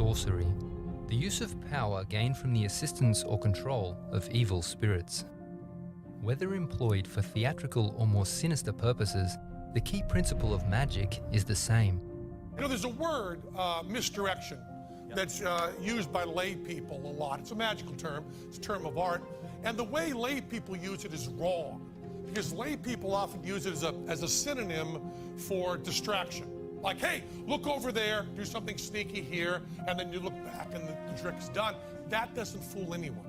sorcery, the use of power gained from the assistance or control of evil spirits. Whether employed for theatrical or more sinister purposes, the key principle of magic is the same. You know, there's a word, misdirection, that's used by lay people a lot. It's a magical term, it's a term of art, and the way lay people use it is wrong, because lay people often use it as a synonym for distraction. Like, hey, look over there, do something sneaky here, and then you look back and the trick is done. That doesn't fool anyone.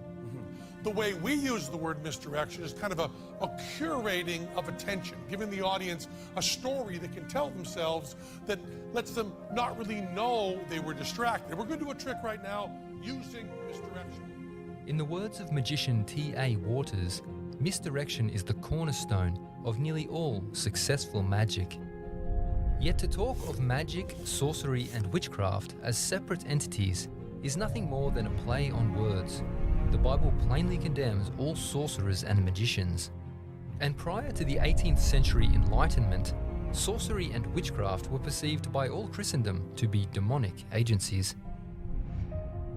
The way we use the word misdirection is kind of a curating of attention, giving the audience a story they can tell themselves that lets them not really know they were distracted. We're going to do a trick right now using misdirection. In the words of magician T.A. Waters, misdirection is the cornerstone of nearly all successful magic. Yet to talk of magic, sorcery, and witchcraft as separate entities is nothing more than a play on words. The Bible plainly condemns all sorcerers and magicians. And prior to the 18th century Enlightenment, sorcery and witchcraft were perceived by all Christendom to be demonic agencies.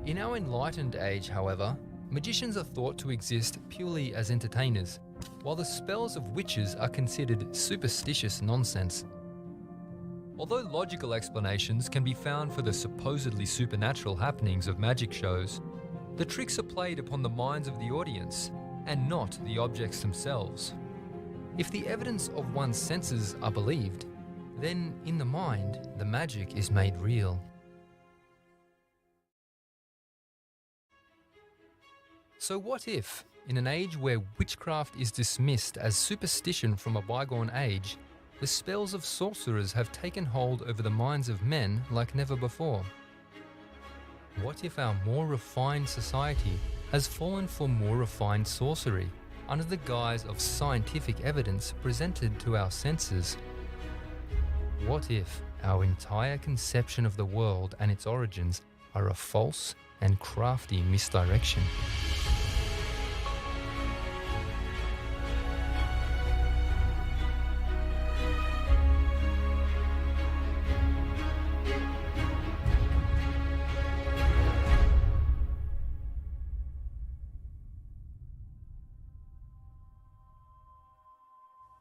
In our enlightened age, however, magicians are thought to exist purely as entertainers, while the spells of witches are considered superstitious nonsense. Although logical explanations can be found for the supposedly supernatural happenings of magic shows, the tricks are played upon the minds of the audience and not the objects themselves. If the evidence of one's senses are believed, then in the mind, the magic is made real. So what if, in an age where witchcraft is dismissed as superstition from a bygone age, the spells of sorcerers have taken hold over the minds of men like never before? What if our more refined society has fallen for more refined sorcery under the guise of scientific evidence presented to our senses? What if our entire conception of the world and its origins are a false and crafty misdirection?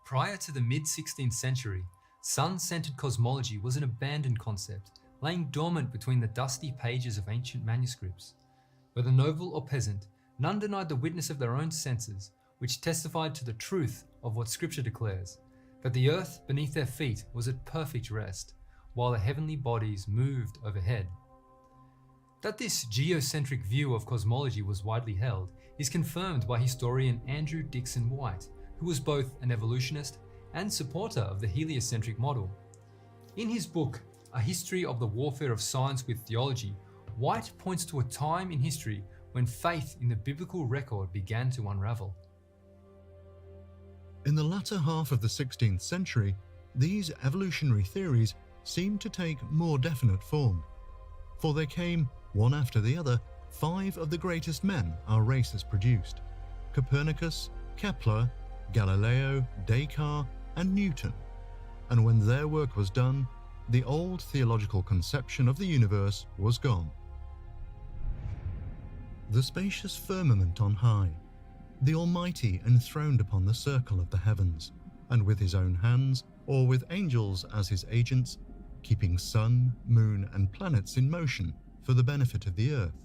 Prior to the mid-16th century, sun-centered cosmology was an abandoned concept, laying dormant between the dusty pages of ancient manuscripts. Whether noble or peasant, none denied the witness of their own senses, which testified to the truth of what Scripture declares, that the earth beneath their feet was at perfect rest, while the heavenly bodies moved overhead. That this geocentric view of cosmology was widely held is confirmed by historian Andrew Dickson White, who was both an evolutionist and supporter of the heliocentric model. In his book, A History of the Warfare of Science with Theology, White points to a time in history when faith in the biblical record began to unravel. In the latter half of the 16th century, these evolutionary theories seemed to take more definite form, for there came, one after the other, 5 of the greatest men our race has produced: Copernicus, Kepler, Galileo, Descartes, and Newton. And when their work was done, the old theological conception of the universe was gone. The spacious firmament on high, the Almighty enthroned upon the circle of the heavens, and with his own hands, or with angels as his agents, keeping sun, moon, and planets in motion for the benefit of the earth,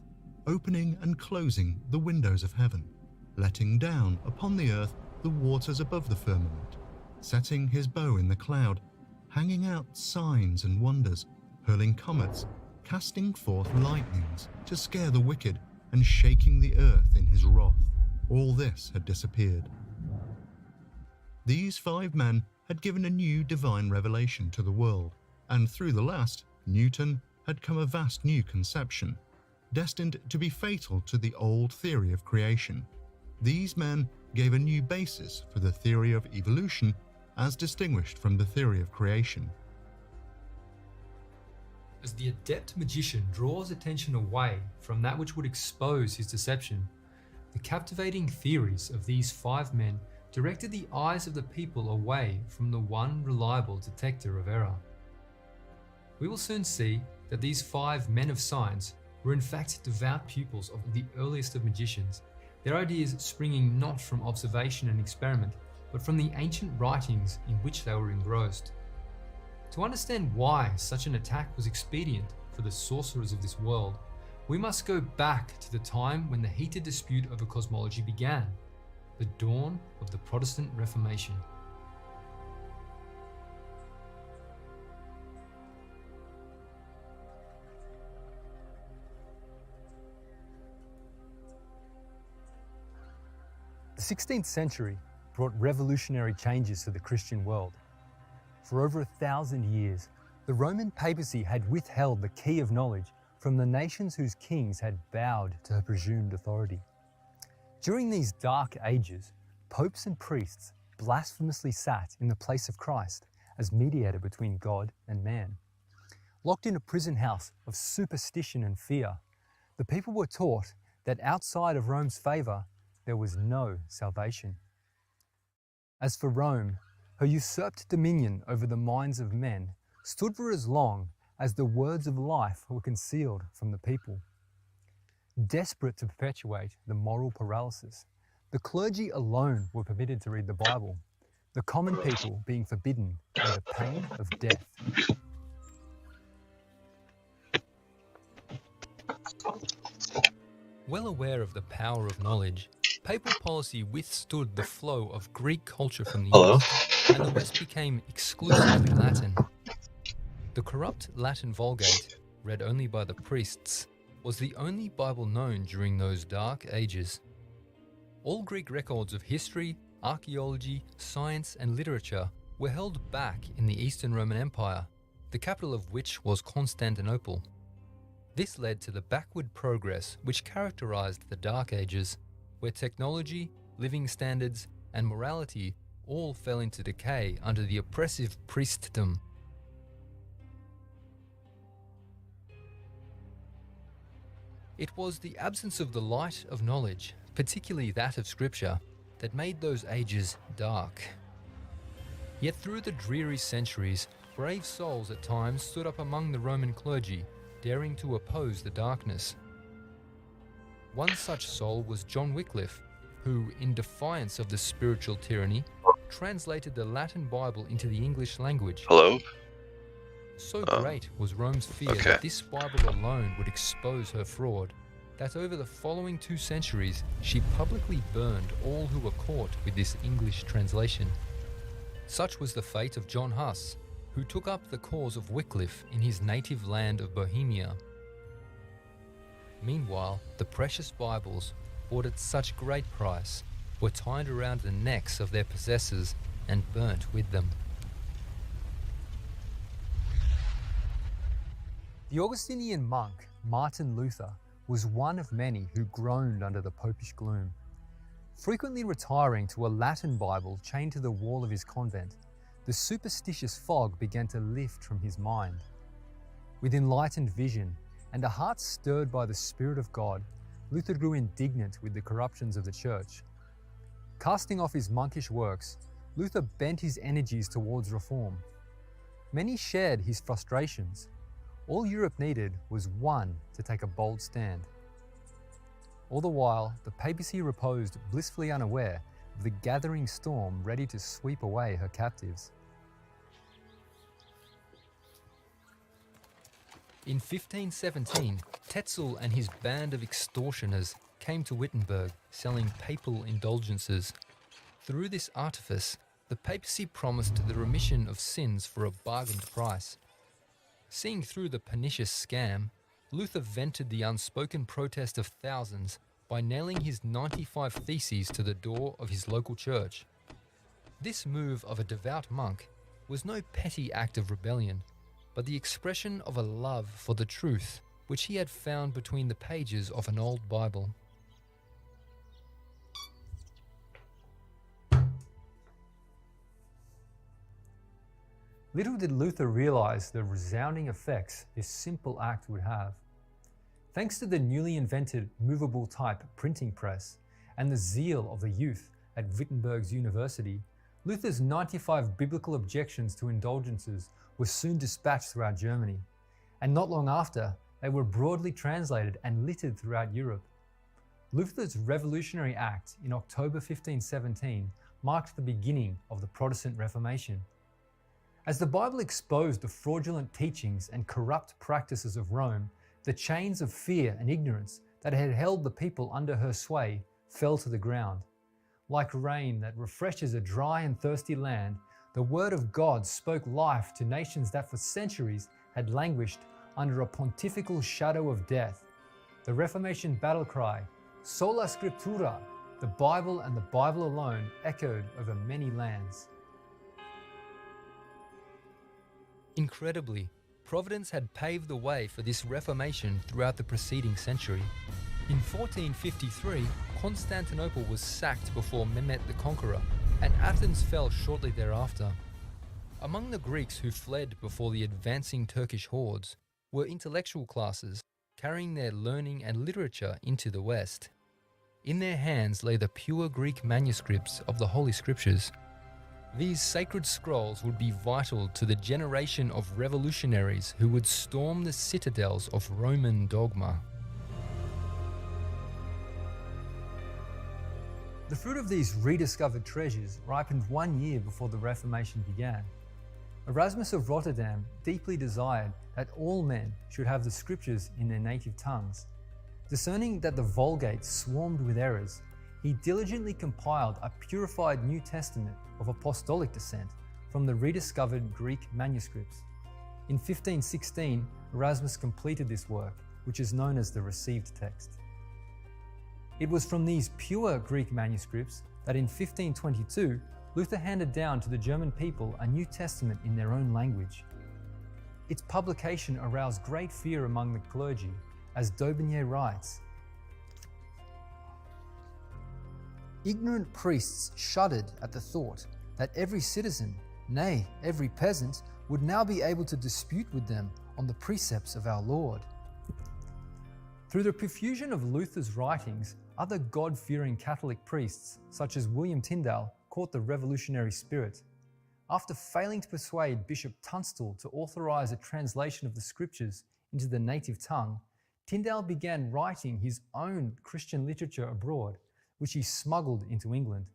opening and closing the windows of heaven, letting down upon the earth the waters above the firmament, setting his bow in the cloud, hanging out signs and wonders, hurling comets, casting forth lightnings to scare the wicked, and shaking the earth in his wrath. All this had disappeared. These 5 men had given a new divine revelation to the world, and through the last, Newton, had come a vast new conception, destined to be fatal to the old theory of creation. These men gave a new basis for the theory of evolution as distinguished from the theory of creation. As the adept magician draws attention away from that which would expose his deception, the captivating theories of these 5 men directed the eyes of the people away from the one reliable detector of error. We will soon see that these 5 men of science were in fact devout pupils of the earliest of magicians, their ideas springing not from observation and experiment, but from the ancient writings in which they were engrossed. To understand why such an attack was expedient for the sorcerers of this world, we must go back to the time when the heated dispute over cosmology began, the dawn of the Protestant Reformation. The 16th century brought revolutionary changes to the Christian world. For over 1,000 years, the Roman papacy had withheld the key of knowledge from the nations whose kings had bowed to her presumed authority. During these dark ages, popes and priests blasphemously sat in the place of Christ as mediator between God and man. Locked in a prison house of superstition and fear, the people were taught that outside of Rome's favour, there was no salvation. As for Rome, her usurped dominion over the minds of men stood for as long as the words of life were concealed from the people. Desperate to perpetuate the moral paralysis, the clergy alone were permitted to read the Bible, the common people being forbidden under pain of death. Well aware of the power of knowledge, papal policy withstood the flow of Greek culture from the East, and the West became exclusively Latin. The corrupt Latin Vulgate, read only by the priests, was the only Bible known during those dark ages. All Greek records of history, archaeology, science, and literature were held back in the Eastern Roman Empire, the capital of which was Constantinople. This led to the backward progress which characterized the Dark Ages, where technology, living standards, and morality all fell into decay under the oppressive priestdom. It was the absence of the light of knowledge, particularly that of Scripture, that made those ages dark. Yet through the dreary centuries, brave souls at times stood up among the Roman clergy, daring to oppose the darkness. One such soul was John Wycliffe, who, in defiance of the spiritual tyranny, translated the Latin Bible into the English language. Hello? So great was Rome's fear that this Bible alone would expose her fraud, that over the following 2 centuries she publicly burned all who were caught with this English translation. Such was the fate of John Huss, who took up the cause of Wycliffe in his native land of Bohemia. Meanwhile, the precious Bibles, bought at such great price, were tied around the necks of their possessors and burnt with them. The Augustinian monk Martin Luther was one of many who groaned under the popish gloom. Frequently retiring to a Latin Bible chained to the wall of his convent, the superstitious fog began to lift from his mind. With enlightened vision and a heart stirred by the Spirit of God, Luther grew indignant with the corruptions of the Church. Casting off his monkish works, Luther bent his energies towards reform. Many shared his frustrations. All Europe needed was one to take a bold stand. All the while, the papacy reposed blissfully unaware of the gathering storm ready to sweep away her captives. In 1517, Tetzel and his band of extortioners came to Wittenberg selling papal indulgences. Through this artifice, the papacy promised the remission of sins for a bargained price. Seeing through the pernicious scam, Luther vented the unspoken protest of thousands by nailing his 95 theses to the door of his local church. This move of a devout monk was no petty act of rebellion, but the expression of a love for the truth which he had found between the pages of an old Bible. Little did Luther realize the resounding effects this simple act would have. Thanks to the newly invented movable type printing press and the zeal of the youth at Wittenberg's University, Luther's 95 biblical objections to indulgences were soon dispatched throughout Germany, and not long after, they were broadly translated and littered throughout Europe. Luther's revolutionary act in October 1517 marked the beginning of the Protestant Reformation. As the Bible exposed the fraudulent teachings and corrupt practices of Rome, the chains of fear and ignorance that had held the people under her sway fell to the ground. Like rain that refreshes a dry and thirsty land, the Word of God spoke life to nations that for centuries had languished under a pontifical shadow of death. The Reformation battle cry, Sola Scriptura, the Bible and the Bible alone, echoed over many lands. Incredibly, Providence had paved the way for this Reformation throughout the preceding century. In 1453, Constantinople was sacked before Mehmet the Conqueror, and Athens fell shortly thereafter. Among the Greeks who fled before the advancing Turkish hordes were intellectual classes, carrying their learning and literature into the West. In their hands lay the pure Greek manuscripts of the Holy Scriptures. These sacred scrolls would be vital to the generation of revolutionaries who would storm the citadels of Roman dogma. The fruit of these rediscovered treasures ripened 1 year before the Reformation began. Erasmus of Rotterdam deeply desired that all men should have the Scriptures in their native tongues. Discerning that the Vulgate swarmed with errors, he diligently compiled a purified New Testament of apostolic descent from the rediscovered Greek manuscripts. In 1516, Erasmus completed this work, which is known as the Received Text. It was from these pure Greek manuscripts that in 1522, Luther handed down to the German people a New Testament in their own language. Its publication aroused great fear among the clergy, as Daubigny writes, "Ignorant priests shuddered at the thought that every citizen, nay, every peasant, would now be able to dispute with them on the precepts of our Lord." Through the profusion of Luther's writings, other God-fearing Catholic priests, such as William Tyndale, caught the revolutionary spirit. After failing to persuade Bishop Tunstall to authorize a translation of the Scriptures into the native tongue, Tyndale began writing his own Christian literature abroad, which he smuggled into England.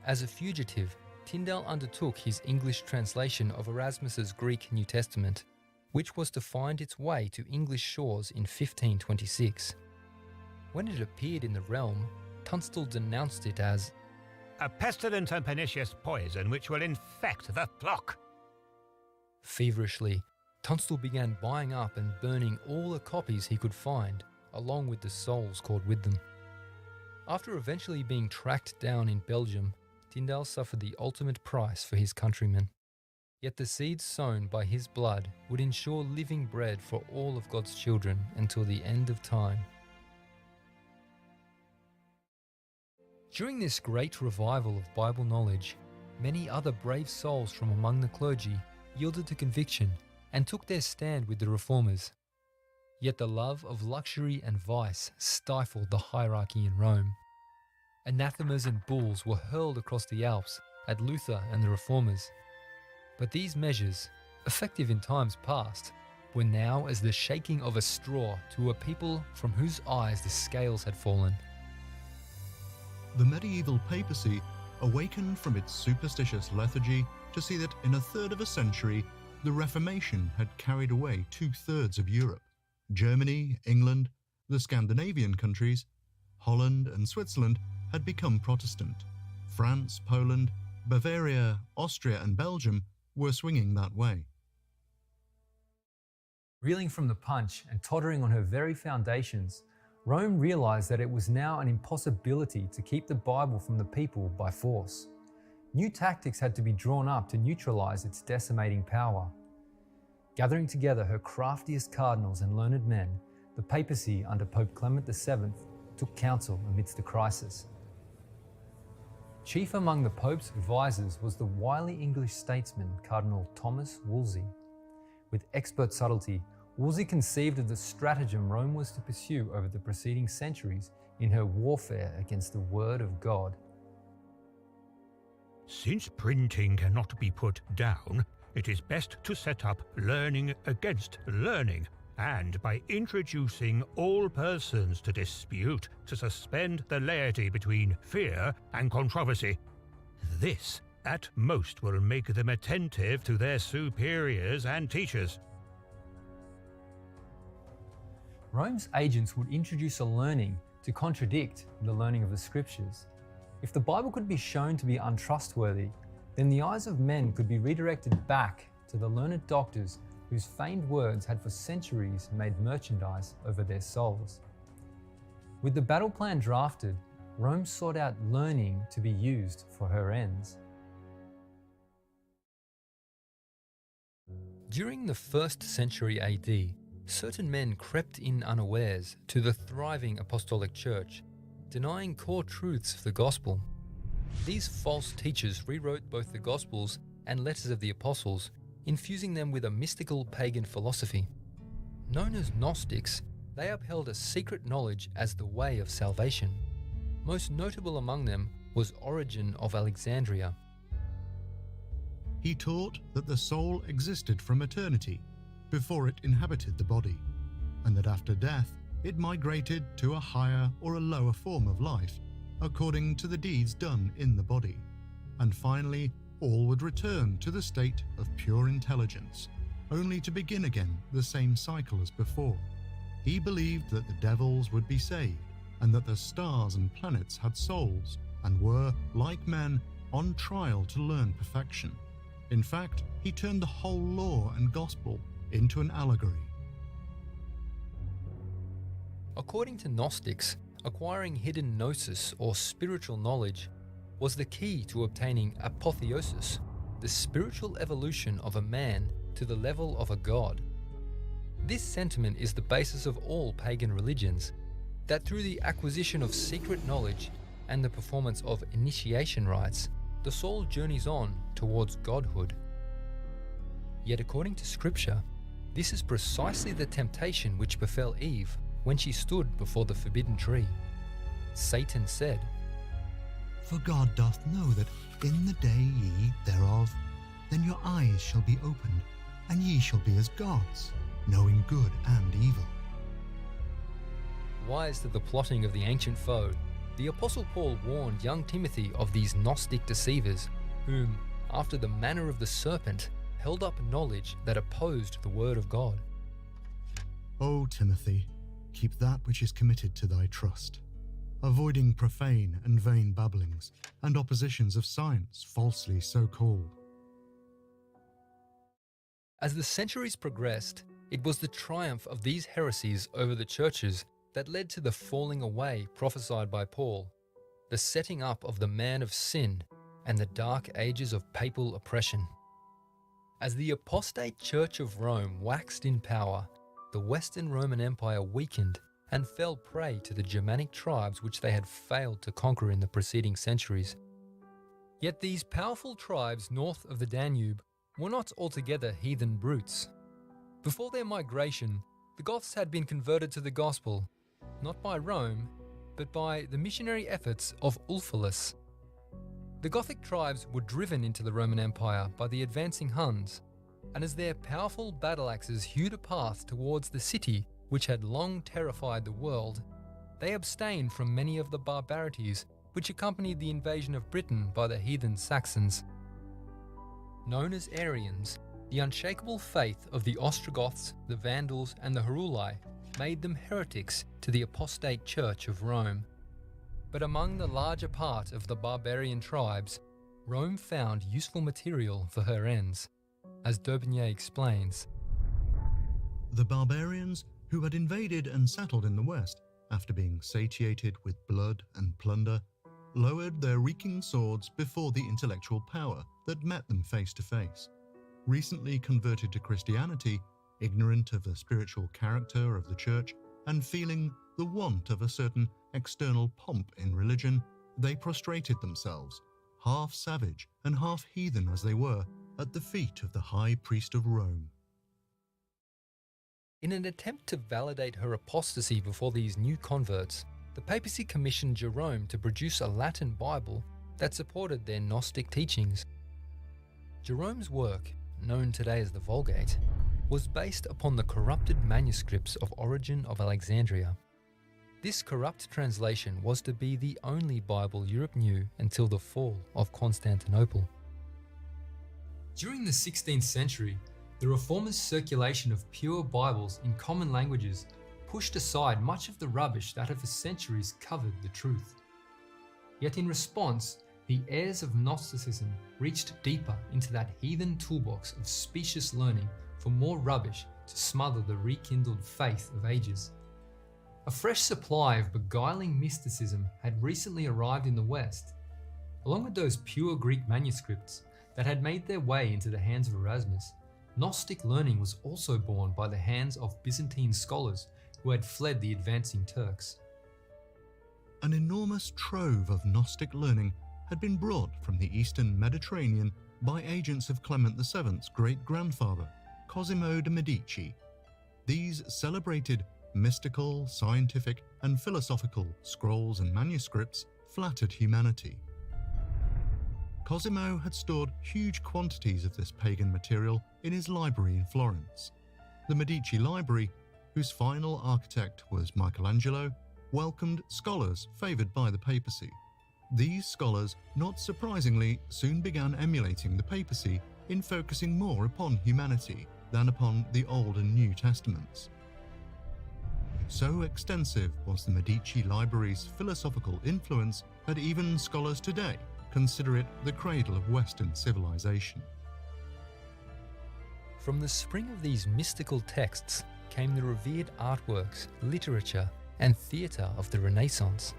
As a fugitive, Tyndale undertook his English translation of Erasmus's Greek New Testament, which was to find its way to English shores in 1526. When it appeared in the realm, Tunstall denounced it as a pestilent and pernicious poison which will infect the flock. Feverishly, Tunstall began buying up and burning all the copies he could find, along with the souls caught with them. After eventually being tracked down in Belgium, Tyndale suffered the ultimate price for his countrymen. Yet the seeds sown by his blood would ensure living bread for all of God's children until the end of time. During this great revival of Bible knowledge, many other brave souls from among the clergy yielded to conviction and took their stand with the reformers. Yet the love of luxury and vice stifled the hierarchy in Rome. Anathemas and bulls were hurled across the Alps at Luther and the reformers. But these measures, effective in times past, were now as the shaking of a straw to a people from whose eyes the scales had fallen. The medieval papacy awakened from its superstitious lethargy to see that in a third of a century, the Reformation had carried away 2/3 of Europe. Germany, England, the Scandinavian countries, Holland and Switzerland had become Protestant. France, Poland, Bavaria, Austria and Belgium were swinging that way. Reeling from the punch and tottering on her very foundations, Rome realized that it was now an impossibility to keep the Bible from the people by force. New tactics had to be drawn up to neutralize its decimating power. Gathering together her craftiest cardinals and learned men, the papacy under Pope Clement VII took counsel amidst the crisis. Chief among the Pope's advisors was the wily English statesman Cardinal Thomas Wolsey. With expert subtlety, Wolsey conceived of the stratagem Rome was to pursue over the preceding centuries in her warfare against the Word of God. Since printing cannot be put down, it is best to set up learning against learning, and by introducing all persons to dispute, to suspend the laity between fear and controversy. This, at most, will make them attentive to their superiors and teachers. Rome's agents would introduce a learning to contradict the learning of the scriptures. If the Bible could be shown to be untrustworthy, then the eyes of men could be redirected back to the learned doctors whose feigned words had for centuries made merchandise over their souls. With the battle plan drafted, Rome sought out learning to be used for her ends. During the 1st century AD, certain men crept in unawares to the thriving apostolic church, denying core truths of the gospel. These false teachers rewrote both the Gospels and letters of the apostles, infusing them with a mystical pagan philosophy. Known as Gnostics, they upheld a secret knowledge as the way of salvation. Most notable among them was Origen of Alexandria. He taught that the soul existed from eternity, before it inhabited the body, and that after death it migrated to a higher or a lower form of life, according to the deeds done in the body, and finally all would return to the state of pure intelligence, only to begin again the same cycle as before. He believed that the devils would be saved, and that the stars and planets had souls, and were, like men, on trial to learn perfection. In fact, he turned the whole law and gospel into an allegory. According to Gnostics, acquiring hidden gnosis or spiritual knowledge was the key to obtaining apotheosis, the spiritual evolution of a man to the level of a god. This sentiment is the basis of all pagan religions, that through the acquisition of secret knowledge and the performance of initiation rites, the soul journeys on towards godhood. Yet according to Scripture, this is precisely the temptation which befell Eve when she stood before the forbidden tree. Satan said, For God doth know that in the day ye eat thereof, then your eyes shall be opened, and ye shall be as gods, knowing good and evil. Wise to the plotting of the ancient foe, the Apostle Paul warned young Timothy of these Gnostic deceivers, whom, after the manner of the serpent, held up knowledge that opposed the word of God. O Timothy, keep that which is committed to thy trust, avoiding profane and vain babblings, and oppositions of science falsely so called. As the centuries progressed, it was the triumph of these heresies over the churches that led to the falling away prophesied by Paul, the setting up of the man of sin, and the dark ages of papal oppression. As the apostate Church of Rome waxed in power, the Western Roman Empire weakened and fell prey to the Germanic tribes which they had failed to conquer in the preceding centuries. Yet these powerful tribes north of the Danube were not altogether heathen brutes. Before their migration, the Goths had been converted to the gospel, not by Rome, but by the missionary efforts of Ulfilas. The Gothic tribes were driven into the Roman Empire by the advancing Huns, and as their powerful battle axes hewed a path towards the city which had long terrified the world, they abstained from many of the barbarities which accompanied the invasion of Britain by the heathen Saxons. Known as Arians, the unshakable faith of the Ostrogoths, the Vandals, and the Heruli made them heretics to the apostate Church of Rome. But among the larger part of the barbarian tribes, Rome found useful material for her ends, as D'Aubigné explains. The barbarians who had invaded and settled in the West, after being satiated with blood and plunder, lowered their reeking swords before the intellectual power that met them face to face. Recently converted to Christianity, ignorant of the spiritual character of the church, and feeling the want of a certain external pomp in religion, they prostrated themselves, half savage and half heathen as they were, at the feet of the high priest of Rome. In an attempt to validate her apostasy before these new converts, the papacy commissioned Jerome to produce a Latin Bible that supported their Gnostic teachings. Jerome's work, known today as the Vulgate, was based upon the corrupted manuscripts of Origen of Alexandria. This corrupt translation was to be the only Bible Europe knew until the fall of Constantinople. During the 16th century, the Reformers' circulation of pure Bibles in common languages pushed aside much of the rubbish that had for centuries covered the truth. Yet in response, the heirs of Gnosticism reached deeper into that heathen toolbox of specious learning for more rubbish to smother the rekindled faith of ages. A fresh supply of beguiling mysticism had recently arrived in the West. Along with those pure Greek manuscripts that had made their way into the hands of Erasmus, Gnostic learning was also born by the hands of Byzantine scholars who had fled the advancing Turks. An enormous trove of Gnostic learning had been brought from the eastern Mediterranean by agents of Clement VII's great-grandfather, Cosimo de' Medici. These celebrated mystical, scientific, and philosophical scrolls and manuscripts flattered humanity. Cosimo had stored huge quantities of this pagan material in his library in Florence. The Medici Library, whose final architect was Michelangelo, welcomed scholars favoured by the papacy. These scholars, not surprisingly, soon began emulating the papacy in focusing more upon humanity than upon the Old and New Testaments. So extensive was the Medici Library's philosophical influence that even scholars today consider it the cradle of Western civilization. From the spring of these mystical texts came the revered artworks, literature, and theatre of the Renaissance.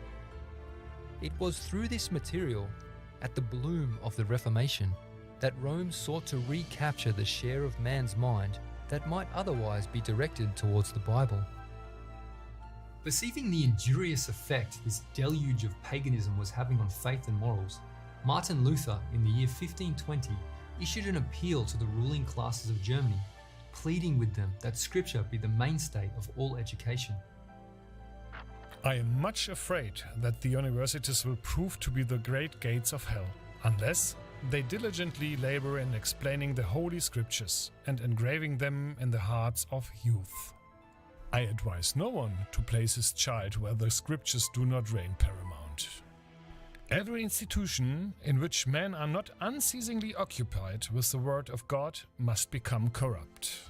It was through this material, at the bloom of the Reformation, that Rome sought to recapture the share of man's mind that might otherwise be directed towards the Bible. Perceiving the injurious effect this deluge of paganism was having on faith and morals, Martin Luther, in the year 1520, issued an appeal to the ruling classes of Germany, pleading with them that Scripture be the mainstay of all education. I am much afraid that the universities will prove to be the great gates of hell, unless they diligently labor in explaining the Holy Scriptures and engraving them in the hearts of youth. I advise no one to place his child where the Scriptures do not reign paramount. Every institution in which men are not unceasingly occupied with the Word of God must become corrupt.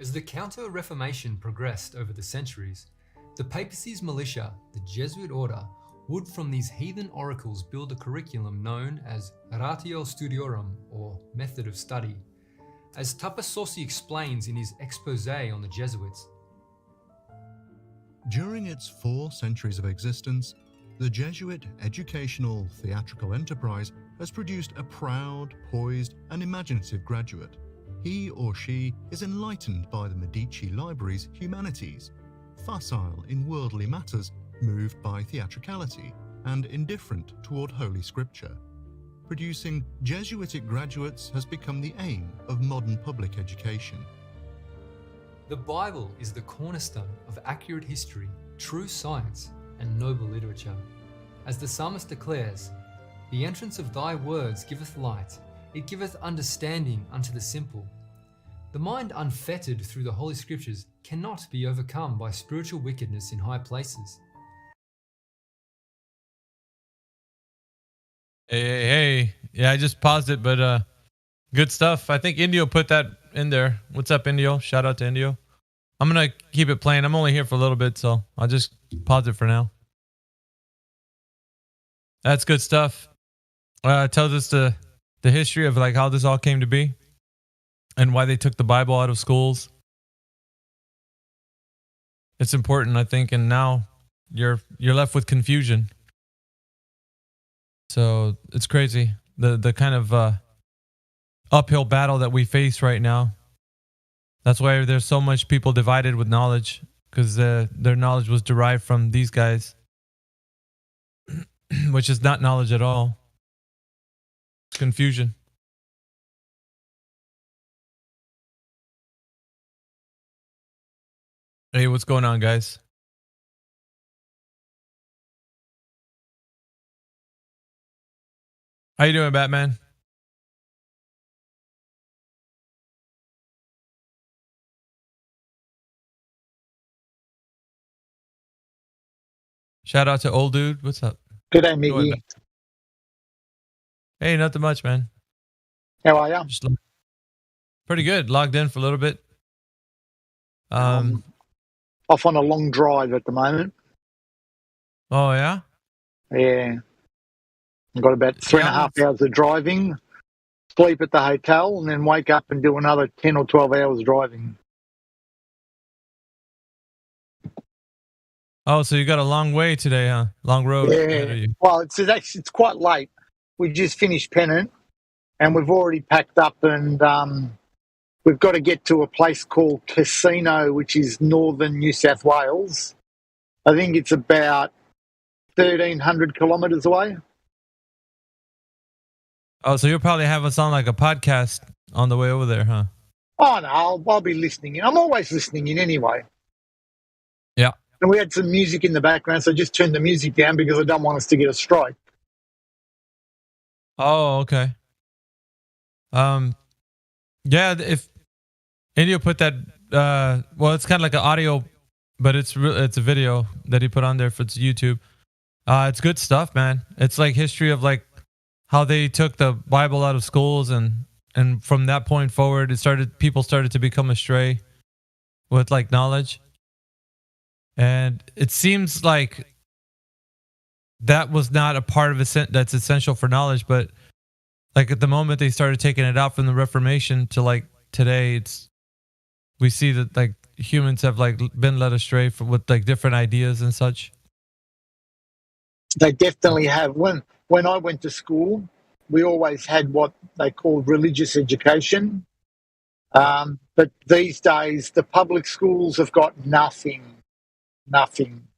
As the Counter-Reformation progressed over the centuries, the papacy's militia, the Jesuit order, would from these heathen oracles build a curriculum known as Ratio Studiorum, or Method of Study, as Tapasossi explains in his exposé on the Jesuits. During its 4 centuries of existence, the Jesuit educational theatrical enterprise has produced a proud, poised, and imaginative graduate. He or she is enlightened by the Medici Library's humanities, facile in worldly matters, moved by theatricality, and indifferent toward Holy Scripture. Producing Jesuitic graduates has become the aim of modern public education. The Bible is the cornerstone of accurate history, true science, and noble literature. As the psalmist declares, "The entrance of thy words giveth light, it giveth understanding unto the simple." The mind unfettered through the Holy Scriptures cannot be overcome by spiritual wickedness in high places. Hey. Yeah, I just paused it, but good stuff. I think Indio put that in there. What's up, Indio? Shout out to Indio. I'm going to keep it playing. I'm only here for a little bit, so I'll just pause it for now. That's good stuff. It tells us the history of like how this all came to be and why they took the Bible out of schools. It's important, I think, and now you're left with confusion. So it's crazy, the kind of uphill battle that we face right now. That's why there's so much people divided with knowledge, because their knowledge was derived from these guys, which is not knowledge at all. It's confusion. Hey, what's going on, guys? How you doing, Batman? Shout out to old dude. What's up? Good day, Go ahead, Miggy. man. Hey, nothing much, man. How are you? Just pretty good. Logged in for a little bit. Off on a long drive at the moment. Oh yeah. Yeah. I've got about 3.5 hours of driving, sleep at the hotel, and then wake up and do another 10 or 12 hours driving. Oh, so you got a long way today, huh? Long road ahead of Yeah. you. Well, it's quite late. We just finished Pennant, and we've already packed up, and we've got to get to a place called Casino, which is northern New South Wales. I think it's about 1,300 kilometres away. Oh, so you'll probably have us on like a podcast on the way over there, huh? Oh, no, I'll be listening in. I'm always listening in anyway. Yeah. And we had some music in the background, so I just turned the music down because I don't want us to get a strike. Oh, okay. Yeah, if India put that, well, it's kind of like an audio, but it's a video that he put on there for YouTube. It's good stuff, man. It's like history of like how they took the Bible out of schools, and from that point forward, people started to become astray with like knowledge, and it seems like that was not a part of it that's essential for knowledge, but like at the moment they started taking it out from the Reformation to like today, we see that like humans have like been led astray with like different ideas and such. They definitely have. When I went to school, we always had what they called religious education. But these days, the public schools have got nothing. Nothing.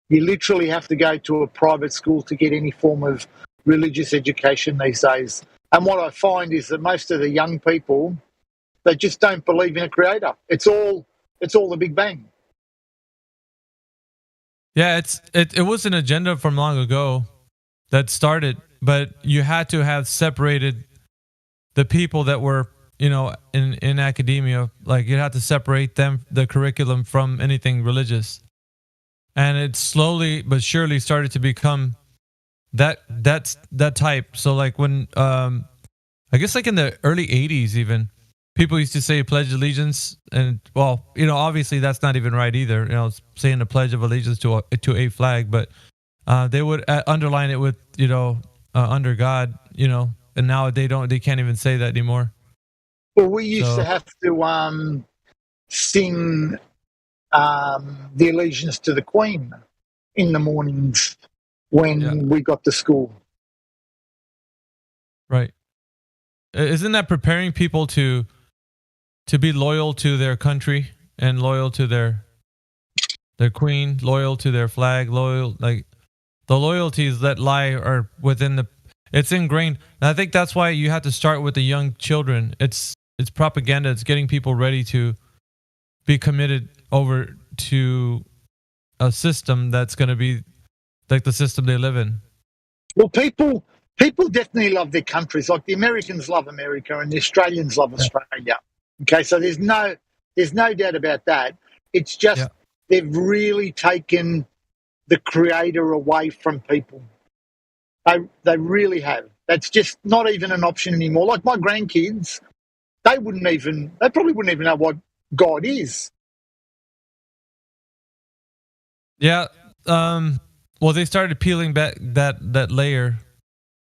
You literally have to go to a private school to get any form of religious education these days. And what I find is that most of the young people, they just don't believe in a creator. It's all the Big Bang. Yeah, it was an agenda from long ago that started, but you had to have separated the people that were, in academia. Like you had to separate them, the curriculum, from anything religious. And it slowly but surely started to become that type. So like when I guess like in the early 80s even, people used to say pledge allegiance, and well, obviously that's not even right either, saying the pledge of allegiance to a flag, but they would underline it with under God, and now they can't even say that anymore. Well, we used to have to sing the allegiance to the Queen in the mornings when we got to school. Right. Isn't that preparing people to be loyal to their country and loyal to their queen, loyal to their flag, like the loyalties that lie are within it's ingrained. And I think that's why you have to start with the young children. It's propaganda. It's getting people ready to be committed over to a system that's going to be like the system they live in. Well, people definitely love their countries. Like the Americans love America and the Australians love Australia. Okay, so there's no doubt about that. It's just they've really taken the creator away from people. They really have. That's just not even an option anymore. Like my grandkids, they probably wouldn't even know what God is. Yeah. Well, they started peeling back that layer.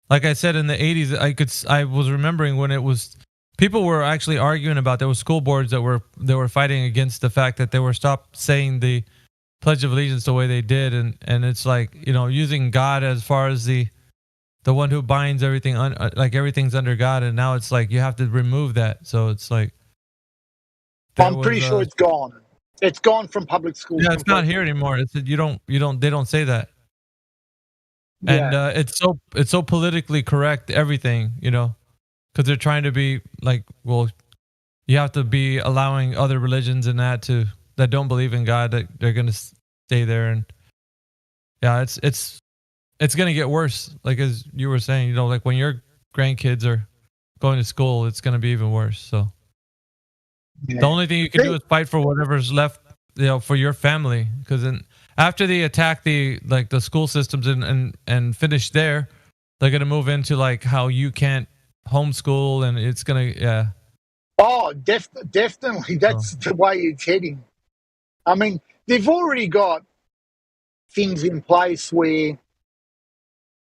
Like I said, in the 80s, I was remembering when it was, people were actually arguing about, there were school boards that were fighting against the fact that they were stopped saying the Pledge of Allegiance the way they did, and it's like, using God as far as the one who binds everything, like everything's under God, and now it's like you have to remove that. So it's like, I'm pretty sure it's gone. It's gone from public schools. Yeah, it's not here anymore. It's they don't say that. And it's so politically correct, everything, because they're trying to be like, well, you have to be allowing other religions and that don't believe in God, that they're going to stay there. And yeah, it's going to get worse. Like, as you were saying, like when your grandkids are going to school, it's going to be even worse. So the only thing you can do is fight for whatever's left, for your family. Because after they attack the school systems and finish there, they're gonna move into like how you can't homeschool, and it's gonna Oh, definitely. That's the way it's heading. I mean, they've already got things in place where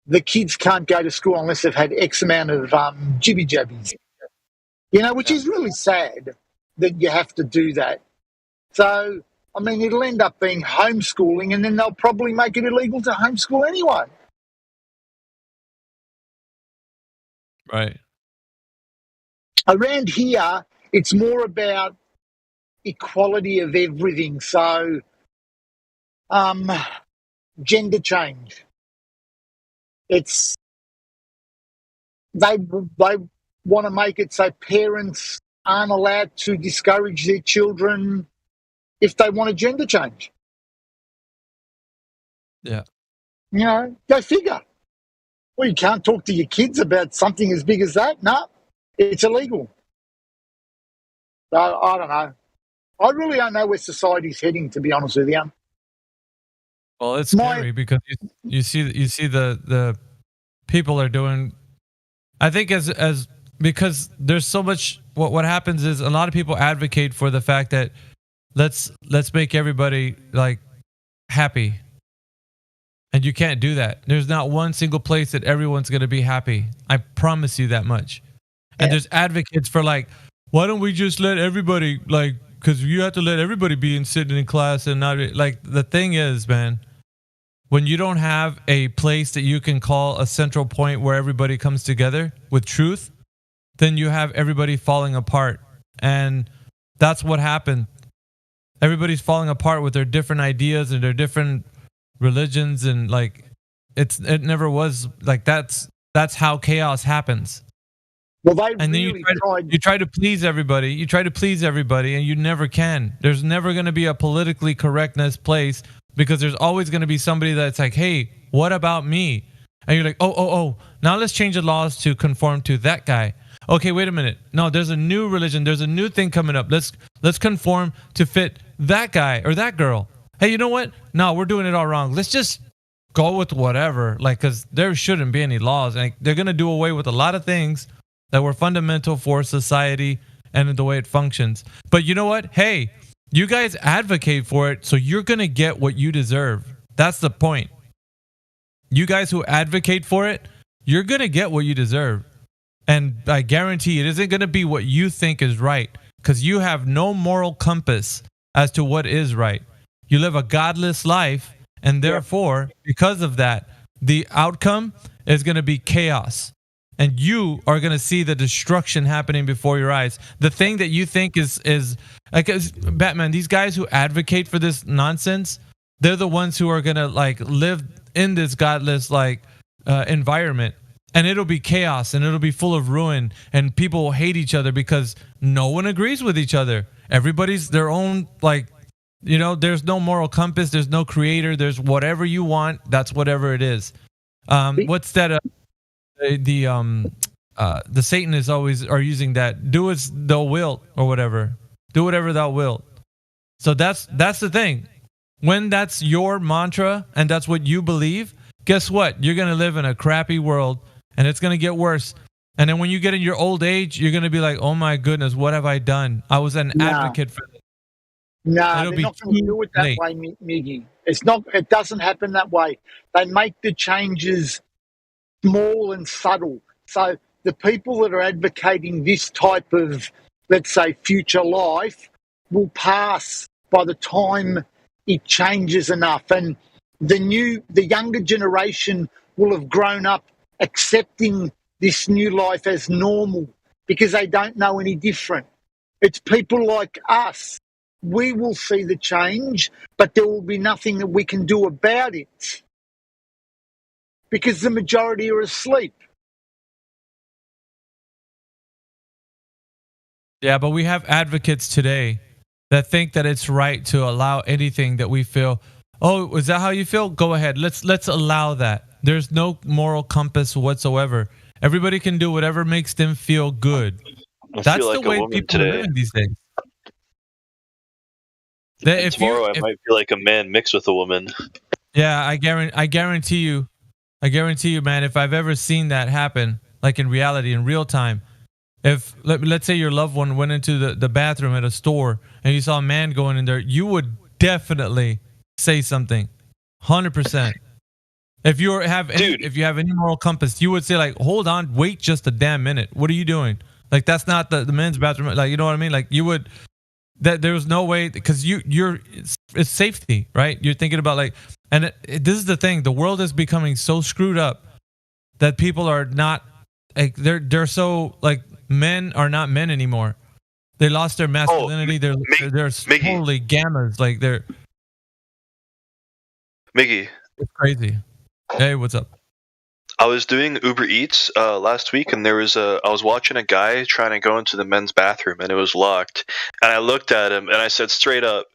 the kids can't go to school unless they've had X amount of jibby jabbies. Which is really sad that you have to do that. So, I mean, it'll end up being homeschooling, and then they'll probably make it illegal to homeschool anyway. right. Around here, it's more about equality of everything. So, gender change. It's they want to make it so parents aren't allowed to discourage their children if they want a gender change. Yeah. Go figure. Well, you can't talk to your kids about something as big as that. No, it's illegal. So, I don't know. I really don't know where society's heading, to be honest with you. Well, it's scary because you see the people are doing. I think as because there's so much. What happens is a lot of people advocate for the fact that let's make everybody like happy, and you can't do that. There's not one single place that everyone's going to be happy. I promise you that much. And there's advocates for like, why don't we just let everybody like. Because you have to let everybody be sitting in class and not like the thing is, man, when you don't have a place that you can call a central point where everybody comes together with truth, then you have everybody falling apart. And that's what happened. Everybody's falling apart with their different ideas and their different religions. And like, it never was like that's how chaos happens. Well, they and really then you try to please everybody. You try to please everybody, and you never can. There's never going to be a politically correctness place because there's always going to be somebody that's like, "Hey, what about me?" And you're like, "Oh, now let's change the laws to conform to that guy." Okay, wait a minute. No, there's a new religion. There's a new thing coming up. Let's conform to fit that guy or that girl. Hey, you know what? No, we're doing it all wrong. Let's just go with whatever. Like, because there shouldn't be any laws, and they're going to do away with a lot of things that were fundamental for society and the way it functions. But you know what? Hey, you guys advocate for it, so you're going to get what you deserve. That's the point. You guys who advocate for it, you're going to get what you deserve. And I guarantee it isn't going to be what you think is right, because you have no moral compass as to what is right. You live a godless life, and therefore, because of that, the outcome is going to be chaos. And you are going to see the destruction happening before your eyes. The thing that you think is like Batman, these guys who advocate for this nonsense, they're the ones who are going to like live in this godless like environment. And it'll be chaos and it'll be full of ruin. And people will hate each other because no one agrees with each other. Everybody's their own like, there's no moral compass. There's no creator. There's whatever you want. That's whatever it is. What's that? The Satanists always are using that. Do as thou wilt or whatever. Do whatever thou wilt. So that's the thing. When that's your mantra and that's what you believe, guess what? You're going to live in a crappy world and it's going to get worse. And then when you get in your old age, you're going to be like, oh my goodness, what have I done? I was an advocate for this. No, they're not going to do it that way, Miggy. It doesn't happen that way. They make the changes small and subtle. So the people that are advocating this type of, let's say, future life will pass by the time it changes enough. And the younger generation will have grown up accepting this new life as normal because they don't know any different. It's people like us. We will see the change, but there will be nothing that we can do about it, because the majority are asleep. Yeah, but we have advocates today that think that it's right to allow anything that we feel. Oh, is that how you feel? Go ahead. Let's allow that. There's no moral compass whatsoever. Everybody can do whatever makes them feel good. That's the way people are living these days. That And tomorrow I might feel like a man mixed with a woman. Yeah, I guarantee you, man, if I've ever seen that happen, like in reality, in real time, if let's say your loved one went into the bathroom at a store and you saw a man going in there, you would definitely say something, 100%. If you have any moral compass, you would say like, hold on, wait just a damn minute. What are you doing? Like that's not the men's bathroom. Like you know what I mean? Like you would. That there was no way because it's safety, right? You're thinking about like, and this is the thing: the world is becoming so screwed up that people are not like they're so like men are not men anymore. They lost their masculinity. They're totally gammas. Like they're Miggy. It's crazy. Hey, what's up? I was doing Uber Eats last week, and I was watching a guy trying to go into the men's bathroom, and it was locked. And I looked at him, and I said straight up,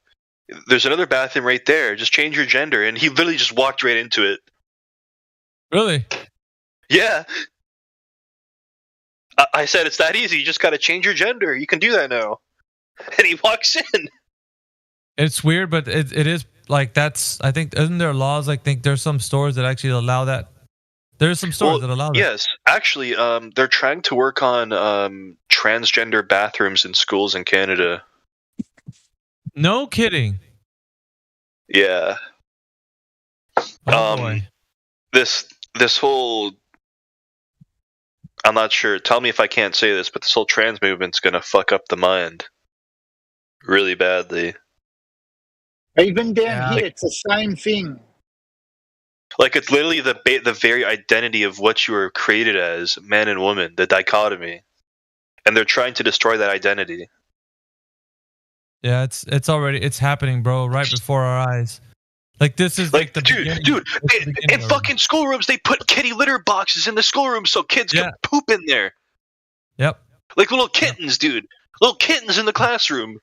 "There's another bathroom right there. Just change your gender." And he literally just walked right into it. Really? Yeah. I said it's that easy. You just got to change your gender. You can do that now. And he walks in. It's weird, but it is like that's. I think isn't there laws? I think there's some stores that actually allow that. There's some stores that allow that. Yes, actually, they're trying to work on transgender bathrooms in schools in Canada. No kidding. Yeah. Oh boy. This whole, I'm not sure. Tell me if I can't say this, but this whole trans movement's gonna fuck up the mind really badly. Even down here, it's the same thing. Like it's literally the very identity of what you were created as, man and woman, the dichotomy, and they're trying to destroy that identity. Yeah, it's happening, bro, right before our eyes. Like this is like the dude. In fucking schoolrooms, they put kitty litter boxes in the schoolroom so kids can poop in there. Yep. Like little kittens, dude. Little kittens in the classroom.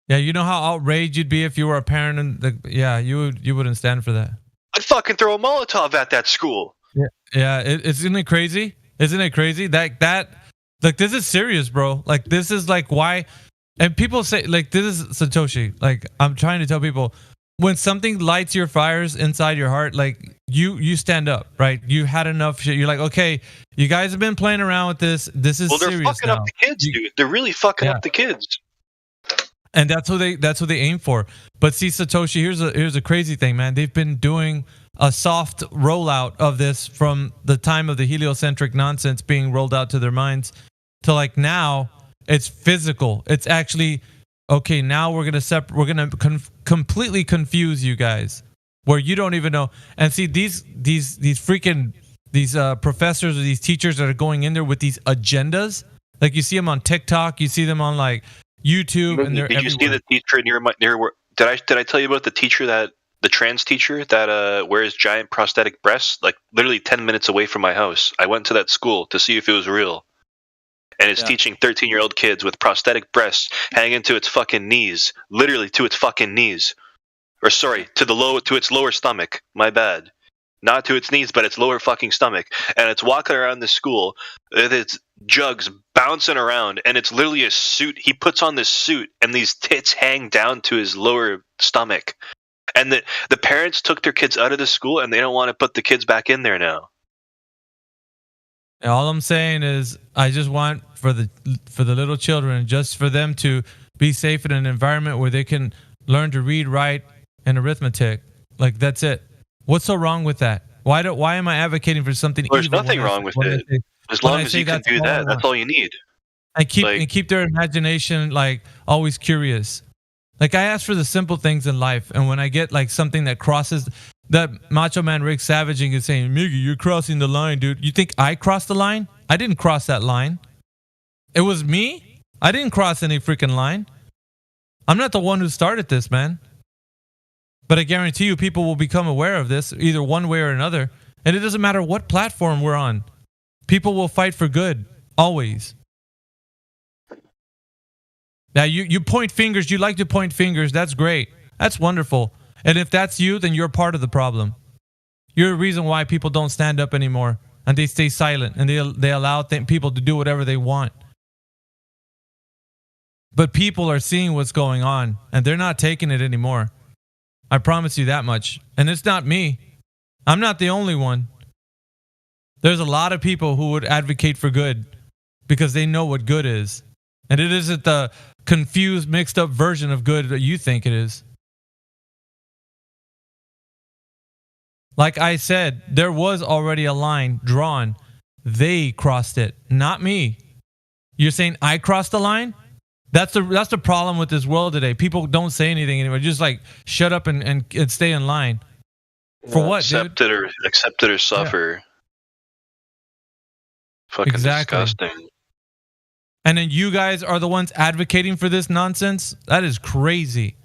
Yeah, you know how outraged you'd be if you were a parent, and you wouldn't stand for that. I'd fucking throw a Molotov at that school. Yeah. Isn't it crazy? Isn't it crazy that like this is serious, bro? Like this is like why, and people say like this is Satoshi. Like I'm trying to tell people when something lights your fires inside your heart, like you stand up, right? You had enough shit. You're like, okay, you guys have been playing around with this. This is serious now. They're fucking up the kids, dude. They're really fucking up the kids. And that's what they aim for. But see, Satoshi, here's a crazy thing, man. They've been doing a soft rollout of this from the time of the heliocentric nonsense being rolled out to their minds to like now it's physical. It's actually okay. Now we're gonna completely confuse you guys where you don't even know. And see these freaking professors or these teachers that are going in there with these agendas. Like you see them on TikTok, you see them on like YouTube, and they're Did you see the teacher near did I tell you about the teacher the trans teacher that wears giant prosthetic breasts, like literally 10 minutes away from my house? I went to that school to see if it was real. And it's teaching 13-year-old kids with prosthetic breasts hanging to its fucking knees, literally to its fucking knees. Or sorry, to its lower stomach. My bad. Not to its knees, but its lower fucking stomach. And it's walking around the school with its jugs bouncing around, and it's literally a suit. He puts on this suit, and these tits hang down to his lower stomach. And the parents took their kids out of the school, and they don't want to put the kids back in there now. All I'm saying is, I just want for the little children, just for them to be safe in an environment where they can learn to read, write, and arithmetic. Like that's it. What's so wrong with that? Why am I advocating for something? Well, there's nothing wrong with it. As long as you can do that, that's all you need. And keep their imagination like always curious. Like I ask for the simple things in life, and when I get like something that crosses that Macho Man Rick savaging is saying, Miggy, you're crossing the line, dude. You think I crossed the line? I didn't cross that line. It was me. I didn't cross any freaking line. I'm not the one who started this, man. But I guarantee you people will become aware of this either one way or another. And it doesn't matter what platform we're on. People will fight for good. Always. Now, you point fingers. You like to point fingers. That's great. That's wonderful. And if that's you, then you're part of the problem. You're the reason why people don't stand up anymore. And they stay silent. And they allow people to do whatever they want. But people are seeing what's going on, and they're not taking it anymore. I promise you that much. And it's not me. I'm not the only one. There's a lot of people who would advocate for good because they know what good is. And it isn't the confused, mixed up version of good that you think it is. Like I said, there was already a line drawn. They crossed it, not me. You're saying I crossed the line? That's the problem with this world today. People don't say anything anymore. Just like shut up and stay in line. For what, accept dude? Accept it or suffer. Yeah. Fucking exactly. disgusting. And then you guys are the ones advocating for this nonsense? That is crazy.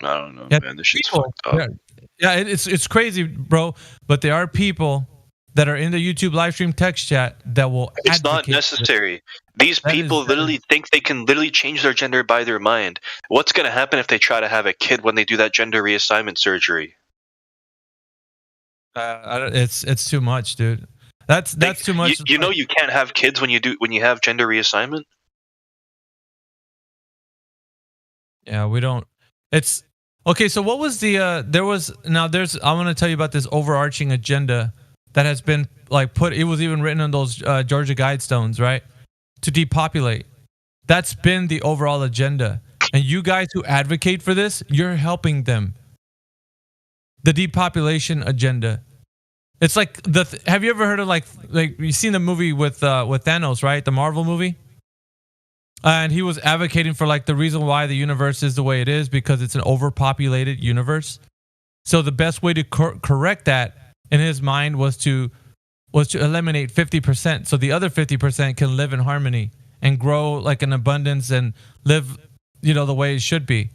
I don't know, yeah, man. This shit's people, fucked up. Yeah, it's crazy, bro. But there are people that are in the YouTube live stream text chat that will It's not necessary. These people literally think they can literally change their gender by their mind. What's going to happen if they try to have a kid when they do that gender reassignment surgery? It's too much, dude. That's too much. You know you can't have kids when you have gender reassignment? Yeah, we don't. It's okay. So what was the I want to tell you about this overarching agenda that has been like put. It was even written on those Georgia Guidestones, right? To depopulate. That's been the overall agenda. And you guys who advocate for this, you're helping them. The depopulation agenda. It's like have you ever heard of like you've seen the movie with Thanos, right? The Marvel movie. And he was advocating for like the reason why the universe is the way it is because it's an overpopulated universe. So the best way to correct that in his mind was to eliminate 50%, so the other 50% can live in harmony and grow like an abundance and live, the way it should be.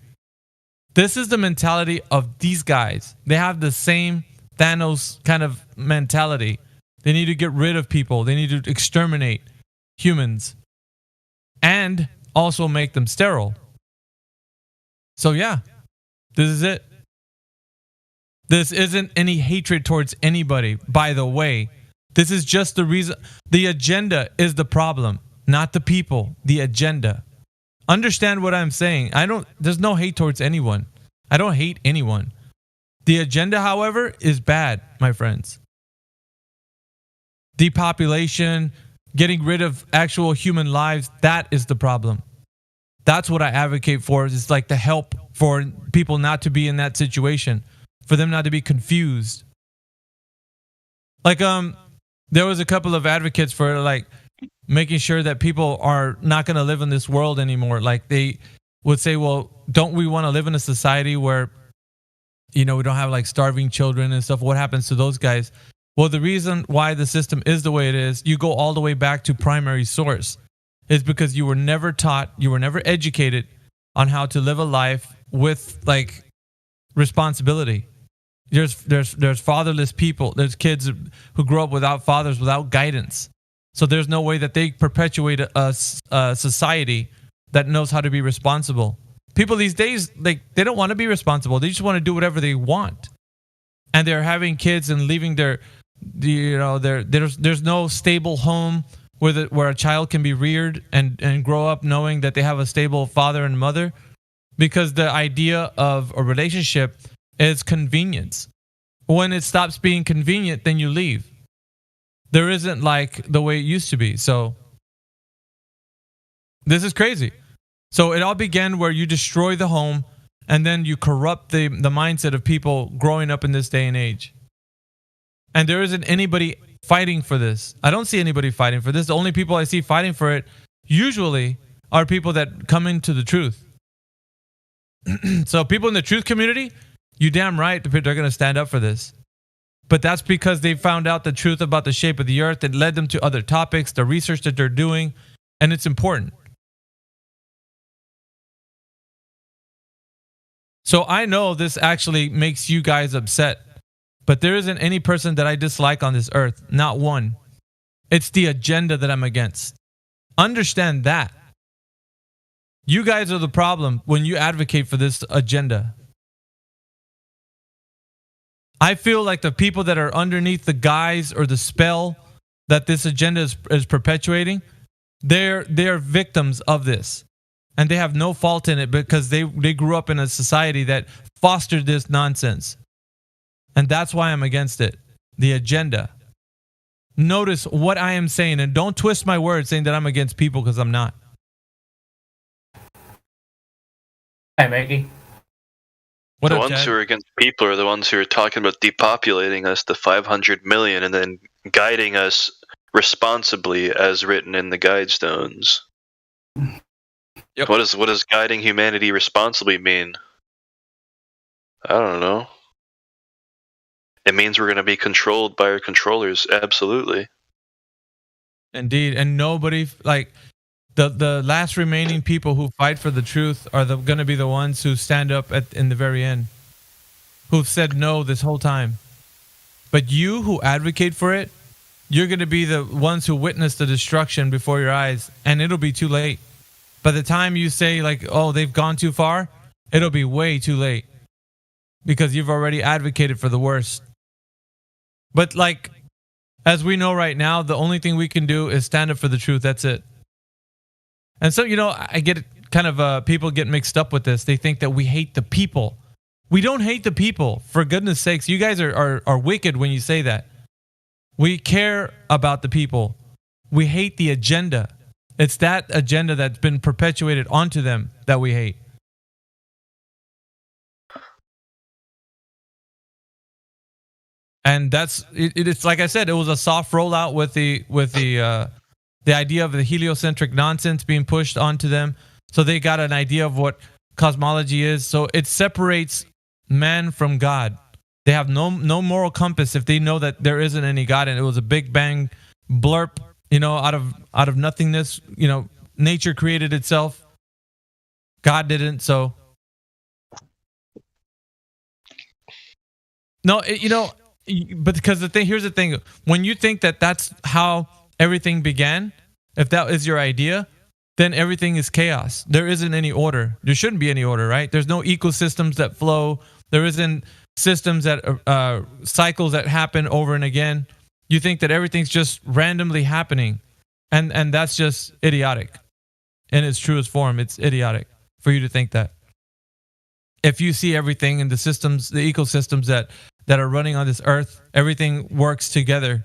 This is the mentality of these guys. They have the same Thanos kind of mentality. They need to get rid of people. They need to exterminate humans. And also make them sterile. So yeah, this is it. This isn't any hatred towards anybody, by the way. This is just the reason. The agenda is the problem, not the people. The agenda. Understand what I'm saying. There's no hate towards anyone. I don't hate anyone. The agenda, however, is bad, my friends. Depopulation, getting rid of actual human lives, that is the problem. That's what I advocate for. Is like the help for people not to be in that situation, for them not to be confused. Like there was a couple of advocates for like making sure that people are not going to live in this world anymore. Like they would say, well, don't we want to live in a society where we don't have like starving children and stuff? What happens to those guys? Well, the reason why the system is the way it is, you go all the way back to primary source, is because you were never taught, you were never educated on how to live a life with like responsibility. There's fatherless people. There's kids who grow up without fathers, without guidance. So there's no way that they perpetuate a society that knows how to be responsible. People these days, they don't want to be responsible. They just want to do whatever they want. And they're having kids and leaving there's no stable home where a child can be reared and grow up knowing that they have a stable father and mother, because the idea of a relationship is convenience. When it stops being convenient, then you leave. There isn't like the way it used to be. So this is crazy. So it all began where you destroy the home and then you corrupt the mindset of people growing up in this day and age. And there isn't anybody fighting for this. I don't see anybody fighting for this. The only people I see fighting for it usually are people that come into the truth. So people in the truth community, you damn right they're going to stand up for this. But that's because they found out the truth about the shape of the earth. It led them to other topics, the research that they're doing, and it's important. So I know this actually makes you guys upset, but there isn't any person that I dislike on this earth. Not one. It's the agenda that I'm against. Understand that. You guys are the problem when you advocate for this agenda. I feel like the people that are underneath the guise or the spell that this agenda is perpetuating They're victims of this, and they have no fault in it because they grew up in a society that fostered this nonsense, and that's why I'm against it. The agenda. Notice what I am saying, and don't twist my words saying that I'm against people, because I'm not. Hey, Maggie. What the up, ones Chad? who are against people are the ones who are talking about depopulating us to 500 million and then guiding us responsibly as written in the Guidestones. Yep. What does guiding humanity responsibly mean? I don't know. It means we're going to be controlled by our controllers, absolutely. Indeed, and nobody, like, the last remaining people who fight for the truth are going to be the ones who stand up in the very end, who've said no this whole time. But you who advocate for it, you're going to be the ones who witness the destruction before your eyes, and it'll be too late. By the time you say, like, oh, they've gone too far, it'll be way too late, because you've already advocated for the worst. But, like, as we know right now, the only thing we can do is stand up for the truth. That's it. And so, I get kind of people get mixed up with this. They think that we hate the people. We don't hate the people. For goodness sakes, you guys are wicked when you say that. We care about the people. We hate the agenda. It's that agenda that's been perpetuated onto them that we hate. And that's it's like I said, it was a soft rollout with the idea of the heliocentric nonsense being pushed onto them. So they got an idea of what cosmology is. So it separates man from God. They have no moral compass if they know that there isn't any God, and it was a big bang blurp, out of nothingness. Nature created itself. God didn't. So no, but because here's the thing: when you think that that's how everything began, if that is your idea, then everything is chaos. There isn't any order. There shouldn't be any order, right? There's no ecosystems that flow. There isn't systems that cycles that happen over and again. You think that everything's just randomly happening, and that's just idiotic in its truest form. It's idiotic for you to think that. If you see everything in the systems, the ecosystems that are running on this earth, everything works together.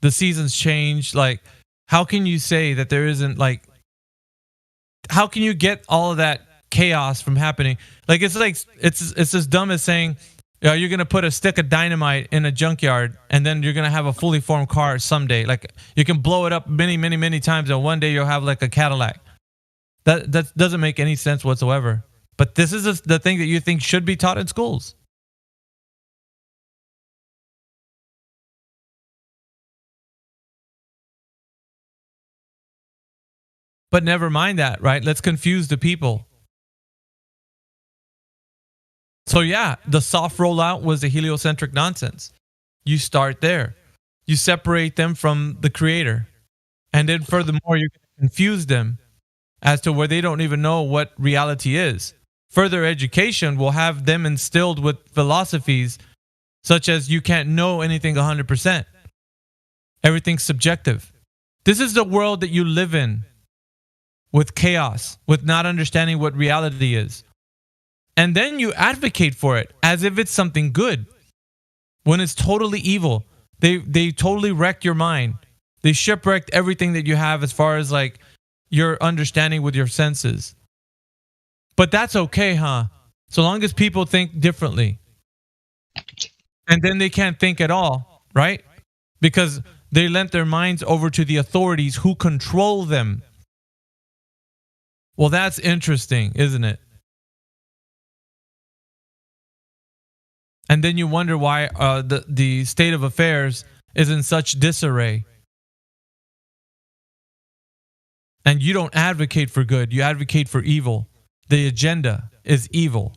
The seasons change. Like, how can you say that there isn't, like, how can you get all of that chaos from happening? It's as dumb as saying, you're going to put a stick of dynamite in a junkyard and then you're going to have a fully formed car someday. Like, you can blow it up many, many, many times and one day you'll have like a Cadillac. That doesn't make any sense whatsoever. But this is the thing that you think should be taught in schools. But never mind that, right? Let's confuse the people. So yeah, the soft rollout was the heliocentric nonsense. You start there. You separate them from the creator. And then furthermore, you confuse them as to where they don't even know what reality is. Further education will have them instilled with philosophies such as you can't know anything 100%. Everything's subjective. This is the world that you live in, with chaos, with not understanding what reality is. And then you advocate for it as if it's something good, when it's totally evil. They totally wrecked your mind. They shipwrecked everything that you have as far as like your understanding with your senses. But that's okay, huh? So long as people think differently. And then they can't think at all, right? Because they lent their minds over to the authorities who control them. Well, that's interesting, isn't it? And then you wonder why the state of affairs is in such disarray. And you don't advocate for good, you advocate for evil. The agenda is evil.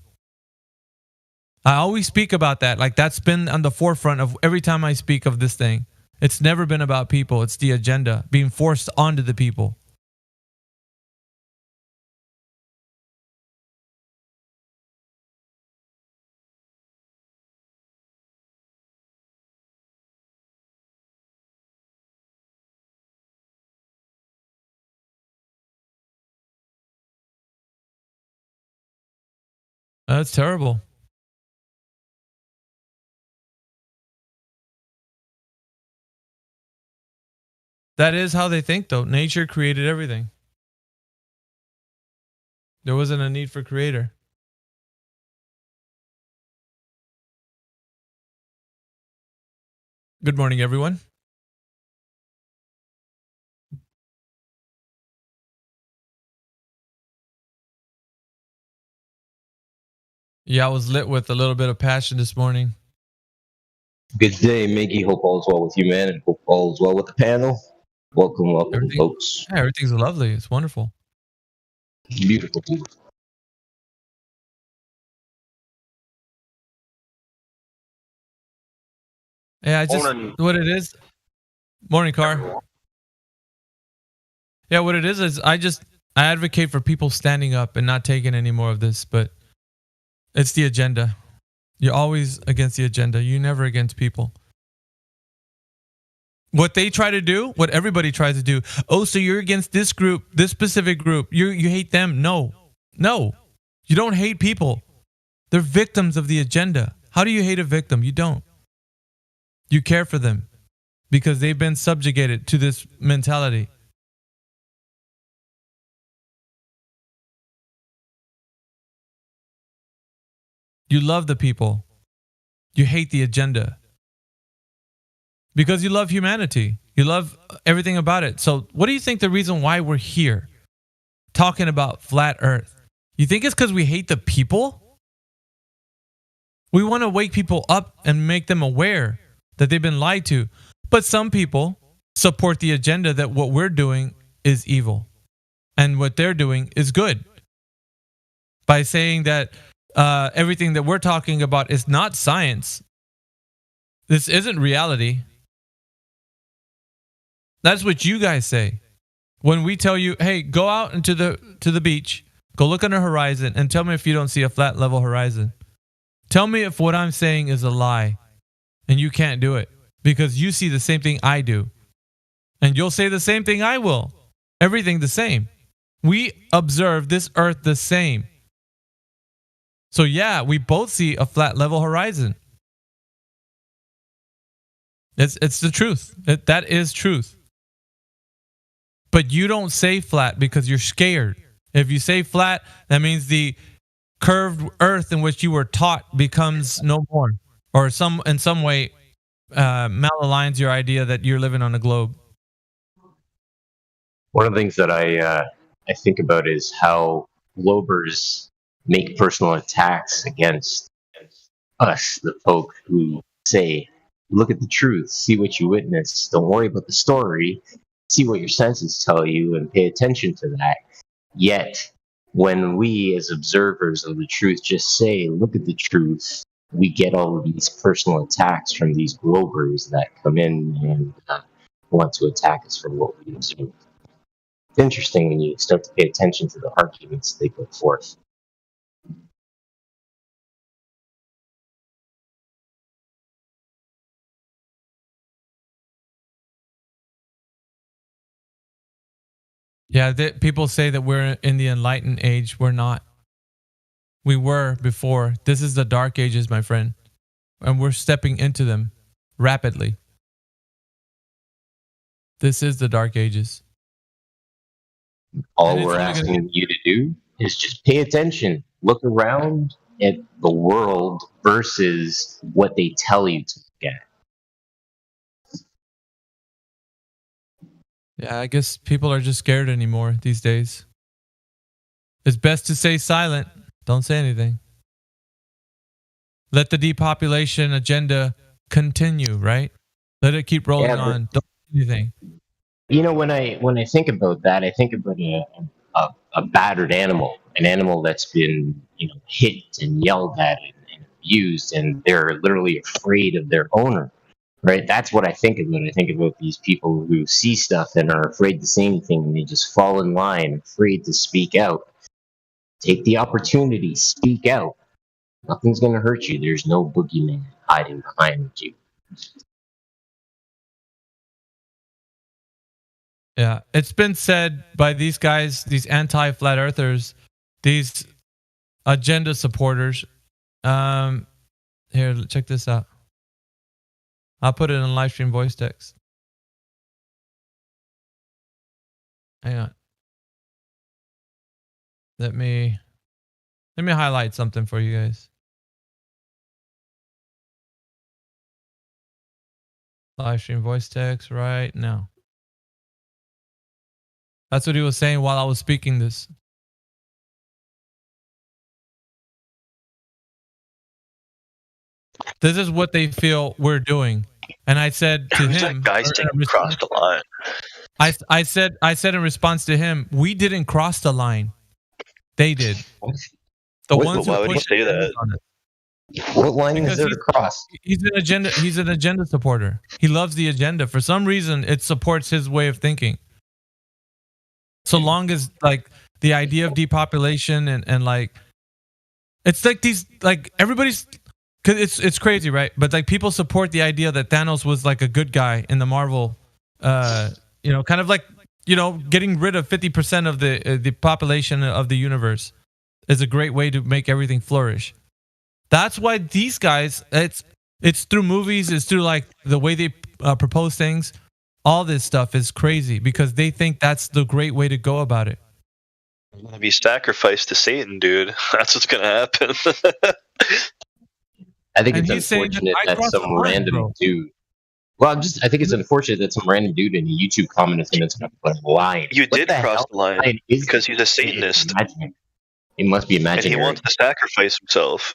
I always speak about that. Like, that's been on the forefront of every time I speak of this thing. It's never been about people. It's the agenda being forced onto the people. That's terrible. That is how they think, though. Nature created everything. There wasn't a need for creator. Good morning, everyone. Yeah, I was lit with a little bit of passion this morning. Good day, Miggy. Hope all is well with you, man, and hope all is well with the panel. Welcome, folks. Yeah, everything's lovely. It's wonderful. Beautiful. Yeah, I just Morning. what it is. Morning, Car. Yeah, what it is I advocate for people standing up and not taking any more of this, but it's the agenda. You're always against the agenda. You're never against people. What they try to do, what everybody tries to do. Oh, so you're against this group, this specific group. You hate them. No. You don't hate people. They're victims of the agenda. How do you hate a victim? You don't. You care for them because they've been subjugated to this mentality. You love the people. You hate the agenda. Because you love humanity. You love everything about it. So what do you think the reason why we're here talking about flat earth? You think it's because we hate the people? We want to wake people up and make them aware that they've been lied to. But some people support the agenda that what we're doing is evil. And what they're doing is good. By saying that everything that we're talking about is not science. This isn't reality. That's what you guys say. When we tell you, hey, go out into the beach, go look on the horizon and tell me if you don't see a flat level horizon. Tell me if what I'm saying is a lie and you can't do it because you see the same thing I do. And you'll say the same thing I will. Everything the same. We observe this earth the same. So yeah, we both see a flat level horizon. It's the truth. That is truth. But you don't say flat because you're scared. If you say flat, that means the curved earth in which you were taught becomes no more, or in some way malaligns your idea that you're living on a globe. One of the things that I think about is how globers make personal attacks against us, the folk who say, look at the truth, see what you witness, don't worry about the story, see what your senses tell you and pay attention to that. Yet, when we as observers of the truth just say, look at the truth, we get all of these personal attacks from these globers that come in and want to attack us for what we observe. It's interesting when you start to pay attention to the arguments they put forth. Yeah, people say that we're in the enlightened age. We're not. We were before. This is the dark ages, my friend. And we're stepping into them rapidly. This is the dark ages. All we're asking you to do is just pay attention. Look around at the world versus what they tell you to look at. Yeah, I guess people are just scared anymore these days. It's best to stay silent. Don't say anything. Let the depopulation agenda continue, right? Let it keep rolling on. Don't say anything. You know, when I think about that, I think about a battered animal, an animal that's been hit and yelled at and abused, and they're literally afraid of their owner. Right, that's what I think about. I think about these people who see stuff and are afraid to say anything, and they just fall in line, afraid to speak out. Take the opportunity, speak out. Nothing's going to hurt you. There's no boogeyman hiding behind you. Yeah, it's been said by these guys, these anti-flat earthers, these agenda supporters. Here, check this out. I'll put it in live stream voice text. Hang on. Let me highlight something for you guys. Live stream voice text right now. That's what he was saying while I was speaking this. This is what they feel we're doing. And I said to him, that guy saying crossed the line. I said in response to him, we didn't cross the line. They did. The ones why who would he pushed say that? on it. What line Because is there to cross? He's an agenda supporter. He loves the agenda. For some reason, it supports his way of thinking. So long as like the idea of depopulation and like it's like these like everybody's cause it's crazy, right? But like people support the idea that Thanos was like a good guy in the Marvel kind of like, getting rid of 50% of the population of the universe is a great way to make everything flourish. That's why these guys, it's through movies, it's through like the way they propose things. All this stuff is crazy because they think that's the great way to go about it. I'm gonna be sacrificed to Satan, dude. That's what's gonna happen. I think And it's he's saying that unfortunate I that crossed the some line, random bro. dude. Well, I think it's unfortunate that some random dude in a YouTube comment is going to put a line. You What did the cross hell the line line is because he's a it? Satanist It must be and imaginary. he wants to sacrifice himself.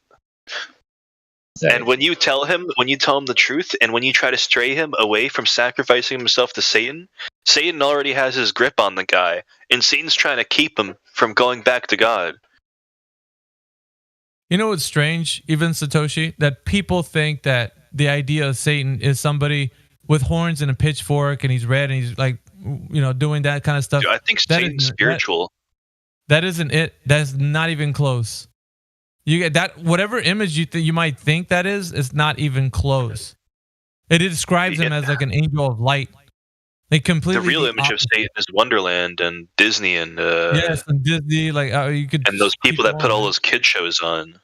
And when you tell him the truth, and when you try to stray him away from sacrificing himself to Satan, Satan already has his grip on the guy, and Satan's trying to keep him from going back to God. You know what's strange, even Satoshi, that people think that the idea of Satan is somebody with horns and a pitchfork and he's red and he's like, doing that kind of stuff. Dude, I think That Satan's isn't- spiritual. That isn't it. That's not even close. You get that whatever image you might think that is not even close. It describes him as like an angel of light. They completely The real image of Satan is Wonderland and Disney and yes, and Disney, like you could, and those people keep that put going. all those kid shows on.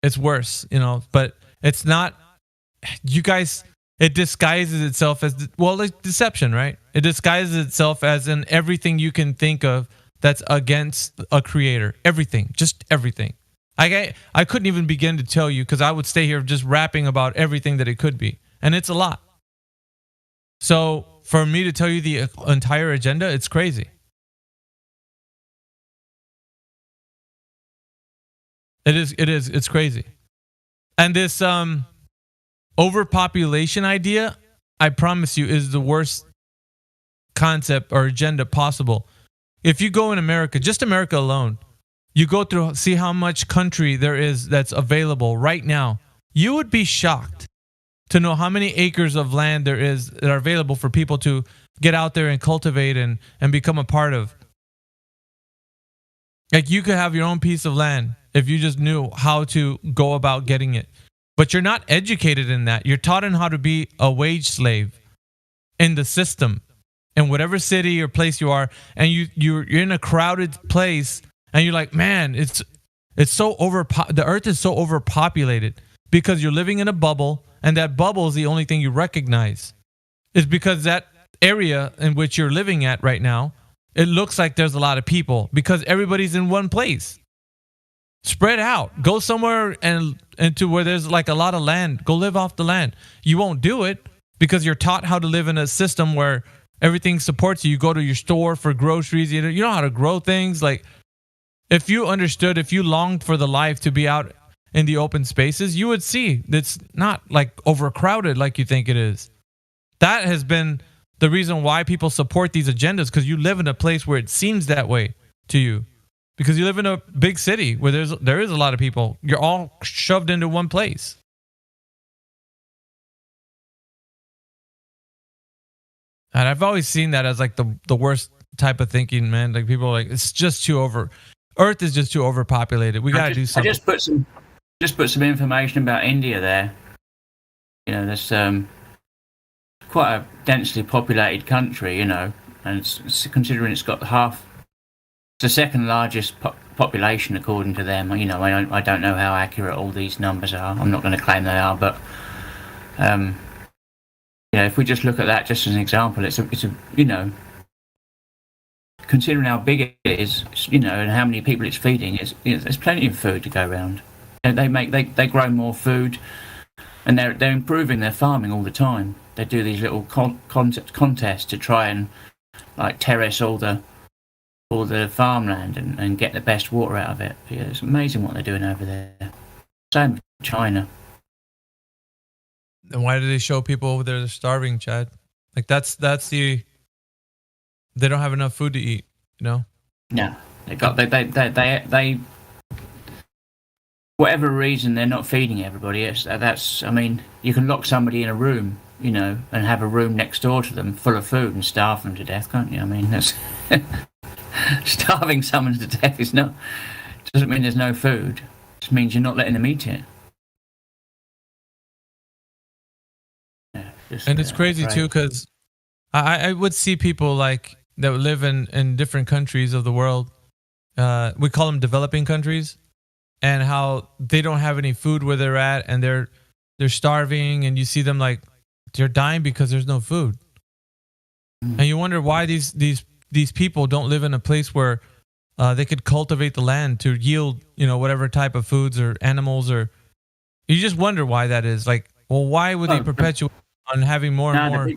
It's worse, but it's not. You guys, it disguises itself as like deception, right? It disguises itself as in everything you can think of that's against a creator. Everything, just everything. I couldn't even begin to tell you because I would stay here just rapping about everything that it could be, and it's a lot. So for me to tell you the entire agenda, it's crazy. It is. It's crazy. And this overpopulation idea, I promise you, is the worst concept or agenda possible. If you go in America, just America alone, you go through, see how much country there is that's available right now. You would be shocked to know how many acres of land there is that are available for people to get out there and cultivate and become a part of. Like you could have your own piece of land if you just knew how to go about getting it. But you're not educated in that. You're taught in how to be a wage slave in the system, in whatever city or place you are, and you're in a crowded place, and you're like, man, it's so the earth is so overpopulated because you're living in a bubble, and that bubble is the only thing you recognize. It's because that area in which you're living at right now, it looks like there's a lot of people because everybody's in one place. Spread out. Go somewhere and into where there's like a lot of land. Go live off the land. You won't do it because you're taught how to live in a system where everything supports you. You go to your store for groceries. You know how to grow things. Like if you understood, if you longed for the life to be out in the open spaces, you would see it's not like overcrowded like you think it is. That has been the reason why people support these agendas, because you live in a place where it seems that way to you. Because you live in a big city where there is a lot of people. You're all shoved into one place. And I've always seen that as like the worst type of thinking, man. Like people are like, it's just too Earth is just too overpopulated. We got to do something. I just put some information about India there. There's quite a densely populated country, and it's considering it's got the second largest population according to them. You know, I don't know how accurate all these numbers are. I'm not going to claim they are, but you know, if we just look at that just as an example, it's a you know, considering how big it is, you know, and how many people it's feeding, there's plenty of food to go around. And they grow more food, and they're improving their farming all the time. They do these little contests to try and like terrace all the farmland and get the best water out of it. Yeah, it's amazing what they're doing over there. Same with China. And why do they show people over there starving, Chad? Like that's the they don't have enough food to eat, you know? No, they whatever reason they're not feeding everybody. That's I mean, you can lock somebody in a room, you know, and have a room next door to them full of food and starve them to death, can't you? I mean, that's starving someone to death is not doesn't mean there's no food. It just means you're not letting them eat it. And it's crazy too, because I would see people like that live in different countries of the world. We call them developing countries, and how they don't have any food where they're at, and they're starving, and you see them like they're dying because there's no food. And you wonder why these people don't live in a place where they could cultivate the land to yield, you know, whatever type of foods or animals, or you just wonder why that is. Like, well, why would they perpetuate on having more and more?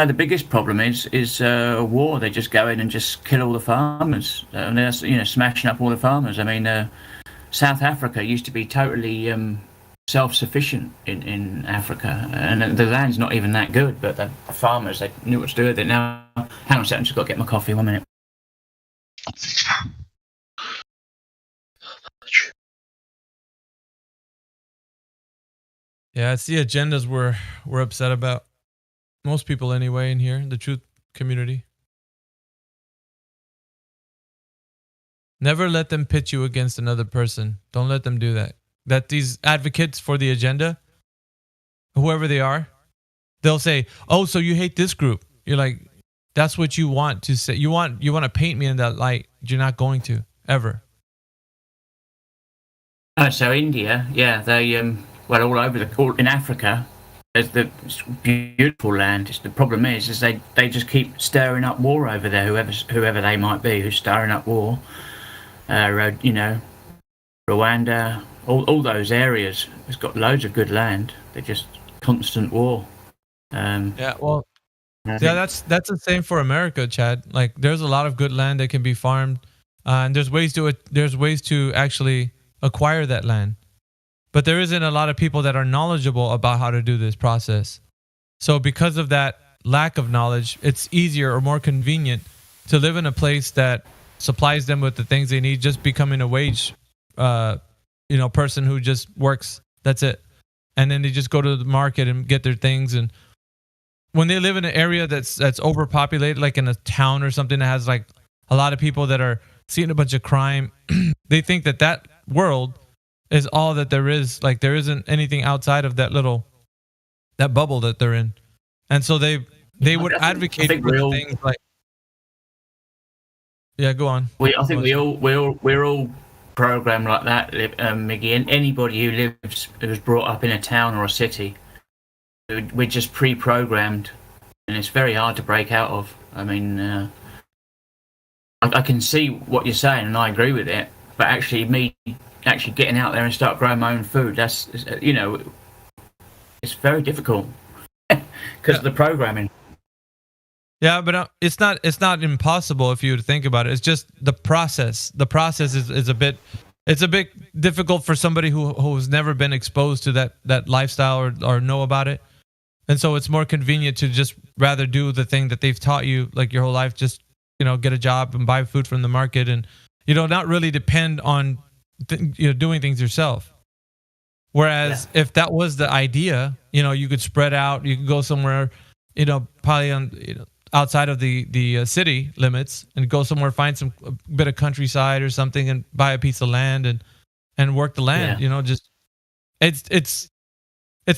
The biggest problem is war. They just go in and just kill all the farmers, and they're, you know, smashing up all the farmers. I mean, South Africa used to be totally self-sufficient in Africa, and the land's not even that good. But the farmers, they knew what to do with it. Now, hang on a second, just got to get my coffee. 1 minute. Yeah, it's the agendas we're upset about. Most people anyway in here, the truth community. Never let them pit you against another person. Don't let them do that. That these advocates for the agenda, whoever they are, they'll say, "Oh, so you hate this group." You're like, that's what you want to say. You want to paint me in that light. You're not going to ever. So India, yeah, they well, all over in Africa, there's the beautiful land. The problem is they just keep stirring up war over there. Whoever they might be, who's stirring up war. You know, Rwanda, all those areas. It's got loads of good land. They're just constant war. Yeah, well, yeah, that's the same for America, Chad. Like, there's a lot of good land that can be farmed, and there's ways to actually acquire that land. But there isn't a lot of people that are knowledgeable about how to do this process. So because of that lack of knowledge, it's easier or more convenient to live in a place that supplies them with the things they need, just becoming a wage person who just works. That's it. And then they just go to the market and get their things. And when they live in an area that's overpopulated, like in a town or something that has like a lot of people that are seeing a bunch of crime, they think that world is all that there is. Like, there isn't anything outside of that bubble that they're in. And so they would advocate for things like, yeah, go on. I think we're all programmed like that, Miggy. And anybody who's brought up in a town or a city, we're just pre-programmed, and it's very hard to break out of. I mean, I can see what you're saying, and I agree with it. But actually getting out there and start growing my own food, that's, you know, it's very difficult because of the programming. Yeah, but it's not impossible if you think about it. It's just the process. The process is a bit difficult for somebody who's never been exposed to that lifestyle or know about it. And so it's more convenient to just rather do the thing that they've taught you like your whole life. Just, you know, get a job and buy food from the market, and, you know, not really depend on doing things yourself. Whereas if that was the idea, you know, you could spread out, you could go somewhere, you know, probably on, you know, outside of the city limits, and go somewhere, find a bit of countryside or something, and buy a piece of land and work the land. You know, just it's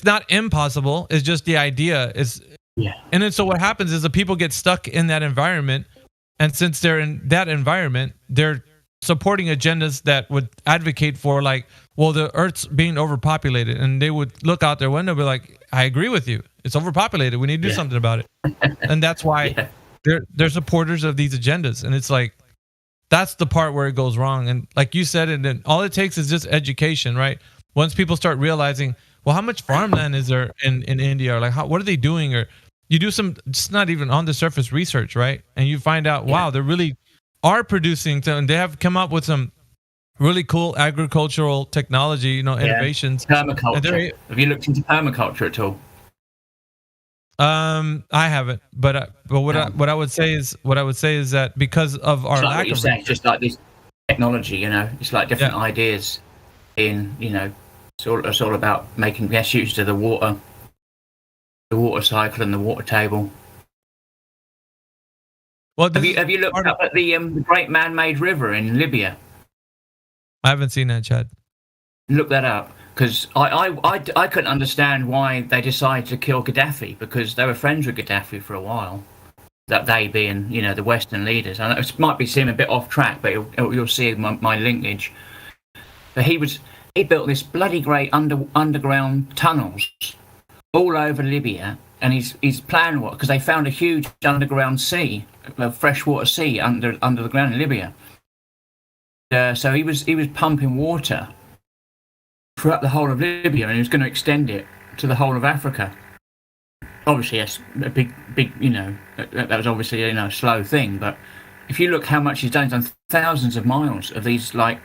not impossible. It's just the idea is. Yeah. And then so what happens is the people get stuck in that environment, and since they're in that environment, they're supporting agendas that would advocate for like, well, the Earth's being overpopulated, and they would look out their window and be like, I agree with you. It's overpopulated. We need to do something about it. And that's why they're supporters of these agendas. And it's like, that's the part where it goes wrong. And like you said, and then all it takes is just education, right? Once people start realizing, well, how much farmland is there in India? Or like, what are they doing? Or you do some, just not even on the surface research, right? And you find out, wow, they really are producing, and they have come up with some really cool agricultural technology, innovations. Permaculture. Have you looked into permaculture at all? I haven't, but what I would say is that because of our lack of research, just like this technology, it's like different ideas in, it's all about making best use of the water cycle and the water table. Well, have you looked up at the Great Man-Made River in Libya? I haven't seen that, Chad. Look that up, because I couldn't understand why they decided to kill Gaddafi, because they were friends with Gaddafi for a while. That they being, the Western leaders. I know it might seem a bit off track, but you'll see my linkage. But he built this bloody great underground tunnels all over Libya, and his plan was, because they found a huge underground sea, a freshwater sea under the ground in Libya. So he was pumping water throughout the whole of Libya, and he was going to extend it to the whole of Africa. Obviously, yes, a big, that was obviously a slow thing. But if you look how much he's done thousands of miles of these like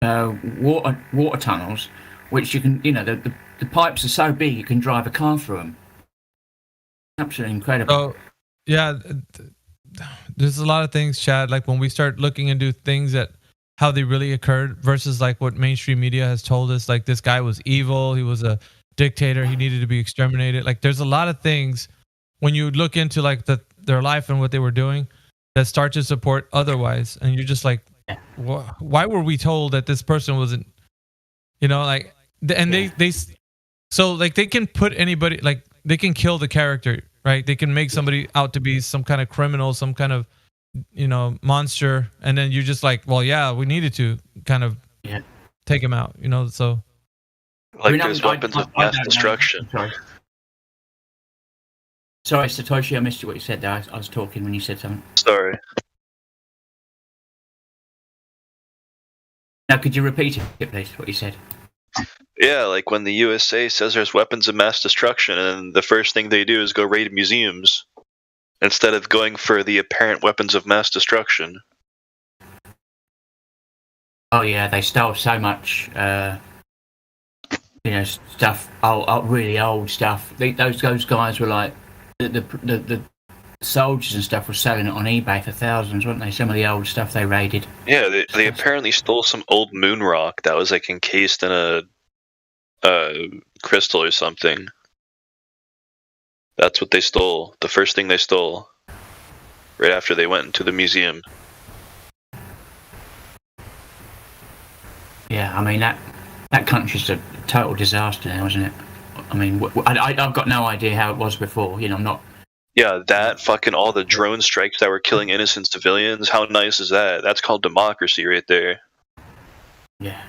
water tunnels, which you can, the pipes are so big you can drive a car through them. Absolutely incredible. So, yeah, there's a lot of things, Chad. Like when we start looking into things that how they really occurred versus like what mainstream media has told us, like this guy was evil, he was a dictator, he needed to be exterminated. Like there's a lot of things when you look into like their life and what they were doing that start to support otherwise, and you're just like, why were we told that this person wasn't, they so like they can put anybody, like they can kill the character, right? They can make somebody out to be some kind of criminal, some kind of monster, and then you're just like, well, yeah, we needed to kind of take him out, so like there's weapons of mass destruction. Sorry, Satoshi, I missed what you said there. I was talking when you said something. Sorry. Now, could you repeat it, please, what you said? Yeah, like when the USA says there's weapons of mass destruction, and the first thing they do is go raid museums instead of going for the apparent weapons of mass destruction. Oh yeah, they stole so much, stuff, really old stuff. Those guys were like, the soldiers and stuff were selling it on eBay for thousands, weren't they? Some of the old stuff they raided. Yeah, they apparently stole some old moon rock that was like encased in a crystal or something. That's what they stole. The first thing they stole. Right after they went into the museum. Yeah, I mean, that country's a total disaster now, isn't it? I mean, I've got no idea how it was before. I'm not... Yeah, that fucking all the drone strikes that were killing innocent civilians. How nice is that? That's called democracy right there. Yeah.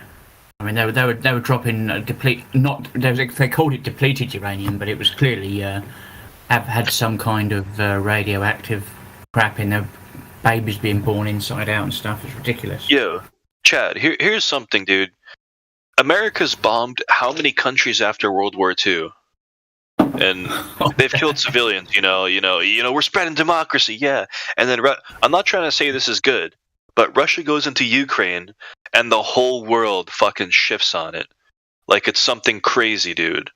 I mean, they were dropping they called it depleted uranium, but it was clearly had some kind of radioactive crap in there. Babies being born inside out and stuff. It's ridiculous. Yo, Chad, here's something, dude. America's bombed how many countries after World War II? And they've killed civilians, we're spreading democracy, yeah. And then I'm not trying to say this is good, but Russia goes into Ukraine and the whole world fucking shifts on it. Like it's something crazy, dude.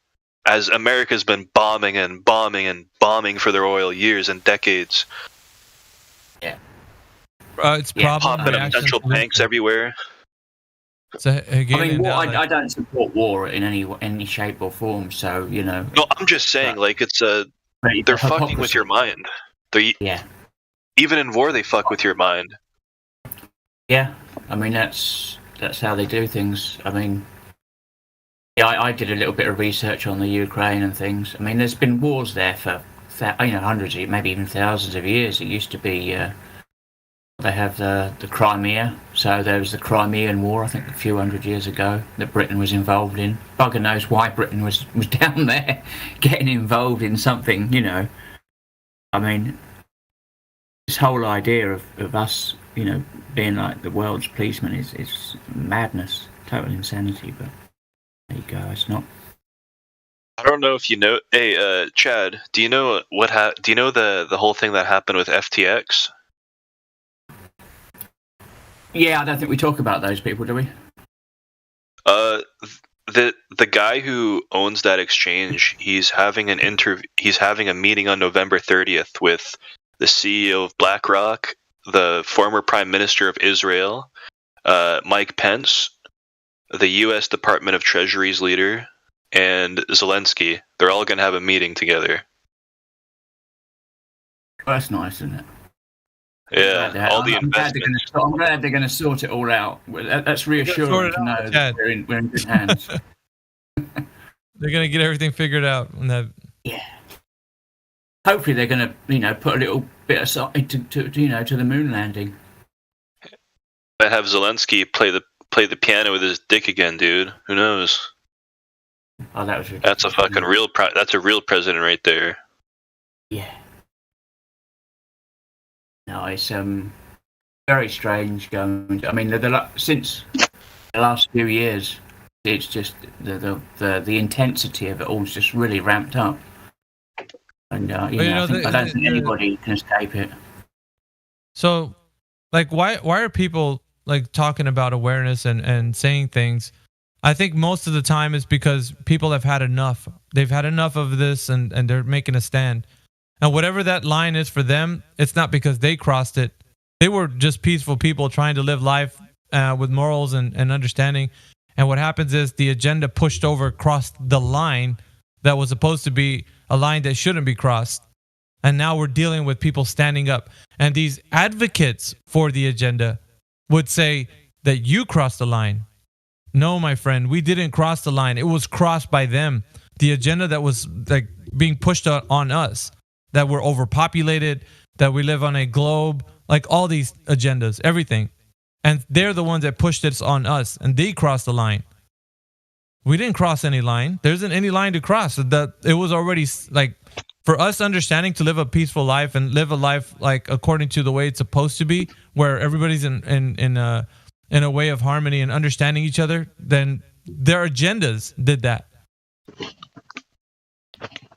As America's been bombing and bombing and bombing for their oil years and decades. Yeah. It's probably popping up central banks everywhere. So, again, I don't support war in any shape or form. So No, I'm just saying, like it's they're fucking with your mind. Even in war, they fuck with your mind. Yeah, I mean that's how they do things. I mean, yeah, I did a little bit of research on the Ukraine and things. I mean, there's been wars there for hundreds, maybe even thousands of years. It used to be they have the Crimea. So there was the Crimean War, I think, a few hundred years ago that Britain was involved in. Bugger knows why Britain was down there getting involved in something, you know. I mean, this whole idea of us, you know, being like the world's policeman is madness, total insanity. But there you go. It's not. I don't know if you know. Hey, Chad, do you know do you know the whole thing that happened with FTX? Yeah, I don't think we talk about those people, do we? The guy who owns that exchange, he's having a meeting on November 30th with the CEO of BlackRock, the former Prime Minister of Israel, Mike Pence, the U.S. Department of Treasury's leader, and Zelensky. They're all going to have a meeting together. Well, that's nice, isn't it? Yeah, all the investments. I'm glad they're going to sort it all out. That's reassuring to know that we're in good hands. They're going to get everything figured out. Yeah. Hopefully they're going to, you know, put a little bit aside to the moon landing. I have Zelensky play the piano with his dick again, dude. Who knows? Oh, that was ridiculous. That's a fucking real. That's a real president right there. Yeah. No, it's very strange going. I mean, since the last few years, it's just the intensity of it all's just really ramped up, and I don't think anybody can escape it. So, like, why are people like talking about awareness and saying things? I think most of the time it's because people have had enough. They've had enough of this, and they're making a stand. And whatever that line is for them, it's not because they crossed it. They were just peaceful people trying to live life with morals and understanding. And what happens is the agenda crossed the line that was supposed to be a line that shouldn't be crossed. And now we're dealing with people standing up. And these advocates for the agenda would say that you crossed the line. No, my friend, we didn't cross the line. It was crossed by them. The agenda that was like being pushed on us. That we're overpopulated, that we live on a globe, like all these agendas, everything. And they're the ones that pushed this on us, and they crossed the line. We didn't cross any line. There isn't any line to cross. It was already, like, for us understanding to live a peaceful life and live a life, like, according to the way it's supposed to be, where everybody's in a way of harmony and understanding each other, then their agendas did that.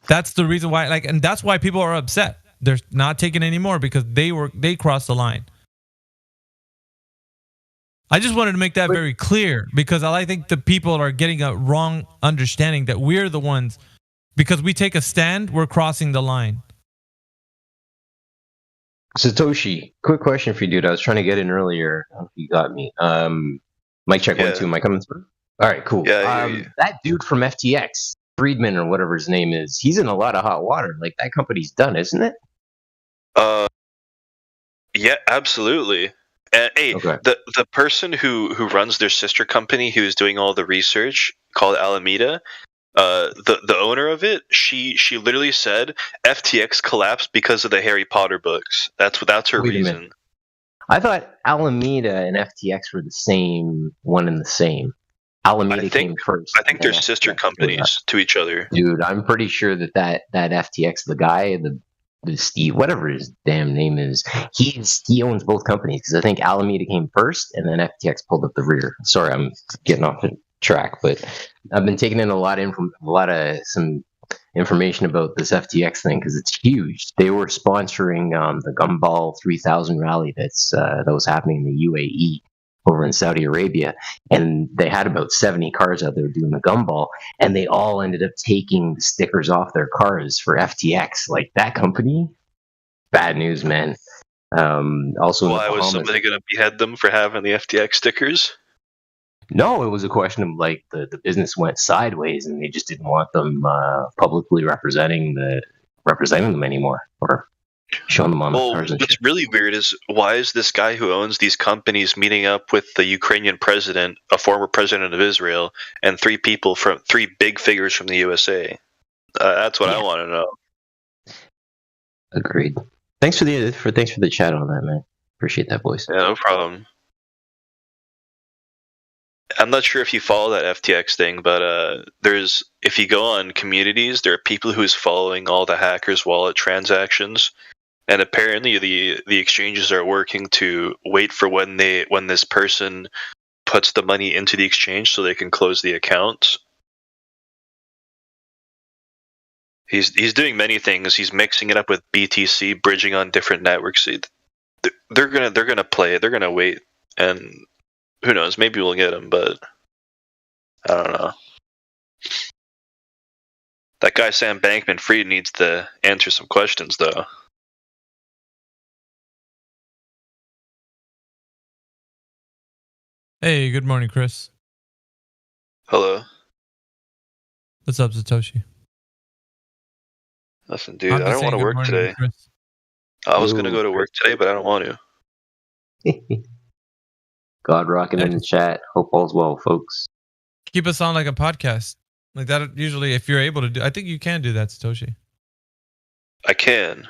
That's the reason why, like, and that's why people are upset. They're not taking any more because they crossed the line. I just wanted to make that very clear because I think the people are getting a wrong understanding that we're the ones, because we take a stand, we're crossing the line. Satoshi, quick question for you, dude. I was trying to get in earlier. I don't know if you got me. Mic check 1, 2. Am I coming through? All right, cool. Yeah. That dude from FTX. Friedman or whatever his name is, he's in a lot of hot water. Like, that company's done, isn't it? Yeah, absolutely. Hey, Okay. the person who runs their sister company, who's doing all the research, called Alameda, the owner of it, she literally said FTX collapsed because of the Harry Potter books. That's her Wait a reason. minute. I thought Alameda and FTX were the same one and the same. Alameda came first. I think they're sister companies to each other. Dude, I'm pretty sure that FTX, the guy, the Steve, whatever his damn name is, he owns both companies, because I think Alameda came first and then FTX pulled up the rear. Sorry, I'm getting off the track, but I've been taking in some information about this FTX thing because it's huge. They were sponsoring the Gumball 3000 rally that was happening in the UAE over in Saudi Arabia, and they had about 70 cars out there doing the Gumball, and they all ended up taking the stickers off their cars for FTX. Like, that company, bad news, man. Also, why was somebody going to behead them for having the FTX stickers? No, it was a question of, like, the business went sideways, and they just didn't want them publicly representing them anymore, or showing them on the cars and what's shit. really weird is, why is this guy who owns these companies meeting up with the Ukrainian president, a former president of Israel, and three big figures from the USA? That's what I want to know. Agreed. Thanks for the chat on that, man. Appreciate that, boys. Yeah, no problem. I'm not sure if you follow that FTX thing, but if you go on communities, there are people who's following all the hackers' wallet transactions, and apparently the exchanges are working to wait for when this person puts the money into the exchange so they can close the accounts. He's doing many things. He's mixing it up with BTC, bridging on different networks. They're gonna play it. They're gonna wait, and who knows? Maybe we'll get him, but I don't know. That guy Sam Bankman-Fried needs to answer some questions, though. Hey, good morning, Chris. Hello. What's up, Satoshi? Listen, dude, I don't want to work today. Chris. I was gonna go to work today, but I don't want to. God rocking in the chat. Hope all's well, folks. Keep us on like a podcast. Like that usually, if you're able to do, I think you can do that, Satoshi. I can.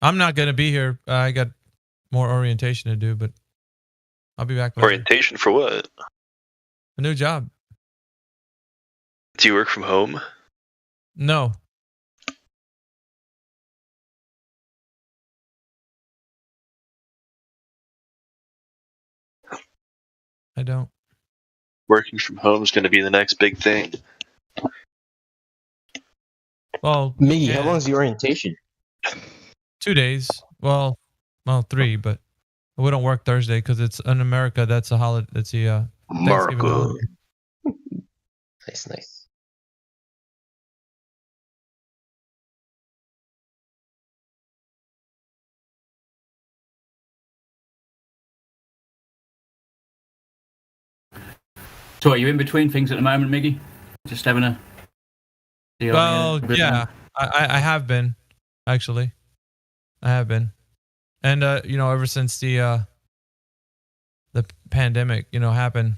I'm not gonna be here. I got more orientation to do, but I'll be back later. Orientation for what? A new job. Do you work from home? No. I don't. Working from home is going to be the next big thing. Well, Miggy, how long is the orientation? 2 days. Well, 3, but we don't work Thursday because it's in America. That's a holiday. That's the Thanksgiving holiday. Nice. So are you in between things at the moment, Miggy? Just having a... Well, yeah. I have been, actually. I have been. And, ever since the pandemic, happened,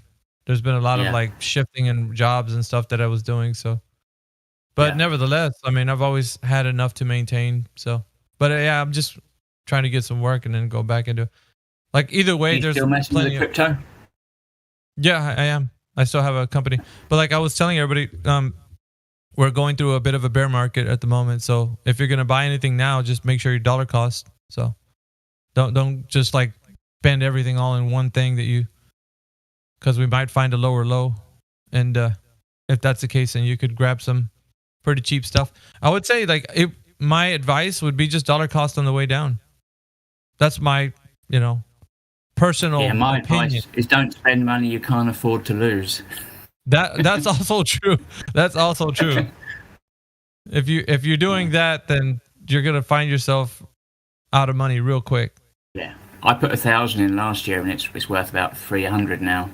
there's been a lot of, like, shifting in jobs and stuff that I was doing, so. But nevertheless, I mean, I've always had enough to maintain, so. But, yeah, I'm just trying to get some work and then go back into... Like, either way, there's still messing with plenty the crypto? Yeah, I am. I still have a company. But like I was telling everybody, we're going through a bit of a bear market at the moment. So if you're going to buy anything now, just make sure your dollar cost. So don't just like spend everything all in one thing because we might find a lower low. And if that's the case, then you could grab some pretty cheap stuff. I would say my advice would be just dollar cost on the way down. That's my, personal my opinion. advice is don't spend money you can't afford to lose. That's also true. That's also true. If you're doing that, then you're gonna find yourself out of money real quick. Yeah, I put 1,000 in last year, and it's worth about 300 now.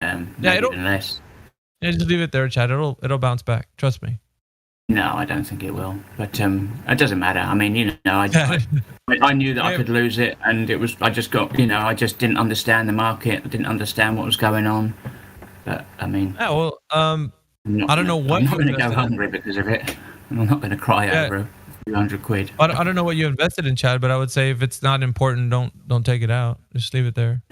Maybe even less. Yeah, just leave it there, Chad. It'll bounce back. Trust me. No, I don't think it will. But it doesn't matter. I mean, I knew that I could lose it, and it was. I just got, I just didn't understand the market. I didn't understand what was going on. But I mean, I don't know what. I'm not going to go hungry because of it. I'm not going to cry over a few £100. I don't know what you invested in, Chad, but I would say if it's not important, don't take it out. Just leave it there.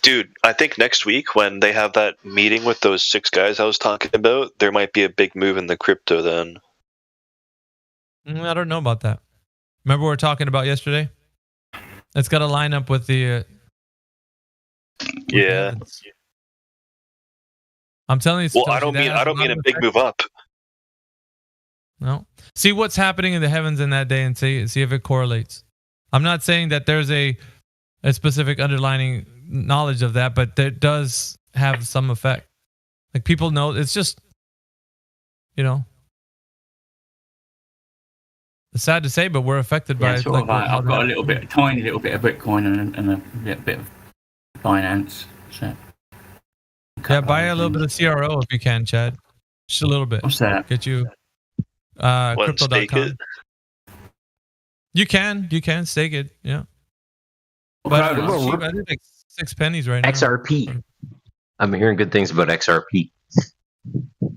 Dude, I think next week when they have that meeting with those 6 guys I was talking about, there might be a big move in the crypto then. I don't know about that. Remember what we were talking about yesterday? It's got to line up with the... yeah. I'm telling you... Well, I don't mean a big move up. No. See what's happening in the heavens in that day and see if it correlates. I'm not saying that there's a specific underlying knowledge of that, but that does have some effect. Like people know, it's just, it's sad to say, but we're affected by it. I've got a tiny little bit of Bitcoin and a bit of Binance. So buy a little bit of CRO if you can, Chad. Just a little bit. What's that? Get you crypto.com. You can stake it, yeah. But I did like 6 pennies right now. XRP. I'm hearing good things about XRP.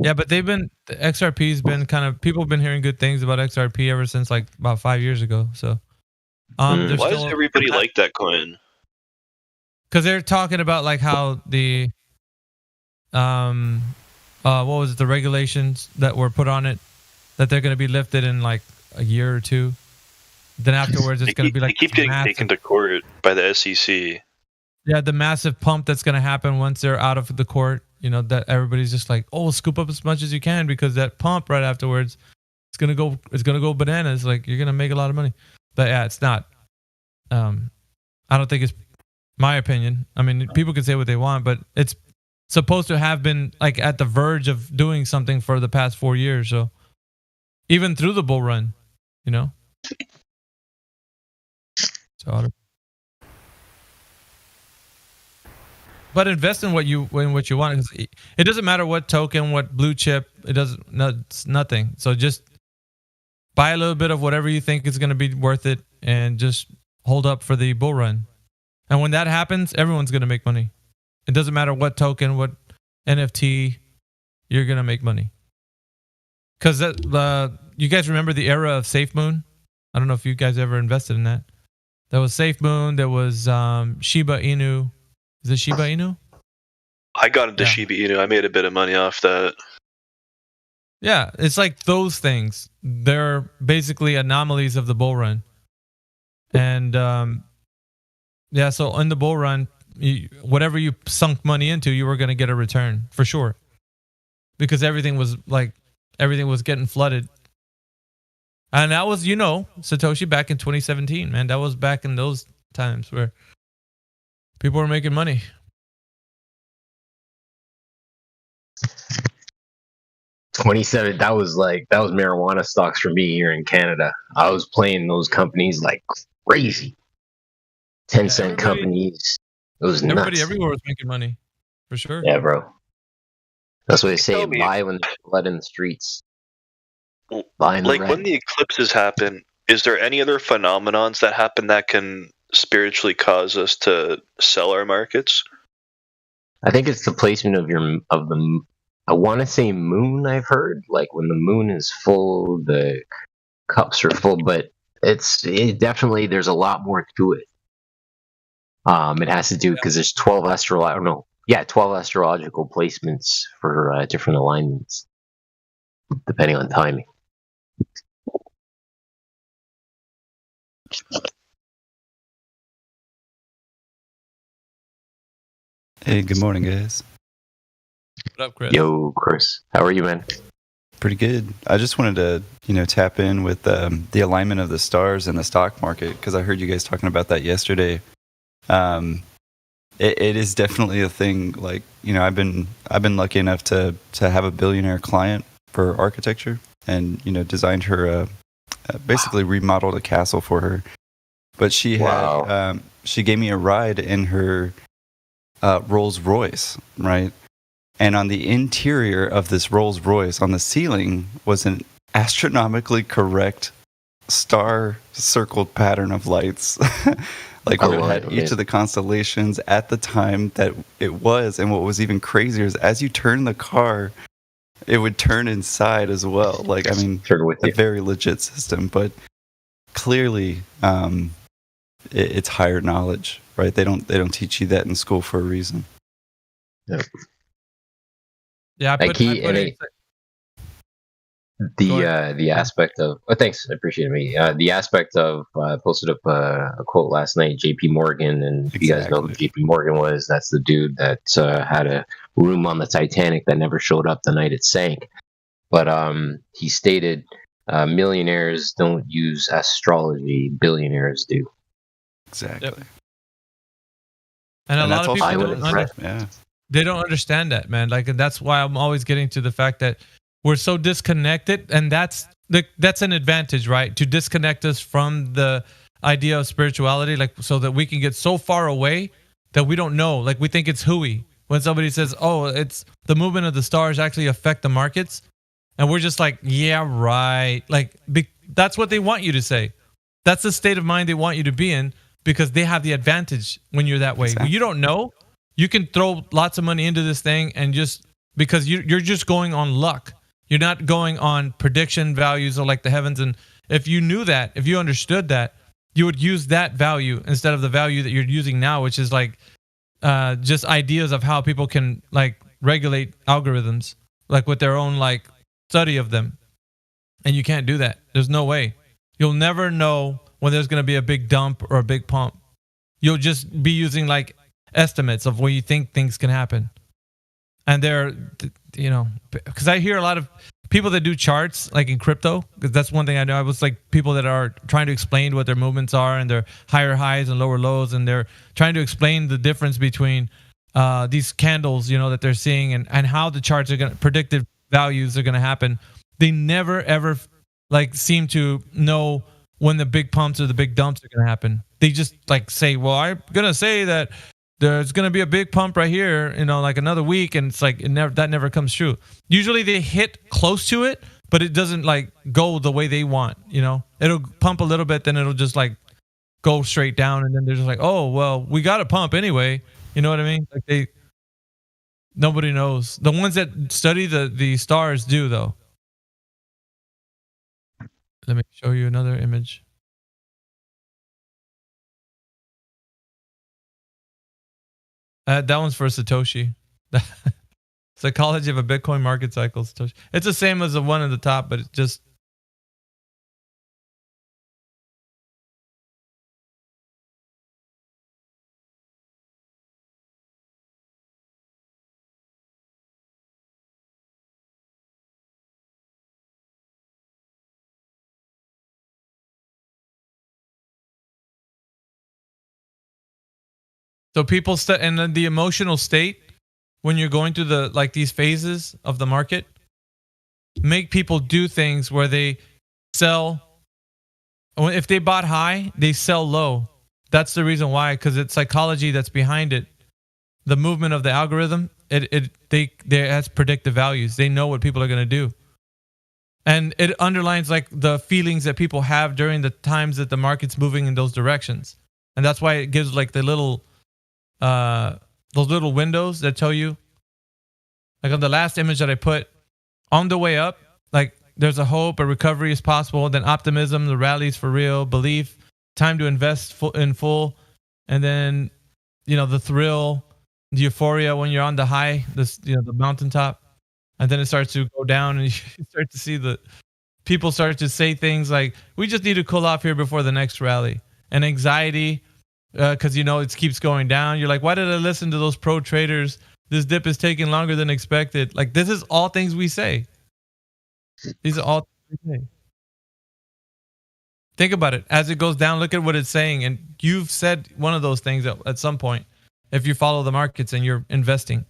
Yeah, but the XRP's been kind of, people have been hearing good things about XRP ever since like about 5 years ago. So, there's Why does still, everybody like that coin? because they're talking about like how the what was it, the regulations that were put on it, that they're going to be lifted in like a year or two. Then afterwards, it's going to be like they keep getting massive, taken to court by the SEC. yeah, the massive pump that's going to happen once they're out of the court. You know, that everybody's just like, oh, scoop up as much as you can, because that pump right afterwards, it's gonna go bananas. Like, you're gonna make a lot of money. But yeah, it's not. I don't think it's my opinion. I mean, people can say what they want, but it's supposed to have been like at the verge of doing something for the past 4 years. So even through the bull run, you know. So, but invest in what you want. It doesn't matter what token, what blue chip. It's nothing. So just buy a little bit of whatever you think is going to be worth it, and just hold up for the bull run. And when that happens, everyone's going to make money. It doesn't matter what token, what NFT, you're going to make money. Because you guys remember the era of SafeMoon? I don't know if you guys ever invested in that. There was SafeMoon. There was Shiba Inu. Is it Shiba Inu? I got into Shiba Inu. I made a bit of money off that. Yeah, it's like those things. They're basically anomalies of the bull run. And yeah, so in the bull run, whatever you sunk money into, you were going to get a return for sure. Because everything was getting flooded. And that was, Satoshi back in 2017, man. That was back in those times where people were making money. '27. That was marijuana stocks for me here in Canada. I was playing those companies like crazy. 10-cent companies. It was nuts. Everybody everywhere was making money, for sure. Yeah, bro. That's what they say. Buy when there's blood in the streets. When the eclipses happen, is there any other phenomenons that happen that can spiritually cause us to sell our markets? I think it's the placement of the. I want to say moon. I've heard like when the moon is full, the cups are full, but it definitely, there's a lot more to it. It has to do because there's 12 astrological placements for different alignments, depending on timing. Hey, good morning, guys. What up, Chris? Yo, Chris. How are you, man? Pretty good. I just wanted to, tap in with the alignment of the stars in the stock market, because I heard you guys talking about that yesterday. It is definitely a thing. Like, I've been lucky enough to have a billionaire client for architecture, and designed her basically remodeled a castle for her. But she had she gave me a ride in her Rolls Royce, right? And on the interior of this Rolls Royce, on the ceiling, was an astronomically correct star-circled pattern of lights. Like where it had each of the constellations at the time that it was. And what was even crazier is as you turn the car, it would turn inside as well. Like, I mean, a very legit system, but clearly it's higher knowledge, right? They don't teach you that in school for a reason. Yeah. Yeah, the aspect of thanks, I appreciate it. The aspect of I posted up a quote last night, JP Morgan, and if you guys know who JP Morgan was, that's the dude that had a room on the Titanic that never showed up the night it sank. But he stated millionaires don't use astrology, billionaires do. Exactly. Yep. And a lot of people they don't understand that, man. Like, and that's why I'm always getting to the fact that we're so disconnected, and that's an advantage, right? To disconnect us from the idea of spirituality, like so that we can get so far away that we don't know. Like, we think it's hooey when somebody says, "Oh, it's the movement of the stars actually affect the markets," and we're just like, "Yeah, right." Like, that's what they want you to say. That's the state of mind they want you to be in, because they have the advantage when you're that way. Exactly. When you don't know, you can throw lots of money into this thing and just because you're just going on luck. You're not going on prediction values or like the heavens. And if you knew that, if you understood that, you would use that value instead of the value that you're using now, which is like just ideas of how people can like regulate algorithms, like with their own like study of them. And you can't do that. There's no way. You'll never know when there's going to be a big dump or a big pump. You'll just be using like estimates of where you think things can happen. And they're, you know, because I hear a lot of people that do charts like in crypto, because that's one thing I know. I was like people that are trying to explain what their movements are and their higher highs and lower lows, and they're trying to explain the difference between these candles, you know, that they're seeing and how the charts are going to, predicted values are going to happen. They never ever like seem to know when the big pumps or the big dumps are going to happen. They just like say, well, I'm going to say that there's going to be a big pump right here, you know, like another week. And it's like, that never comes true. Usually they hit close to it, but it doesn't like go the way they want, you know, it'll pump a little bit, then it'll just like go straight down. And then they're just like, oh, well, we got to pump anyway. You know what I mean? Like nobody knows. The ones that study the stars do though. Let me show you another image. That one's for Satoshi. Psychology of a Bitcoin market cycle, Satoshi. It's the same as the one at the top, but it just... So people and then the emotional state when you're going through the like these phases of the market make people do things where they sell. If they bought high, they sell low. That's the reason why, because it's psychology that's behind it. The movement of the algorithm, they has predictive values. They know what people are going to do, and it underlines like the feelings that people have during the times that the market's moving in those directions, and that's why it gives like the little. Those little windows that tell you, like on the last image that I put, on the way up, like there's a hope, a recovery is possible, then optimism, the rallies for real, belief, time to invest in full, and then, you know, the thrill, the euphoria when you're on the high, this, you know, the mountaintop, and then it starts to go down, and you start to see the people start to say things like, we just need to cool off here before the next rally, and anxiety. Because, you know, it keeps going down. You're like, why did I listen to those pro traders? This dip is taking longer than expected. Like, this is all things we say. These are all things we say. Think about it. As it goes down, look at what it's saying. And you've said one of those things at some point if you follow the markets and you're investing.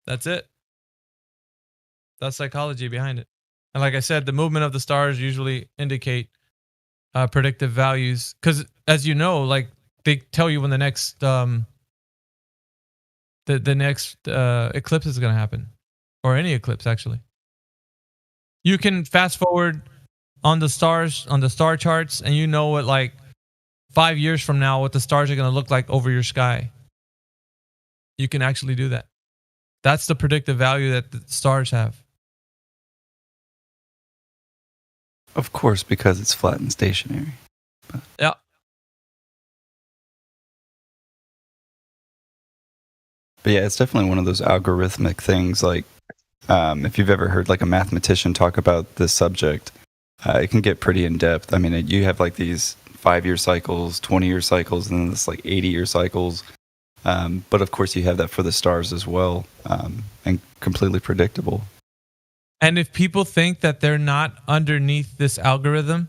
That's it. That's psychology behind it. And like I said, the movement of the stars usually indicate predictive values. Because as you know, like they tell you when the next eclipse is going to happen. Or any eclipse, actually. You can fast forward on the stars, on the star charts, and you know what, like 5 years from now, what the stars are going to look like over your sky. You can actually do that. That's the predictive value that the stars have. Of course, because it's flat and stationary. But. Yeah. But yeah, it's definitely one of those algorithmic things. Like, if you've ever heard like a mathematician talk about this subject, it can get pretty in depth. I mean, you have like these 5-year cycles, 20-year cycles, and then this like 80-year cycles. But of course, you have that for the stars as well, and completely predictable. And if people think that they're not underneath this algorithm,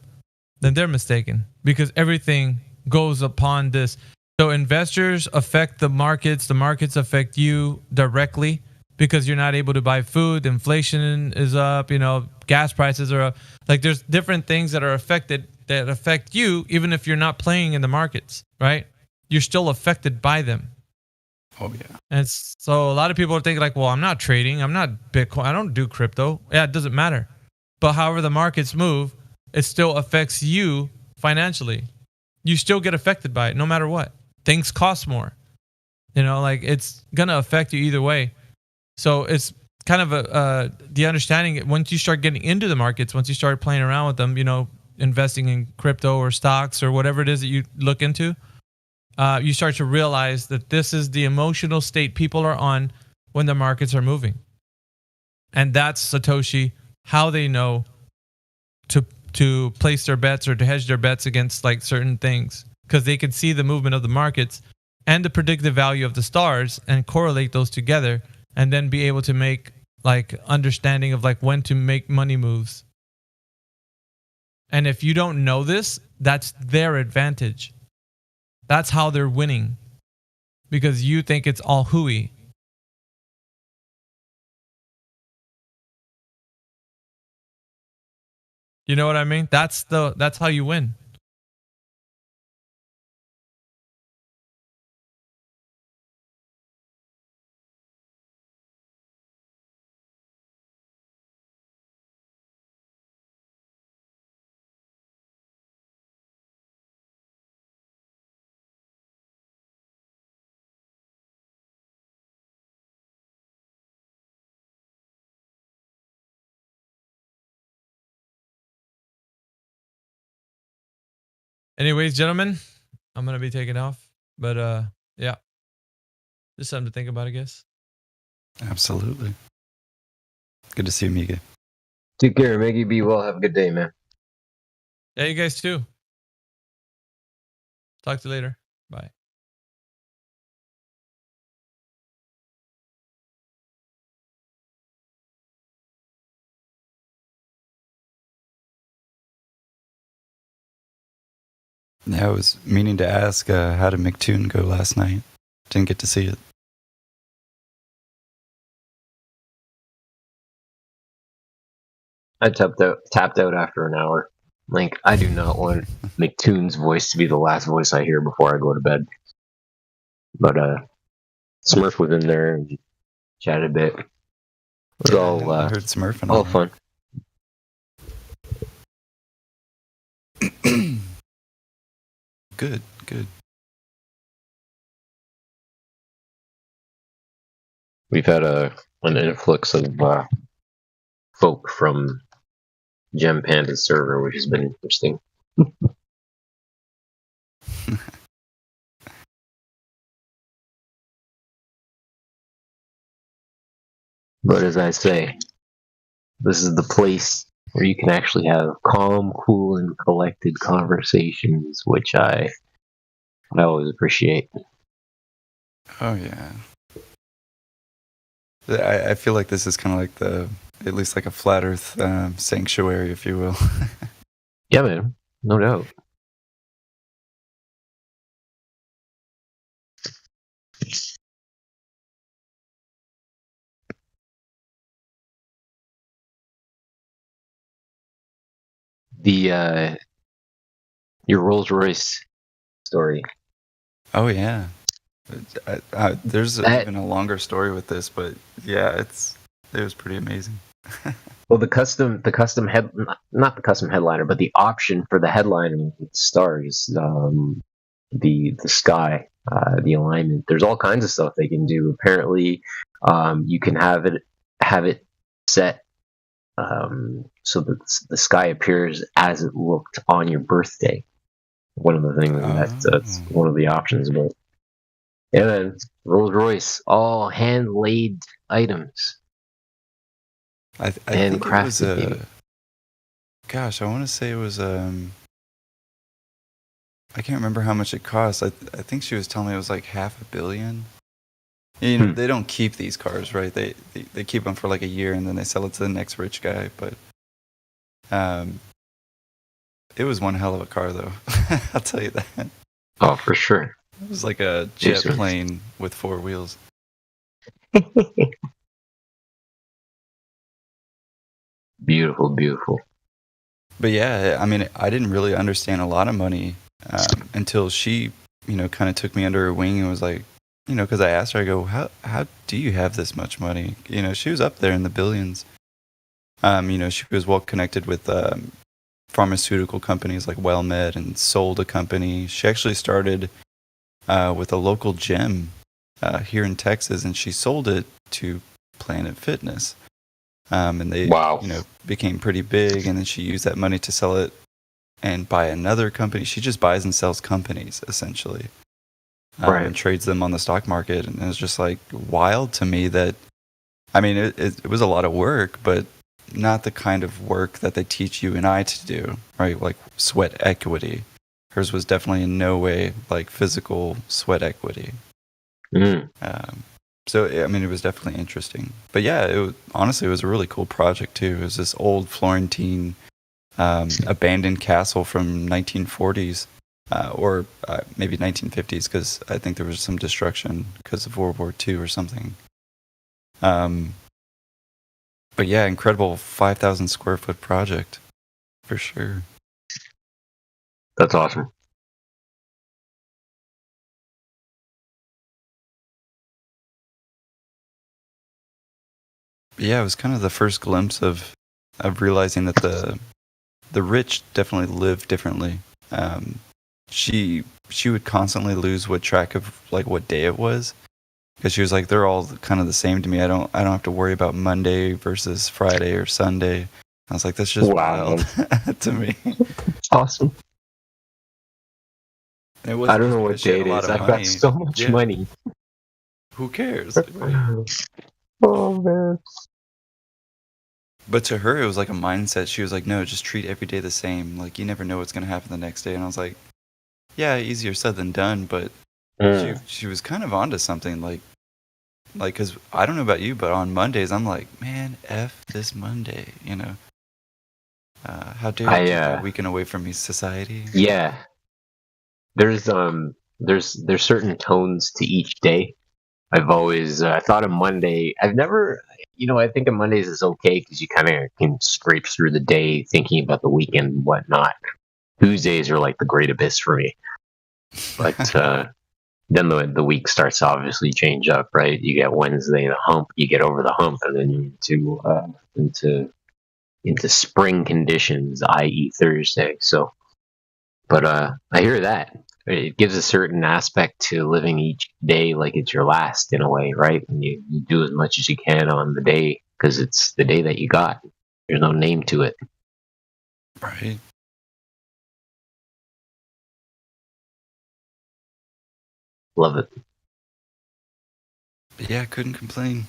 then they're mistaken, because everything goes upon this. So investors affect the markets affect you directly because you're not able to buy food. Inflation is up, you know, gas prices are up. Like there's different things that are affected that affect you, even if you're not playing in the markets, right? You're still affected by them. Oh, yeah. And so a lot of people are thinking like, well, I'm not trading. I'm not Bitcoin. I don't do crypto. Yeah, it doesn't matter. But however the markets move, it still affects you financially. you still get affected by it no matter what. Things cost more. You know, like it's going to affect you either way. So it's kind of the understanding once you start getting into the markets, once you start playing around with them, you know, investing in crypto or stocks or whatever it is that you look into, you start to realize that this is the emotional state people are on when the markets are moving. And that's Satoshi, how they know to place their bets or to hedge their bets against like certain things, because they can see the movement of the markets and the predictive value of the stars and correlate those together, and then be able to make like understanding of like when to make money moves. And if you don't know this, that's their advantage. That's how they're winning, because you think it's all hooey. You know what I mean? That's how you win. Anyways, gentlemen, I'm going to be taking off. But yeah, just something to think about, I guess. Absolutely. Good to see you, Miguel. Take care, Maggie. Be well. Have a good day, man. Yeah, you guys too. Talk to you later. Bye. Yeah, I was meaning to ask how did McToon go last night? Didn't get to see it. I tapped out after an hour. Like, I do not want McToon's voice to be the last voice I hear before I go to bed. But Smurf was in there and chatted a bit. It was all I heard Smurf and all fun. Good. We've had an influx of folk from Gem Panda's server, which has been interesting. But as I say, this is the place where you can actually have calm, cool, and collected conversations, which I always appreciate. Oh yeah. I feel like this is kind of like at least like a flat Earth sanctuary, if you will. Yeah, man, no doubt. Your Rolls Royce story. Oh yeah. There's even a longer story with this, but yeah, it was pretty amazing. Well, the custom not the custom headliner, but the option for the headliner stars, the sky, the alignment. There's all kinds of stuff they can do. Apparently, you can have it set so that the sky appears as it looked on your birthday. One of the things that's one of the options, but. Yeah, man. Rolls Royce, all hand laid items. I think it was gosh, I want to say it was I can't remember how much it cost. I think she was telling me it was like $500 million. You know, they don't keep these cars, right? They keep them for like a year and then they sell it to the next rich guy. But it was one hell of a car, though. I'll tell you that. Oh, for sure. It was like a jet plane with 4 wheels. Beautiful, beautiful. But yeah, I mean, I didn't really understand a lot of money until she, kind of took me under her wing and was like, because I asked her, I go, how do you have this much money? She was up there in the billions. She was well connected with pharmaceutical companies like WellMed and sold a company. She actually started with a local gym here in Texas, and she sold it to Planet Fitness. And they became pretty big, and then she used that money to sell it and buy another company. She just buys and sells companies, essentially. And trades them on the stock market. And it was just like wild to me that, I mean, it was a lot of work, but not the kind of work that they teach you and I to do, right? Like sweat equity. Hers was definitely in no way like physical sweat equity. So, I mean, it was definitely interesting. But yeah, honestly, it was a really cool project too. It was this old Florentine abandoned castle from 1940s. Or maybe 1950s, because I think there was some destruction because of World War II or something. But yeah, incredible 5,000 square foot project, for sure. That's awesome. But yeah, it was kind of the first glimpse of realizing that the rich definitely live differently. She would constantly lose track of like what day it was, because she was like, they're all kind of the same to me. I don't have to worry about Monday versus Friday or Sunday. I was like, that's just wild to me. Awesome. I don't know what day it is. I've got so much money. Who cares? Oh man. But to her, it was like a mindset. She was like, no, just treat every day the same. Like, you never know what's going to happen the next day. And I was like, yeah, easier said than done. But she was kind of onto something. Like, because I don't know about you, but on Mondays, I'm like, man, F this Monday, you know? How dare you take a weekend away from me, society? Yeah. There's certain tones to each day. I've always thought of Monday. I've never, I think of Mondays is okay because you kind of can scrape through the day thinking about the weekend and whatnot. Tuesdays are like the great abyss for me. But then the week starts to obviously change up, right? You get Wednesday, the hump, you get over the hump, and then you're into spring conditions, i.e. Thursday. So, but I hear that. It gives a certain aspect to living each day like it's your last in a way, right? And you do as much as you can on the day because it's the day that you got. There's no name to it. Right. Love it. But yeah, I couldn't complain.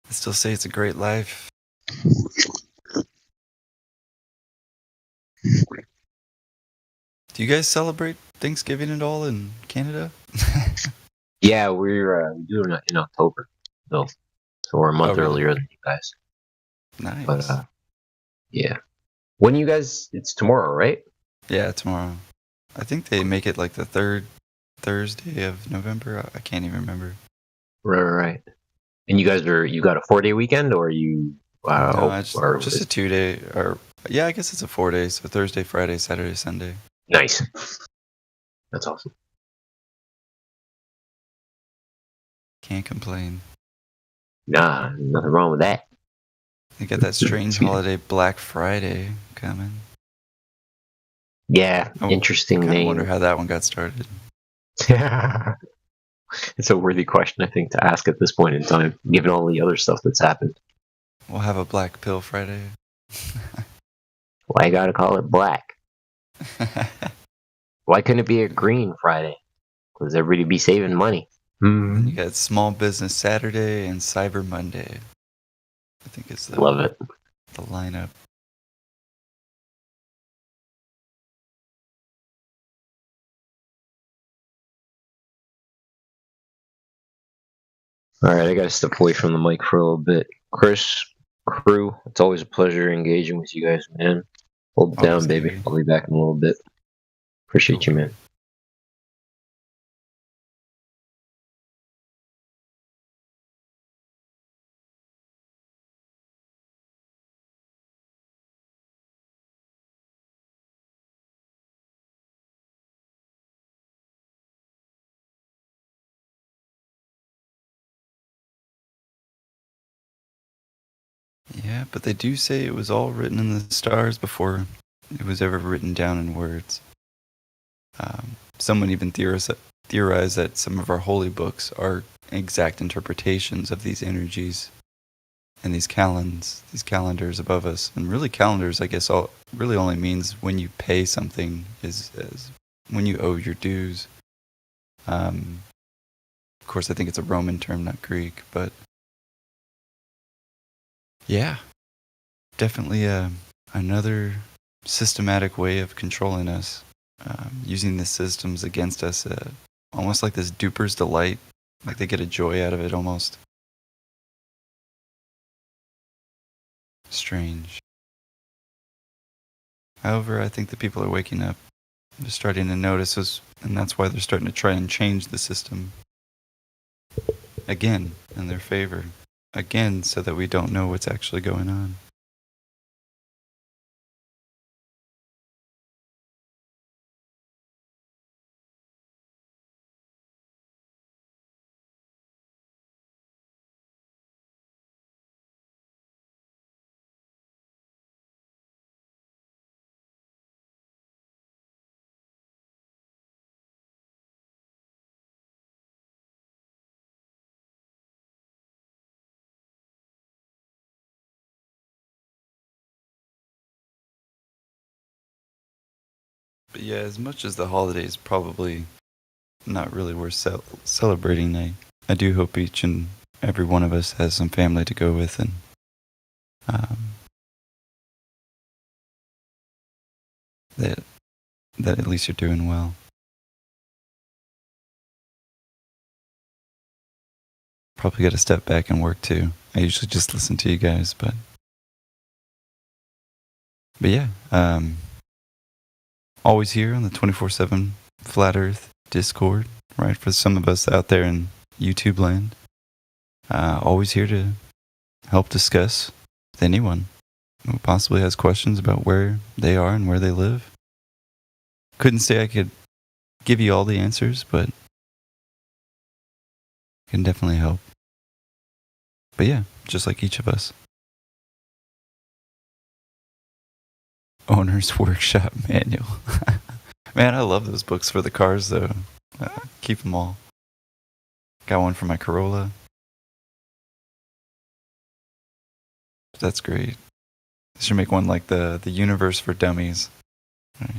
I still say it's a great life. Do you guys celebrate Thanksgiving at all in Canada? Yeah, we're doing it in October, so we're a month earlier than you guys. Nice. But yeah, when you guys? It's tomorrow, right? Yeah, tomorrow. I think they make it like the third Thursday of November. I can't even remember. Right. And you got a 4-day weekend, or you? No, it's just a 2-day. Or yeah, I guess it's a 4 days. So Thursday, Friday, Saturday, Sunday. Nice. That's awesome. Can't complain. Nah, nothing wrong with that. They got that strange holiday Black Friday coming. Yeah, interesting name. I wonder how that one got started. It's a worthy question, I think, to ask at this point in time, given all the other stuff that's happened. We'll have a Black Pill Friday. Why you gotta call it black? Why couldn't it be a green Friday? Because everybody be saving money. You got Small Business Saturday and Cyber Monday. I think it's Love it. The lineup. All right, I got to step away from the mic for a little bit. Chris, crew, it's always a pleasure engaging with you guys, man. Hold it down, baby. I'll be back in a little bit. Appreciate you, man. Yeah, but they do say it was all written in the stars before it was ever written down in words. Someone even theorized that some of our holy books are exact interpretations of these energies and these calendars above us. And really, calendars, I guess, really only means when you pay something, is when you owe your dues. Of course, I think it's a Roman term, not Greek, but yeah, definitely another systematic way of controlling us, using the systems against us, almost like this duper's delight, like they get a joy out of it almost. Strange. However, I think the people are waking up. They're starting to notice us, and that's why they're starting to try and change the system again in their favor. Again, so that we don't know what's actually going on. But yeah, as much as the holidays probably not really worth celebrating, I do hope each and every one of us has some family to go with, and that at least you're doing well. Probably got to step back and work too. I usually just listen to you guys, but yeah, always here on the 24/7 Flat Earth Discord, right? For some of us out there in YouTube land, always here to help discuss with anyone who possibly has questions about where they are and where they live. Couldn't say I could give you all the answers, but can definitely help. But yeah, just like each of us. Owner's Workshop Manual. Man, I love those books for the cars, though. Keep them all. Got one for my Corolla. That's great. I should make one like the Universe for Dummies. Right.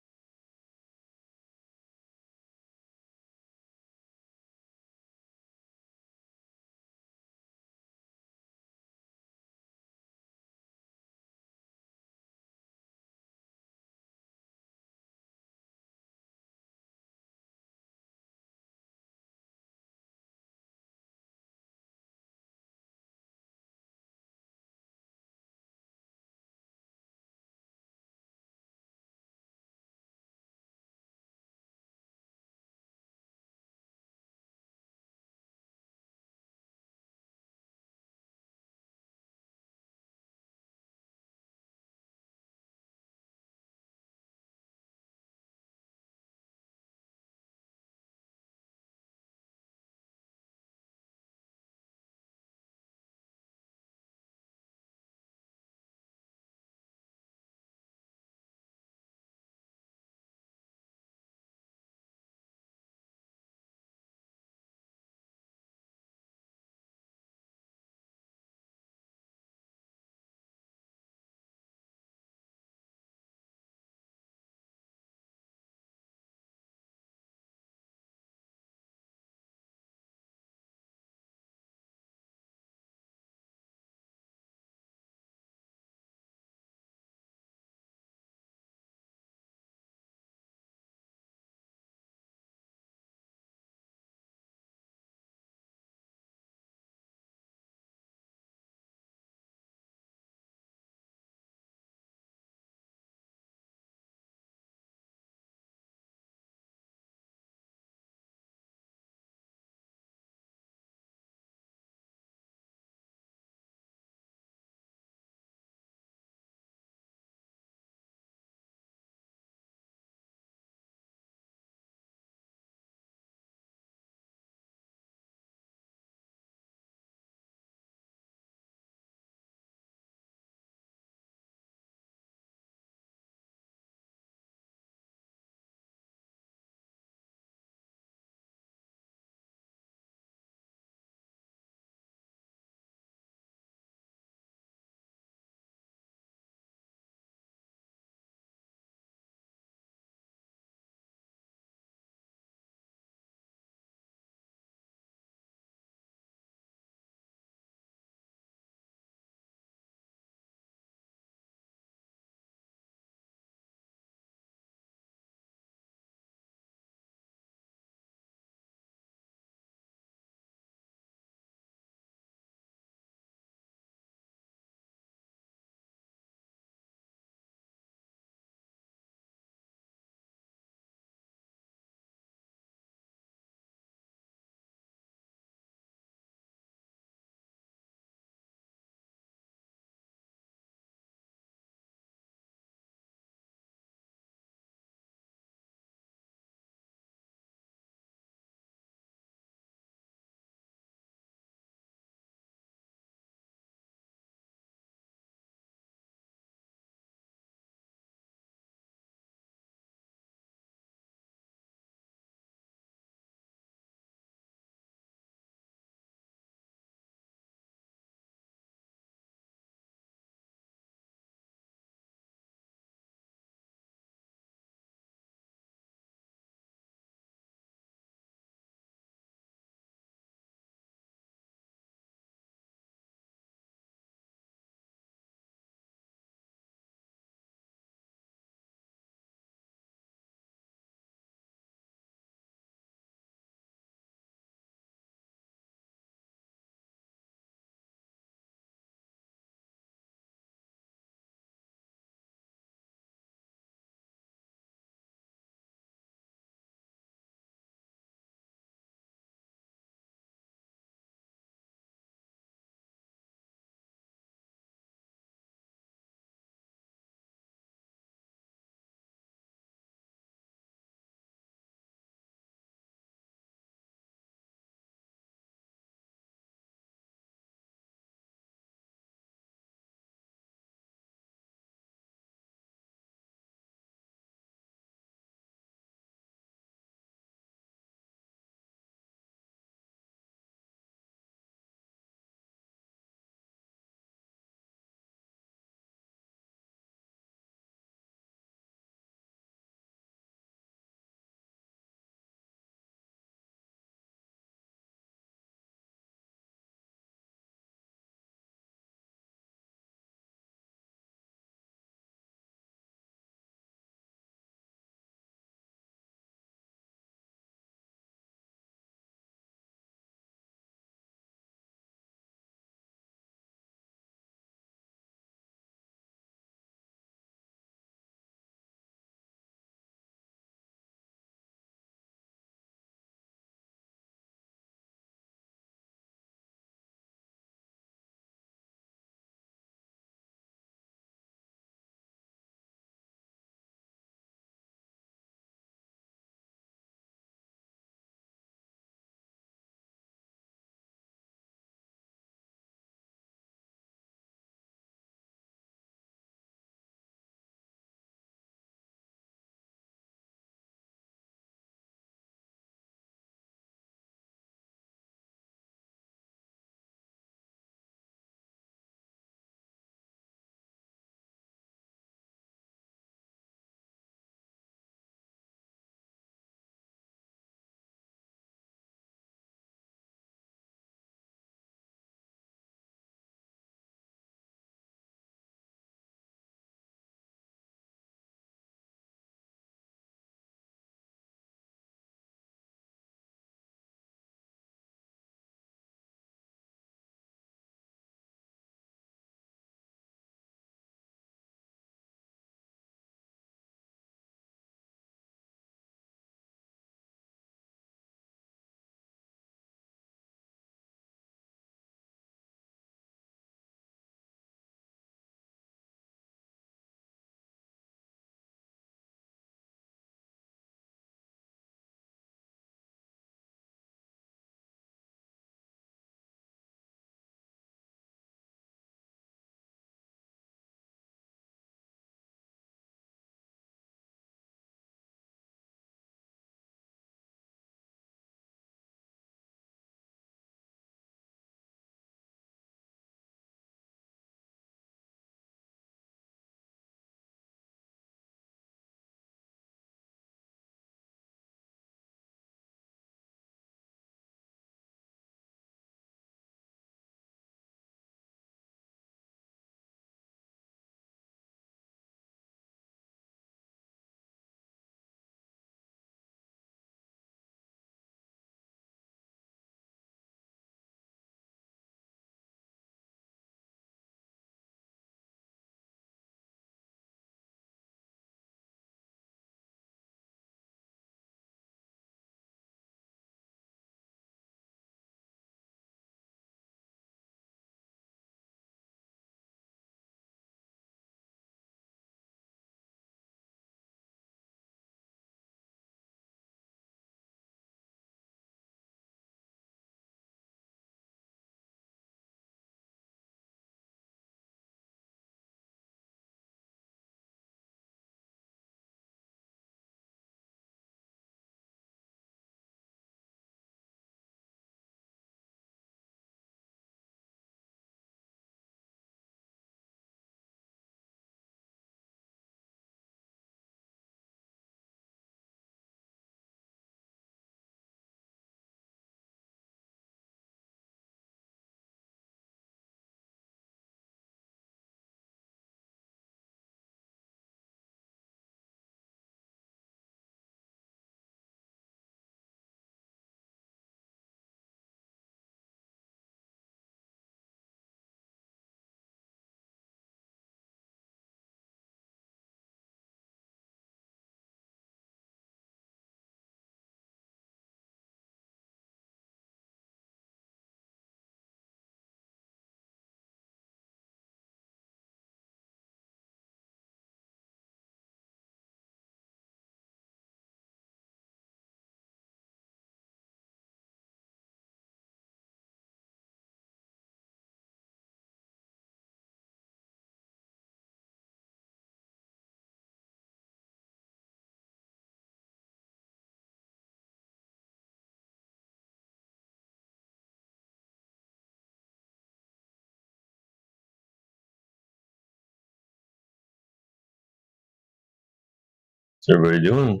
What's everybody doing?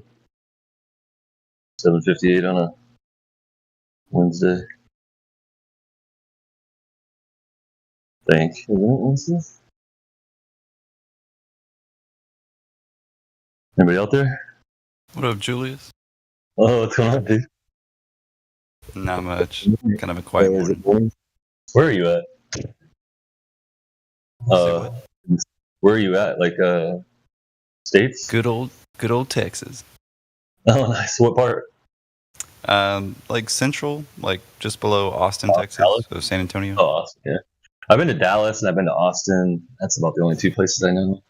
7:58 on a Wednesday. Isn't it Wednesday? Anybody out there? What up, Julius? Oh, what's going on, dude? Not much. Kind of a quiet Is it morning. morning? Where are you at? Say Where are you at? Like, States? Good old Texas. Oh, nice. What part? Like central, like just below Austin, Oh, Texas, Dallas? so San Antonio. Oh, Austin, yeah. I've been to Dallas and I've been to Austin. That's about the only two places I know.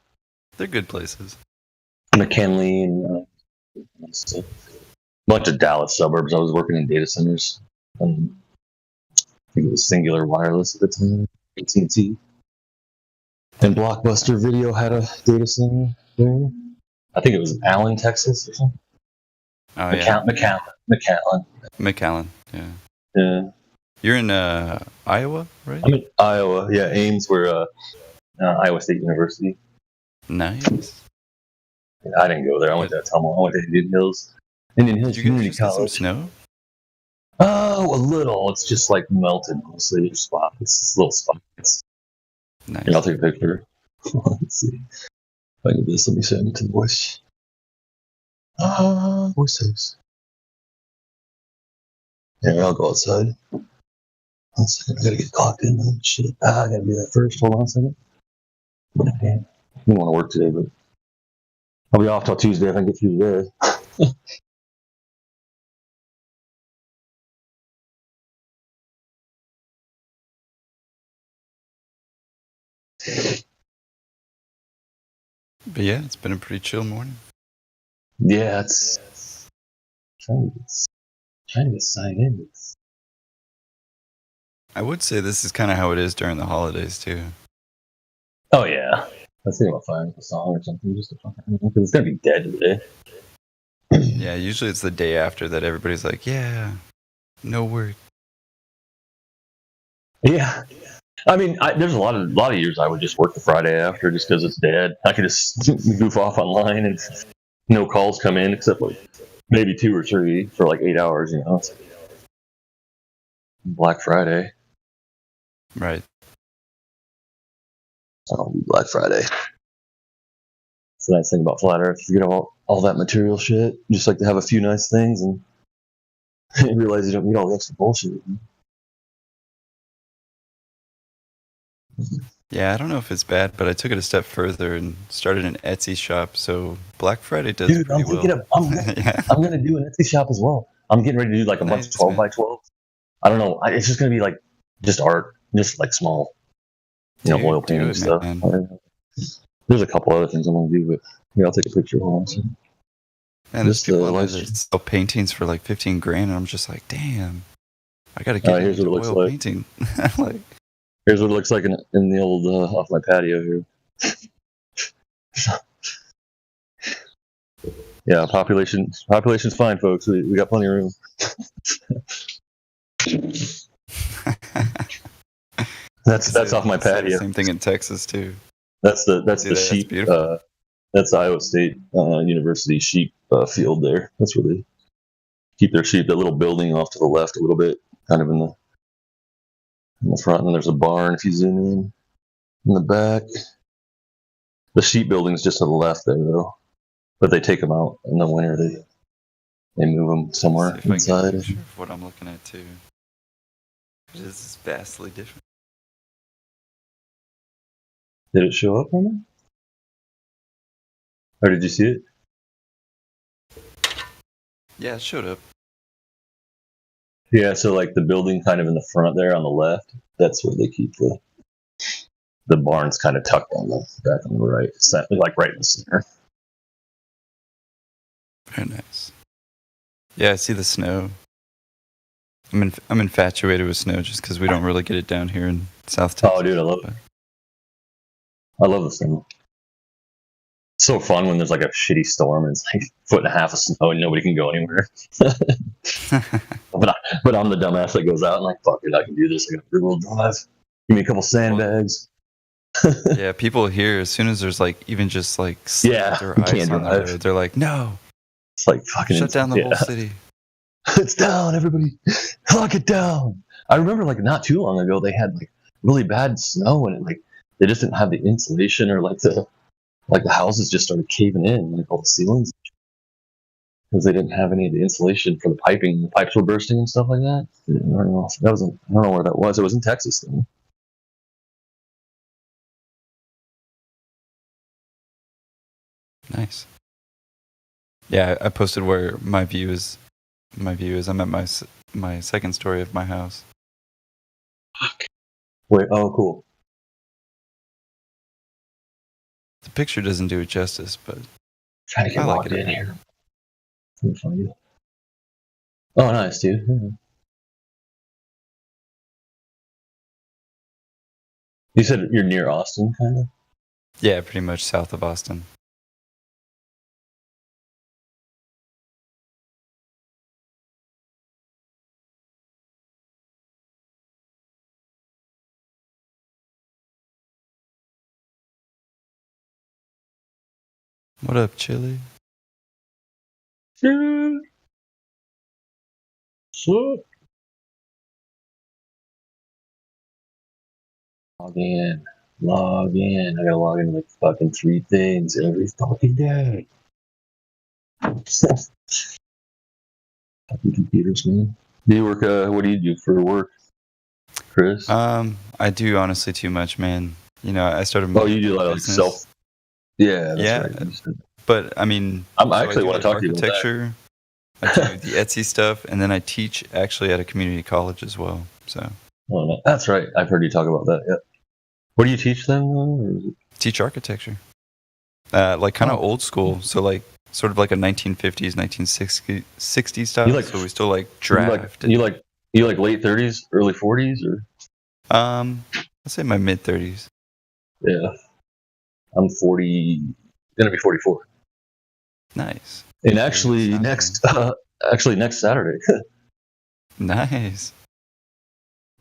They're good places. McKinley and a bunch of Dallas suburbs. I was working in data centers. I think it was Singular Wireless at the time, AT&T. And Blockbuster Video had a data center there. I think it was Allen, Texas or something. Oh yeah, McAllen. McAllen. Yeah. Yeah. You're in Iowa, right? I'm in Iowa. Yeah, Ames. We're Iowa State University. Nice. I didn't go there. I went to Tumble. I went to Indian Hills. Indian Hills Did you Community guys just get some College. snow? Oh, a little. It's just like melted mostly. There's spots. It's little spots. Nice. Here, I'll take a picture. Let's see. If I can do this, let me send it to the voice. Voice saves. Yeah, I'll go outside. 1 second. I gotta get clocked in. Shit. I gotta do that first. Hold on a second. Okay. I didn't want to work today, but I'll be off till Tuesday if I can get through today. But yeah, it's been a pretty chill morning. Yeah, it's trying to get signed in. I would say this is kind of how it is during the holidays too. Oh yeah, let's think about finding a song or something just to fucking because it's gonna be dead today. Yeah, usually it's the day after that everybody's like, yeah, no work. Yeah, I mean, there's a lot of years I would just work the Friday after just because it's dead. I could just goof off online and no calls come in except like maybe 2 or 3 for like 8 hours. You know, it's Black Friday. Right. I'll be Black Friday. It's the nice thing about Flat Earth. You get all that material shit. You just like to have a few nice things and realize you don't need all the extra bullshit. Yeah, I don't know if it's bad, but I took it a step further and started an Etsy shop. So Black Friday does Dude, pretty well. I'm gonna do an Etsy shop as well. I'm getting ready to do like a bunch of 12 by 12. I don't know. It's just gonna be like just art, just like small, Dude, oil painting it, stuff. man. There's a couple other things I'm gonna do, but here I'll take a picture. Hold on a second. And there's Just people out there laser. that sell paintings for like 15 grand, and I'm just like, damn, I gotta get Here's into what it looks oil like. painting. Like, Here's what it looks like in the old off my patio here. Yeah, population's fine, folks. We got plenty of room. That's off my patio. Same thing in Texas too. That's the See that? That's sheep. beautiful. That's the Iowa State University sheep field there. That's where they keep their sheep. That little building off to the left a little bit, kind of in the front. And then there's a barn if you zoom in the back. The sheep building's just to the left there, though. But they take them out in the winter. They move them somewhere See if I can get a inside. picture of what I'm looking at too. It is vastly different. Did it show up on there? Or did you see it? Yeah, it showed up. Yeah, so like the building kind of in the front there on the left, that's where they keep the barn's kind of tucked on the back on the right. It's like right in the center. Very nice. Yeah, I see the snow. I'm infatuated with snow just because we don't really get it down here in South Texas. Oh, dude, I love it. I love the snow. It's so fun when there's like a shitty storm and it's like 1.5 feet of snow and nobody can go anywhere. But I'm the dumbass that goes out and like, fuck it, I can do this. I got a rear-wheel drive. Give me a couple sandbags. Yeah, people here, as soon as there's like even just like Yeah, sand or you ice can't on the drive. road, they're like, no, It's like fucking shut down the yeah. whole city. It's down, everybody. Lock it down. I remember like not too long ago they had like really bad snow and like they just didn't have the insulation or like the houses just started caving in, like all the ceilings, because they didn't have any of the insulation for the piping. The pipes were bursting and stuff like that. I don't know. I don't know where that was. It was in Texas though. Nice. Yeah, I posted where my view is. My view is I'm at my second story of my house. Wait, oh cool. The picture doesn't do it justice, but Trying to get I like logged it. in here. Let me find you. Oh, nice, dude. Yeah. You said you're near Austin, kind of? Yeah, pretty much south of Austin. What up, Chili? Sure. Sure. Log in. Log in. I gotta log in like fucking 3 things every fucking day. Fucking computers, man. Do you work, what do you do for work, Chris? I do honestly too much, man. You know, I started. Oh, you do like business. self. Yeah, that's Yeah, right. You said- but I mean, I so actually do, want to like, talk to you about that. architecture. I do the Etsy stuff, and then I teach actually at a community college as well. So Oh, no. That's right. I've heard you talk about that. Yeah. What do you teach them? Or is it... teach architecture, like kind of Oh. old school. So like sort of like a 1950s, 1960s style. You like- so we still like draft. You like late 30s, early 40s, or Let's say my mid 30s. yeah. I'm 40. Gonna be 44. Nice. And actually next Saturday. Nice.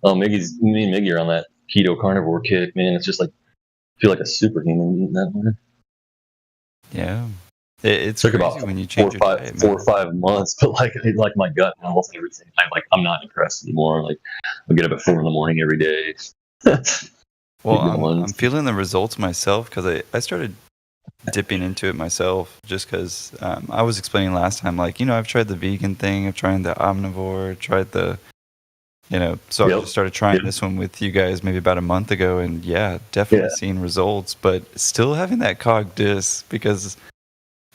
Oh, me and Miggy are on that keto carnivore kick, man. It's just like I feel like a superhuman eating that, man. Yeah. It's Took crazy about when you change your diet, 4 or man. 5 months, but like my gut health, everything. I'm not depressed anymore. Like I get up at 4 a.m. every day. Well, Keep going. I'm feeling the results myself because I started dipping into it myself just because I was explaining last time, like, you know, I've tried the vegan thing, I've tried the omnivore, tried the, you know, so I Yep. just started trying Yep. this one with you guys maybe about a month ago, and yeah, definitely seeing results, but still having that cog dis because,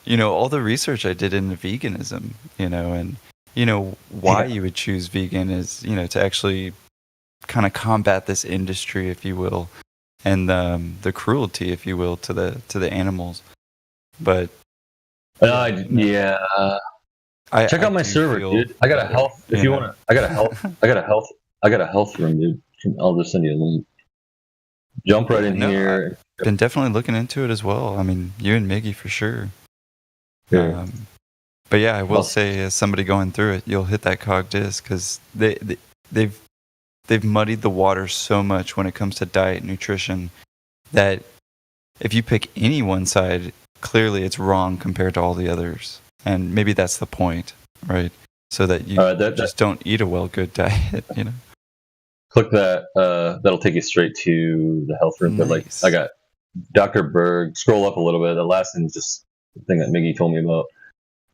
you know, all the research I did into veganism, you know, and, you know, why you would choose vegan is, you know, to actually kind of combat this industry, if you will, and the cruelty, if you will, to the animals. But yeah. Check out my server, dude. I got a health. If you want to, I got a health room, dude. I'll just send you a link. Jump right in here. I've been definitely looking into it as well. I mean, you and Miggy for sure. Yeah. But yeah, I will say, as somebody going through it, you'll hit that cog disc because they've muddied the water so much when it comes to diet, nutrition, that if you pick any one side, clearly it's wrong compared to all the others. And maybe that's the point, right? So that you just don't eat a good diet, you know? Click that. That'll take you straight to the health room. But like, I got Dr. Berg. Scroll up a little bit. The last thing is just the thing that Miggy told me about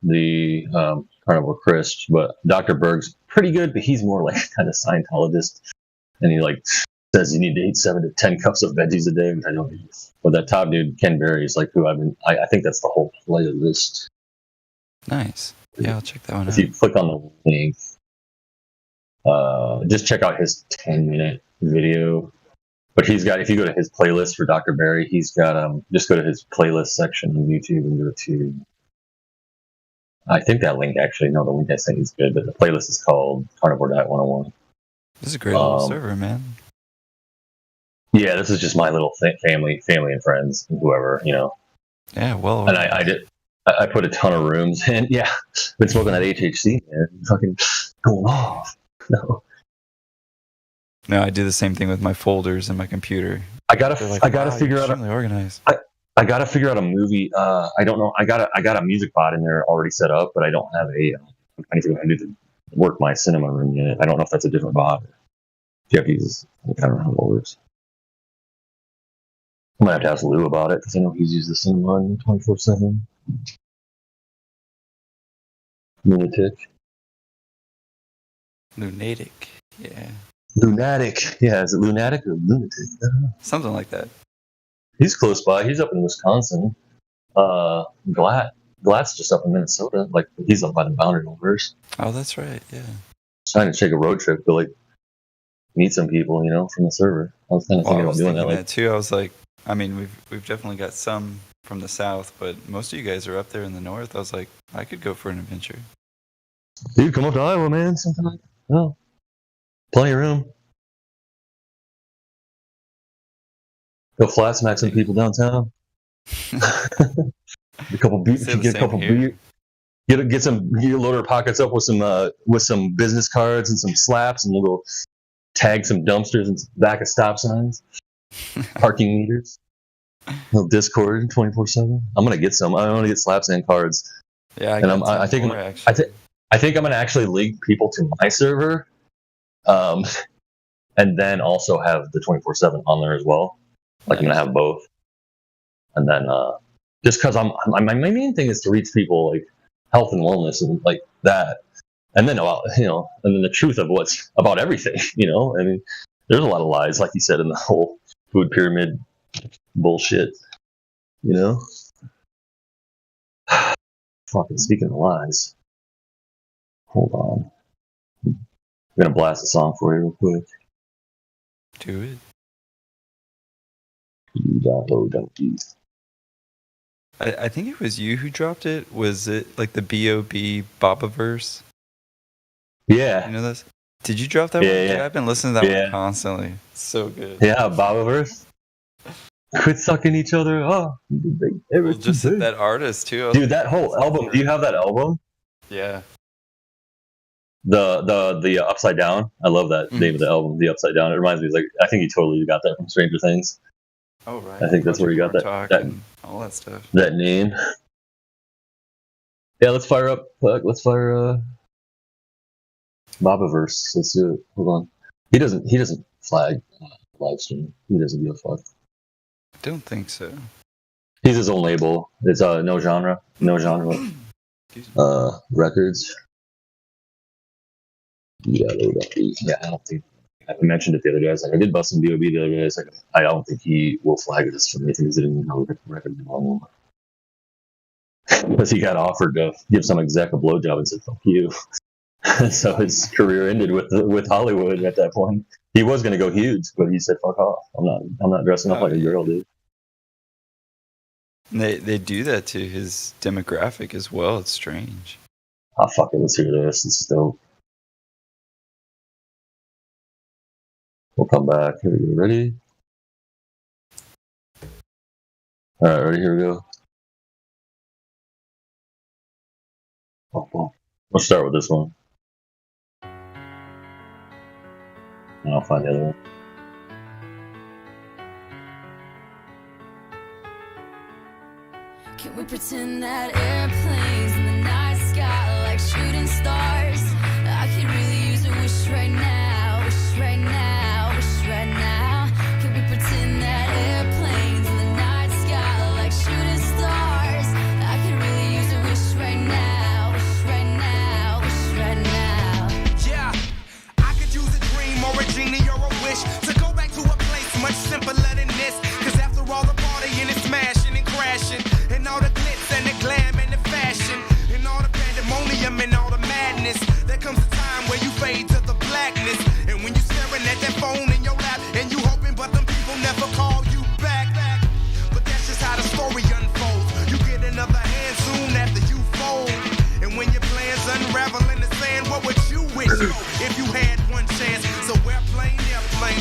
the carnivore Chris. But Dr. Berg's pretty good, but he's more like kind of Scientologist, and he like says you need to eat 7 to 10 cups of veggies a day. I don't. But that top dude, Ken Berry, is like who I think that's the whole playlist. Nice. Yeah, I'll check that one out. If you click on the link, just check out his 10-minute video. But he's got, if you go to his playlist for Dr. Berry, he's got, just go to his playlist section on YouTube and go to, I think that link actually, no, the link I sent is good, but the playlist is called Carnivore Diet 101. This is a great little server, man. Yeah, this is just my little family and friends, and whoever, you know. Yeah, well. And I put a ton of rooms, and yeah, been smoking that HHC, man, fucking going off. No. No, I do the same thing with my folders in my computer. I gotta figure out. Extremely organized. I gotta figure out a movie. I don't know. I got a music bot in there already set up, but I don't have a. I need to work my cinema room yet. I don't know if that's a different bot. Jeff uses. I don't know how it works. I might have to ask Lou about it because I know he's used the cinema 24/7. Lunatic. Yeah. Lunatic. Yeah, is it lunatic or lunatic? I don't know. Something like that. He's close by. He's up in Wisconsin. Glatt's just up in Minnesota. Like, he's up by the Boundary Waters. Oh, that's right. Yeah. Trying to take a road trip to like meet some people, you know, from the server. I was kind of thinking about doing that. Like, too. I was like, I mean, we've definitely got some from the south, but most of you guys are up there in the north. I was like, I could go for an adventure. Dude, come up to Iowa, man. Something like that. Oh, plenty of room. Go flat smack some people downtown. A couple beers. Get a couple beers. Get your loader pockets up with some business cards and some slaps, and we'll go tag some dumpsters and back of stop signs, parking meters. Little Discord 24/7. I'm gonna get some. I'm gonna get slaps and cards. Yeah, I think I'm gonna actually link people to my server, and then also have the 24/7 on there as well. Like, I'm gonna have both, and then just because my main thing is to reach people like health and wellness and like that, and then and then the truth of what's about everything. You know, I mean, there's a lot of lies, like you said, in the whole food pyramid bullshit. You know, fucking speaking of lies. Hold on, I'm gonna blast a song for you real quick. Do it. I think it was you who dropped it. Was it like the B.O.B. Bobaverse? Yeah. You know this? Did you drop that one? Yeah. I've been listening to that one constantly. It's so good. Yeah, Bobaverse. Quit sucking each other up. Well, just that artist too. Dude, that whole album. Do you have that album? Yeah. The Upside Down. I love that name of the album, The Upside Down. It reminds me of, like, I think you totally got that from Stranger Things. Oh, right. I think that's where you got that all that stuff. That name. Yeah, let's fire up. Let's fire Bobaverse. Let's do it. Hold on. He doesn't flag live stream. He doesn't give a fuck. I don't think so. He's his own label. It's No Genre Records. Yeah, I don't think I mentioned it the other day. I was like, I did bust some B.O.B. the other day. Like, I don't think he will flag this for me. I think he's didn't know the record anymore. Because he got offered to give some exec a blowjob and said, "Fuck you." So his career ended with Hollywood at that point. He was going to go huge, but he said, "Fuck off. I'm not dressing up like a girl, dude." They do that to his demographic as well. It's strange. Oh, fuck it. Let's hear this. This is dope. We'll come back. Here we go. Ready? All right, ready? Here we go. Let's start with this one. And I'll find the other one. Can we pretend that airplanes in the night sky like shooting stars? I could really use a wish right now, wish right now, wish right now. Can we pretend that airplanes in the night sky like shooting stars? I could really use a wish right now, wish right now, wish right now. Yeah, I could use a dream or a genie or a wish to go back to a place much simpler than this. Cause after all the partying and smashing and crashing, and all the glitz and the glam and the fashion, and all the pandemonium and all the madness, there comes a time where you fade to the blackness. And when you staring at that phone in your lap, and you hoping but them people never call you back. But that's just how the story unfolds. You get another hand soon after you fold. And when your plans unravel in the sand, what would you wish if you had one chance? So airplane,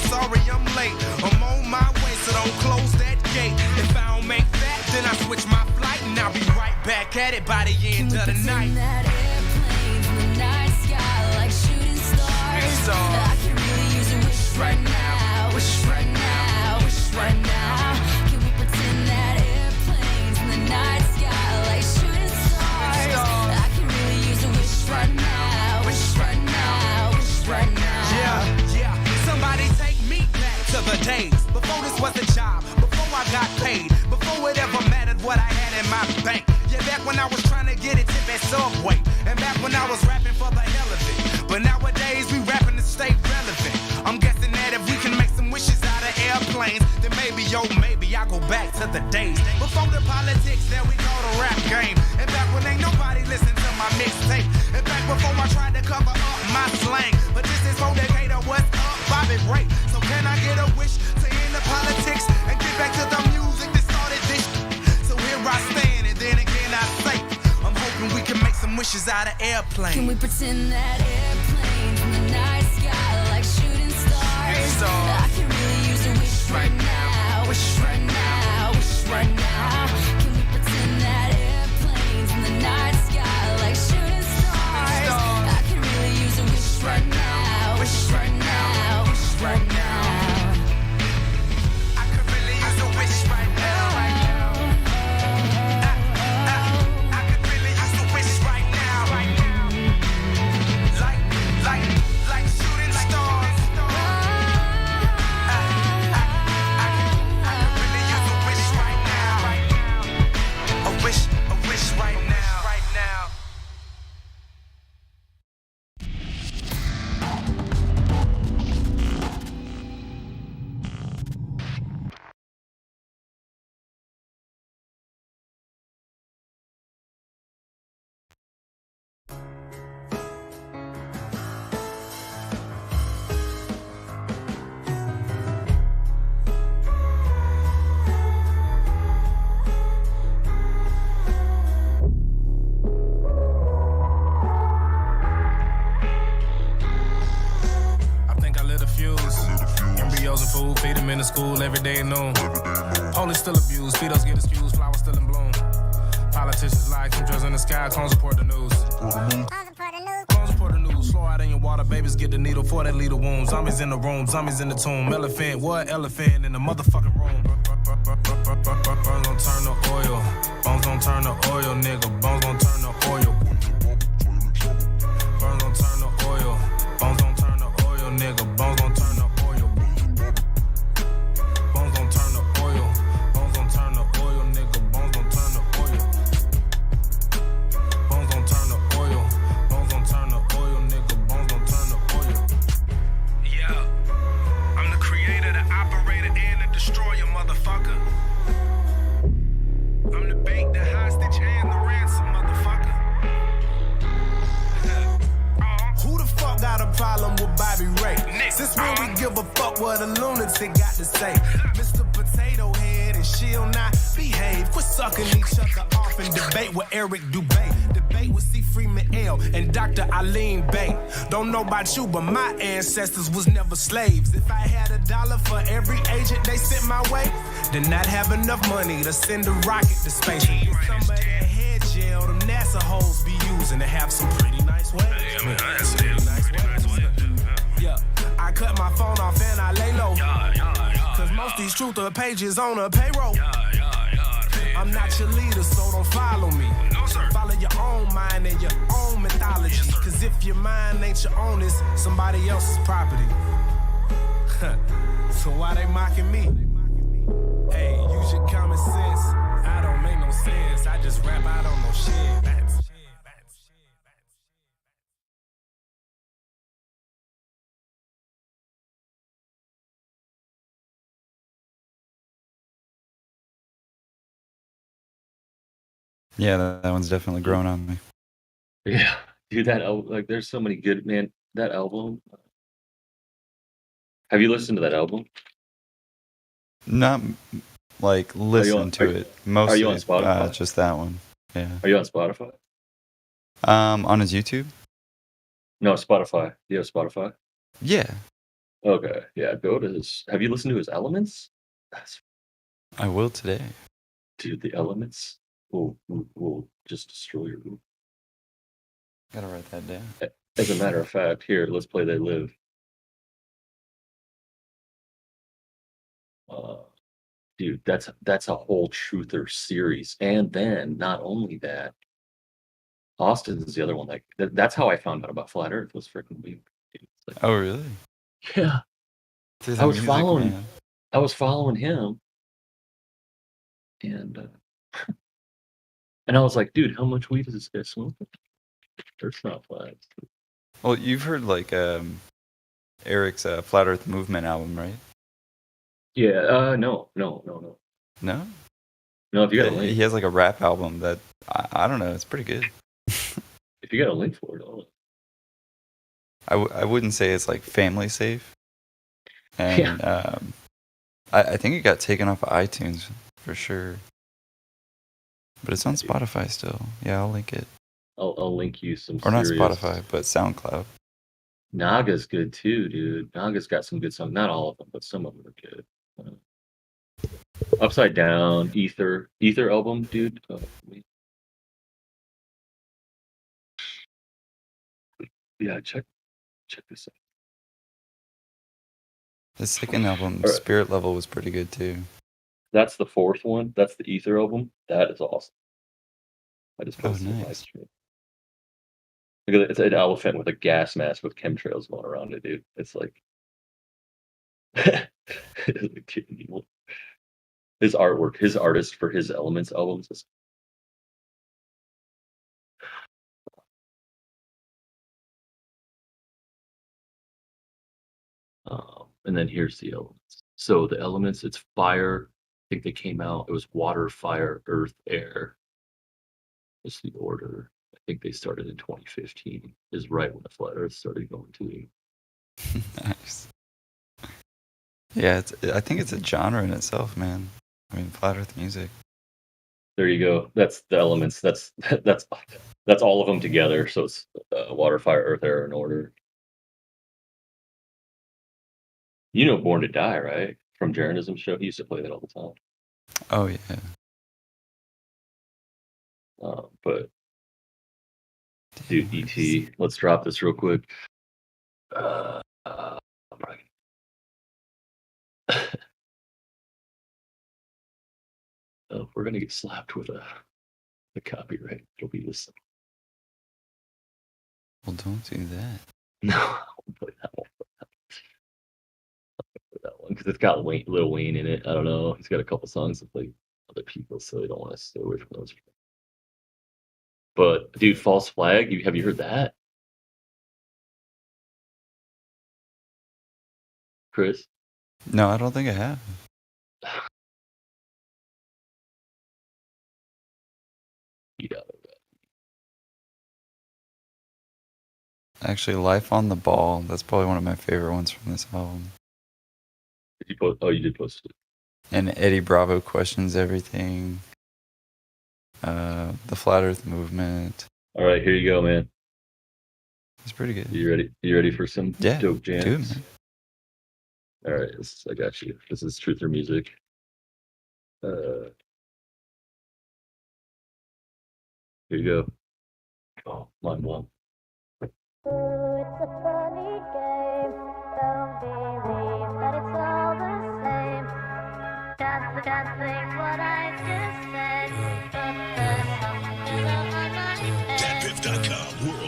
sorry I'm late. I'm on my way, so don't close that gate. If I don't make that, then I switch my flight, and I'll be right back at it by the end of the night. That airplanes in the night sky like shooting stars. I could really use a wish right now, wish right now, wish right now. Can we pretend that airplanes in the night sky like shooting stars? I can really use a wish right now, wish right now, wish right now. Yeah. Somebody take me back to the days before this was a job, before I got paid, before it ever mattered what I had in my bank. Yeah, back when I was trying to get a tip at Subway, and back when I was rapping for the hell of it. But nowadays we rapping to stay relevant. I'm guessing that if we can make some wishes out of airplanes, then maybe, maybe I go back to the days before the politics that we call the rap game. And back when ain't nobody listened to my mixtape. And back before I tried to cover up my slang. But this is for Decatur, what's up, Bobby Ray. So can I get a wish to end the politics and get back to the music that started this? So here I stand, and then again I say, I'm hoping we can make some wishes out of airplanes. Can we pretend that airplanes in the night sky like shooting stars? I can really use a wish right now, wish right now, wish right now. Can we pretend that airplanes in the night sky like shooting stars? I can really use a wish right now, wish right now, wish right now. I could really use a wish right now, right now. I could really use a wish right now, right now. Like shooting stars. I could really use a wish right now, right now. A wish right now, right now. I think I lit a fuse. Embryos and food, feed them in the school every day at noon. Police still abused, speedos get excused, flowers still in bloom. Politicians lie, chemtrails in the sky, clones report the news. Clones report the news, slow out in your water, babies get the needle for that lethal wound. Zombies in the room, zombies in the tomb. Elephant, what elephant in the motherfucking room? Bones gon' turn to oil, bones gon' turn to oil, nigga. Bones gon' turn to oil. Bones gon' turn to oil, bones gon' turn to oil, nigga. Bones gon' turn to oil. Bones gon' turn to oil, bones gon' turn to oil, nigga. Bones gon' turn to oil. Bones gon' turn to oil, bones gon' turn to oil, nigga. Bones gon' turn to oil. Yeah, I'm the creator, the operator, and the destroyer, motherfucker. I'm the bait, the hostage, and the ransom, motherfucker. Who the fuck got a problem with Bobby Ray? Since when we give a fuck what a lunatic got to say? Mr. Potato Head and she'll not behave. Quit sucking each other off and debate with Eric Dubé. Debate with C. Freeman L. and Dr. Eileen Bay. Don't know about you, but my ancestors was never slaves. If I had $1 for every agent they sent my way, then I'd have enough money to send a rocket to space. And get some of that head gel them NASA hoes be using to have some pretty nice waves. Yeah, I cut my phone off and I lay low. Cause most these truther pages on a payroll. I'm not your leader, so don't follow me. Follow your own mind and your own mythology. Cause if your mind ain't your own, it's somebody else's property. So why they mocking me? Hey, use your common sense. I don't make no sense. I just rap, I don't know shit. Yeah, that one's definitely grown on me. Yeah, dude, that like, there's so many good, man. That album. Have you listened to that album? Not like listen to it. Mostly, are you on Spotify? Just that one. Yeah. Are you on Spotify? On his YouTube. No, Spotify. Do you have Spotify? Yeah. Okay. Yeah. Go to his. Have you listened to his Elements? I will today. Dude, the Elements will just destroy your mood. Gotta write that down. As a matter of fact, here, let's play They Live. Dude, that's a whole truther series. And then not only that, Austin is the other one. That's how I found out about Flat Earth, was freaking weird. Oh, really? Yeah. Through I the was music, following man. I was following him, and I was like, dude, how much weed is this guy smoking? Earth's not flat. Well, you've heard like Eric's Flat Earth Movement album, right? Yeah, no. No? No, if you got a Yeah, link. he has like a rap album that I don't know. It's pretty good. If you got a link for it, I wouldn't say it's like family safe, and I think it got taken off of iTunes for sure, but it's on Spotify still. Yeah, I'll link it. I'll link you some. Or not serious- Spotify, but SoundCloud. Naga's good too, dude. Naga's got some good songs. Not all of them, but some of them are good. Upside Down, Ether album, dude. Yeah, check this out. The second album, All right. Spirit Level, was pretty good too. That's the fourth one. That's the Ether album. That is awesome. I just Oh, posted it on my nice. stream. Look at it. It's an elephant with a gas mask with chemtrails going around it, dude. It's like his artwork, his artist for his Elements albums is and then here's the Elements. So the Elements, it's fire. I think they came out. It was water, fire, earth, air. It's the order. I think they started in 2015. Is right when the Flat Earth started going to. Nice. Yeah, I think it's a genre in itself, man. I mean, Flat Earth music. There you go. That's the Elements. That's all of them together. So it's water, fire, earth, air, in order. You know Born to Die, right? From Jaronism show. He used to play that all the time. Oh yeah. But dude, ET. Let's drop this real quick. We're gonna get slapped with a copyright. It'll be this. Well, don't do that. No, I won't play that one. That one because it's got Lil Wayne in it. I don't know. He's got a couple songs that play other people, so they don't want to stay away from those. But dude, False Flag. Have you heard that, Chris? No, I don't think I have. Actually, Life on the Ball. That's probably one of my favorite ones from this album. Did you post? Oh, you did post it. And Eddie Bravo Questions Everything. The Flat Earth Movement. All right, here you go, man. It's pretty good. You ready? You ready for some dope jams? do it, man. All right, I got you. This is Truther Music. Here you go. Oh, line one.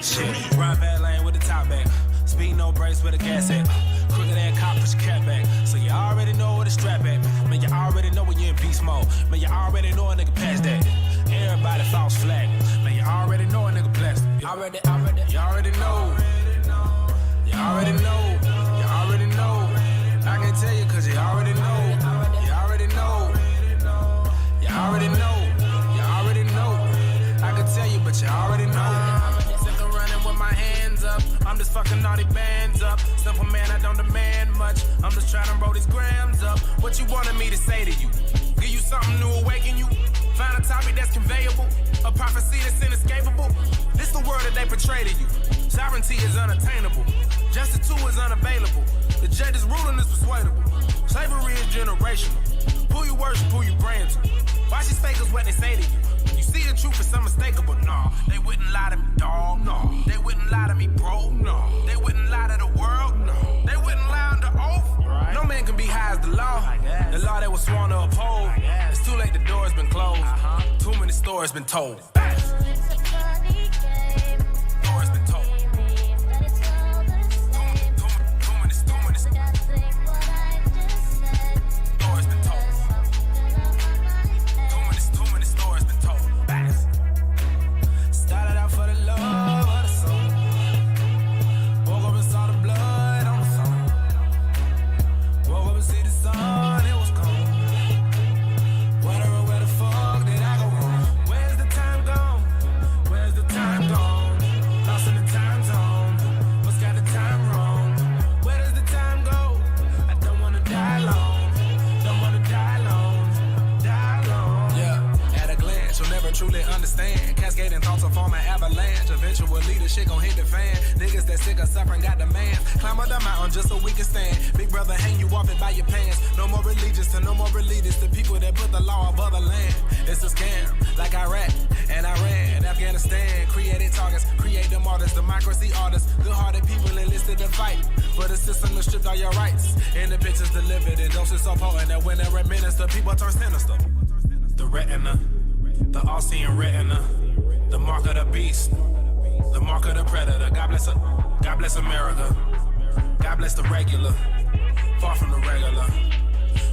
Shit, ride bad lane with the top back. Speed no brakes with a gas at. Crooked ass cop, push your cat back. So you already know where the strap at. Man, you already know when you're in beast mode. Man, you already know a nigga past that. Everybody false flag. Man, you already know a nigga plastic. You already know. You already know. You already know. I can tell you cause you already know. You already know. You already know. You already know. I can tell you, but you already know. Sick of running with my hands up. I'm just fucking all these bands up. Simple man, I don't demand much. I'm just trying to roll these grams up. What you wanted me to say to you? Give you something new, awaken you. Find a topic that's conveyable. A prophecy that's inescapable. This the world that they portray to you. Sovereignty is unattainable. Justice too is unavailable. The judge's ruling is persuadable. Slavery is generational. Who you worship, who you praying to. Watch these fakers what they say to you. You see the truth, it's unmistakable. No, they wouldn't lie to me, dog. No, they wouldn't lie to me, bro. No, they wouldn't lie to the world. No, they wouldn't lie under oath. Right. No man can be high as the law. The law wanna uphold. It's too late, the door's been closed. Too many stories been told. Stories been told. Started out for the love of the song. Woke up and saw the blood on the phone. Woke up and see the sun, it was cold. Wondering where the fuck did I go wrong? Where's the time gone? Where's the time gone? Lost in the time zone. What's got the time wrong? Where does the time go? I don't wanna die long. Don't wanna die long. Die long. Yeah, at a glance, you'll never truly understand. Cascading thoughts will form an avalanche. Eventually, the shit gon' hit the fan. Niggas that sick of suffering got demands. Climb up the mountain just so we can stand. Big brother hang you off and by your pants. No more religious to no more elitists. The people that put the law above the land. It's a scam, like Iraq and Iran, Afghanistan. Created targets, create them artists, democracy artists. Good-hearted people enlisted to fight. But the system has stripped all your rights. And the pictures delivered in doses so potent that when they're administered, people turn sinister. The retina, the all-seeing retina, the mark of the beast, the mark of the predator. God bless America. God bless the regular, far from the regular.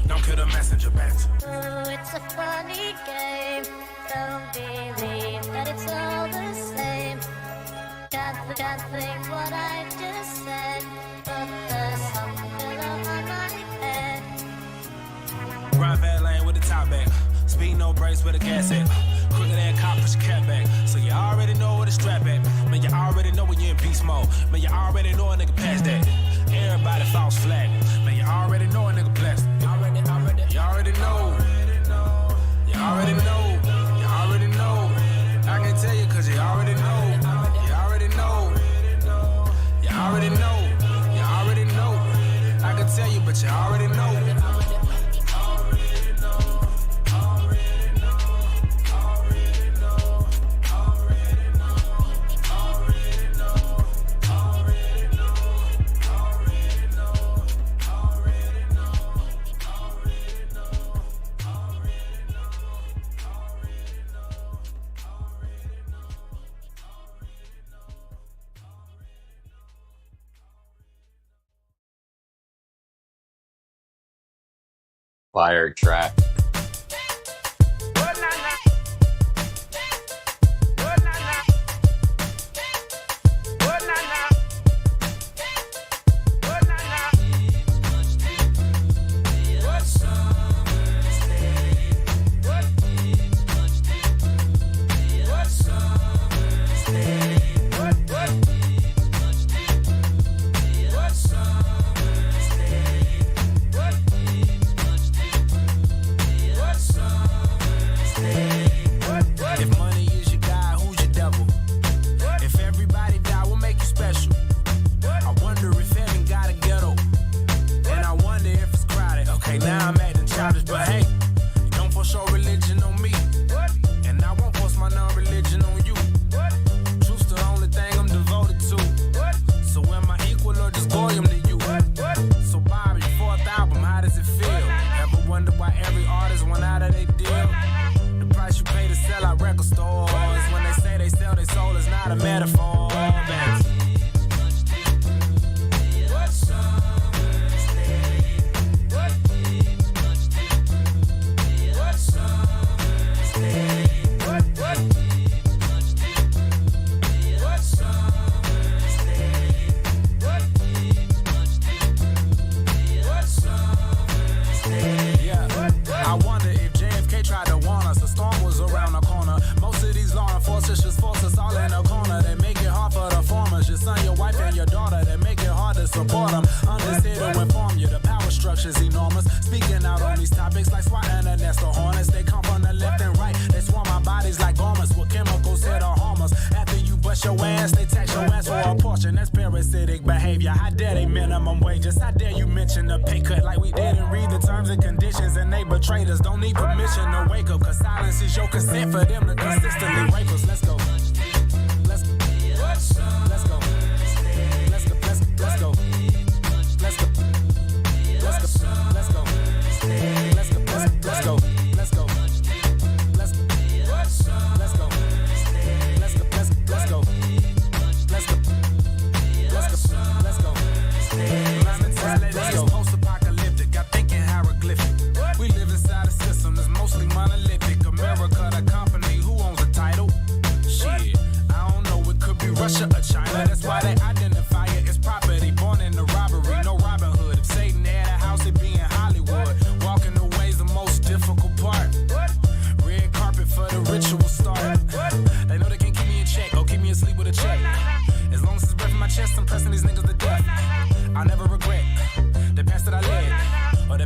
Don't kill the messenger, bitch. Oh, it's a funny game. Don't believe that it's all the same. Can't think what I just said, but there's something on my head. Run fast lane with the top back. Speed no brakes with a gas at. Quicker than cop, push your cat back. So you already know where the strap at. Man, you already know when you're in beast mode. Man, you already know a nigga past that. Everybody false flag. Man, you already know a nigga blessed. You already know. You already know. You already know. I can tell you cause you already know. You already know. You already know. You already know. I can tell you, but you already know. Fire track.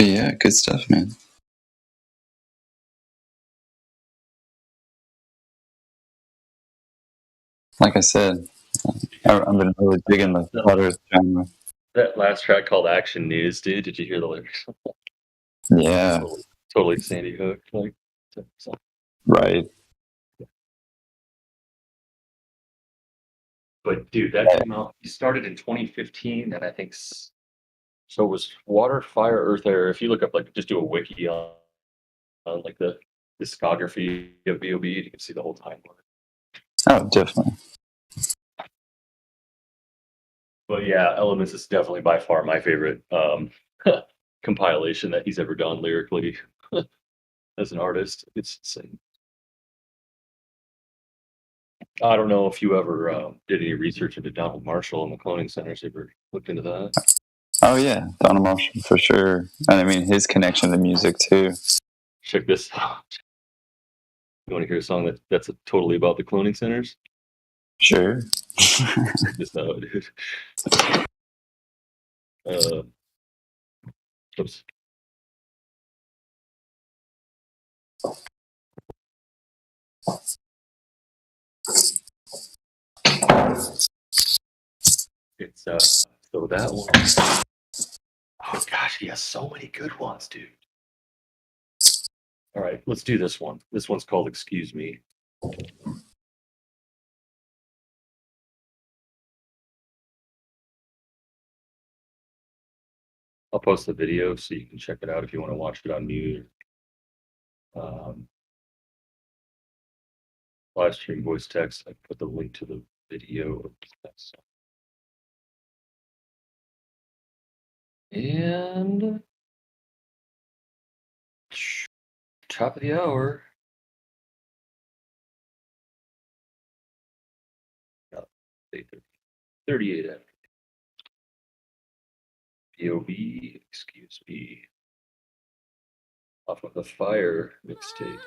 But yeah, good stuff, man. Like I said, I've been really digging the Flutter genre. That last track called Action News, dude, did you hear the lyrics? Yeah, Totally Sandy Hook. Like, so. right. But dude, that came out. He started in 2015, and I think so. It was Water, Fire, Earth, Air. If you look up, like, just do a wiki on like the discography of B.O.B., you can see the whole timeline. Oh, definitely. But yeah, Elements is definitely by far my favorite compilation that he's ever done lyrically as an artist. It's insane. I don't know if you ever did any research into Donald Marshall and the cloning centers. Ever looked into that? Oh yeah, Donald Marshall for sure. And I mean his connection to music too. Check this out. You want to hear a song that's totally about the cloning centers? Sure. Check this out, dude. Oops. It's so that one. Oh gosh, he has so many good ones, dude. All right, let's do this one. This one's called Excuse Me. I'll post the video so you can check it out if you want to watch it on mute. Live stream voice text. I put the link to the video. And top of the hour. 38 after. B.O.B. Excuse Me. Off of the Fire mixtape.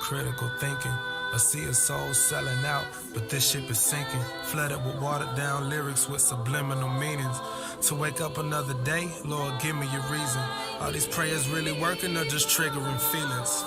Critical thinking, a sea of souls selling out, but this ship is sinking. Flooded with watered down lyrics with subliminal meanings. To wake up another day, Lord, give me your reason. Are these prayers really working or just triggering feelings?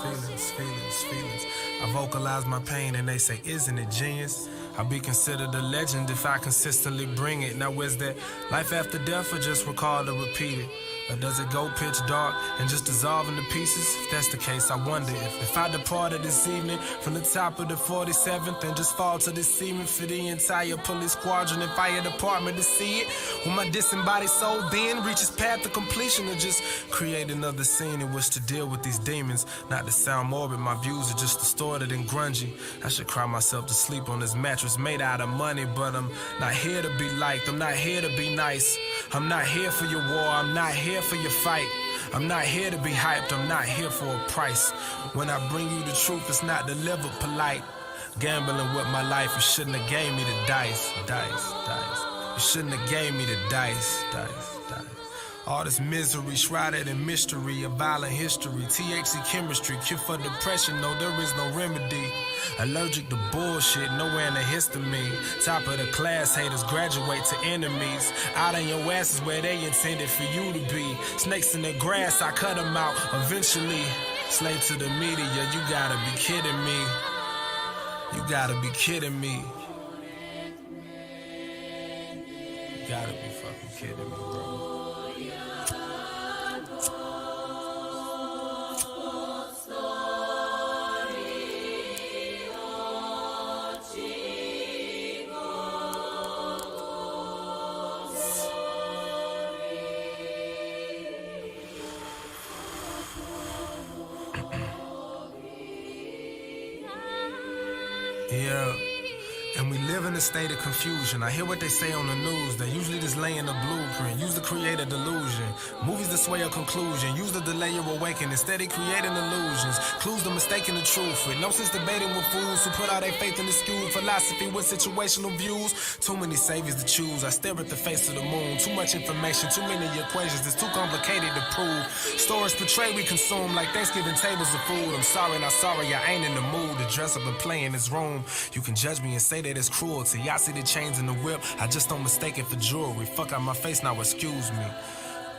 I vocalize my pain and they say, isn't it genius? I'll be considered a legend if I consistently bring it. Now is that life after death or just recall to repeat it? Or does it go pitch dark and just dissolve into pieces? If that's the case, I wonder if I departed this evening from the top of the 47th and just fall to the cement for the entire police squadron and fire department to see it. Will my disembodied soul then reach its path to completion, or just create another scene in which to deal with these demons? Not to sound morbid, my views are just distorted and grungy. I should cry myself to sleep on this mattress made out of money, but I'm not here to be liked, I'm not here to be nice. I'm not here for your war, I'm not here for your fight. I'm not here to be hyped, I'm not here for a price. When I bring you the truth, it's not delivered polite. Gambling with my life, you shouldn't have gave me the dice. You shouldn't have gave me the dice. All this misery shrouded in mystery, a violent history. THC chemistry, cure for depression, no, there is no remedy. Allergic to bullshit, nowhere in the histamine. Top of the class, haters graduate to enemies. Out on your ass is where they intended for you to be. Snakes in the grass, I cut them out eventually. Slave to the media, you gotta be kidding me. You gotta be kidding me. You gotta be fucking kidding me, bro. Yeah, and we live in a state of confusion. I hear what they say on the news. They usually just lay in a blueprint, use to create a delusion. Movies that sway a conclusion, use to delay your awakening. Instead of creating illusions, clues to mistaking the truth. With no sense debating with fools who put all their faith in the skewed philosophy with situational views. Too many saviors to choose. I stare at the face of the moon. Too much information, too many equations. It's too complicated to prove. Stories portray we consume like Thanksgiving tables of food. I'm sorry, not sorry, I ain't in the mood to dress up and play in this room. You can judge me and say that it's cruelty. I see the chains in the whip, I just don't mistake it for jewelry. Fuck out my face now, excuse me.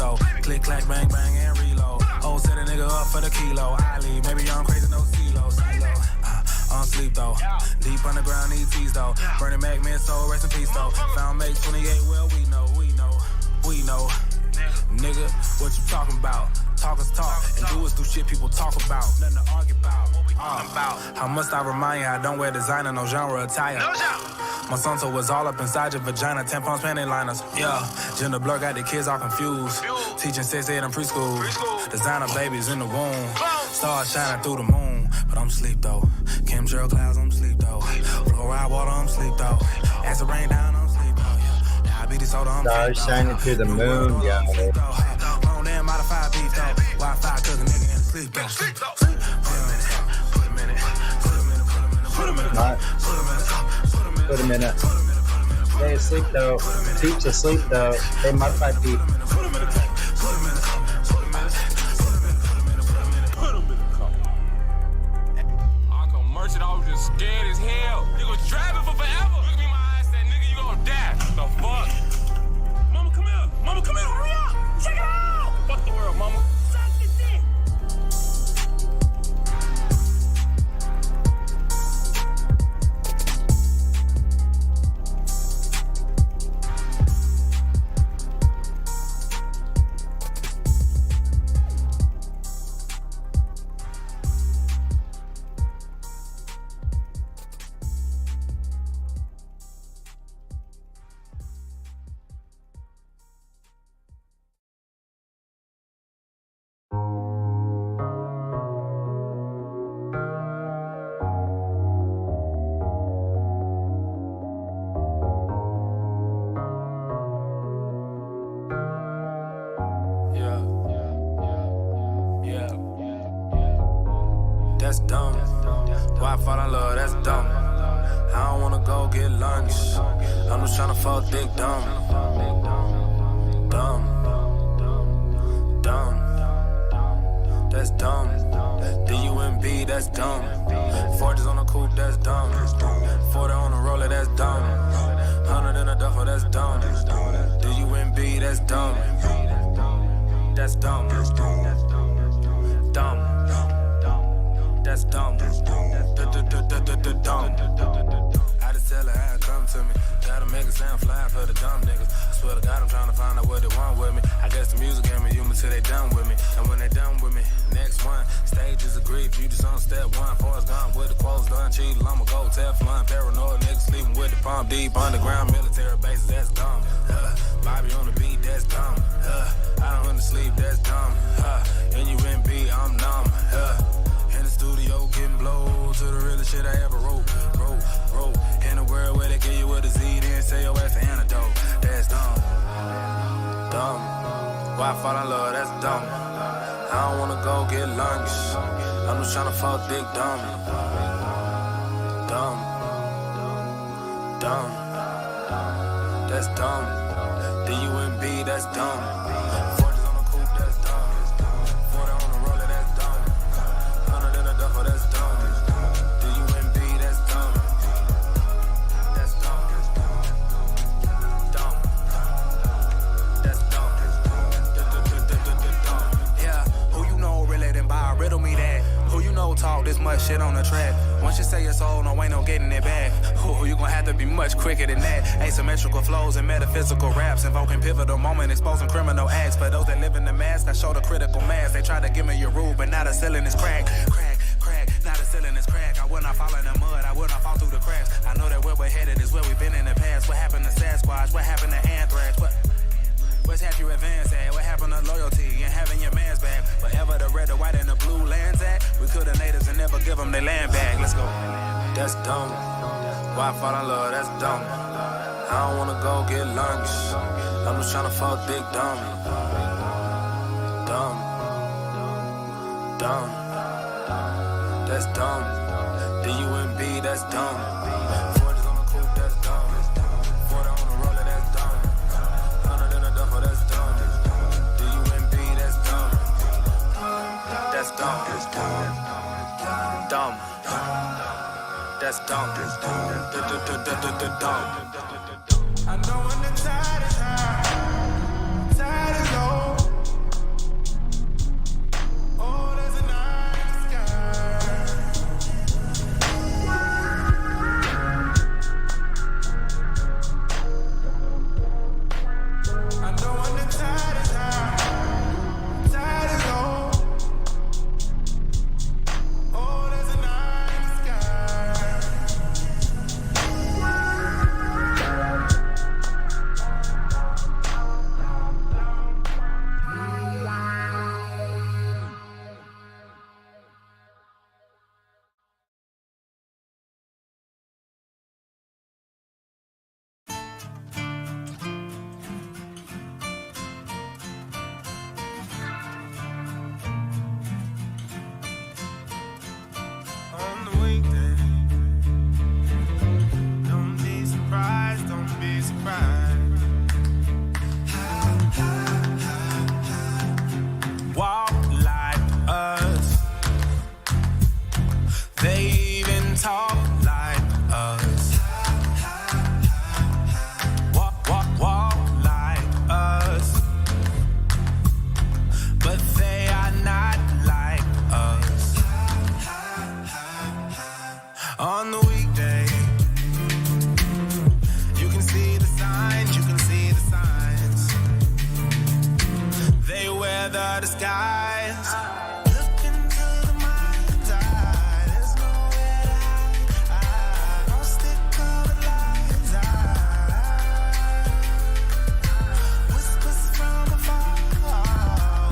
though. Click, clack, bang, bang, and reload. Oh, set a nigga up for the kilo. I leave, maybe I'm crazy, no CeeLo. On sleep though, deep underground ETs though. Bernie Mac, man, soul, rest in peace though. Found Make 28, well, we know. Nigga, what you talking about? Talk is talk, and do is do shit people talk about. Nothing to argue about, what we talking about. How must I remind you, I don't wear designer, no genre attire. My Santo was all up inside your vagina, tampons, panty liners. Yeah, gender blur got the kids all confused. Teaching 6, 8 in preschool. Designer babies in the womb. Stars shining through the moon. But I'm sleep though. Chemtrail clouds, I'm sleep though. Fluoride water, I'm sleep though. Acid rain down, I'm sleep though. Diabetes soda, I'm sleep though. Stars shining through the moon, yeah. On them modified beef though. Wi-Fi cause a nigga in sleep though. Put him in it. Stay asleep though. Peeps asleep though. They modify peep. Merchant, I was just scared as hell. You was driving for forever. Look at me in my eyes, that nigga, you gonna die. The fuck? Mama, come here. Mama, come here. Hurry up. Check it out. Fuck the world, mama. Suck the dick. That's dumb. Why I fall in love, that's dumb. I don't wanna go get lunch. I'm just tryna fuck dick dumb. Dumb. That's dumb. D-U-M-B, that's dumb. Forges on the coupe, that's dumb. 40 on the roller, that's dumb. 100 in a duffel, that's dumb. D-U-M-B, that's dumb. That's dumb. Dumb. That's dumb. Dumb. I just tell her how it come to me. Gotta make it sound fly for the dumb niggas. I swear to God, I'm trying to find out what they want with me. I guess the music gave me human till they done with me. And when they done with me, next one. Stage is agreed, you just on step one. Forrest gone with the quotes done. Cheated, I'ma go Teflon. Paranoid niggas sleeping with the palm deep. Underground military bases, that's dumb. Bobby on the beat, that's dumb. I don't undersleep, that's dumb. N-U-M-B, I'm numb. In the studio getting blow to the realest shit I ever wrote. In a world where they give you with a Z, then say your ass an antidote. That's dumb. Why I fall in love, that's dumb. I don't wanna go get lunch. I'm just tryna fuck dick dumb. That's dumb. D-U-M-B, that's dumb. Forges on the coupe, that's dumb. 40 on the roller, that's dumb. 100 in a duffel, that's dumb. D-U-M-B, that's dumb. That's dumb. That's dumb. Yeah, who you know really didn't buy, riddle me that. Who you know talk this much shit on the track. Once you say it's old, no ain't no getting it back. Who you gonna have to be much quicker than that. Asymmetrical flows and metaphysical raps, invoking pivotal moment, exposing criminal acts. For those that live in the mask, I show the critical mass. They try to give me your rule, but now the ceiling is crack. Now the ceiling is crack. I will not fall in the mud, I will not fall through the cracks. I know that where we're headed is where we've been in the past. What happened to Sasquatch? What happened to Anthrax? What's have you advanced at? What happened to loyalty and having your man's back? Wherever the red, the white, and the blue lands at, we kill the natives and never give them their land back. Let's go. That's dumb. Why I fall in love, that's dumb. I don't wanna go get lunch. I'm just tryna fuck dick dumb. That's dumb. D-U-M-B, that's dumb. Forges on the coupe, that's dumb. 40 on the roller, that's dumb. 100 in a duffel, that's dumb. D-U-M-B, that's dumb. That's dumb. Dumb. That's dumb. Dumb. I know when the tide is high, tide is low. I know when the tide is high, tide is low. Oh, there's a night sky. On the weekday, don't be surprised, don't be surprised. Walk like us, they even talk like us. Walk like us, but they are not like us. On the weekday, you can see the signs, you can see the signs. They weather the skies. Look into the mind's eye, there's nowhere to hide. Don't stick covered lines. Whispers from afar,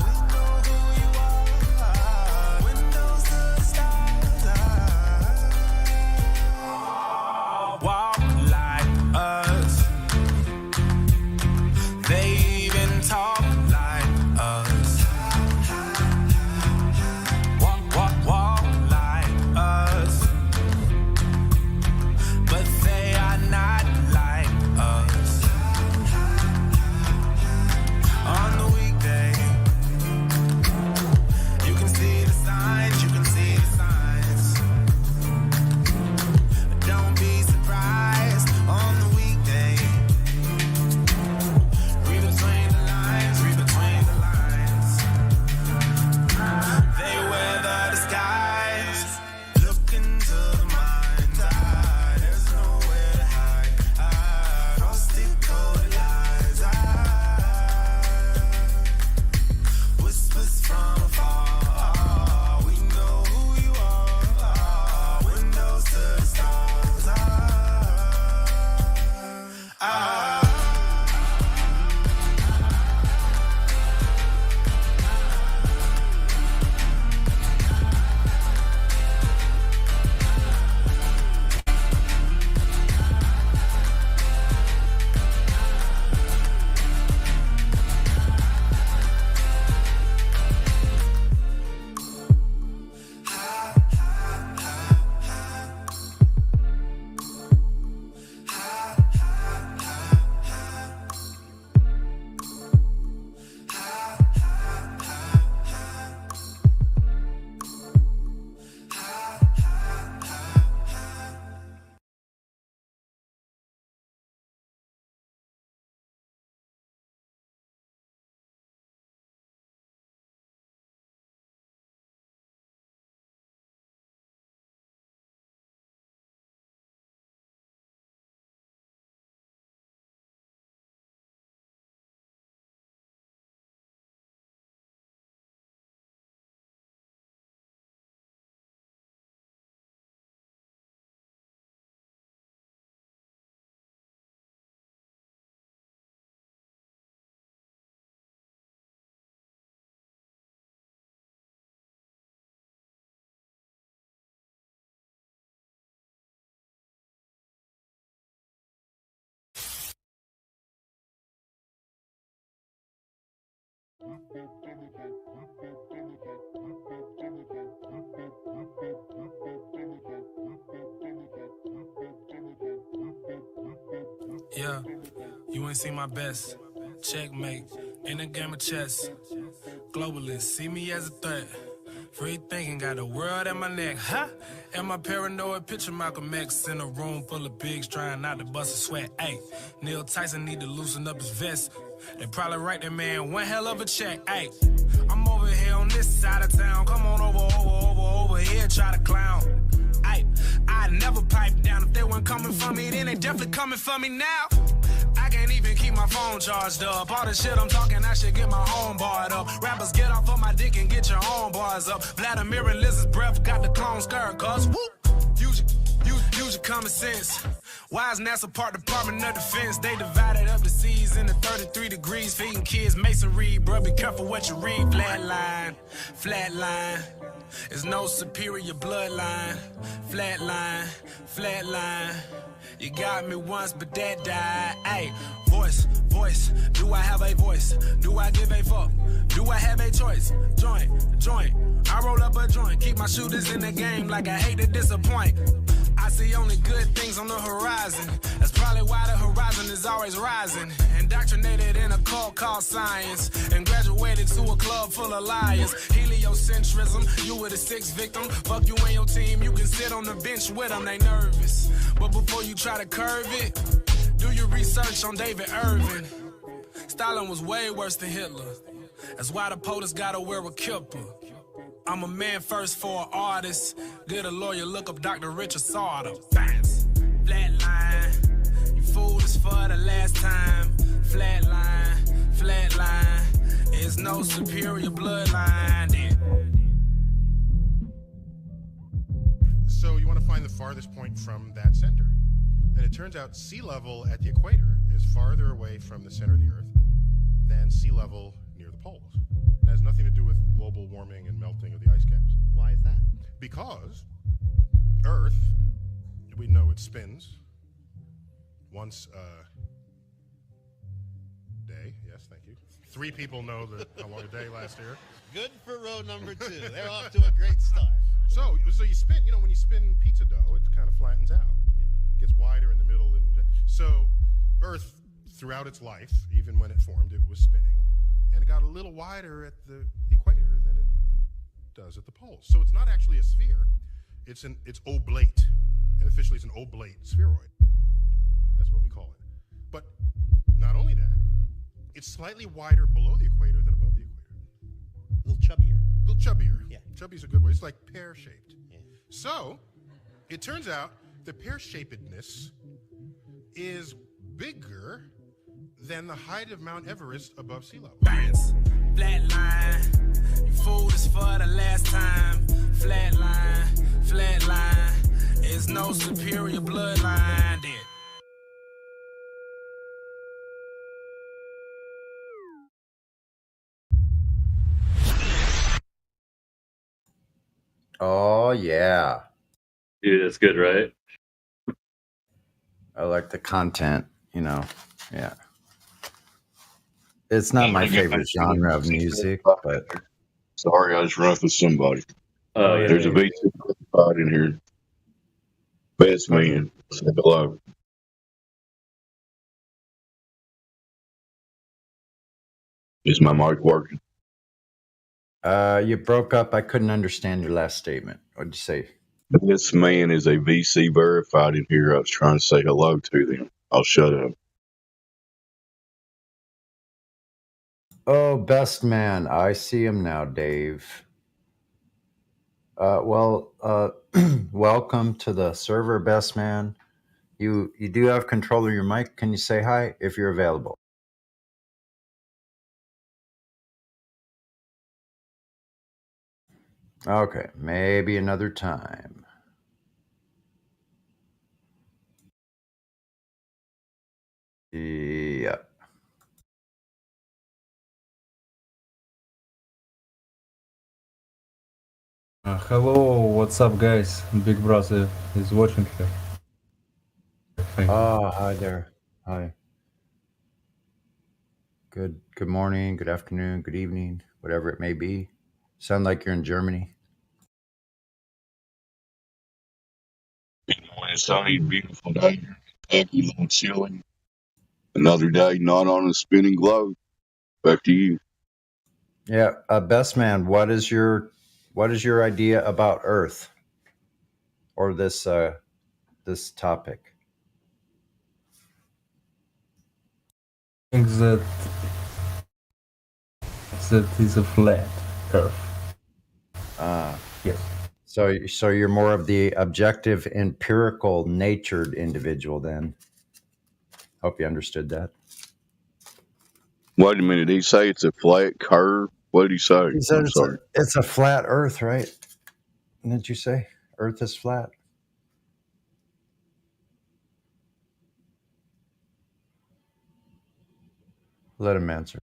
we know who you are. Windows to the stars. Walk like us, they even talk like us. Walk like us, but they are not like us. On the weekday, you can see the signs, you can see the signs. Don't be surprised on the weekday. Read between the lines, read between the lines. They weather the skies. Look into the mind's eye, there's nowhere to hide. Don't stick cold lies. Whispers from afar, we know who you are. Windows to the stars. Yeah, you ain't seen my best. Checkmate, in a game of chess. Globalists see me as a threat. Free thinking, got the world at my neck, huh? Am I paranoid? Picture Malcolm X in a room full of pigs trying not to bust a sweat. Ayy, Neil Tyson need to loosen up his vest. They probably write that man one hell of a check. Ayy, I'm over here on this side of town. Come on over here, try to clown. Ayy, I never pipe down. If they weren't coming for me, then they definitely coming for me now. I can't even keep my phone charged up. All the shit I'm talking, I should get my own barred up. Rappers get off of my dick and get your own bars up. Vladimir and Liz's breath got the clone skirt, cuz whoop. Use your common sense. Why is NASA part Department of Defense? They divided up the seas into 33 degrees, feeding kids masonry. Bro, be careful what you read. Flatline, flatline. There's no superior bloodline. Flatline, flatline. You got me once, but that died. Ay, voice. Do I have a voice? Do I give a fuck? Do I have a choice? Joint. I roll up a joint. Keep my shooters in the game like I hate to disappoint. I see only good things on the horizon. That's probably why the horizon is always rising. Indoctrinated in a cult called science. And graduated to a club full of liars. Heliocentrism, you were the sixth victim. Fuck you and your team, you can sit on the bench with them, they nervous. But before you try to curve it, do your research on David Irving. Stalin was way worse than Hitler. That's why the POTUS gotta wear a kipper. I'm a man first for an artist. Get a lawyer, look up Dr. Richard Sauter. Fans, flatline. You fooled us for the last time. Flatline. There's no superior bloodline there. So you want to find the farthest point from that center. And it turns out sea level at the equator is farther away from the center of the Earth than sea level near the poles. It has nothing to do with global warming and melting of the ice caps. Why is that? Because Earth, we know it spins once a day. Yes, thank you. 3 people know how long a day lasts here. Good for row number 2. They're off to a great start. So you spin, when you spin pizza dough, it kind of flattens out. Gets wider in the middle. And so Earth, throughout its life, even when it formed, it was spinning. And it got a little wider at the equator than it does at the poles. So it's not actually a sphere. It's oblate. And officially it's an oblate spheroid. That's what we call it. But not only that, it's slightly wider below the equator than above the equator. A little chubbier. Yeah. Chubby's a good word. It's like pear-shaped. Yeah. So it turns out the pear-shapedness is bigger than the height of Mount Everest above sea level. Fans, flatline. You fooled us for the last time. Flatline. There's no superior bloodline there. Oh, yeah. Dude, that's good, right? I like the content, Yeah. It's not my favorite genre of music, but... Sorry, I just roughed with somebody. Oh, yeah. There's a VC pod in here. Best man. Say hello. Is my mic working? You broke up. I couldn't understand your last statement. What'd you say? This man is a VC verified in here. I was trying to say hello to them. I'll shut up. Oh, best man. I see him now, Dave. Welcome to the server, best man. You do have control of your mic. Can you say hi if you're available? Okay, maybe another time. Yeah. Hello, what's up, guys? Big brother is watching here. Hi there. Hi. Good morning, good afternoon, good evening, whatever it may be. Sound like you're in Germany. When it's sunny, beautiful day, Kentucky, long chilling. Another day, not on a spinning globe. Back to you. Yeah, best man, what is your idea about Earth or this topic? I think that is a flat Earth. Yes. So you're more of the objective, empirical, natured individual then. Hope you understood that. Wait a minute. Did he say it's a flat curve? What did he say? He said I'm sorry. it's a flat Earth, right? Didn't you say Earth is flat? Let him answer.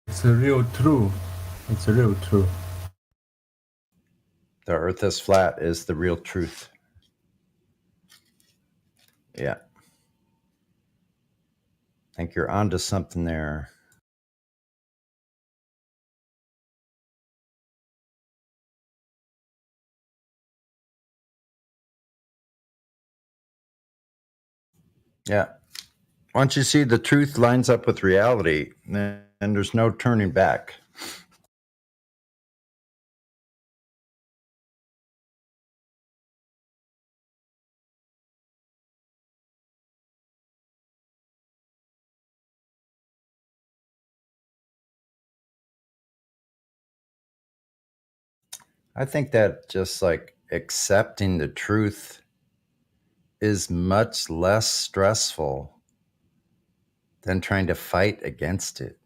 It's a real true. It's a real true. The Earth is flat is the real truth. Yeah. I think you're onto something there. Yeah. Once you see the truth lines up with reality, then there's no turning back. I think that just like accepting the truth is much less stressful than trying to fight against it.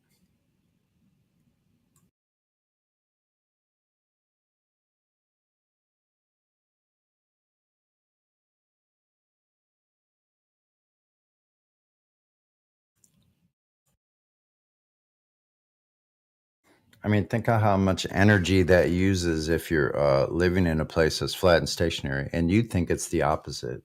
I mean, think of how much energy that uses if you're living in a place that's flat and stationary, and you'd think it's the opposite.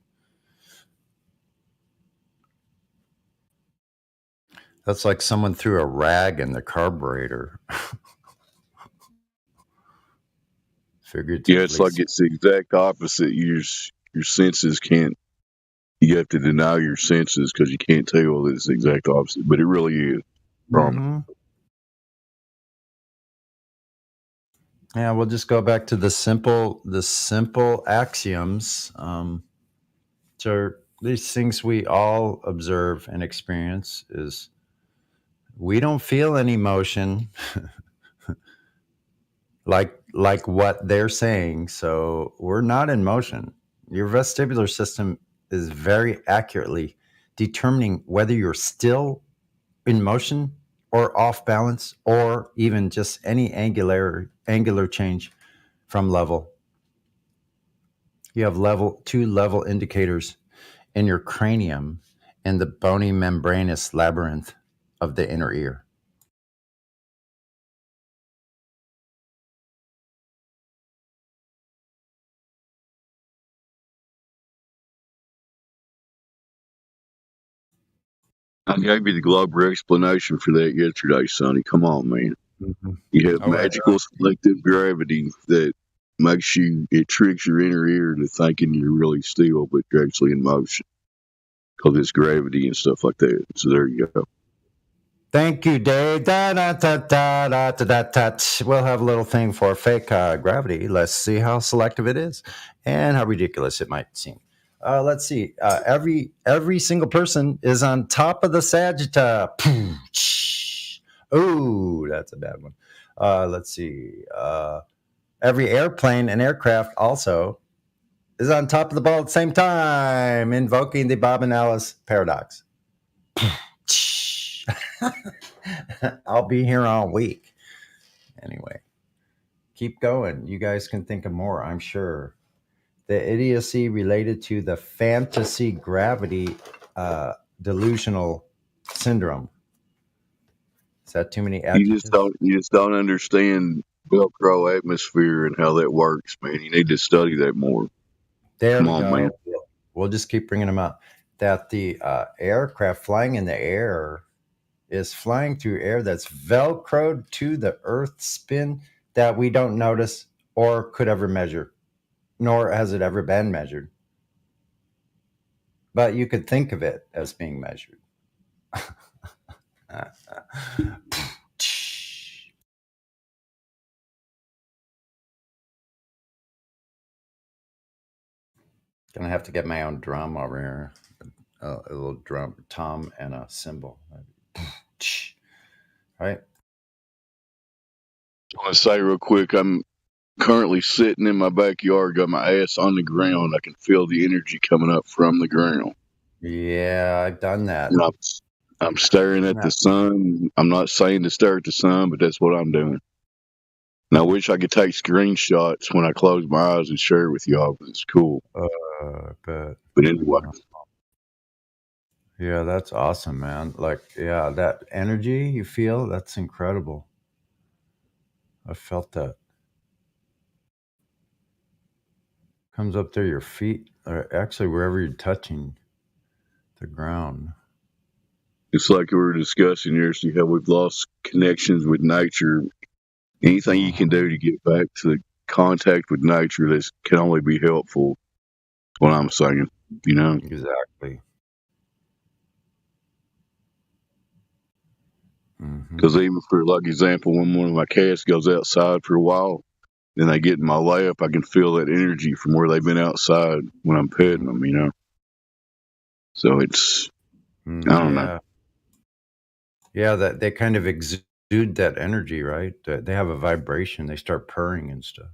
That's like someone threw a rag in the carburetor. Figuratively. Yeah, it's like it's the exact opposite. Your senses can't. You have to deny your senses because you can't tell that it's the exact opposite. But it really is. Mhm. Yeah, we'll just go back to the simple axioms. So these things we all observe and experience is we don't feel any emotion like what they're saying. So we're not in motion. Your vestibular system is very accurately determining whether you're still in motion or off balance or even just any angular change from level. You have two level indicators in your cranium and the bony membranous labyrinth of the inner ear. I gave you the Glover explanation for that yesterday, Sonny. Come on, man. Mm-hmm. You have magical selective gravity that it tricks your inner ear to thinking you're really still, but you're actually in motion because it's gravity and stuff like that. So there you go. Thank you, Dave. Da, da, da, da, da, da, da, da. We'll have a little thing for fake gravity. Let's see how selective it is and how ridiculous it might seem. Let's see. Every single person is on top of the Sagitta. Oh, that's a bad one. Let's see. Every airplane and aircraft also is on top of the ball at the same time, invoking the Bob and Alice paradox. I'll be here all week. Anyway, keep going. You guys can think of more, I'm sure. The idiocy related to the fantasy gravity delusional syndrome. Is that too many adjectives? You just don't understand Velcro atmosphere and how that works, man. You need to study that more. There Come we on, go. man. We'll just keep bringing them up. That the aircraft flying in the air is flying through air that's Velcroed to the Earth's spin that we don't notice or could ever measure, nor has it ever been measured. But you could think of it as being measured. Gonna have to get my own drum over here. A little drum, tom, and a cymbal. Right? I want to say real quick, I'm currently sitting in my backyard, got my ass on the ground. I can feel the energy coming up from the ground. Yeah, I've done that. And I'm staring at the sun. I'm not saying to stare at the sun, but that's what I'm doing. And I wish I could take screenshots when I close my eyes and share it with y'all, because it's cool. But anyway. Yeah, that's awesome, man. Like, yeah, that energy you feel, that's incredible. I felt that. Comes up there your feet, or actually wherever you're touching the ground. It's like we were discussing yesterday how we've lost connections with nature. Anything you can do to get back to the contact with nature that can only be helpful. What I'm saying, you know? Exactly. Because even for like example, when one of my cats goes outside for a while, then they get in my lap, I can feel that energy from where they've been outside when I'm petting them, you know? So it's, I don't know. Yeah, that they kind of exude that energy, right? They have a vibration. They start purring and stuff.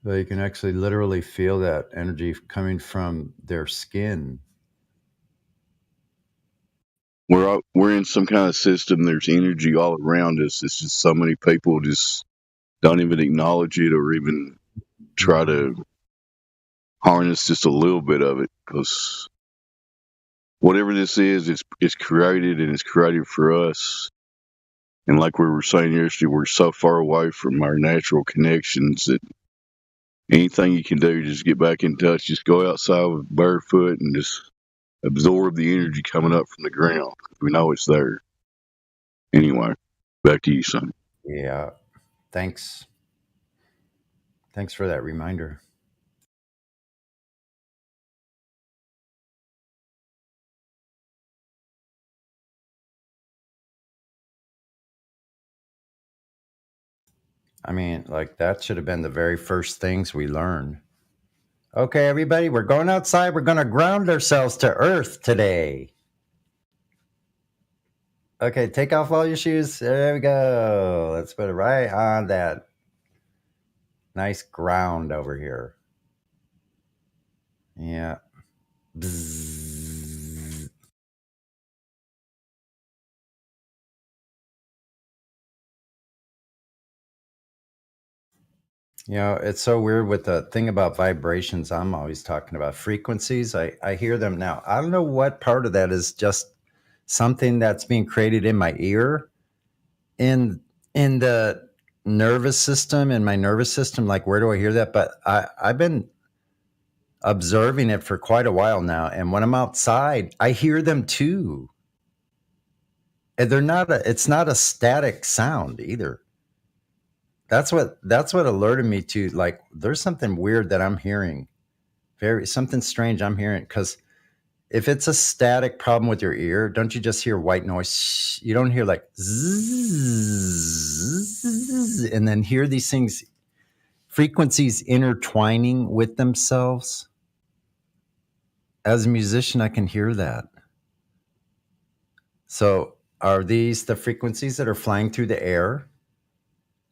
So you can actually literally feel that energy coming from their skin. We're in some kind of system. There's energy all around us. It's just so many people just don't even acknowledge it or even try to harness just a little bit of it, because whatever this is, it's created, and it's created for us. And like we were saying yesterday, we're so far away from our natural connections that anything you can do, just get back in touch. Just go outside with barefoot and just absorb the energy coming up from the ground. We know it's there. Anyway, back to you, son. Yeah. Thanks. Thanks for that reminder. I mean, like, that should have been the very first things we learned. Okay, everybody, we're going outside. We're going to ground ourselves to earth today. Okay, take off all your shoes. There we go. Let's put it right on that nice ground over here. Yeah. Bzzz. You know, it's so weird with the thing about vibrations. I'm always talking about frequencies. I hear them now. I don't know what part of that is just something that's being created in my ear, in the nervous system, in my nervous system. Like, where do I hear that? But I've been observing it for quite a while now, and when I'm outside, I hear them too. And it's not a static sound either. That's what alerted me to, like, there's something weird that I'm hearing. Something strange I'm hearing, because if it's a static problem with your ear, don't you just hear white noise? You don't hear like zzz, and then hear these things, frequencies intertwining with themselves. As a musician, I can hear that. So are these the frequencies that are flying through the air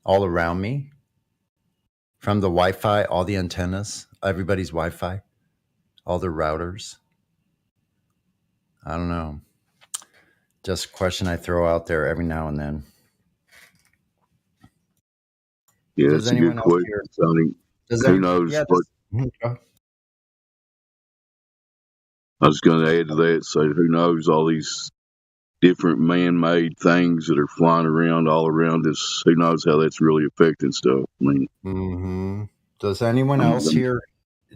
all around me? From the Wi-Fi, all the antennas, everybody's Wi-Fi, all the routers. I don't know. Just a question I throw out there every now and then. Yeah, that's a good question, Sonny. Who knows? I was going to add to that, say, who knows all these different man-made things that are flying around all around us. Who knows how that's really affecting stuff? I mean, Does anyone else hear?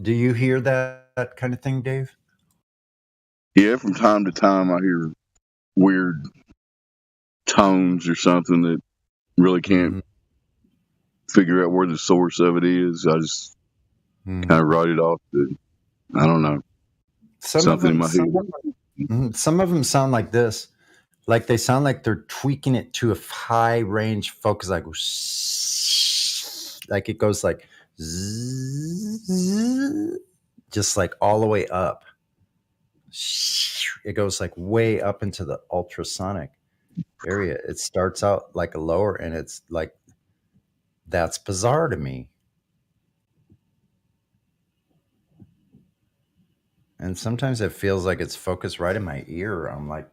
Do you hear that kind of thing, Dave? Yeah, from time to time I hear weird tones or something that really can't figure out where the source of it is. I just kind of write it off to, I don't know, something in my head. Some of them sound like this. Like they sound like they're tweaking it to a high range focus, like it goes like zzz, just like all the way up. It goes like way up into the ultrasonic area. It starts out like a lower, and it's like That's bizarre to me. And sometimes it feels like it's focused right in my ear. I'm like,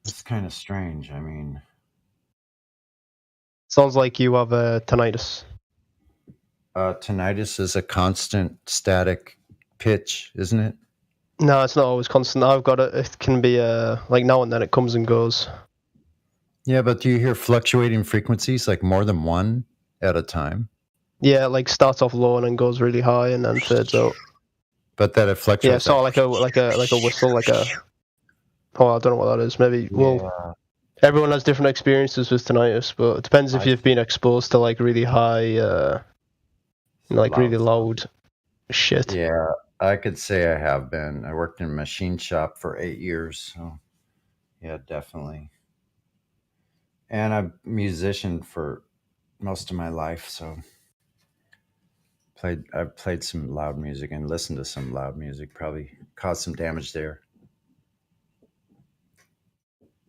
it's kind of strange. I mean, Sounds like you have tinnitus. tinnitus is a constant static pitch, isn't it? No, it's not always constant. I've got it. It can be like now and then it comes and goes. Yeah, but do you hear fluctuating frequencies, like more than one at a time? Yeah, it like starts off low and then goes really high and then fades out. But that it fluctuates. Yeah, sort of like a whistle, like a. Oh, I don't know what that is. Maybe well, everyone has different experiences with tinnitus, but it depends if you've been exposed to like really high, like really loud shit. Yeah, I could say I have been. I worked in a machine shop for 8 years, so yeah, definitely. And I'm a musician for most of my life, so I've played some loud music and listened to some loud music. Probably caused some damage there.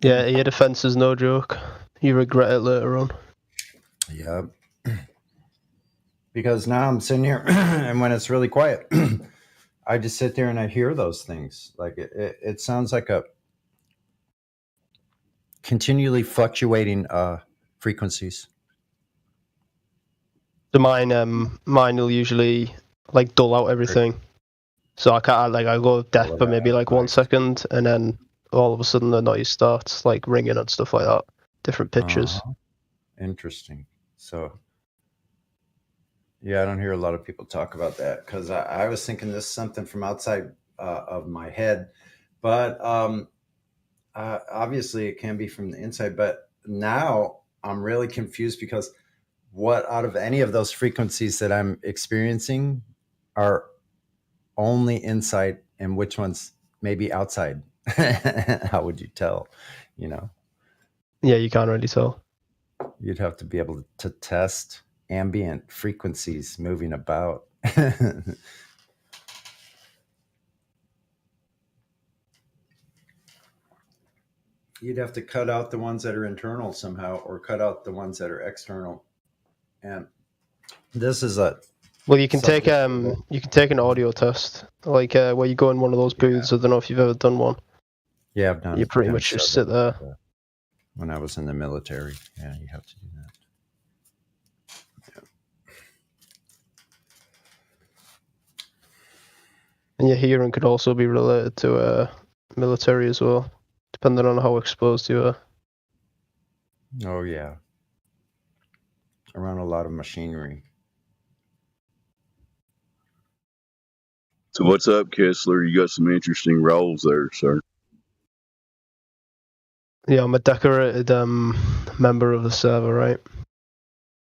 Yeah, ear defense is no joke. You regret it later on. Yeah. Because now I'm sitting here, and when it's really quiet, I just sit there and I hear those things. Like it sounds like a continually fluctuating frequencies. So mine will usually like dull out everything. So I can't I go deaf for maybe like 1 second, and then all of a sudden the noise starts like ringing and stuff like that. Different pitches. Interesting. So yeah, I don't hear a lot of people talk about that because I was thinking this is something from outside of my head, but obviously it can be from the inside. But now I'm really confused because what out of any of those frequencies that I'm experiencing are only inside and which ones maybe outside? How would you tell? You know? Yeah, you can't really tell. You'd have to be able to test ambient frequencies moving about. You'd have to cut out the ones that are internal somehow, or cut out the ones that are external. And this is a Well, you can take an audio test, like where you go in one of those booths. I don't know if you've ever done one. Yeah, I've done. You pretty much just sit there. When I was in the military, yeah, you have to do that. And your hearing could also be related to military as well, depending on how exposed you are. Oh yeah, around a lot of machinery. So what's up, Kessler? You got some interesting roles there, sir. Yeah, I'm a decorated member of the server, right?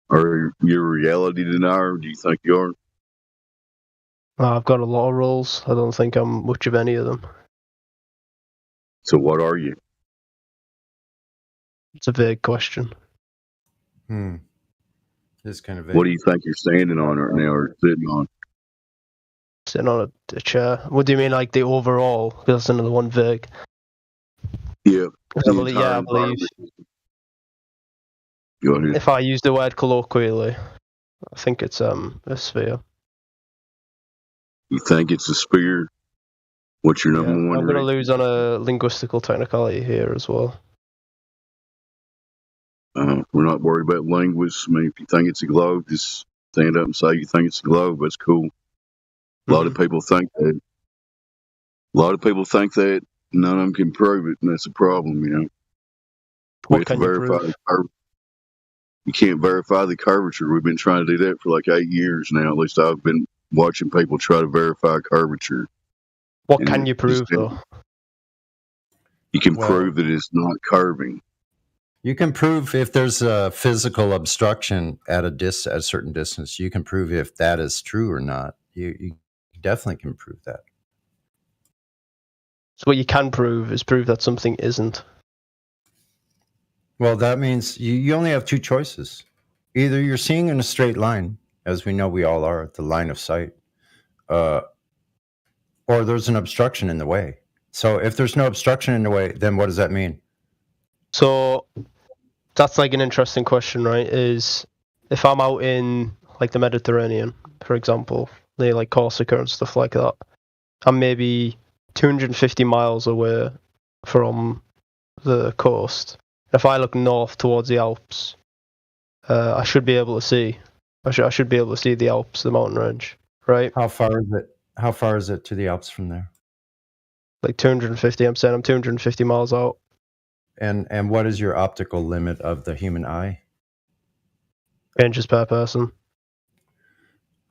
Are you a reality denier? Do you think you are? I've got a lot of roles. I don't think I'm much of any of them. So what are you? It's a vague question. It's kind of. What do you think you're standing on right now, or sitting on? Sitting on a chair. What do you mean, like the overall? Because that's another one vague. Yeah. I believe. Go ahead. If I use the word colloquially, I think it's a sphere. You think it's a sphere? What's your number one? I'm going to lose on a linguistical technicality here as well. We're not worried about linguists. I mean, if you think it's a globe, just stand up and say you think it's a globe. That's cool. A lot of people think that. A lot of people think that. None of them can prove it, and that's a problem, you know. We have to verify the curvature. You can't verify the curvature. We've been trying to do that for like 8 years now. At least I've been watching people try to verify curvature. What can you prove, though? You can prove that it's not curving. You can prove if there's a physical obstruction at a certain distance. You can prove if that is true or not. You definitely can prove that. So what you can prove is prove that something isn't. Well, that means you only have two choices. Either you're seeing in a straight line, as we know we all are, at the line of sight, or there's an obstruction in the way. So if there's no obstruction in the way, then what does that mean? So That's like an interesting question, right? Is if I'm out in like the Mediterranean, for example, near like Corsica and stuff like that, I'm maybe 250 miles away from the coast. If I look north towards the Alps, I should be able to see. I should be able to see the Alps, the mountain range, right? How far is it? How far is it to the Alps from there? Like 250. I'm saying I'm 250 miles out. And what is your optical limit of the human eye? Inches per person.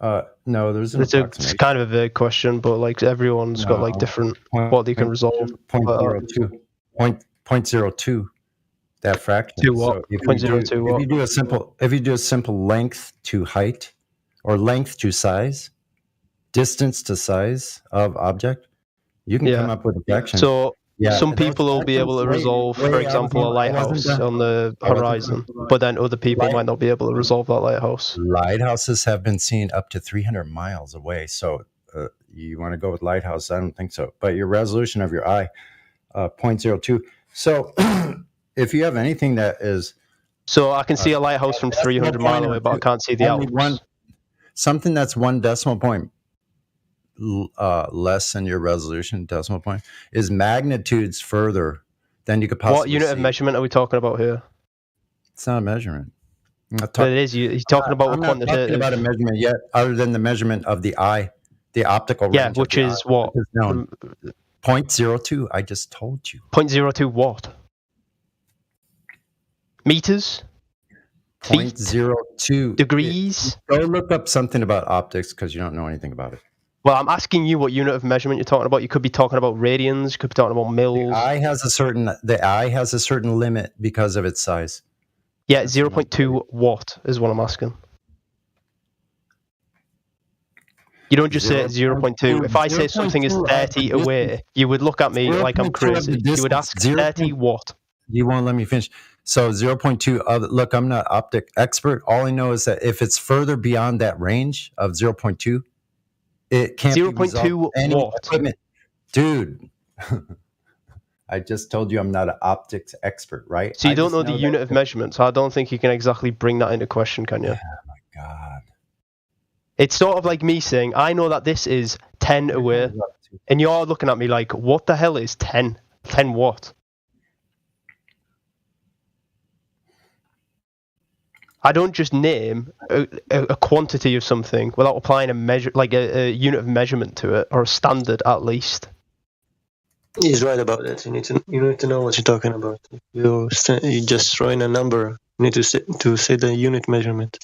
No, there's an It's approximation. kind of a vague question, but like everyone's got like different what they can resolve. 0.02. 0.02. That fraction. To what? So if 0.02 if what? you do a simple length to height, or length to size, distance to size of object, you can come up with a fraction. So some those people will be able to fractions resolve, way for I example, a wasn't lighthouse done. on the I wasn't horizon, done. but then other people might not be able to resolve that lighthouse. Lighthouses have been seen up to 300 miles away. So you want to go with lighthouse? I don't think so. But your resolution of your eye, 0.02. So if you have anything that is... So I can see a lighthouse from 300 miles away, but I can't see the only Alps. Something that's 1 decimal point less than your resolution, decimal point, is magnitudes further than you could possibly What unit of measurement are we talking about here? It's not a measurement. But it is. You're talking about I'm a not talking quantitative. about a measurement yet, other than the measurement of the eye, the optical range. Yeah, of which the is eye, what? which is known. 0.02. I just told you. 0.02 what? Meters? 0.02 degrees. Go look up something about optics because you don't know anything about it. Well, I'm asking you what unit of measurement you're talking about. You could be talking about radians. You could be talking about mils. The eye has a certain limit because of its size. Yeah, 0.2 watt is what I'm asking. You don't just say 0.2. If I say something is 30 away, you would look at me like I'm crazy. You would ask 30 watt. You won't let me finish. So 0.2. Look, I'm not optic expert. All I know is that if it's further beyond that range of 0.2, it can't be 0.2 any watt. equipment. Dude, I just told you I'm not an optics expert, right? So you I don't just know the unit of measurement, so I don't think you can exactly bring that into question, can you? Oh my God. It's sort of like me saying, I know that this is 10 away, and you're looking at me like, what the hell is 10? 10 what? I don't just name a quantity of something without applying a measure, like a unit of measurement to it, or a standard at least. He's right about that. You need to know what you're talking about. You just throw in a number. You need to say the unit measurement.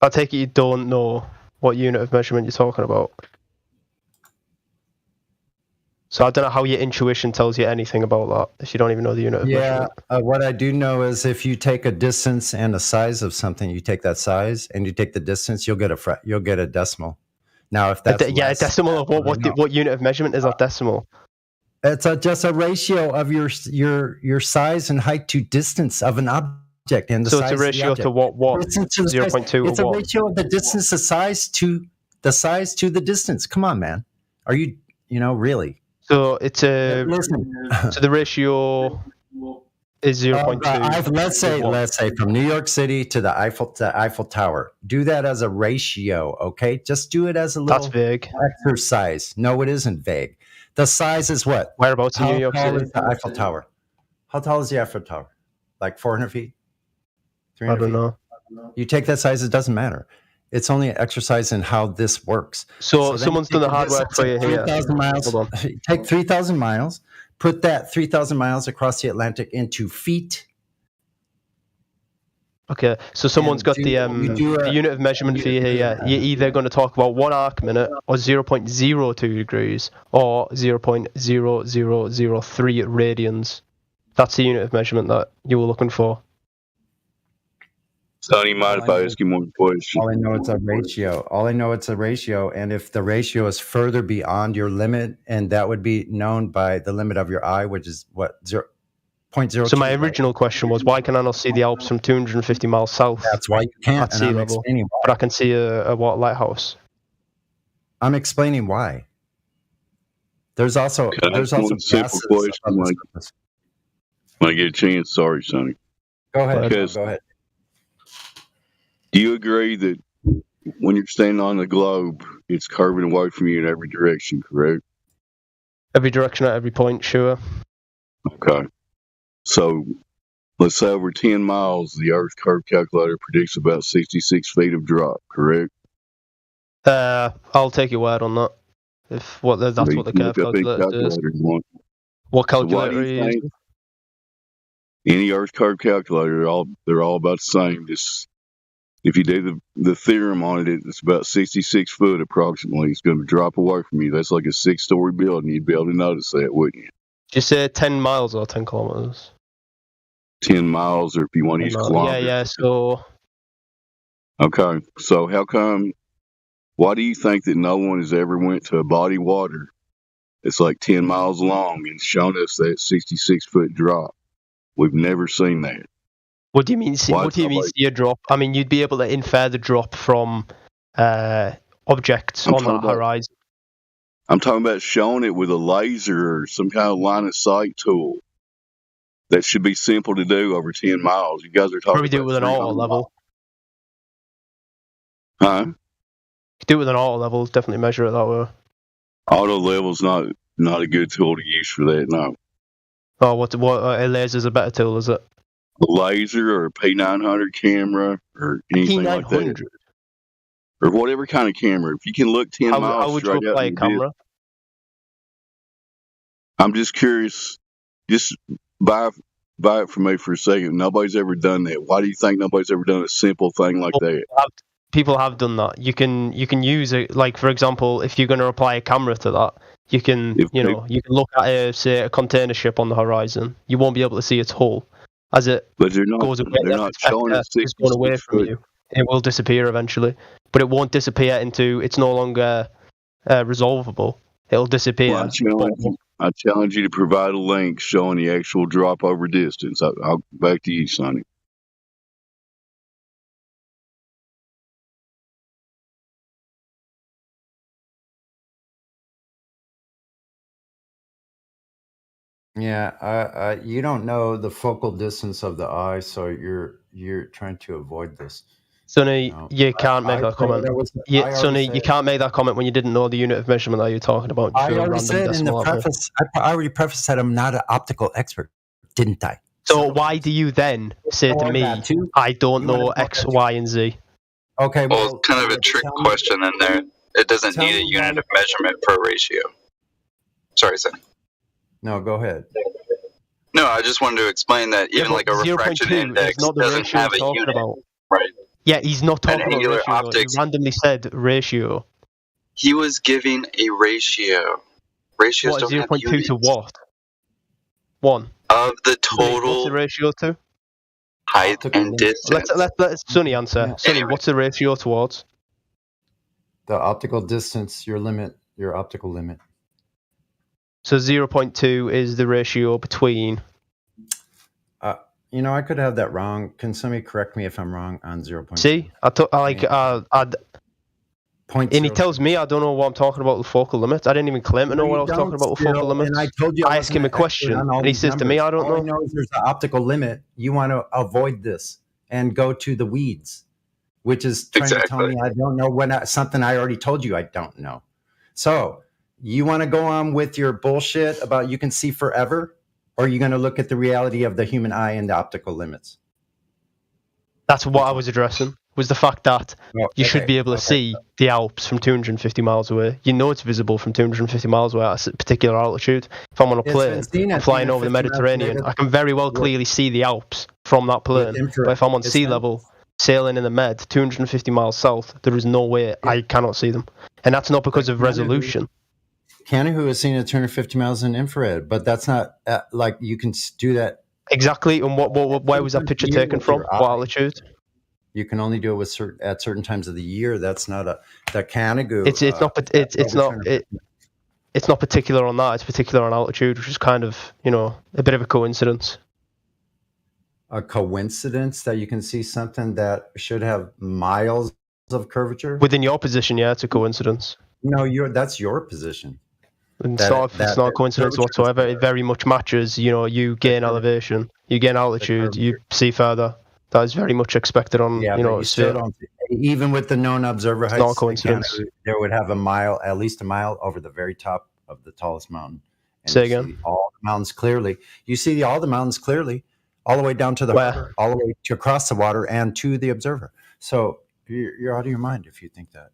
I take it you don't know what unit of measurement you're talking about. So I don't know how your intuition tells you anything about that if you don't even know the unit of measurement. What I do know is if you take a distance and a size of something, you take that size and you take the distance, you'll get a decimal. Now, if that's a decimal of what unit of measurement is that decimal? It's just a ratio of your size and height to distance of an object. And the So size it's a ratio of the to object. what? Distance to the size. 0.2 It's or a what? ratio of the distance, the size to the distance. Come on, man. Are you really? So it's a. Listen. So the ratio is 0.2. Let's say from New York City to the Eiffel Tower. Do that as a ratio, okay? Just do it as a little That's vague. exercise. No, it isn't vague. The size is what? Whereabouts in New York How tall City? is the Eiffel Tower? How tall is the Eiffel Tower? Like 400 feet? I 300 don't feet? know. You take that size, it doesn't matter. It's only an exercise in how this works. So then someone's you done the take hard work distance for you of here. 3,000 miles. Hold on. Take 3,000 miles, put that 3,000 miles across the Atlantic into feet. Okay, so someone's got the unit of measurement for you here. Yeah. You're either going to talk about 1 arc minute or 0.02 degrees or 0.0003 radians. That's the unit of measurement that you were looking for. Sonny, mind if I ask you one question? All I know it's a ratio. All I know it's a ratio, and if the ratio is further beyond your limit, and that would be known by the limit of your eye, which is what 0.02. So my original question was, why can I not see the Alps from 250 miles south? That's why you can't. At And sea I'm level, explaining why. but I can see a what lighthouse. I'm explaining why. There's also Can I ask one simple gases question above the when surface. I get a chance? Sorry, Sonny. Go ahead. Because Go ahead. do you agree that when you're standing on the globe, it's curving away from you in every direction, correct? Every direction at every point, sure. Okay. So let's say over 10 miles, the Earth curve calculator predicts about 66 feet of drop, correct? I'll take your word on that. If that's But what the you curve look up any calculator does. calculator you want. What So why do calculator are you you think using? any Earth curve calculator, they're all about the same? Just if you do the theorem on it, it's about 66 foot approximately. It's going to drop away from you. That's like a 6-story building. You'd be able to notice that, wouldn't you? Did you say 10 miles or 10 kilometers? 10 miles, or if you want to use Yeah, kilometers. yeah. So Okay, so why do you think that no one has ever went to a body of water that's like 10 miles long and shown us that 66-foot drop? We've never seen that. what do you mean? Why What do you mean somebody- see a drop? I mean, you'd be able to infer the drop from objects I'm on talking that about- horizon. I'm talking about showing it with a laser or some kind of line of sight tool. That should be simple to do over 10 miles. You guys are talking Probably do it about with an auto 300 level. Huh? Do it with an auto level. Definitely measure it that way. Auto level's not a good tool to use for that, no. Oh, what a laser's a better tool, is it? A laser or a P900 camera or anything like that. P900. Or whatever kind of camera. If you can look 10 How miles would you straight out apply a in the distance. camera? I'm just curious. Just buy it from me for a second. Nobody's ever done that. Why do you think nobody's ever done a simple thing like that? People have done that. You can use it, like, for example, if you're going to apply a camera to that, you can you can look at say a container ship on the horizon. You won't be able to see its hull as it But they're not. goes away. They're not showing us It's going away 66 from foot. you. It will disappear eventually, but it won't disappear into. It's no longer resolvable. It'll disappear. Well, I challenge you to provide a link showing the actual drop over distance. I'll back to you, Sonny. Yeah, you don't know the focal distance of the eye, so you're trying to avoid this. Sonny, you can't make I that comment. I Yeah, already Sonny, you said- can't make that comment when you didn't know the unit of measurement that you're talking about. You I threw a already random said in the decimal out there. preface. I already prefaced that I'm not an optical expert, didn't I? So why do you then say to want me, that too? I don't You wanna know know X, Y, and Z? Okay, Well, it's kind of a trick question in there. It doesn't need a unit of measurement per ratio. Sorry, Sonny. No, go ahead. No, I just wanted to explain that even like a refraction 0.2 index is not the doesn't ratio have he's a talking unit. about. Right. Yeah, he's not talking about angular ratio. optics- He randomly said ratio. He was giving a ratio. Ratios What, don't have 0.2 units. to what? 1. Of the What's total the ratio to? height and distance. Let's Sonny answer. Sonny, what's the ratio towards? The optical distance, your limit, your optical limit. So 0.2 is the ratio between. I could have that wrong. Can somebody correct me if I'm wrong on 0.2? See, Point and he tells me I don't know what I'm talking about with focal limits. I didn't even claim to know what I was talking about with focal limits. And I told you I asked him a question, and he says to me, I don't know. All I know is there's an optical limit. You want to avoid this and go to the weeds, which is trying to tell me I don't know something I already told you I don't know. So you want to go on with your bullshit about you can see forever, or are you going to look at the reality of the human eye and the optical limits? That's what I was addressing, was the fact that you should be able to see the Alps from 250 miles away. You know it's visible from 250 miles away at a particular altitude. If I'm on a It's plane, been seen I'm at flying over the 250 miles Mediterranean, away. I can very well clearly see the Alps from that plane. infrared. But if I'm on It's sea been- level, sailing in the Med, 250 miles south, there is no way I cannot see them. And that's not because of resolution. Canahu has seen at 250 miles in infrared, but that's not like you can do that. Exactly. And where was that picture taken from? What altitude? You can only do it with at certain times of the year. That's not the Canagu. It's not particular on that. It's particular on altitude, which is kind of a bit of a coincidence. A coincidence that you can see something that should have miles of curvature within your position. Yeah, it's a coincidence. No, that's your position. It's not a coincidence whatsoever. It very much matches. You gain elevation, you gain altitude, you see further. That is very much expected on a sphere. Even with the known observer heights, not a coincidence. There would have at least a mile over the very top of the tallest mountain. And Say again. All the mountains clearly. You see all the mountains clearly, all the way down to the harbor, all the way to across the water and to the observer. So you're out of your mind if you think that.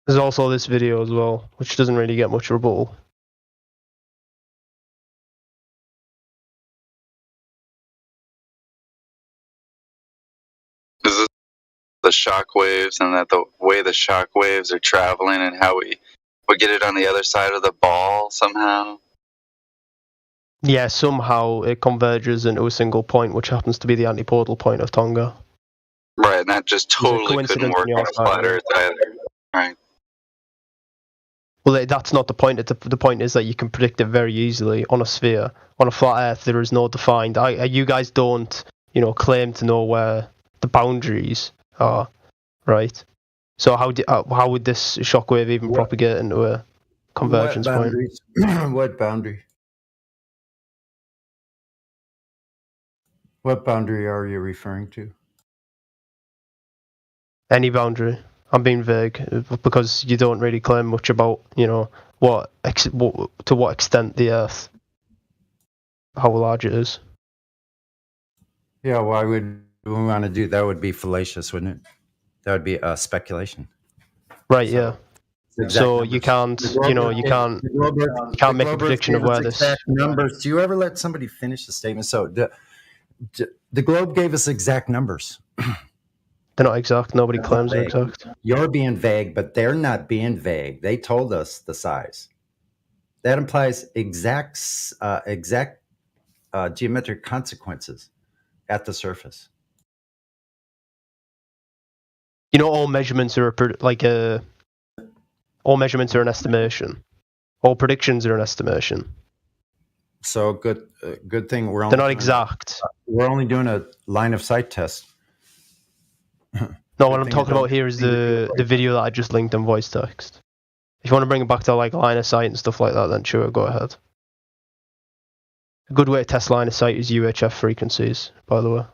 There's also this video as well, which doesn't really get much rebuttal. Is this the shock waves and that the way the shock waves are traveling and how we get it on the other side of the ball somehow? Yeah, somehow it converges into a single point, which happens to be the antipodal point of Tonga. Right, and that just totally couldn't work on a flat Earth either. Right. Well, that's not the point. The point is that you can predict it very easily on a sphere. On a flat Earth, there is no defined. You guys don't, claim to know where the boundaries are, right? So how would this shockwave even propagate into a convergence point? What boundary? What boundary are you referring to? Any boundary. I'm being vague because you don't really claim much about, to what extent the Earth, how large it is. Yeah, why would we want to do that? Would be fallacious, wouldn't it? That would be speculation. Right. So, yeah. So you can't, you can't make a prediction of where this numbers. Do you ever let somebody finish the statement? So the Globe gave us exact numbers. They're not exact. Nobody claims they're exact. You're being vague, but they're not being vague. They told us the size. That implies exact geometric consequences at the surface. All measurements are all measurements are an estimation. All predictions are an estimation. So good thing they're not exact. We're only doing a line of sight test. No, what I'm talking about here is the video that I just linked in voice text. If you want to bring it back to line of sight and stuff like that, then sure, go ahead. A good way to test line of sight is UHF frequencies, by the way.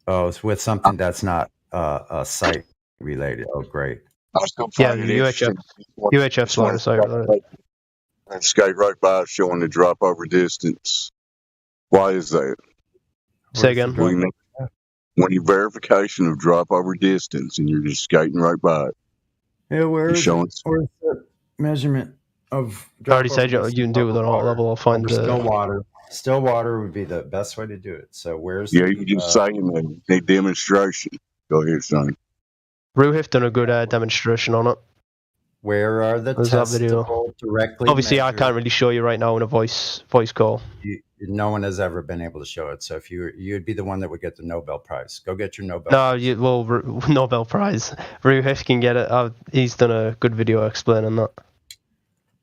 Oh, it's with something that's not sight related. Oh, great. Yeah, UHF's line of sight related. And skate right by showing the drop over distance. Why is that? Say again. When you verification of drop over distance and you're just skating right by it. Yeah, where's the measurement of? I already said you can do it with an alt level. I'll find still water. Still water would be the best way to do it. So where's? Yeah, you can just say in the demonstration. Go ahead, Sonny. Ruhif done a good demonstration on it. Where are the testable directly? Obviously, I can't really show you right now in a voice call. No one has ever been able to show it. So if you'd be the one that would get the Nobel Prize. Go get your Nobel. Nobel Prize. Ruhif can get it. He's done a good video explaining that.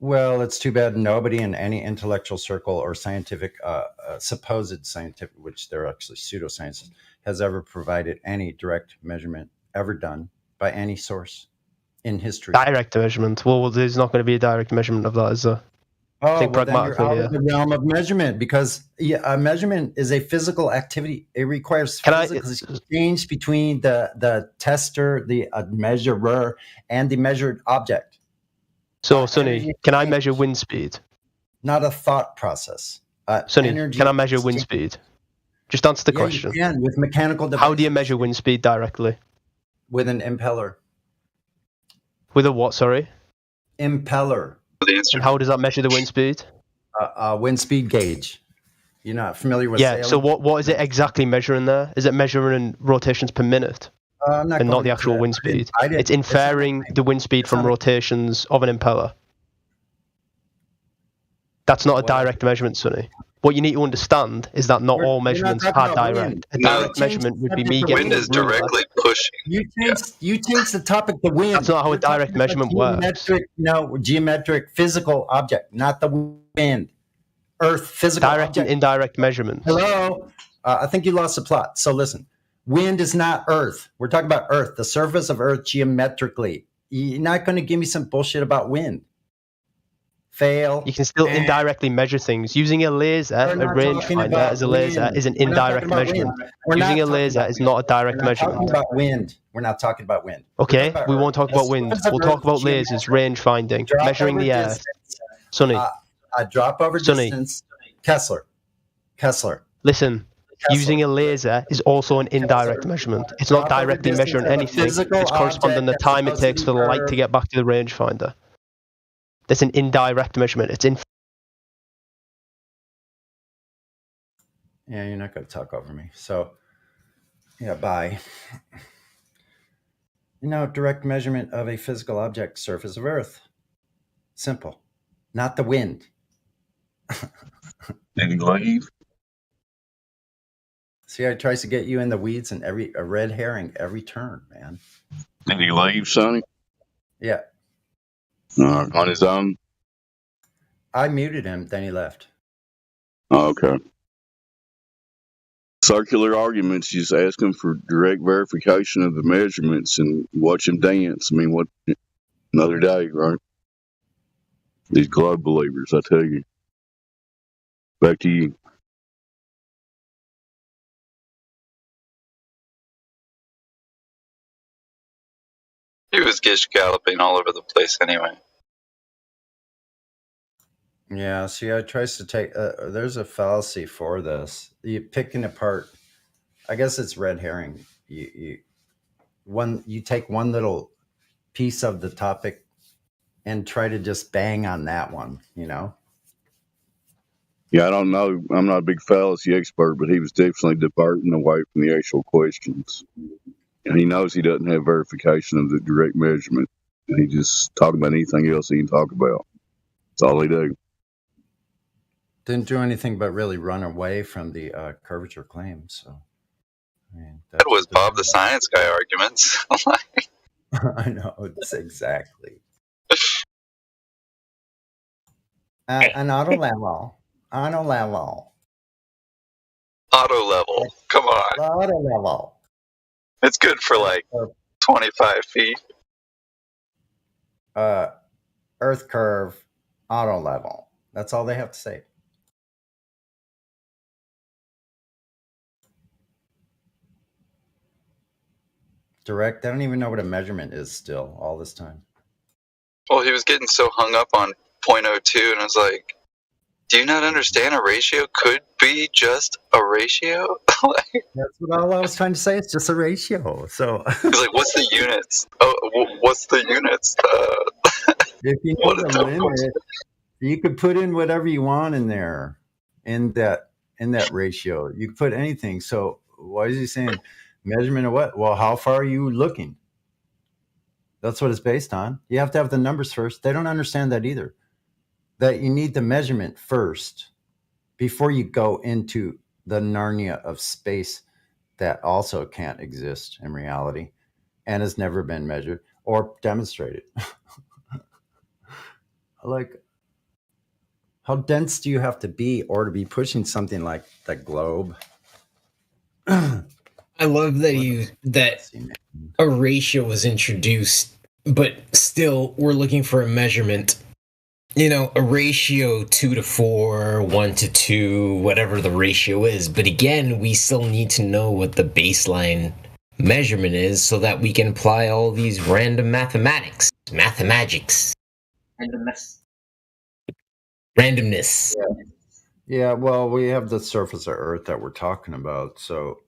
Well, it's too bad nobody in any intellectual circle or scientific, supposed scientific, which they're actually pseudosciences, has ever provided any direct measurement ever done by any source in history. Direct measurement. Well, there's not going to be a direct measurement of that, is there? Oh, then you're out of the realm of measurement because a measurement is a physical activity. It requires physical exchange between the tester, the measurer, and the measured object. So, Sonny, can I measure wind speed? Not a thought process. Sonny, can I measure wind speed? Just answer the question. You can with mechanical devices. How do you measure wind speed directly? With an impeller. With a what, sorry? Impeller. The And instrument. how does that measure the wind speed? Wind speed gauge. You're not familiar with Yeah. So sailing? what is it exactly measuring there? Is it measuring rotations per minute I'm not and not going the into actual that. wind I didn't. speed? I didn't. It's It's not my inferring thing. the wind speed It's from not a, rotations of an impeller. That's not a what else? direct measurement, Sonny. What you need to understand is that not all We're not measurements talking are about direct. wind. A You No, direct changed the measurement would be subject me to getting wind a is wind. ruler. directly pushing. Yeah. You changed the topic to wind. That's not how a We're talking direct about measurement works. geometric physical object, not the wind. Earth physical Direct and object. indirect measurements. Hello? I think you lost the plot. So listen, wind is not Earth. We're talking about Earth, the surface of Earth geometrically. You're not going to give me some bullshit about wind. Fail. You can still indirectly measure things. Using a laser, We're a not talking rangefinder about as a laser wind. is an We're not talking indirect about wind. measurement. We're Using not a talking laser about is wind. not a We're direct not talking measurement. about wind. We're not talking about wind. We're talking Okay, about we Earth. won't talk The about wind. surface of We'll talk Earth about lasers, geometric. range finding, Drop measuring over the earth. distance. Sonny, A drop over Sonny, distance. Kessler. listen. Using Kessler. a laser is also an indirect measurement. It's not Drop over directly distance measuring of a anything. physical It's corresponding object the that's time it supposed to takes be for the light to curved. get back to the rangefinder. That's an indirect measurement. It's in. Yeah, you're not going to talk over me. So, yeah, bye. Direct measurement of a physical object, surface of Earth. Simple. Not the wind. Any leave? See how it tries to get you in the weeds and a red herring every turn, man. Any leave, Sonny? Yeah. On his own? I muted him, then he left. Oh, okay. Circular arguments, just ask him for direct verification of the measurements and watch him dance. I mean, what another day, right? These globe believers, I tell you. Back to you. He was gish galloping all over the place anyway. Yeah, see how it tries to take... there's a fallacy for this. You picking apart... I guess it's red herring. You take one little piece of the topic and try to just bang on that one, Yeah, I don't know. I'm not a big fallacy expert, but he was definitely diverting away from the actual questions. And he knows he doesn't have verification of the direct measurement. And he just talking about anything else he can talk about. That's all he do. Didn't do anything but really run away from the curvature claim. So, I mean, That was Bob the Science Guy arguments. I know, it's exactly. An auto level. Auto level. Come on. Auto level. It's good for like 25 feet. Earth curve, auto level. That's all they have to say. Direct. I don't even know what a measurement is still all this time. Well, he was getting so hung up on 0.02, and I was like, do you not understand a ratio could be just a ratio? That's what all I was trying to say. It's just a ratio. So He's like, what's the units? Oh, what's the units? if you know the limit, you could put in whatever you want in there, in that ratio. You could put anything. So why is he saying measurement of what? Well, how far are you looking? That's what it's based on. You have to have the numbers first. They don't understand that either. That you need the measurement first before you go into the Narnia of space that also can't exist in reality and has never been measured or demonstrated. Like, how dense do you have to be or to be pushing something like the globe? I love that a ratio was introduced, but still we're looking for a measurement. A ratio 2-4, 1-2, whatever the ratio is. But again, we still need to know what the baseline measurement is so that we can apply all these random mathematics. Mathemagics. Randomness. Yeah, well, we have the surface of Earth that we're talking about. So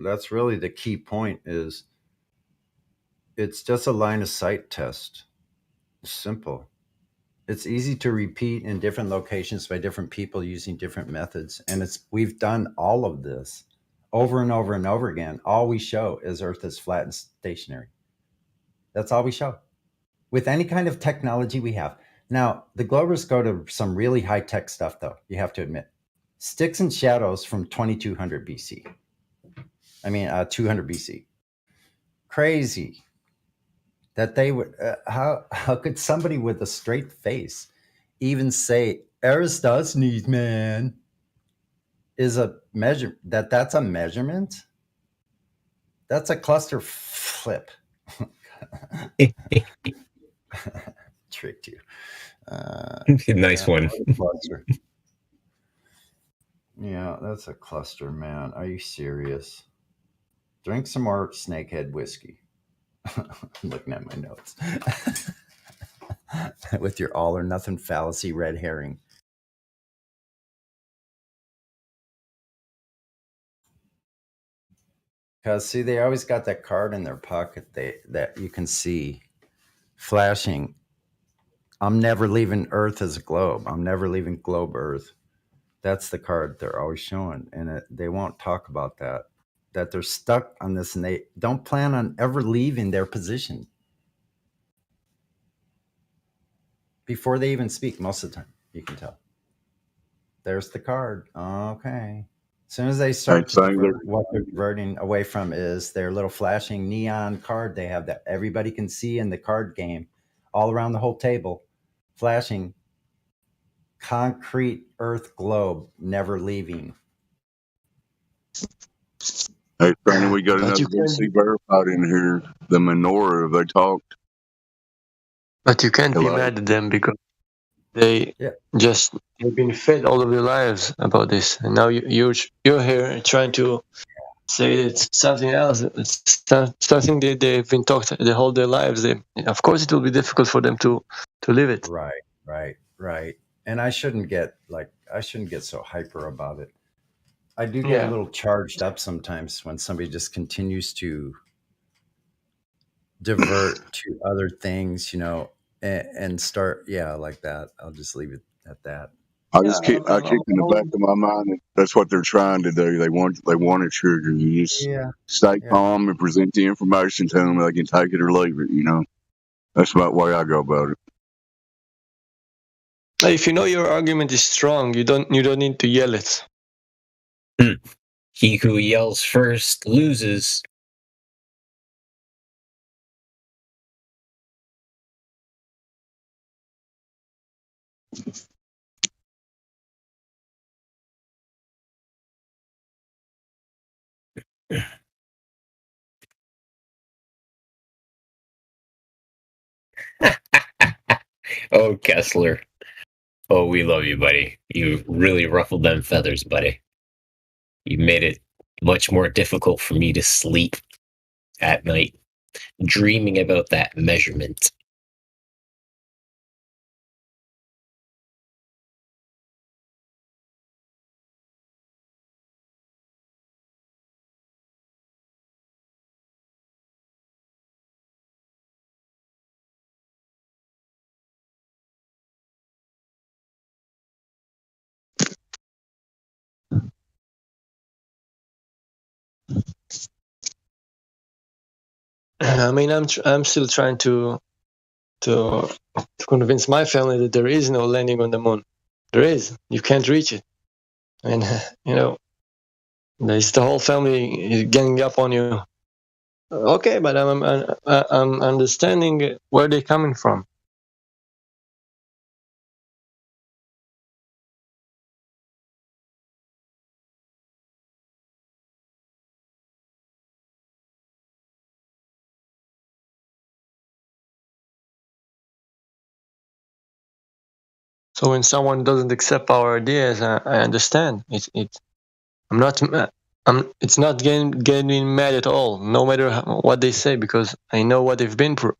that's really the key point is it's just a line of sight test. It's simple. It's easy to repeat in different locations by different people using different methods. And we've done all of this over and over and over again. All we show is Earth is flat and stationary. That's all we show with any kind of technology we have. Now, the Globers go to some really high-tech stuff, though, you have to admit. Sticks and shadows from 2200 BC. 200 BC. Crazy that they would, how could somebody with a straight face even say Aristosthenes, man, is a measure, that's a measurement? That's a cluster flip. Tricked you. Nice one. Cluster. Yeah, that's a cluster, man. Are you serious? Drink some more snakehead whiskey. I'm looking at my notes. With your all or nothing fallacy red herring. Because see, they always got that card in their pocket that you can see flashing. I'm never leaving Earth as a globe. I'm never leaving globe Earth. That's the card they're always showing. And they won't talk about that. That they're stuck on this and they don't plan on ever leaving their position. Before they even speak, most of the time, you can tell. There's the card. Okay. As soon as they start to divert, what they're diverting away from is their little flashing neon card they have that everybody can see in the card game, all around the whole table, flashing concrete Earth globe, never leaving. Hey, Brandon, we got another BC verified in here. The menorah, they talked. But you can't be mad at them because they've been fed all of their lives about this, and now you're here trying to say it's something else. It's something that they've been taught the whole their lives. Of course, it will be difficult for them to live it. Right. And I shouldn't get so hyper about it. I do get a little charged up sometimes when somebody just continues to divert to other things, and start, like that. I'll just leave it at that. I kick in the back of my mind that that's what they're trying to do. They want to trigger you. Just stay calm and present the information to them. They can take it or leave it. That's about the way I go about it. If you know your argument is strong, you don't need to yell it. He who yells first loses. Oh, Kessler. Oh, we love you, buddy. You really ruffled them feathers, buddy. You made it much more difficult for me to sleep at night, dreaming about that measurement. I mean, I'm still trying to convince my family that there is no landing on the moon. There is. You can't reach it, and there's the whole family ganging up on you. Okay, but I'm understanding where they're coming from. So when someone doesn't accept our ideas, I understand. It's not getting mad at all, no matter what they say, because I know what they've been through.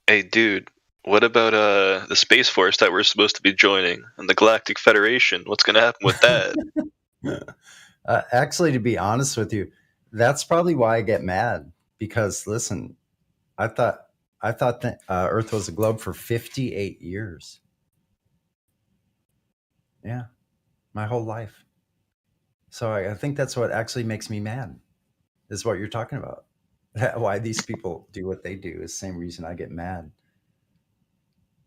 Hey, dude, What about the Space Force that we're supposed to be joining and the Galactic Federation? What's going to happen with that? Actually, to be honest with you, that's probably why I get mad. Because listen, I thought that Earth was a globe for 58 years. Yeah, my whole life. So I think that's what actually makes me mad. Is what you're talking about. Why these people do what they do is the same reason I get mad.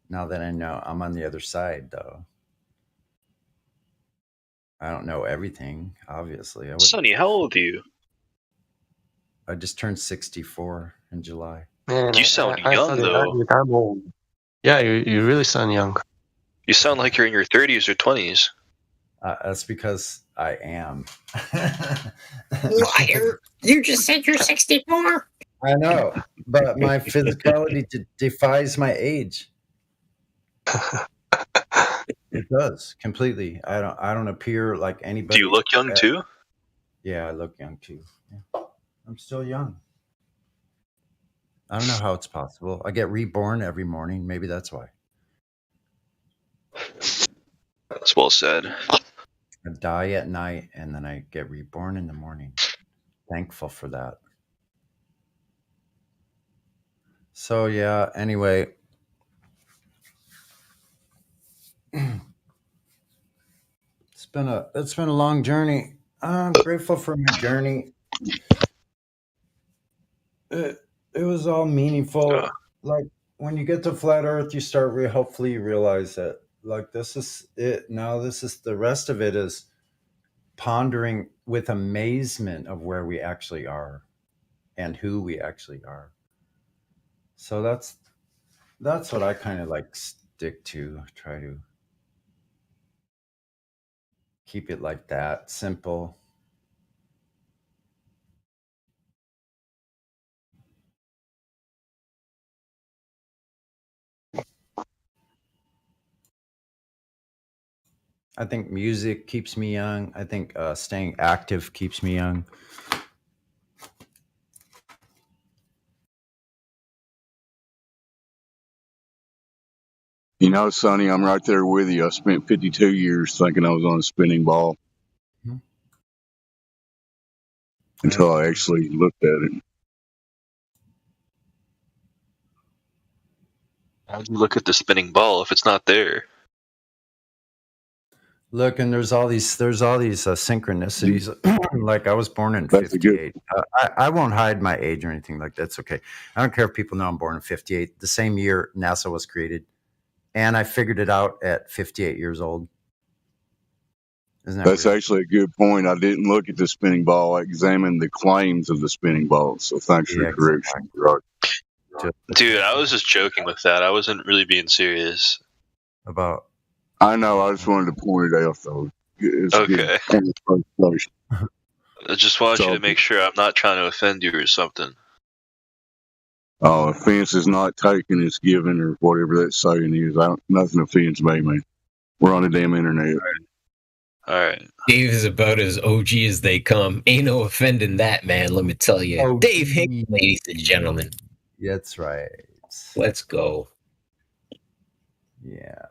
Now that I know I'm on the other side, though. I don't know everything, obviously. Sonny, how old are you? I just turned 64 in July. Man, You sound I young, thought though. I'm old. Yeah, you really sound young. You sound like you're in your 30s or 20s. That's because I am. Liar! You just said you're 64. I know, but my physicality defies my age. It does completely. I don't appear like anybody. Do you look young too? Yeah, I look young too. Yeah. I'm still young. I don't know how it's possible. I get reborn every morning. Maybe that's why. That's well said. I die at night and then I get reborn in the morning. Thankful for that. So yeah, anyway. It's been a long journey. I'm grateful for my journey. It was all meaningful. Like when you get to flat Earth, you start hopefully you realize that like this is it. Now this is the rest of it is pondering with amazement of where we actually are and who we actually are. So that's what I kind of like stick to. Try to keep it like that, simple. I think music keeps me young. I think staying active keeps me young. You know, Sonny, I'm right there with you. I spent 52 years thinking I was on a spinning ball until I actually looked at it. How do you look at the spinning ball if it's not there? Look, and there's all these synchronicities. Like I was born in 58. I won't hide my age or anything like that. It's okay. I don't care if people know I'm born in 58. The same year NASA was created. And I figured it out at 58 years old. Isn't that That's weird? actually a good point. I didn't look at the spinning ball. I examined the claims of the spinning ball. So thanks for the correction. Right. Dude, I was just joking with that. I wasn't really being serious. About? I know. I just wanted to point it out, though. It's Okay. Good. I just want you to make sure I'm not trying to offend you or something. Offense is not taken, it's given, or whatever that saying is. Nothing offends me, man. We're on the damn internet. All right. Dave is about as OG as they come. Ain't no offending that, man. Let me tell you. OG. Dave Hickey, ladies and gentlemen. That's right. Let's go. Yeah.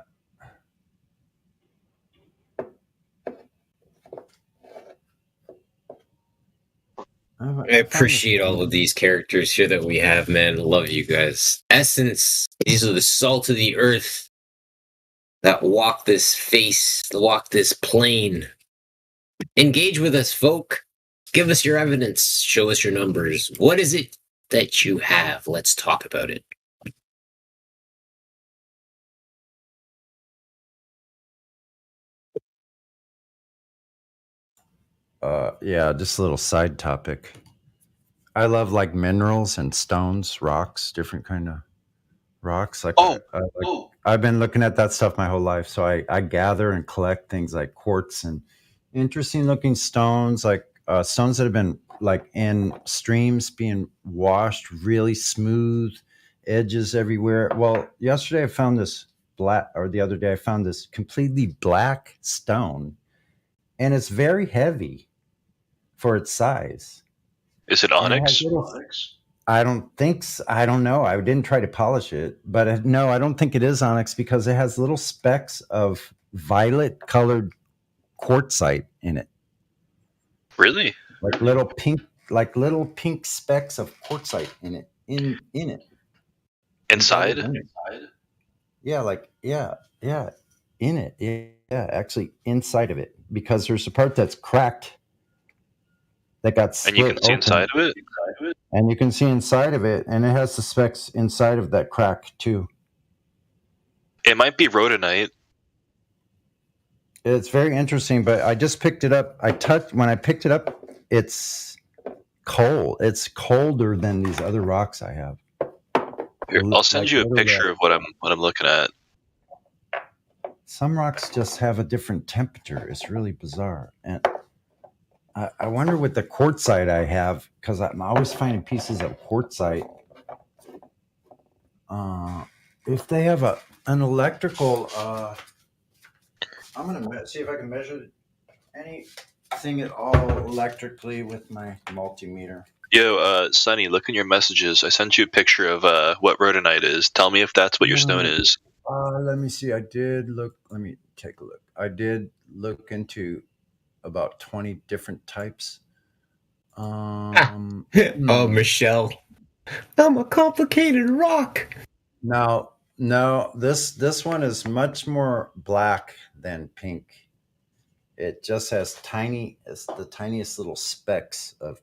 I appreciate all of these characters here that we have, man. Love you guys. Essence, these are the salt of the earth that walk this face, walk this plane. Engage with us, folk. Give us your evidence. Show us your numbers. What is it that you have? Let's talk about it. Yeah, just a little side topic. I love like minerals and stones, rocks, different kind of rocks. Like, I've been looking at that stuff my whole life. So I gather and collect things like quartz and interesting looking stones, like stones that have been like in streams being washed, really smooth edges everywhere. Well, yesterday I found this the other day I found this completely black stone, and it's very heavy for its size. Is it And onyx? I don't think I don't know. I didn't try to polish it, but no, I don't think it is onyx because it has little specks of violet colored quartzite in it. Really? Like little pink specks of quartzite in it. In it. Inside? Yeah, in it. Yeah, actually inside of it. Because there's a part that's cracked that got split And you can see open. inside of it? And you can see inside of it, and it has the specks inside of that crack too. It might be rhodonite. It's very interesting, but I just picked it up. When I picked it up, it's cold. It's colder than these other rocks I have. Here, I'll send you a picture of what I'm looking at. Some rocks just have a different temperature. It's really bizarre. And I wonder with the quartzite I have, because I'm always finding pieces of quartzite. If they have an electrical, I'm gonna see if I can measure anything at all electrically with my multimeter. Yo, Sonny, look in your messages. I sent you a picture of what rhodonite is. Tell me if that's what your stone is. Let me see. I did look. Let me take a look. I did look into about 20 different types. Oh, Michelle, I'm a complicated rock. No, this one is much more black than pink. It just has the tiniest little specks of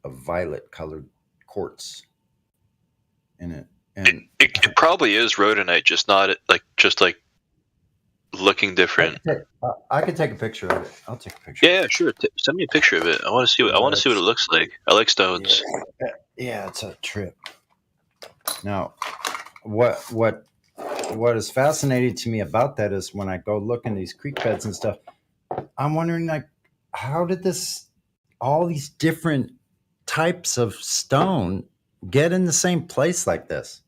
violet colored quartz in it. And it probably is rhodonite, just not like looking different. I could take a picture of it. I'll take a picture. Yeah, sure. Send me a picture of it. I want to see what it looks like. I like stones. Yeah, it's a trip. Now, what is fascinating to me about that is when I go look in these creek beds and stuff, I'm wondering like, how did all these different types of stone get in the same place like this?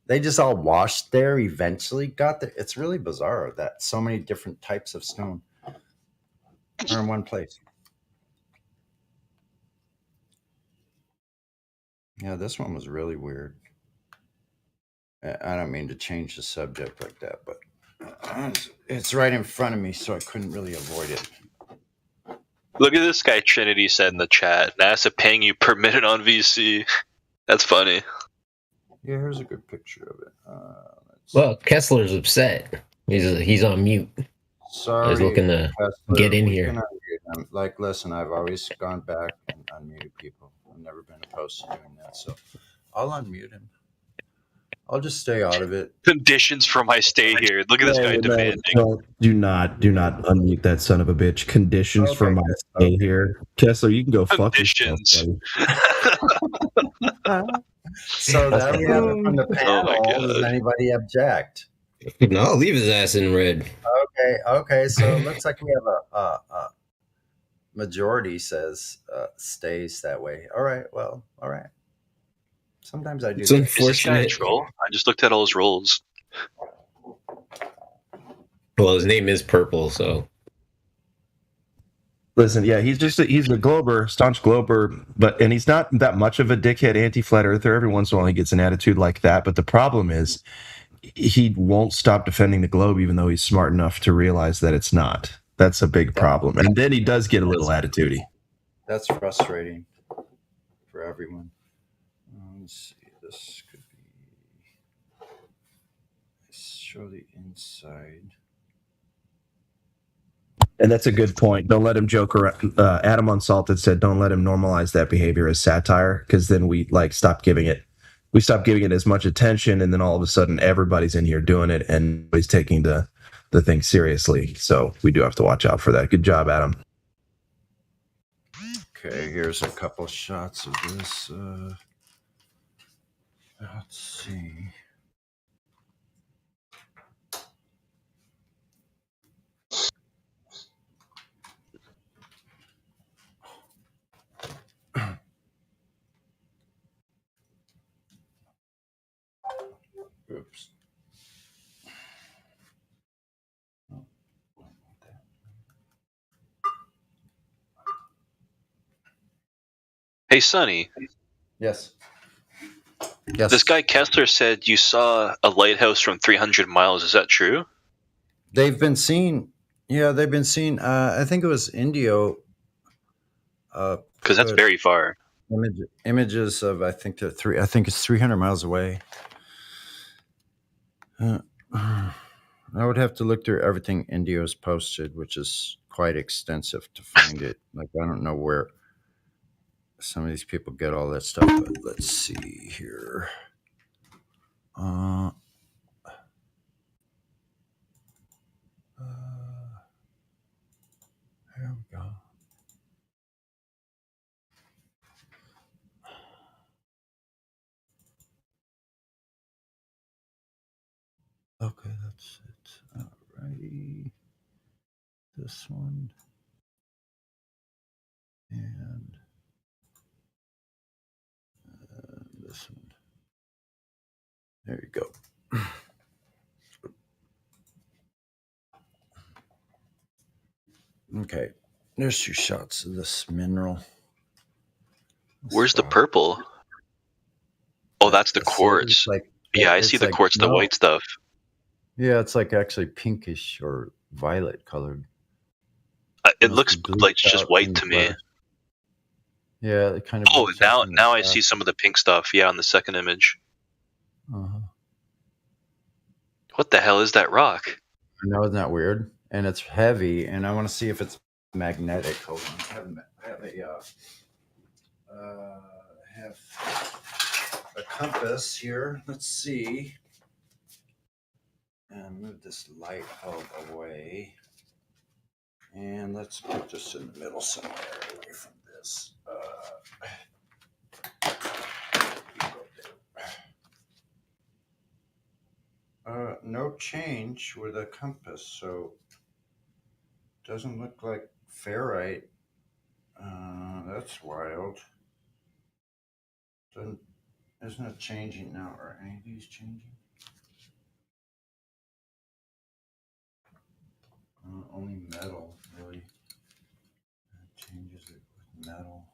They just all washed there, eventually got there. It's really bizarre that so many different types of stone are in one place. Yeah, this one was really weird. I don't mean to change the subject like that, but it's right in front of me, so I couldn't really avoid it. Look at this guy Trinity said in the chat. NASA paying you per minute on VC. That's funny. Yeah, here's a good picture of it. Well, Kessler's upset. He's on mute. Sorry, He's looking to Kessler, get in we here. can unmute them. Like, listen, I've always gone back and unmuted people. I've never been opposed to doing that, so I'll unmute him. I'll just stay out of it. Conditions for my stay here. Look at this guy demanding. Do not unmute that son of a bitch. Conditions for my stay here. Kessler, you can go fuck yourself. So that we have it from the panel. Does anybody object? No, leave his ass in red. Okay. So it looks like we have a majority says stays that way. All right. Well, all right. Sometimes I do. It's that. Is this guy a troll? I just looked at all his rolls. Well, his name is Purple, so. Listen, yeah, he's a Glober, staunch Glober, and he's not that much of a dickhead anti-flat earther. Every once in a while he gets an attitude like that, but the problem is he won't stop defending the globe even though he's smart enough to realize that it's not. That's a big problem. And then he does get a little attitudey. That's frustrating for everyone. Let's see. This could be. Show the inside. And that's a good point. Don't let him joke around. Adam Unsalted said, "Don't let him normalize that behavior as satire, because then we stop giving it as much attention, and then all of a sudden everybody's in here doing it, and nobody's taking the thing seriously. So we do have to watch out for that. Good job, Adam." Okay, here's a couple shots of this. Let's see. Oops. Hey, Sonny. Yes. Yes. This guy Kessler said you saw a lighthouse from 300 miles. Is that true? They've been seen. Yeah, they've been seen. I think it was Indio. Because that's very far. Images of I think it's 300 miles away. I would have to look through everything Indio's posted, which is quite extensive to find it. Like I don't know where some of these people get all that stuff, but let's see here. Here we go. Okay, that's it. Alrighty. This one. And this one. There you go. Okay. There's 2 shots of this mineral. Where's the purple? Oh, that's the quartz. Yeah, I see the quartz, the white stuff. Yeah, it's like actually pinkish or violet colored. It looks like it's just white to me. Yeah, it kind of. Oh, now I see some of the pink stuff. Yeah, on the second image. What the hell is that rock? I know, isn't that weird? And it's heavy, and I want to see if it's magnetic. Hold on, I have a compass here. Let's see. And move this light bulb away. And let's put this in the middle somewhere away from this. No change with a compass, so doesn't look like ferrite. That's wild. Isn't it changing now? Are any of these changing? Only metal, really. It changes it with metal.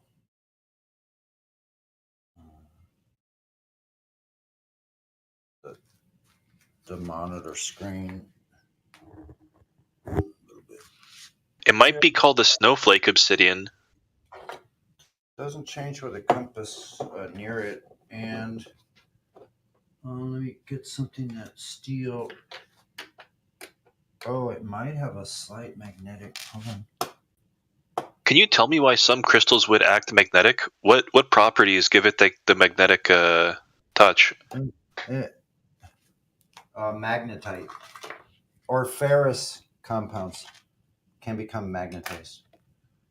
The monitor screen. It might be called the snowflake obsidian. Doesn't change with a compass near it. And let me get something that's steel. Oh, it might have a slight magnetic. Hold on. Can you tell me why some crystals would act magnetic? What properties give it the magnetic touch? Magnetite or ferrous compounds can become magnetized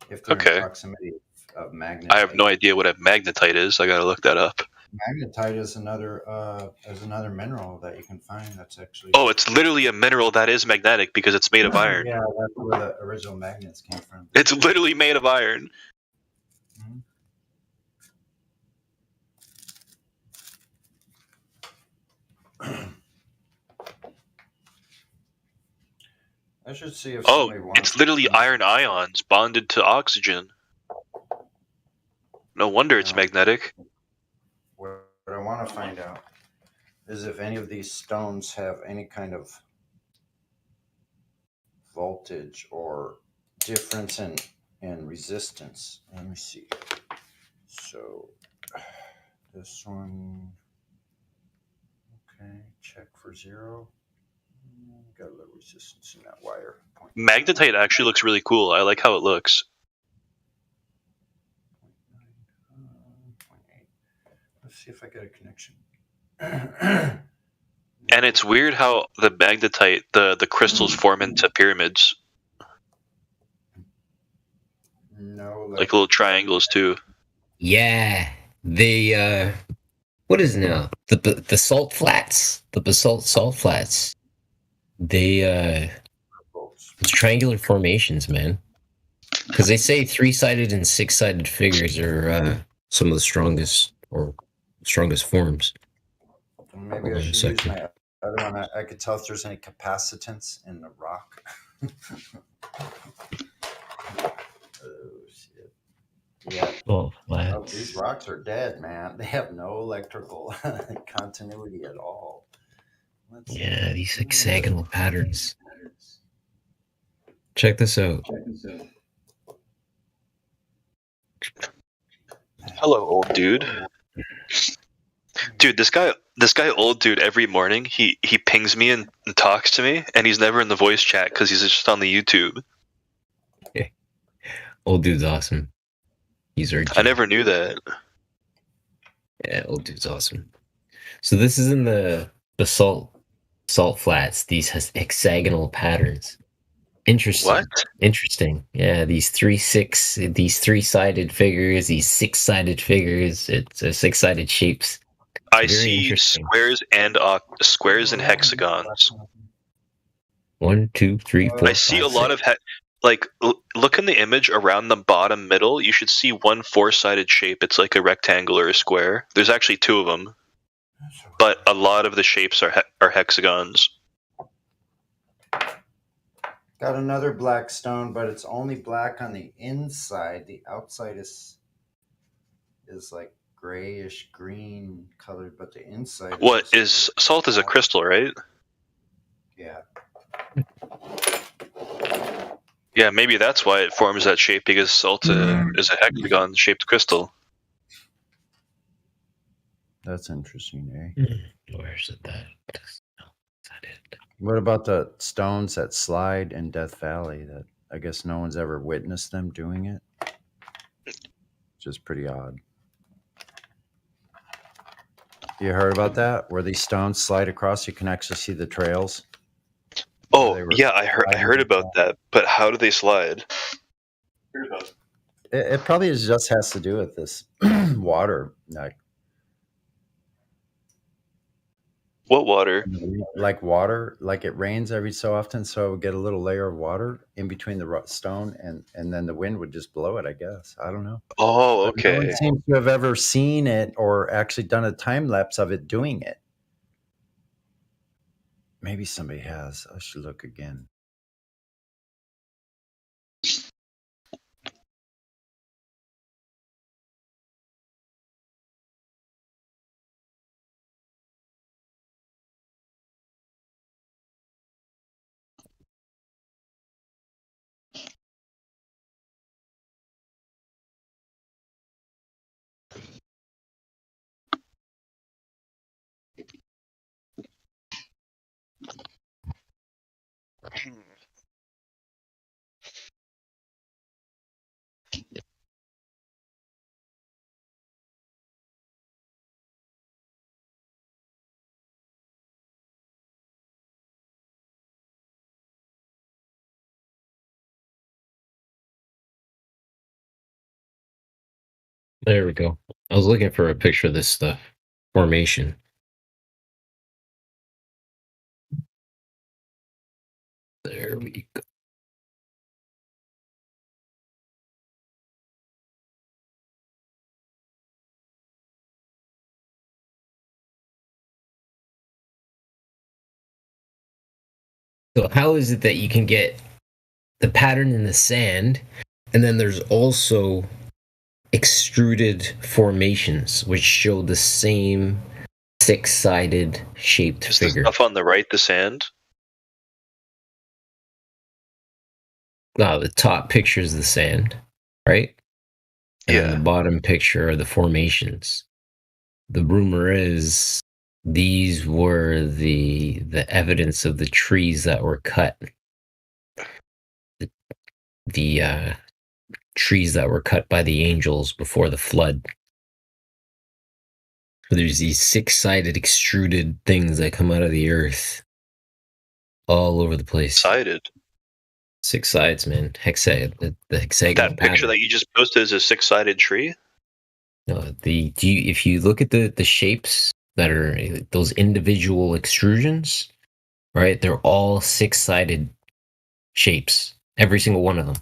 if they're in proximity of magnetite. I have no idea what a magnetite is. I gotta look that up. Magnetite is another mineral that you can find that's actually. Oh, it's literally a mineral that is magnetic because it's made of iron. Yeah, that's where the original magnets came from. It's literally made of iron. I should see if. Oh, it's literally iron ions bonded to oxygen. No wonder it's magnetic. What I want to find out is if any of these stones have any kind of voltage or difference in resistance. Let me see. So this one, okay, check for 0. Got a little resistance in that wire. Magnetite actually looks really cool. I like how it looks. Let's see if I get a connection. And it's weird how the magnetite, the crystals form into pyramids. No, like little triangles too. Yeah, the what is it now? The salt flats, the basalt salt flats. They it's triangular formations, man. Because they say 3-sided and 6-sided figures are some of the strongest forms. Maybe I should use my other one. I could tell if there's any capacitance in the rock. Oh shit! Yeah. Oh, flat. these rocks are dead, man. They have no electrical continuity at all. Yeah, these hexagonal patterns. Check this out. Hello, old dude. Dude, this guy, old dude, every morning he pings me and talks to me, and he's never in the voice chat because he's just on the YouTube. Old dude's awesome. He's our I never knew that. Yeah, old dude's awesome. So this is in the salt flats. These has hexagonal patterns. Interesting. What? Interesting. Yeah, these 3-sided figures, these 6-sided figures. It's six-sided shapes. I see squares and hexagons. 1, 2, 3, 4. I see a lot of look in the image around the bottom middle. You should see one 4-sided shape. It's like a rectangle or a square. There's actually 2 of them, but a lot of the shapes are hexagons. Got another black stone, but it's only black on the inside. The outside is like grayish green colored, but the inside. What is salt? Is a crystal, right? Yeah. Yeah, maybe that's why it forms that shape, because salt is a hexagon-shaped crystal. That's interesting, eh? Where's it that? What about the stones that slide in Death Valley that I guess no one's ever witnessed them doing it? Which is pretty odd. You heard about that? Where these stones slide across, you can actually see the trails. Oh, yeah, I heard about that, but how do they slide? It probably just has to do with this water. What water? Like water, like it rains every so often, so we get a little layer of water in between the stone, and then the wind would just blow it, I guess. I don't know. Oh, But no okay. one seems to have ever seen it or actually done a time lapse of it doing it. Maybe somebody has. I should look again. There we go. I was looking for a picture of this stuff. Formation. There we go. So how is it that you can get the pattern in the sand, and then there's also extruded formations which show the same 6-sided shaped Is the figure? stuff on the right the sand? The top picture is the sand, right? And then the bottom picture are the formations. The rumor is these were the evidence of the trees that were cut. The trees that were cut by the angels before the flood. So there's these 6-sided extruded things that come out of the earth all over the place. Sided. 6 sides, man. The hexagonal That picture pattern. that you just posted is a 6-sided tree? No, if you look at the shapes that are those individual extrusions, right? They're all 6-sided shapes. Every single one of them.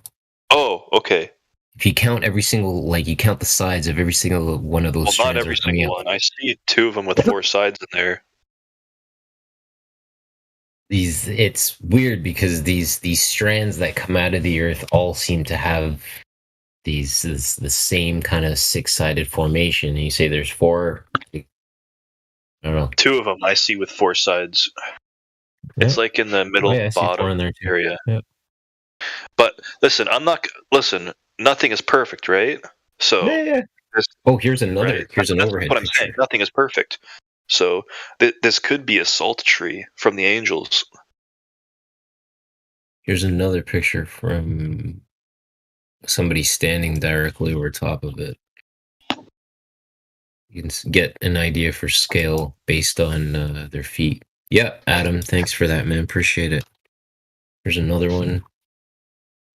Oh, okay. If you count every single, you count the sides of every single one of those Well, strands. not every are coming single out. one. I see 2 of them with 4 sides in there. It's weird because these strands that come out of the earth all seem to have the same kind of six-sided formation. And you say there's four. I don't know. 2 of them I see with 4 sides. Yeah. It's like in the middle I see 4 bottom in there too. area. Yeah. But listen, nothing is perfect, right? So Yeah. Oh, here's another. right? Here's an That's overhead what I'm picture. saying. Nothing is perfect. So this could be a salt tree from the angels. Here's another picture from somebody standing directly over top of it. You can get an idea for scale based on their feet. Yeah, Adam, thanks for that, man. Appreciate it. There's another one.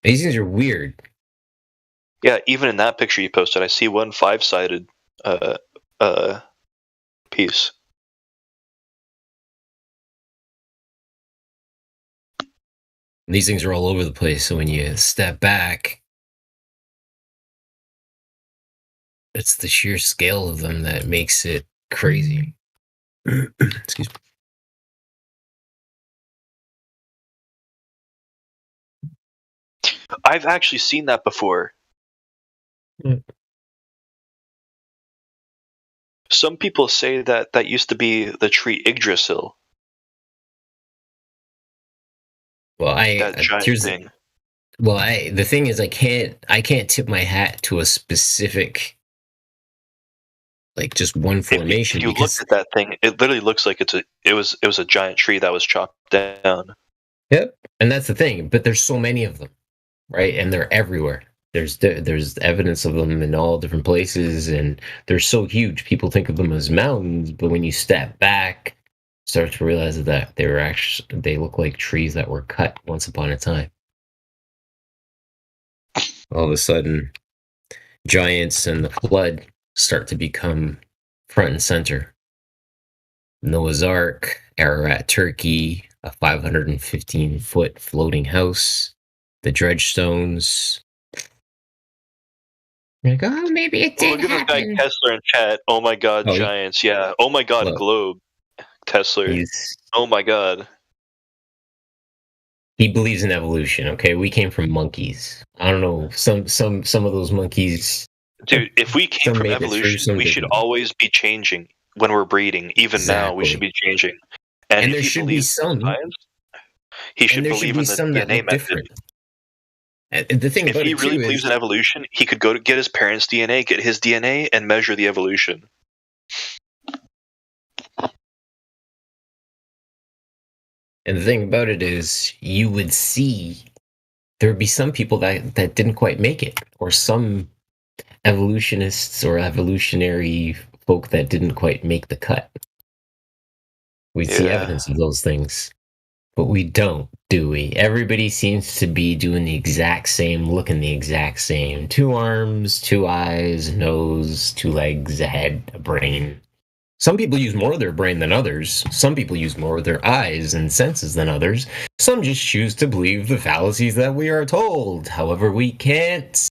These things are weird. Yeah, even in that picture you posted, I see one 5-sided piece. These things are all over the place. So when you step back, it's the sheer scale of them that makes it crazy. Excuse me. I've actually seen that before. Some people say that used to be the tree Yggdrasil. Well, That giant thing. Well, the thing is, I can't tip my hat to a specific, like just one formation. If you look at that thing, it literally looks like it was a giant tree that was chopped down. Yep, and that's the thing. But there's so many of them, right? And they're everywhere. There's evidence of them in all different places, and they're so huge. People think of them as mountains, but when you step back, start to realize that they look like trees that were cut once upon a time. All of a sudden, giants and the flood start to become front and center. Noah's Ark, Ararat, Turkey, a 515-foot floating house, the dredge stones. You're like, oh, maybe it did Look at this guy Kessler in chat. Oh my god, Oh, giants. Yeah. Oh my god, Look. globe. Kessler. Oh my god. He believes in evolution. Okay, we came from monkeys. I don't know. Some of those monkeys. Dude, if we came some from made it through, evolution, some we should didn't. always be changing when we're breeding. Even now, we Exactly. should be changing. And if there he should be believes in some. science, he should And there believe should be in the some that DNA look method. different. And the thing If about he it really too believes is, in evolution, he could go to get his parents' DNA, get his DNA, and measure the evolution. and the thing about it is, you would see there would be some people that didn't quite make it, or some evolutionists or evolutionary folk that didn't quite make the cut. We'd see Yeah. evidence of those things. But we don't, do we? Everybody seems to be doing the exact same, looking the exact same. 2 arms, 2 eyes, a nose, 2 legs, a head, a brain. Some people use more of their brain than others. Some people use more of their eyes and senses than others. Some just choose to believe the fallacies that we are told. However, we can't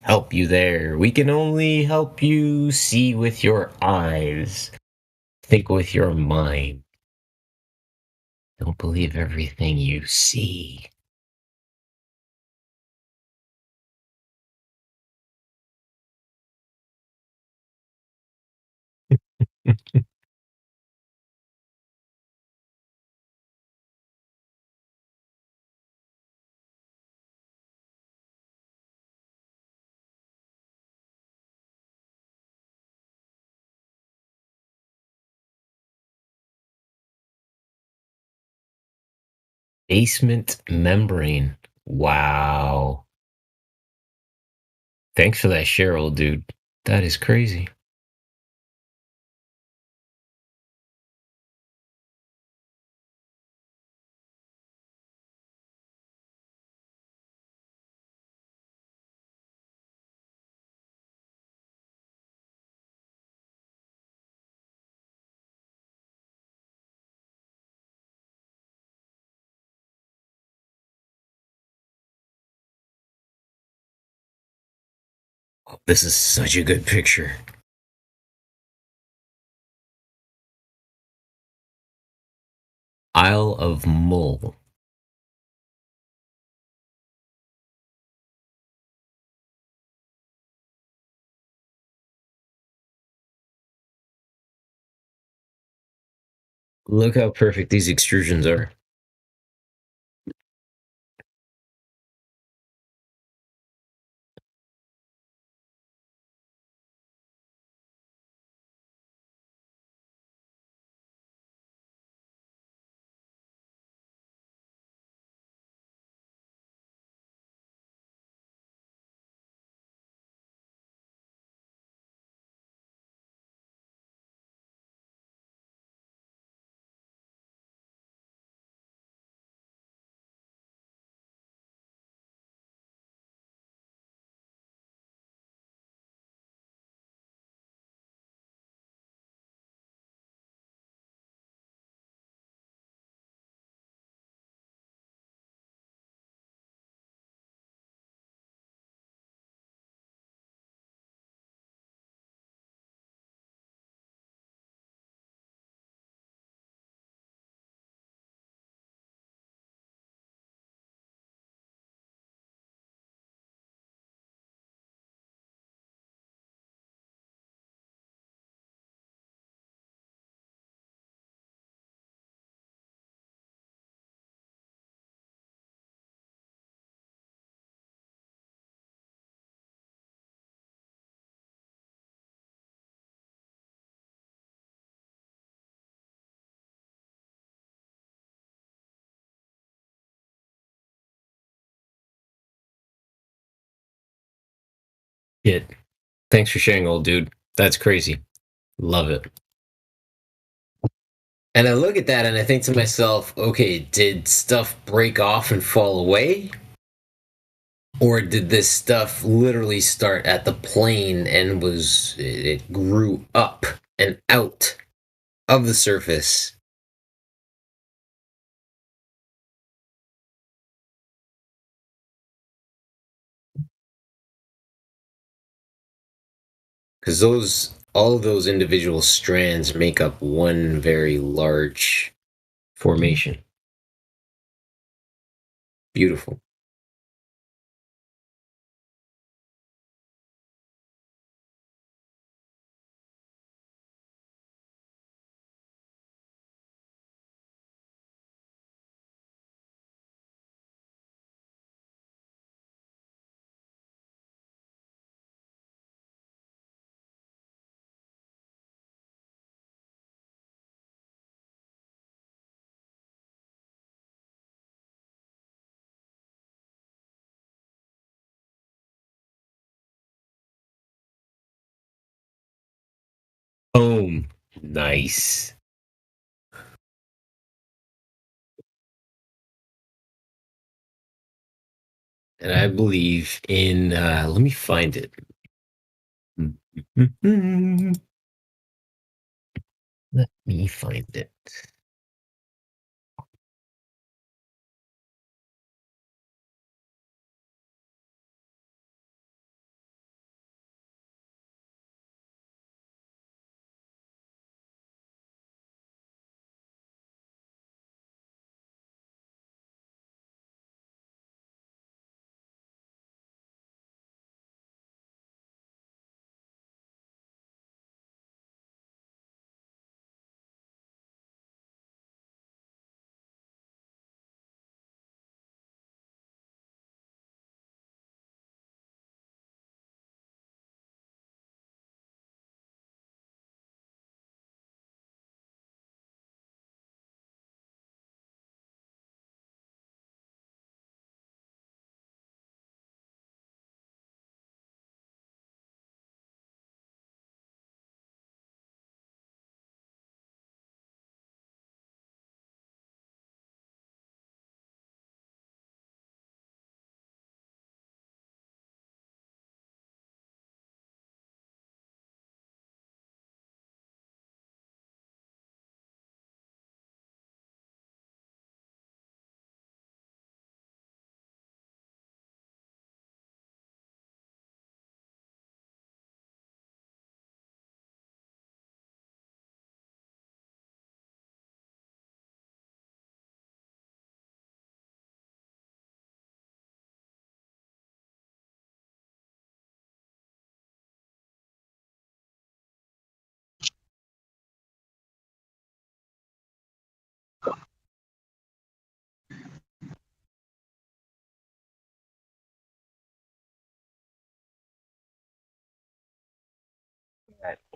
help you there. We can only help you see with your eyes, think with your mind. Don't believe everything you see. Basement membrane. Wow. Thanks for that share, old dude. That is crazy. Oh, this is such a good picture. Isle of Mull. Look how perfect these extrusions are. Shit. Thanks for sharing, old dude. That's crazy. Love it. And I look at that and I think to myself, okay, did stuff break off and fall away? Or did this stuff literally start at the plane and it grew up and out of the surface? Because all of those individual strands make up one very large formation. Beautiful. Boom. Nice. And I believe in, let me find it. Let me find it.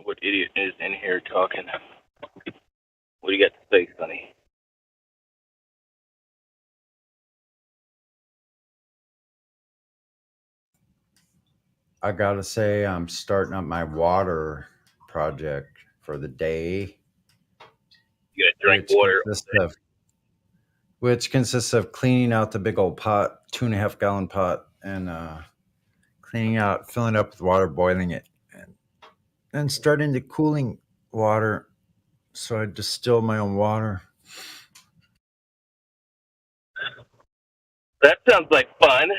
What idiot is in here talking? What do you got to say, Sonny? I gotta say, I'm starting up my water project for the day, You gotta drink which water. consists of cleaning out the big old pot, 2.5 gallon pot, and cleaning out, filling it up with water, boiling it, and then starting the cooling water. So I distill my own water. That sounds like fun.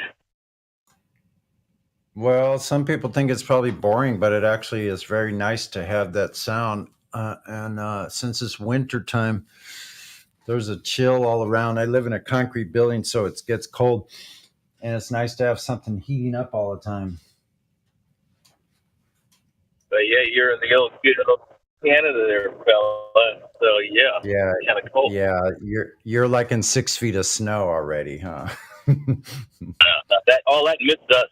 Well, some people think it's probably boring, but it actually is very nice to have that sound. And since it's winter time, there's a chill all around. I live in a concrete building, so it gets cold, and it's nice to have something heating up all the time. But yeah, you're in the old good old Canada there, fella. So yeah, Yeah, kind of cold. yeah, you're like in 6 feet of snow already, huh? That all that missed us.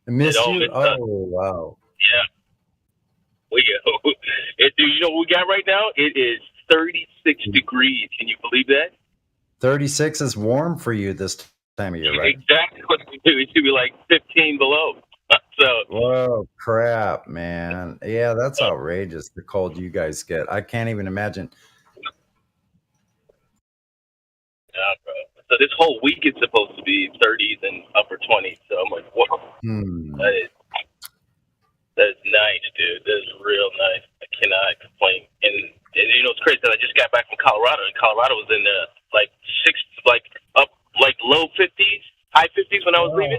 Missed all you? missed us. Oh, wow. Yeah. You know what we got right now? It is 36 degrees. Can you believe that? 36 is warm for you this time of year, right? Exactly what we do. It should be like 15 below. So Whoa, crap, man. Yeah, that's outrageous, the cold you guys get. I can't even imagine. yeah, bro. So this whole week is supposed to be 30s and upper 20s. So I'm like, whoa, that is nice, dude. That is real nice. I cannot complain. And you know it's crazy that I just got back from Colorado. And Colorado was in the up low 50s, high 50s when I was leaving.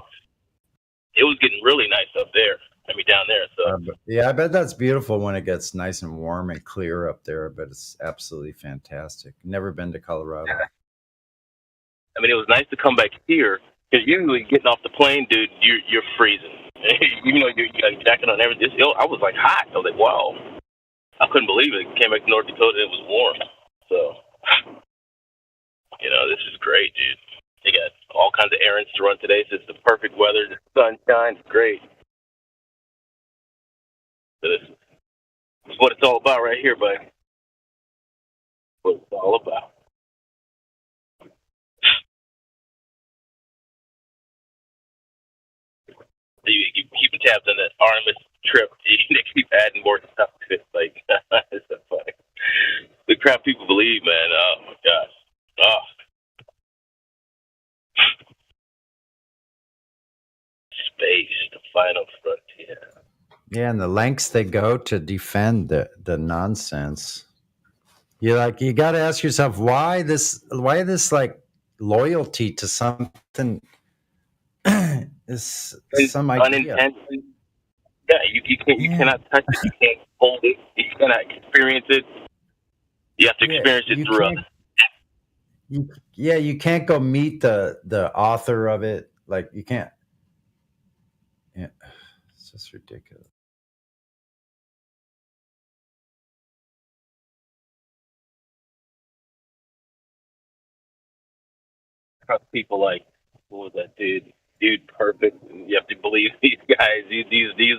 It was getting really nice up there. I mean down there. So Yeah, I bet that's beautiful when it gets nice and warm and clear up there. But it's absolutely fantastic. Never been to Colorado. I mean, it was nice to come back here because usually getting off the plane, dude, you're freezing. Even though you got a jacket on and everything, I was like hot. I was like, wow. I couldn't believe it. Came back to North Dakota and it was warm. So, you know, this is great, dude. They got all kinds of errands to run today, so it's the perfect weather. The sunshine, it's great. So this is what it's all about right here, buddy. What it's all about. You keep tabs on that RMS trip. They keep adding more stuff to it. Like, it's so funny. The crap people believe, man. Oh, my gosh. Oh. Space, the final frontier. Yeah, and the lengths they go to defend the nonsense. You got to ask yourself why this like loyalty to something is some idea. Unintentional. Yeah, you cannot touch it. You can't hold it. You cannot experience it. You have to experience it through others. You can't go meet the author of it. Like you can't. Yeah, it's just ridiculous. People like, what was that dude? Dude Perfect. You have to believe these guys. These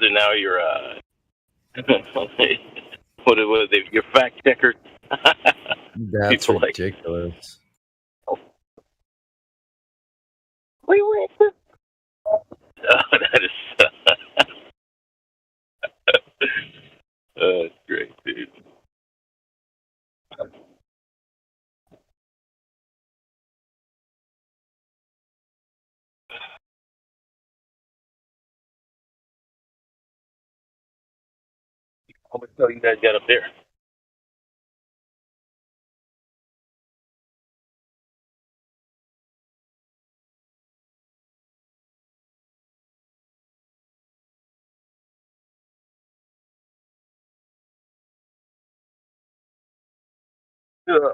are now your what was it? Your fact checkers. That's ridiculous. Wait. Oh, that is. That's great, dude. How much snow you guys got up there? Yeah.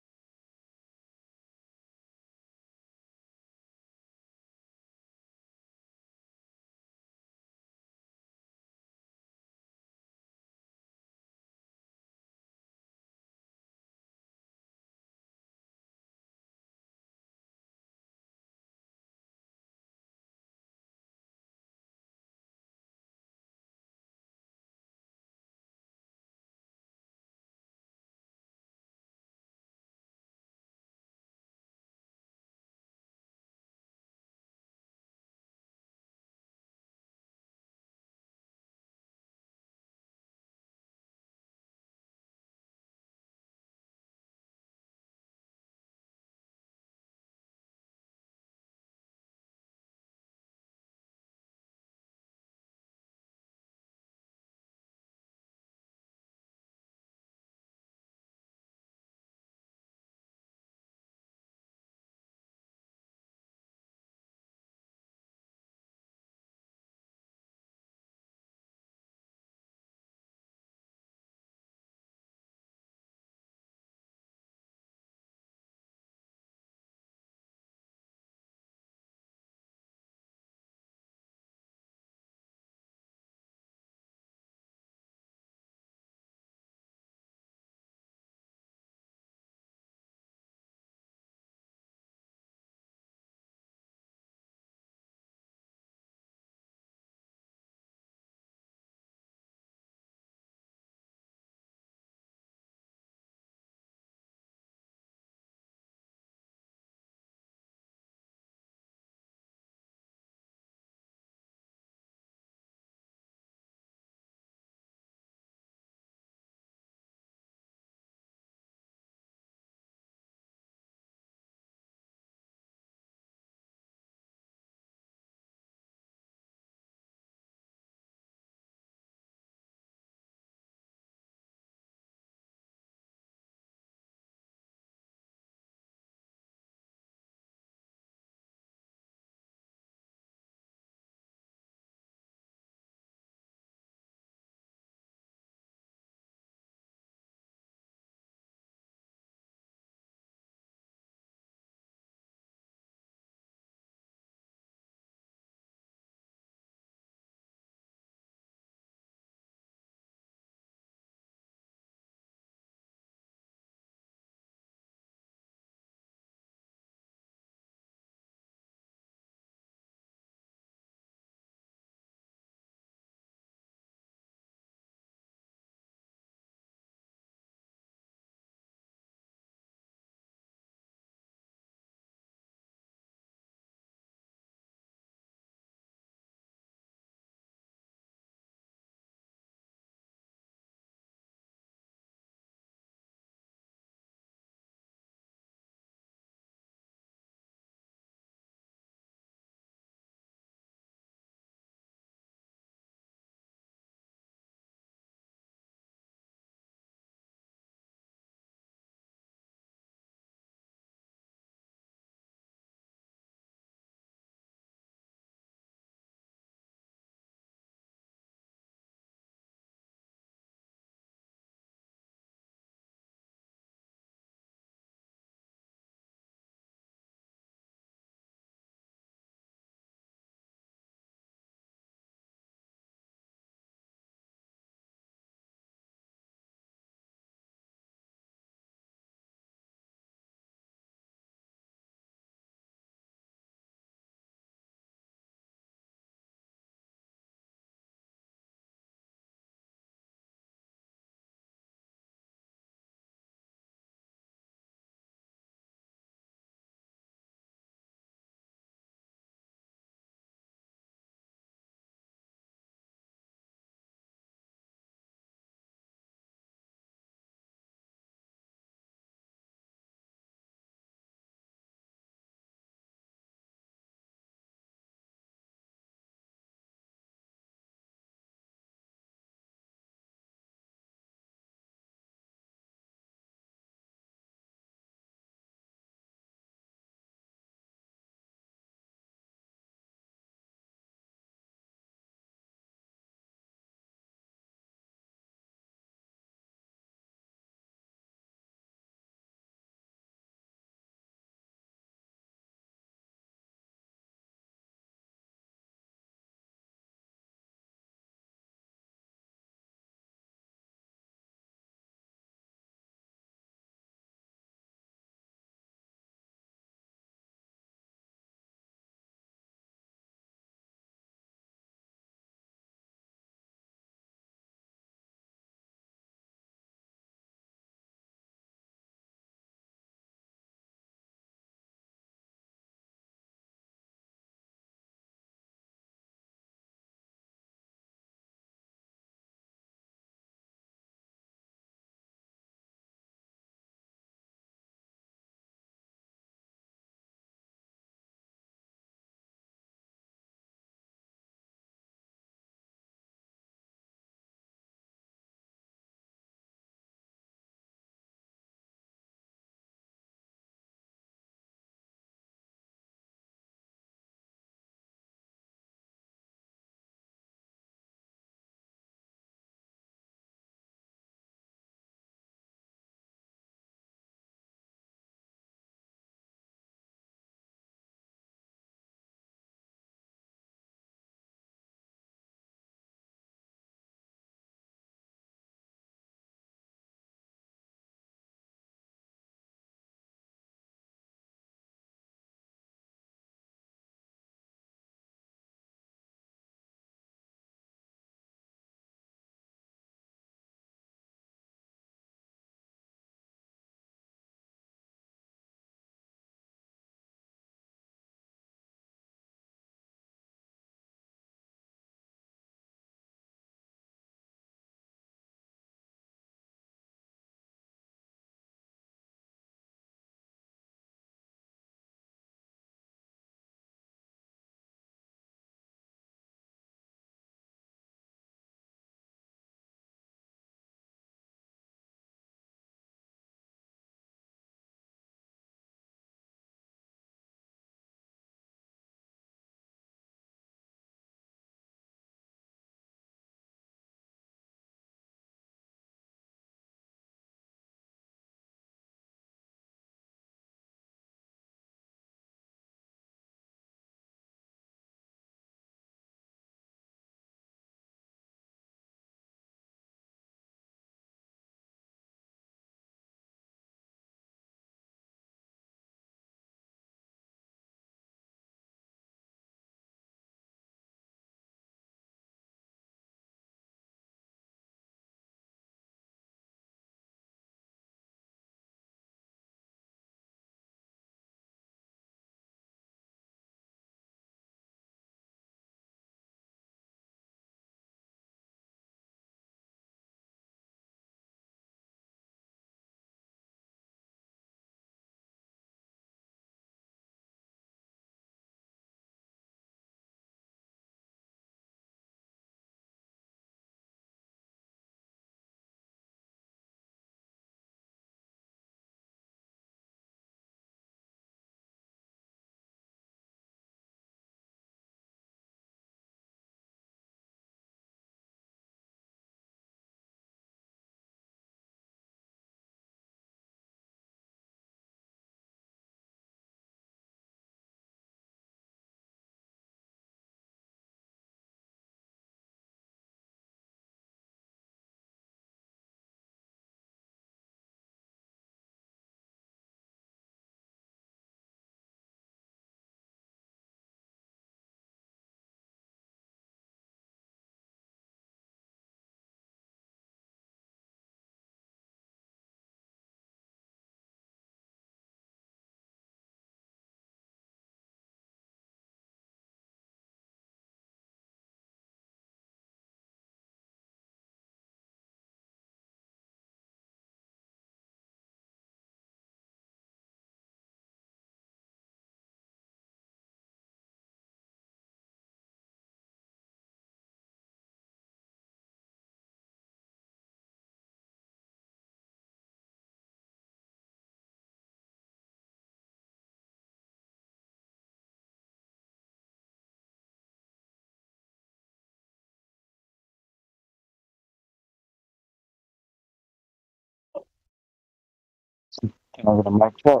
Can I get a mic check?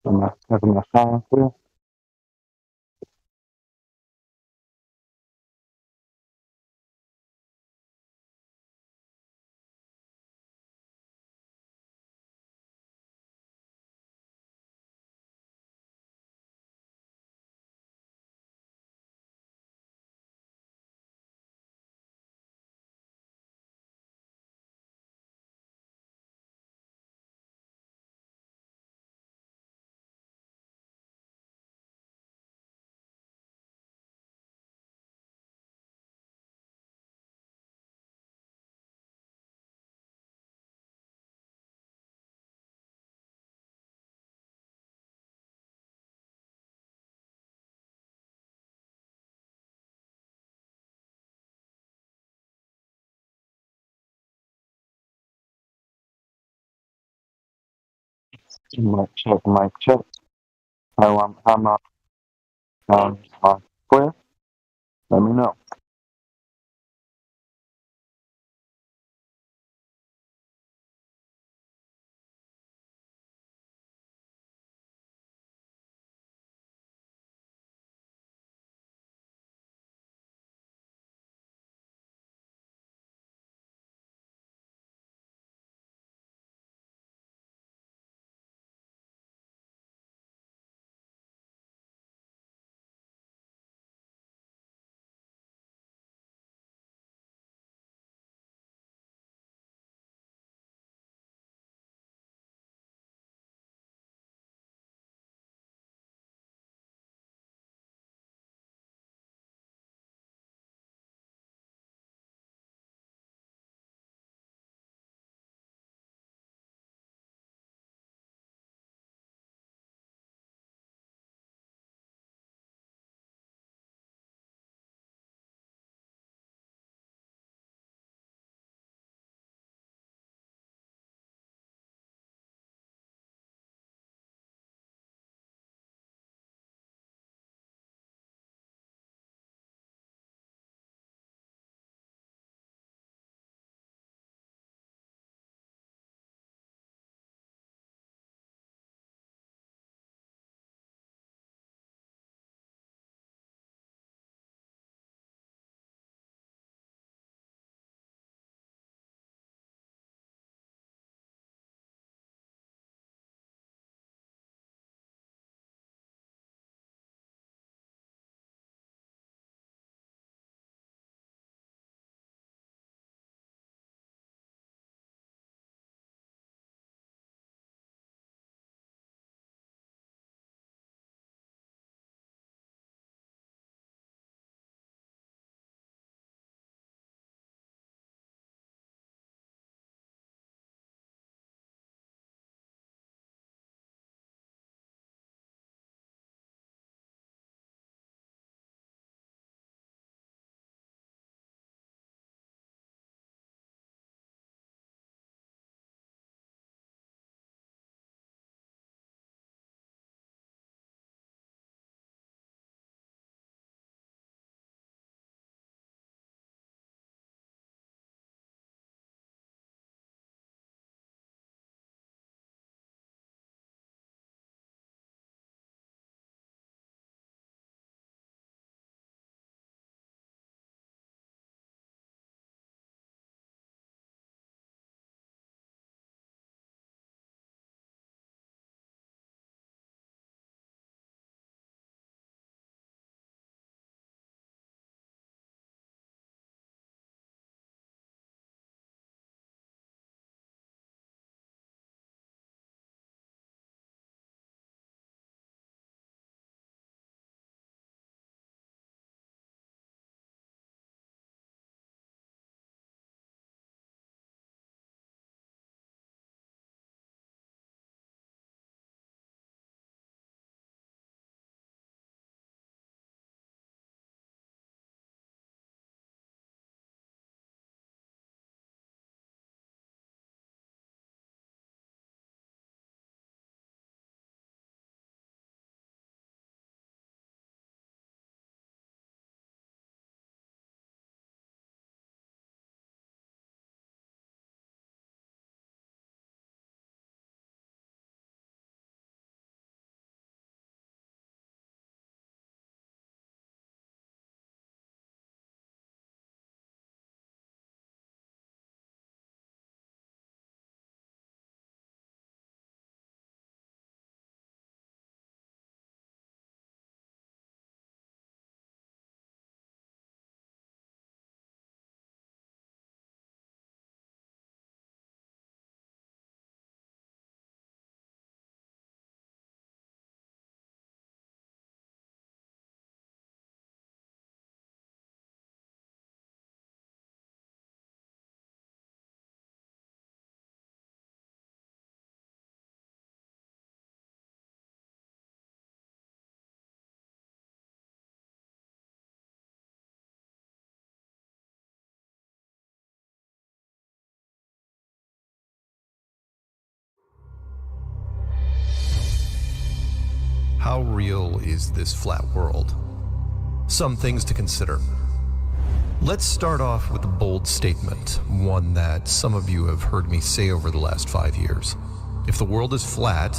Am I having a sound clear? Mic check, mic check. How am I clear? Let me know. how real is this flat world? Some things to consider. Let's start off with a bold statement, one that some of you have heard me say over the last 5 years. If the world is flat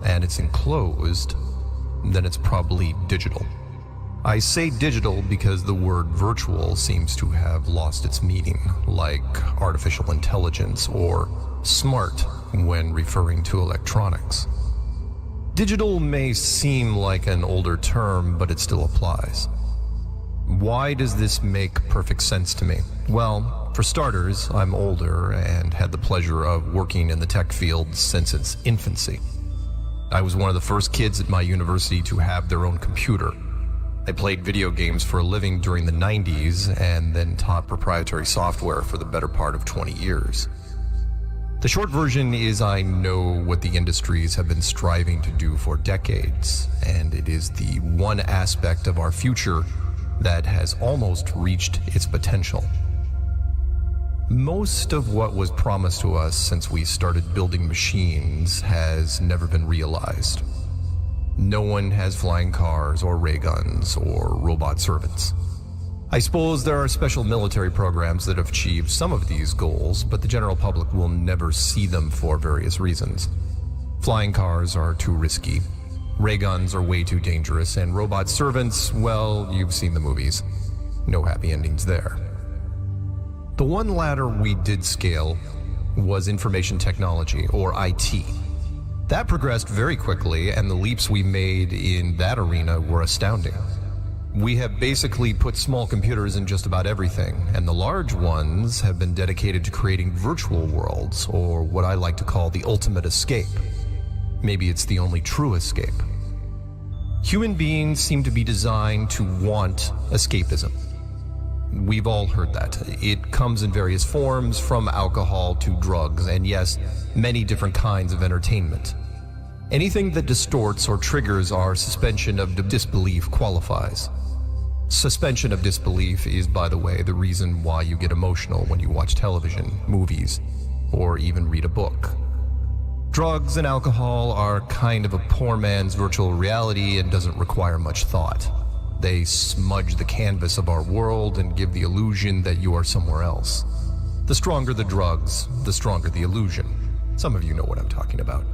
and it's enclosed, then it's probably digital. I say digital because the word virtual seems to have lost its meaning, like artificial intelligence or smart when referring to electronics. Digital may seem like an older term, but it still applies. Why does this make perfect sense to me? Well, for starters, I'm older and had the pleasure of working in the tech field since its infancy. I was one of the first kids at my university to have their own computer. I played video games for a living during the 90s and then taught proprietary software for the better part of 20 years. The short version is I know what the industries have been striving to do for decades, and it is the one aspect of our future that has almost reached its potential. Most of what was promised to us since we started building machines has never been realized. No one has flying cars or ray guns or robot servants. I suppose there are special military programs that have achieved some of these goals, but the general public will never see them for various reasons. Flying cars are too risky. Ray guns are way too dangerous, and robot servants, well, you've seen the movies. No happy endings there. The one ladder we did scale was information technology, or IT. That progressed very quickly, and the leaps we made in that arena were astounding. We have basically put small computers in just about everything, and the large ones have been dedicated to creating virtual worlds, or what I like to call the ultimate escape. Maybe it's the only true escape. Human beings seem to be designed to want escapism. We've all heard that. It comes in various forms, from alcohol to drugs, and yes, many different kinds of entertainment. Anything that distorts or triggers our suspension of disbelief qualifies. Suspension of disbelief is, by the way, the reason why you get emotional when you watch television, movies, or even read a book. Drugs and alcohol are kind of a poor man's virtual reality and doesn't require much thought. They smudge the canvas of our world and give the illusion that you are somewhere else. The stronger the drugs, the stronger the illusion. Some of you know what I'm talking about.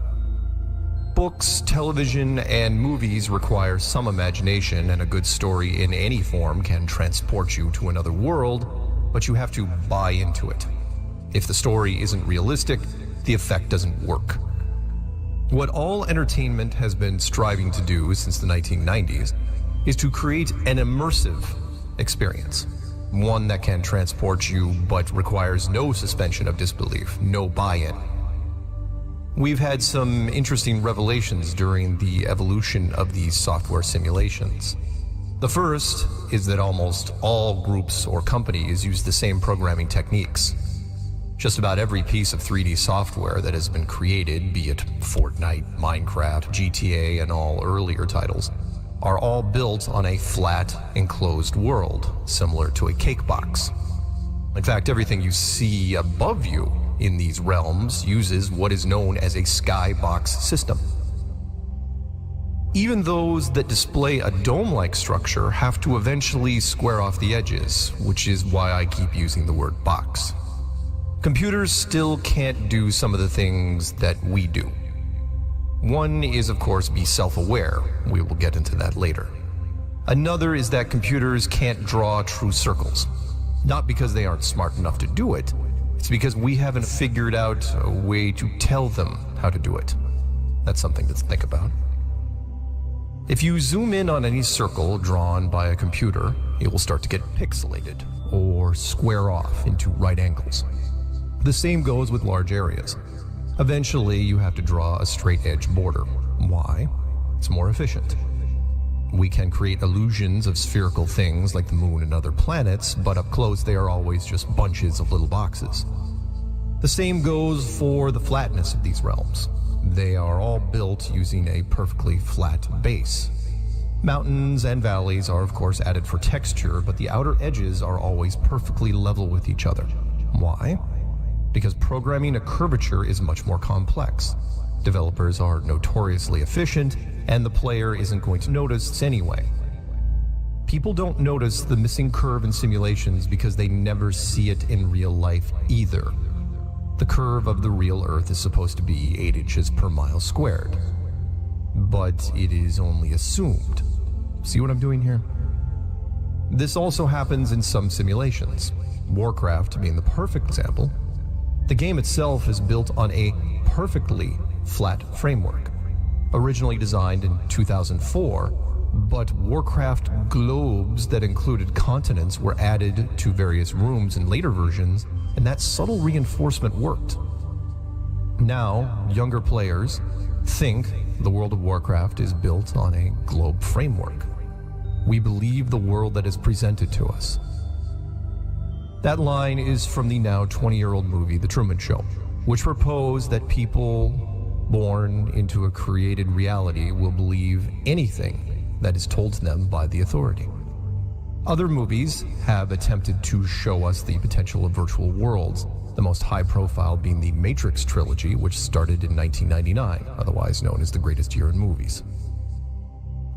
Books, television, and movies require some imagination, and a good story in any form can transport you to another world, but you have to buy into it. If the story isn't realistic, the effect doesn't work. What all entertainment has been striving to do since the 1990s is to create an immersive experience, one that can transport you but requires no suspension of disbelief, no buy-in. We've had some interesting revelations during the evolution of these software simulations. The first is that almost all groups or companies use the same programming techniques. Just about every piece of 3D software that has been created, be it Fortnite, Minecraft, GTA, and all earlier titles, are all built on a flat, enclosed world, similar to a cake box. In fact, everything you see above you in these realms uses what is known as a skybox system. Even those that display a dome-like structure have to eventually square off the edges, which is why I keep using the word box. Computers still can't do some of the things that we do. One is, of course, be self-aware. We will get into that later. Another is that computers can't draw true circles. Not because they aren't smart enough to do it, it's because we haven't figured out a way to tell them how to do it. That's something to think about. If you zoom in on any circle drawn by a computer, it will start to get pixelated or square off into right angles. The same goes with large areas. Eventually, you have to draw a straight edge border. Why? It's more efficient. We can create illusions of spherical things like the moon and other planets, but up close they are always just bunches of little boxes. The same goes for the flatness of these realms. They are all built using a perfectly flat base. Mountains and valleys are of course added for texture, but the outer edges are always perfectly level with each other. Why? Because programming a curvature is much more complex. Developers are notoriously efficient, and the player isn't going to notice anyway. People don't notice the missing curve in simulations because they never see it in real life either. The curve of the real Earth is supposed to be 8 inches per mile squared, but it is only assumed. See what I'm doing here? This also happens in some simulations, Warcraft being the perfect example. The game itself is built on a perfectly flat framework, originally designed in 2004, but Warcraft globes that included continents were added to various rooms in later versions, and that subtle reinforcement worked. Now, younger players think the World of Warcraft is built on a globe framework. We believe the world that is presented to us. That line is from the now 20-year-old movie, The Truman Show, which proposed that people born into a created reality will believe anything that is told to them by the authority. Other movies have attempted to show us the potential of virtual worlds, the most high-profile being the Matrix trilogy, which started in 1999, otherwise known as the greatest year in movies.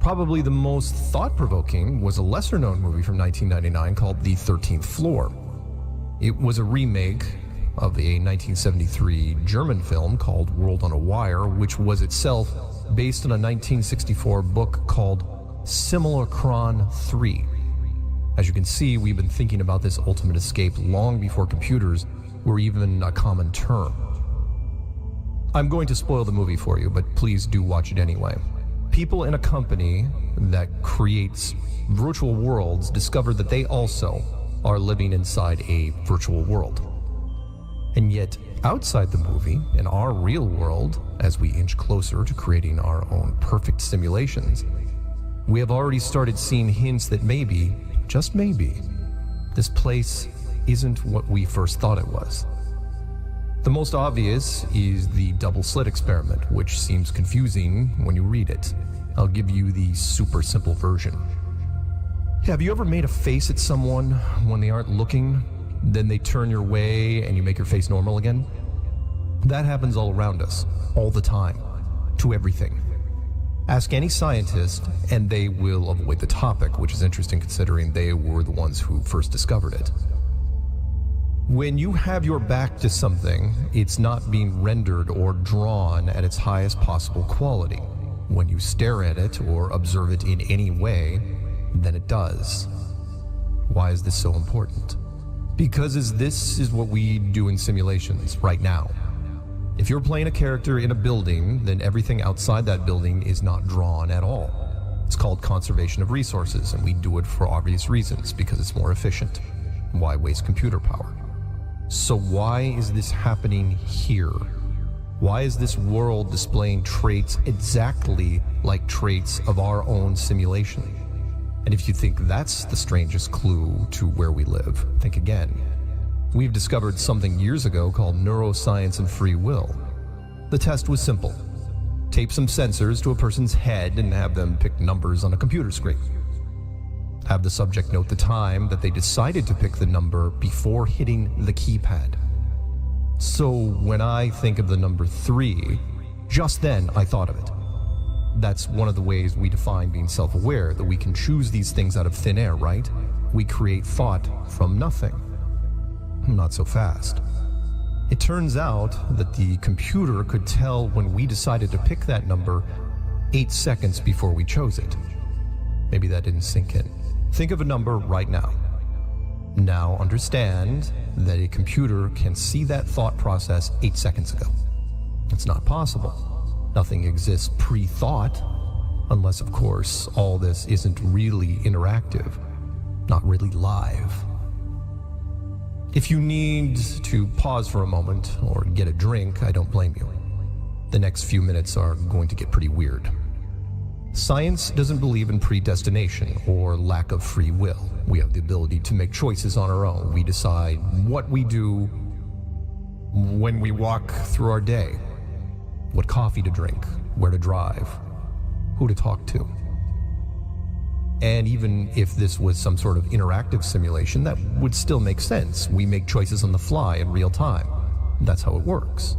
Probably the most thought-provoking was a lesser-known movie from 1999 called The 13th Floor. It was a remake of a 1973 German film called World on a Wire, which was itself based on a 1964 book called Simulacron 3. As you can see, we've been thinking about this ultimate escape long before computers were even a common term. I'm going to spoil the movie for you, but please do watch it anyway. People in a company that creates virtual worlds discover that they also are living inside a virtual world. And yet, outside the movie, in our real world, as we inch closer to creating our own perfect simulations, we have already started seeing hints that maybe, just maybe, this place isn't what we first thought it was. The most obvious is the double slit experiment, which seems confusing when you read it. I'll give you the super simple version. Have you ever made a face at someone when they aren't looking, then they turn your way and you make your face normal again? That happens all around us, all the time, to everything. Ask any scientist and they will avoid the topic, which is interesting considering they were the ones who first discovered it. When you have your back to something, it's not being rendered or drawn at its highest possible quality. When you stare at it or observe it in any way, then it does. Why is this so important? Because this is what we do in simulations right now. If you're playing a character in a building, then everything outside that building is not drawn at all. It's called conservation of resources, and we do it for obvious reasons, because it's more efficient. Why waste computer power? So why is this happening here? Why is this world displaying traits exactly like traits of our own simulation? And if you think that's the strangest clue to where we live, think again. We've discovered something years ago called neuroscience and free will. The test was simple. Tape some sensors to a person's head and have them pick numbers on a computer screen. Have the subject note the time that they decided to pick the number before hitting the keypad. So when I think of the number 3, just then I thought of it. That's one of the ways we define being self-aware, that we can choose these things out of thin air, right? We create thought from nothing. Not so fast. It turns out that the computer could tell when we decided to pick that number 8 seconds before we chose it. Maybe that didn't sink in. Think of a number right now. Now understand that a computer can see that thought process 8 seconds ago. It's not possible. Nothing exists pre-thought, unless, of course, all this isn't really interactive, not really live. If you need to pause for a moment or get a drink, I don't blame you. The next few minutes are going to get pretty weird. Science doesn't believe in predestination or lack of free will. We have the ability to make choices on our own. We decide what we do when we walk through our day, what coffee to drink, where to drive, who to talk to. And even if this was some sort of interactive simulation, that would still make sense. We make choices on the fly in real time. That's how it works.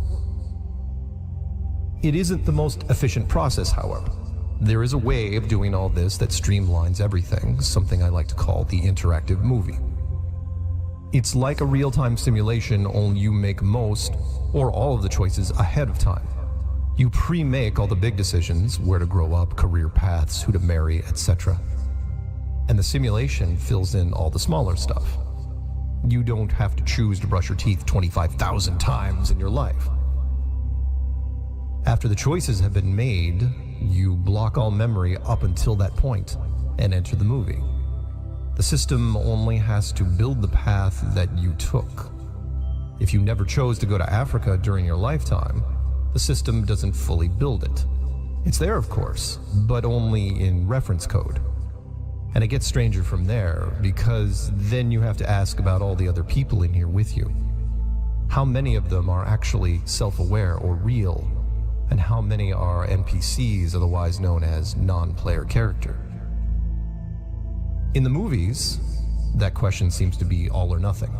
It isn't the most efficient process, however. There is a way of doing all this that streamlines everything, something I like to call the interactive movie. It's like a real-time simulation, only you make most or all of the choices ahead of time. You pre-make all the big decisions, where to grow up, career paths, who to marry, etc. And the simulation fills in all the smaller stuff. You don't have to choose to brush your teeth 25,000 times in your life. After the choices have been made, you block all memory up until that point and enter the movie. The system only has to build the path that you took. If you never chose to go to Africa during your lifetime, the system doesn't fully build it. It's there, of course, but only in reference code. And it gets stranger from there, because then you have to ask about all the other people in here with you. How many of them are actually self-aware or real? And how many are NPCs, otherwise known as non-player character? In the movies, that question seems to be all or nothing.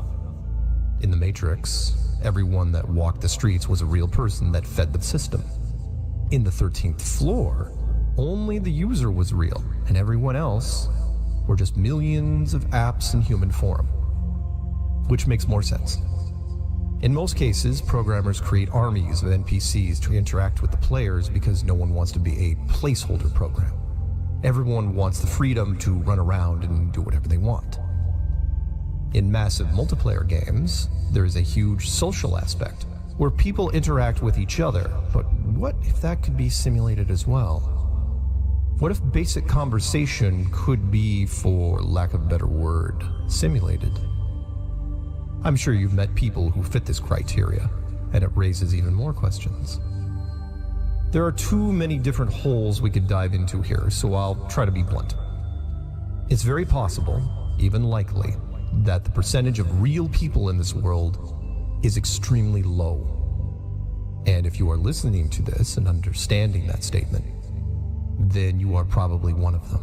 In The Matrix, everyone that walked the streets was a real person that fed the system. In the 13th Floor, only the user was real, and everyone else were just millions of apps in human form. Which makes more sense. In most cases, programmers create armies of NPCs to interact with the players because no one wants to be a placeholder program. Everyone wants the freedom to run around and do whatever they want. In massive multiplayer games, there is a huge social aspect where people interact with each other, but what if that could be simulated as well? What if basic conversation could be, for lack of a better word, simulated? I'm sure you've met people who fit this criteria, and it raises even more questions. There are too many different holes we could dive into here, so I'll try to be blunt. It's very possible, even likely, that the percentage of real people in this world is extremely low. And if you are listening to this and understanding that statement, then you are probably one of them.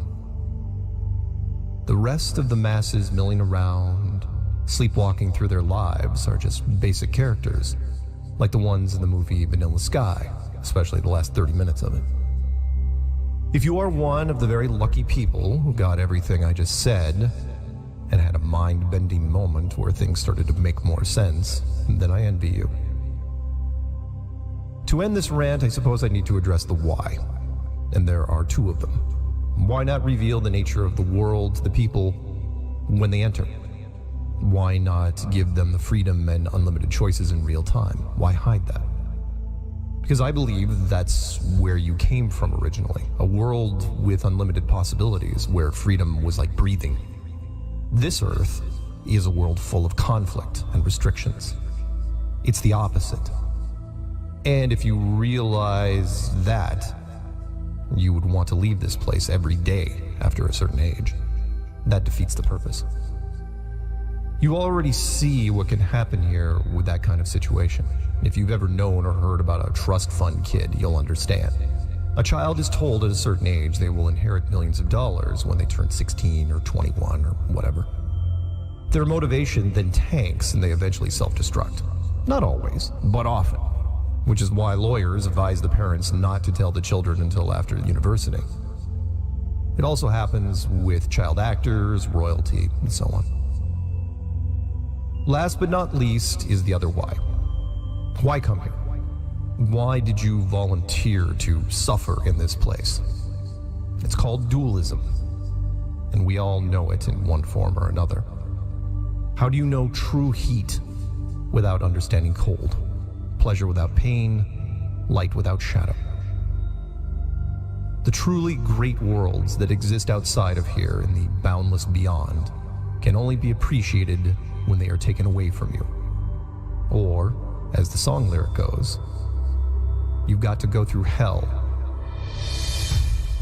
The rest of the masses milling around, sleepwalking through their lives, are just basic characters, like the ones in the movie Vanilla Sky, especially the last 30 minutes of it. If you are one of the very lucky people who got everything I just said and had a mind-bending moment where things started to make more sense, then I envy you. To end this rant, I suppose I need to address the why, and there are two of them. Why not reveal the nature of the world to the people when they enter? Why not give them the freedom and unlimited choices in real time? Why hide that? Because I believe that's where you came from originally, a world with unlimited possibilities where freedom was like breathing. This Earth is a world full of conflict and restrictions. It's the opposite. And if you realize that, you would want to leave this place every day after a certain age. That defeats the purpose. You already see what can happen here with that kind of situation. If you've ever known or heard about a trust fund kid, you'll understand. A child is told at a certain age they will inherit millions of dollars when they turn 16 or 21 or whatever. Their motivation then tanks and they eventually self-destruct. Not always, but often. Which is why lawyers advise the parents not to tell the children until after university. It also happens with child actors, royalty, and so on. Last but not least is the other why. Why come here? Why did you volunteer to suffer in this place? It's called dualism, and we all know it in one form or another. How do you know true heat without understanding cold? Pleasure without pain, light without shadow. The truly great worlds that exist outside of here in the boundless beyond can only be appreciated when they are taken away from you. Or, as the song lyric goes, you've got to go through hell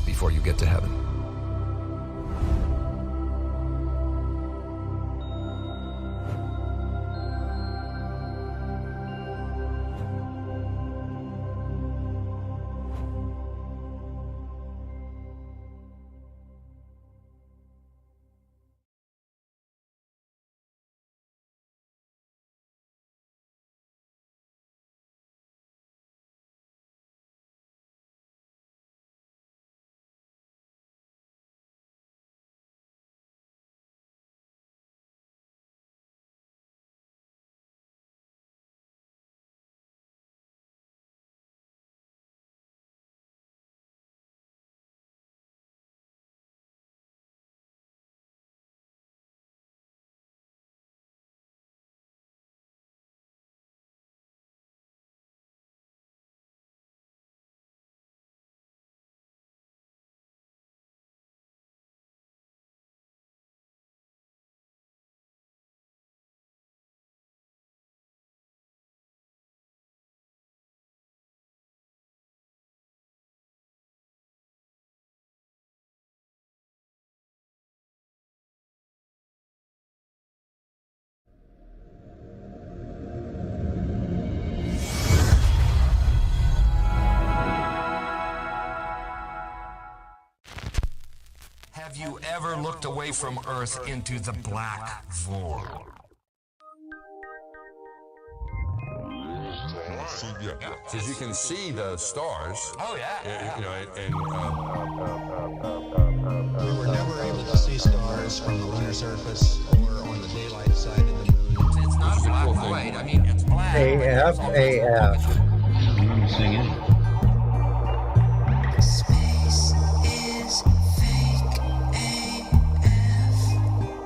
before you get to heaven. Have you ever looked away from Earth into the black void? Because you can see the stars. Oh yeah. You know, and We were never able to see stars from the lunar surface or on the daylight side of the moon. It's not black and white. I mean, it's black. AF. Singing. Space is fake AF.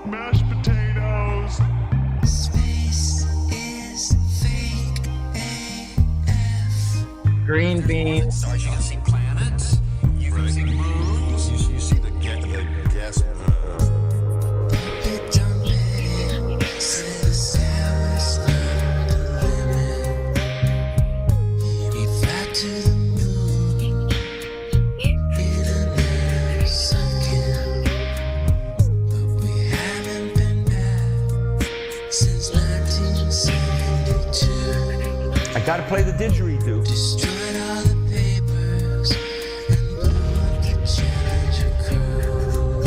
Mashed potatoes. Space is fake AF. Green beans. Stars, you can see planets. You can see moons. You see the gas. I gotta play the didgeridoo. Destroyed all the papers and blew up the Challenger crew.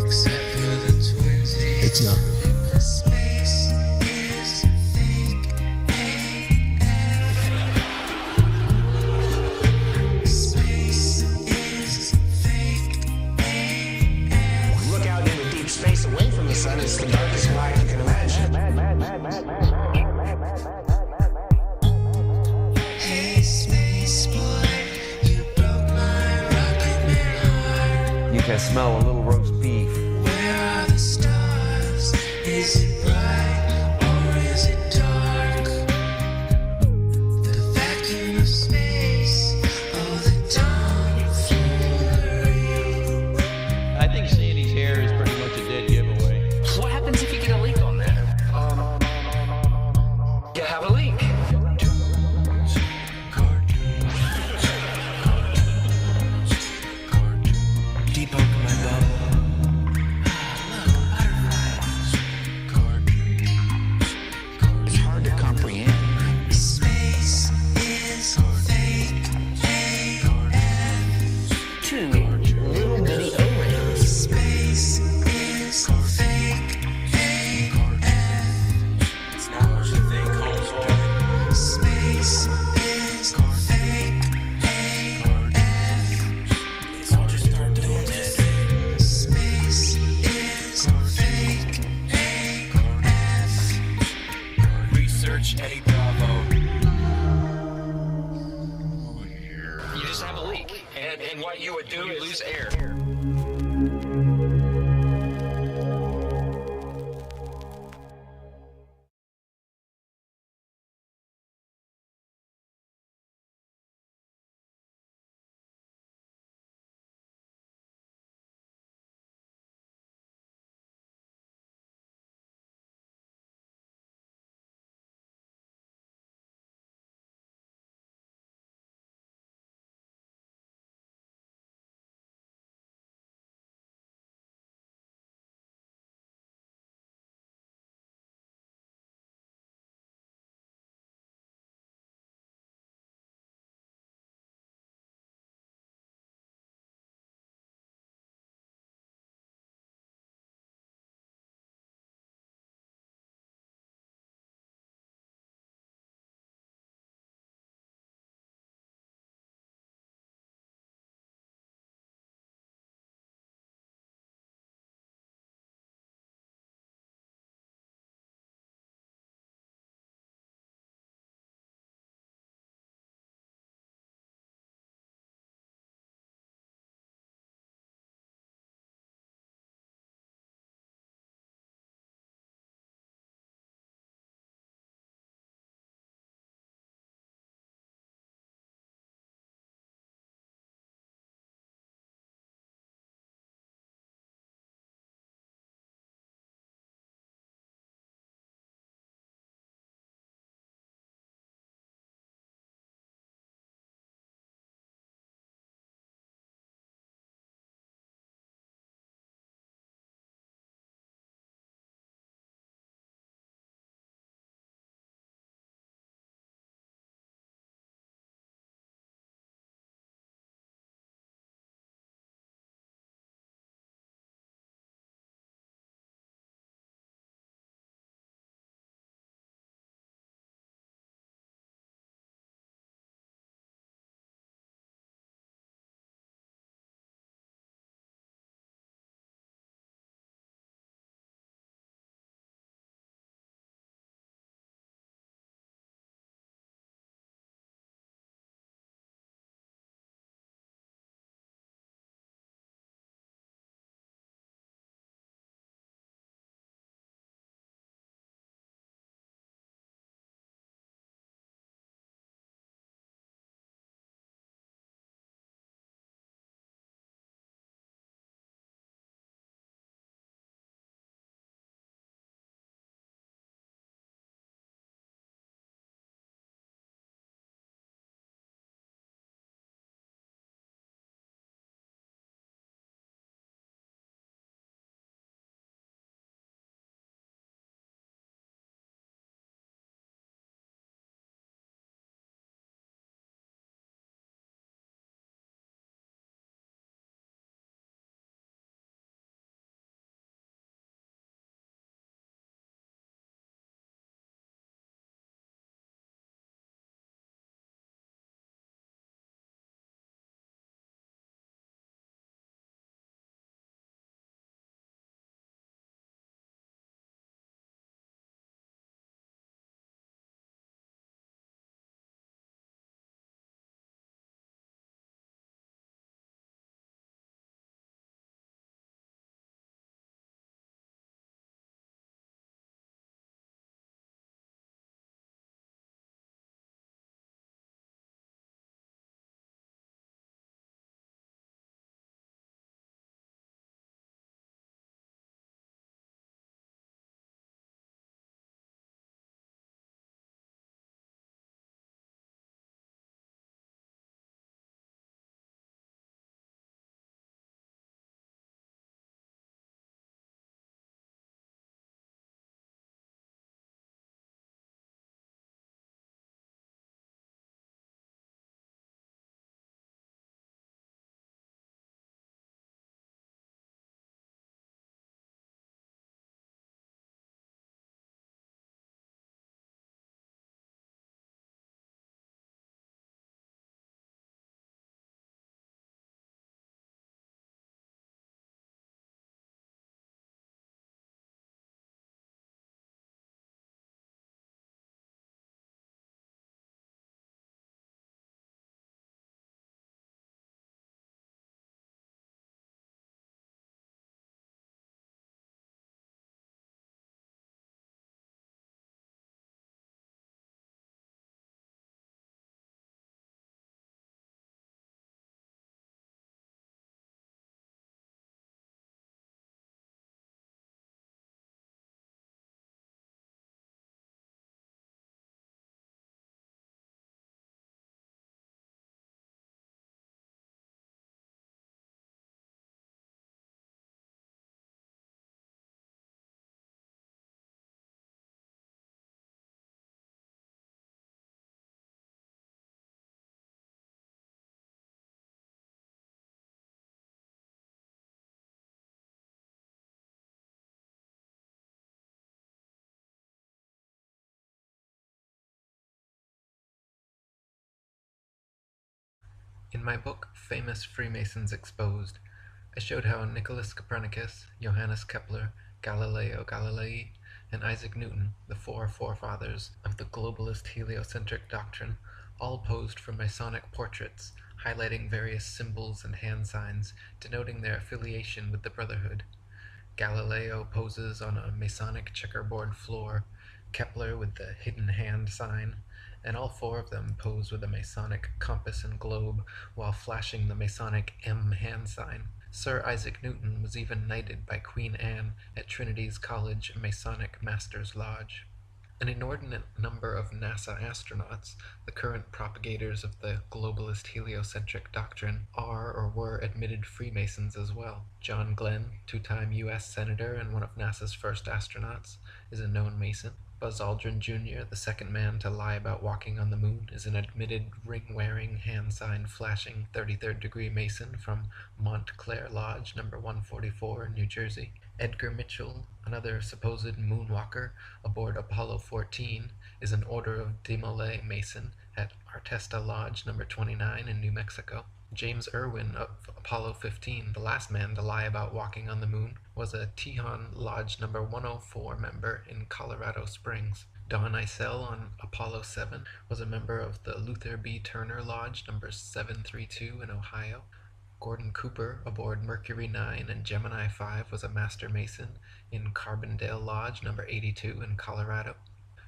Except for the twinsies. It's not. Space is fake AF. Space is fake AF. Look out into deep space away from the sun. It's the darkest night you can imagine. Hey, space boy, you broke my rocket man heart. You can smell a little roast beef. Where are the stars? Is it bright or is it dark? The vacuum of space, oh, the tomfoolery. I think Sandy's hair is pretty much a dead giveaway. What happens if you get a leak on there? You have a leak. Debunk my bubble. It's hard to comprehend. Space is fake AF. Two little bitty O-rings. Space is fake AF. It's not what you think, homeboy. Space is fake AF. It's all just start doing this. Space is fake AF. Research Eddie Bravo. You just have a leak. And what you would do is lose air. In my book, Famous Freemasons Exposed, I showed how Nicholas Copernicus, Johannes Kepler, Galileo Galilei, and Isaac Newton, the four forefathers of the globalist heliocentric doctrine, all posed for Masonic portraits, highlighting various symbols and hand signs denoting their affiliation with the Brotherhood. Galileo poses on a Masonic checkerboard floor, Kepler with the hidden hand sign, and all four of them pose with a Masonic compass and globe while flashing the Masonic M hand sign. Sir Isaac Newton was even knighted by Queen Anne at Trinity's College Masonic Masters Lodge. An inordinate number of NASA astronauts, the current propagators of the globalist heliocentric doctrine, are or were admitted Freemasons as well. John Glenn, two-time U.S. Senator and one of NASA's first astronauts, is a known Mason. Buzz Aldrin Jr., the second man to lie about walking on the moon, is an admitted ring-wearing, hand-sign-flashing 33rd degree Mason from Montclair Lodge, number 144 in New Jersey. Edgar Mitchell, another supposed moonwalker aboard Apollo 14, is an Order of Demolay Mason at Artesta Lodge, number 29 in New Mexico. James Irwin of Apollo 15, the last man to lie about walking on the moon, was a Tejon Lodge number 104 member in Colorado Springs. Don Eisel on Apollo 7 was a member of the Luther B. Turner Lodge number 732 in Ohio. Gordon Cooper aboard Mercury 9 and Gemini 5 was a Master Mason in Carbondale Lodge number 82 in Colorado.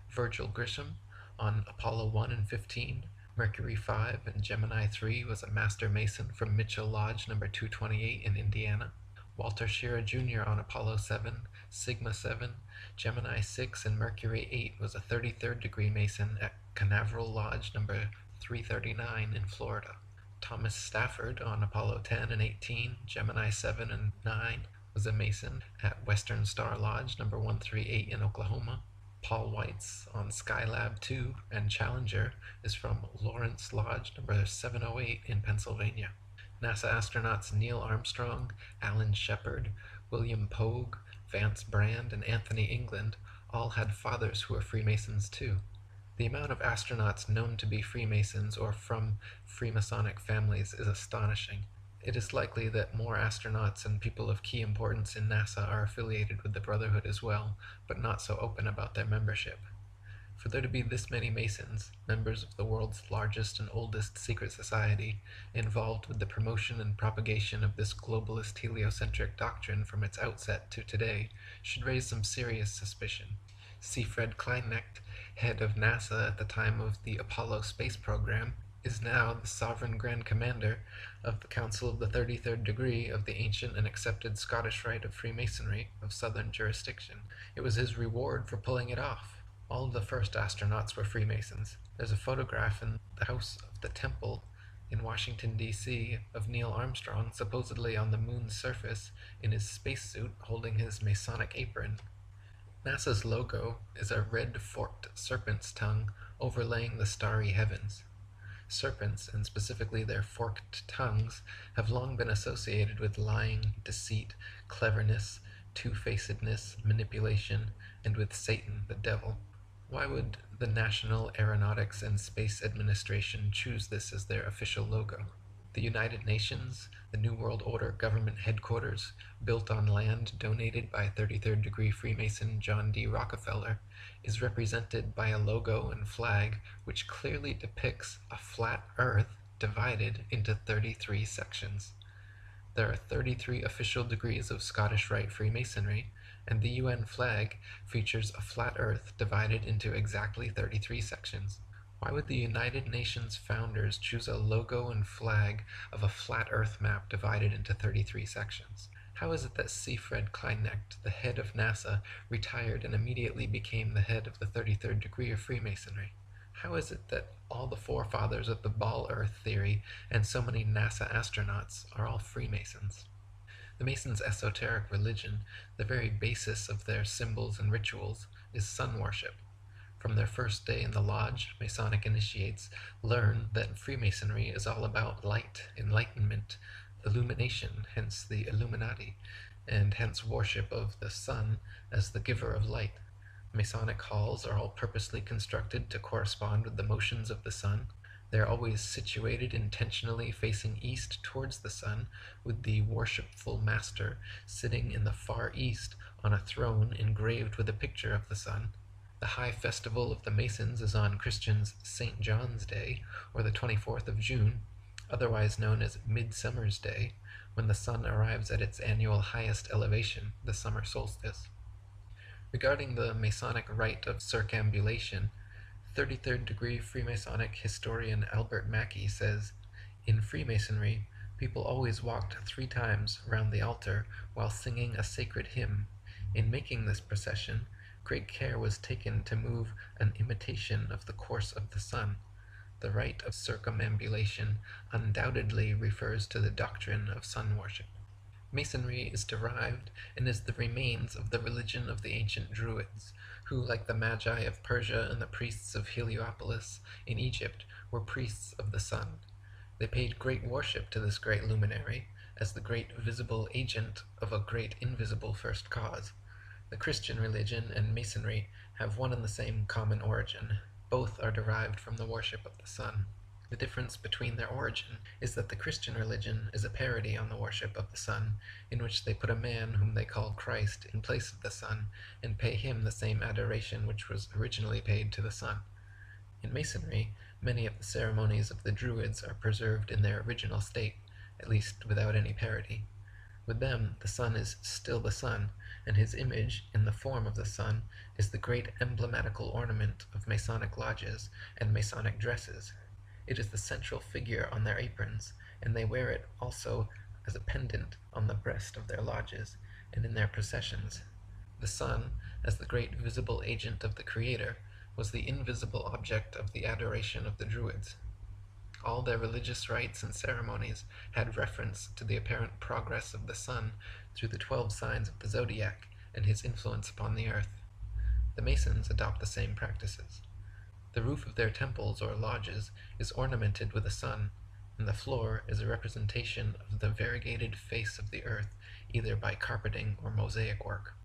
Virgil Grisham on Apollo 1 and 15, Mercury 5 and Gemini 3 was a Master Mason from Mitchell Lodge number 228 in Indiana. Walter Schirra Jr. on Apollo 7, Sigma 7, Gemini 6 and Mercury 8 was a 33rd degree Mason at Canaveral Lodge number 339 in Florida. Thomas Stafford on Apollo 10 and 18, Gemini 7 and 9 was a Mason at Western Star Lodge number 138 in Oklahoma. Paul Weitz on Skylab 2 and Challenger is from Lawrence Lodge number 708 in Pennsylvania. NASA astronauts Neil Armstrong, Alan Shepard, William Pogue, Vance Brand, and Anthony England all had fathers who were Freemasons too. The amount of astronauts known to be Freemasons or from Freemasonic families is astonishing. It is likely that more astronauts and people of key importance in NASA are affiliated with the Brotherhood as well, but not so open about their membership. For there to be this many Masons, members of the world's largest and oldest secret society, involved with the promotion and propagation of this globalist heliocentric doctrine from its outset to today, should raise some serious suspicion. C. Fred Kleinknecht, head of NASA at the time of the Apollo space program, is now the Sovereign Grand Commander of the Council of the 33rd Degree of the ancient and accepted Scottish Rite of Freemasonry of Southern jurisdiction. It was his reward for pulling it off. All of the first astronauts were Freemasons. There's a photograph in the House of the Temple in Washington, D.C. of Neil Armstrong supposedly on the moon's surface in his spacesuit holding his Masonic apron. NASA's logo is a red forked serpent's tongue overlaying the starry heavens. Serpents, and specifically their forked tongues, have long been associated with lying, deceit, cleverness, two-facedness, manipulation, and with Satan, the devil. Why would the National Aeronautics and Space Administration choose this as their official logo? The United Nations, the New World Order government headquarters, built on land donated by 33rd degree Freemason John D. Rockefeller, is represented by a logo and flag which clearly depicts a flat earth divided into 33 sections. There are 33 official degrees of Scottish Rite Freemasonry, and the UN flag features a flat earth divided into exactly 33 sections. Why would the United Nations founders choose a logo and flag of a flat earth map divided into 33 sections? How is it that C. Fred Kleinknecht, the head of NASA, retired and immediately became the head of the 33rd degree of Freemasonry? How is it that all the forefathers of the ball earth theory and so many NASA astronauts are all Freemasons? The Masons' esoteric religion, the very basis of their symbols and rituals, is sun worship. From their first day in the lodge, Masonic initiates learn that Freemasonry is all about light, enlightenment, illumination, hence the Illuminati, and hence worship of the sun as the giver of light. Masonic halls are all purposely constructed to correspond with the motions of the sun. They are always situated intentionally facing east towards the sun, with the worshipful master sitting in the far east on a throne engraved with a picture of the sun. The high festival of the Masons is on Christians' St. John's Day, or the 24th of June, otherwise known as Midsummer's Day, when the sun arrives at its annual highest elevation, the summer solstice. Regarding the Masonic rite of circambulation, 33rd degree Freemasonic historian Albert Mackey says, "In Freemasonry, people always walked 3 times round the altar while singing a sacred hymn. In making this procession, great care was taken to move an imitation of the course of the sun. The rite of circumambulation undoubtedly refers to the doctrine of sun worship." Masonry is derived and is the remains of the religion of the ancient Druids, who, like the Magi of Persia and the priests of Heliopolis in Egypt, were priests of the sun. They paid great worship to this great luminary, as the great visible agent of a great invisible first cause. The Christian religion and Masonry have one and the same common origin. Both are derived from the worship of the sun. The difference between their origin is that the Christian religion is a parody on the worship of the sun, in which they put a man whom they call Christ in place of the sun, and pay him the same adoration which was originally paid to the sun. In Masonry, many of the ceremonies of the Druids are preserved in their original state, at least without any parody. With them, the sun is still the sun, and his image, in the form of the sun, is the great emblematical ornament of Masonic lodges and Masonic dresses. It is the central figure on their aprons, and they wear it also as a pendant on the breast of their lodges and in their processions. The sun, as the great visible agent of the Creator, was the invisible object of the adoration of the Druids. All their religious rites and ceremonies had reference to the apparent progress of the sun through the 12 signs of the zodiac and his influence upon the earth. The Masons adopt the same practices. The roof of their temples or lodges is ornamented with a sun, and the floor is a representation of the variegated face of the earth, either by carpeting or mosaic work.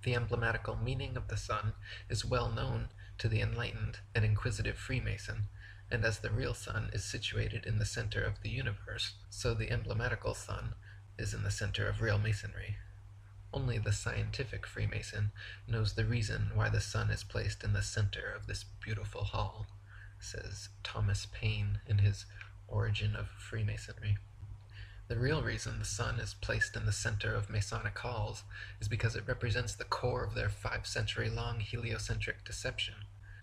The emblematical meaning of the sun is well known to the enlightened and inquisitive Freemason, and as the real sun is situated in the center of the universe, so the emblematical sun is in the center of real Masonry. Only the scientific Freemason knows the reason why the sun is placed in the center of this beautiful hall, says Thomas Paine in his Origin of Freemasonry. The real reason the sun is placed in the center of Masonic halls is because it represents the core of their 5-century-long heliocentric deception.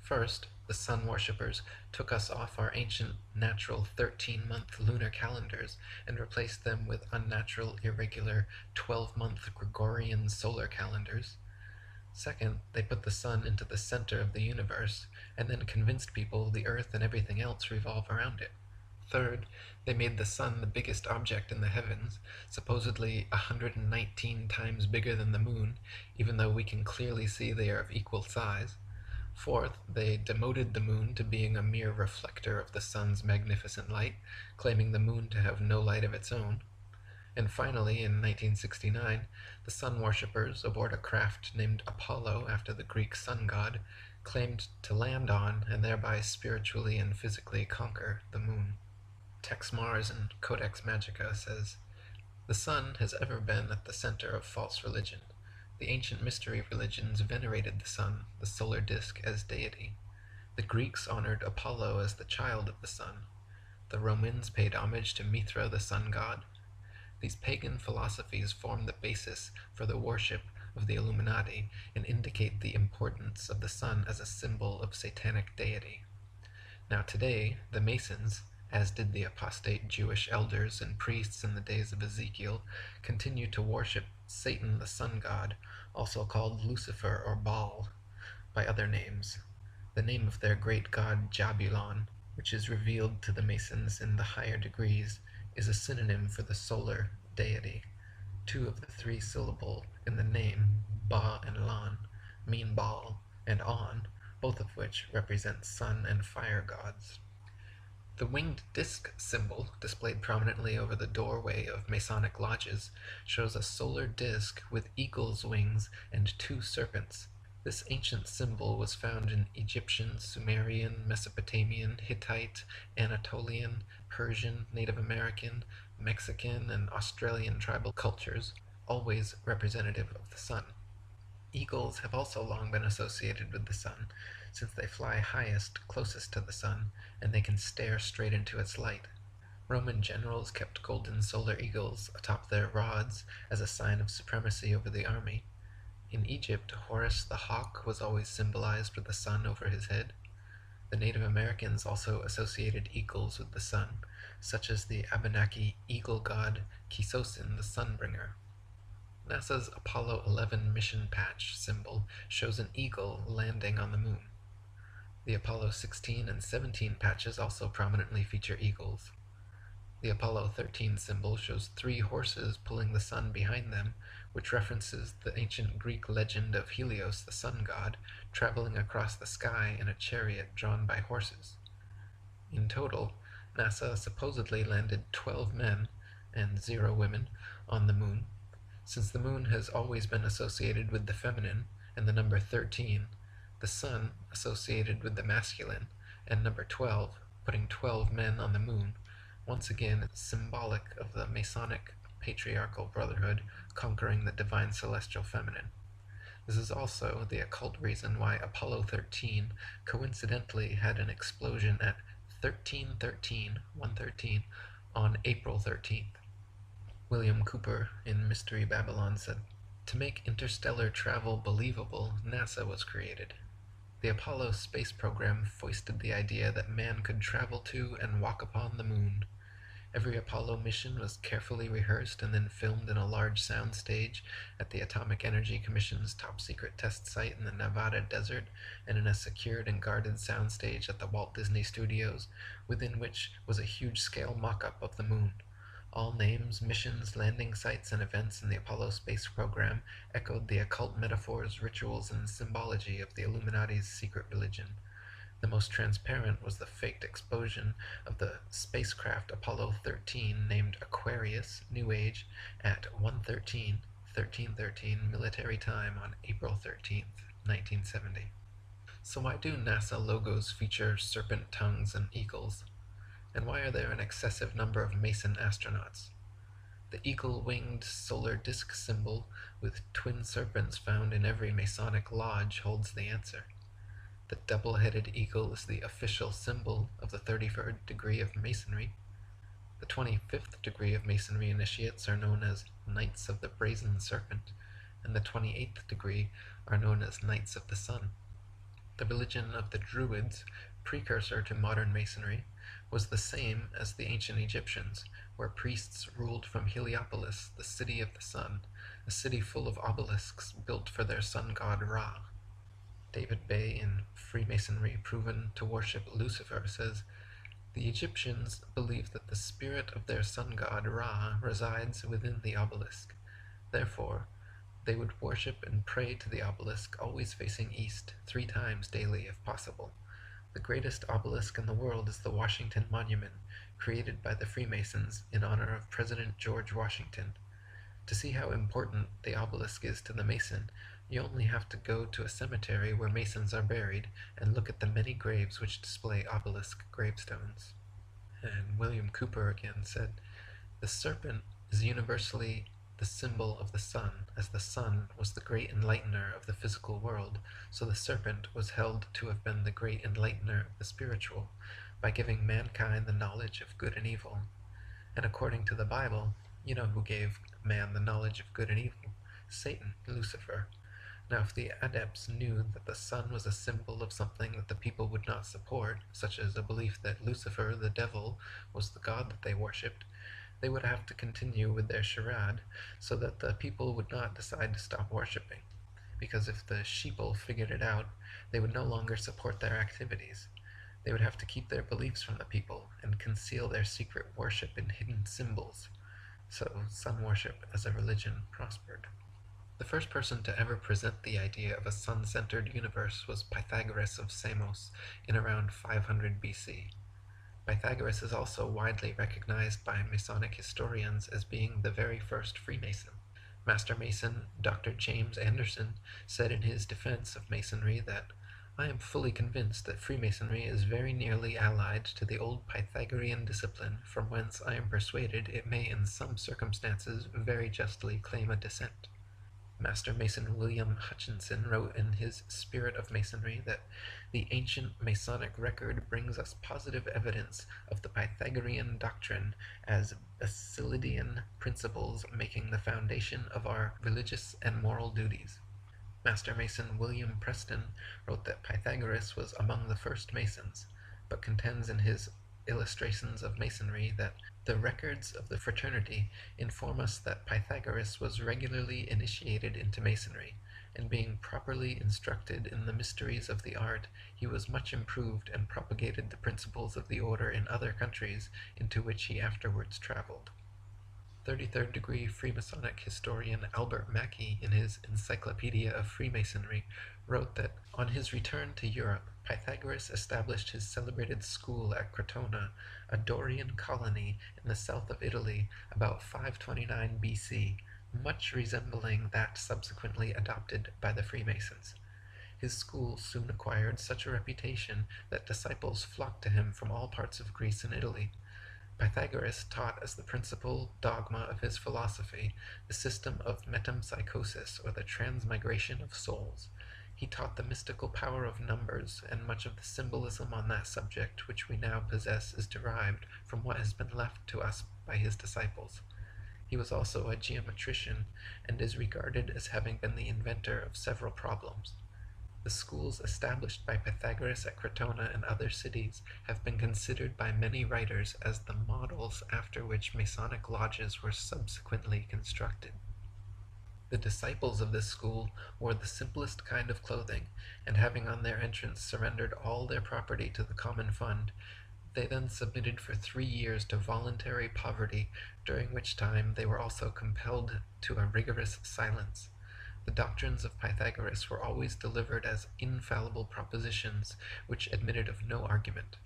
First, the sun worshippers took us off our ancient natural 13-month lunar calendars and replaced them with unnatural, irregular 12-month Gregorian solar calendars. Second, they put the sun into the center of the universe and then convinced people the earth and everything else revolve around it. Third, they made the sun the biggest object in the heavens, supposedly 119 times bigger than the moon, even though we can clearly see they are of equal size. Fourth, they demoted the moon to being a mere reflector of the sun's magnificent light, claiming the moon to have no light of its own. And finally, in 1969, the sun worshippers, aboard a craft named Apollo after the Greek sun god, claimed to land on and thereby spiritually and physically conquer the moon. Tex Mars in Codex Magica says, "The sun has ever been at the center of false religion. The ancient mystery religions venerated the sun, the solar disk, as deity. The Greeks honored Apollo as the child of the sun. The Romans paid homage to Mithra, the sun god. These pagan philosophies form the basis for the worship of the Illuminati and indicate the importance of the sun as a symbol of satanic deity. Now today, the Masons, as did the apostate Jewish elders and priests in the days of Ezekiel, continue to worship Satan the sun god, also called Lucifer or Baal, by other names. The name of their great god Jabulon, which is revealed to the Masons in the higher degrees, is a synonym for the solar deity. 2 of the 3 syllable in the name, Ba and Lan, mean Baal and On, both of which represent sun and fire gods. The winged disc symbol, displayed prominently over the doorway of Masonic lodges, shows a solar disc with eagle's wings and 2 serpents. This ancient symbol was found in Egyptian, Sumerian, Mesopotamian, Hittite, Anatolian, Persian, Native American, Mexican, and Australian tribal cultures, always representative of the sun. Eagles have also long been associated with the sun, since they fly highest, closest to the sun, and they can stare straight into its light. Roman generals kept golden solar eagles atop their rods as a sign of supremacy over the army. In Egypt, Horus the hawk was always symbolized with the sun over his head. The Native Americans also associated eagles with the sun, such as the Abenaki eagle god Kisosin the Sunbringer. NASA's Apollo 11 mission patch symbol shows an eagle landing on the moon. The Apollo 16 and 17 patches also prominently feature eagles. The Apollo 13 symbol shows 3 horses pulling the sun behind them, which references the ancient Greek legend of Helios, the sun god, traveling across the sky in a chariot drawn by horses. In total, NASA supposedly landed 12 men and 0 women on the moon. Since the moon has always been associated with the feminine and the number 13, the sun associated with the masculine, and number 12, putting 12 men on the moon, once again is symbolic of the Masonic patriarchal brotherhood conquering the divine celestial feminine. This is also the occult reason why Apollo 13 coincidentally had an explosion at 113 on April 13th. William Cooper in Mystery Babylon said, "To make interstellar travel believable, NASA was created. The Apollo space program foisted the idea that man could travel to and walk upon the moon. Every Apollo mission was carefully rehearsed and then filmed in a large sound stage at the Atomic Energy Commission's top-secret test site in the Nevada desert and in a secured and guarded soundstage at the Walt Disney Studios, within which was a huge-scale mock-up of the moon. All names, missions, landing sites, and events in the Apollo space program echoed the occult metaphors, rituals, and symbology of the Illuminati's secret religion. The most transparent was the faked explosion of the spacecraft Apollo 13 named Aquarius, New Age, at 13:13 military time on April 13th, 1970. So why do NASA logos feature serpent tongues and eagles? And why are there an excessive number of Mason astronauts? The eagle-winged solar disk symbol with twin serpents found in every Masonic lodge holds the answer. The double-headed eagle is the official symbol of the 33rd degree of Masonry. The 25th degree of Masonry initiates are known as Knights of the Brazen Serpent, and the 28th degree are known as Knights of the Sun. The religion of the Druids, precursor to modern Masonry, was the same as the ancient Egyptians, where priests ruled from Heliopolis, the city of the sun, a city full of obelisks built for their sun god Ra. David Bay in Freemasonry Proven to Worship Lucifer says, "The Egyptians believed that the spirit of their sun god Ra resides within the obelisk. Therefore, they would worship and pray to the obelisk always facing east, 3 times daily if possible. The greatest obelisk in the world is the Washington Monument, created by the Freemasons in honor of President George Washington. To see how important the obelisk is to the Mason, you only have to go to a cemetery where Masons are buried and look at the many graves which display obelisk gravestones." And William Cooper again said, "The serpent is universally the symbol of the sun, as the sun was the great enlightener of the physical world, so the serpent was held to have been the great enlightener of the spiritual, by giving mankind the knowledge of good and evil. And according to the Bible, you know who gave man the knowledge of good and evil? Satan, Lucifer. Now if the adepts knew that the sun was a symbol of something that the people would not support, such as a belief that Lucifer, the devil, was the god that they worshipped, they would have to continue with their charade, so that the people would not decide to stop worshipping. Because if the sheeple figured it out, they would no longer support their activities. They would have to keep their beliefs from the people and conceal their secret worship in hidden symbols. So sun worship as a religion prospered." The first person to ever present the idea of a sun-centered universe was Pythagoras of Samos in around 500 BC. Pythagoras is also widely recognized by Masonic historians as being the very first Freemason. Master Mason Dr. James Anderson said in his defense of Masonry that, "I am fully convinced that Freemasonry is very nearly allied to the old Pythagorean discipline, from whence I am persuaded it may in some circumstances very justly claim a descent." Master Mason William Hutchinson wrote in his Spirit of Masonry that the ancient Masonic record brings us positive evidence of the Pythagorean doctrine as Basilidian principles making the foundation of our religious and moral duties. Master Mason William Preston wrote that Pythagoras was among the first Masons, but contends in his Illustrations of Masonry that the records of the fraternity inform us that Pythagoras was regularly initiated into Masonry, and being properly instructed in the mysteries of the art, he was much improved and propagated the principles of the order in other countries into which he afterwards traveled. 33rd degree Freemasonic historian Albert Mackey, in his Encyclopedia of Freemasonry, wrote that on his return to Europe, Pythagoras established his celebrated school at Crotona, a Dorian colony in the south of Italy, about 529 BC, much resembling that subsequently adopted by the Freemasons. His school soon acquired such a reputation that disciples flocked to him from all parts of Greece and Italy. Pythagoras taught as the principal dogma of his philosophy the system of metempsychosis, or the transmigration of souls. He taught the mystical power of numbers, and much of the symbolism on that subject which we now possess is derived from what has been left to us by his disciples. He was also a geometrician, and is regarded as having been the inventor of several problems. The schools established by Pythagoras at Crotona and other cities have been considered by many writers as the models after which Masonic lodges were subsequently constructed. The disciples of this school wore the simplest kind of clothing, and having on their entrance surrendered all their property to the common fund, they then submitted for 3 years to voluntary poverty, during which time they were also compelled to a rigorous silence. The doctrines of Pythagoras were always delivered as infallible propositions, which admitted of no argument.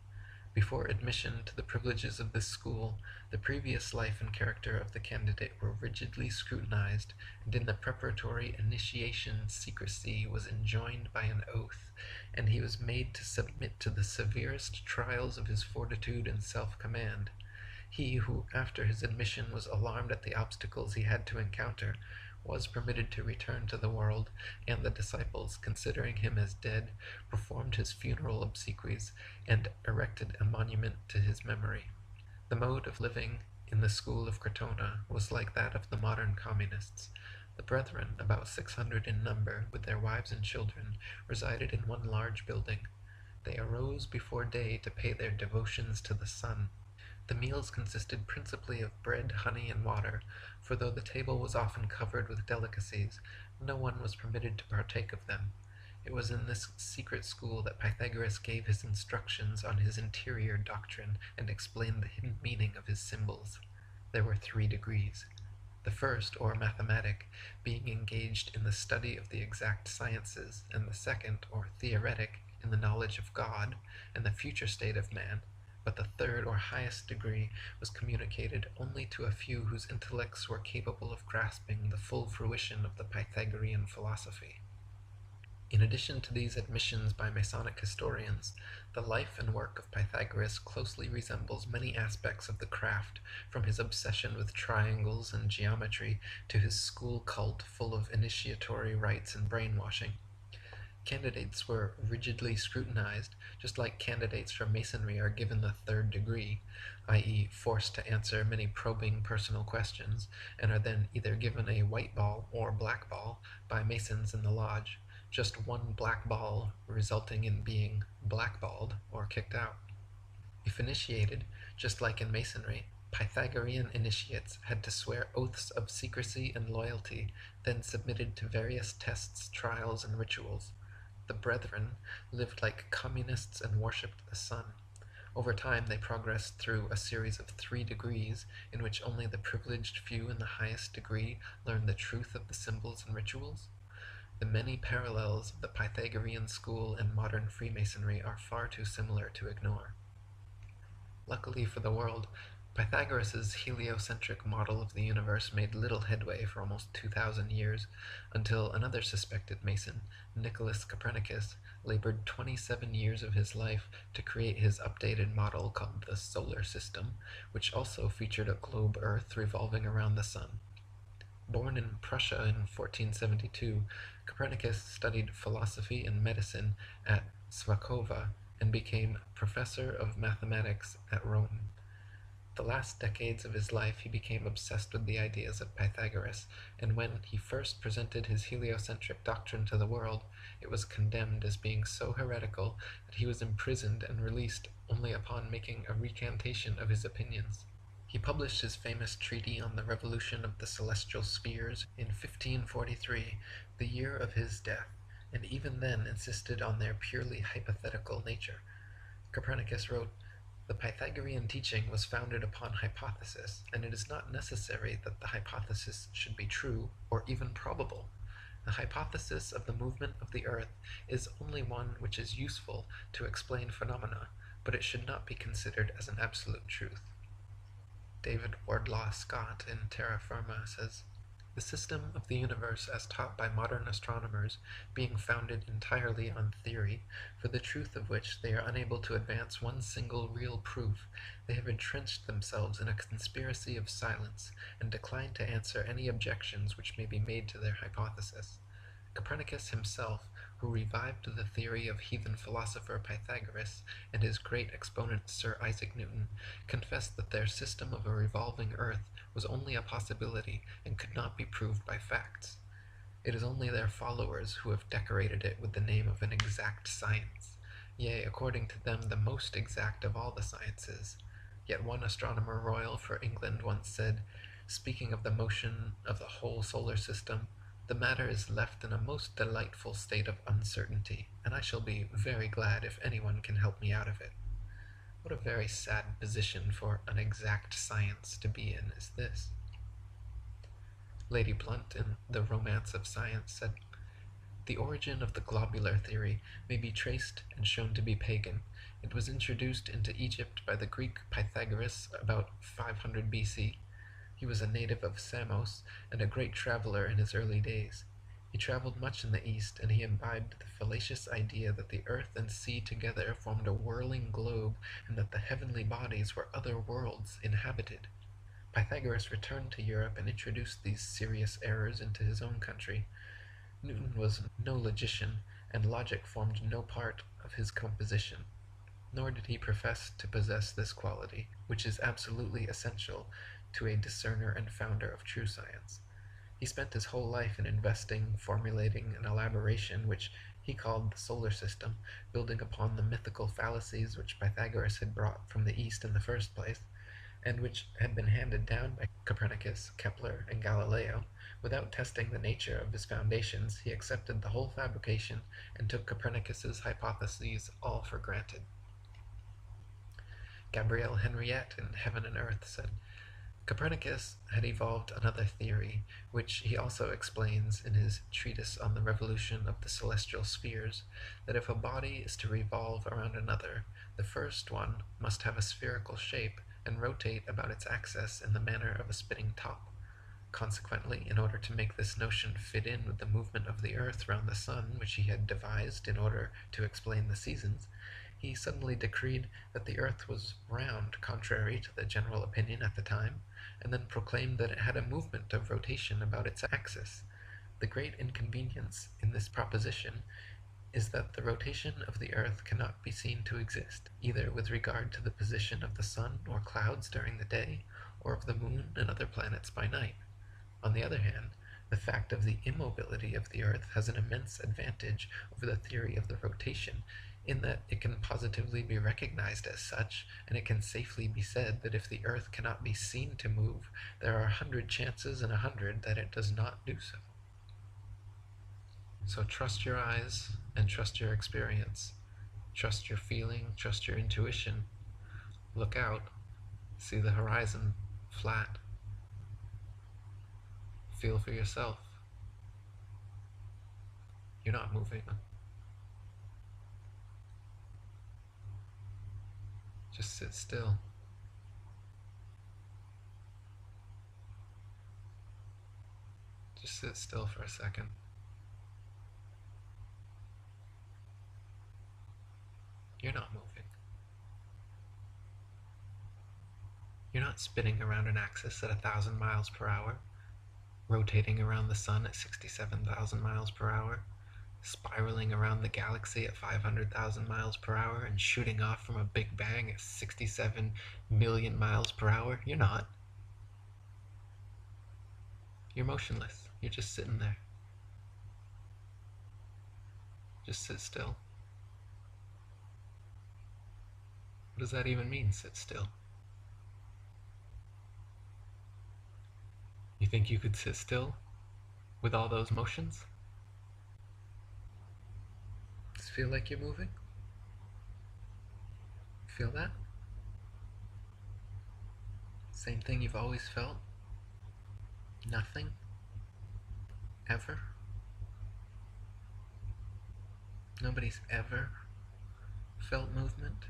Before admission to the privileges of this school, the previous life and character of the candidate were rigidly scrutinized, and in the preparatory initiation secrecy was enjoined by an oath, and he was made to submit to the severest trials of his fortitude and self-command. He who, after his admission, was alarmed at the obstacles he had to encounter, was permitted to return to the world, and the disciples, considering him as dead, performed his funeral obsequies, and erected a monument to his memory. The mode of living in the school of Crotona was like that of the modern communists. The brethren, about 600 in number, with their wives and children, resided in one large building. They arose before day to pay their devotions to the sun. The meals consisted principally of bread, honey, and water, for though the table was often covered with delicacies, no one was permitted to partake of them. It was in this secret school that Pythagoras gave his instructions on his interior doctrine and explained the hidden meaning of his symbols. There were 3 degrees. The first, or mathematic, being engaged in the study of the exact sciences, and the second, or theoretic, in the knowledge of God and the future state of man. But the third or highest degree was communicated only to a few whose intellects were capable of grasping the full fruition of the Pythagorean philosophy. In addition to these admissions by Masonic historians, the life and work of Pythagoras closely resembles many aspects of the craft, from his obsession with triangles and geometry to his school cult full of initiatory rites and brainwashing. Candidates were rigidly scrutinized, just like candidates for Masonry are given the 3rd degree, i.e. forced to answer many probing personal questions, and are then either given a white ball or black ball by Masons in the lodge, just one black ball resulting in being blackballed or kicked out. If initiated, just like in Masonry, Pythagorean initiates had to swear oaths of secrecy and loyalty, then submitted to various tests, trials, and rituals. The brethren lived like communists and worshipped the sun. Over time, they progressed through a series of 3 degrees, in which only the privileged few in the highest degree learned the truth of the symbols and rituals. The many parallels of the Pythagorean school and modern Freemasonry are far too similar to ignore. Luckily for the world, Pythagoras' heliocentric model of the universe made little headway for almost 2,000 years, until another suspected Mason, Nicholas Copernicus, labored 27 years of his life to create his updated model called the Solar System, which also featured a globe Earth revolving around the Sun. Born in Prussia in 1472, Copernicus studied philosophy and medicine at Swakova and became professor of mathematics at Rome. The last decades of his life he became obsessed with the ideas of Pythagoras, and when he first presented his heliocentric doctrine to the world, it was condemned as being so heretical that he was imprisoned and released only upon making a recantation of his opinions. He published his famous treatise on the revolution of the celestial spheres in 1543, the year of his death, and even then insisted on their purely hypothetical nature. Copernicus wrote, "The Pythagorean teaching was founded upon hypothesis, and it is not necessary that the hypothesis should be true or even probable. The hypothesis of the movement of the earth is only one which is useful to explain phenomena, but it should not be considered as an absolute truth." David Wardlaw Scott in Terra Firma says, "The system of the universe as taught by modern astronomers, being founded entirely on theory, for the truth of which they are unable to advance one single real proof, they have entrenched themselves in a conspiracy of silence, and decline to answer any objections which may be made to their hypothesis. Copernicus himself, who revived the theory of heathen philosopher Pythagoras, and his great exponent Sir Isaac Newton, confessed that their system of a revolving earth was only a possibility and could not be proved by facts. It is only their followers who have decorated it with the name of an exact science, yea, according to them the most exact of all the sciences. Yet one astronomer royal for England once said, speaking of the motion of the whole solar system, 'The matter is left in a most delightful state of uncertainty, and I shall be very glad if anyone can help me out of it.' What a very sad position for an exact science to be in is this." Lady Blunt in The Romance of Science said, "The origin of the globular theory may be traced and shown to be pagan. It was introduced into Egypt by the Greek Pythagoras about 500 BC. He was a native of Samos and a great traveler in his early days. He traveled much in the East, and he imbibed the fallacious idea that the earth and sea together formed a whirling globe, and that the heavenly bodies were other worlds inhabited. Pythagoras returned to Europe and introduced these serious errors into his own country. Newton was no logician, and logic formed no part of his composition. Nor did he profess to possess this quality, which is absolutely essential to a discerner and founder of true science. He spent his whole life in investing, formulating an elaboration which he called the solar system, building upon the mythical fallacies which Pythagoras had brought from the East in the first place, and which had been handed down by Copernicus, Kepler, and Galileo. Without testing the nature of his foundations, he accepted the whole fabrication and took Copernicus's hypotheses all for granted." Gabrielle Henriette in Heaven and Earth said, "Copernicus had evolved another theory, which he also explains in his treatise on the revolution of the celestial spheres, that if a body is to revolve around another, the first one must have a spherical shape and rotate about its axis in the manner of a spinning top. Consequently, in order to make this notion fit in with the movement of the earth round the sun, which he had devised in order to explain the seasons, he suddenly decreed that the earth was round, contrary to the general opinion at the time, and then proclaimed that it had a movement of rotation about its axis. The great inconvenience in this proposition is that the rotation of the earth cannot be seen to exist, either with regard to the position of the sun or clouds during the day, or of the moon and other planets by night. On the other hand, the fact of the immobility of the earth has an immense advantage over the theory of the rotation, in that it can positively be recognized as such, and it can safely be said that if the earth cannot be seen to move, there are 100 chances in 100 that it does not do so. So trust your eyes and trust your experience. Trust your feeling, trust your intuition. Look out, see the horizon flat. Feel for yourself. You're not moving. Just sit still. Just sit still for a second. You're not moving. You're not spinning around an axis at 1,000 miles per hour, rotating around the sun at 67,000 miles per hour, spiraling around the galaxy at 500,000 miles per hour, and shooting off from a Big Bang at 67 million miles per hour. You're not. You're motionless. You're just sitting there. Just sit still. What does that even mean, sit still? You think you could sit still with all those motions? Does it feel like you're moving? Feel that? Same thing you've always felt? Nothing? Ever? Nobody's ever felt movement?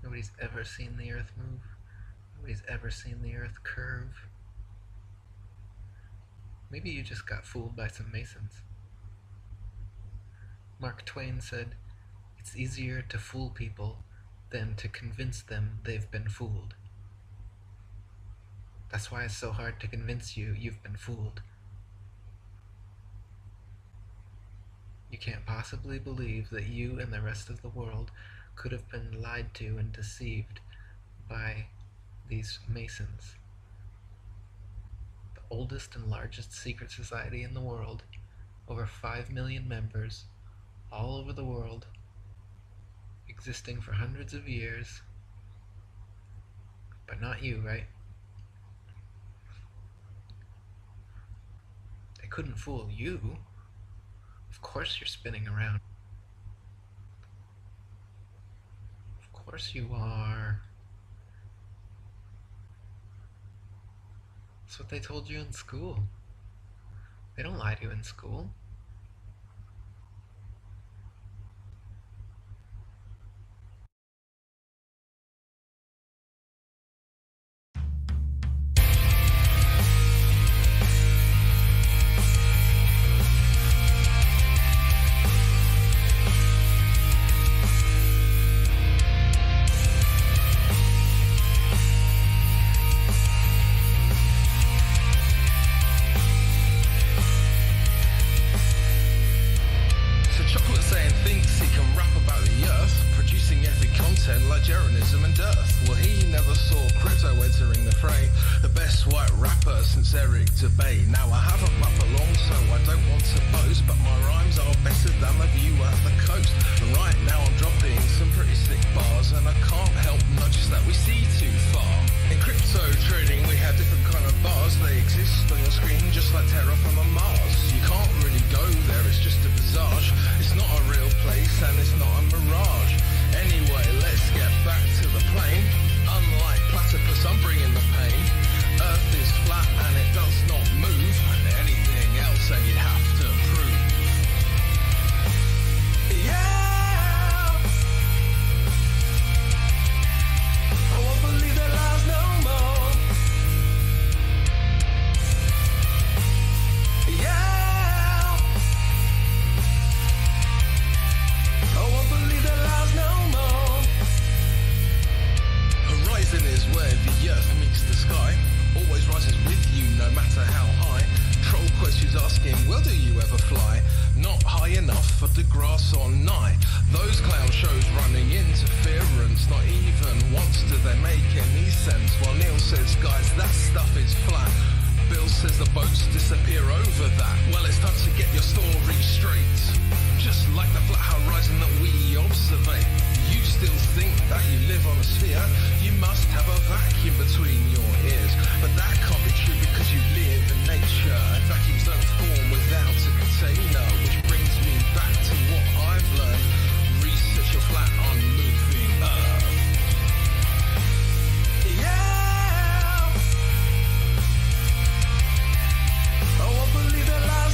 Nobody's ever seen the earth move? Nobody's ever seen the earth curve? Maybe you just got fooled by some Masons. Mark Twain said, "It's easier to fool people than to convince them they've been fooled." That's why it's so hard to convince you you've been fooled. You can't possibly believe that you and the rest of the world could have been lied to and deceived by these Masons. The oldest and largest secret society in the world, over 5 million members, all over the world, existing for hundreds of years. But not you, right? They couldn't fool you. Of course you're spinning around. Of course you are. That's what they told you in school. They don't lie to you in school.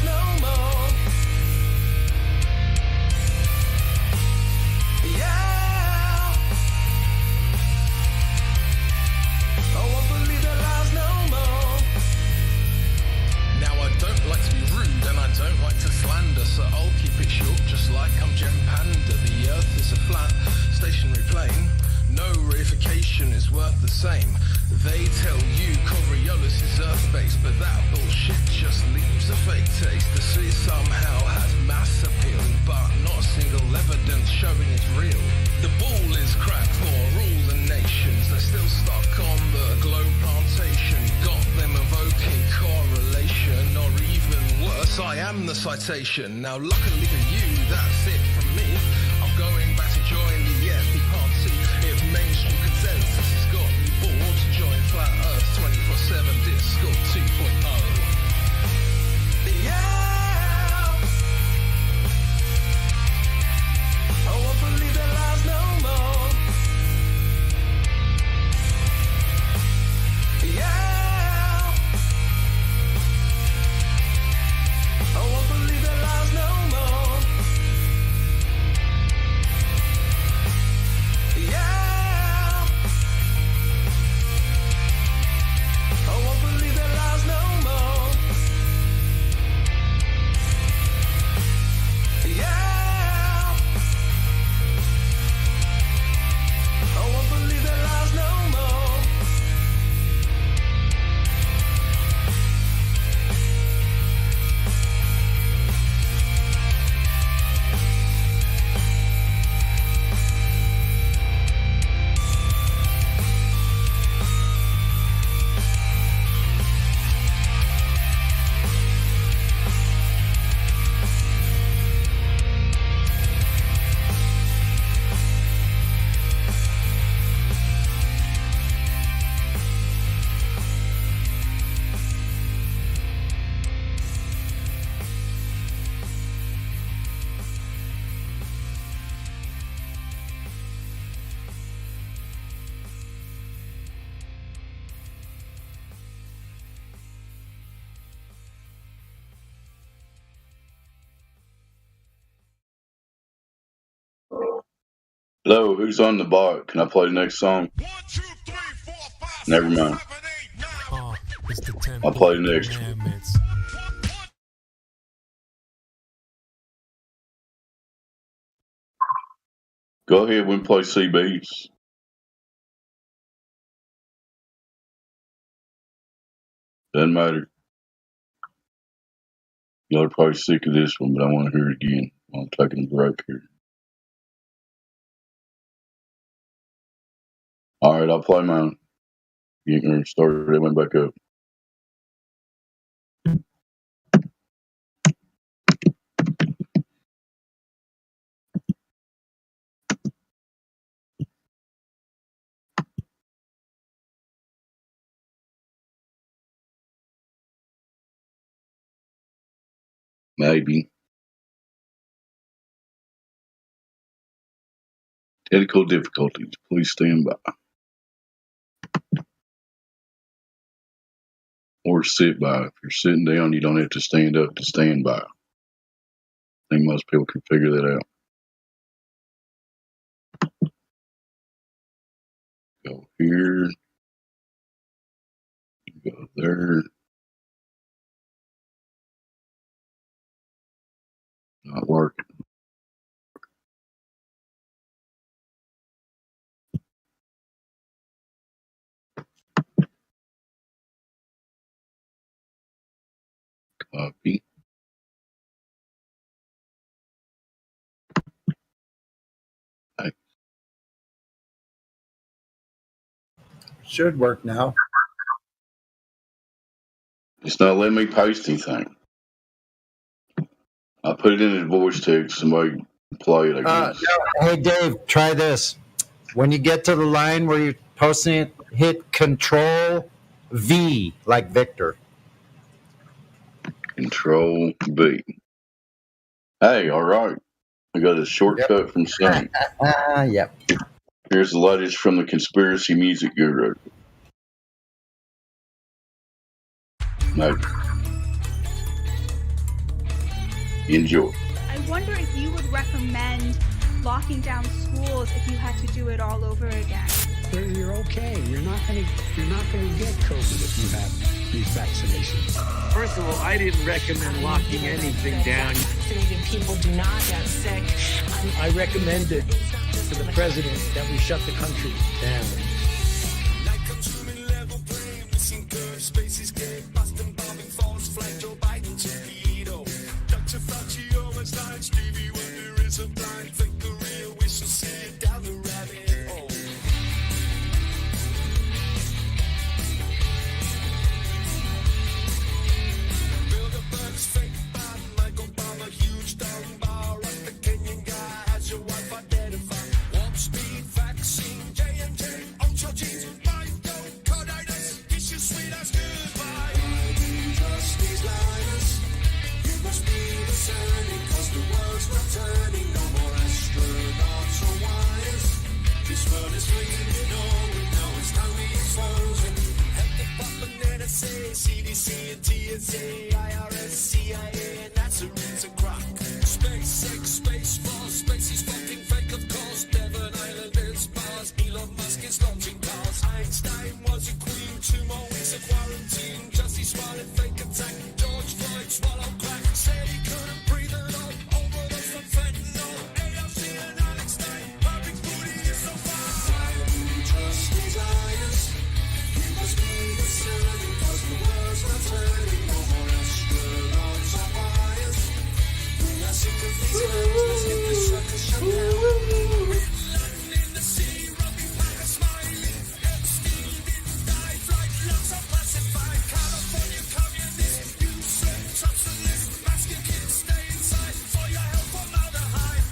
No a flat stationary plane. No reification is worth the same. They tell you Coriolis is Earth-based, but that bullshit just leaves a fake taste. The sea somehow has mass appeal, but not a single evidence showing it's real. The ball is cracked for all the nations. They're still stuck on the globe plantation. Got them evoking correlation, or even worse, I am the citation. Now luckily for you, that's it from me. I'm going back to join the EFP party. If mainstream consensus has got you bored, join Flat Earth 24/7 Discord 2.0. Yeah, I won't believe their lies no more. Yeah, I won't believe their lies no more. Yeah, I won't believe their lies no more. Yeah, I won't believe their lies no more. Hello, who's on the bot? Can I play the next song? Never mind. I'll play the next one. Go ahead and play CBs. Doesn't matter. Y'all are probably sick of this one, but I want to hear it again. I'm taking a break here. Alright, I'll play mine. Getting her started, it went back up. Maybe. Technical difficulties. Please stand by. Or sit by. If you're sitting down, you don't have to stand up to stand by. I think most people can figure that out. Go here. Go there. Not working. Copy. Should work now. It's not letting me paste anything. I put it in a voice text. Somebody play it, I guess. Hey, Dave, try this. When you get to the line where you're posting it, hit Control V, like Victor. Control B. Hey, all right. I got a shortcut from Sony. Yep. Here's the latest from the conspiracy music guru. No. Enjoy. I wonder if you would recommend locking down schools if you had to do it all over again. You're okay. You're not gonna get COVID if you have these vaccinations. First of all, I didn't recommend locking anything down. Vaccinated people do not get sick. I recommend it. to the president that we shut the country down. CDC and TSA, IRS, CIA, and that's a reason crock. SpaceX, Space Force, space is fucking fake, of course. Devon Island is Mars, Elon Musk is launching cars. Einstein was a queen, 2 more weeks of quarantine. Jussie Smollett, fake attack. George Floyd, swallowed crack. Said he couldn't breathe at all. Overdose from fentanyl. AOC and Alex Stein, public booty is so far. Why do you trust these liars? You must be discerning, cause the world's not turning. No more astronauts or wires. We are sick of these clowns, let's get this circus shut down. Land in the sea, Robbie Parker smiling. Epstein didn't die, flight logs are classified. California communist, you serve substance. Mask your kids, stay inside, for your health formaldehyde.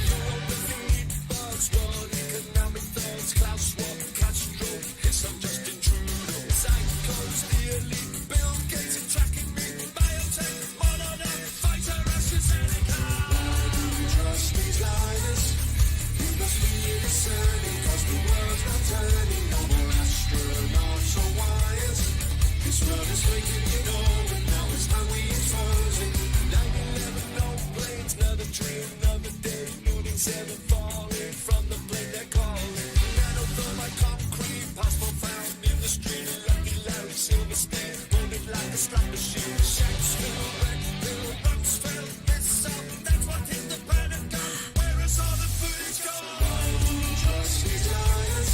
You're all living in buzzword, economic thugs, Klaus Schwab, Castro, yes, I'm Justin Trudeau. Psychos, the elite, Bill Gates are tracking me. Biotech, Moderna, Pfizer, AstraZeneca. Why do you trust these liars? You must be discerning, cause the world's not turning. No more astronauts or wires. This world is making you know, and now it's time we expose it. 9/11, no planes, another dream, another day. Moving 7 falling from the plane they're calling. Nanothermite concrete, possible found in the street. Lucky Larry Silverstein, wounded like a slot machine. Shakespeare, red pill, Rumsfeld, this up, that's what hit the Pentagon. Where is all the footage gone? Why do you trust these liars?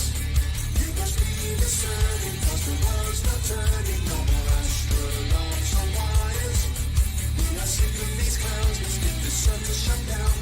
You must be discerning, cause the world's not turning. No more astronauts or wires. We are sick of these clowns, let's get this circus shut down.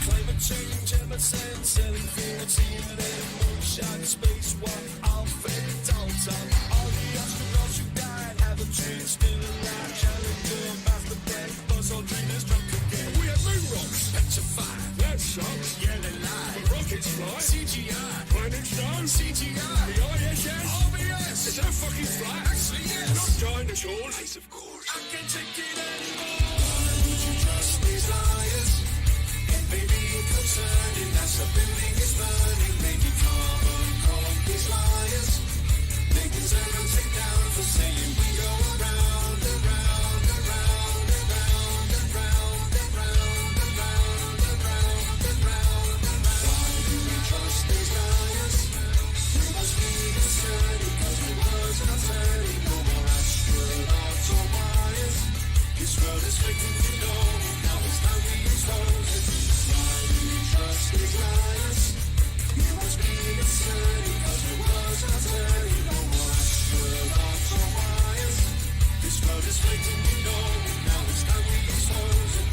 Climate change, MSN, selling fields, helium, moonshine, spacewalk, all fake, it's all talk. All the astronauts who died have a dream still alive. Challenger, master plan, Buzz Aldrin is drunk again. We have moon rocks, petrified, that sucks, yeah they lie. Rockets fly, CGI, planets down, CGI, the ISS, RBS, it's no fucking fly, actually yes. Not dinosaurs, yes of course. I can't take it anymore. Why would you trust these liars? It may be concerning, NASA building is burning. Maybe carbon caught these liars. They deserve a takedown for saying we go around, around, around, around, around, around, around, around, around, around. Why do we trust these liars? You must be discerning, cause the world's not turning. No more astronauts or wires. This world is making you know, now it's time we expose it. Why do you trust these liars? You must be discerning, cause the world's not turning. No more astronauts or wires. This world is making you know, now it's time we expose it.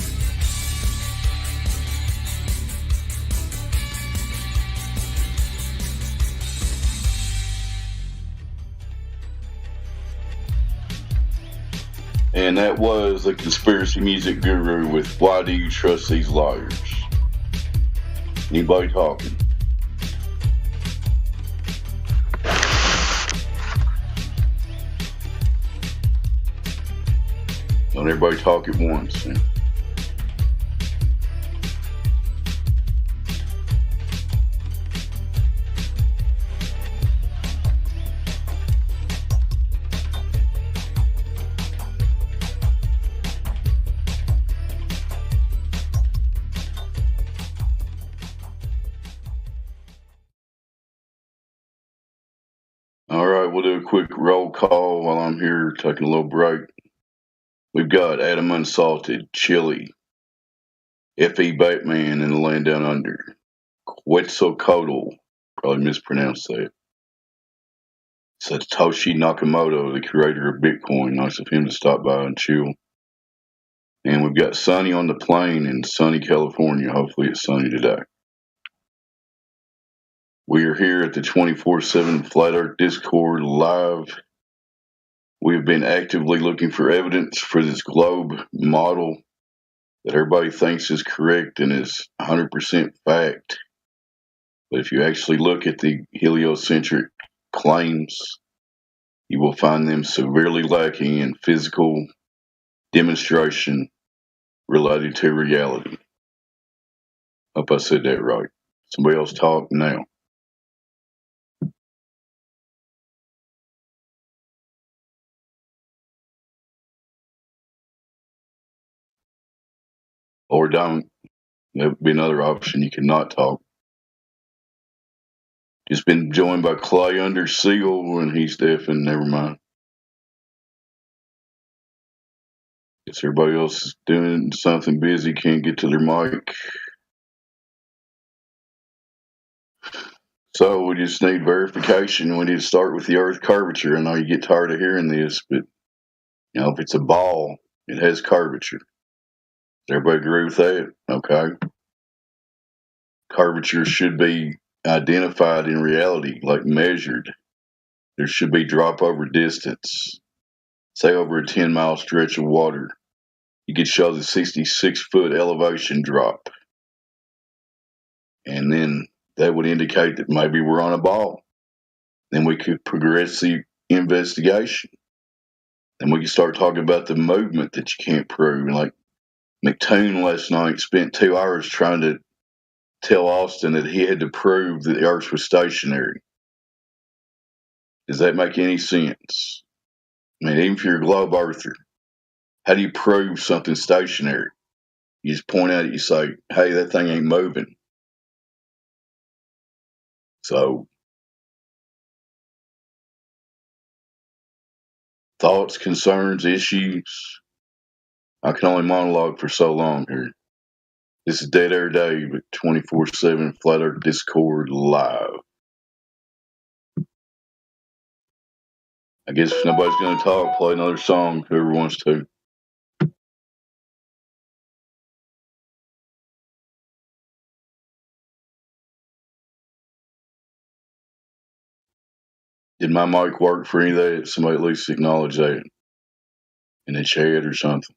And that was the Conspiracy Music Guru with Why Do You Trust These Liars? Anybody talking? Don't everybody talk at once. Man. All right, we'll do a quick roll call while I'm here taking a little break. We've got Adam Unsalted, Chili, F.E. Batman in the Land Down Under. Quetzalcoatl, probably mispronounced that. Satoshi Nakamoto, the creator of Bitcoin. Nice of him to stop by and chill. And we've got Sunny on the plane in sunny California. Hopefully it's sunny today. We are here at the 24/7 Flat Earth Discord live. We have been actively looking for evidence for this globe model that everybody thinks is correct and is 100% fact. But if you actually look at the heliocentric claims, you will find them severely lacking in physical demonstration related to reality. Hope I said that right. Somebody else talk now. Or don't. That would be another option. You cannot talk. Just been joined by Clay under seal, and he's deaf, and never mind. Guess everybody else is doing something busy, can't get to their mic. So we just need verification. We need to start with the Earth curvature. I know you get tired of hearing this, but if it's a ball, it has curvature. Does everybody agree with that? Okay. Curvature should be identified in reality, like measured. There should be drop over distance. Say over a 10-mile stretch of water, you could show the 66-foot elevation drop. And then that would indicate that maybe we're on a ball. Then we could progress the investigation. Then we could start talking about the movement that you can't prove. Like McToon last night spent 2 hours trying to tell Austin that he had to prove that the Earth was stationary. Does that make any sense? I mean, even if you're a globe earther, how do you prove something stationary? You just point at it, you say, hey, that thing ain't moving. So, thoughts, concerns, issues. I can only monologue for so long here. This is Dead Air Dave at 24/7 Flat Earth Discord live. I guess if nobody's going to talk, play another song, whoever wants to. Did my mic work for any of that? Somebody at least acknowledge that in the chat or something.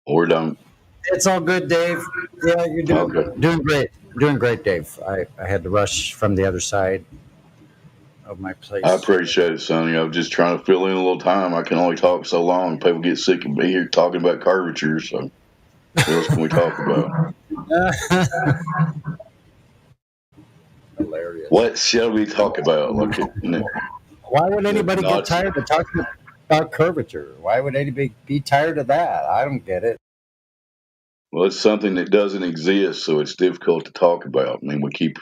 Or don't. It's all good, Dave. Yeah, you're doing great. Doing great, Dave. I had to rush from the other side of my place. I appreciate it, Sonny. I was just trying to fill in a little time. I can only talk so long. People get sick of me here talking about curvature, so what else can we talk about? Hilarious. What shall we talk about? Why would anybody get tired of talking about curvature? Why would anybody be tired of that? I don't get it. Well, it's something that doesn't exist, so it's difficult to talk about. I mean, we keep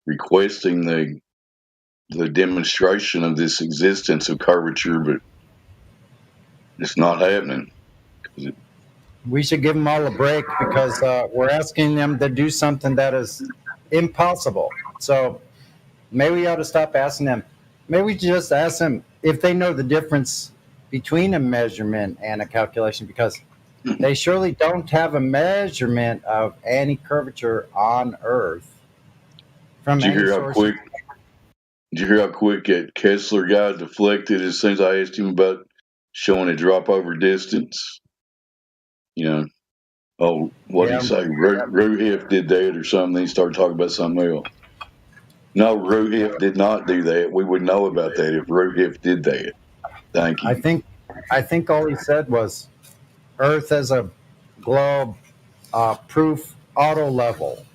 requesting the demonstration of this existence of curvature, but it's not happening. We should give them all a break because we're asking them to do something that is impossible. So maybe we ought to stop asking them. Maybe we just ask them if they know the difference between a measurement and a calculation, because they surely don't have a measurement of any curvature on Earth from Did you any hear source. Did you hear how quick that Kessler guy deflected as soon as I asked him about showing a drop over distance? What did he say? Ruhif did that or something. He started talking about something else. No, Ruhif did not do that. We would know about that if Ruhif did that. Thank you. I think all he said was Earth as a globe, proof auto level.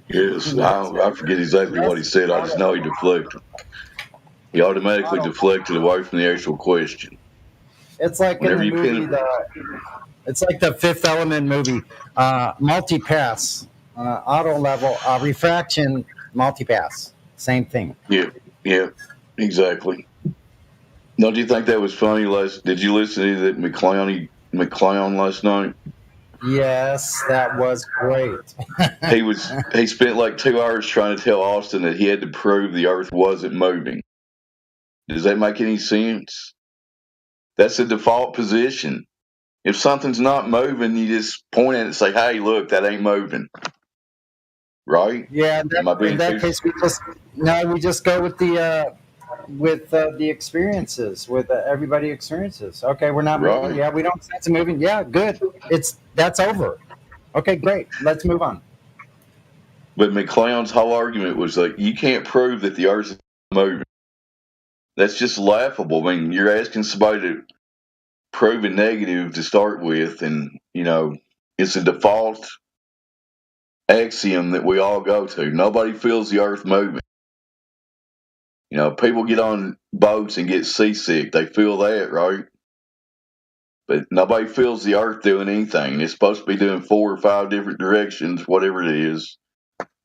Yes, I forget exactly what he said. I just know he deflected. He automatically deflected away from the actual question. It's like in the movie, it's like the Fifth Element movie, multipass, auto level, refraction, multipass, same thing. Yeah, exactly. Don't you think that was funny? Did you listen to that McClown last night? Yes, that was great. He spent like 2 hours trying to tell Austin that he had to prove the Earth wasn't moving. Does that make any sense? That's the default position. If something's not moving, you just point at it and say, "Hey, look, that ain't moving." Right? Yeah, in that case, we just go with the experiences, with everybody experiences. Okay, we're not moving. Yeah, we don't sense it moving. Yeah, good. That's over. Okay, great. Let's move on. But McClown's whole argument was like, you can't prove that the Earth is moving. That's just laughable. I mean, you're asking somebody to prove a negative to start with, and it's a default axiom that we all go to. Nobody feels the Earth moving. People get on boats and get seasick. They feel that, right? But nobody feels the Earth doing anything. It's supposed to be doing 4 or 5 different directions, whatever it is.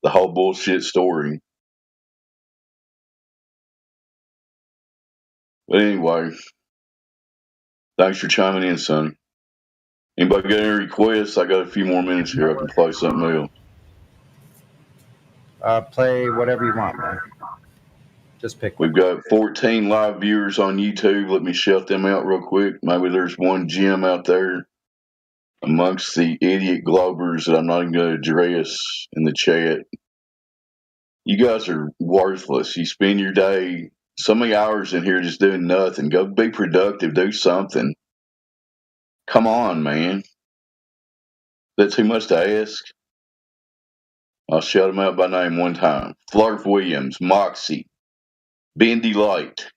The whole bullshit story. But anyway, thanks for chiming in, Sonny. Anybody got any requests? I got a few more minutes here. I can play something else. Play whatever you want, man. Just pick one. We've got 14 live viewers on YouTube. Let me shout them out real quick. Maybe there's one Jim out there amongst the idiot globers that I'm not even going to address in the chat. You guys are worthless. You spend your day so many hours in here just doing nothing. Go be productive. Do something. Come on, man. Is that too much to ask? I'll shout them out by name one time. Flarf Williams, Moxie, Bendy Light.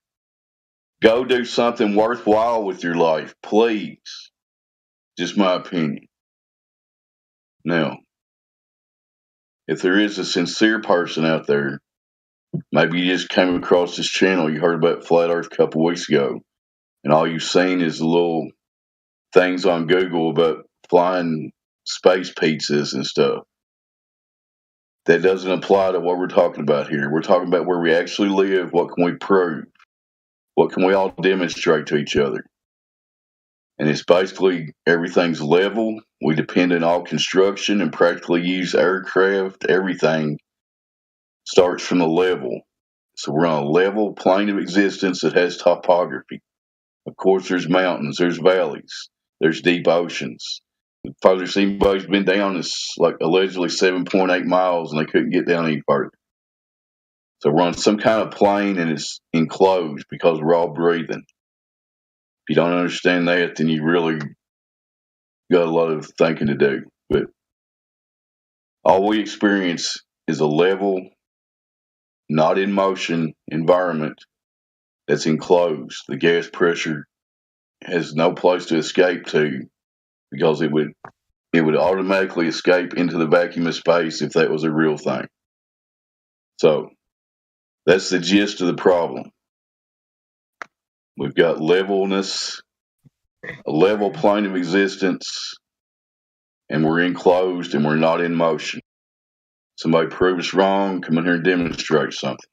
Go do something worthwhile with your life, please. Just my opinion. Now, if there is a sincere person out there, maybe you just came across this channel, you heard about Flat Earth a couple weeks ago, and all you've seen is little things on Google about flying space pizzas and stuff. That doesn't apply to what we're talking about here. We're talking about where we actually live. What can we prove? What can we all demonstrate to each other? And it's basically everything's level. We depend on all construction and practically use aircraft. Everything starts from the level. So we're on a level plane of existence that has topography. Of course, there's mountains, there's valleys, there's deep oceans. The farthest anybody's been down is like allegedly 7.8 miles, and they couldn't get down any further. So we're on some kind of plane, and it's enclosed because we're all breathing. If you don't understand that, then you really got a lot of thinking to do. But all we experience is a level, not in motion environment that's enclosed. The gas pressure has no place to escape to, because it would automatically escape into the vacuum of space if that was a real thing. So that's the gist of the problem. We've got levelness, a level plane of existence, and we're enclosed and we're not in motion. Somebody prove us wrong, come in here and demonstrate something.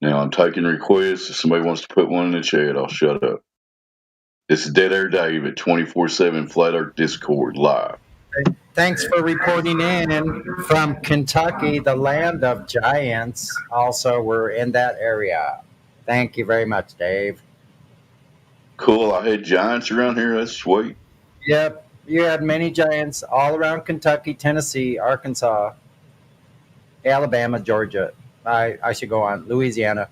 Now I'm taking requests. If somebody wants to put one in the chat, I'll shut up. This is Dead Air Dave at 24/7 Flat Earth Discord live. Thanks for reporting in from Kentucky, the land of giants. Also, we're in that area. Thank you very much, Dave. Cool. I had giants around here. That's sweet. Yep. You had many giants all around Kentucky, Tennessee, Arkansas, Alabama, Georgia. I should go on. Louisiana.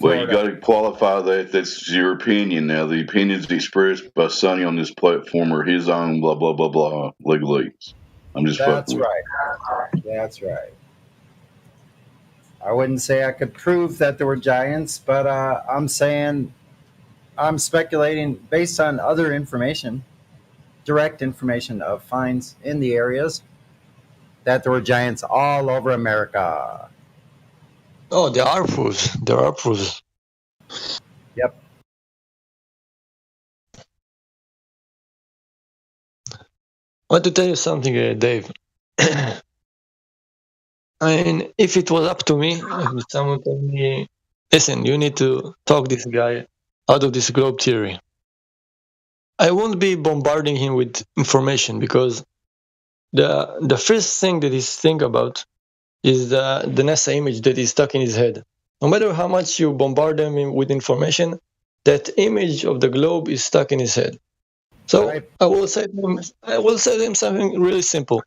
Well, you got to qualify that. That's your opinion now. The opinions expressed by Sonny on this platform are his own, blah, blah, blah, blah, legalese. I'm just That's fucking right. That's right. I wouldn't say I could prove that there were giants, but I'm speculating based on other information, direct information of finds in the areas, that there were giants all over America. Oh, there are proofs. There are proofs. Yep. I want to tell you something, Dave. I mean, if it was up to me, if someone told me, listen, you need to talk this guy out of this globe theory. I won't be bombarding him with information because the first thing that he's thinking about is the NASA image that is stuck in his head. No matter how much you bombard him with information, that image of the globe is stuck in his head. So I will say to him something really simple.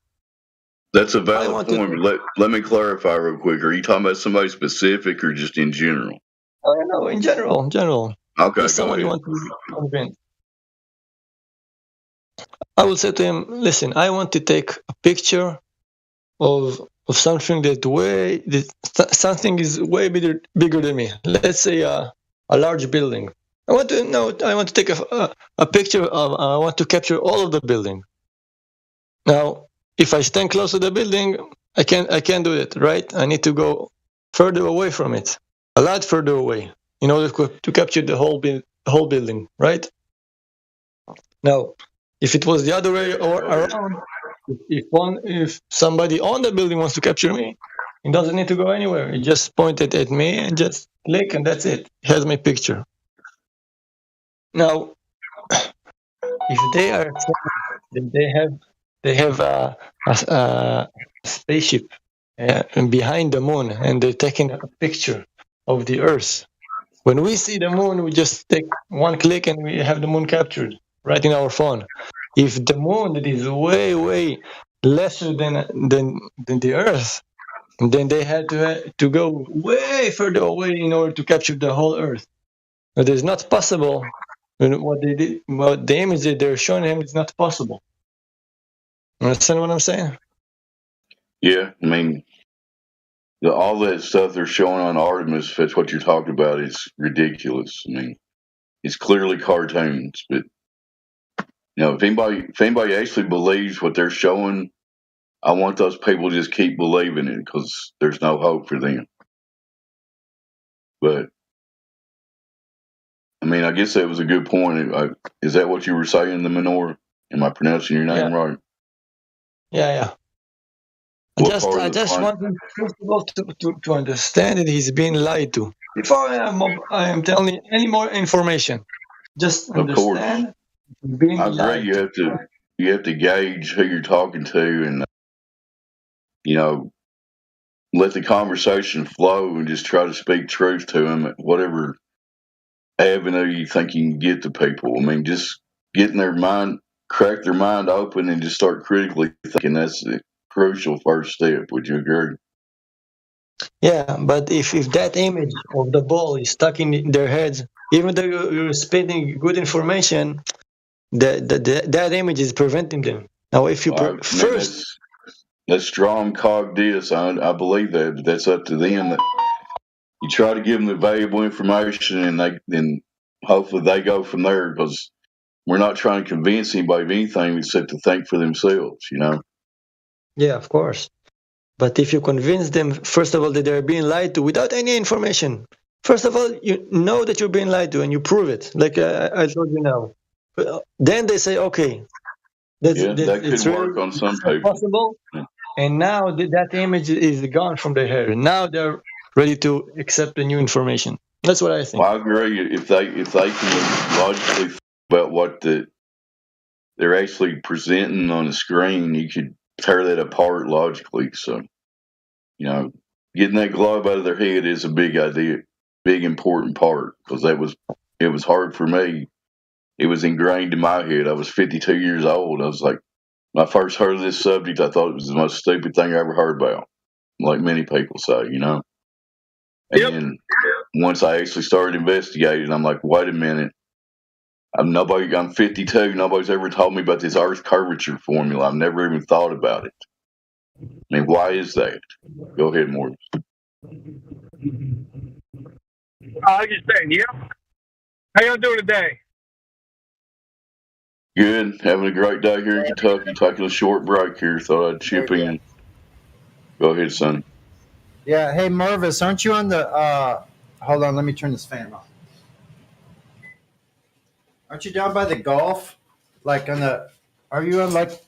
That's a valid point. But let me clarify real quick. Are you talking about somebody specific or just in general? No, in general. Okay, if somebody wants to convince, I will say to him, listen, I want to take a picture of something something is way bigger than me. Let's say a large building. I want to take a picture of. I want to capture all of the building. Now, if I stand close to the building, I can't do it, right? I need to go further away from it, a lot further away, in order to capture the whole building, right? Now, if it was the other way around, if somebody on the building wants to capture me, it doesn't need to go anywhere. It just pointed at me and just click, and that's it. It has my picture. Now, if they are they have a spaceship behind the moon, and they're taking a picture of the Earth. When we see the moon, we just take one click and we have the moon captured right in our phone. If the moon that is way, way lesser than the Earth, then they had to go way further away in order to capture the whole Earth. It is not possible. What they did, the image that they're showing him is not possible. Understand what I'm saying? Yeah, I mean, all that stuff they're showing on Artemis, if that's what you're talking about, is ridiculous. I mean, it's clearly cartoons, but if anybody actually believes what they're showing, I want those people to just keep believing it because there's no hope for them. But I mean, I guess that was a good point. Is that what you were saying, the Menorah? Am I pronouncing your name right? Yeah. I just want him, first of all, to understand that he's being lied to. Before I am telling any more information, just understand. Being I agree. lied You have to gauge who you're talking to, and let the conversation flow, and just try to speak truth to them at whatever avenue you think you can get to people. I mean, just getting their mind, crack their mind open, and just start critically thinking. That's the crucial first step. Would you agree? Yeah, but if that image of the ball is stuck in their heads, even though you're spending good information, that image is preventing them. Now, if you that's strong cog dis. I believe that, but that's up to them. You try to give them the valuable information, and then hopefully they go from there, because we're not trying to convince anybody of anything except to think for themselves. Yeah, of course. But if you convince them, first of all, that they're being lied to without any information, first of all, you know that you're being lied to, and you prove it, like I told you now. Then they say, okay, that could work on some people. Possible. And now that image is gone from their head. Now they're ready to accept the new information. That's what I think. Well, I agree. If they can logically think about what they're actually presenting on the screen, you could tear that apart logically. So, getting that globe out of their head is a big idea, big important part, because it was hard for me. It was ingrained in my head. I was 52 years old. I was like, when I first heard of this subject, I thought it was the most stupid thing I ever heard about, like many people say, And once I actually started investigating, I'm like, wait a minute. I'm 52. Nobody's ever told me about this Earth curvature formula. I've never even thought about it. I mean, why is that? Go ahead, Morgan. I just saying, yeah. How y'all doing today? Good. Having a great day here in Kentucky. Taking a short break here. Thought I'd chip in. Go ahead, son. Yeah. Hey, Mervis, aren't you on the... hold on, let me turn this fan off. Aren't you down by the Gulf? Like on the... Are you on like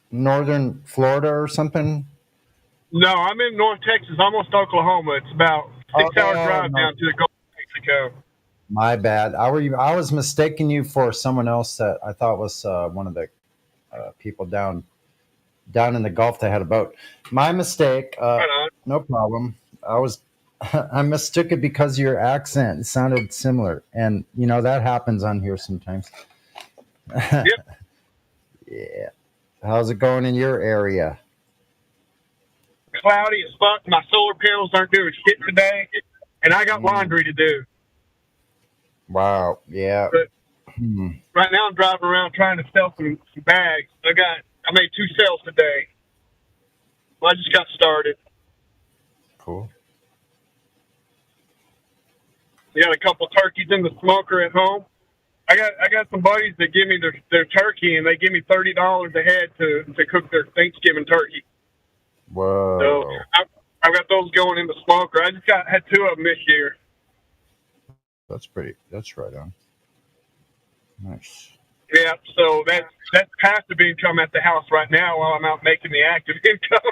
northern Florida or something? No, I'm in North Texas, almost Oklahoma. It's about 6 hour drive down to the Gulf of Mexico. My bad. I was mistaking you for someone else that I thought was one of the people down in the Gulf that had a boat. My mistake. No problem. I mistook it because your accent sounded similar, and that happens on here sometimes. Yep. Yeah. How's it going in your area? Cloudy as fuck. My solar panels aren't doing shit today, and I got laundry to do. Wow. Yeah. But right now I'm driving around trying to sell some bags. I made 2 sales today. Well, I just got started. Cool. I got a couple turkeys in the smoker at home. I got some buddies that give me their turkey, and they give me $30 a head to cook their Thanksgiving turkey. Whoa. So I've got those going in the smoker. I just had 2 of them this year. That's right on. Nice. Yeah, so that's passive income at the house right now while I'm out making the active income.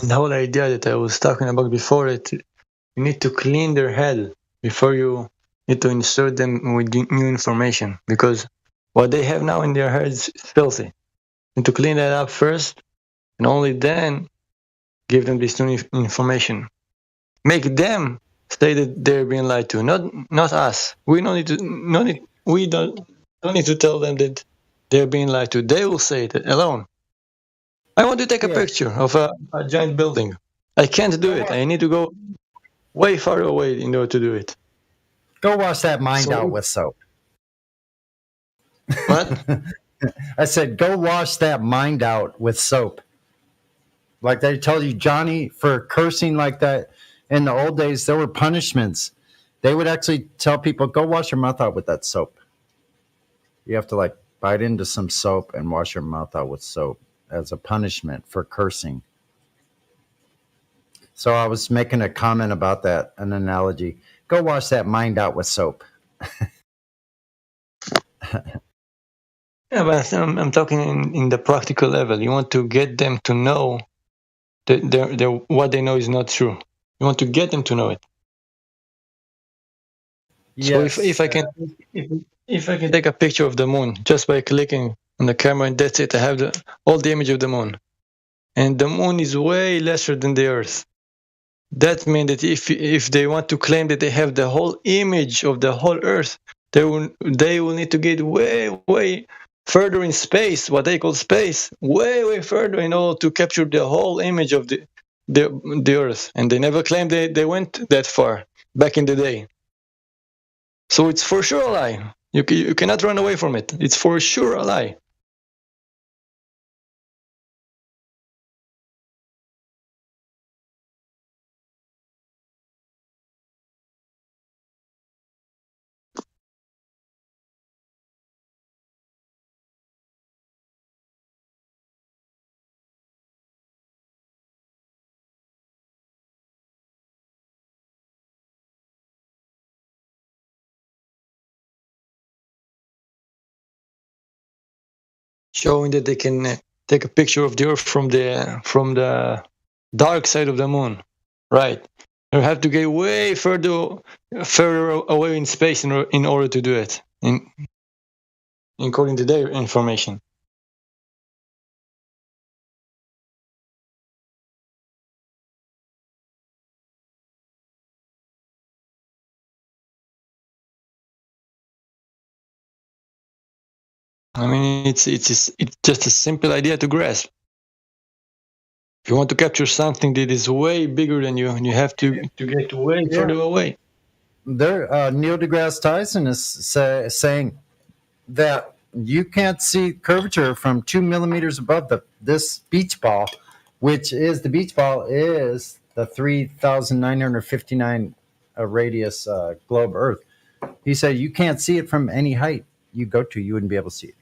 The whole idea that I was talking about before, that you need to clean their head before you need to insert them with new information, because what they have now in their heads is filthy. You need to clean that up first, and only then give them this new information. Make them say that they're being lied to, not us. We don't need to tell them that they're being lied to. They will say it alone. I want to take a picture of a giant building. I can't do it. I need to go way far away in order to do it. Go wash that mind out with soap. What? I said, go wash that mind out with soap. Like they tell you, Johnny, for cursing like that, in the old days, there were punishments. They would actually tell people, go wash your mouth out with that soap. You have to bite into some soap and wash your mouth out with soap as a punishment for cursing. So I was making a comment about that, an analogy. Go wash that mind out with soap. Yeah, but I'm talking in the practical level. You want to get them to know that what they know is not true. You want to get them to know it. Yes. So if I can take a picture of the moon just by clicking on the camera, and that's it, I have all the image of the moon, and the moon is way lesser than the Earth. That means that if they want to claim that they have the whole image of the whole Earth, they will need to get way further in space, what they call space, way further in order to capture the whole image of the Earth. And they never claimed they went that far back in the day. So it's for sure a lie. You cannot run away from it. It's for sure a lie. Showing that they can take a picture of the Earth from the dark side of the moon, right? You have to get way further away in space in order to do it, according to their information. I mean, it's just a simple idea to grasp. If you want to capture something that is way bigger than you, you have to get way further away. There, Neil deGrasse Tyson is saying that you can't see curvature from 2 millimeters above this beach ball, which is the beach ball is the 3,959 radius globe Earth. He said you can't see it from any height you go to. You wouldn't be able to see it,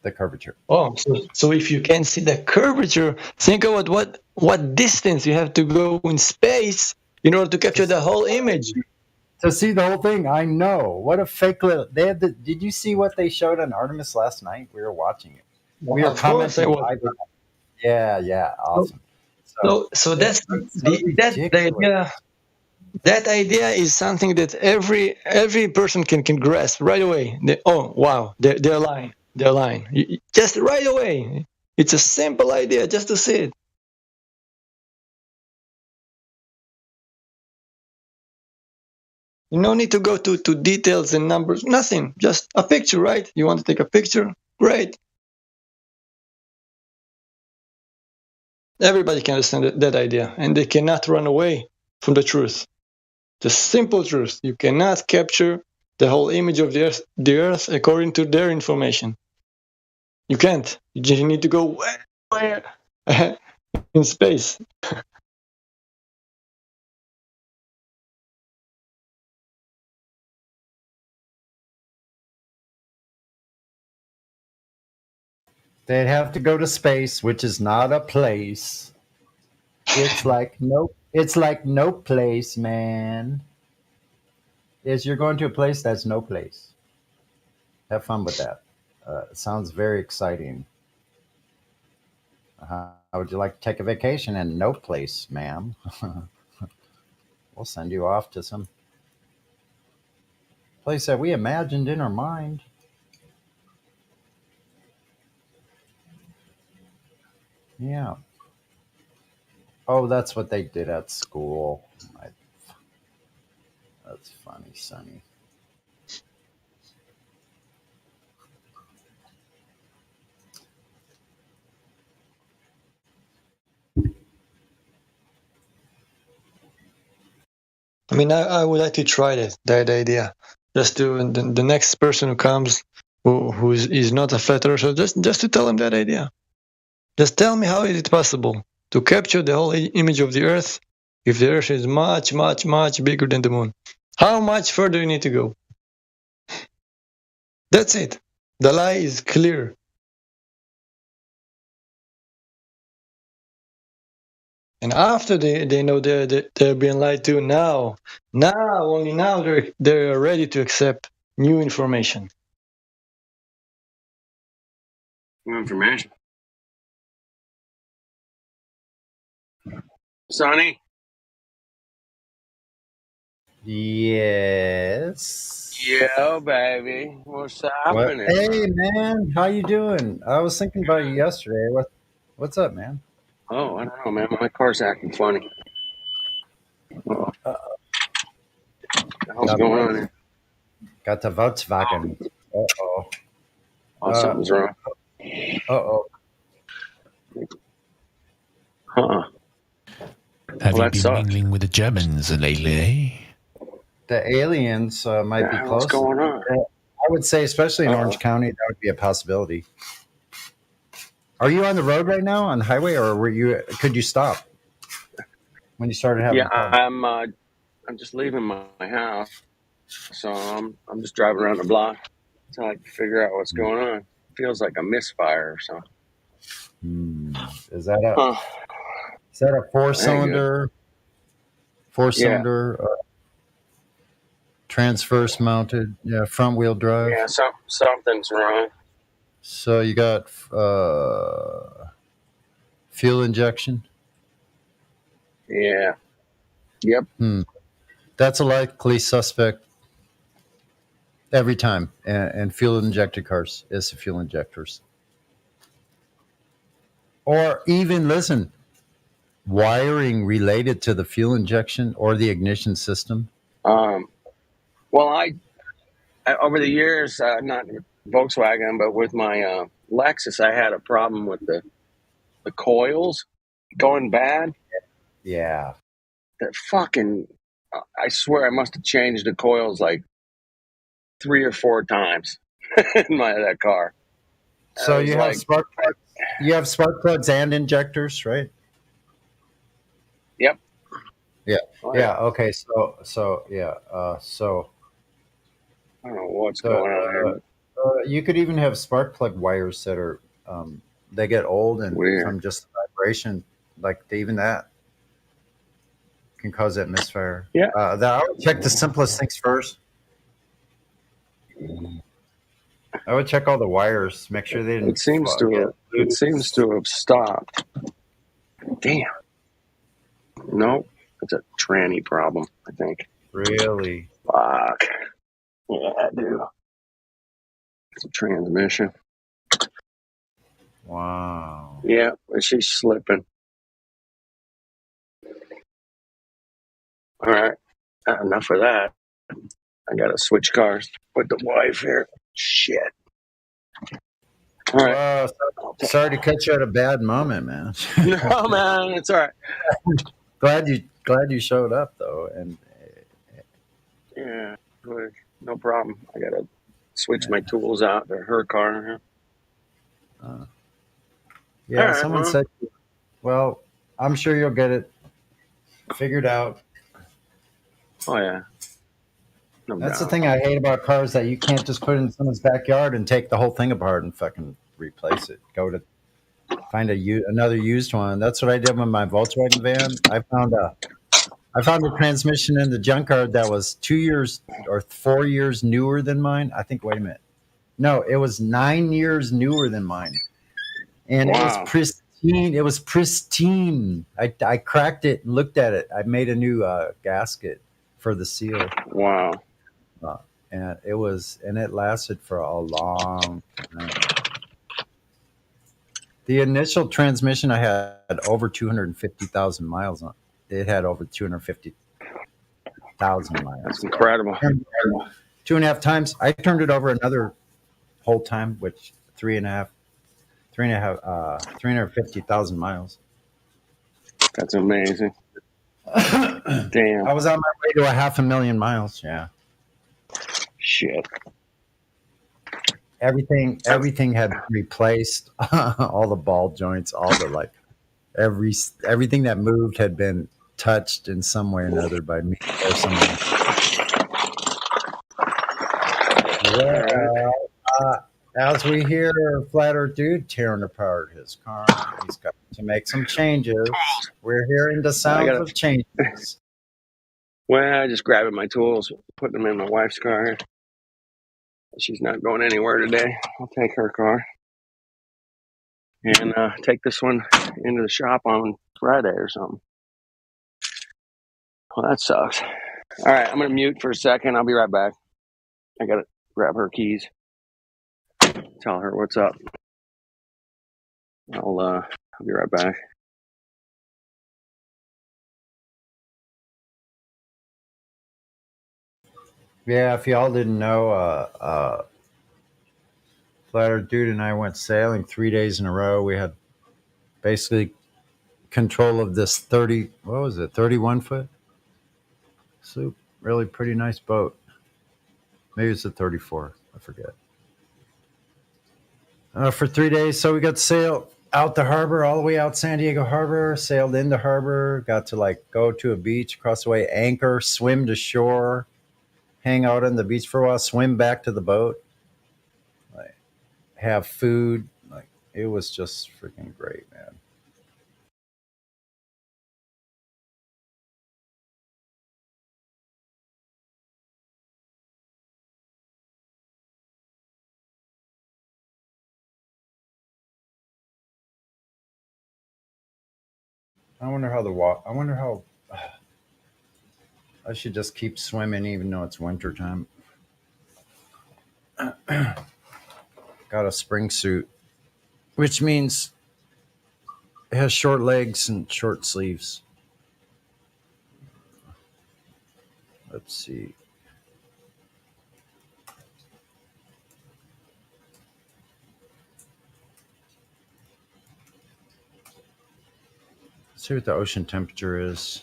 the curvature. Oh, so if you can see the curvature, think about what distance you have to go in space in order to capture the whole image. To see the whole thing, I know. What a fake little. Did you see what they showed on Artemis last night? We were watching it. We were commenting. Yeah, awesome. So that's the idea. That idea is something that every person can grasp right away. Oh wow, they're lying. They're lying. Just right away. It's a simple idea just to see it. You no need to go to details and numbers, nothing. Just a picture, right? You want to take a picture? Great. Everybody can understand that idea, and they cannot run away from the truth. The simple truth. You cannot capture the whole image of the Earth according to their information. You can't. You just need to go way in space. They'd have to go to space, which is not a place. It's like no place, man. You're going to a place that's no place. Have fun with that. It sounds very exciting. How would you like to take a vacation in no place, ma'am? We'll send you off to some place that we imagined in our mind. Yeah. Oh, that's what they did at school. That's funny, Sonny. I mean, I would like to try that idea. Just to the next person who comes who is not a flat earther, just to tell him that idea. Just tell me how is it possible to capture the whole image of the Earth if the Earth is much, much, much bigger than the Moon? How much further you need to go? That's it. The lie is clear. And after they know they're being lied to, only now they're ready to accept new information. New information. Sonny? Yes. Yeah, baby. What's happening? Hey, man. How you doing? I was thinking about you yesterday. What's up, man? Oh, I don't know, man. My car's acting funny. What the hell's going on here? Got the Volkswagen. Uh-oh. Something's wrong. Uh-oh. Huh. Have you been mingling with the Germans lately, eh? The aliens might be close. What's going on? I would say, especially in Orange County, that would be a possibility. Are you on the road right now on the highway, or could you stop when you started having? Yeah, I'm just leaving my house, so I'm just driving around the block until I can figure out what's going on. Feels like a misfire or something. Is that a four-cylinder? Four-cylinder, transverse mounted, front-wheel drive. Yeah, something's wrong. So you got fuel injection? Yeah. Yep. That's a likely suspect every time. And fuel-injected cars is the fuel injectors. Or even, listen, wiring related to the fuel injection or the ignition system? Well, I over the years, not Volkswagen, but with my Lexus, I had a problem with the coils going bad. Yeah. That fucking, I swear I must have changed the coils like 3 or 4 times in that car. So you have spark plugs. You have spark plugs and injectors, right? Yep. Yeah. Oh, yeah. Okay. So yeah. So I don't know what's going on here. you could even have spark plug wires that are they get old and Weird. from just vibration, like even that can cause that misfire. Yeah. I would check the simplest things first. I would check all the wires, make sure they didn't. It seems to have stopped. Damn. Nope. It's a tranny problem, I think. Really? Fuck. Yeah, I do. It's a transmission. Wow. Yeah, she's slipping. All right. Enough of that. I gotta switch cars with the wife here. Shit. All right. Sorry to catch you at a bad moment, man. No, man, it's all right. glad you showed up though, and yeah, good. No problem. I gotta switch my tools out to her car. Yeah, right, someone said, well, I'm sure you'll get it figured out. Oh yeah. No That's doubt. the thing I hate about cars, that you can't just put it in someone's backyard and take the whole thing apart and fucking replace it. Go to find another used one. That's what I did with my Volkswagen van. I found a transmission in the junkyard that was 2 years or 4 years newer than mine. I think. Wait a minute. No, it was 9 years newer than mine, and it was pristine. It was pristine. I cracked it and looked at it. I made a new gasket for the seal. Wow. And it lasted for a long time. The initial transmission I had over 250,000 miles on. It had over 250,000 miles. That's incredible. 2.5 times. I turned it over another whole time, which 350,000 miles. That's amazing. Damn. I was on my way to 500,000 miles. Yeah. Shit. Everything had been replaced. All the ball joints, all the everything that moved had been touched in some way or another by me or someone else. Well, as we hear Flat Earth Dude tearing apart his car, he's got to make some changes. We're hearing the sounds of changes. Well, just grabbing my tools, putting them in my wife's car. She's not going anywhere today. I'll take her car and take this one into the shop on Friday or something. Well, that sucks. All right, I'm going to mute for a second. I'll be right back. I got to grab her keys. Tell her what's up. I'll be right back. Yeah, if y'all didn't know, Flat Earth Dude and I went sailing 3 days in a row. We had basically control of this 31 foot sloop. Really pretty nice boat. Maybe it's a 34. I forget. For 3 days. So we got to sail out the harbor, all the way out San Diego Harbor, sailed into harbor, got to go to a beach, across the way, anchor, swim to shore, hang out on the beach for a while, swim back to the boat, have food. It was just freaking great, man. I wonder how I should just keep swimming even though it's winter time. Got a spring suit, which means it has short legs and short sleeves. Let's see. see what the ocean temperature is.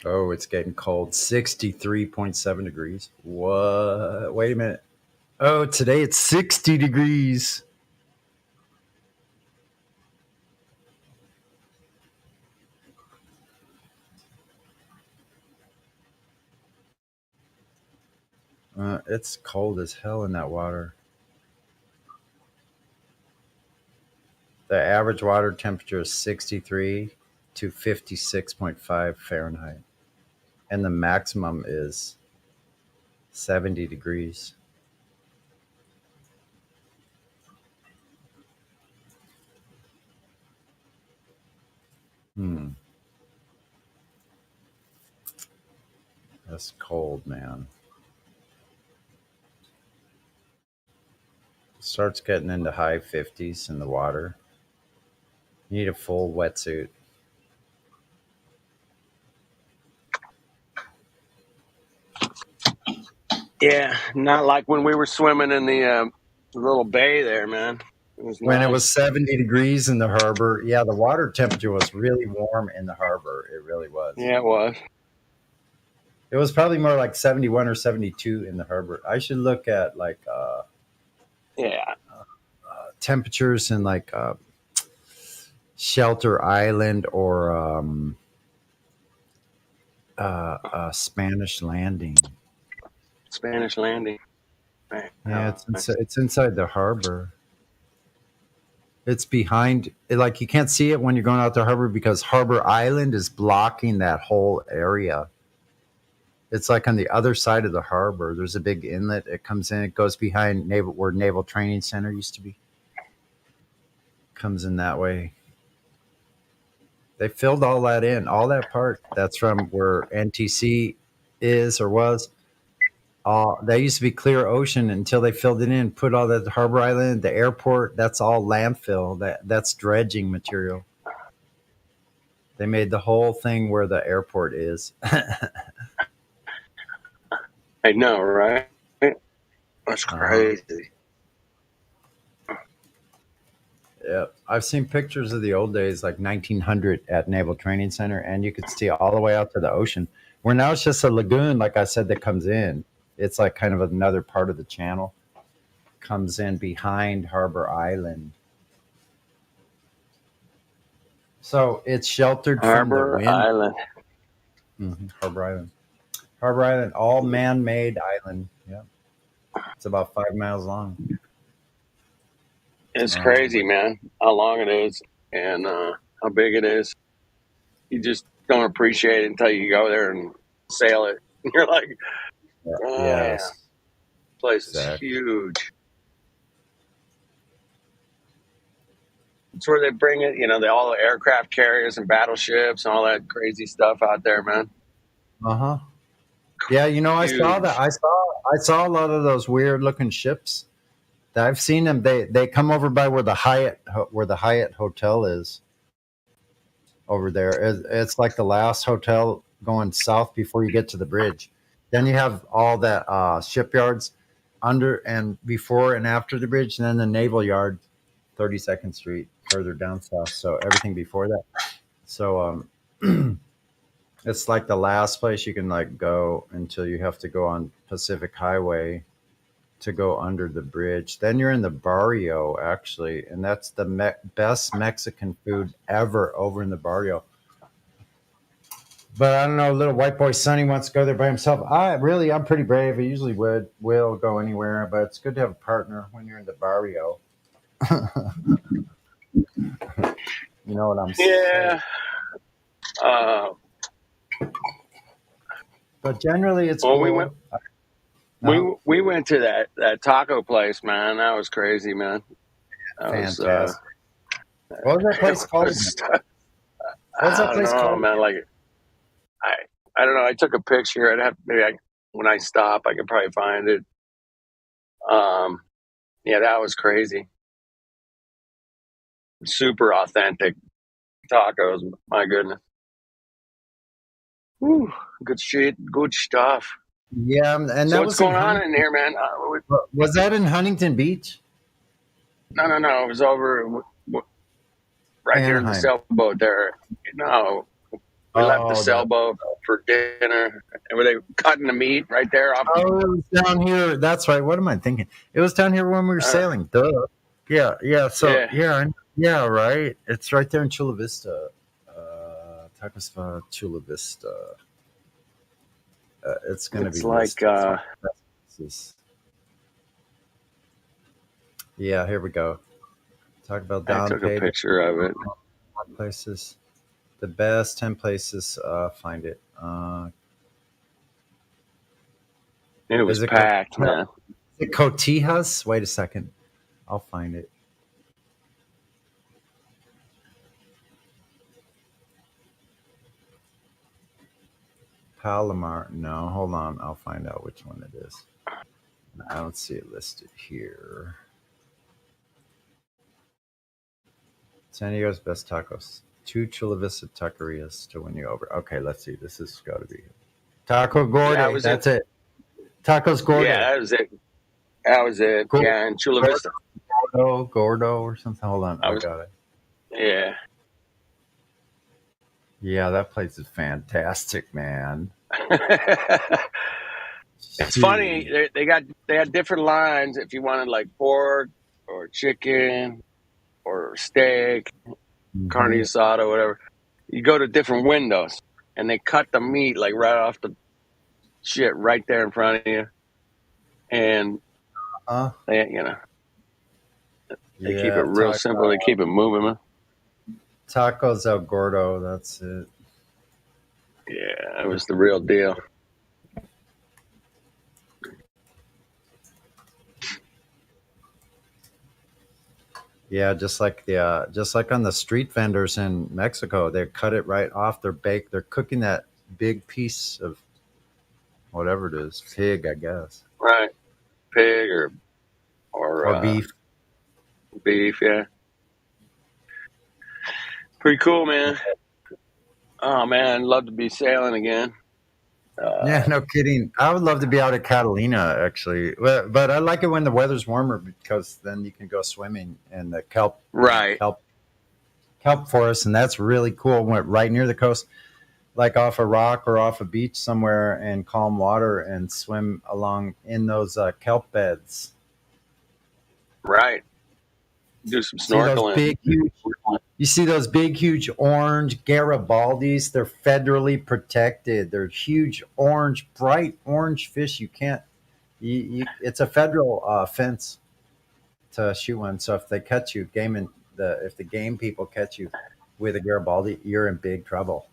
Oh, it's getting cold. 63.7 degrees. What? Wait a minute. Oh, today it's 60 degrees. It's cold as hell in that water. The average water temperature is 63 to 56.5 Fahrenheit. And the maximum is 70 degrees. That's cold, man. It starts getting into high 50s in the water. You need a full wetsuit. Yeah, not like when we were swimming in the little bay there, man. It was When nice. it was 70 degrees in the harbor, yeah, the water temperature was really warm in the harbor. It really was. Yeah, it was. It was probably more like 71 or 72 in the harbor. I should look at like temperatures in like Shelter Island or Spanish Landing. Spanish Landing. Right. Yeah, it's inside the harbor. It's behind, like you can't see it when you're going out the harbor because Harbor Island is blocking that whole area. It's like on the other side of the harbor. There's a big inlet. It comes in. It goes behind where Naval Training Center used to be. Comes in that way. They filled all that in. All that part. That's from where NTC is or was. That used to be clear ocean until they filled it in. Put all that Harbor Island, the airport. That's all landfill. That's dredging material. They made the whole thing where the airport is. I know, right? That's crazy. Yeah, I've seen pictures of the old days, like 1900 at Naval Training Center, and you could see all the way out to the ocean. Where now it's just a lagoon, like I said, that comes in. It's like kind of another part of the channel. Comes in behind Harbor Island. So it's sheltered from the wind. Island. Harbor Island. Harbor Island, all man-made island. Yeah, it's about 5 miles long. It's crazy, man, how long it is and how big it is. You just don't appreciate it until you go there and sail it. You're like, oh, Yes, yeah. Place is exactly. huge. It's where they bring it, all the aircraft carriers and battleships and all that crazy stuff out there, man. Yeah, I Huge. saw that. I saw a lot of those weird looking ships. I've seen them. They come over by where the Hyatt Hotel is. Over there, it's like the last hotel going south before you get to the bridge. Then you have all that shipyards under and before and after the bridge, and then the Naval Yard, 32nd Street, further down south. So everything before that. So it's like the last place you can like go until you have to go on Pacific Highway to go under the bridge. Then you're in the barrio, actually, and that's the best Mexican food ever over in the barrio. But I don't know, little white boy Sonny wants to go there by himself. I'm pretty brave. I usually will go anywhere, but it's good to have a partner when you're in the barrio. You know what I'm saying? Yeah. But generally, it's Well, cool. we went to that taco place, man. That was crazy, man. That was, Fantastic. What was that place called? What's that I place don't know, called? man. Like, I don't know. I took a picture. When I stop, I could probably find it. Yeah, that was crazy. Super authentic tacos. My goodness. Whew, good shit. Good stuff. Yeah, and So that what's was going on in here, man? Was that in Huntington Beach? No. It was over right there in the Anaheim. sailboat there. No, we left the Oh, that. sailboat for dinner, and were they cutting the meat right there off? Oh, it was down here. That's right. What am I thinking? It was down here when we were sailing. Duh. Yeah. So yeah, right. It's right there in Chula Vista. Tacos for Chula Vista. It's going to be It's like yeah. Here we go. Talk about I down took a pay. picture of it. Places. The best 10 places. Find it. It was Is it packed, man. Is it Cotijas? Wait a second. I'll find it. Palomar. No, hold on. I'll find out which one it is. I don't see it listed here. San Diego's best tacos. 2 Chula Vista taquerias to win you over. Okay, let's see. This has got to be it. Taco Gordo. That's it. Tacos Gordo. Yeah, that was it. Yeah, in Chula Vista. Gordo or something. Hold on. I got it. Yeah. Yeah, that place is fantastic, man. It's funny. They had different lines if you wanted like pork or chicken or steak, carne asada, whatever. You go to different windows and they cut the meat like right off the shit right there in front of you, and they keep it real simple. They keep it moving, man. Tacos El Gordo. That's it. Yeah, it was the real deal. Yeah, just like on the street vendors in Mexico, they cut it right off. They're cooking that big piece of whatever it is, pig, I guess. Right, pig or beef. Beef, yeah. Pretty cool, man. Oh man, love to be sailing again. Yeah, no kidding. I would love to be out at Catalina, actually, but I like it when the weather's warmer because then you can go swimming in the kelp forest, and that's really cool. Went right near the coast, like off a rock or off a beach somewhere in calm water, and swim along in those kelp beds. Right. Do some snorkeling. You see those big, huge orange Garibaldis? They're federally protected. They're huge orange, bright orange fish. You can't. It's a federal offense to shoot one. So if they catch you, if the game people catch you with a Garibaldi, you're in big trouble.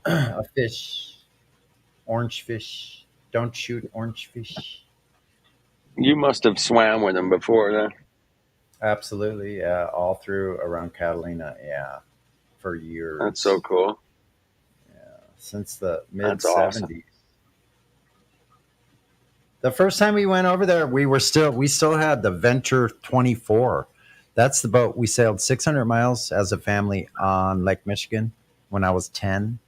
A fish, orange fish. Don't shoot orange fish. You must have swam with them before, then. Absolutely, yeah, all through around Catalina, yeah, for years. That's so cool. Yeah, since the mid 70s. Awesome. The first time we went over there, we still had the Venture 24. That's the boat we sailed 600 miles as a family on Lake Michigan when I was 10,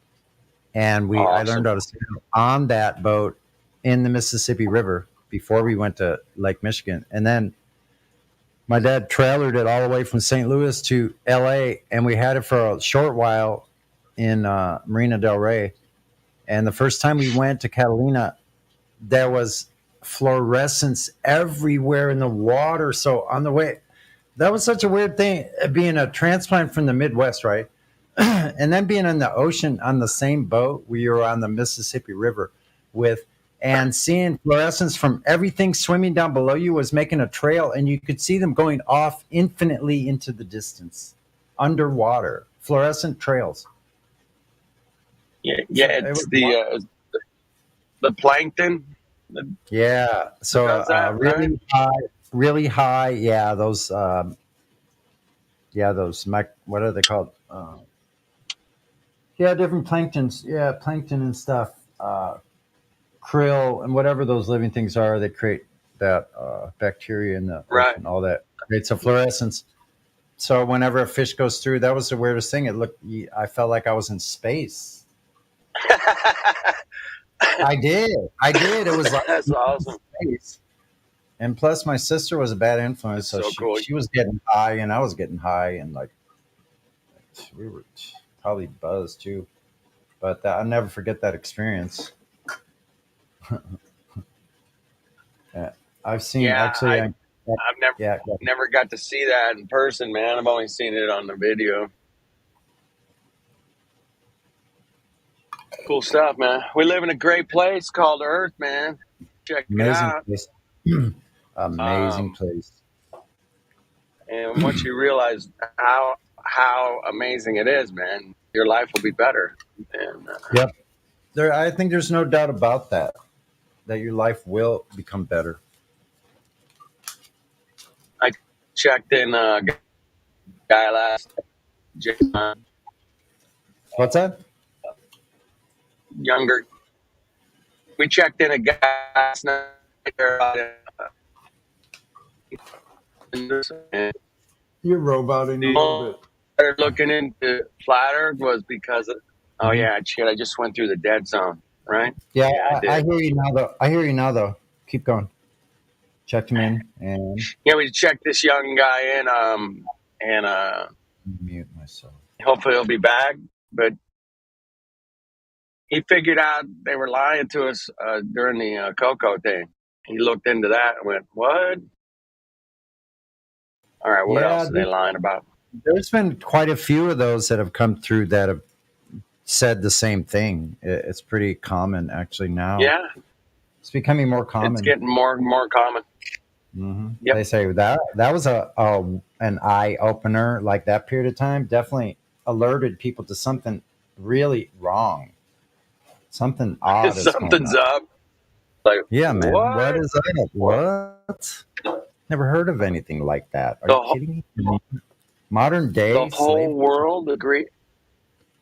and I learned how to sail on that boat in the Mississippi River before we went to Lake Michigan, and then my dad trailered it all the way from St. Louis to L.A., and we had it for a short while in Marina del Rey. And the first time we went to Catalina, there was fluorescence everywhere in the water. So on the way, that was such a weird thing, being a transplant from the Midwest, right? And then being in the ocean on the same boat. We were on the Mississippi River and seeing fluorescence from everything swimming down below you was making a trail, and you could see them going off infinitely into the distance, underwater, fluorescent trails. Yeah, it's the plankton. Yeah, so really high. Yeah, those. What are they called? Different planktons. Yeah, plankton and stuff. Krill and whatever those living things are that create that bacteria in the ocean, all that creates a fluorescence. So whenever a fish goes through, that was the weirdest thing. I felt like I was in space. I did. It was like that's awesome. Space. And plus, my sister was a bad influence, so So cool. she was getting high, and I was getting high, and like we were probably buzzed too. But I'll never forget that experience. Yeah, I've seen Yeah, actually. I've never Yeah, never got to see that in person, man. I've only seen it on the video. Cool stuff, man. We live in a great place called Earth, man. Check it amazing out. place. Amazing place. And once you realize how amazing it is, man, your life will be better. And Yep. I think there's no doubt about that. That your life will become better. I checked in a guy last What's that? younger. We checked in a guy last night and You're roboting a little bit. started looking into flat Earth was because of, oh yeah, shit, I just went through the dead zone, right? Yeah, I I did. hear you now though. Keep going. Checked him in and Yeah, we checked this young guy in, and mute myself. hopefully he'll be back. But he figured out they were lying to us during the Coco thing. He looked into that and went, "What? All right, what Yeah, else are they lying about?" there's been quite a few of those that have come through that have said the same thing. It's pretty common actually now. Yeah, It's becoming more it's common. getting more and more common. Yep. They say that was an eye opener. Like that period of time definitely alerted people to something really wrong. Something odd is going Something's on. up. Like, Yeah, man. What what? is that? What? Never heard of anything like that. Are The you whole, kidding me? Modern day the whole slave. world agree.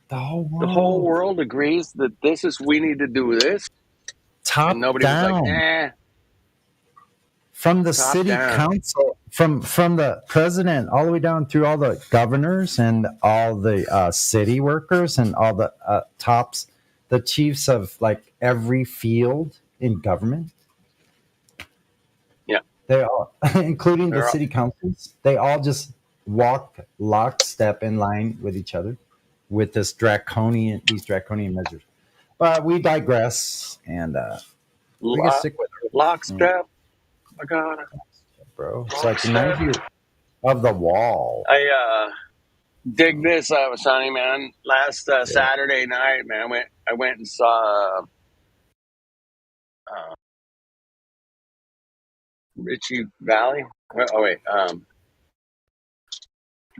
The whole The whole world. world agrees that this is we need to do this, Top and nobody was like, down. From the top city down. council, from the president, all the way down through all the governors and all the city workers and all the tops, the chiefs of like every field in government. Yeah, They all, including the they're all, city councils, they all just walk lockstep in line with each other with these draconian measures. But we digress, and we can lock, stick with it, lockstep. I got it. bro. It's like the Lockstep. 90 of the wall. I dig this, Sonny, man. Last Saturday night, man, I went and saw Ritchie Valley. Oh wait,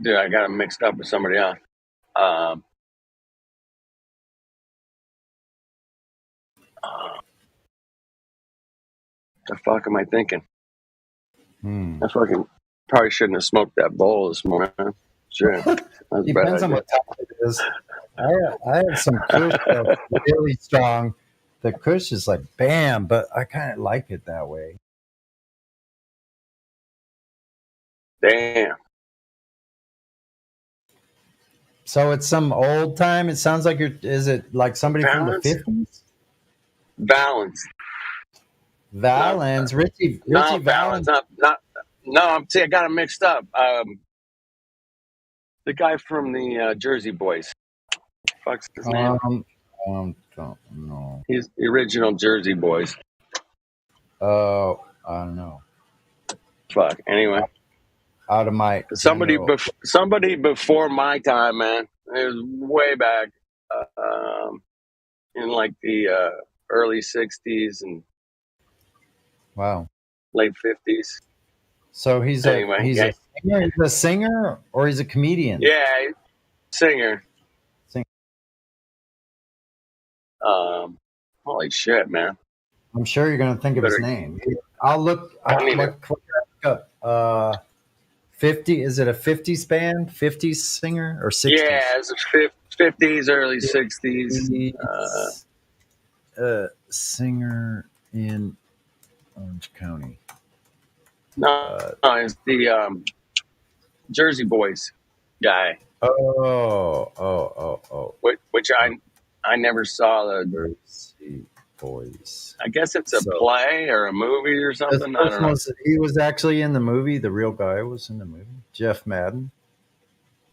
dude, I got him mixed up with somebody else. The fuck am I thinking? I fucking probably shouldn't have smoked that bowl this morning. Shit, that's a bad Depends on idea. what type it is. I have some Kush that's really strong. The Kush is like bam, but I kind of like it that way. Damn. So it's some old time. It sounds like is it like somebody from the Balance? 50s? Balance. Valens, Richie No, Valens. Balance. No, I got him mixed up. The guy from the Jersey Boys. Fuck's his name? Don't know. He's the original Jersey Boys. Oh, I don't know. Fuck. Anyway, Out of my somebody general. somebody before my time, man. It was way back in like the early '60s and Wow. late '50s. So he's Anyway, a yeah, singer. He's a singer or he's a comedian. yeah, singer. Sing- Holy shit, man. I'm sure you're gonna think of his Better. name. I'll look. I I'll need it. look up. 50. Is it a 50s band? 50s singer or 60s? Yeah, it's the '50s, early '60s. Singer in Orange County. No, it's the Jersey Boys guy, Oh. which I never saw the Jersey Boys. I guess it's a So play or a movie or this something. I don't person know. he was actually in the movie. The real guy was in the movie. Jeff Madden.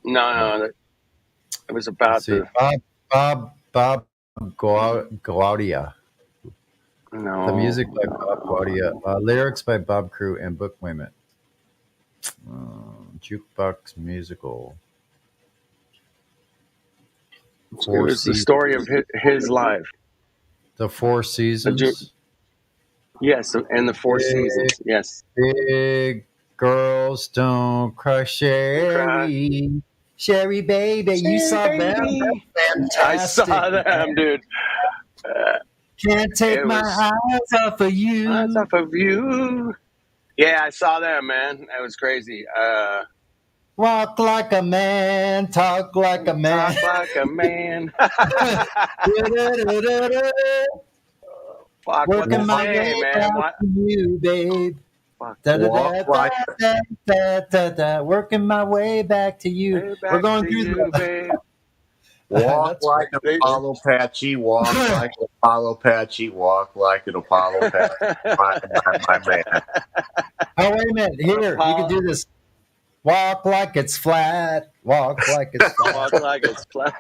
No, it was Let's about see. the Bob Gaudia. no. The music by Bob Gaudia. Lyrics by Bob Crew and book. Wait a minute. Jukebox musical. It Four was the story of Seasons. his life. The Four Seasons. Yes, and the Four Big, Seasons. Yes. big girls don't cry, Sherry. Sherry, baby, you saw them? Baby. That's I saw fantastic. them, dude. Can't take It my was eyes off of eyes you. off of you. Yeah, I saw them, man. That was crazy. Walk like a man, talk like a man. Talk like a man. Fuck, what Working they my say, way man? back What? to you, babe. Fuck. Da, da, Walk da, like da, da, da, da. Working my way back to you. Way We're back going to through you, the. babe. walk That's like an They- Apollo Patchy, walk like an Apollo Patchy, walk like an Apollo Patchy. My man. Oh, wait a minute. Here, you can do this. Walk like it's flat. Walk like it's flat. Walk like it's flat.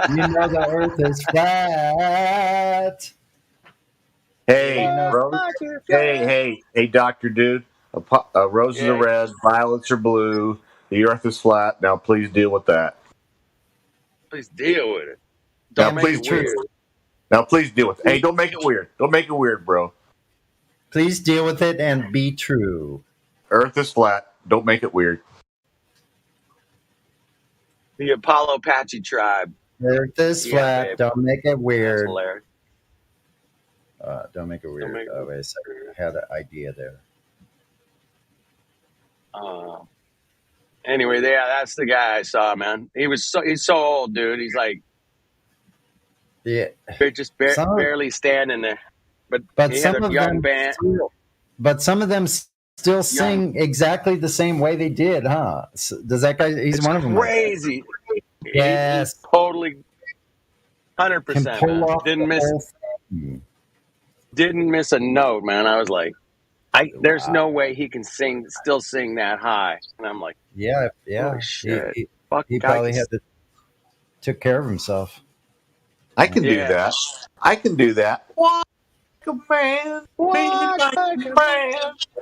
You know the earth is flat. Hey, You know, Rose. Hey, Dr. Dude. Roses are Yeah, red, violets are blue. The earth is flat. Now, please deal with that. please deal with it. Now, Don't make please it weird. Now, please deal with it. Hey, don't make it weird. Don't make it weird, bro. please deal with it and be true. Earth is flat. Don't make it weird. The Apollo Apache tribe. Earth is Yeah, flat. babe. Don't make it That's weird. hilarious. Don't make it Don't weird. make Oh, wait a second. I had an idea there. Anyway, yeah, that's the guy I saw, man. He's so old, dude. He's like Yeah. just Some, barely standing there. But but he had some a of young them band. still Young. sing exactly the same way they did, huh? Does that guy? He's It's one of them. Right? crazy. He's Yes. totally Can 100%, pull man. off the whole thing. Didn't miss a note, man. I was like, there's Wow. no way he can still sing that high. And I'm like, Yeah. holy He shit. he, Fuck, he guy probably can. had to took care of himself. I can do Yeah. that. I can do that. Walk a man, be Walk like like a a man.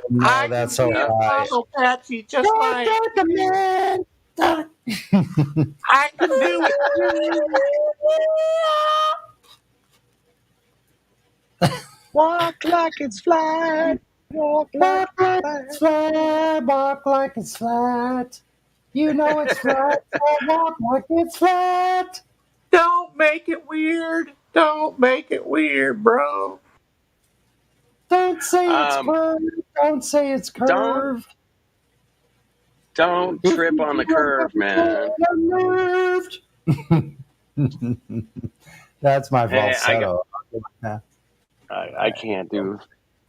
No, I that's can so be a high. Apollo Patchy just Walk like like a man. I can do it. Walk like it's flat. Walk like Walk like it's flat. Walk like it's flat. You know it's flat. So walk like it's flat. Don't make it weird. Don't make it weird, bro. Don't say it's curved. Don't say it's curved. Don't trip on the curve, man. That's my Hey, falsetto. I can't do.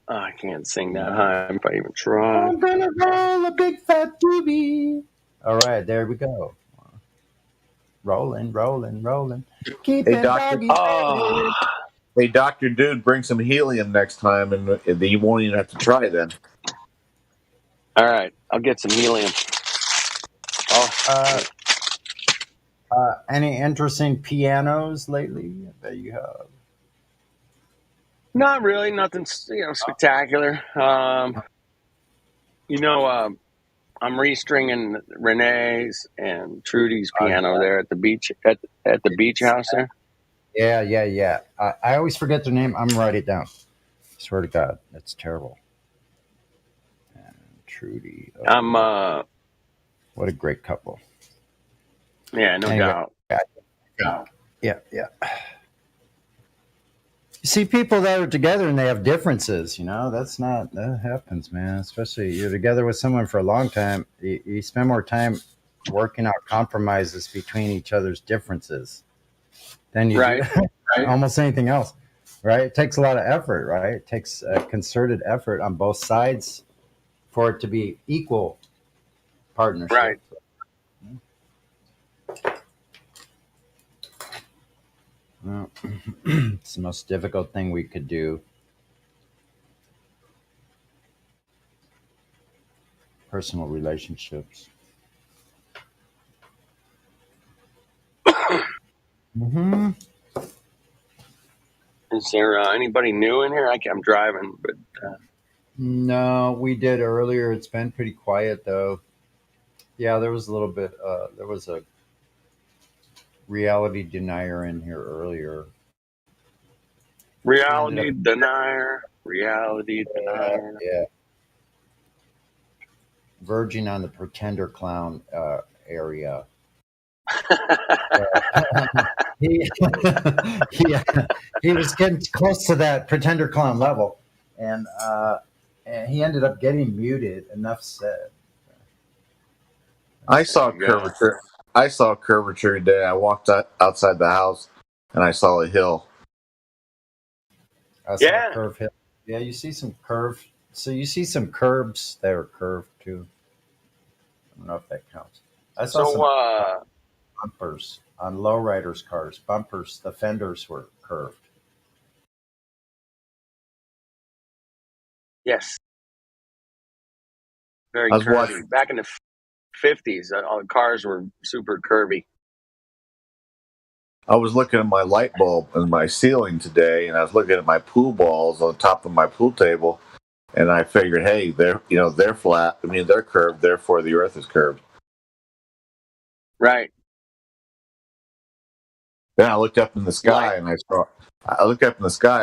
I can't sing that high if I even try. I'm gonna roll a big fat doobie. All right, there we go. Rolling, rolling, rolling. Keep Hey, it Doctor. doggy. Oh, Hey, Dr. Dude, bring some helium next time, and you won't even have to try then. all right. I'll get some helium. Oh, Any interesting pianos lately that you have? not really. Nothing, spectacular. I'm restringing Renee's and Trudy's piano there at the beach at the beach house there. Yeah. I always forget their name. I'm gonna write it down. Swear to God, that's terrible. And Trudy. I'm What a great couple. yeah, no Anyway, doubt. yeah. You see people that are together and they have differences, that happens, man. Especially you're together with someone for a long time. You spend more time working out compromises between each other's differences than you Right. do almost anything else, right? It takes a lot of effort, right? It takes a concerted effort on both sides for it to be equal partnership. Right. Well, it's the most difficult thing we could do. Personal relationships. Mm-hmm. Is there anybody new in here? I'm driving, but No, we did earlier. It's been pretty quiet though. Yeah, there was a little bit. There was a reality denier in here earlier. reality denier. Yeah, verging on the pretender clown area. he, he was getting close to that pretender clown level, and he ended up getting muted. Enough said. I saw curvature. I saw curvature today. I walked outside the house and I saw a hill. I saw a curve hill. Yeah, you see some curve. So you see some curbs that are curved too. I don't know if that counts. I saw some bumpers on lowriders' cars. Bumpers, the fenders were curved. Yes. Very I was curvy. watching- Back in the 50s, all the cars were super curvy. I was looking at my light bulb in my ceiling today, and I was looking at my pool balls on top of my pool table, and I figured, hey, they're flat. I mean, they're curved. Therefore, the Earth is curved. Right. Then I looked up in the sky, and I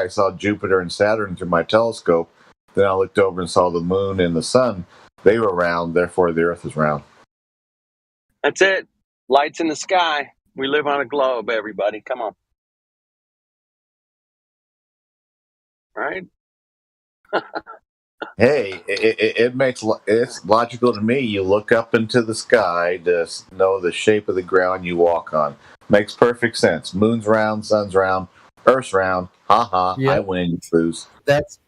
saw Jupiter and Saturn through my telescope. Then I looked over and saw the moon and the sun. They were round. Therefore, the Earth is round. That's it. Lights in the sky. We live on a globe, everybody. Come on. Right? Hey, it's logical to me. You look up into the sky to know the shape of the ground you walk on. Makes perfect sense. Moon's round, sun's round, Earth's round. Ha ha! Yep. I win, you lose. That's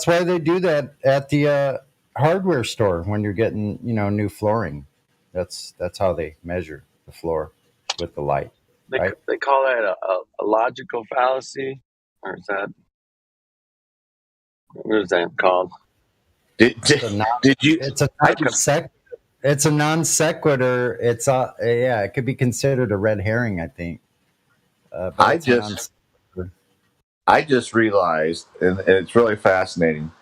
why they do that at the hardware store when you're getting new flooring. That's how they measure the floor with the light. They call that a logical fallacy, or is that what is that called? It's a non sequitur. It's it could be considered a red herring, I think. I just realized, and it's really fascinating,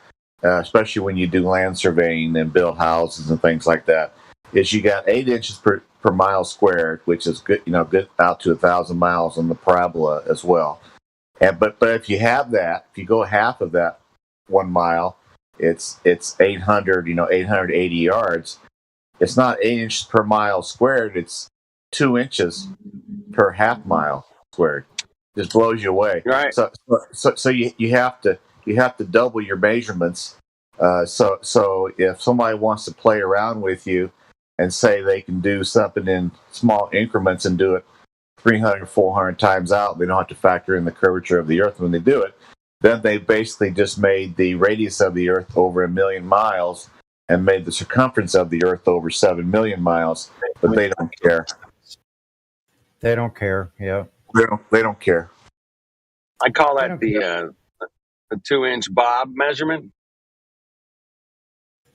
especially when you do land surveying and build houses and things like that, is you got 8 inches per mile squared, which is good, good out to 1,000 miles on the parabola as well. But if you have that, if you go half of that 1 mile, it's 800, 880 yards. It's not 8 inches per mile squared. It's 2 inches per half mile squared. Just blows you away. Right. So you have to double your measurements. So if somebody wants to play around with you and say they can do something in small increments and do it 300, 400 times out, they don't have to factor in the curvature of the Earth when they do it. Then they basically just made the radius of the Earth over 1 million miles and made the circumference of the Earth over 7 million miles. But they don't care. They don't care. Yeah. They don't care. I call that the 2-inch bob measurement.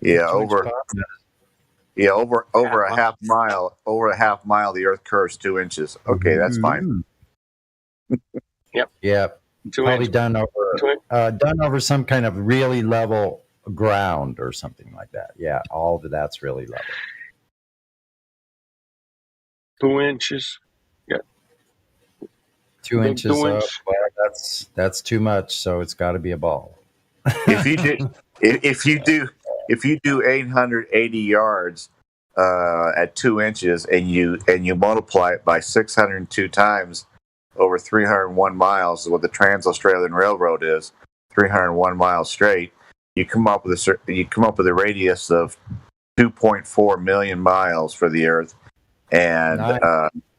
Yeah, over a half mile. Over a half mile, the Earth curves 2 inches. Okay, that's fine. Yep. Yeah. Probably done over some kind of really level ground or something like that. Yeah, all of that's really level. 2 inches. Yeah. 2 inches up. Well, that's too much. So it's got to be a ball. If you do 880 yards at 2 inches and you multiply it by 602 times over 301 miles is what the Trans-Australian Railroad is, 301 miles straight, you come up with a radius of 2.4 million miles for the Earth and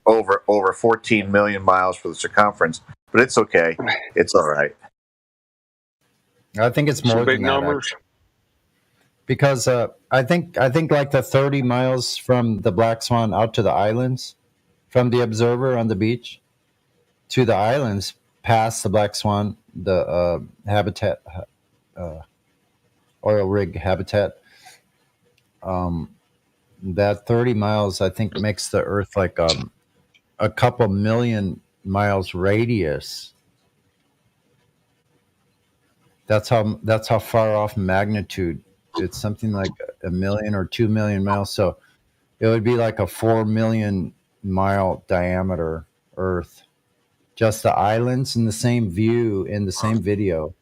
over 14 million miles for the circumference. But it's okay. It's all right. I think it's more Some big than that, numbers. because I think like the 30 miles from the Black Swan out to the islands from the observer on the beach. to the islands past the Black Swan, the habitat, oil rig habitat. That 30 miles, I think, makes the Earth like a couple million miles radius. That's how far off magnitude. It's something like 1 million or 2 million miles. So it would be like a 4 million mile diameter Earth. Just the islands in the same view in the same video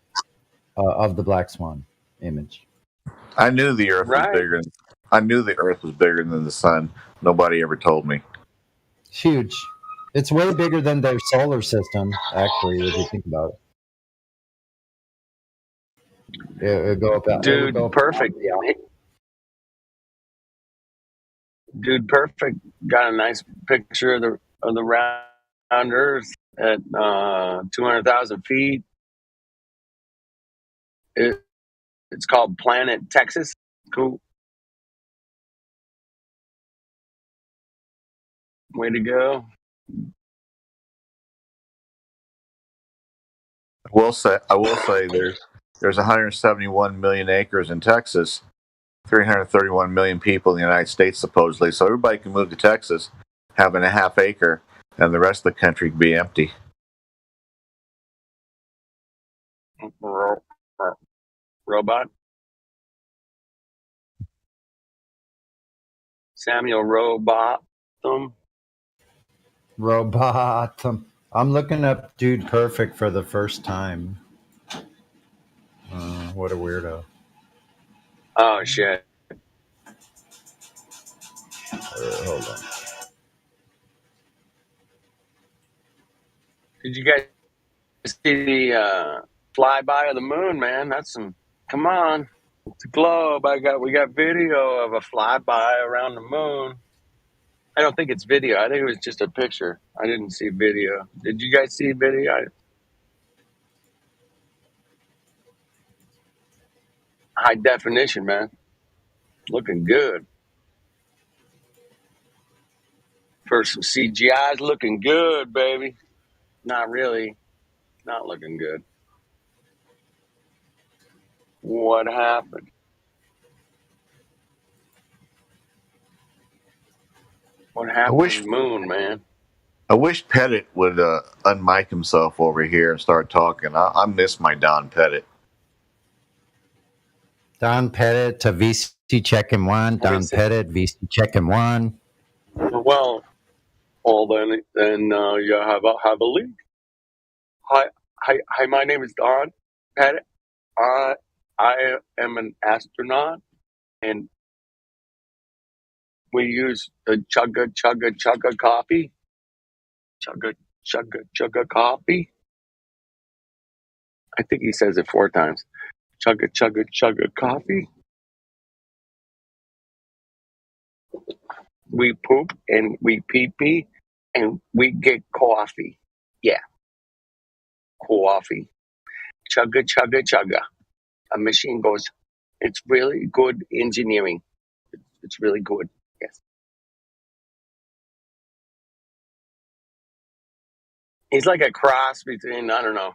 of the Black Swan image. I knew the Earth was bigger. I knew the Earth was bigger than the sun. Nobody ever told me. It's huge. It's way bigger than their solar system, actually, if you think about it. It would go about, Dude, perfect. Dude, perfect. Got a nice picture of the round Earth at 200,000 feet. It's called Planet Texas. Cool. Way to go. I will say there's 171 million acres in Texas, 331 million people in the United States supposedly. So everybody can move to Texas, having a half acre, and the rest of the country can be empty. Robot. Samuel Robotham. I'm looking up Dude Perfect for the first time. What a weirdo. Oh, shit. Hold on. Did you guys see the flyby of the moon, man? That's some... Come on. It's a globe. We got video of a flyby around the moon. I don't think it's video. I think it was just a picture. I didn't see video. Did you guys see video? High definition, man. Looking good. For some CGI's looking good, baby. Not really. Not looking good. What happened? What happened to the moon, man? I wish Pettit would unmic himself over here and start talking. I miss my Don Pettit. Don Pettit to VC checking one. Don Pettit, VC checking one. Well, then you have a leak. Hi. My name is Don Pettit. I am an astronaut, and we use the chugga coffee. Chugga coffee. I think he says it 4 times. Chugga coffee. We poop and we pee and we get coffee. Yeah. Coffee. Chugga. A machine goes, it's really good engineering. It's really good. Yes. He's like a cross between, I don't know,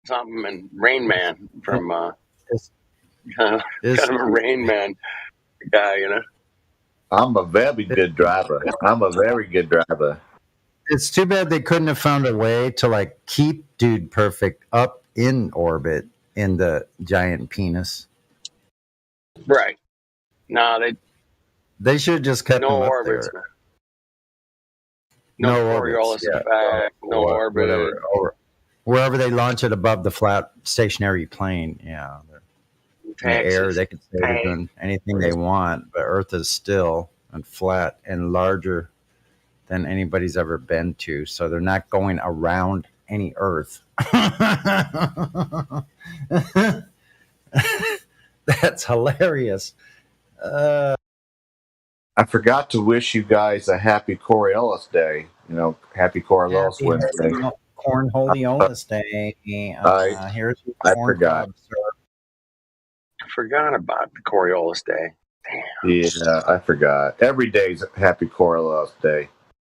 something and Rain Man from kind of a Rain Man guy, you know. I'm a very good driver. It's too bad they couldn't have found a way to like keep Dude Perfect up in orbit in the giant penis. Right. No, they should have just kept him up orbits. there. No Coriolis effect, no orbit. Wherever they launch it above the flat stationary plane, yeah. In the air, they can say they're doing anything they want, but Earth is still and flat and larger than anybody's ever been to. So they're not going around any Earth. That's hilarious. I forgot to wish you guys a happy Coriolis Day. You know, happy Coriolis Wednesday. Cornholiolis Day. Here's your corn. I forgot. I forgot about the Coriolis Day. Damn. Yeah, I forgot. Every day's happy Coriolis Day.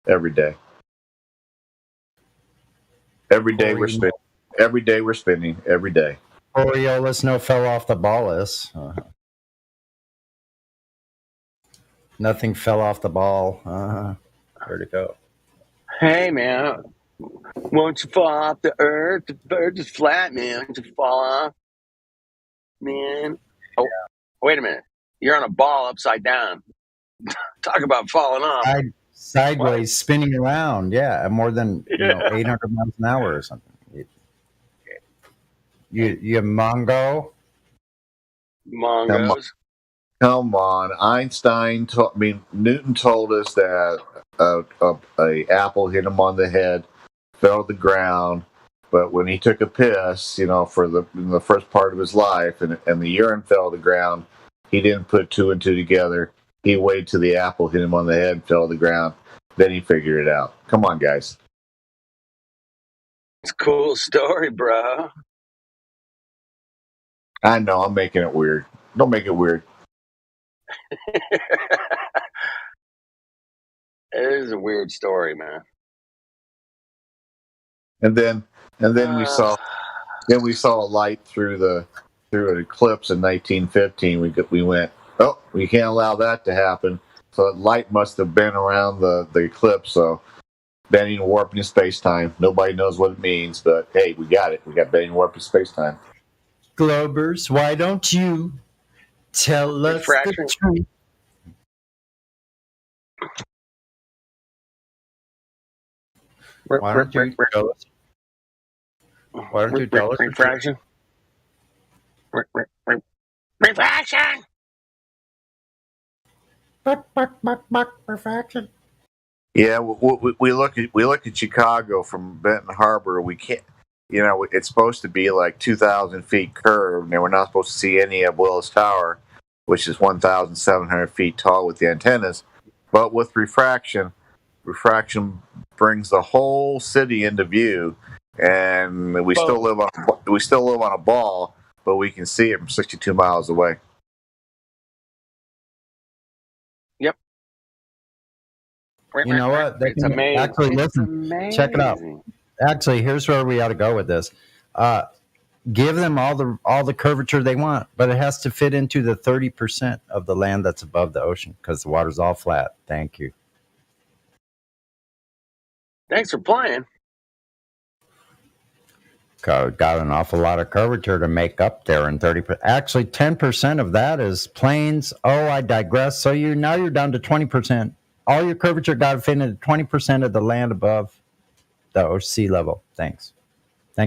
Every day. Every day we're spinning. Every day we're spinning. Every day. Coriolis no fell off the ballus. Nothing fell off the ball. Where'd it go? Hey, man. Won't you fall off the earth? The bird is flat, man. Won't you fall off? Man. Oh, wait a minute. You're on a ball upside down. Talk about falling off. Sideways, spinning around. Yeah, more than 800 miles an hour or something. You Mongo? Mongos. Come on. Newton told us that a apple hit him on the head, fell to the ground, but when he took a piss, in the first part of his life, and the urine fell to the ground, he didn't put two and two together. He waited till the apple hit him on the head, fell to the ground. Then he figured it out. Come on, guys. It's a cool story, bro. I know, I'm making it weird. Don't make it weird. It is a weird story, man. And then we saw a light through an eclipse in 1915. We went, oh, we can't allow that to happen. So the light must have been around the eclipse. So bending, warping, space time. Nobody knows what it means, but hey, we got it. We got bending, warping, space time. Globers, why don't you tell us the truth? Why don't you tell us? Why don't you tell us? Refraction. Refraction. Refraction. Yeah, we look at Chicago from Benton Harbor. We can't. It's supposed to be like 2,000 feet curved, and we're not supposed to see any of Willis Tower, which is 1,700 feet tall with the antennas. But with refraction brings the whole city into view, and we still live on a ball, but we can see it from 62 miles away. Yep. You know what? It's amazing. Actually, listen. Check it out. Actually, here's where we ought to go with this. Give them all the curvature they want, but it has to fit into the 30% of the land that's above the ocean because the water's all flat. Thank you. Thanks for playing. Got an awful lot of curvature to make up there in 30%. Actually, 10% of that is plains. Oh, I digress. So now you're down to 20%. All your curvature got to fit into 20% of the land above the sea level. Thanks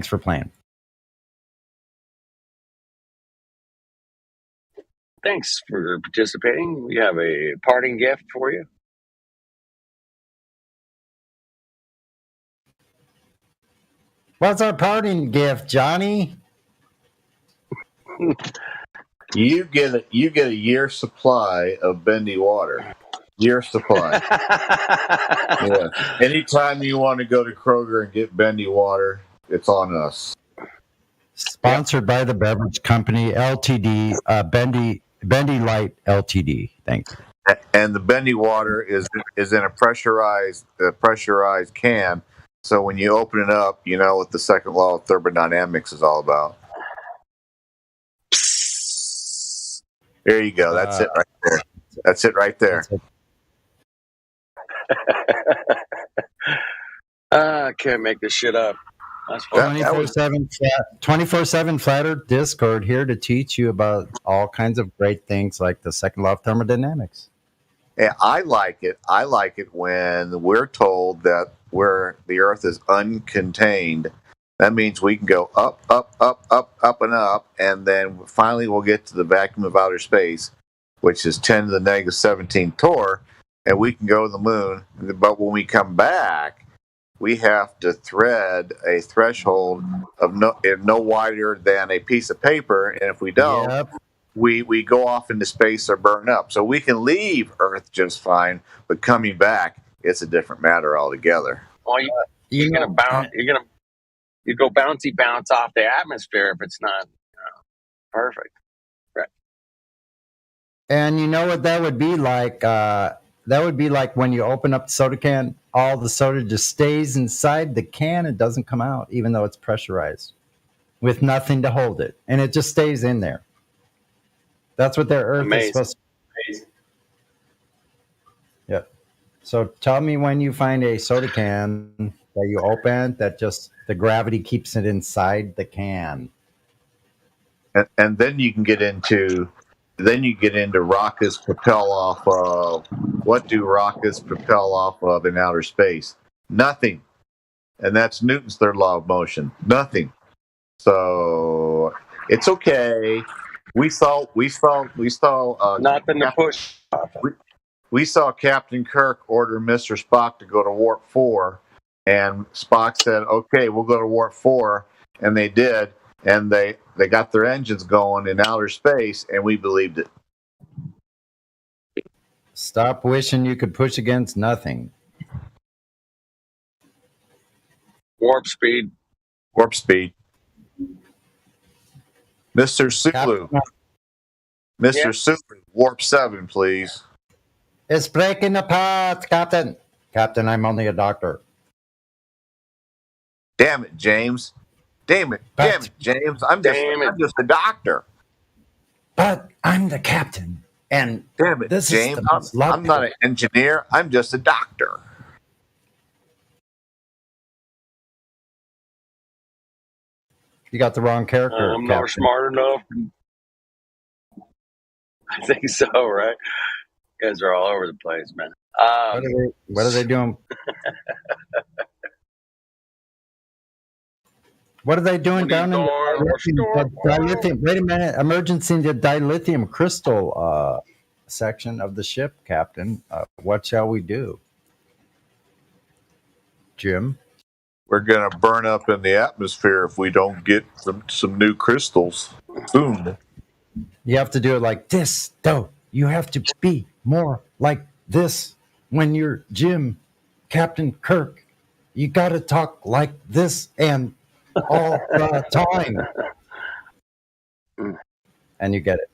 for playing. Thanks for participating. We have a parting gift for you. What's our parting gift, Johnny? You get a year's supply of bendy water. Year supply. Yeah. Anytime you want to go to Kroger and get bendy water, it's on us. Sponsored by the beverage company Ltd. Bendy Light Ltd. Thanks. And the bendy water is in a pressurized can. So when you open it up, you know what the second law of thermodynamics is all about. There you go. That's it right there. That's it right there. I can't make this shit up. 24/7 Flat Earth Discord here to teach you about all kinds of great things like the second law of thermodynamics. Yeah, I like it. I like it when we're told that where the Earth is uncontained. That means we can go up, up, up, up, up, and up, and then finally we'll get to the vacuum of outer space, which is 10 to the negative 17th torr, and we can go to the moon. But when we come back, we have to thread a threshold of no wider than a piece of paper, and if we don't, we go off into space or burn up. So we can leave Earth just fine, but coming back, it's a different matter altogether. Well, you're gonna go bounce off the atmosphere if it's not perfect. Right. And you know what that would be like? that would be like when you open up the soda can, all the soda just stays inside the can. It doesn't come out, even though it's pressurized with nothing to hold it. And it just stays in there. That's what their earth is supposed to be. Yeah. So tell me when you find a soda can that you open that just the gravity keeps it inside the can. And then you can get into rockets propel off of. What do rockets propel off of in outer space? Nothing. And that's Newton's third law of motion. Nothing. So it's okay. We saw nothing to push. We saw Captain Kirk order Mr. Spock to go to warp 4, and Spock said, "Okay, we'll go to warp 4," and they did, and they got their engines going in outer space, and we believed it. Stop wishing you could push against nothing. Warp speed. Warp speed. Mr. Sulu. Mr. Sulu, warp 7, please. It's breaking apart, Captain. Captain, I'm only a doctor. Damn it, James. Damn it, James. I'm just a doctor. But I'm the captain. And damn it, this James. is I'm not an engineer. I'm just a doctor. You got the wrong character. I'm not smart enough. I think so, right? You guys are all over the place, man. What are they doing? What are they doing down in the dilithium? Wait a minute. Emergency in the dilithium crystal section of the ship, Captain. What shall we do? Jim? We're going to burn up in the atmosphere if we don't get some new crystals. Boom. You have to do it like this, though. You have to be more like this when you're Jim, Captain Kirk. You got to talk like this and all the time. And you get it.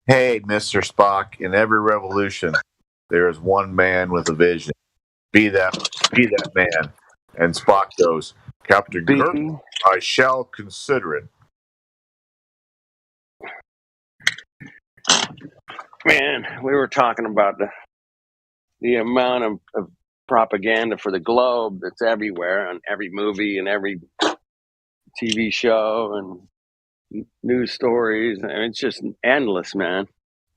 Hey, Mr. Spock, in every revolution, there is one man with a vision. Be that man. And Spock goes, Captain Kirk, I shall consider it. Man, we were talking about the amount of propaganda for the globe that's everywhere on every movie and every TV show and news stories. And it's just endless, man.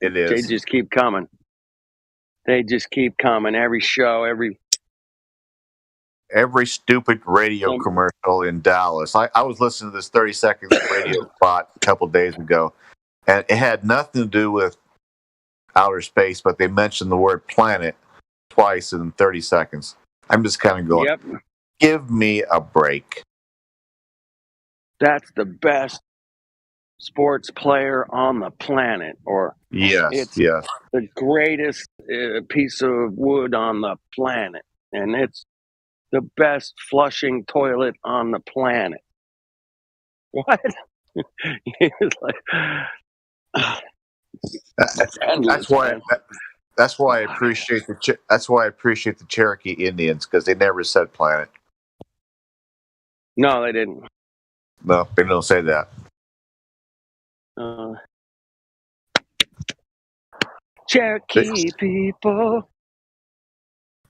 It is. They just keep coming. Every show, every stupid radio commercial in Dallas. I was listening to this 30-second radio spot a couple of days ago, and it had nothing to do with outer space, but they mentioned the word planet twice in 30 seconds. I'm just kind of going, give me a break. That's the best sports player on the planet, or it's the greatest piece of wood on the planet, and it's the best flushing toilet on the planet. What? It's like, that's why I appreciate the Cherokee Indians, because they never said planet. No, they didn't. No, they don't say that. Cherokee people.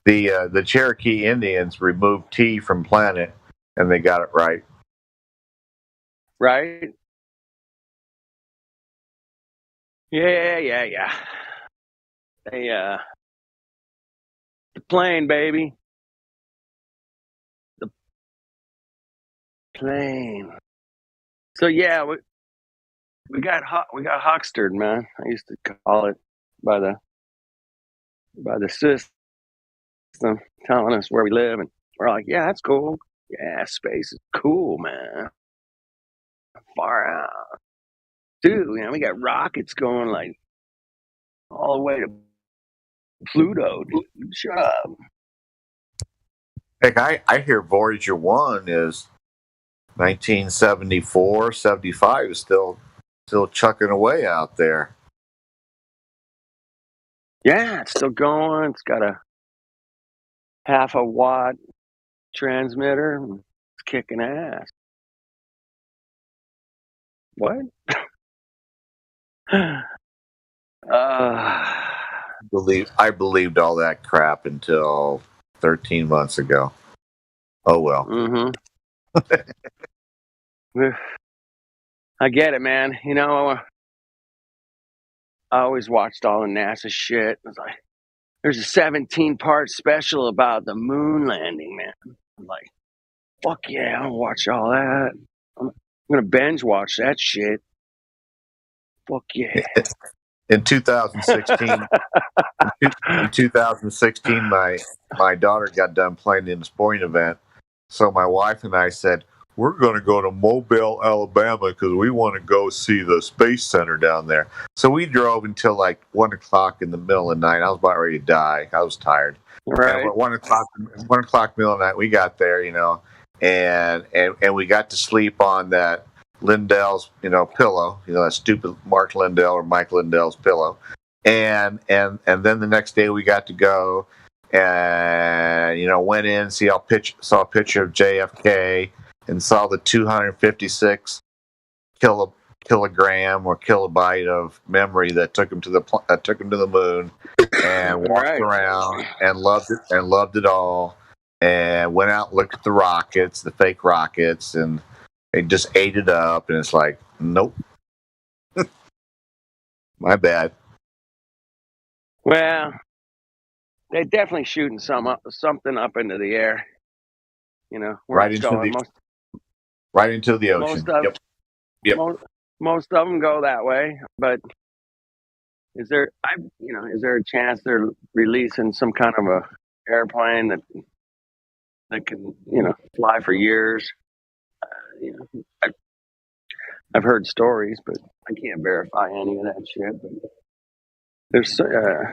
The Cherokee Indians removed T from planet, and they got it right. Right? Yeah. They, the plane, baby. The plane. So yeah, we got huckstered, man. I used to call it by the system telling us where we live, and we're like, yeah, that's cool. Yeah, space is cool, man. Far out. Dude, we got rockets going like all the way to Pluto. Dude, shut up. Heck, I hear Voyager 1 is 1974, 75 is still chucking away out there. Yeah, it's still going. It's got a 0.5 watt transmitter. It's kicking ass. What? I believed all that crap until 13 months ago. Oh well. Mm-hmm. I get it, man. You know, I always watched all the NASA shit. It's like, there's a 17-part special about the moon landing, man. I'm like, fuck yeah, I'll watch all that. I'm gonna binge watch that shit. Fuck yeah. In 2016, in 2016, my daughter got done playing in the sporting event. So my wife and I said, we're going to go to Mobile, Alabama, because we want to go see the Space Center down there. So we drove until like 1 o'clock in the middle of the night. I was about ready to die. I was tired. Right. And at 1 o'clock middle of the night, we got there, you know, and we got to sleep on that Lindell's, you know, pillow, you know, that stupid Mark Lindell or Mike Lindell's pillow. And then the next day we got to go and, you know, went in, saw a picture of JFK and saw the 256 kilogram or kilobyte of memory that took him to the moon, and walked around and loved it all, and went out and looked at the rockets, the fake rockets, and they just ate it up. And it's like, nope, my bad. Well, they're definitely shooting something up into the air. You know, right into the ocean. Yep. Most of them go that way, but is there a chance they're releasing some kind of a airplane that can, you know, fly for years? You know, I've heard stories, but I can't verify any of that shit. But there's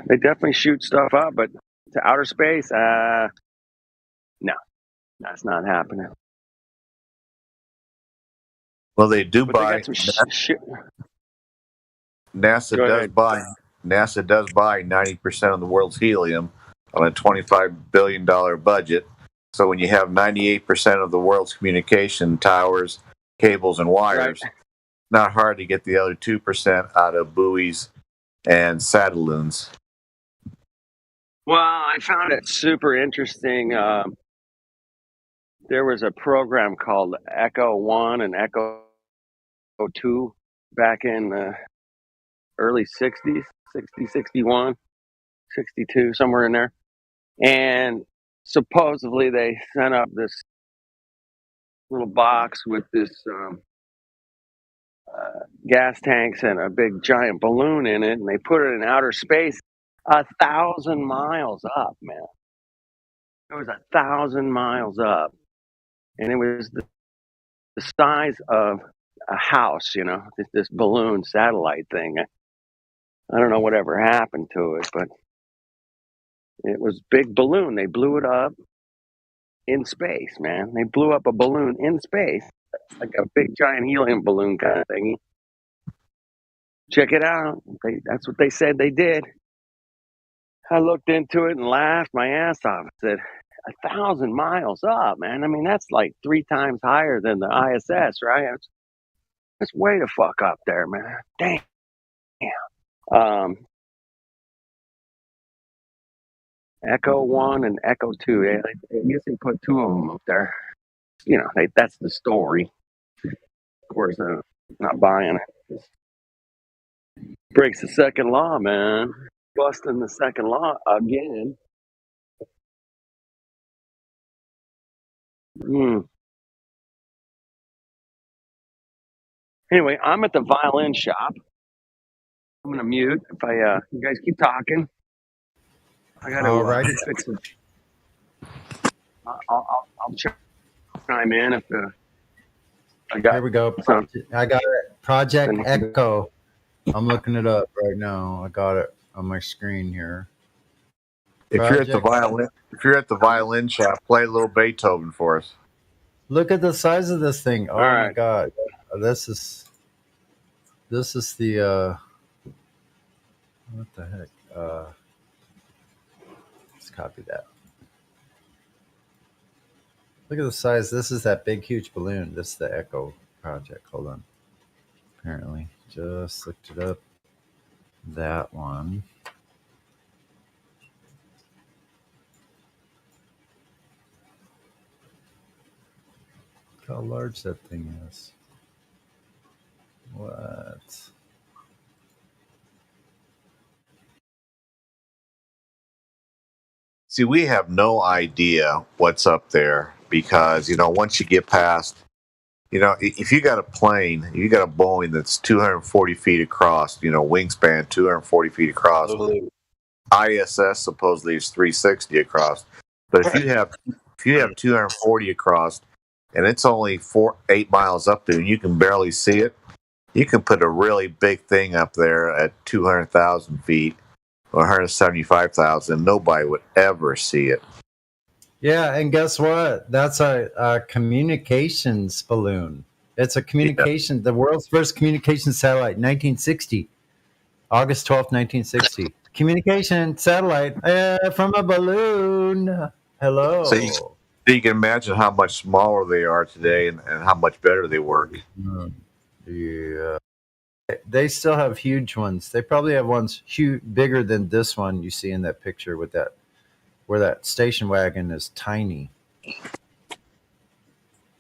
they definitely shoot stuff up, but to outer space, no, that's not happening. Well, they do But buy. they got some shit. NASA does buy 90% of the world's helium on a $25 billion budget. So when you have 98% of the world's communication towers, cables, and wires, not hard to get the other 2% out of buoys and satelloons. Well, I found it super interesting. There was a program called Echo 1 and Echo 2 back in the early 60s, 60, 61, 62, somewhere in there. And supposedly they sent up this little box with this gas tanks and a big giant balloon in it, and they put it in outer space 1,000 miles up, man. It was 1,000 miles up, and it was the size of a house, you know, this balloon satellite thing. I don't know whatever happened to it, but it was big balloon. They blew it up in space, man. They blew up a balloon in space, like a big giant helium balloon kind of thingy. Check it out. That's what they said they did. I looked into it and laughed my ass off. I said, 1,000 miles up, man. I mean, that's like 3 times higher than the ISS, right? That's way the fuck up there, man. Damn. Echo 1 and Echo 2. I guess they put 2 of them up there. You know, that's the story. Of course, not buying it. Breaks the second law, man. Busting the second law again. Anyway, I'm at the violin shop. I'm gonna mute if you guys keep talking. I gotta fix it. I'll chime in if I got. Here we go. I got it. Project Echo. I'm looking it up right now. I got it on my screen here. If you're at the violin shop, play a little Beethoven for us. Look at the size of this thing. Oh my God. This is the what the heck? copy that. Look at the size. This is that big, huge balloon. This is the Echo project. Hold on. Apparently. Just looked it up. That one. Look how large that thing is. What? See, we have no idea what's up there because, once you get past, if you got a plane, you got a Boeing that's 240 feet across, wingspan 240 feet across. ISS supposedly is 360 across. But if you have 240 across and it's only 8 miles up there and you can barely see it, you can put a really big thing up there at 200,000 feet or 175,000. Nobody would ever see it. Yeah, and guess what? That's a communications balloon. It's a communication, the world's first communication satellite, 1960, August 12th, 1960. Communication satellite from a balloon. Hello. So you can imagine how much smaller they are today and how much better they work. Yeah. They still have huge ones. They probably have ones bigger than this one you see in that picture with that, where that station wagon is tiny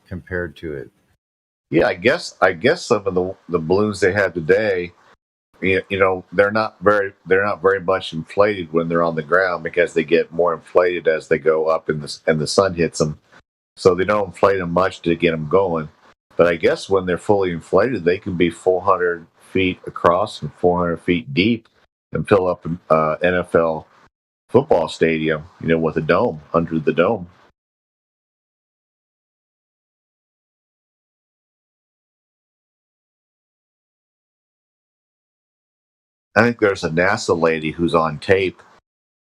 compared to it. Yeah, I guess some of the balloons they have today, they're not very much inflated when they're on the ground because they get more inflated as they go up and the sun hits them. So they don't inflate them much to get them going. But I guess when they're fully inflated, they can be 400 feet across and 400 feet deep and fill up an NFL football stadium, with a dome under the dome. I think there's a NASA lady who's on tape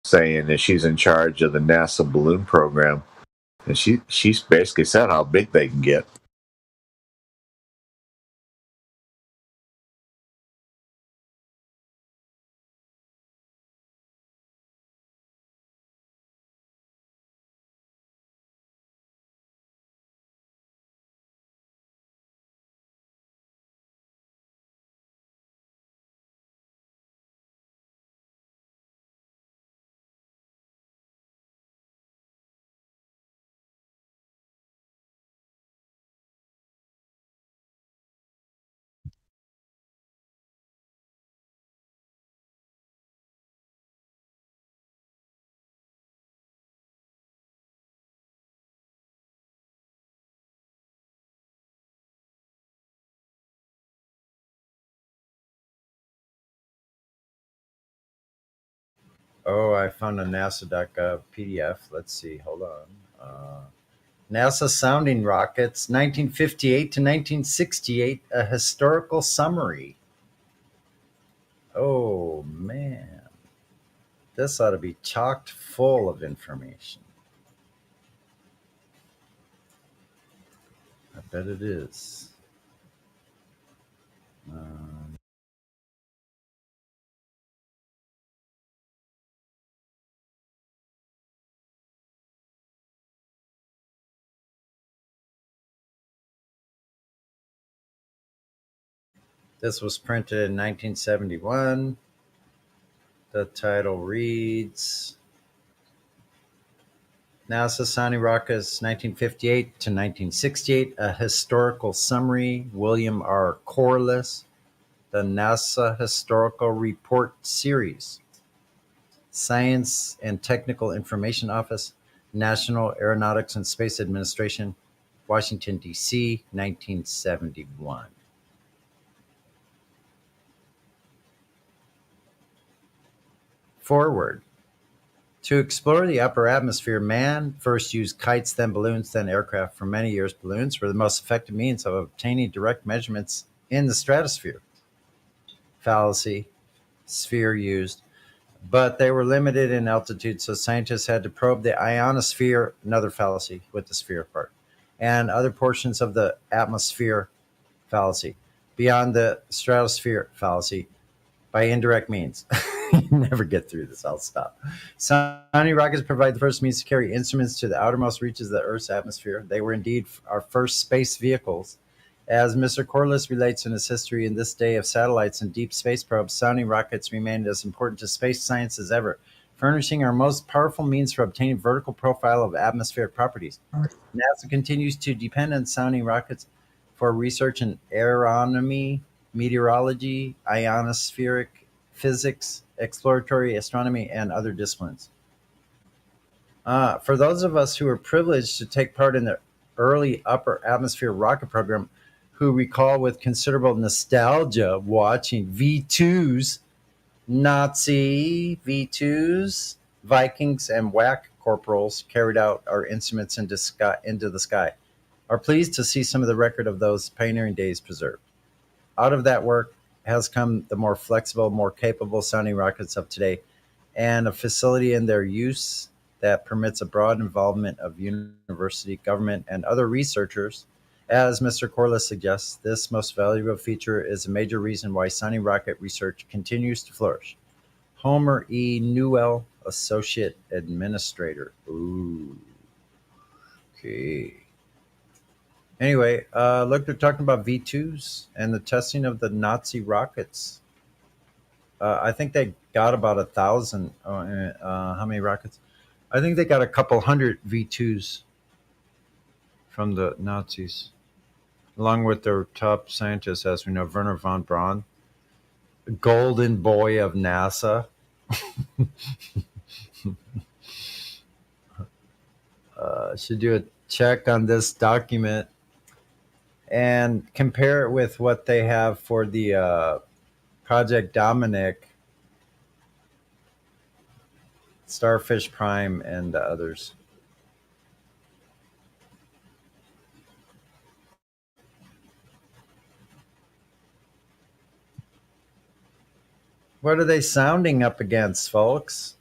saying that she's in charge of the NASA balloon program, and she's basically said how big they can get. Oh, I found a NASA.gov PDF. Let's see. Hold on. NASA sounding rockets, 1958 to 1968, a historical summary. Oh, man. This ought to be chocked full of information. I bet it is. This was printed in 1971. The title reads NASA Sounding Rockets 1958 to 1968, a historical summary, William R. Corliss, the NASA Historical Report Series, Science and Technical Information Office, National Aeronautics and Space Administration, Washington, D.C., 1971. Forward. To explore the upper atmosphere, man first used kites, then balloons, then aircraft. For many years, balloons were the most effective means of obtaining direct measurements in the stratosphere. Fallacy. Sphere used. But they were limited in altitude, so scientists had to probe the ionosphere, another fallacy with the sphere part, and other portions of the atmosphere, fallacy, beyond the stratosphere, fallacy, by indirect means. never get through this. I'll stop. Sounding rockets provide the first means to carry instruments to the outermost reaches of the Earth's atmosphere. They were indeed our first space vehicles. As Mr. Corliss relates in his history, in this day of satellites and deep space probes, sounding rockets remained as important to space science as ever, furnishing our most powerful means for obtaining vertical profile of atmospheric properties. NASA continues to depend on sounding rockets for research in aeronomy, meteorology, ionospheric physics, exploratory astronomy, and other disciplines. For those of us who were privileged to take part in the early upper atmosphere rocket program, who recall with considerable nostalgia watching V2s, Nazi V2s, Vikings, and WAC corporals carried out our instruments into the sky, are pleased to see some of the record of those pioneering days preserved. Out of that work has come the more flexible, more capable sounding rockets of today, and a facility in their use that permits a broad involvement of university, government, and other researchers. As Mr. Corliss suggests, this most valuable feature is a major reason why sounding rocket research continues to flourish. Homer E. Newell, Associate Administrator. Ooh. Okay. Anyway, look, they're talking about V2s and the testing of the Nazi rockets. I think they got about 1,000. How many rockets? I think they got a couple hundred V2s from the Nazis, along with their top scientists, as we know, Wernher von Braun, golden boy of NASA. Should do a check on this document and compare it with what they have for the Project Dominic, Starfish Prime, and the others. What are they sounding up against, folks?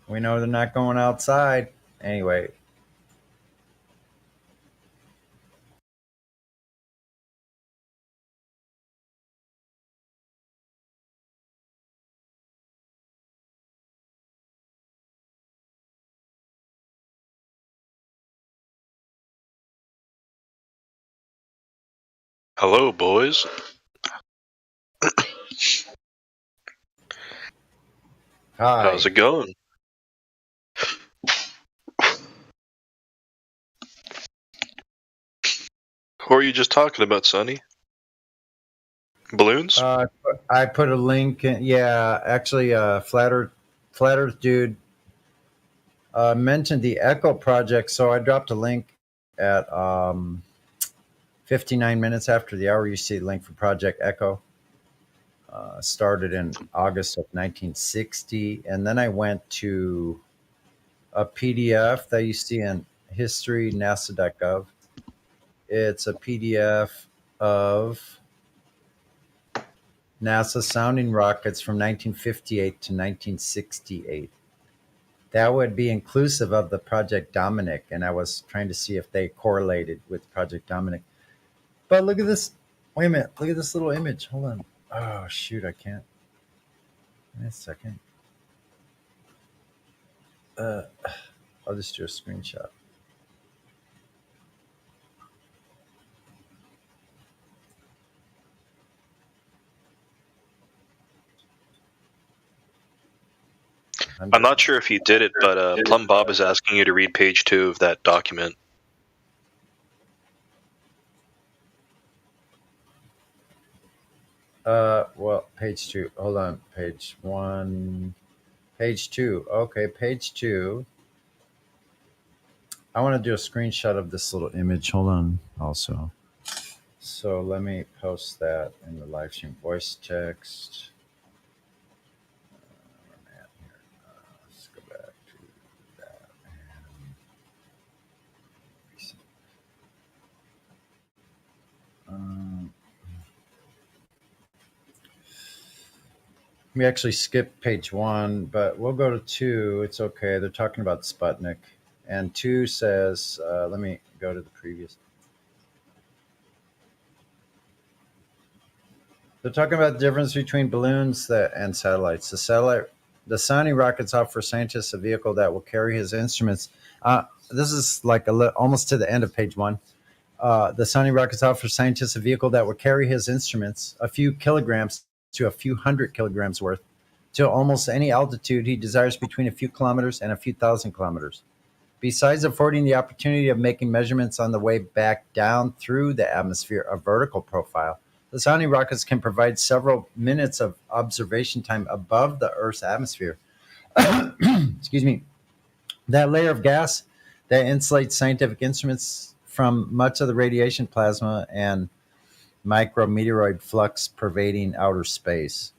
We know they're not going outside. Anyway. Hello, boys. Hi. How's it going? Who are you just talking about, Sonny? Balloons? I put a link in. Yeah, actually, Flat Earth dude mentioned the Echo project, so I dropped a link at 59 minutes after the hour. You see the link for Project Echo. Started in August of 1960, and then I went to a PDF that you see in history, nasa.gov. It's a PDF of NASA sounding rockets from 1958 to 1968. That would be inclusive of the Project Dominic, and I was trying to see if they correlated with Project Dominic. But look at this. Wait a minute. Look at this little image. Hold on. Oh, shoot. I can't. Wait a second. I'll just do a screenshot. I'm not sure if you did it, but Plum Bob is asking you to read page 2 of that document. Well, page 2. Hold on. Page 1. Page 2. Okay, page 2. I want to do a screenshot of this little image. Hold on. Also. So let me post that in the live stream voice text. Let's go back to that. We actually skipped page 1, but we'll go to 2. It's okay. They're talking about Sputnik. And 2 says, let me go to the previous. They're talking about the difference between balloons and satellites. The Sounding rockets offer scientists a vehicle that will carry his instruments. This is like almost to the end of page 1. The Sounding rockets offer scientists a vehicle that will carry his instruments a few kilograms to a few hundred kilograms worth to almost any altitude he desires between a few kilometers and a few thousand kilometers. Besides affording the opportunity of making measurements on the way back down through the atmosphere, a vertical profile, the Sounding rockets can provide several minutes of observation time above the Earth's atmosphere. Excuse me. That layer of gas that insulates scientific instruments from much of the radiation plasma and micrometeoroid flux pervading outer space.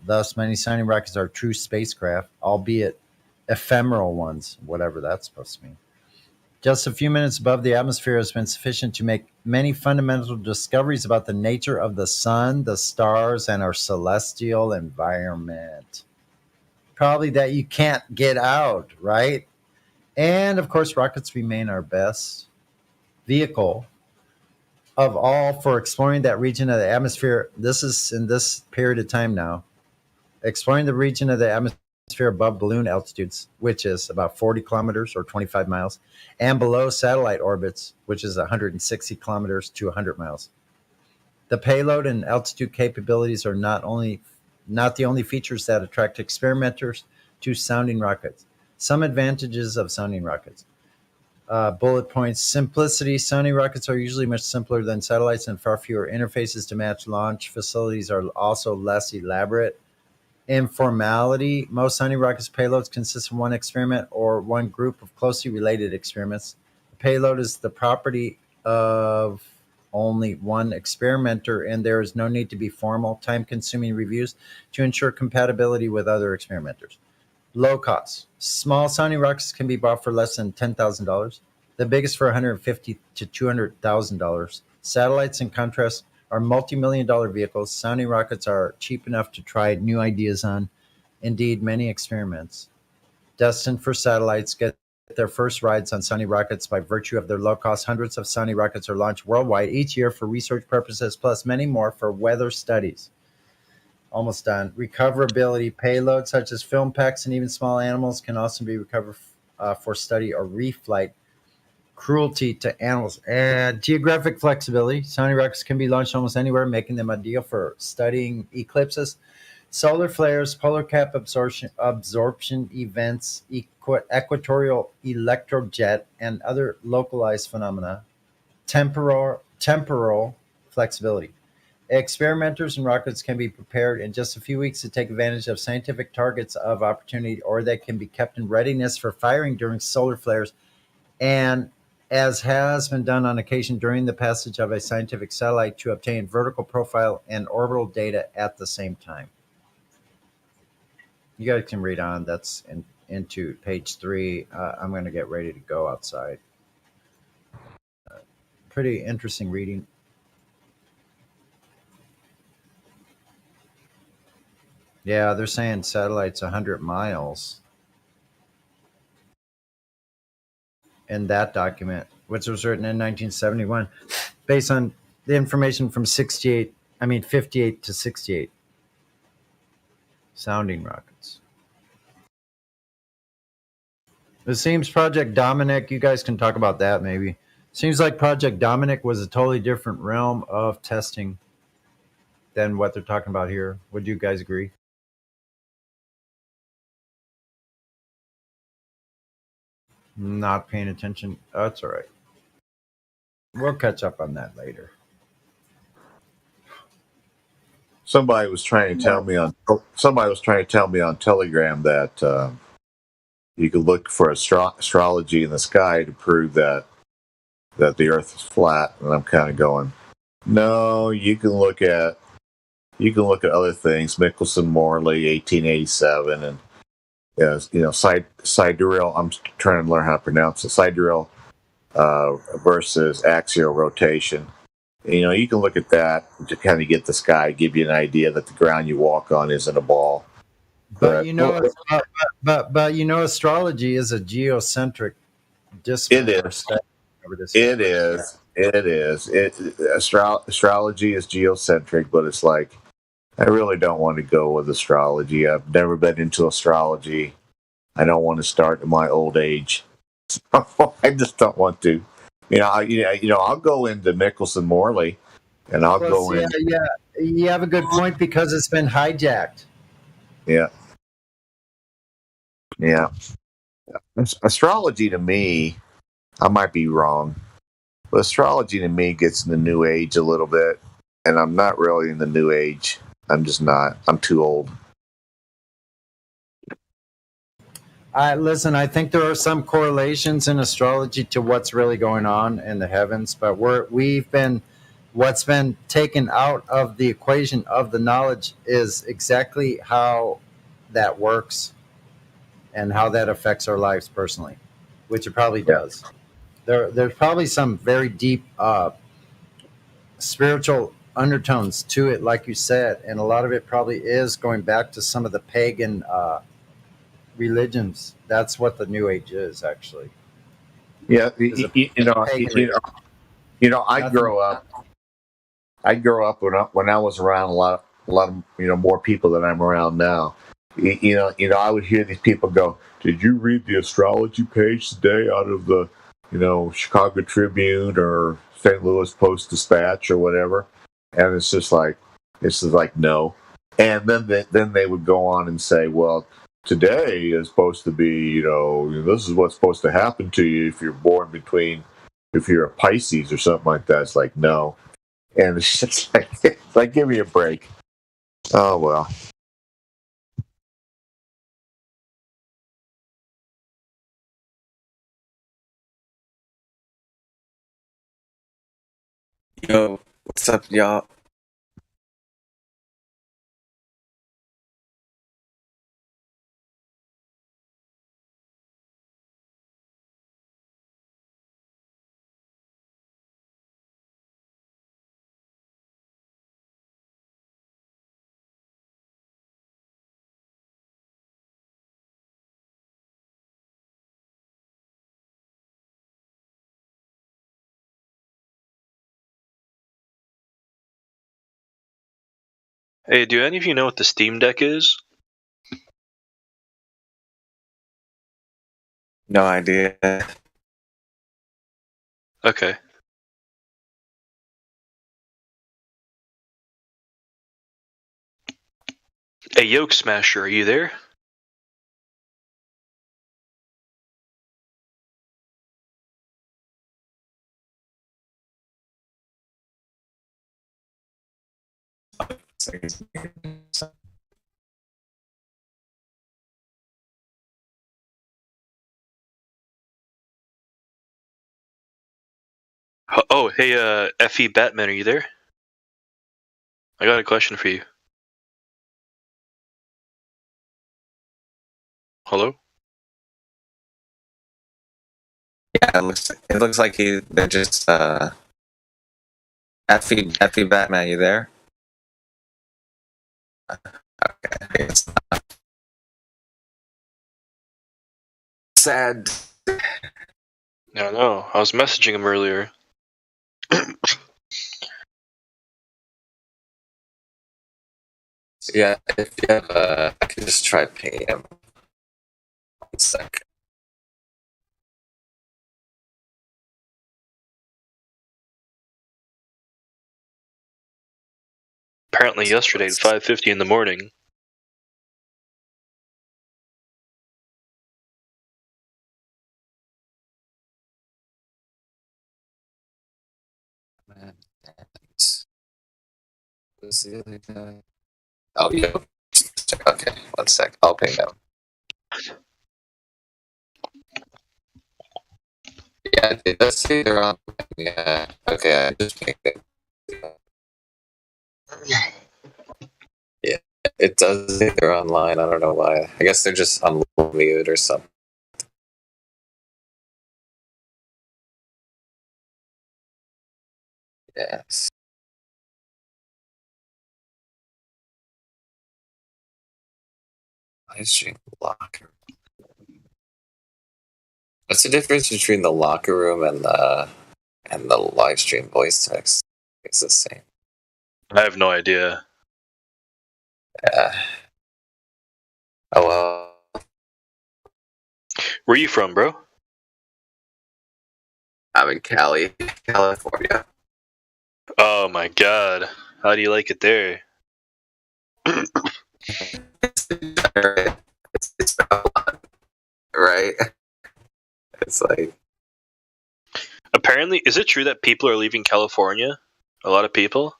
Thus, many Sounding rockets are true spacecraft, albeit ephemeral ones, whatever that's supposed to mean. Just a few minutes above the atmosphere has been sufficient to make many fundamental discoveries about the nature of the sun, the stars, and our celestial environment. Probably that you can't get out, right? And of course, rockets remain our best vehicle of all for exploring that region of the atmosphere. This is in this period of time now, exploring the region of the atmosphere above balloon altitudes, which is about 40 kilometers or 25 miles, and below satellite orbits, which is 160 kilometers to 100 miles. The payload and altitude capabilities are not the only features that attract experimenters to Sounding rockets. Some advantages of Sounding rockets. Bullet points. Simplicity. Sounding rockets are usually much simpler than satellites and far fewer interfaces to match. Launch facilities are also less elaborate. Informality. Most Sounding rockets payloads consist of one experiment or one group of closely related experiments. The payload is the property of only one experimenter, and there is no need to be formal, time-consuming reviews to ensure compatibility with other experimenters. Low cost. Small Sounding rockets can be bought for less than $10,000. The biggest for $150,000 to $200,000. Satellites, in contrast, are multi-million-dollar vehicles. Sounding rockets are cheap enough to try new ideas on. Indeed, many experiments destined for satellites get their first rides on Sounding rockets by virtue of their low cost. Hundreds of Sounding rockets are launched worldwide each year for research purposes, plus many more for weather studies. Almost done. Recoverability. Payloads such as film packs and even small animals can also be recovered for study or reflight. Cruelty to animals. And geographic flexibility. Sounding rockets can be launched almost anywhere, making them ideal for studying eclipses, solar flares, polar cap absorption events, equatorial electrojet, and other localized phenomena. Temporal flexibility. Experimenters and rockets can be prepared in just a few weeks to take advantage of scientific targets of opportunity, or they can be kept in readiness for firing during solar flares, and as has been done on occasion during the passage of a scientific satellite, to obtain vertical profile and orbital data at the same time. You guys can read on. That's into page 3. I'm going to get ready to go outside. Pretty interesting reading. Yeah, they're saying satellites 100 miles in that document, which was written in 1971, based on the information from 58 to 68. Sounding rockets. It seems Project Dominic, you guys can talk about that maybe. Seems like Project Dominic was a totally different realm of testing than what they're talking about here. Would you guys agree? Not paying attention. Oh, that's all right. We'll catch up on that later. Somebody was trying to tell me on Telegram that you could look for astrology in the sky to prove that the Earth is flat, and I'm kind of going, no. You can look at other things. Michelson Morley, 1887, and sidereal. I'm trying to learn how to pronounce it. Sidereal versus axial rotation. You can look at that to kind of get the sky, give you an idea that the ground you walk on isn't a ball. But astrology is a geocentric discipline. It is. Astrology is geocentric, but it's like I really don't want to go with astrology. I've never been into astrology. I don't want to start in my old age. I just don't want to. I'll go into Nicholson Morley, and I'll go in. Yeah, you have a good point because it's been hijacked. Yeah. Astrology to me, I might be wrong, but astrology to me gets in the New Age a little bit, and I'm not really in the New Age. I'm just not. I'm too old. Listen, I think there are some correlations in astrology to what's really going on in the heavens, but what's been taken out of the equation of the knowledge is exactly how that works and how that affects our lives personally, which it probably does. There's probably some very deep spiritual undertones to it, like you said, and a lot of it probably is going back to some of the pagan religions. That's what the New Age is, actually. Yeah, I grew up when I was around a lot of more people than I'm around now. I would hear these people go, "Did you read the astrology page today out of the Chicago Tribune or St. Louis Post-Dispatch or whatever?" And it's just like no. And then they would go on and say, "Well, today is supposed to be, this is what's supposed to happen to you if you're born if you're a Pisces or something like that." It's like, no. And it's just like, give me a break. Oh, well. Yo, what's up, y'all? Hey, do any of you know what the Steam Deck is? No idea. Okay. Hey, Yoke Smasher, are you there? Oh, hey, Fe Batman, are you there? I got a question for you. Hello? Yeah, it looks like they're just Effie Batman, you there? Okay, I guess not. Sad. No, I was messaging him earlier. Yeah, if you have I can just try pinging him. 1 sec. Apparently yesterday at 5:50 in the morning. Man, who's the other guy? Oh, yeah. Okay, 1 sec. I'll ping him. Yeah, it does say they're on. Yeah, okay, I just pinged it. Yeah, it does say they're online. I don't know why. I guess they're just on mute or something. Yes. Live stream locker. What's the difference between the locker room and the live stream voice text? It's the same. I have no idea. Oh well. Where you from, bro? I'm in Cali, California. Oh my god. How do you like it there? It's right? It's like apparently, is it true that people are leaving California? A lot of people?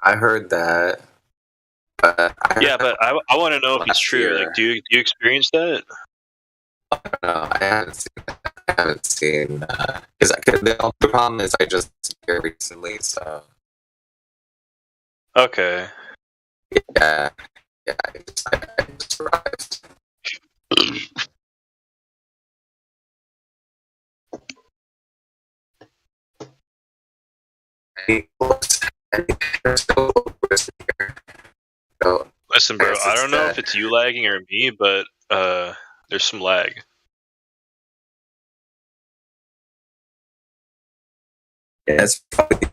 I heard that. But I want to know if it's last true. year. Like, do you experience that? No, I haven't seen that. I haven't seen because the problem is I just here recently, so Okay. yeah, I just arrived. Listen, bro, I don't know if it's you lagging or me, but there's some lag. Yeah, it's probably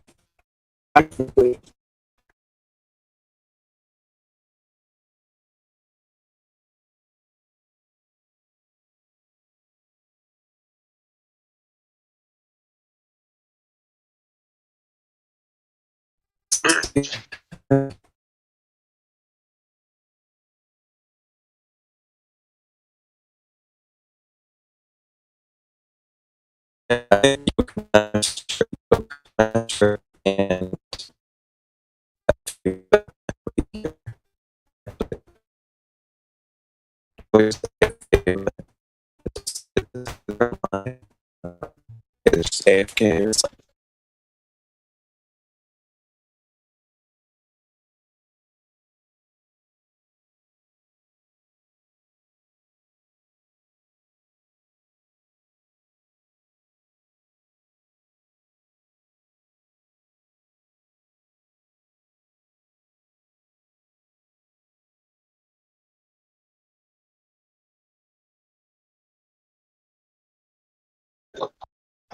and it's AFK or something.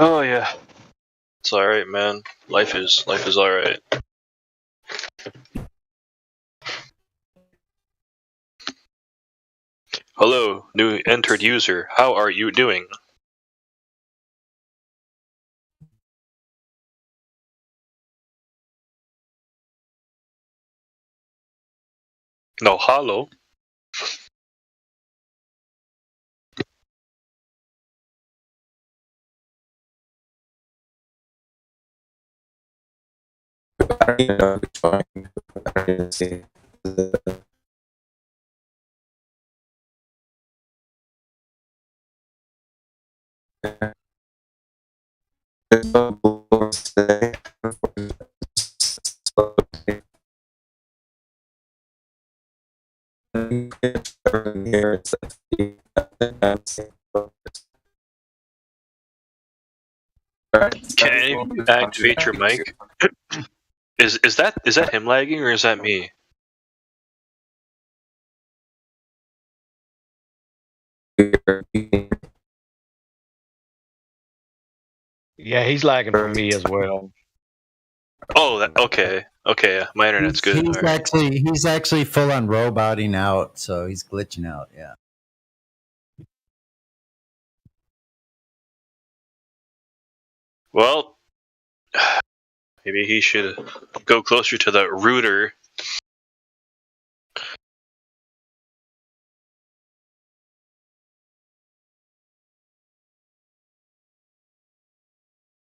Oh yeah. It's alright, man. Life is alright. Hello, new entered user. How are you doing? No, hello. I don't even know which one. I don't even see. Can any of you activate your mic? Is that him lagging or is that me? Yeah, he's lagging for me as well. Oh, okay. Okay, my internet's good. He's Alright. actually full on roboting out, so he's glitching out. Yeah. Well, maybe he should go closer to the router.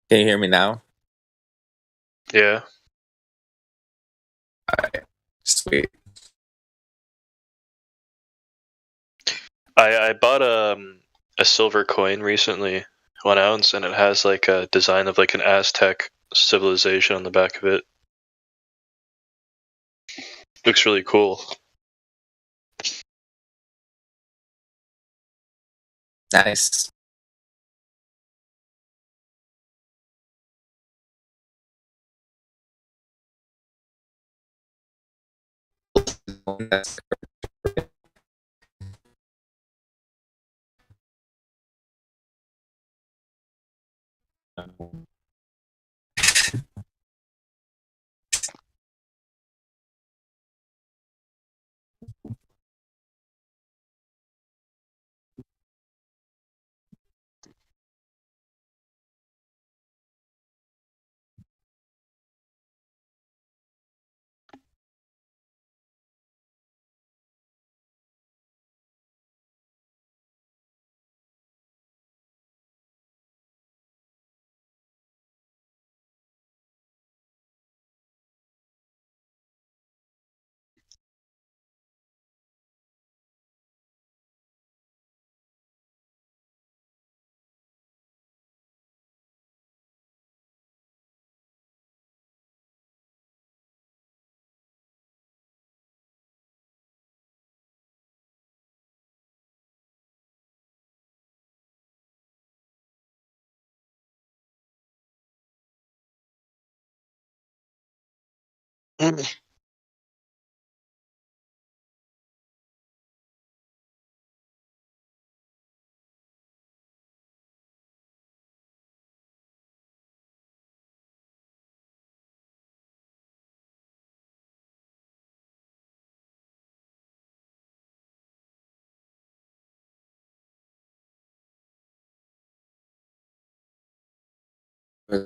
Can you hear me now? Yeah. Alright. Sweet. I bought a silver coin recently, 1 ounce, and it has like a design of like an Aztec civilization on the back of it. Looks really cool. Nice.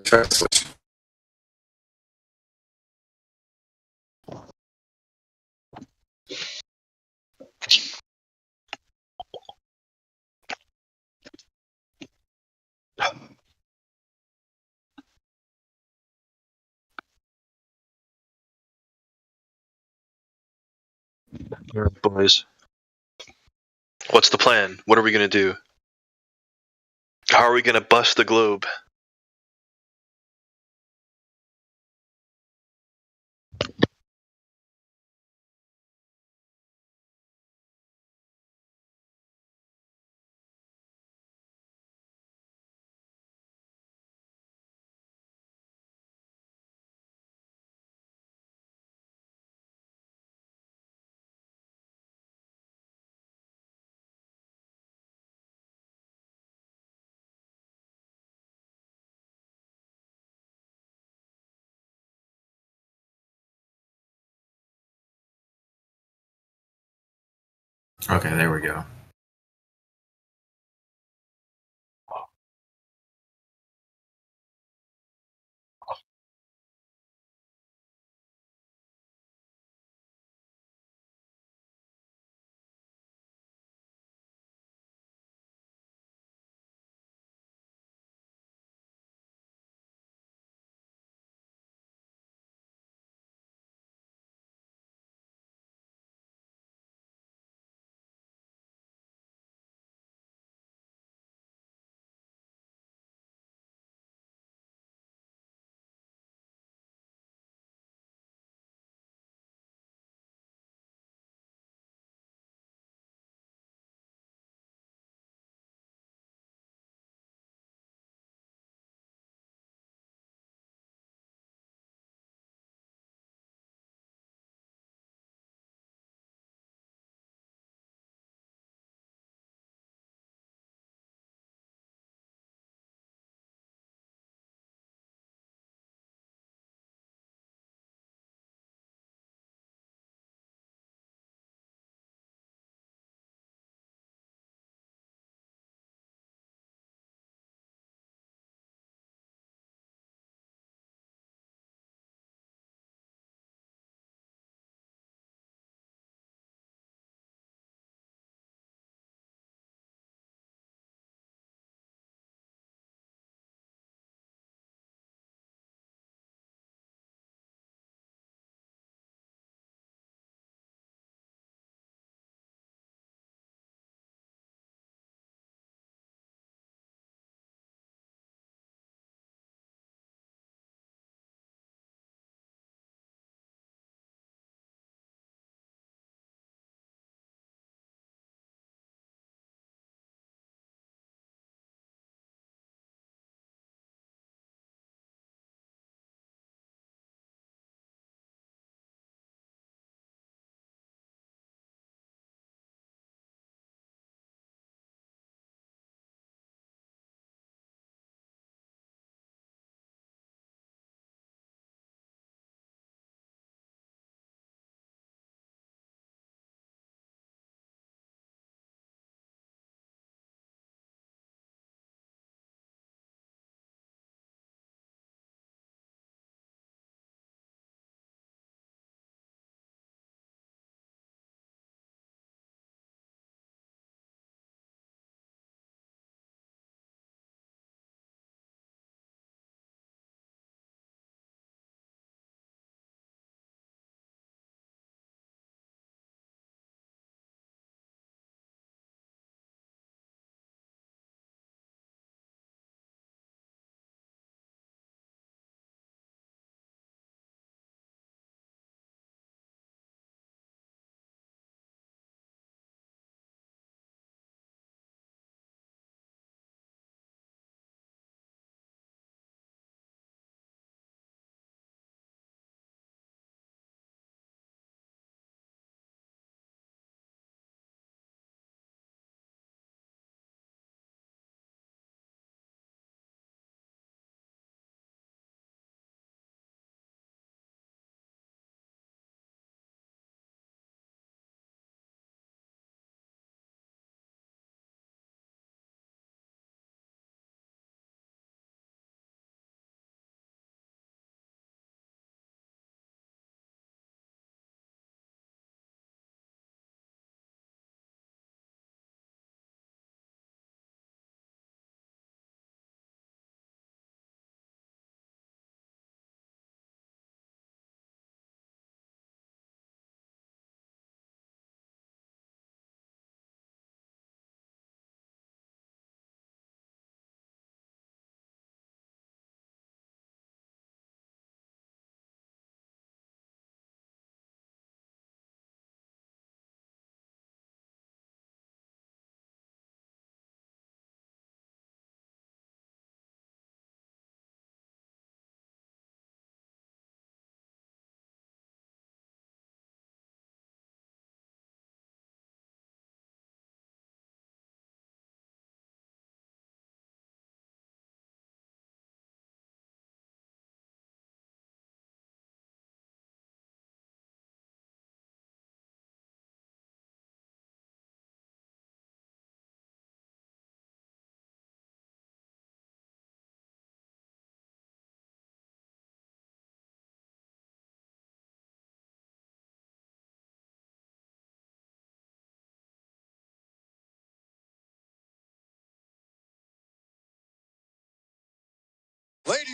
Translation. All right, boys. What's the plan? What are we gonna do? How are we gonna bust the globe? Okay, there we go.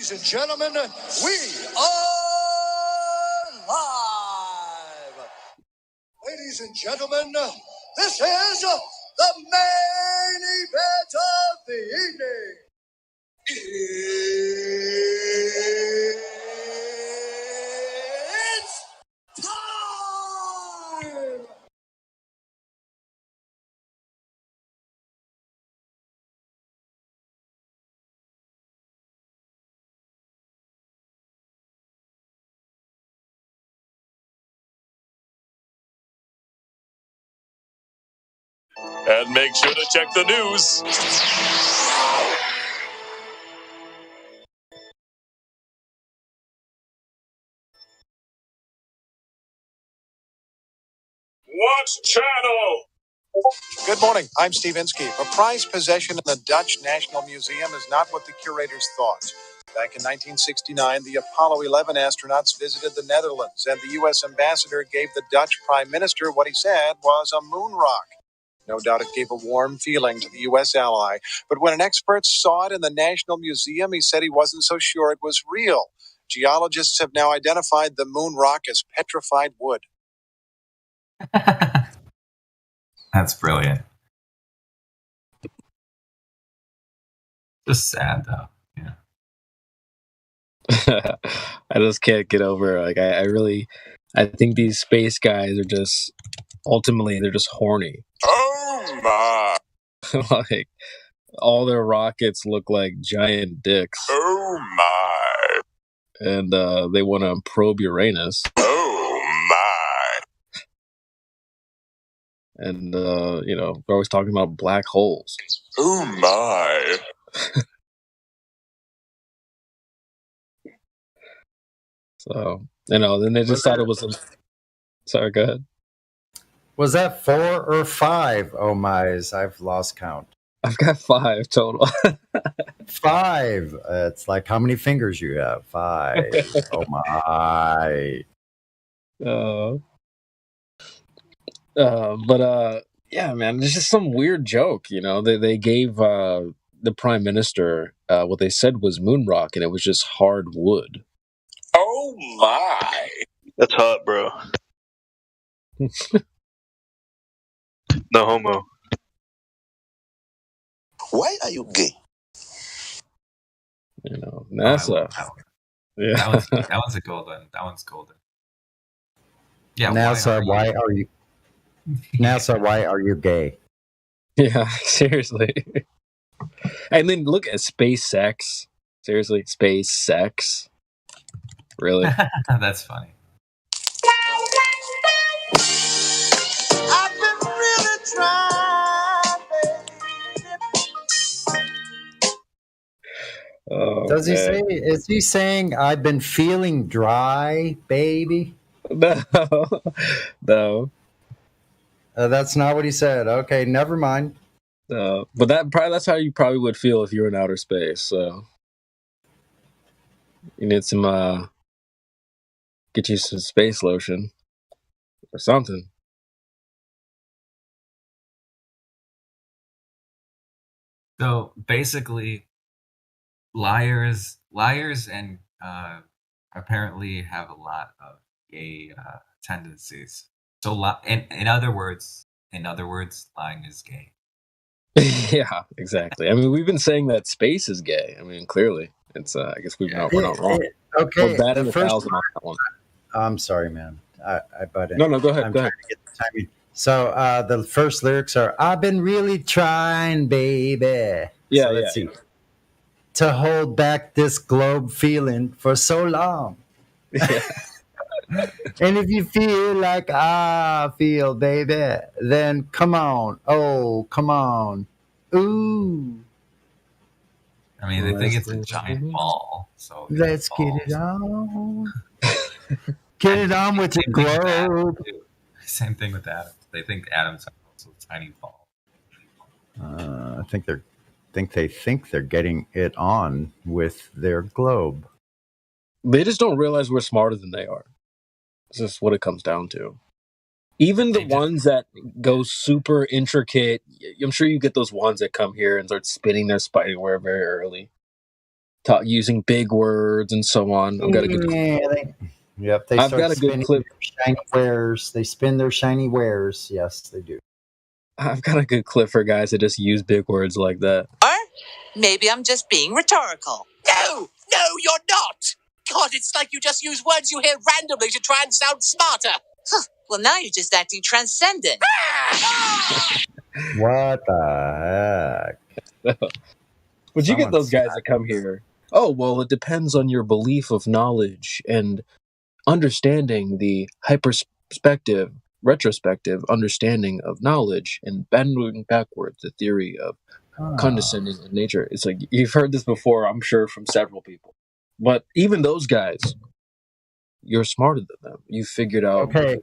Ladies and gentlemen, we are live. Ladies and gentlemen, this is the main event of the evening. It's time! And make sure to check the news. Watch channel. Good morning. I'm Steve Inskeep. A prized possession in the Dutch National Museum is not what the curators thought. Back in 1969, the Apollo 11 astronauts visited the Netherlands, and the U.S. ambassador gave the Dutch prime minister what he said was a moon rock. No doubt it gave a warm feeling to the U.S. ally. But when an expert saw it in the National Museum, he said he wasn't so sure it was real. Geologists have now identified the moon rock as petrified wood. That's brilliant. Just sad though. I just can't get over it. Like I think these space guys are just ultimately they're just horny. Oh my! Like all their rockets look like giant dicks. Oh my! And they want to probe Uranus. Oh my! And they're always talking about black holes. Oh my! So then they just thought it was. Sorry, go ahead. Was that 4 or 5? Oh my's, I've lost count. I've got 5 total. 5. It's like how many fingers you have. 5. Oh my. Yeah, man, it's just some weird joke. They gave the prime minister what they said was moon rock, and it was just hard wood. Oh my! That's hot, bro. No homo. Why are you gay? NASA. Yeah, that one's a golden. That one's golden. Yeah, NASA, why are you? NASA, why are you gay? Yeah, seriously. And then look at SpaceX. Seriously, SpaceX. Really? That's funny. I've been really trying, Oh, Does he man. say? Is he saying I've been feeling dry, baby? No. That's not what he said. Okay, never mind. But that's how you probably would feel if you were in outer space. So you need some get you some space lotion or something. So basically, liars and apparently have a lot of gay tendencies. So in other words, lying is gay. Yeah, exactly. I mean, we've been saying that space is gay. I mean, clearly, it's. I guess we're not wrong. Okay, We're batting the 1,000 on that one. I'm sorry, man. I butt in. No, go ahead. I'm Go trying ahead. to get the timing. So the first lyrics are, "I've been really trying, baby." Yeah, So let's see. To hold back this globe feeling for so long. Yeah. And if you feel like I feel, baby, then come on. Oh, come on. Ooh. I mean, they think it's a giant ball. So Let's get it on. Get it on with your globe. Same thing with atoms. They think atoms are also a tiny ball. I think they think they're getting it on with their globe. They just don't realize we're smarter than they are. It's just what it comes down to. Even the ones that go super intricate, I'm sure you get those ones that come here and start spinning their spider web very early. using big words and so on. I've got a good. They I've start got a good spinning clip. their shiny wares. They spin their shiny wares. Yes, they do. I've got a good clip for guys that just use big words like that. Or maybe I'm just being rhetorical. No, you're not. God, it's like you just use words you hear randomly to try and sound smarter. Well, now you're just acting transcendent. What the heck? Would you get those guys that come here? Oh, well, it depends on your belief of knowledge and understanding the retrospective understanding of knowledge and bending backwards the theory of condescending in nature. It's like, you've heard this before, I'm sure, from several people. But even those guys, you're smarter than them. You figured out. Okay.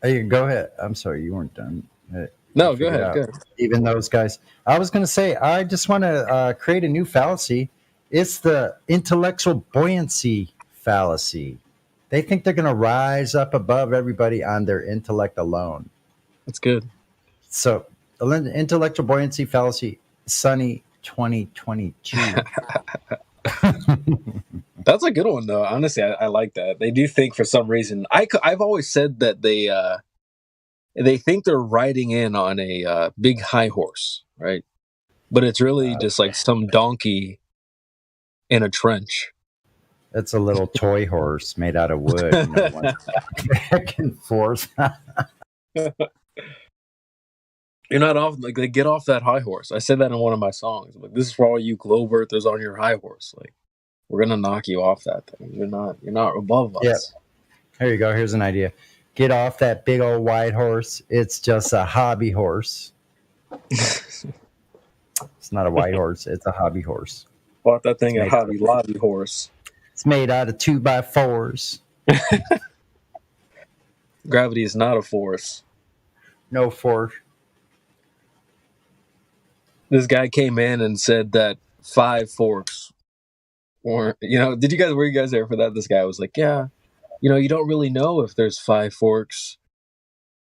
Hey, go ahead. I'm sorry, you weren't done. No, go ahead. Even those guys. I was going to say, I just want to create a new fallacy. It's the intellectual buoyancy fallacy. They think they're going to rise up above everybody on their intellect alone. That's good. So, the intellectual buoyancy fallacy, Sunny 2022. That's a good one, though. Honestly, I like that. They do think for some reason. I've always said that they think they're riding in on a big high horse, right? But it's really just like some donkey in a trench. It's a little toy horse made out of wood. Back and forth. You're not off. Like, they get off that high horse. I said that in one of my songs. Like, this is for all you globe earthers on your high horse. Like, we're gonna knock you off that thing. You're not above us. Yeah. Here you go. Here's an idea. Get off that big old white horse. It's just a hobby horse. It's not a white horse. It's a hobby horse. Bought that thing at Hobby Lobby horse. It's made out of 2x4s. Gravity is not a force. No force. This guy came in and said that 5 forks weren't, were you guys there for that? This guy was like, yeah, you don't really know if there's 5 forks.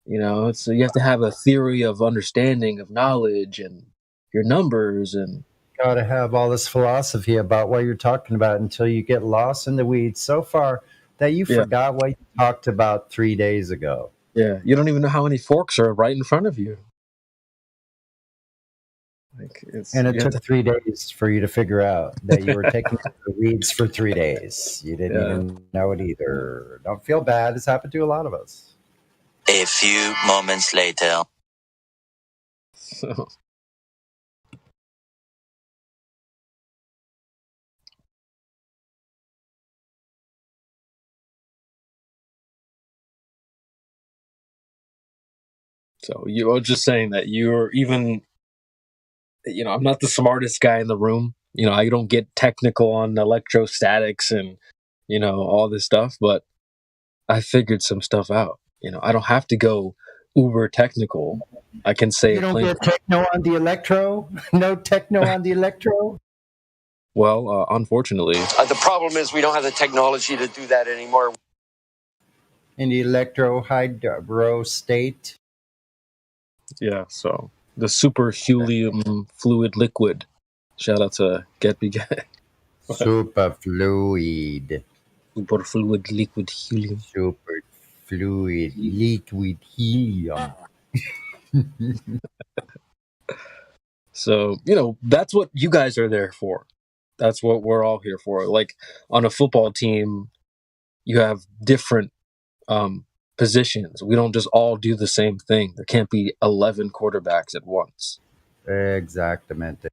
It's you have to have a theory of understanding of knowledge and your numbers, and got to have all this philosophy about what you're talking about until you get lost in the weeds so far that you forgot what you talked about 3 days ago. Yeah, you don't even know how many forks are right in front of you. And it took 3 days for you to figure out that you were taking the weeds for 3 days. You didn't even know it either. Don't feel bad. It's happened to a lot of us. A few moments later. So you were just saying that you're even, I'm not the smartest guy in the room. I don't get technical on electrostatics and, all this stuff, but I figured some stuff out. I don't have to go uber technical. I can say you don't get techno on the electro? No techno on the electro? Well, unfortunately. The problem is we don't have the technology to do that anymore. In the electro-hydro state? Yeah, so the super helium fluid liquid. Shout out to Get Beget. Super fluid. Super fluid liquid helium. Super fluid liquid helium. So, that's what you guys are there for. That's what we're all here for. Like on a football team, you have different positions. We don't just all do the same thing. There can't be 11 quarterbacks at once. Exactamente.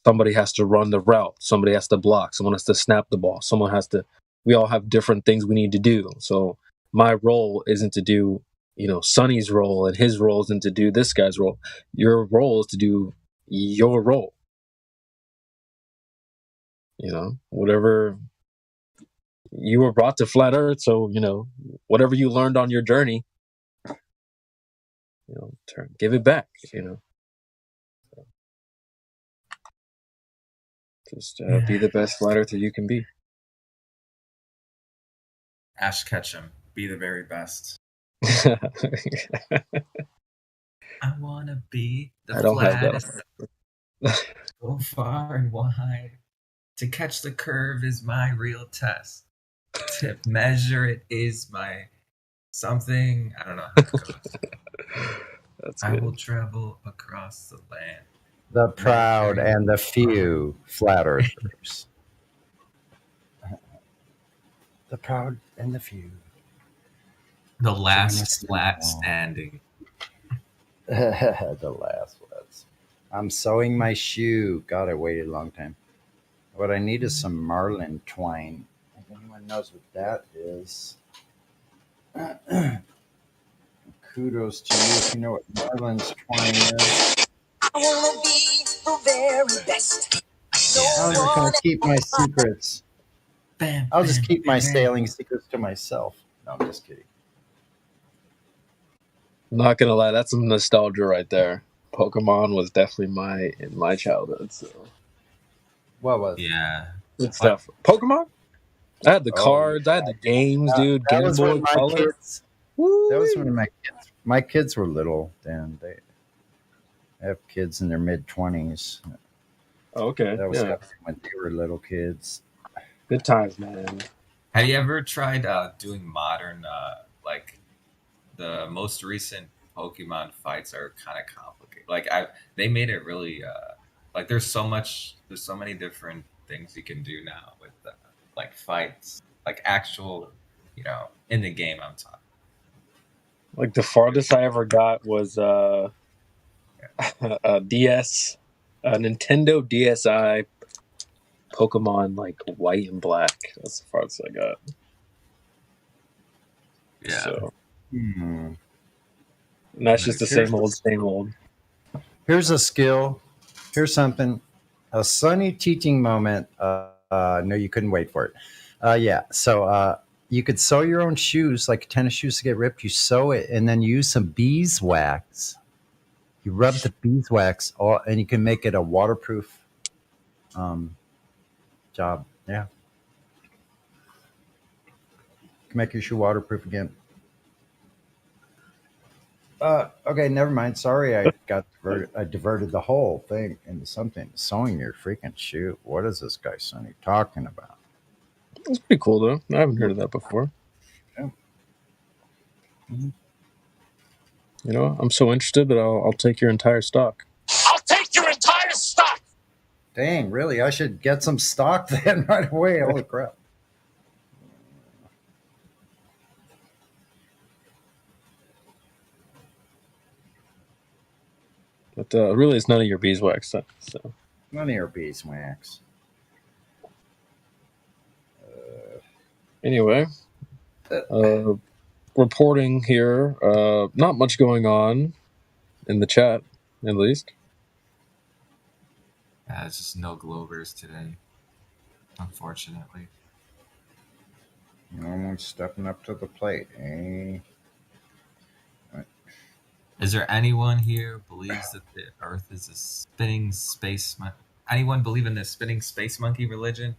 Somebody has to run the route. Somebody has to block. Someone has to snap the ball. We all have different things we need to do. So my role isn't to do, Sonny's role, and his role isn't to do this guy's role. Your role is to do your role. Whatever. You were brought to Flat Earth, so, whatever you learned on your journey, give it back, So, just be the best Flat Earther you can be. Ash Ketchum, be the very best. I want to be the don't have flattest. that. Go far and wide. To catch the curve is my real test. To measure it is my something. I don't know how it goes. That's I good. will travel across the land. The proud Measuring and the few flat earthers. The proud and the few. the Join last us flat now. standing. The last ones. I'm sewing my shoe. God, I waited a long time. What I need is some marlin twine. If anyone knows what that is, kudos to you if you know what marlin's twine is. I wanna be the very best. I'm just gonna keep my secrets. I'll just keep my sailing secrets to myself. No, I'm just kidding. Not gonna lie, that's some nostalgia right there. Pokemon was definitely in my childhood. So What was? Yeah. good stuff. Pokemon. I had the cards. I had the games, dude. That Game was Boy when my Color. kids. That was when my kids were little. Then they have kids in their mid-20s. Okay, That was yeah. when they were little kids. Good times, man. Have you ever tried doing modern, like the most recent Pokemon fights are kind of complicated. Like they made it really, like there's so many different things you can do now with like fights, like actual, in the game I'm talking. Like the farthest I ever got was a DS, a Nintendo DSi Pokemon like white and black. That's the farthest I got. Yeah. So, and that's just the same old. Here's a skill. Here's something. A sunny teaching moment. No, you couldn't wait for it. Yeah. So you could sew your own shoes, like tennis shoes to get ripped. You sew it and then use some beeswax. You rub the beeswax, and you can make it a waterproof job. Yeah. You can make your shoe waterproof again. Okay, never mind. Sorry, I got diverted. I diverted the whole thing into something. Sewing your freaking shoe. What is this guy Sonny talking about? That's pretty cool, though. I haven't heard of that before. Yeah. Mm-hmm. You know, I'm so interested that I'll take your entire stock. I'll take your entire stock. Dang, really? I should get some stock then right away. Holy crap. But really, it's none of your beeswax stuff. So none of your beeswax. Anyway, reporting here. Not much going on in the chat, at least. Yeah, it's just no Glovers today, unfortunately. No one's stepping up to the plate, eh? Is there anyone here who believes that the Earth is a spinning space monkey? Anyone believe in the spinning space monkey religion?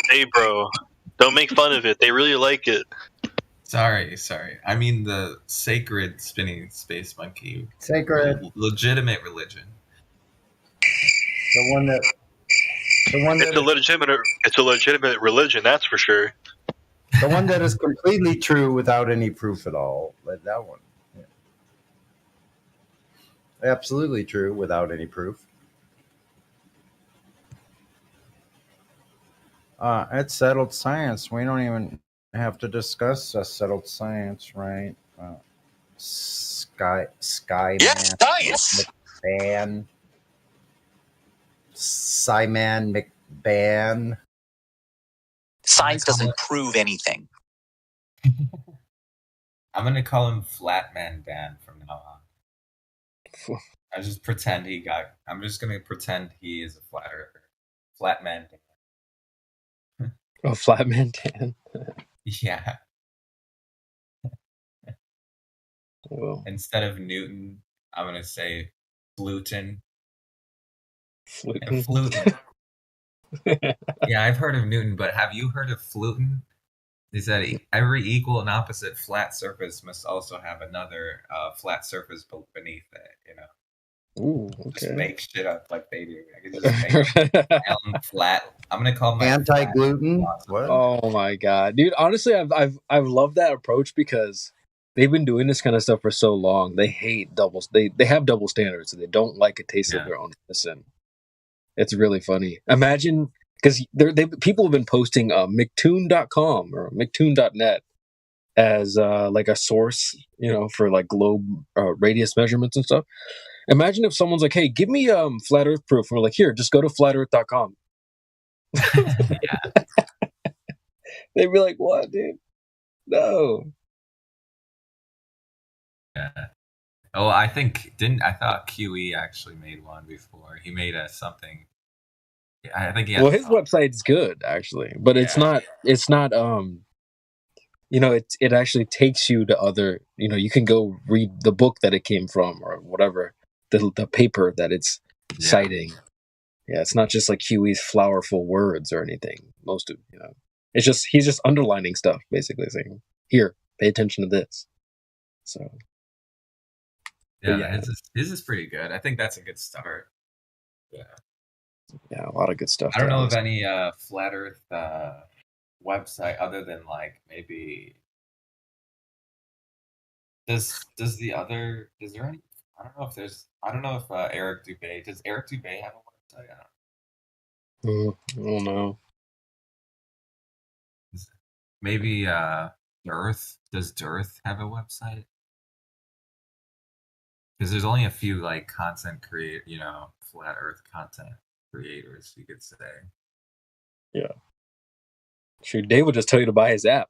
Hey, bro, don't make fun of it. They really like it. Sorry. I mean the sacred spinning space monkey. Sacred. Legitimate religion. The one that. It's a legitimate religion, that's for sure. The one that is completely true without any proof at all. Like that one. Yeah. Absolutely true without any proof. It's settled science. We don't even have to discuss settled science, right? Skyman. Yes, science. McBan. Simon McBan. Science doesn't prove anything. I'm gonna call him Flatman Dan from now on. I'm just gonna pretend he is a flat earther. Flatman Dan. Oh, Flatman Dan. Yeah. Well, instead of Newton, I'm gonna say Fluton. Fluton. Yeah, I've heard of Newton, but have you heard of Fluton? He said every equal and opposite flat surface must also have another flat surface beneath it. You know. Ooh, Just okay. make shit up like they do. I can just make up my own flat. I'm gonna call my Anti-gluten? What? Oh my god, dude! Honestly, I've loved that approach because they've been doing this kind of stuff for so long. They hate doubles. They have double standards. They don't like a taste of their own medicine. It's really funny. Imagine because people have been posting McTune.com or McTune.net as like a source, for like globe radius measurements and stuff. Imagine if someone's like, "Hey, give me flat Earth proof," and we're like, "Here, just go to flatearth.com." They'd be like, "What, dude? No." Yeah. Oh, I thought QE actually made one before. He made something. I think he had. Well, his website's good actually, but it's not. It's not. It actually takes you to other. You can go read the book that it came from or whatever the paper that it's citing. Yeah, it's not just like Huey's flowerful words or anything. Most of it's just he's just underlining stuff, basically saying, "Here, pay attention to this." So, yeah. His is pretty good. I think that's a good start. Yeah, a lot of good stuff. I don't know of any flat Earth website other than like maybe. Is there any? I don't know if Eric Dubay. Does Eric Dubay have a website? I don't know. Maybe Dearth. Does Dearth have a website? Because there's only a few like content flat Earth content creators, you could say. Yeah. Sure, Dave will just tell you to buy his app.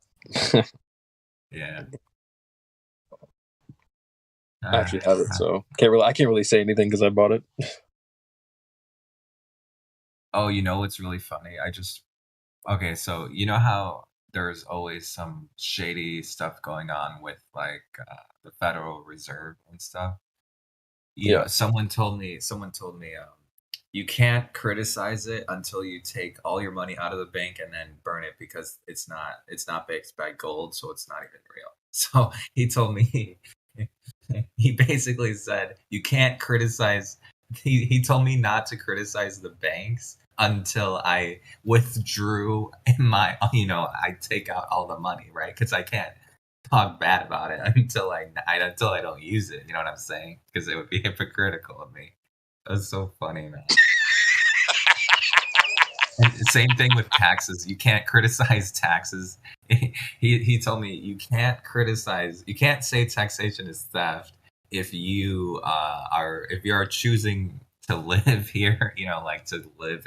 Yeah. I actually have it, so I can't really say anything because I bought it. Oh, what's really funny? Okay, so you know how there's always some shady stuff going on with like the Federal Reserve and stuff. Someone told me you can't criticize it until you take all your money out of the bank and then burn it because it's not backed by gold, so it's not even real. So he told me he basically said you can't criticize. He told me not to criticize the banks until I withdrew I take out all the money, right? Because I can't talk bad about it until I don't use it. You know what I'm saying? Because it would be hypocritical of me. That's so funny, man. And same thing with taxes. You can't criticize taxes. He told me you can't say taxation is theft if you are choosing to live here, like to live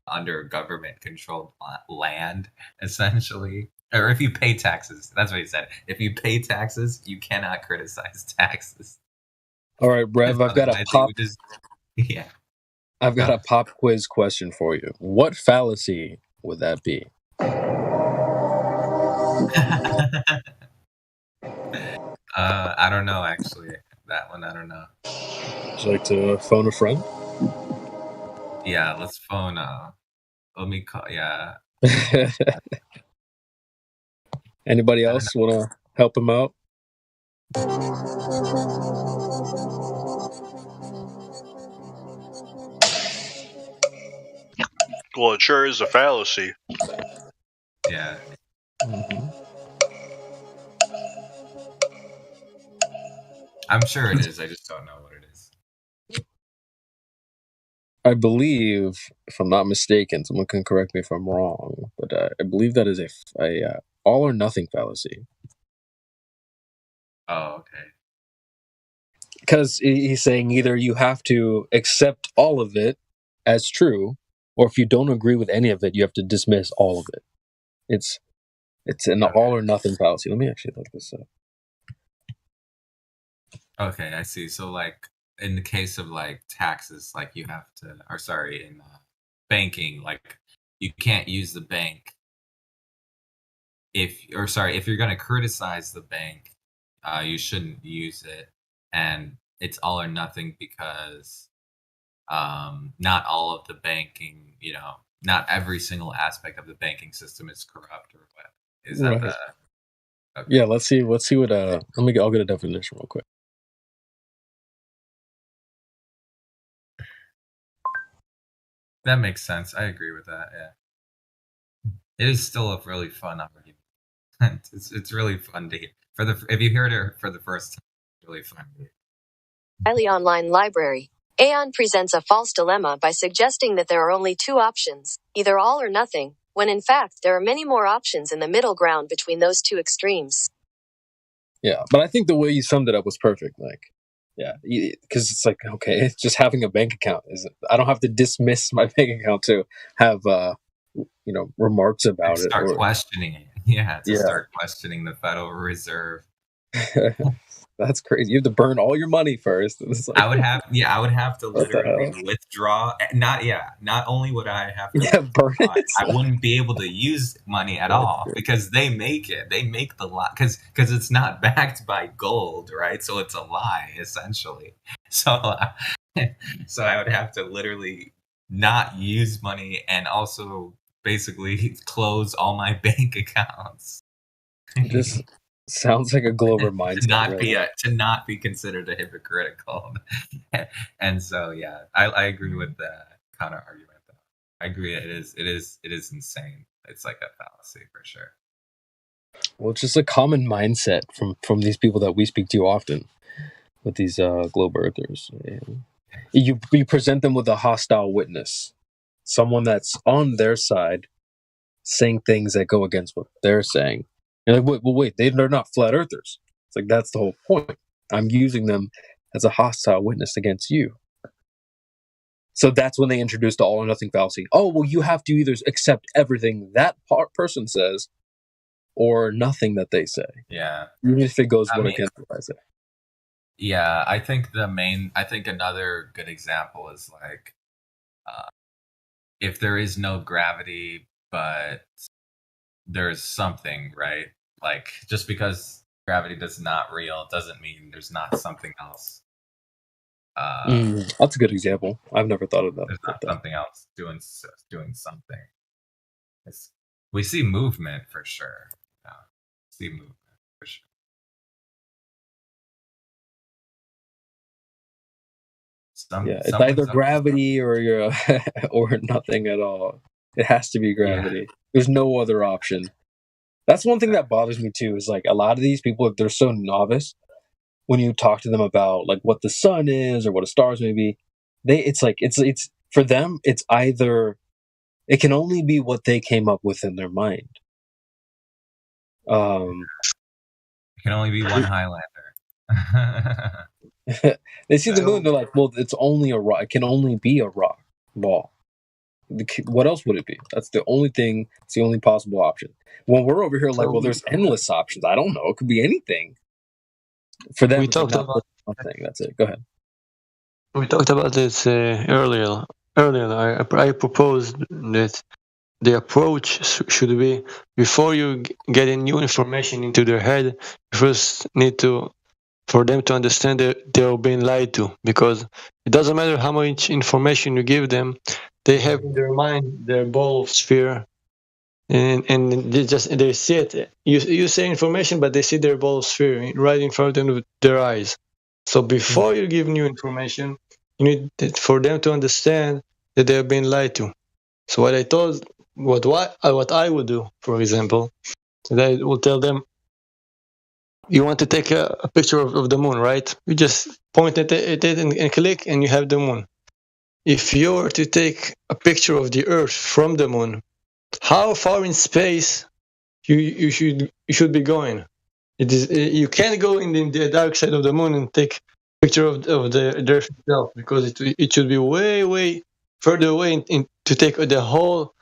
under government controlled land, essentially. Or if you pay taxes. That's what he said. If you pay taxes, you cannot criticize taxes. All right, Brev, I've got a pop. Yeah. I've got a pop quiz question for you. What fallacy would that be? I don't know, actually. That one, I don't know. Would you like to phone a friend? Yeah, let's phone. Let me call. Yeah. Anybody else want to help him out? Well, it sure is a fallacy. Yeah. Mm-hmm. I'm sure it is. I just don't know what it is. I believe, if I'm not mistaken, someone can correct me if I'm wrong, but I believe that is a all or nothing fallacy. Oh, okay. Because he's saying either you have to accept all of it as true, or if you don't agree with any of it, you have to dismiss all of it. It's an all or nothing fallacy. Let me actually look this up. Okay, I see. So, like, in the case of like taxes, like you have to, in banking, like you can't use the bank if you're going to criticize the bank, you shouldn't use it, and it's all or nothing because not all of the banking, not every single aspect of the banking system is corrupt or Is that Right. the? Okay. Yeah, let's see what I'll get a definition real quick. That makes sense. I agree with that. Yeah, it is still a really fun argument. It's really fun to hear. If you hear it for the first time, it's really fun. Highly online library. Aeon presents a false dilemma by suggesting that there are only two options, either all or nothing, when in fact there are many more options in the middle ground between those two extremes. Yeah, but I think the way you summed it up was perfect. Like, yeah, because it's like, okay, just having a bank account isn't. I don't have to dismiss my bank account to have remarks about it. Start questioning it. Yeah, Yeah. start questioning the Federal Reserve. That's crazy. You have to burn all your money first. It's like, I would have to What the literally hell? withdraw. Not only would I have to burn withdraw, it. I wouldn't be able to use money at all because they make the lie because it's not backed by gold, right? So it's a lie essentially. So I would have to literally not use money and also basically close all my bank accounts. This sounds like a Glover mindset. to not be considered a hypocritical. And so yeah, I agree with the counter argument though. I agree it is insane. It's like a fallacy for sure. Well, it's just a common mindset from these people that we speak to often with these globe earthers. You present them with a hostile witness, someone that's on their side, saying things that go against what they're saying. You're like, wait, they're not flat earthers. It's like, that's the whole point. I'm using them as a hostile witness against you. So that's when they introduced the all or nothing fallacy. Oh, well, you have to either accept everything that person says or nothing that they say. Yeah. Even if it goes against what I say. Yeah, I think another good example is like if there is no gravity but there's something, right? Like just because gravity is not real doesn't mean there's not something else. That's a good example. I've never thought of that. There's not something else doing something. We see movement for sure. See movement for sure. It's either gravity or you're or nothing at all. It has to be gravity. Yeah. There's no other option. That's one thing that bothers me too. Is like a lot of these people, they're so novice. When you talk to them about like what the sun is or what a stars may be, it's for them. It's either it can only be what they came up with in their mind. It can only be one Highlander. They see the moon. They're like, well, it's only a rock. It can only be a rock ball. What else would it be? That's the only thing. It's the only possible option. When we're over here, like, well, there's endless options. I don't know. It could be anything. For them, we talked about nothing. That's it. Go ahead. We talked about this earlier. I proposed that the approach should be before you get new information into their head, you first need for them to understand that they're being lied to, because it doesn't matter how much information you give them, they have in their mind their ball of sphere, and they see it. You say information, but they see their ball of sphere right in front of their eyes. So before you give new information, you need for them to understand that they're being lied to. So what I would do, for example, that I will tell them, you want to take a picture of the moon, right? You just point at it and click, and you have the moon. If you were to take a picture of the Earth from the moon, how far in space you should be going? You can't go in the dark side of the moon and take a picture of the Earth itself, because it should be way further away to take the whole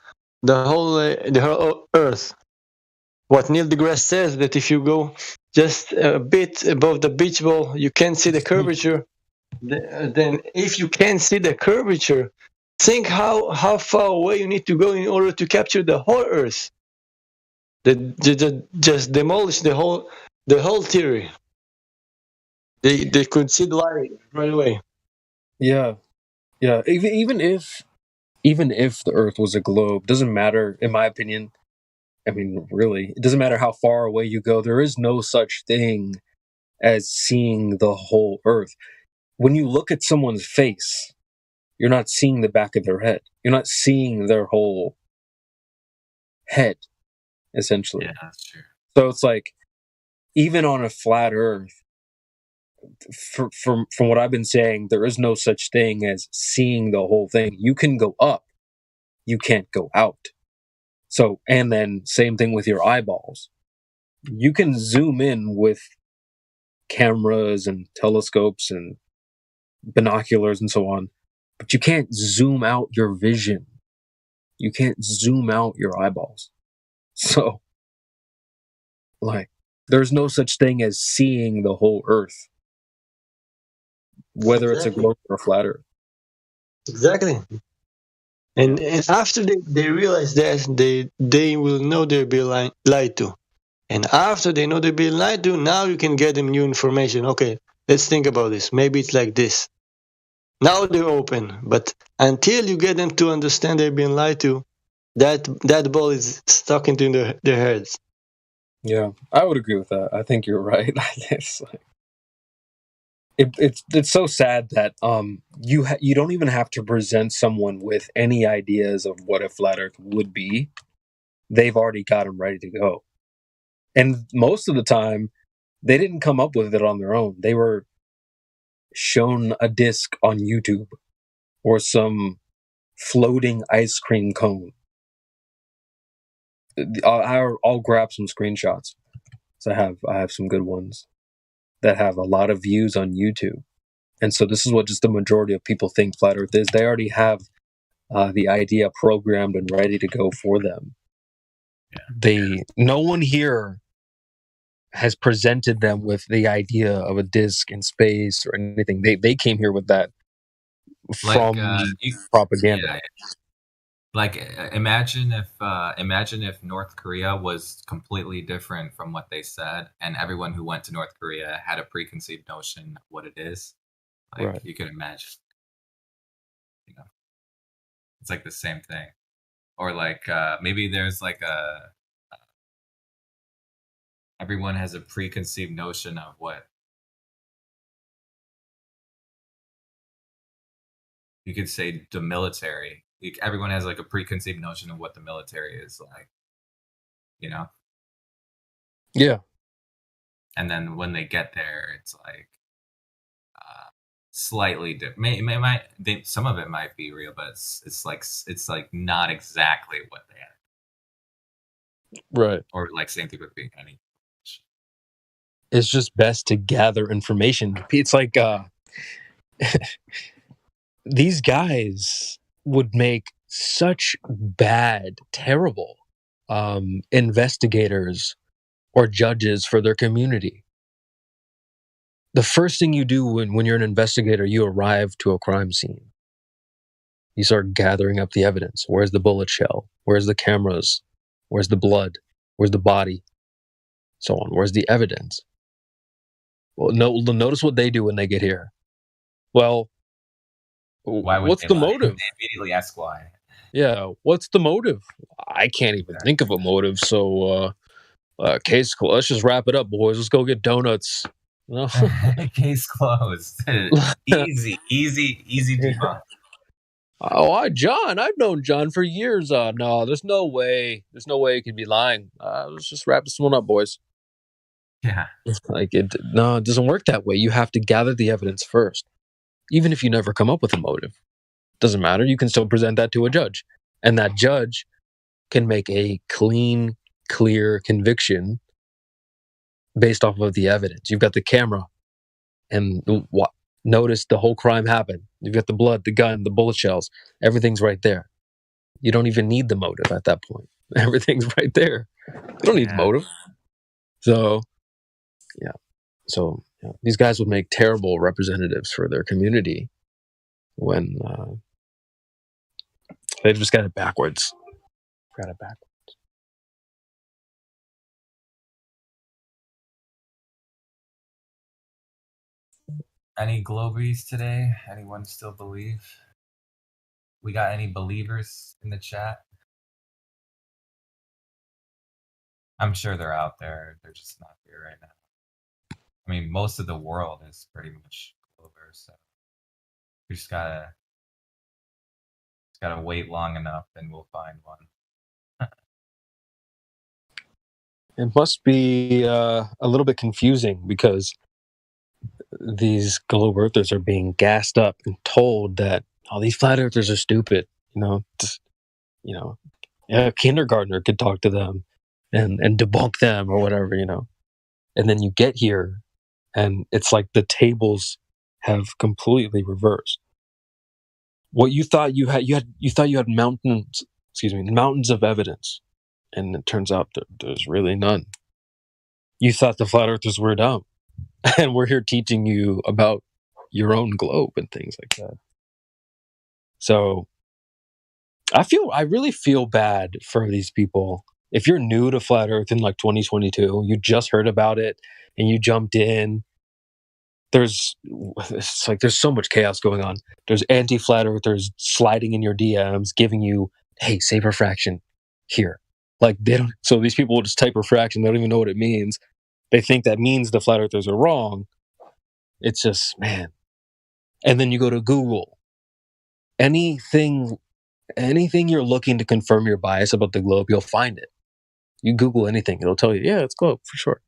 Earth. What Neil deGrasse says, that if you go just a bit above the beach ball, you can't see the curvature. Then if you can't see the curvature, think how far away you need to go in order to capture the whole Earth. Just demolish the whole theory. They could see the light right away. Yeah. Even if the Earth was a globe, doesn't matter. In my opinion, I mean, really, it doesn't matter how far away you go. There is no such thing as seeing the whole Earth. When you look at someone's face, you're not seeing the back of their head. You're not seeing their whole head, essentially. Yeah, that's true. So it's like, even on a flat Earth, from what I've been saying, there is no such thing as seeing the whole thing. You can go up, you can't go out. So, and then same thing with your eyeballs. You can zoom in with cameras and telescopes and binoculars and so on, but you can't zoom out your vision. You can't zoom out your eyeballs. So, like, there's no such thing as seeing the whole Earth, whether it's a globe or a flat Earth. Exactly. And after they realize that, they will know they're being lied to. And after they know they're being lied to, now you can get them new information. Okay, let's think about this. Maybe it's like this. Now they're open. But until you get them to understand they're being lied to, that ball is stuck into their heads. Yeah, I would agree with that. I think you're right. It's like, it's so sad that you don't even have to present someone with any ideas of what a flat Earth would be. They've already got them ready to go, and most of the time, they didn't come up with it on their own. They were shown a disc on YouTube or some floating ice cream cone. I'll grab some screenshots. So I have some good ones that have a lot of views on YouTube. And so this is what just the majority of people think flat Earth is. They already have the idea programmed and ready to go for them. No one here has presented them with the idea of a disc in space or anything. They came here with that from propaganda. Yeah. Like, imagine if North Korea was completely different from what they said, and everyone who went to North Korea had a preconceived notion of what it is. Like, Right. You can imagine, it's like the same thing. Or like, maybe there's like everyone has a preconceived notion of what you could say the military. Everyone has like a preconceived notion of what the military is like, Yeah. And then when they get there, it's like slightly different. Some of it might be real, but it's like not exactly what they had. Right. Or like same thing with being any. It's just best to gather information. It's like these guys would make such bad, terrible investigators or judges for their community. The first thing you do when you're an investigator, you arrive to a crime scene. You start gathering up the evidence. Where's the bullet shell? Where's the cameras? Where's the blood? Where's the body? So on. Where's the evidence? Well, notice what they do when they get here. Well, why would what's the motive? They immediately ask why. Yeah, what's the motive? I can't even think of a motive. So, case closed. Let's just wrap it up, boys. Let's go get donuts. No. Case closed. Easy debunk. Oh, John, I've known John for years. No, there's no way. There's no way he could be lying. Let's just wrap this one up, boys. Yeah. It doesn't work that way. You have to gather the evidence first. Even if you never come up with a motive. Doesn't matter. You can still present that to a judge. And that judge can make a clean, clear conviction based off of the evidence. You've got the camera and notice the whole crime happened. You've got the blood, the gun, the bullet shells. Everything's right there. You don't even need the motive at that point. Everything's right there. You don't need the motive. So, yeah. So, these guys would make terrible representatives for their community when they just got it backwards. Any Globies today? Anyone still believe? We got any believers in the chat? I'm sure they're out there. They're just not here right now. I mean, most of the world is pretty much over, so we just gotta wait long enough, and we'll find one. It must be a little bit confusing because these globe earthers are being gassed up and told that these flat earthers are stupid. You know, a kindergartner could talk to them and debunk them or whatever. And then you get here, and it's like the tables have completely reversed. What you thought you had mountains of evidence, and it turns out that there's really none. You thought the flat earthers were dumb, and we're here teaching you about your own globe and things like that. So I really feel bad for these people. If you're new to flat earth in like 2022, you just heard about it and you jumped in, there's so much chaos going on. There's anti-flat earthers sliding in your DMs giving you, hey, save refraction here. Like they don't, so these people will just type refraction, they don't even know what it means. They think that means the flat earthers are wrong. It's just, man. And then you go to Google. Anything you're looking to confirm your bias about the globe, you'll find it. You Google anything, it'll tell you, yeah, it's globe for sure.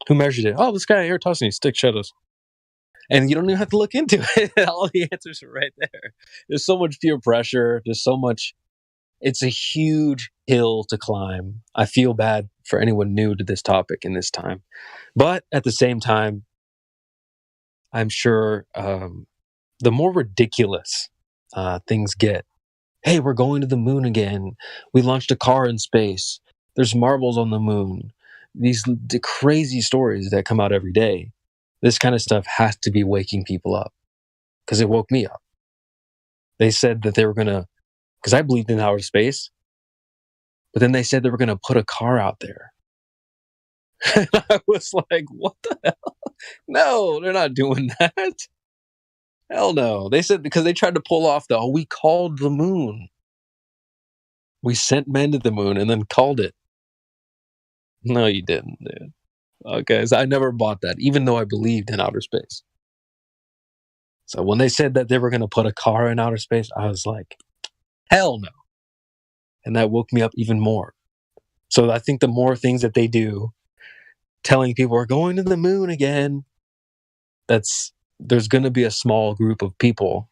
Who measured it? Oh, this guy Eratosthenes, stick shadows. And you don't even have to look into it. All the answers are right there. There's so much peer pressure. There's so much. It's a huge hill to climb. I feel bad for anyone new to this topic in this time. But at the same time, I'm sure the more ridiculous things get. Hey, we're going to the moon again. We launched a car in space. There's marbles on the moon. The crazy stories that come out every day. This kind of stuff has to be waking people up, because it woke me up. They said that they were going to, because I believed in outer space, but then they said they were going to put a car out there. And I was like, what the hell? No, they're not doing that. Hell no. They said, because they tried to pull off we called the moon. We sent men to the moon and then called it. No, you didn't, dude. Okay, so I never bought that, even though I believed in outer space. So when they said that they were going to put a car in outer space, I was like, hell no. And that woke me up even more. So I think the more things that they do, telling people we're going to the moon again, there's going to be a small group of people,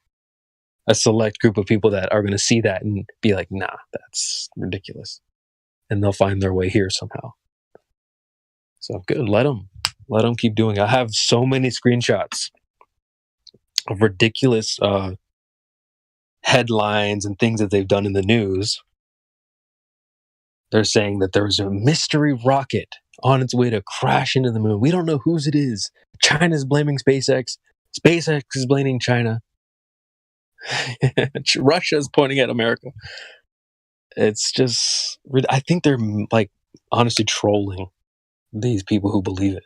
a select group of people that are going to see that and be like, nah, that's ridiculous. And they'll find their way here somehow. So good, let them keep doing it. I have so many screenshots of ridiculous headlines and things that they've done in the news. They're saying that there was a mystery rocket on its way to crash into the moon. We don't know whose it is. China's blaming SpaceX. SpaceX is blaming China. Russia's pointing at America. It's just, I think they're like honestly trolling these people who believe it.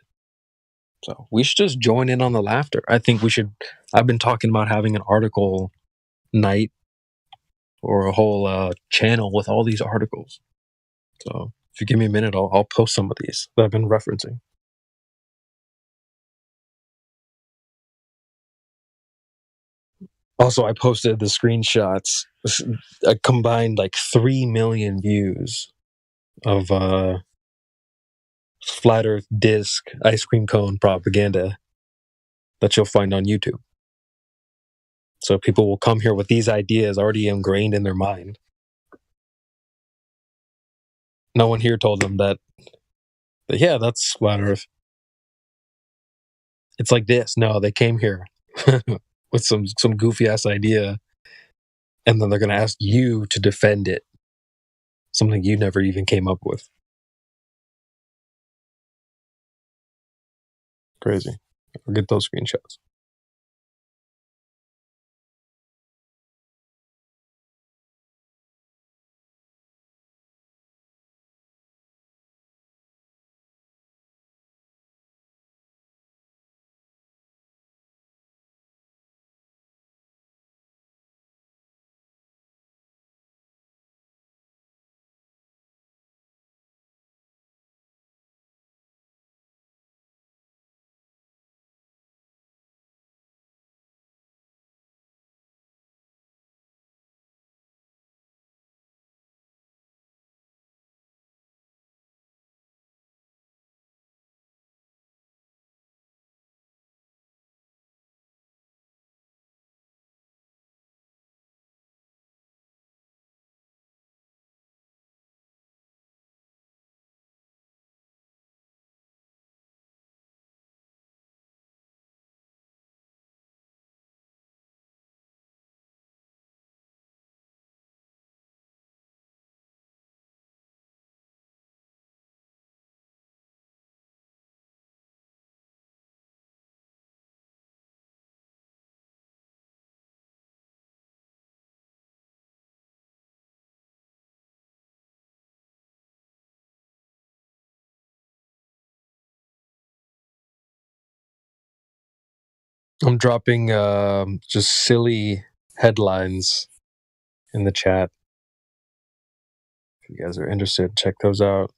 So we should just join in on the laughter. I think we should. I've been talking about having an article night or a whole channel with all these articles. So if you give me a minute, I'll post some of these that I've been referencing. Also, I posted the screenshots. I combined like 3 million views of flat Earth disc ice cream cone propaganda that you'll find on YouTube. So people will come here with these ideas already ingrained in their mind. No one here told them that yeah, that's flat Earth. It's like this. No, they came here with some goofy ass idea, and then they're going to ask you to defend it. Something you never even came up with. Crazy. I'll get those screenshots. I'm dropping just silly headlines in the chat. If you guys are interested, check those out.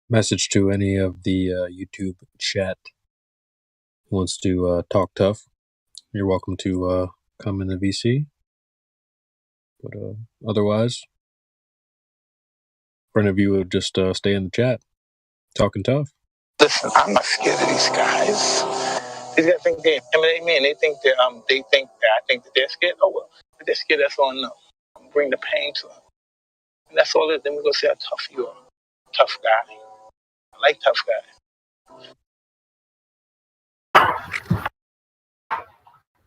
Message to any of the YouTube chat who wants to talk tough. You're welcome to come in the VC. But otherwise, for any of you would just stay in the chat, talking tough. Listen, I'm not scared of these guys. These guys think they intimidate me, and they think that I think that they're scared. Oh well, if they're scared. That's all I know. Bring the pain to them, and that's all it is. Then we go see how tough you are. Tough guy. I like tough guys.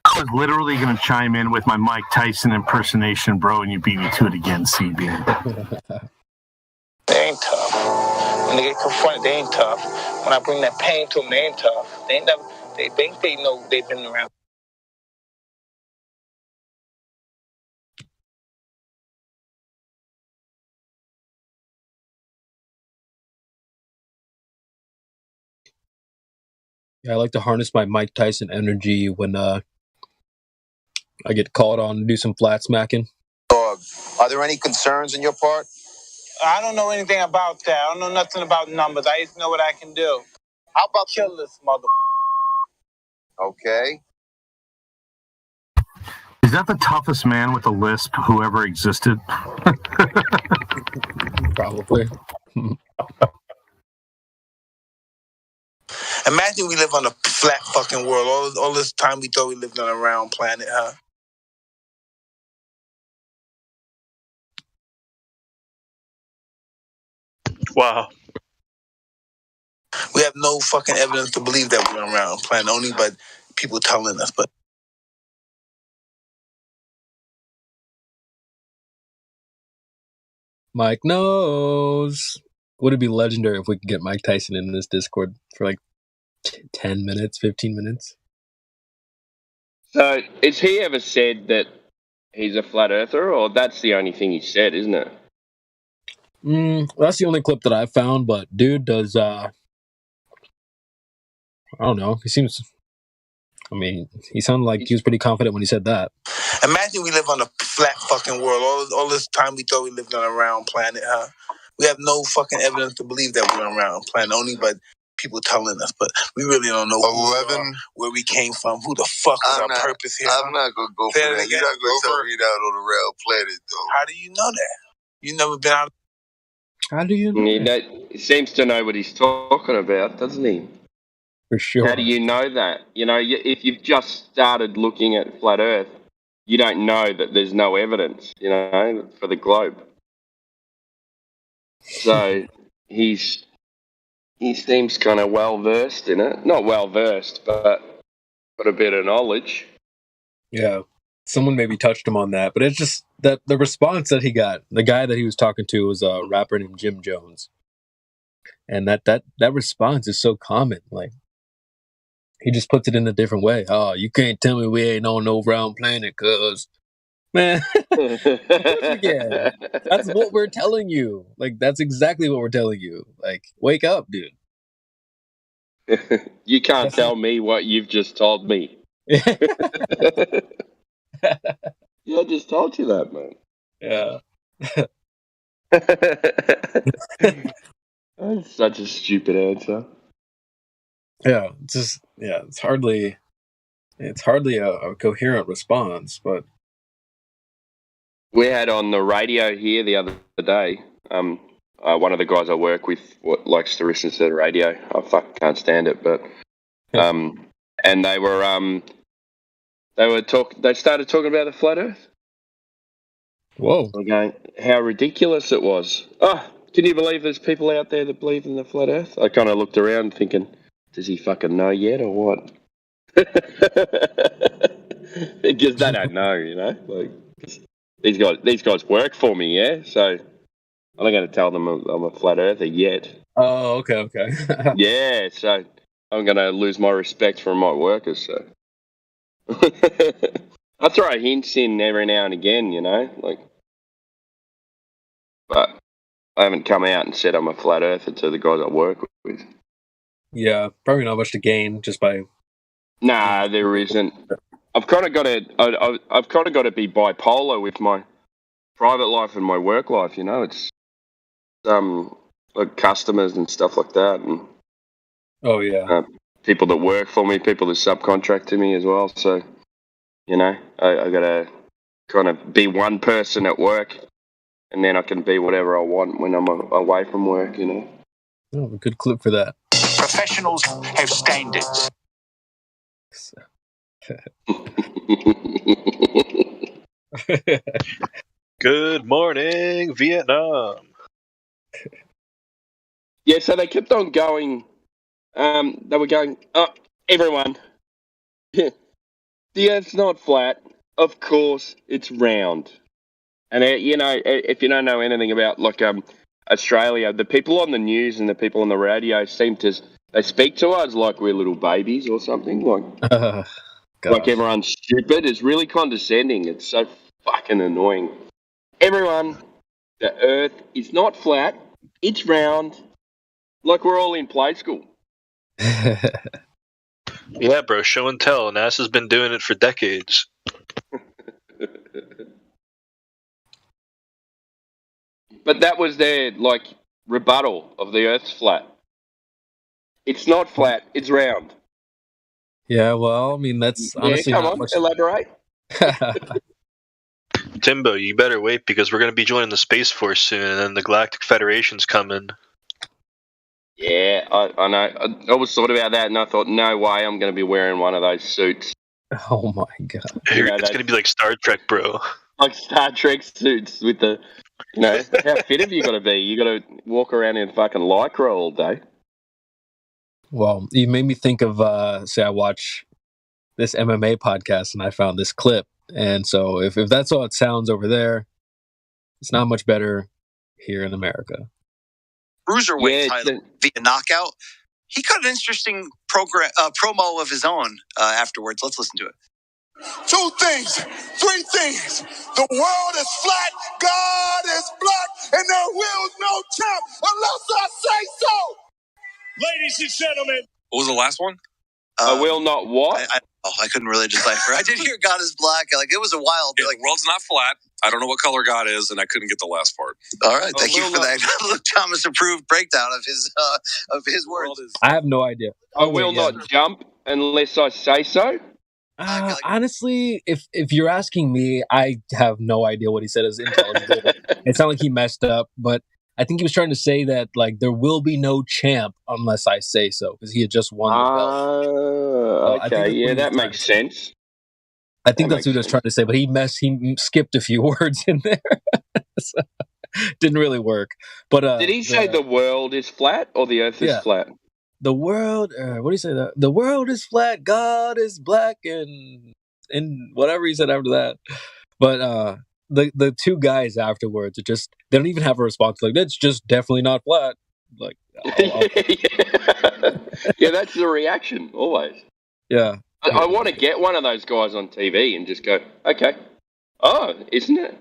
I was literally going to chime in with my Mike Tyson impersonation, bro, and you beat me to it again, CB. They ain't tough. When they get confronted, they ain't tough. When I bring that pain to them, they ain't tough. They ain't never. They think they know they've been around. Yeah, I like to harness my Mike Tyson energy when I get called on to do some flat smacking. Are there any concerns on your part? I don't know anything about that. I don't know nothing about numbers. I just know what I can do. How about kill this mother? Okay. Is that the toughest man with a lisp who ever existed? Probably. Imagine we live on a flat fucking world. All this time we thought we lived on a round planet, huh? Wow. We have no fucking evidence to believe that we're on a round planet, only by people telling us. But Mike knows. Would it be legendary if we could get Mike Tyson in this Discord for like 10 minutes, 15 minutes? So, has he ever said that he's a flat earther, or that's the only thing he said, isn't it? That's the only clip that I found, but dude does, I don't know. He seems, he sounded like he was pretty confident when he said that. imagine we live on a flat fucking world. All this time we thought we lived on a round planet, huh? We have no fucking evidence to believe that we're on a round planet, only by people telling us. But we really don't know where we came from, who the fuck is our purpose here. I'm not going to go for that. You're not going to tell me that on a round planet, though. How do you know that? You never been out. How do you know? He seems to know what he's talking about, doesn't he? For sure. How do you know that? You know, if you've just started looking at flat Earth, you don't know that there's no evidence, you know, for the globe. So he seems kind of well versed in it. Not well versed, but got a bit of knowledge. Yeah. Someone maybe touched him on that, but it's just that the response that he got, the guy that he was talking to was a rapper named Jim Jones. And that response is so common. Like, he just puts it in a different way. Oh, you can't tell me we ain't on no round planet, cuz. Man, of course we can. That's what we're telling you. Like, that's exactly what we're telling you. Like, wake up, dude. You can't tell me what you've just told me. Yeah, I just told you that, man. Yeah. That's such a stupid answer. Yeah, it's hardly a coherent response, but we had on the radio here the other day, one of the guys I work with likes to listen to the radio. I can't stand it, but and they started talking about the flat Earth. Whoa! I'm going, how ridiculous it was. Oh, can you believe there's people out there that believe in the flat Earth? I kind of looked around thinking, does he fucking know yet or what? Because they don't know, you know. Like, these guys work for me, yeah. So I'm not going to tell them I'm a flat earther yet. Oh, okay. Yeah, so I'm going to lose my respect for my workers. So I throw hints in every now and again, you know, like, but I haven't come out and said I'm a flat earther to the guys I work with. Yeah, probably not much to gain just by. Nah, there isn't. I've kind of got to be bipolar with my private life and my work life. You know, it's like customers and stuff like that, and oh yeah, people that work for me, people that subcontract to me as well. So, you know, I got to kind of be one person at work, and then I can be whatever I want when I'm away from work. You know. Oh, a good clip for that. Professionals have standards. Good morning, Vietnam. Yeah, so they kept on going. They were going, oh, everyone, the Earth's not flat. Of course, it's round. And, you know, if you don't know anything about, like, Australia, the people on the news and the people on the radio they speak to us like we're little babies or something. Like everyone's stupid. It's really condescending. It's so fucking annoying. Everyone, the Earth is not flat. It's round. Like we're all in play school. Yeah, bro, show and tell. NASA's been doing it for decades. But that was their like rebuttal of the Earth's flat. It's not flat; it's round. Yeah, well, I mean, that's honestly come not on, much. elaborate. Timbo, you better wait because we're going to be joining the Space Force soon, and then the Galactic Federation's coming. Yeah, I know. I always thought about that, and I thought, no way, I'm going to be wearing one of those suits. Oh my god! It's going to be like Star Trek, bro. Like Star Trek suits with the, how fit have you got to be? You got to walk around in fucking lycra all day. Well, you made me think of say I watch this MMA podcast and I found this clip, and so if that's all it sounds over there, it's not much better here in America. Cruiserweight title via knockout. He cut an interesting promo of his own afterwards. Let's listen to it. 2 things, 3 things. The world is flat, God is black, and there will no champ unless I say so. Ladies and gentlemen. What was the last one? I will not what? I couldn't really decipher. I did hear God is black. Like, it was a wild. The world's not flat. I don't know what color God is, and I couldn't get the last part. All right, thank you for that. Luke Thomas approved breakdown of his words. I have no idea. I will not jump unless I say so. Honestly, if you're asking me, I have no idea what he said is intelligible. It sounded like he messed up, but I think he was trying to say that like there will be no champ unless I say so, because he had just won the belt. Okay, yeah, that makes sense. I think that's what he was trying to say, but he skipped a few words in there. So, didn't really work. But did he say the world is flat or the Earth is flat? The world. What do you say? The world is flat. God is black, and whatever he said after that. But the 2 guys afterwards are just, they don't even have a response. Like, that's just definitely not flat. Like, yeah, that's the reaction always. Yeah. I want to get one of those guys on TV and just go, okay, oh, isn't it?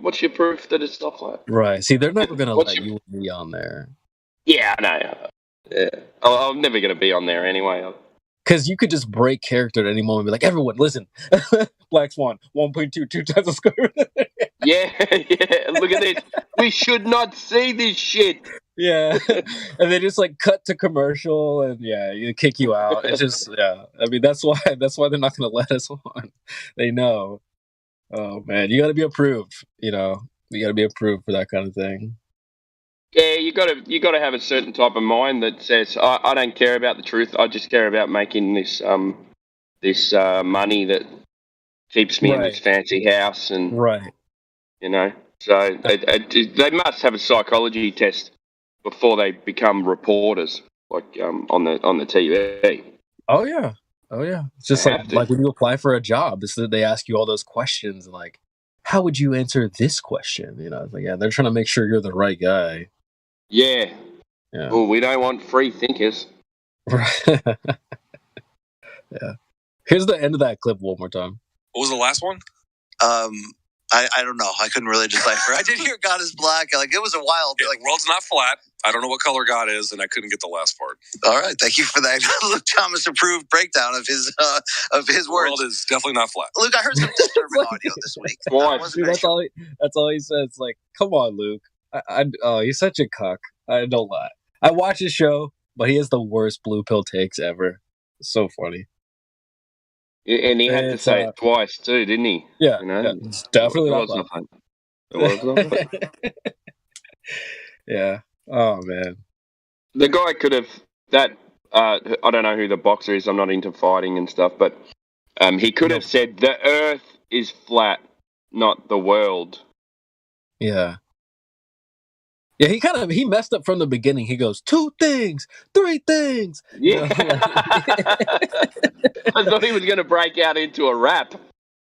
What's your proof that it's not flat? Right. See, they're never going to let you and me on there. Yeah, I know. Yeah. I'm never going to be on there anyway. Because you could just break character at any moment and be like, everyone, listen, Black Swan, 1.2, 2 times the square. Yeah, look at this. We should not see this shit. Yeah. And they just like cut to commercial and you kick you out. It's just, I mean, that's why they're not going to let us on. They know. Oh man, you got to be approved, you got to be approved for that kind of thing. Yeah, you got to have a certain type of mind that says, I don't care about the truth. I just care about making this money that keeps me in this fancy house, and So they must have a psychology test before they become reporters, like on the TV. Oh yeah. It's just like when you apply for a job, it's that they ask you all those questions, like, how would you answer this question? It's like, they're trying to make sure you're the right guy. Yeah. Well, we don't want free thinkers. Yeah. Here's the end of that clip one more time. What was the last one? I don't know. I couldn't really decipher. I did hear God is black. Like, it was a wild. The world's not flat. I don't know what color God is, and I couldn't get the last part. All right, thank you for that. Luke Thomas approved breakdown of his words. The world is definitely not flat. Luke, I heard some disturbing audio this week. Dude, that's all he said. It's like, come on, Luke. He's such a cuck. I don't lie. I watch his show, but he has the worst blue pill takes ever. It's so funny. And he had to say it twice too, didn't he? Yeah, it's definitely not fun. It was not fun. Yeah. Oh man. The guy could have I don't know who the boxer is. I'm not into fighting and stuff, but he could have said the Earth is flat, not the world. Yeah. Yeah, he messed up from the beginning. He goes 2 things, 3 things. Yeah. I thought he was going to break out into a rap.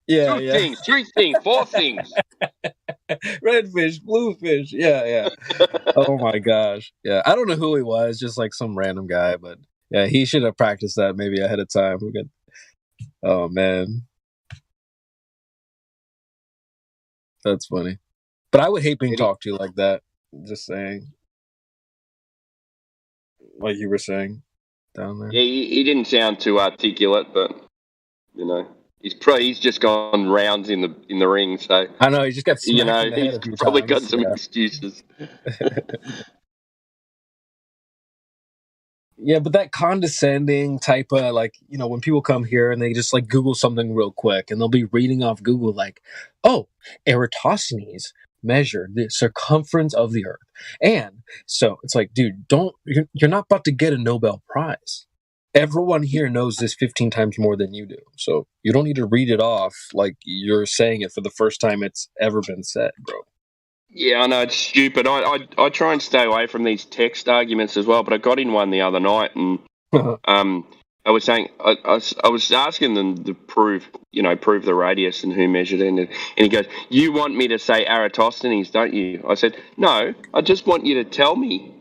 Yeah, 2 things, 3 things, 4 things. Red fish, blue fish. Yeah. Oh my gosh. Yeah, I don't know who he was, just like some random guy, but yeah, he should have practiced that maybe ahead of time. Oh man. That's funny. But I would hate being talked to like that. Just saying. Like you were saying. down there. Yeah, he didn't sound too articulate, but you know, he's just gone rounds in the ring, so I know he just got you smacked know in the head he's a few probably times. got some excuses. Yeah, but that condescending type of like, you know, when people come here and they just like Google something real quick and they'll be reading off Google like, oh, Eratosthenes measured the circumference of the Earth. And so it's like, dude, you're not about to get a Nobel Prize. Everyone here knows this 15 times more than you do. So you don't need to read it off like you're saying it for the first time it's ever been said, bro. Yeah, I know it's stupid. I try and stay away from these text arguments as well, but I got in one the other night, and I was saying I was asking them to prove the radius and who measured it, and he goes, "You want me to say Eratosthenes, don't you?" I said, "No, I just want you to tell me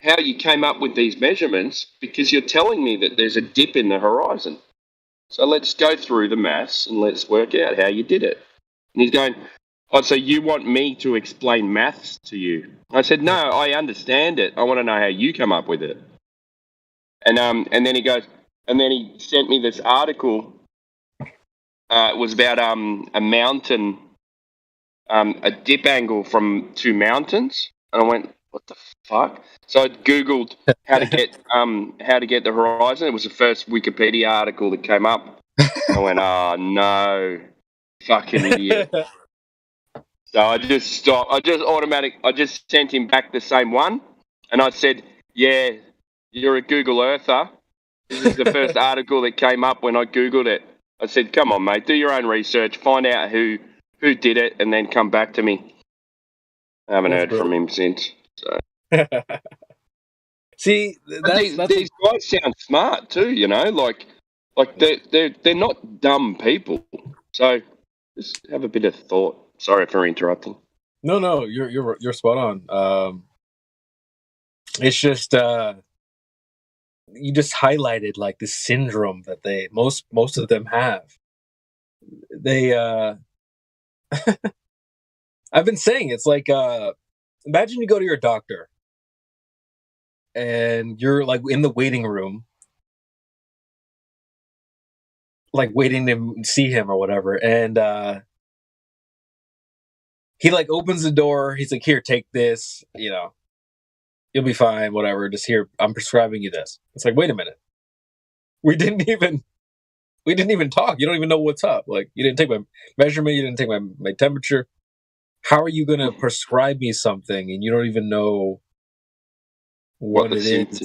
how you came up with these measurements, because you're telling me that there's a dip in the horizon. So let's go through the maths and let's work out how you did it." And he's going, "Oh, so you want me to explain maths to you?" I said, "No, I understand it. I want to know how you come up with it." And then he goes, and then he sent me this article. It was about a mountain, a dip angle from two mountains, and I went, "What the fuck?" So I googled how to get the horizon. It was the first Wikipedia article that came up. I went, "Oh no, fucking idiot." So I just stopped. I just sent him back the same one, and I said, "Yeah, you're a Google Earther. This is the first article that came up when I Googled it." I said, "Come on, mate, do your own research, find out who did it, and then come back to me." I haven't heard from him since. So see, these guys sound smart too. You know, like they're not dumb people. So just have a bit of thought. Sorry for interrupting. No, you're spot on. It's just you just highlighted like this syndrome that they most of them have. They I've been saying it's like imagine you go to your doctor and you're like in the waiting room, like waiting to see him or whatever, and he like opens the door. He's like, "Here, take this. You know, you'll be fine. Whatever. Just here. I'm prescribing you this." It's like, wait a minute. We didn't even talk. You don't even know what's up. Like, you didn't take my measurement. You didn't take my temperature. How are you going to prescribe me something and you don't even know what it is?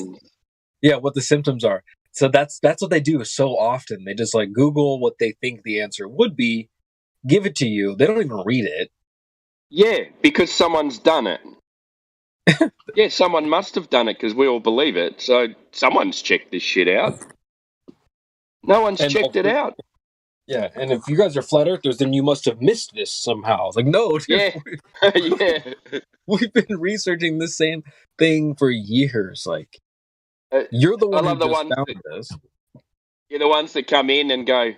Yeah, what the symptoms are. So that's what they do so often. They just like Google what they think the answer would be, give it to you. They don't even read it. Yeah, because someone's done it. Yeah, someone must have done it because we all believe it. So someone's checked this shit out. No one's checked it out. Yeah, and if you guys are flat earthers, then you must have missed this somehow. It's like, no, dude, yeah, yeah. We've been researching the same thing for years. Like, you're the one who just found this. You're the ones that come in and go,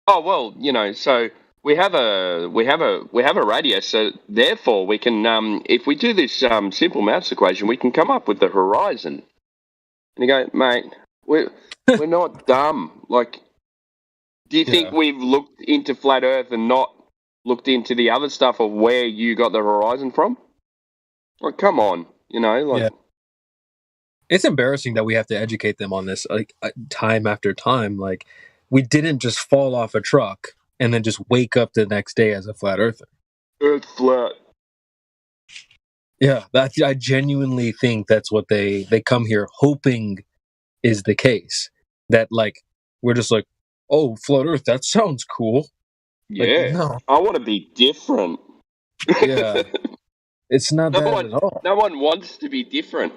"Oh well, you know, so we have a radius, so therefore we can, if we do this simple maths equation, we can come up with the horizon." And you go, "Mate, we're not dumb. Like, do you think we've looked into flat Earth and not looked into the other stuff of where you got the horizon from? Like, come on, you know, like." Yeah. It's embarrassing that we have to educate them on this, like time after time. Like, we didn't just fall off a truck and then just wake up the next day as a flat earther. Earth flat. Yeah, I genuinely think that's what they come here hoping is the case. That like we're just like, "Oh, flat Earth, that sounds cool." Yeah, like, no. I want to be different. Yeah, it's not that at all. No one wants to be different.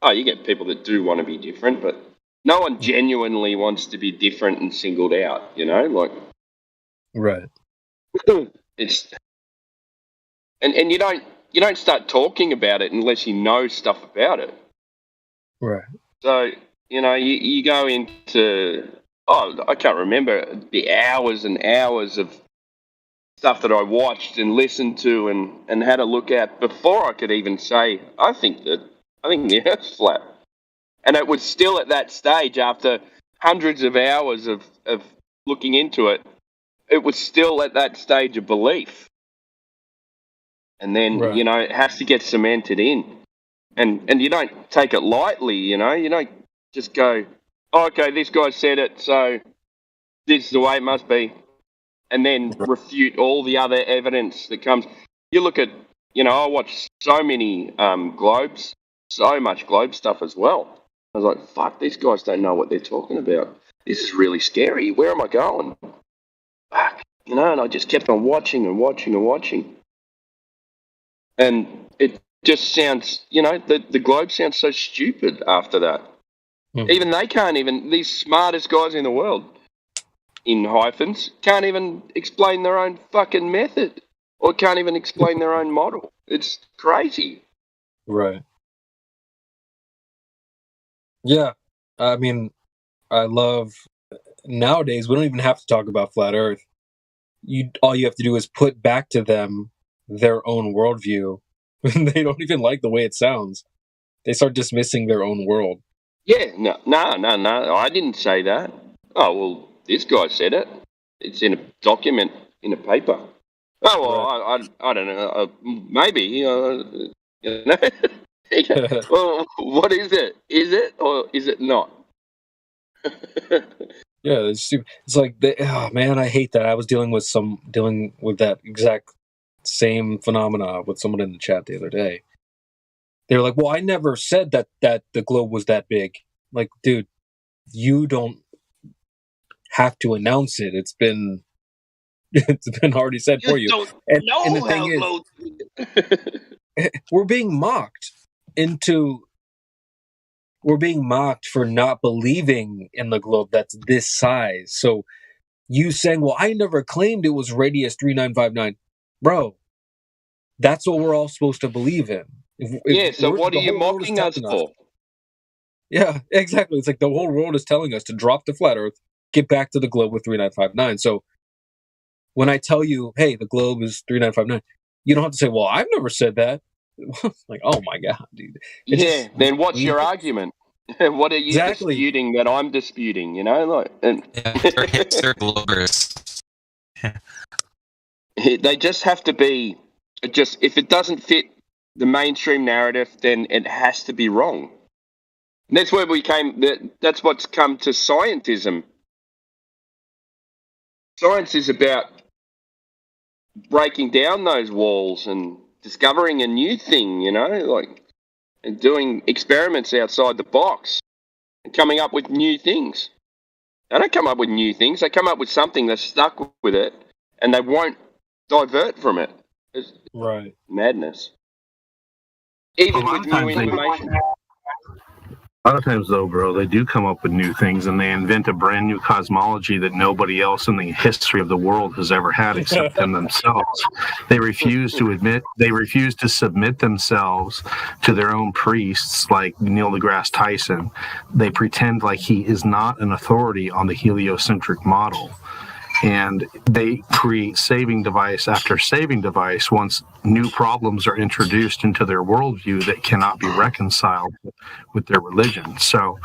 Oh, you get people that do want to be different, but no one genuinely wants to be different and singled out. You know, like right. It's and you don't start talking about it unless you know stuff about it. Right. So you know, you go into I can't remember the hours and hours of stuff that I watched and listened to and had a look at before I could even say I think the Earth's flat. And it was still at that stage after hundreds of hours of looking into it. It was still at that stage of belief. And then, Right. you know, it has to get cemented in. And you don't take it lightly, you know. You don't just go, oh, okay, this guy said it, so this is the way it must be. And then refute all the other evidence that comes. You look at, you know, I watch so many Globes, so much Globe stuff as well. I was like, fuck, these guys don't know what they're talking about. This is really scary. Where am I going? Fuck. You know, and I just kept on watching and watching and watching. And it just sounds, you know, the Globe sounds so stupid after that. Even they can't even, these smartest guys in the world, in hyphens, can't even explain their own fucking method or can't even explain their own model. It's crazy. Right. Yeah. I mean, I love, nowadays, we don't even have to talk about flat Earth. All you have to do is put back to them their own worldview. They don't even like the way it sounds. They start dismissing their own world. Yeah, no, I didn't say that. Oh, well, this guy said it. It's in a document, in a paper. Oh, well, I don't know. Maybe, you know. Well, what is it? Is it or is it not? Yeah, it's like, oh man, I hate that. I was dealing with that exact same phenomena with someone in the chat the other day. They were like, well, I never said that the globe was that big. Like, dude, you don't have to announce it. It's been already said for you. And the thing is, we're being mocked for not believing in the globe that's this size. So you saying, well, I never claimed it was radius 3959. Bro, that's what we're all supposed to believe in. So what are you mocking us for? Yeah, exactly. It's like the whole world is telling us to drop the flat Earth, get back to the globe with 3959. So when I tell you, hey, the globe is 3959, you don't have to say, well, I've never said that. Like, oh my God, dude. Then what's your argument? What are you disputing that I'm disputing? You know, like, and they're hipster Globers. They just have to be. If it doesn't fit the mainstream narrative, then it has to be wrong. And that's where we came. That's what's come to scientism. Science is about breaking down those walls and discovering a new thing, you know, like, and doing experiments outside the box and coming up with new things. They don't come up with new things. They come up with something that's stuck with it and they won't divert from it. It's right. Madness. Even with new information. A lot of times, though, bro, they do come up with new things and they invent a brand new cosmology that nobody else in the history of the world has ever had except them themselves. They refuse to submit themselves to their own priests like Neil deGrasse Tyson. They pretend like he is not an authority on the heliocentric model. And they create saving device after saving device once new problems are introduced into their worldview that cannot be reconciled with their religion. So,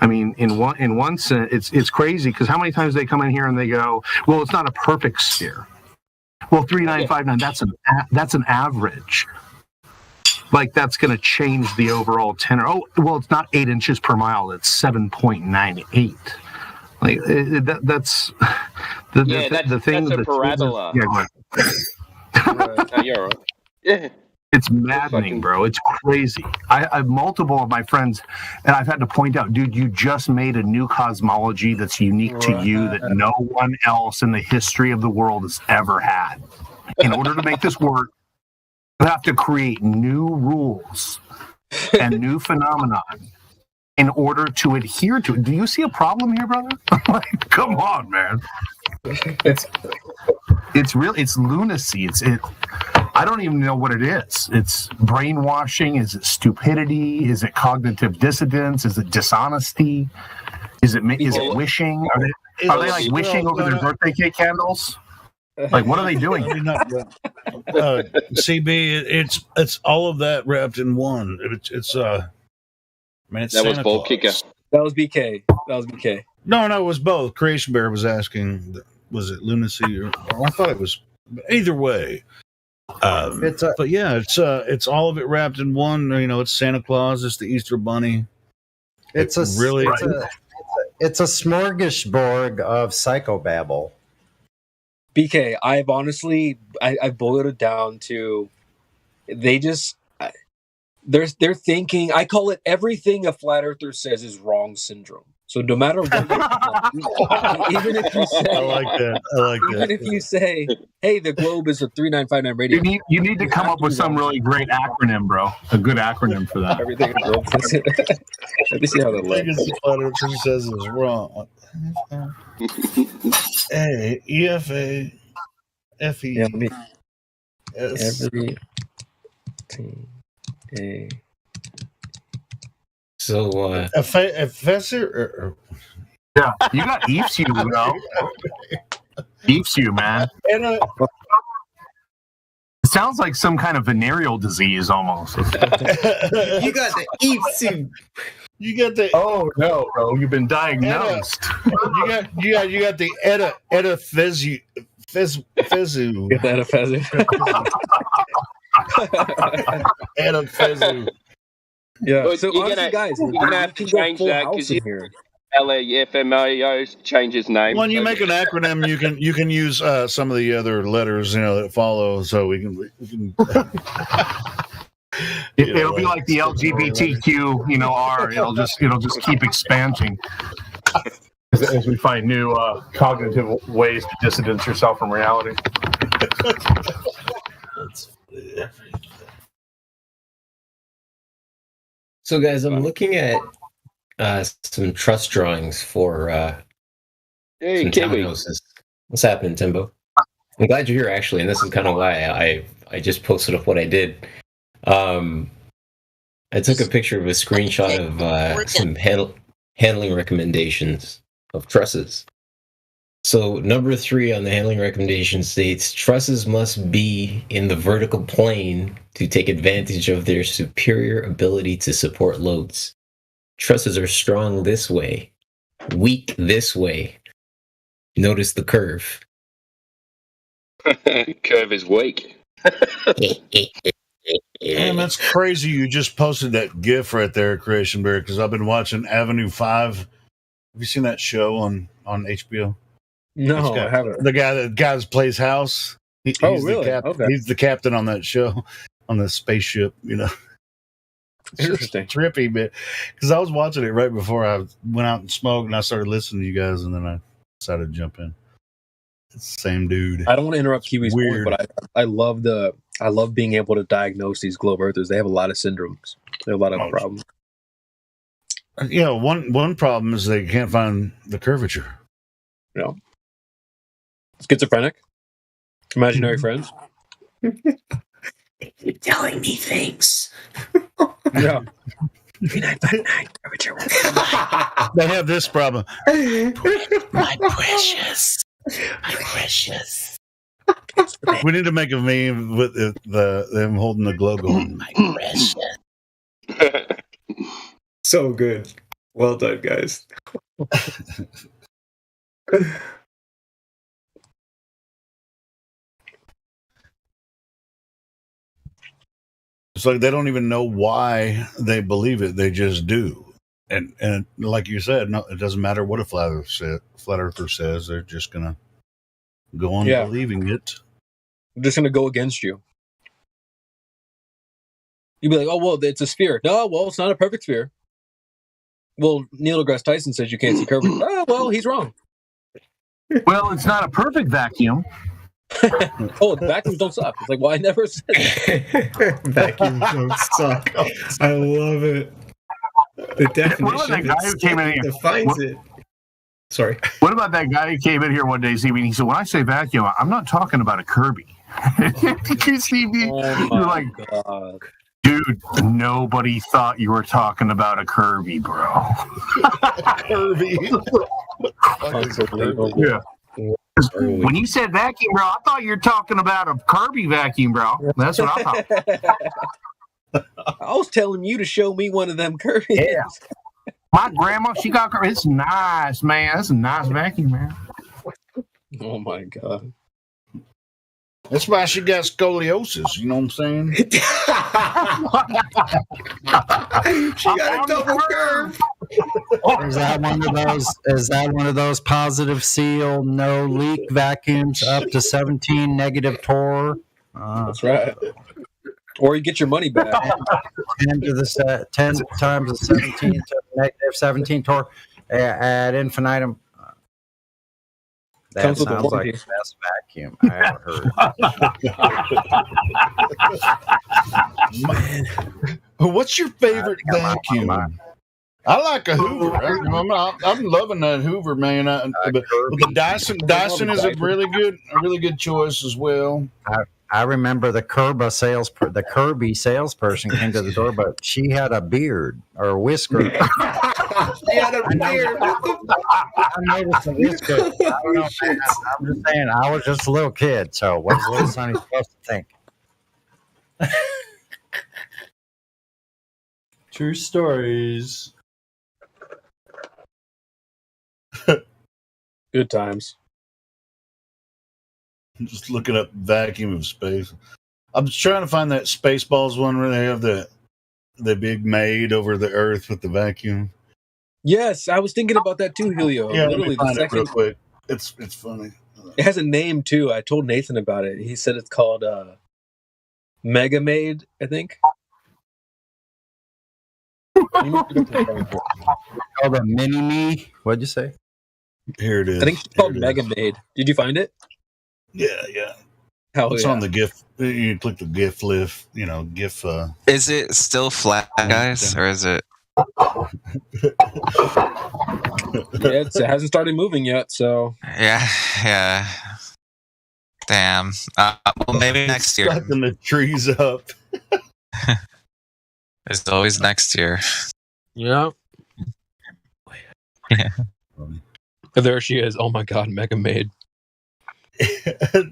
I mean, in one sense, it's crazy because how many times they come in here and they go, well, it's not a perfect sphere. Well, 3959, that's an average. Like, that's going to change the overall tenor. Oh, well, it's not 8 inches per mile. It's 7.98. Like that's the thing. That's a parabola. Yeah, you're right. Yeah. It's maddening, bro. It's crazy. I've multiple of my friends, and I've had to point out, dude, you just made a new cosmology that's unique to you that no one else in the history of the world has ever had. In order to make this work, you have to create new rules and new phenomenon in order to adhere to it. Do you see a problem here, brother? Like, come on, man. It's lunacy. I don't even know what it is. It's brainwashing. Is it stupidity? Is it cognitive dissonance? Is it dishonesty? Is it wishing? Are they like wishing over their birthday cake candles? Like, what are they doing? CB, it's all of that wrapped in one. It's I mean, it's That was Santa Ball Claus. Kicker. That was BK. That was BK. No, it was both. Creation Bear was asking, was it lunacy or I thought it was. Either way, but yeah, it's all of it wrapped in one. You know, it's Santa Claus, it's the Easter Bunny. It's a smorgasbord of psychobabble. BK, I've honestly, I've boiled it down to, they're thinking. I call it everything a flat earther says is wrong syndrome. So no matter what, even if you say, I like that. Even if you say, hey, the globe is a 3959 radius. You need to come up with some really great acronym, bro. A good acronym for that. Everything a globe says. Let me see how that looks. The flat earther says is wrong. A EFA FE. Yeah, let me. S. Everything a. So, Professor. Yeah, you got EFSU, bro. EFSU, man. It sounds like some kind of venereal disease almost. You got the EFSU. You got the. Oh no, bro! You've been diagnosed. You got the Edaphyzu. Fizu. Get that Edaphyzu. Yeah. But So you're honestly, gonna, guys, you're gonna have to change that because LAFMAO change his name. When you make an acronym, you can use some of the other letters, that follow, so we can It'll be like the LGBTQ, R. It'll just keep expanding as we find new cognitive ways to distance yourself from reality. So, guys, I'm looking at some trust drawings for hey, some townhouses. What's happening, Timbo? I'm glad you're here, actually, and this is kind of why I just posted up what I did. I took a picture of a screenshot of some handling recommendations of trusses. So, number 3 on the handling recommendation states, trusses must be in the vertical plane to take advantage of their superior ability to support loads. Trusses are strong this way, weak this way. Notice the curve. Curve is weak. Man, that's crazy. You just posted that GIF right there, Creation Bear, because I've been watching Avenue 5. Have you seen that show on HBO? No, I haven't. The guy that plays House. He's really? Okay. He's the captain on that show, on the spaceship. It's interesting, trippy, man. Because I was watching it right before I went out and smoked, and I started listening to you guys, and then I decided to jump in. It's the same dude. I don't want to interrupt Kiwi's point, but I love being able to diagnose these globe earthers. They have a lot of syndromes. They have a lot of problems. Yeah, one problem is they can't find the curvature. Yeah. Schizophrenic? Imaginary friends? You're telling me things. Yeah. They have this problem. My precious. We need to make a meme with them holding the glow going. My precious. So good. Well done, guys. It's like they don't even know why they believe it; they just do. And like you said, no, it doesn't matter what a flat earther says; they're just gonna go on believing it. I'm just gonna go against you. You'd be like, "Oh well, it's a sphere." No, well, it's not a perfect sphere. Well, Neil deGrasse Tyson says you can't see curvature. Oh well, he's wrong. Well, it's not a perfect vacuum. Oh, the vacuums don't suck. It's like, well, I never said that. Vacuums don't suck. I love it. The definition what about that guy who came in here? Defines it. Sorry. What about that guy who came in here one day, Stevie? He said, "When I say vacuum, I'm not talking about a Kirby." Did you see me? You're like, God. dude, nobody thought you were talking about a Kirby, bro. Kirby. Yeah. When you said vacuum, bro, I thought you were talking about a Kirby vacuum, bro. That's what I thought. I was telling you to show me one of them Kirby's. Yeah. My grandma, she got it's nice, man. That's a nice vacuum, man. Oh my god. That's why she got scoliosis. You know what I'm saying? She got a double curve. Is that one of those? Is that one of those positive seal, no leak vacuums up to 17 negative torr? That's right. Or you get your money back. 10 times the 17 to negative 17 torr ad infinitum. That Comes with a sounds like warranty. the best vacuum I ever heard. What's your favorite vacuum? I like a Hoover. I'm loving that Hoover, man. But the Dyson is a really good choice as well. I remember the Kirby salesperson came to the door, but she had a beard or a whisker. She had a beard. I noticed a whisker. I don't know, man. I'm just saying, I was just a little kid, so what's little Sonny supposed to think? True stories. Good times. I'm just looking up vacuum of space. I'm just trying to find that Spaceballs one where they have the big maid over the Earth with the vacuum. Yes, I was thinking about that too, Helio. Yeah, Literally, let me find the it real second. quick. It's funny. It has a name too. I told Nathan about it. He said it's called Mega Maid, I think. Called a mini me. What'd you say? Here it is. I think it's called Mega Maid. Did you find it? Yeah. Hell It's yeah. on the GIF. You click the GIF lift. GIF. Is it still flat, guys, or is it? Yeah, it hasn't started moving yet, so. Yeah. Damn. Well, maybe next year. Sucking the trees up. It's always next year. Yeah. Yeah. There she is. Oh my god, Mega Maid.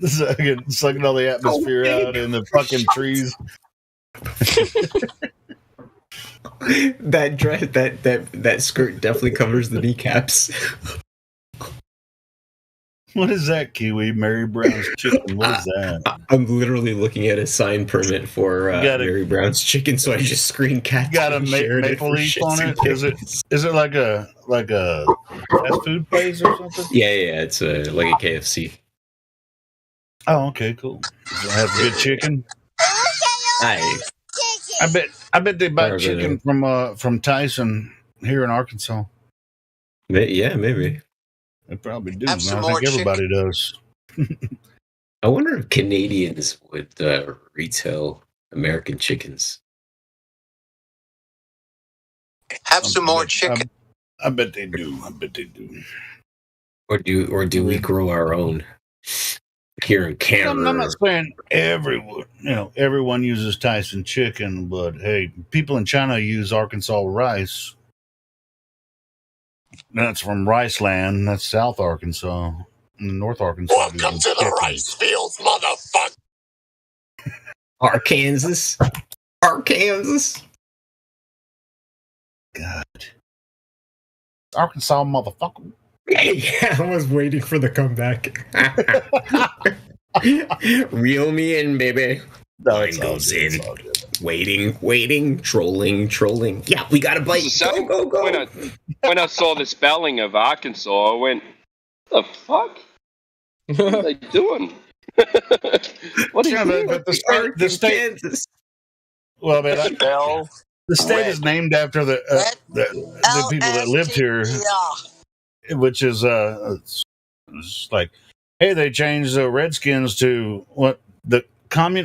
Sucking all the atmosphere out in the fucking trees. That dress, that skirt definitely covers the kneecaps. What is that, Kiwi? Mary Brown's Chicken. What is that? I'm literally looking at a sign permit for Mary Brown's Chicken, so I just screen cap. Got a maple leaf on it? Is it like a fast food place or something? Yeah, it's like a KFC. Oh, okay, cool. Does it have good chicken? I bet they buy chicken from Tyson here in Arkansas. Yeah, maybe. They probably do. Have some I more think everybody does. I wonder if Canadians would retail American chickens. Have some more chicken. I bet they do. Or do we grow our own here in Canada? I'm not saying everyone uses Tyson chicken, but hey, people in China use Arkansas rice. That's from Rice Land. That's South Arkansas. North Arkansas. Welcome to the rice fields, motherfucker. Arkansas. God. Arkansas, motherfucker. Yeah, I was waiting for the comeback. Reel me in, baby. Line goes in. Waiting, trolling. Yeah, we got a bite. Go. When I saw the spelling of Arkansas, I went, "The fuck? What are they doing?" What is but the state. Well, man, the state is named after the people that lived here, which is it's like, hey, they changed the Redskins to what the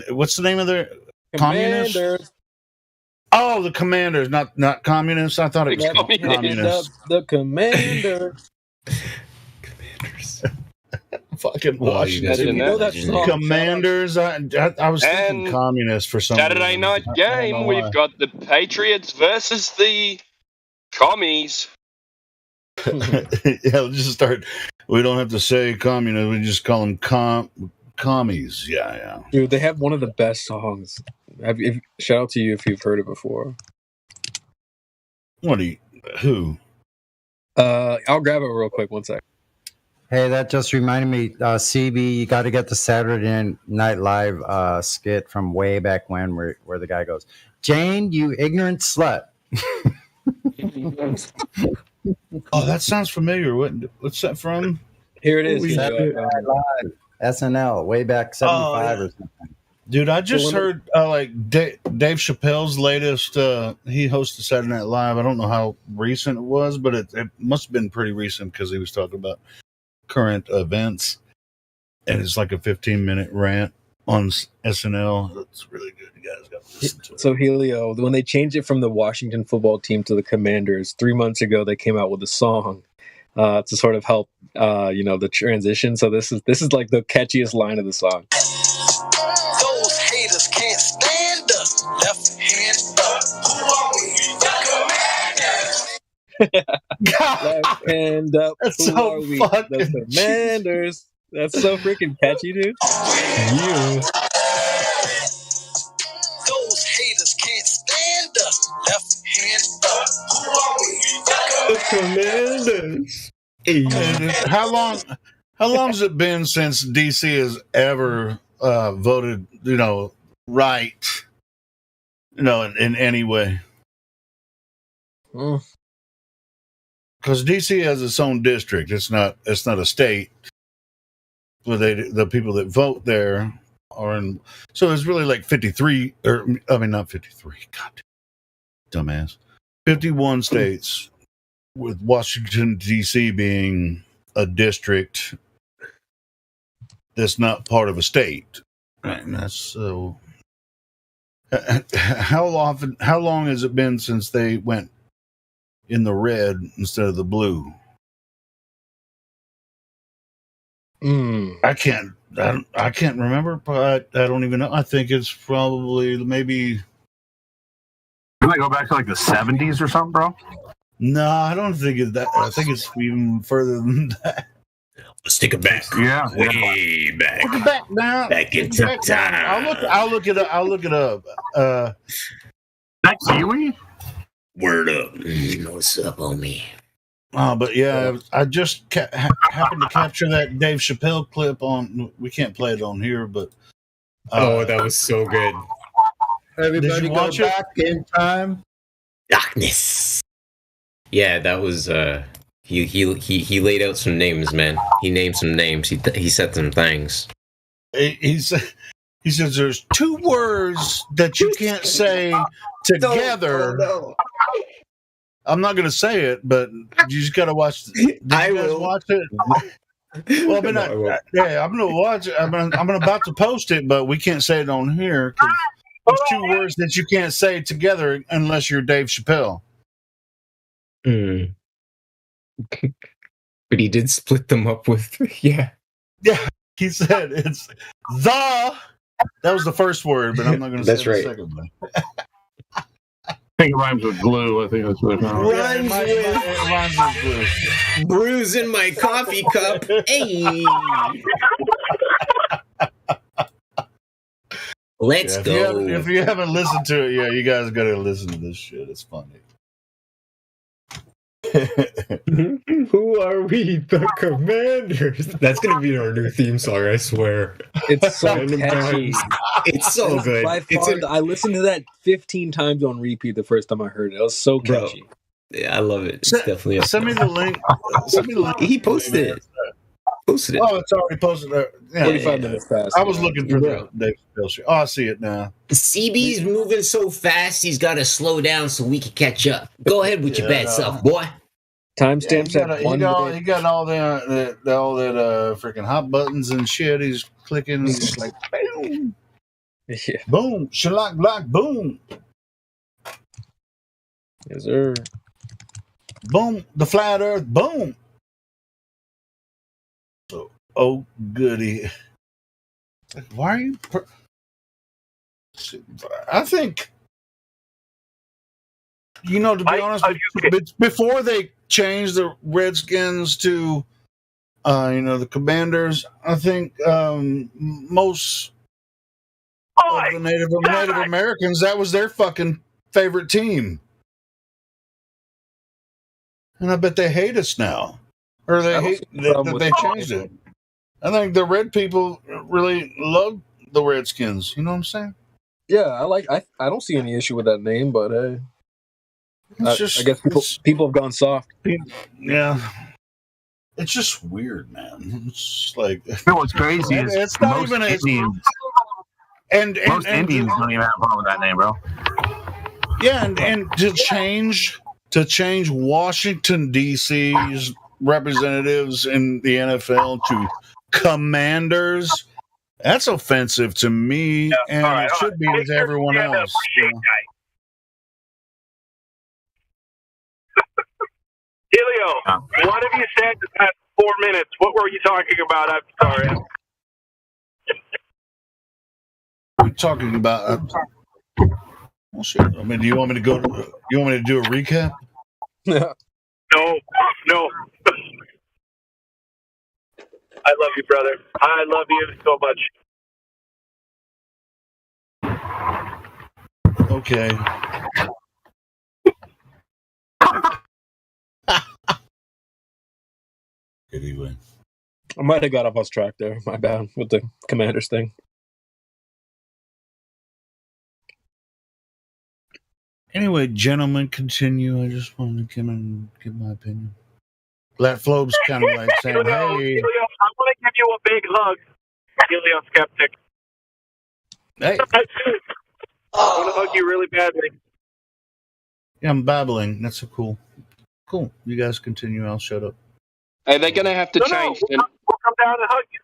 What's the name of their communists? Oh, the Commanders, not communists. I thought it was communists. The Commander. Fucking Washington. Commanders. I was thinking communists for some Saturday reason. night game, we've got the Patriots versus the Commies. Yeah, just start. We don't have to say communists. We just call them commies. Yeah. Dude, they have one of the best songs. Shout out to you if you've heard it before. Who? I'll grab it real quick. 1 sec. Hey, that just reminded me, CB, you got to get the Saturday Night Live skit from way back when where the guy goes, Jane, you ignorant slut. Oh, that sounds familiar. What's that from? Here it is. Saturday Night Live, SNL, way back 75 or something. Dude, I just heard Dave Chappelle's latest. He hosted Saturday Night Live. I don't know how recent it was, but it must have been pretty recent because he was talking about current events, and it's like a 15-minute rant on SNL. It's really good. You guys got to listen to it. So Helio, when they changed it from the Washington football team to the Commanders 3 months ago, they came out with a song to sort of help the transition. So this is like the catchiest line of the song. Those haters can't stand us. Left hand up. Who are we? The Commanders. Left hand up. That's Who so are we? fucking The Commanders. That's so freaking catchy, dude. You. Those haters can't stand us. Left hand up. Who are we? The Commanders. How long has it been since DC has ever voted, right, in any way? Because DC has its own district. It's not a state. But the people that vote there are in. So it's really like 53, not 53. God, dumbass. 51 states, with Washington D.C. being a district that's not part of a state. And that's so. How long has it been since they went in the red instead of the blue? I can't remember, but I don't even know. I think it's probably maybe. Can I go back to like the 70s or something, bro? No, I don't think it's that. I think it's even further than that. Let's take it back. Yeah, way back. Take it back now. Back into time. I'll look it up. That Kiwi? Word up. What's up, homie? But yeah, I just happened to capture that Dave Chappelle clip on. We can't play it on here, but that was so good. Everybody go back in time. Darkness. Yeah, that was he laid out some names, man. He named some names. He said some things. He says there's two words that you can't say together. No. I'm not going to say it, but you just got to watch. I will watch it. Well, I'm going to watch it. I'm about to post it, but we can't say it on here because there's two words that you can't say together unless you're Dave Chappelle. But he did split them up with Yeah, he said it's the. That was the first word, but I'm not going to say the second one. I think it rhymes with glue. I think that's what it rhymes with glue. Bruise in my coffee cup. Hey. Let's go. If you haven't listened to it yet, you guys got to listen to this shit. It's funny. Who are we, the Commanders? That's gonna be our new theme song, I swear. It's so catchy. It's so good. By far, I listened to that 15 times on repeat the first time I heard it. It was so catchy. Bro, yeah, I love it. It's definitely send me the link. He posted it. Oh, it's already posted. 45 minutes past. I was looking for the Dave Chappelle show. Oh, I see it now. CB's moving so fast, he's got to slow down so we can catch up. Go ahead with your bad self, boy. Timestamps at 1 minute. He got all that freaking hot buttons and shit. He's clicking. He's like, boom, boom, shellac black, boom. Yes, sir. Boom, the flat Earth, boom. So, oh goody. Like, why are you? I think. To be honest, before they changed the Redskins to, the Commanders, I think most of the Native Americans, that was their fucking favorite team. And I bet they hate us now. Or they hate that they changed it. I think the red people really love the Redskins. You know what I'm saying? Yeah, I don't see any issue with that name, but hey. I guess people have gone soft. Yeah. It's just weird, man. It's just like... You know what's crazy is it's not most even... Indians, most Indians don't even have a problem with that name, bro. Yeah, and to change Washington, D.C.'s representatives in the NFL to Commanders, that's offensive to me, and it should be to everyone else. You know? Helio, what have you said the past 4 minutes? What were you talking about? I'm sorry. What are you talking about? Well, shit. I mean, do you want me to do a recap? No. I love you, brother. I love you so much. Okay. Anyway. I might have got off track there. My bad with the Commanders thing. Anyway, gentlemen, continue. I just wanted to come and give my opinion. That Flobe's kind of like saying, Helio, hey. Helio, I want to give you a big hug, Helio Skeptic. Hey. I want to hug you really badly. Yeah, I'm babbling. That's so cool. Cool. You guys continue. I'll shut up. Are they going to have to change? We'll come down and hug you.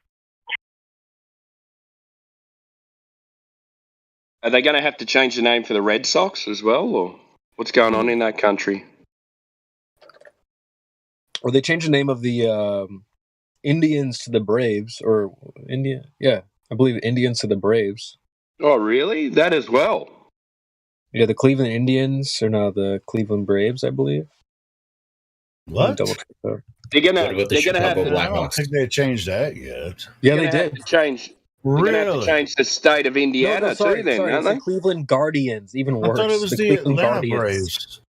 Are they going to have to change the name for the Red Sox as well, or what's going on in that country? Or they changed the name of the Indians to the Braves, or India. Yeah, I believe Indians to the Braves. Oh, really? That as well? Yeah, the Cleveland Indians are now the Cleveland Braves, I believe. What? Double check that. They're gonna have to. I don't think they changed that yet. Yeah, they did. Change. Really? They're gonna have to change the state of Indiana too, then, aren't it's they? the Cleveland Guardians. Even worse. I thought it was the Cleveland Atlanta Guardians. Braves.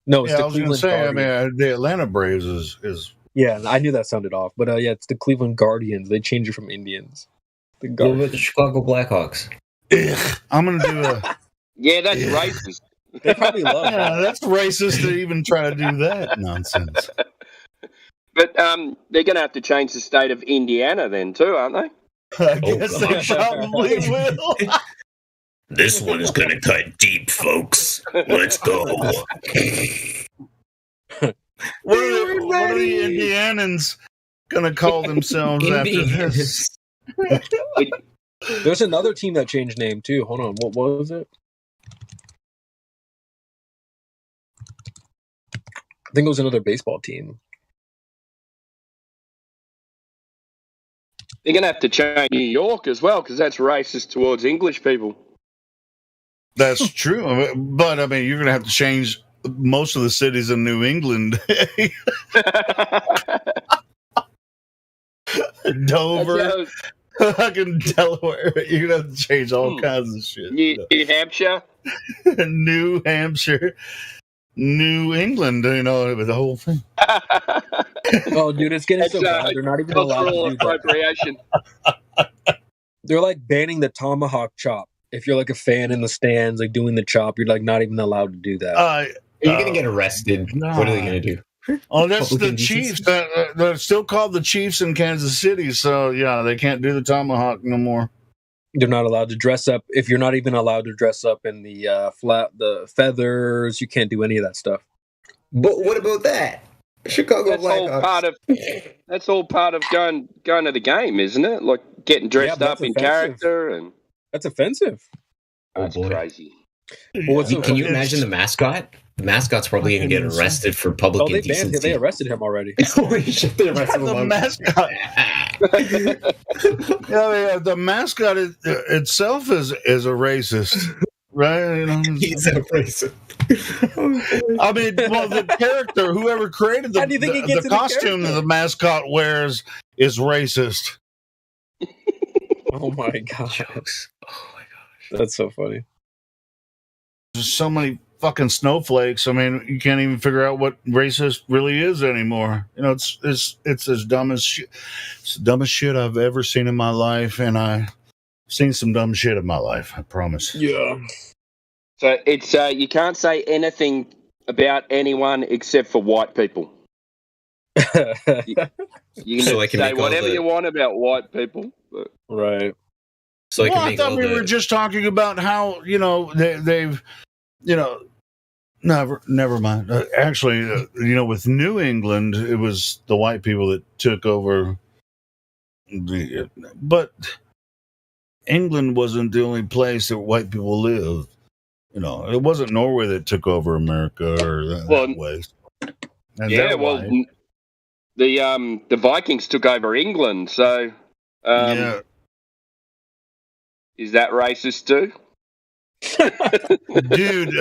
No, it's Yeah, the I was going to Cleveland say, Guardians. the Atlanta Braves is... Yeah, I knew that sounded off, but yeah, it's the Cleveland Guardians. They changed it from Indians. The What Guardians. about the Chicago Blackhawks? I'm going to do a... Yeah, that's racist. They probably love Yeah, that. that's racist to even try to do that nonsense. But they're going to have to change the state of Indiana then too, aren't they? I guess they probably will. This one is going to cut deep, folks. Let's go. What are the Indianans going to call themselves after this? There's another team that changed name too. Hold on, what was it? I think it was another baseball team. They're going to have to change New York as well because that's racist towards English people. That's true. But, I mean, you're going to have to change most of the cities in New England. Dover, fucking Delaware. You're going to have to change all kinds of shit. New Hampshire? New Hampshire. New England, you know, the whole thing. Oh, dude, it's getting so bad. They're not even allowed to do appropriation. that. They're like banning the tomahawk chop. If you're like a fan in the stands, like doing the chop, you're like not even allowed to do that. Are you going to get arrested? What are they going to do? Oh, that's the Republican Chiefs. decency? They're still called the Chiefs in Kansas City, so yeah, they can't do the tomahawk no more. They're not allowed to dress up. If you're not even allowed to dress up in the the feathers, you can't do any of that stuff. But what about that? Chicago That's all Blackhawks. that's all part of going to the game, isn't it? Like getting dressed but up that's in offensive. character, and That's offensive. that's crazy. Well, what's Can you imagine the mascot? The mascot's probably going to get arrested for public Oh, they banned him. indecency. They arrested him already. Holy shit, they arrested him. The mascot. Yeah, the mascot itself is a racist, right? You know, He's a racist. I mean, well, the character, whoever created How do you think he gets the in the costume that character? the mascot wears is racist. Oh my god. Jokes. Oh my god. That's so funny. There's so many fucking snowflakes. I mean, you can't even figure out what racist really is anymore. You know, it's as dumb as shit. It's the dumbest shit I've ever seen in my life, and I've seen some dumb shit in my life. I promise. Yeah. So it's you can't say anything about anyone except for white people. You can So I can say make all whatever the- you want about white people. But... Right. So I can Well, I make thought all we the. were just talking about how, you know, they've, you know, never mind. Actually, you know, with New England, it was the white people that took over. But England wasn't the only place that white people lived. You know, it wasn't Norway that took over America or that way. And yeah, they're well, white. the Vikings took over England, so Yeah. is that racist too? Dude,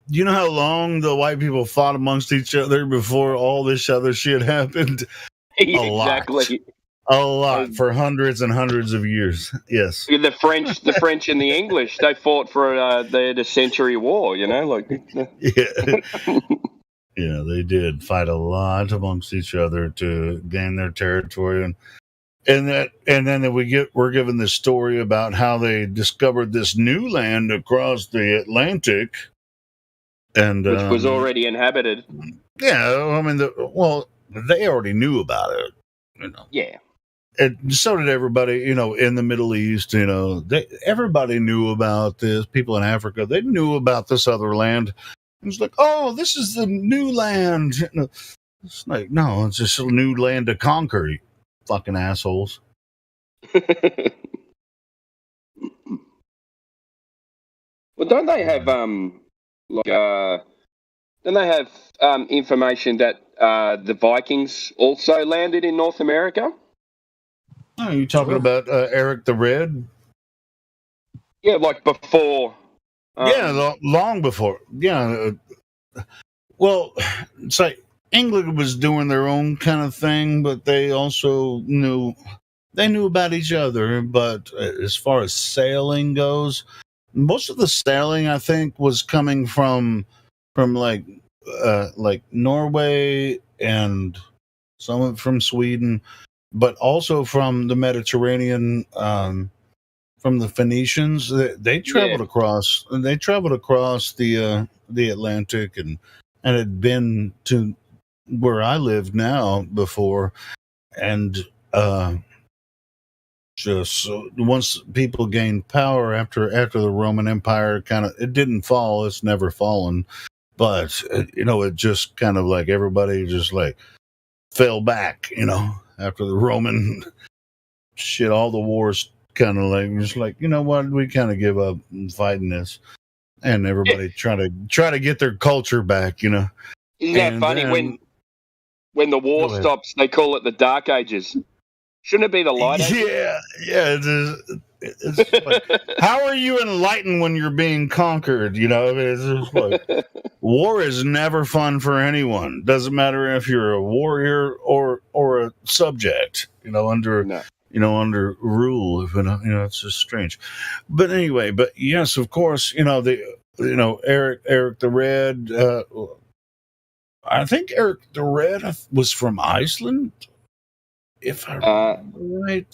you know how long the white people fought amongst each other before all this other shit happened? Exactly. A lot for hundreds and hundreds of years. Yes. The French and the English, they fought for the Century War, you know, like Yeah. Yeah, they did fight a lot amongst each other to gain their territory, and then we're given this story about how they discovered this new land across the Atlantic, and which was already inhabited. Yeah, I mean, they already knew about it, you know. Yeah. And so did everybody, you know, in the Middle East. You know, everybody knew about this. People in Africa, they knew about this other land. It was like, oh, this is the new land. You know, it's like, no, it's just a new land to conquer, you fucking assholes. Well, don't they have don't they have information that the Vikings also landed in North America? Oh, you talking about Eric the Red? Yeah, like before. Long before. Yeah. Well, it's like England was doing their own kind of thing, but they also knew about each other. But as far as sailing goes, most of the sailing, I think, was coming from like Norway and some of it from Sweden, but also from the Mediterranean. From the Phoenicians, they traveled across. They traveled across the Atlantic and had been to where I live now before, and just once people gained power after the Roman Empire, it didn't fall. It's never fallen, but you know, it just kind of like everybody just like fell back. You know, after the Roman shit, all the wars. Kind of like just like, you know what, we kind of give up fighting this, and everybody try to get their culture back, you know. Isn't that funny? When the war stops, they call it the Dark Ages. Shouldn't it be the Light Ages? Yeah. It's like, how are you enlightened when you're being conquered? You know, it's just like war is never fun for anyone. Doesn't matter if you're a warrior or a subject. You know, under rule. You know, it's just strange. But anyway, but yes, of course, you know, Eric the Red. I think Eric the Red was from Iceland, if I remember right.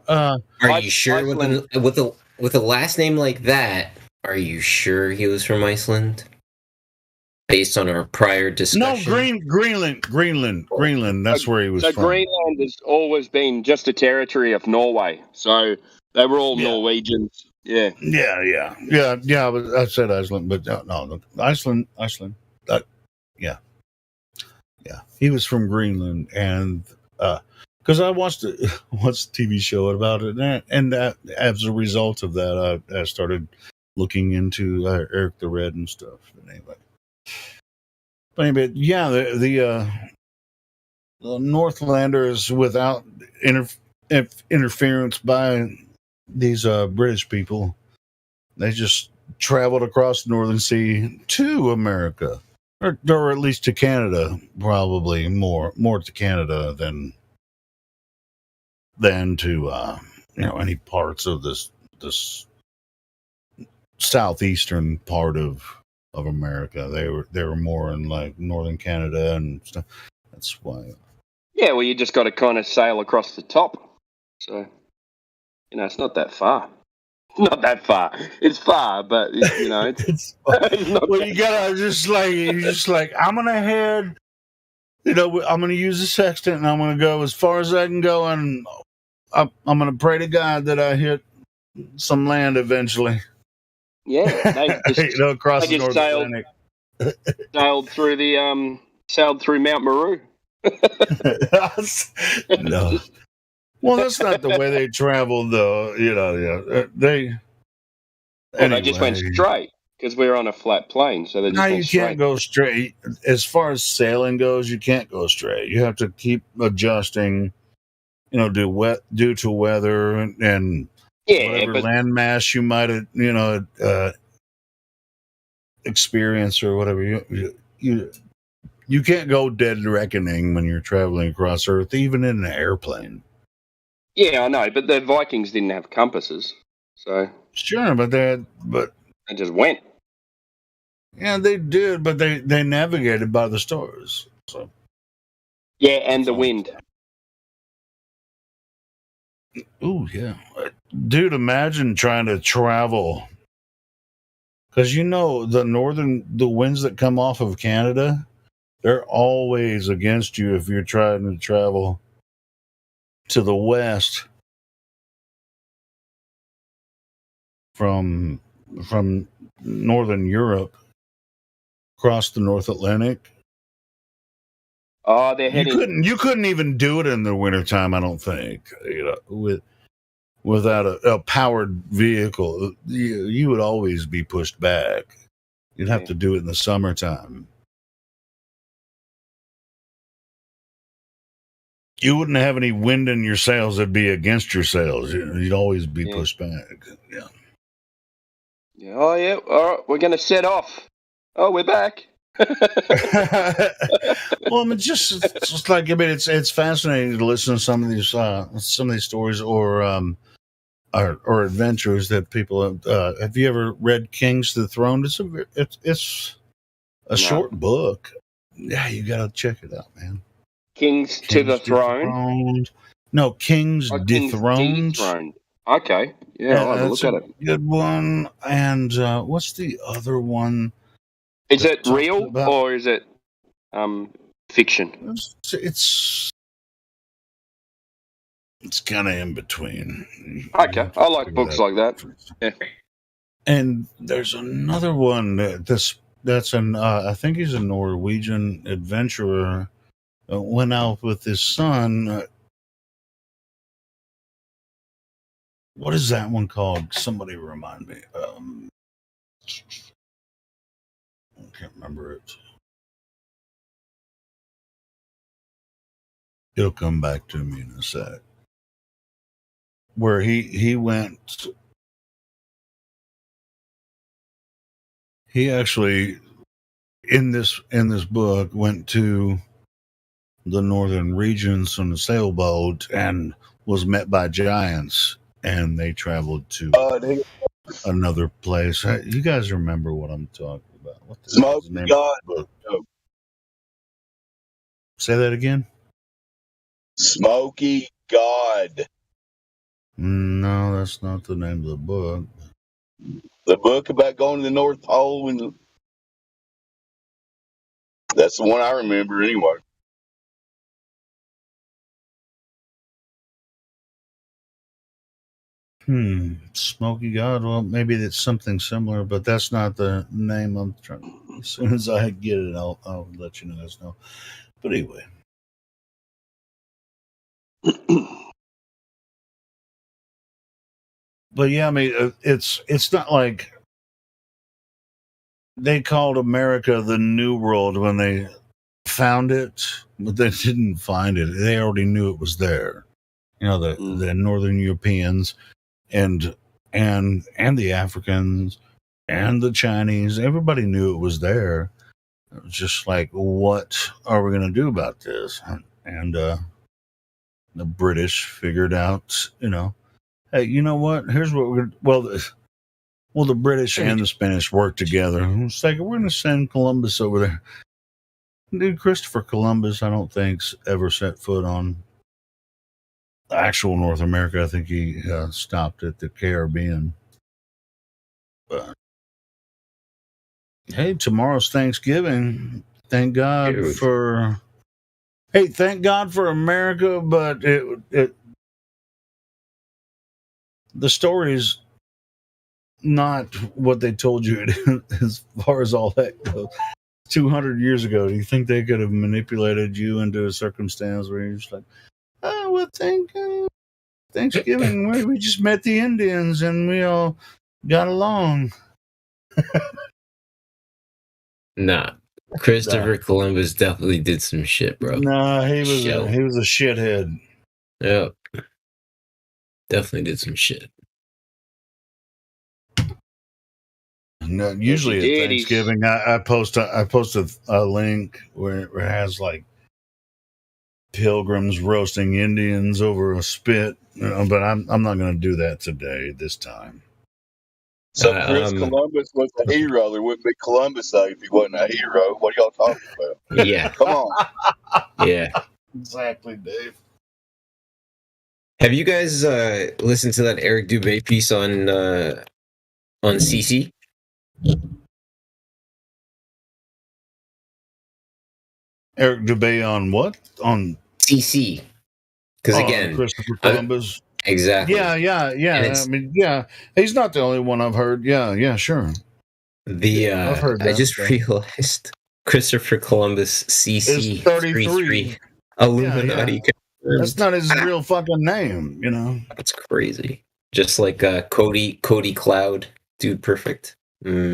Are you sure with a last name like that? Are you sure he was from Iceland? Based on our prior discussion. No, Greenland. That's where he was from. So Greenland has always been just a territory of Norway. So they were all Norwegians. Yeah. Yeah. I said Iceland, but no, Iceland. Yeah. He was from Greenland, and because I watched a TV show about it, and as a result of that, I started looking into Eric the Red and stuff. But anyway, yeah, the Northlanders, without interference by these British people, they just traveled across the Northern Sea to America, or at least to Canada. Probably more to Canada than to any parts of this southeastern part of America. They were more in like northern Canada and stuff. That's why. Yeah, well, you just got to kind of sail across the top. So, it's not that far. Not that far. It's far, but it's not. Well, you gotta you're just like I'm gonna head. I'm gonna use the sextant and I'm gonna go as far as I can go, and I'm gonna pray to God that I hit some land eventually. Yeah, they just, across the North sailed, Atlantic. Sailed through Mount Meru. No. Well, that's not the way they traveled, though. They just went straight because we were on a flat plane, so they just went you straight. can't go straight. As far as sailing goes, you can't go straight. You have to keep adjusting. Due to weather and whatever landmass you might have, experience or whatever. You can't go dead reckoning when you're traveling across Earth, even in an airplane. Yeah, I know, but the Vikings didn't have compasses, so sure, but they just went. Yeah, they did, but they navigated by the stars. So yeah, and the wind. Oh yeah, dude! Imagine trying to travel, because the winds that come off of Canada, they're always against you if you're trying to travel to the west from northern Europe across the North Atlantic. Oh, they're heading. You couldn't even do it in the wintertime, I don't think. Without a powered vehicle, you would always be pushed back. You'd have to do it in the summertime. You wouldn't have any wind in your sails that'd be against your sails. You'd always be pushed back. Yeah. Yeah. Oh, yeah. All right. We're going to set off. Oh, we're back. Well, it's fascinating to listen to some of these stories or adventures that people have you ever read Kings to the Throne? It's a short book. Yeah, you got to check it out, man. Kings to the Throne? No, Kings Dethroned. Okay. Yeah, I'll have a look at it. Good one. And what's the other one? Is it real or is it fiction? It's kind of in between. Okay, I like books like that. Yeah. And there's another one that's I think he's a Norwegian adventurer. Went out with his son. What is that one called? Somebody remind me. I can't remember it. It'll come back to me in a sec. Where he went. He actually in this book went to the northern regions on a sailboat and was met by giants, and they traveled to another place. You guys remember what I'm talking about? What the Smoky name God. of the book? Say that again. Smoky God. No, that's not the name of the book. The book about going to the North Pole, and that's the one I remember anyway. Smoky God. Well, maybe it's something similar, but that's not the name I'm trying. As soon as I get it, I'll let you guys know. But anyway. But yeah, I mean, it's not like they called America the New World when they found it, but they didn't find it. They already knew it was there. The Northern Europeans and the Africans and the Chinese, everybody knew it was there. It was just like, what are we going to do about this? And the British figured out, hey, you know what? Here's what we're Well, the British and the Spanish worked together. It's like, we're going to send Columbus over there. Dude, Christopher Columbus, I don't think's ever set foot on actual North America. I think he stopped at the Caribbean. But hey, tomorrow's Thanksgiving. Thank God thank God for America, but the story's not what they told you as far as all that goes. 200 years ago, do you think they could have manipulated you into a circumstance where you're just like, oh, well, Thanksgiving, we just met the Indians and we all got along? Nah. Christopher Columbus definitely did some shit, bro. Nah, he was a shithead. Yep. Definitely did some shit. No, usually at Thanksgiving, I post a link where it has like pilgrims roasting Indians over a spit, but I'm not going to do that today. This time. So Chris Columbus was a hero. There wouldn't be Columbus Day if he wasn't a hero. What are y'all talking about? Yeah. Come on. Yeah. Exactly, Dave. Have you guys listened to that Eric Dubé piece on CC? Eric Dubé on what? On CC. Because again, Christopher Columbus. Exactly. Yeah. I mean, yeah. He's not the only one I've heard. Yeah, sure. I've heard that. I just realized Christopher Columbus CC is 33 Illuminati. Yeah. That's not his real fucking name, you know. That's crazy. Just like Cody Cloud, dude, perfect. We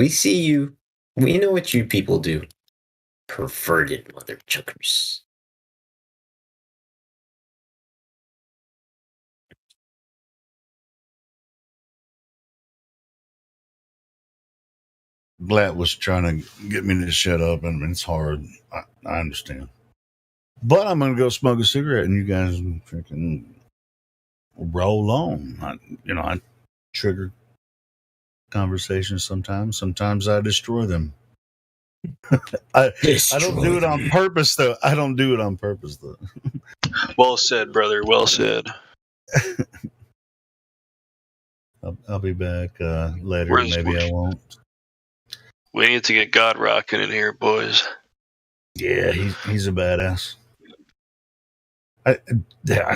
see you. We know what you people do. Perverted mother chuckers. Blatt was trying to get me to shut up, and it's hard. I understand. But I'm going to go smoke a cigarette, and you guys freaking roll on. I trigger conversations sometimes. Sometimes I destroy them. I don't do it on purpose, though. Well said, brother. Well said. I'll be back later. Where's Maybe I won't. We need to get God rocking in here, boys. Yeah, he's a badass. I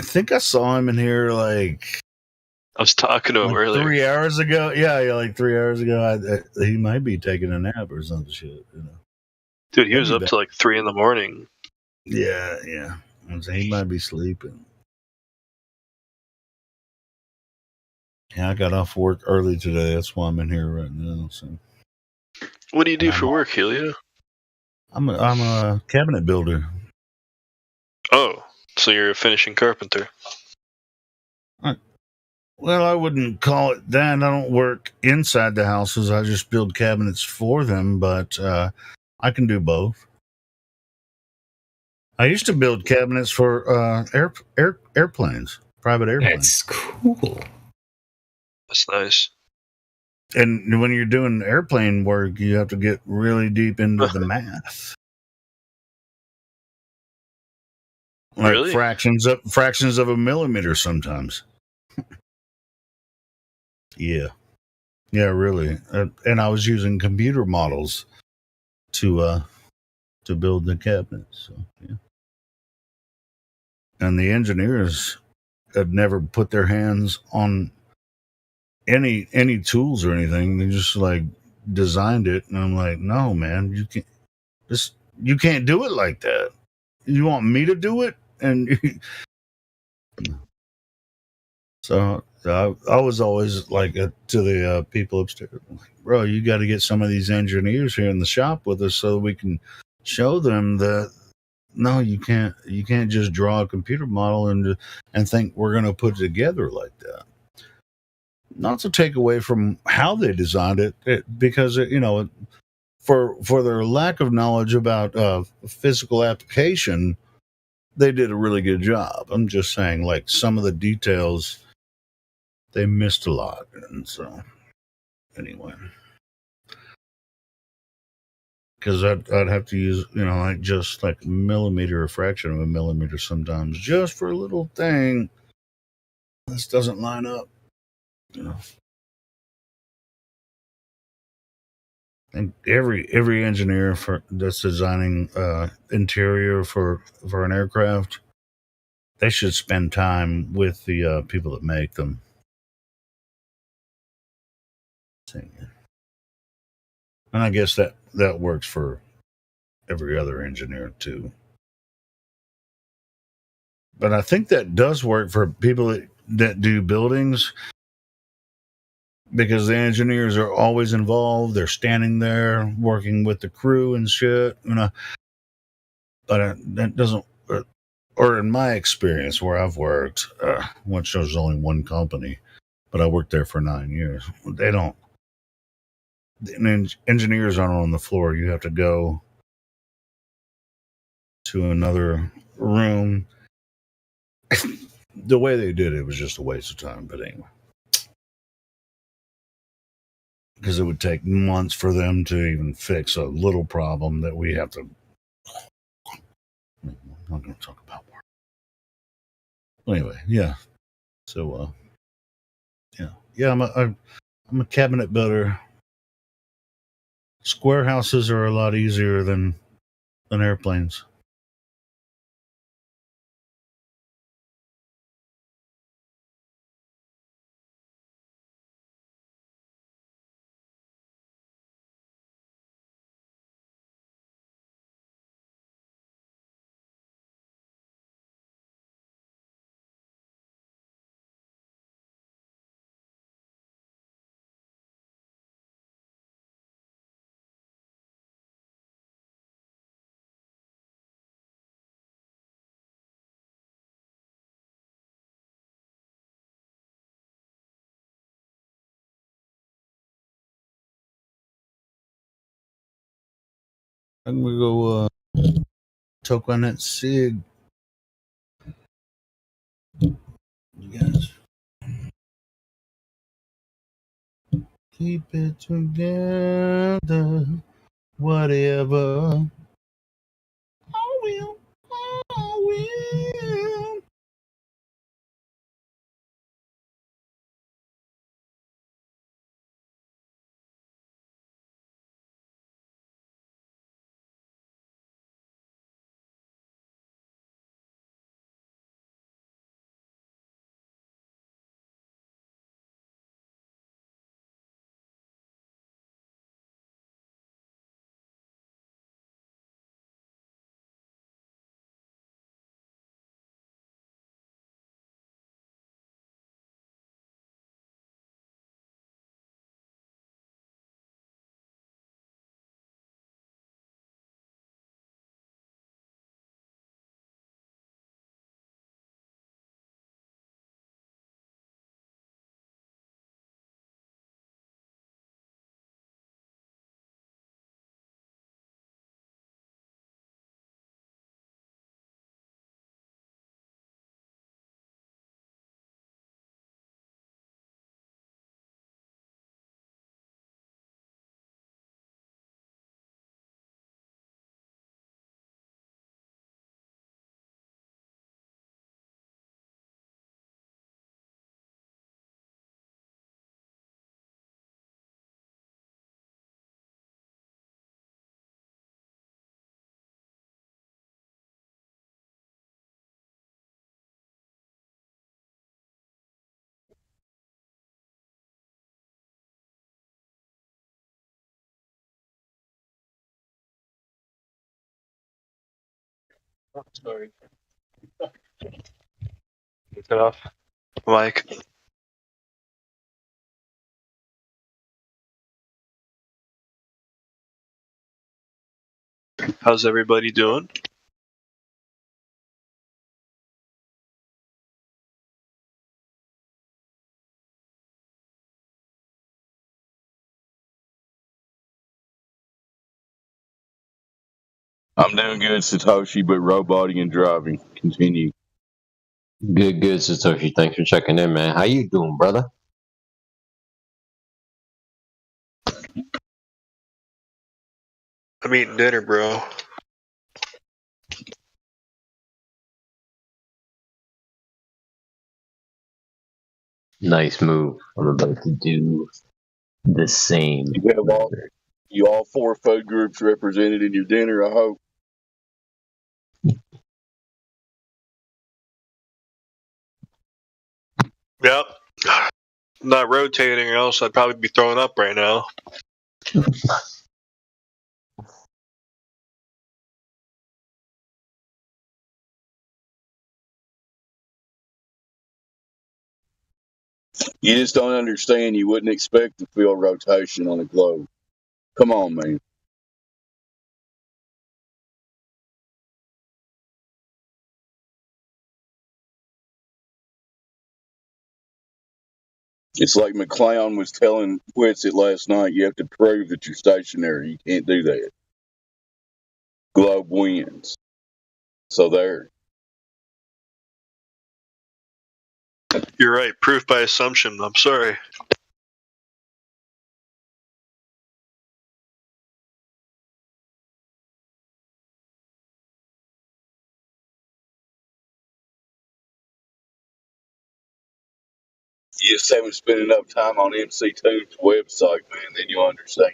think I saw him in here like I was talking to him earlier. 3 hours ago. Yeah, like 3 hours ago. He might be taking a nap or some shit. You know, dude, he was up to like 3 a.m. Yeah. He might be sleeping. Yeah, I got off work early today. That's why I'm in here right now. So, what do you do for work, Helio? I'm a cabinet builder. Oh, so you're a finishing carpenter. Well, I wouldn't call it that. I don't work inside the houses. I just build cabinets for them, but I can do both. I used to build cabinets for airplanes, private airplanes. That's cool. That's nice. And when you're doing airplane work, you have to get really deep into the math. Like really? fractions of a millimeter sometimes. Yeah, really. And I was using computer models to build the cabinets. So, yeah. And the engineers had never put their hands on any tools or anything. They just like designed it, and I'm like, no, man, you can't do it like that. You want me to do it? And so I was always like to the people upstairs, like, bro, you got to get some of these engineers here in the shop with us so that we can show them that no, you can't just draw a computer model and think we're going to put it together like that. Not to take away from how they designed it because for their lack of knowledge about physical application, they did a really good job. I'm just saying, like, some of the details they missed a lot. And so, anyway, because I'd have to use, like just like a millimeter, a fraction of a millimeter sometimes, just for a little thing. This doesn't line up, And every engineer that's designing interior for an aircraft, they should spend time with the people that make them. And I guess that works for every other engineer too. But I think that does work for people that do buildings, because the engineers are always involved. They're standing there working with the crew and shit, But that doesn't, or in my experience where I've worked, which there's only one company, but I worked there for 9 years. Engineers aren't on the floor. You have to go to another room. The way they did it was just a waste of time. But anyway, because it would take months for them to even fix a little problem that we have to. I'm not going to talk about more. Anyway, yeah. So, yeah. I'm a cabinet builder. Square houses are a lot easier than airplanes. I'm gonna go Tokanet Sig. You guys keep it together, whatever. I will. Sorry. Get it off. Mike. How's everybody doing? I'm doing good, Satoshi, but roboting and driving. Continue. Good, Satoshi. Thanks for checking in, man. How you doing, brother? I'm eating dinner, bro. Nice move. I'm about to do the same. You have all four food groups represented in your dinner, I hope. Yep. Not rotating, or else I'd probably be throwing up right now. You just don't understand. You wouldn't expect to feel rotation on a globe. Come on, man. It's like McClown was telling Whitsitt last night, you have to prove that you're stationary. You can't do that. Globe wins. So there. You're right. Proof by assumption. I'm sorry. You just haven't spent enough time on MC2's website, man. Then you'll understand.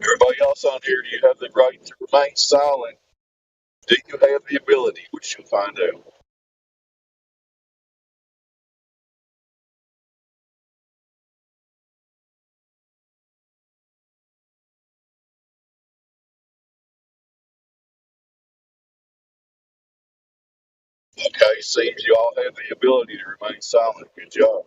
Everybody else on here, do you have the right to remain silent? Do you have the ability? Which you'll find out. Okay, seems you all have the ability to remain silent. Good job.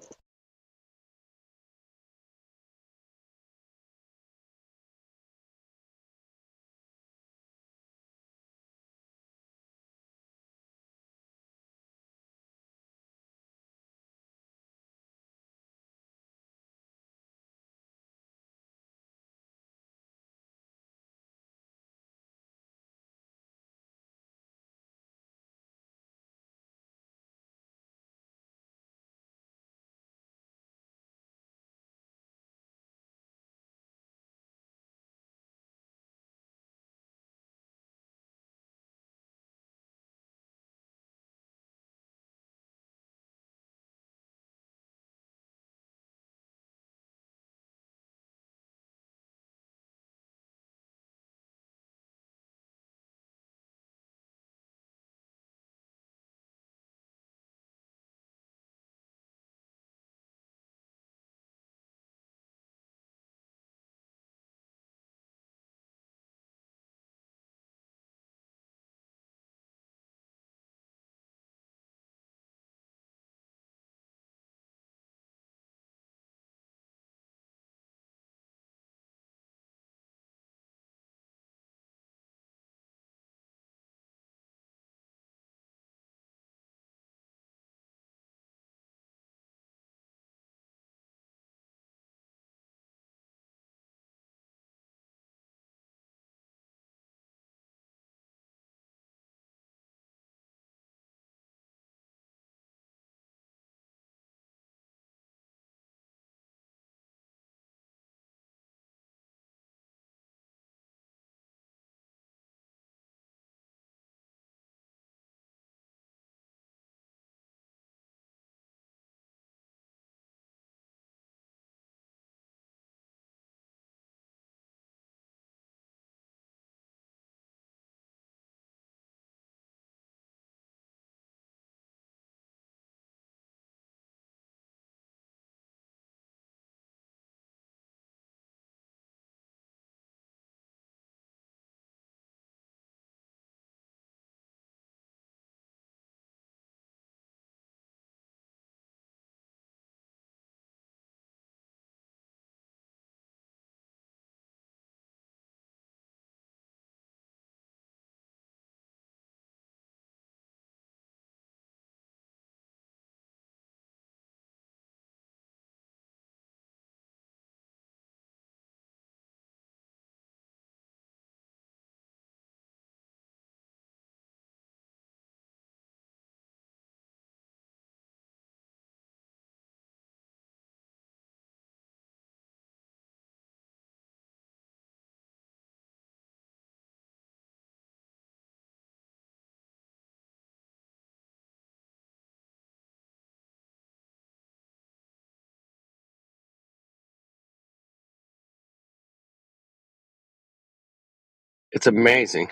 It's amazing.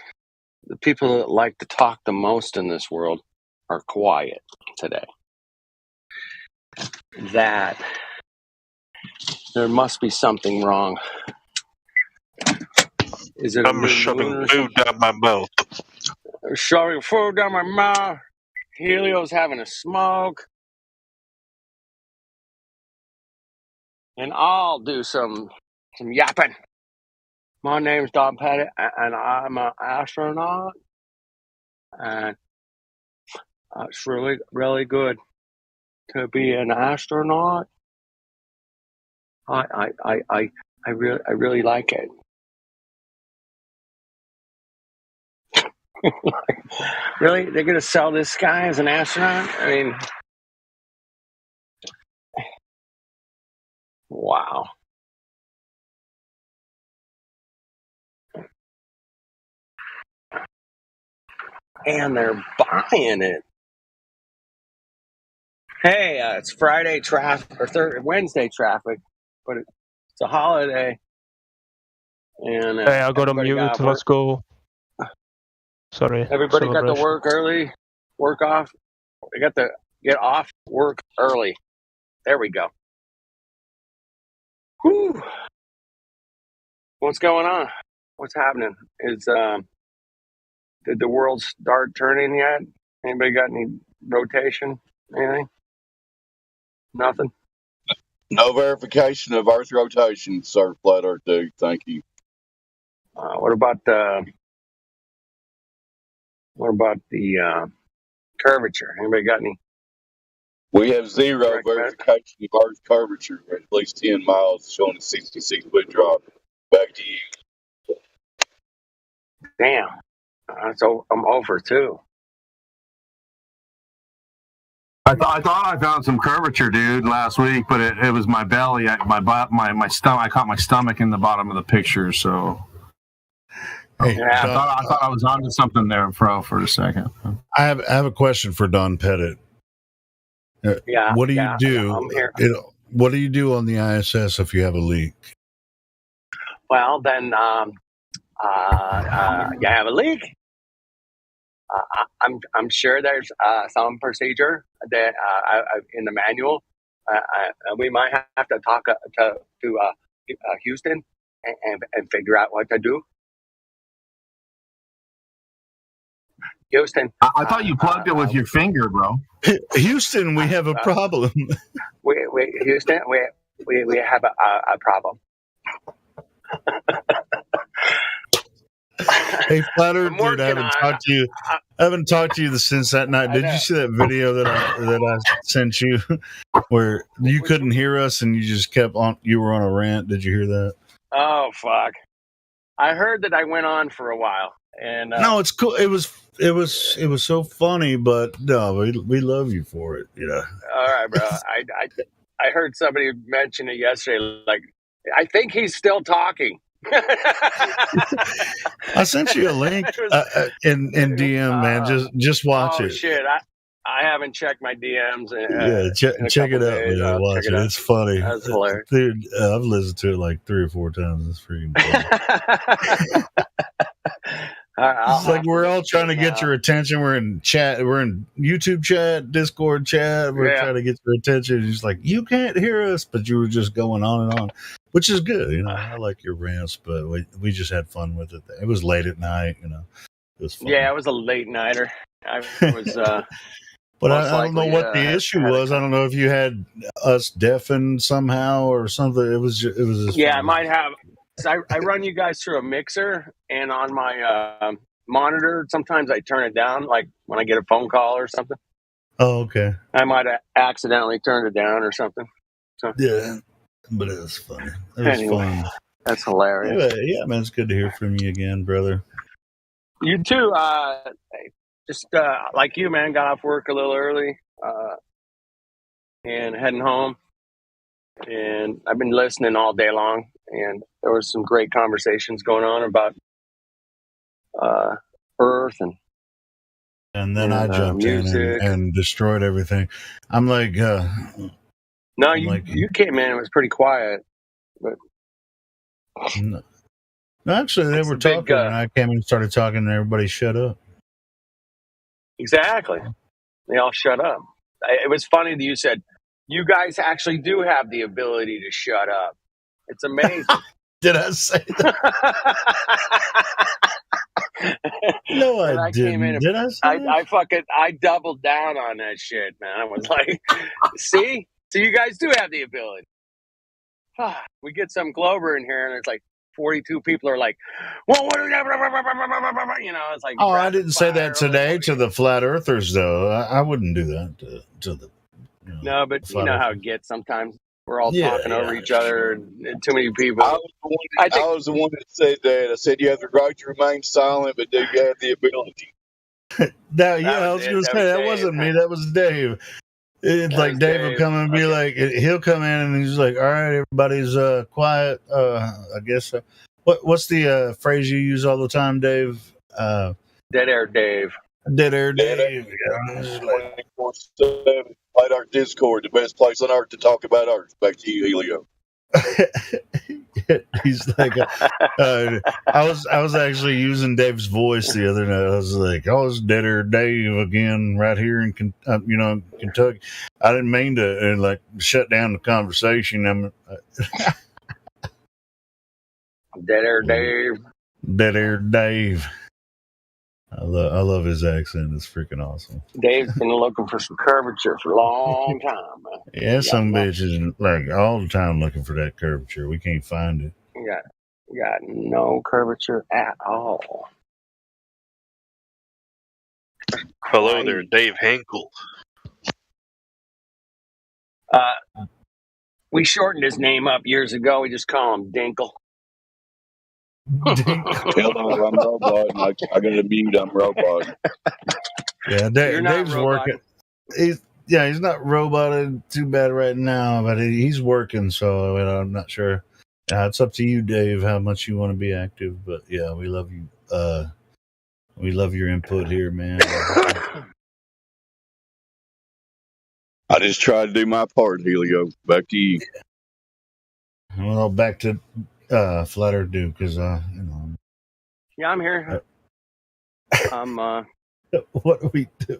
The people that like to talk the most in this world are quiet today. That there must be something wrong. Is it? I'm shoving food down my mouth. Shoving food down my mouth. Helio's having a smoke. And I'll do some yapping. My name's Don Pettit, and I'm an astronaut. And it's really, really good to be an astronaut. I really like it. Really, they're gonna sell this guy as an astronaut? I mean, wow. And they're buying it. Hey, it's Friday traffic or Wednesday traffic, but it's a holiday. And Hey, I got a mute. Let's go. Sorry. Everybody got to work early, work off. They got to get off work early. There we go. Whew. What's going on? What's happening? Did the world start turning yet? Anybody got any rotation? Anything? Nothing? No verification of Earth rotation, sir. Flat Earth dude. Thank you. What about the curvature? Anybody got any? We have zero verification of Earth's curvature at least 10 miles, showing a 66-foot drop. Back to you. Damn. I'm over too. I thought I found some curvature, dude, last week, but it was my belly, my stomach. I caught my stomach in the bottom of the picture, so. Hey, yeah, I thought I was onto something there, for a second. I have a question for Don Pettit. Yeah. What do you do? I'm here. What do you do on the ISS if you have a leak? Well, then you have a leak. I'm sure there's some procedure that in the manual. We might have to talk to Houston and figure out what to do. Houston. I thought you plugged it with your finger, bro. Houston, we have a problem. Houston, we have a problem. Hey, Flat Earth dude, I haven't talked to you since that night. Did you see that video that I sent you where you couldn't hear us and you just kept on? You were on a rant. Did you hear that? Oh fuck! I heard that I went on for a while, and no, it's cool. It was so funny, but no, we love you for it. You know. All right, bro. I heard somebody mention it yesterday. Like, I think he's still talking. I sent you a link in DM, man. Just watch it. Oh shit! I haven't checked my DMs. Check it out, man. Watch it. It's funny. That's hilarious, dude. I've listened to it like 3 or 4 times. It's freaking funny. It's like we're all trying to get your attention. We're in chat. We're in YouTube chat, Discord chat. We're trying to get your attention. It's like, you can't hear us, but you were just going on and on, which is good. You know, I like your rants, but we just had fun with it. It was late at night. You know, it was fun. Yeah, I was a late nighter. I was. But I don't know what the issue was. I don't know if you had us deafened somehow or something. It was just yeah, funny. I might have. I run you guys through a mixer, and on my monitor, sometimes I turn it down, like when I get a phone call or something. Oh, okay. I might have accidentally turned it down or something. So yeah, but it was funny. It was fun. That's hilarious. Yeah, man, it's good to hear from you again, brother. You too. Just like you, man, got off work a little early and heading home. And I've been listening all day long, and there was some great conversations going on about Earth and then I jumped music. in and destroyed everything. I'm like, no, you came in. It was pretty quiet, but no, No, actually, they It's were the big, talking, and I came and started talking, and everybody shut up. exactly. They all shut up. It was funny that you said, you guys actually do have the ability to shut up. It's amazing. Did I say that? No, I And I didn't. came in and Did I say that? I doubled down on that shit, man. I was like, see? So you guys do have the ability. We get some Glover in here and it's like 42 people are like, well, what do we have? You know, it's like, Oh, I didn't say that today to the flat earthers, though. I wouldn't do that to the no, but you flat know how earthers. it gets sometimes. We're all Yeah, talking over yeah, each other and too many people. I was the one that said that. I said you have the right to remain silent, but do you have the ability? I was going to say that wasn't me. That was Dave. It's like Dave will come and be like, he'll come in and he's like, all right, everybody's quiet. I guess. What's the phrase you use all the time, Dave? Dead Air Dave. Dead Air Dave. 24/7. Right, our Discord, the best place on earth to talk about Earth. Back to you, Helio. He's like, I was actually using Dave's voice the other night. I was like, oh, it's Dead Air Dave again, right here in Kentucky. I didn't mean to like shut down the conversation. Dead Air Dave. Dead Air Dave. I love his accent. It's freaking awesome. Dave's been looking for some curvature for a long time, man. Yeah, some bitches like all the time looking for that curvature. We can't find it. You got no curvature at all. Hello there, Dave Hankel. We shortened his name up years ago. We just call him Dinkle. Hello, I'm Robot. I got to mute. I'm Robot. Yeah, Dave's working. He's not roboted too bad right now, but he's working. So I'm not sure. It's up to you, Dave, how much you want to be active. But yeah, we love you. We love your input here, man. I just tried to do my part, Helio. Back to you. Well, back to Flat Earth Dude, because Yeah, I'm here. What do we do?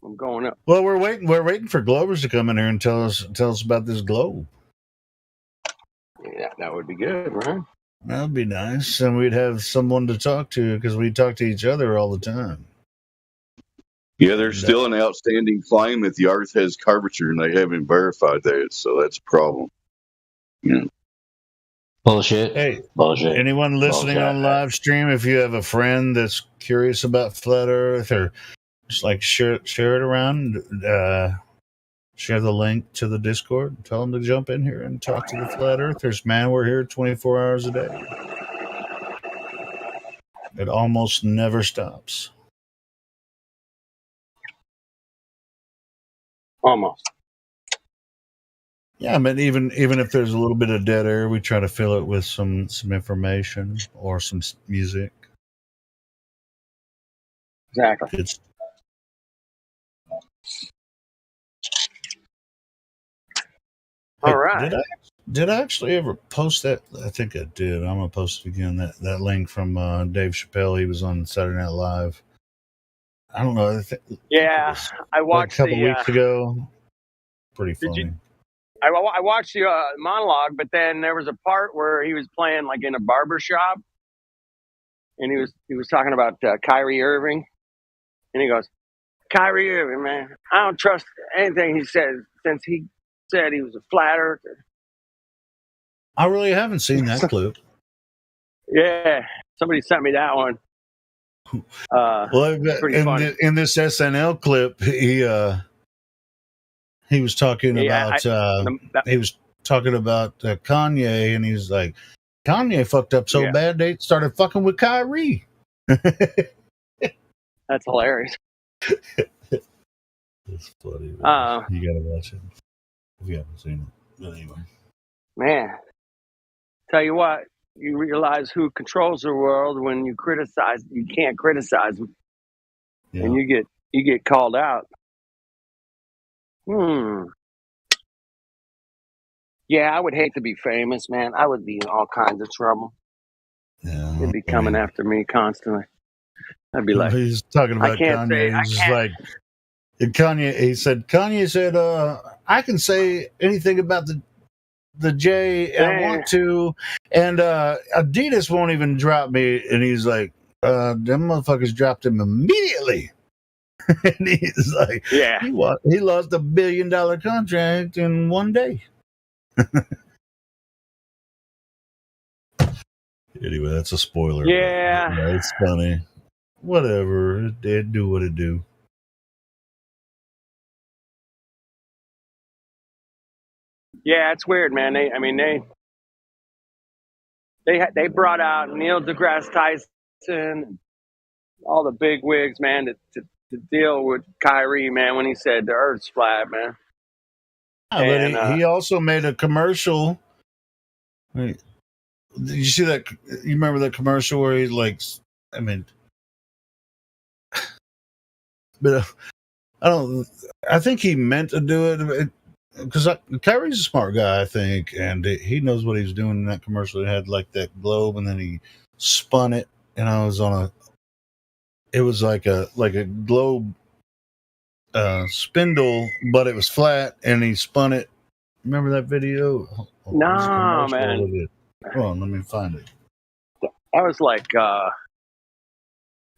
I'm going up. Well, we're waiting for Glovers to come in here and tell us about this globe. Yeah, that would be good, right? That'd be nice, and we'd have someone to talk to because we talk to each other all the time. Yeah, there's still an outstanding claim that the Earth has curvature, and they haven't verified that, so that's a problem. Yeah. Bullshit. Hey, bullshit. Anyone listening on live stream, if you have a friend that's curious about Flat Earth, or just like share it around, share the link to the Discord. Tell them to jump in here and talk to the Flat Earthers. Man, we're here 24 hours a day. It almost never stops. Almost. Yeah, I mean, even if there's a little bit of dead air, we try to fill it with some information or some music. Exactly. All right. Did I actually ever post that? I think I did. I'm gonna post it again. That link from Dave Chappelle. He was on Saturday Night Live. I don't know. Yeah, I watched a couple weeks ago. Pretty funny. I watched the monologue, but then there was a part where he was playing like in a barber shop, and he was talking about Kyrie Irving, and he goes, "Kyrie Irving, man, I don't trust anything he says since he said he was a flat earther." I really haven't seen that clip. Yeah, somebody sent me that one. Well, pretty funny. in this SNL clip, he was talking about Kanye, and he's like, Kanye fucked up so bad they started fucking with Kyrie. That's hilarious. It's funny. You gotta watch it if you haven't seen it. But anyway, man, tell you what, you realize who controls the world when you criticize. You can't criticize them, and you get called out. Yeah, I would hate to be famous, man. I would be in all kinds of trouble. Yeah, He'd be coming after me constantly. I'd be like, he's talking I about can't say, Kanye. I He's just can't. like Kanye said, I can say anything about the J I want to, and Adidas won't even drop me. And he's like, them motherfuckers dropped him immediately. And he's like, Yeah. he lost $1 billion contract in one day. Anyway, that's a spoiler. Yeah. But, it's funny. Whatever. It do what it do. Yeah, it's weird, man. They brought out Neil deGrasse Tyson, all the big wigs, man, to deal with Kyrie, man, when he said the Earth's flat, man. Yeah, but he also made a commercial. Did you see that? You remember that commercial where he's like, I mean, but I think he meant to do it because Kyrie's a smart guy, I think, and he knows what he's doing in that commercial. It had like that globe, and then he spun it, and I was it was like a globe spindle, but it was flat, and he spun it. Remember that video? No, man. Hold on, let me find it. That was like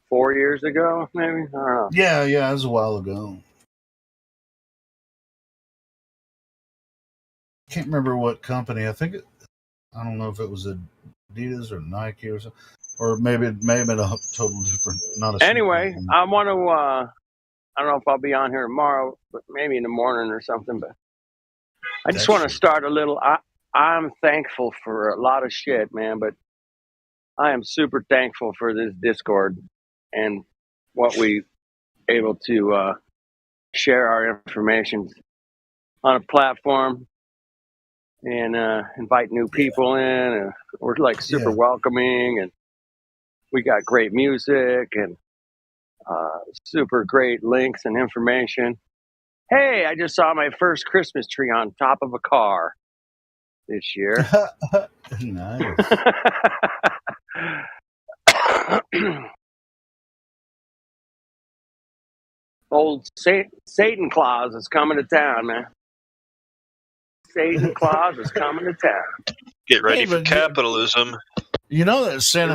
4 years ago, maybe. I don't know. Yeah, it was a while ago. Can't remember what company. I don't know if it was Adidas or Nike or something, or maybe it may have been a total different. Anyway, I want to. I don't know if I'll be on here tomorrow, but maybe in the morning or something. But I just want to start a little. I'm thankful for a lot of shit, man, but I am super thankful for this Discord and what we able to share our information on a platform and invite new people in. And we're like super welcoming, and we got great music and super great links and information. Hey, I just saw my first Christmas tree on top of a car this year. Nice. Old Satan Claus is coming to town, man. Satan Claus is coming to town. Get ready for capitalism. You know that Santa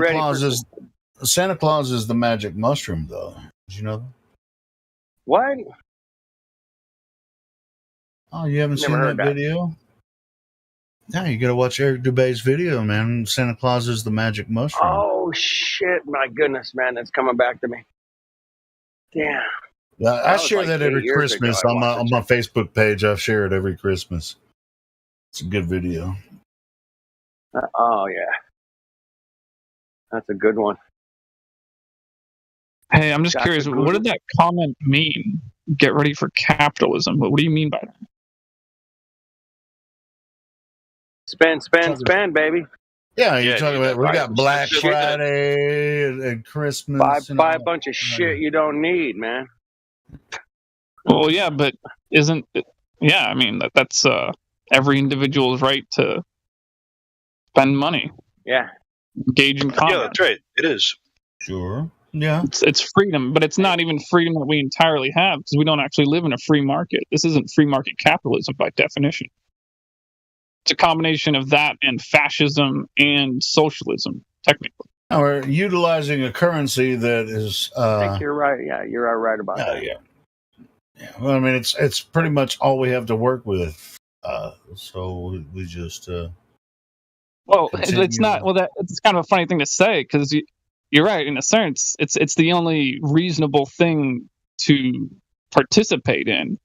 Claus is the magic mushroom, though. Did you know that? What? Oh, you haven't seen that video? Yeah, you gotta watch Eric Dubé's video, man. Santa Claus is the magic mushroom. Oh shit! My goodness, man, that's coming back to me. Damn. I share that every Christmas on my Facebook page. I share it every Christmas. It's a good video. Oh yeah, that's a good one. Hey, I'm just curious. What did that comment mean? Get ready for capitalism. What do you mean by that? Spend, baby. Yeah, you're talking about we got Black Friday and Christmas. Buy a bunch of shit you don't need, man. Well, yeah, but isn't it? Yeah, I mean that's every individual's right to spend money. Yeah. Engage in commerce. Yeah, that's right. It is. Sure. Yeah. It's freedom, but it's not even freedom that we entirely have because we don't actually live in a free market. This isn't free market capitalism by definition. It's a combination of that and fascism and socialism, technically. We're utilizing a currency that is. I think you're right. Yeah, you're right about that. Yeah. Well, I mean, it's pretty much all we have to work with. So we just. Well, it's not. Well, it's kind of a funny thing to say because you're right. In a sense, it's the only reasonable thing to participate in.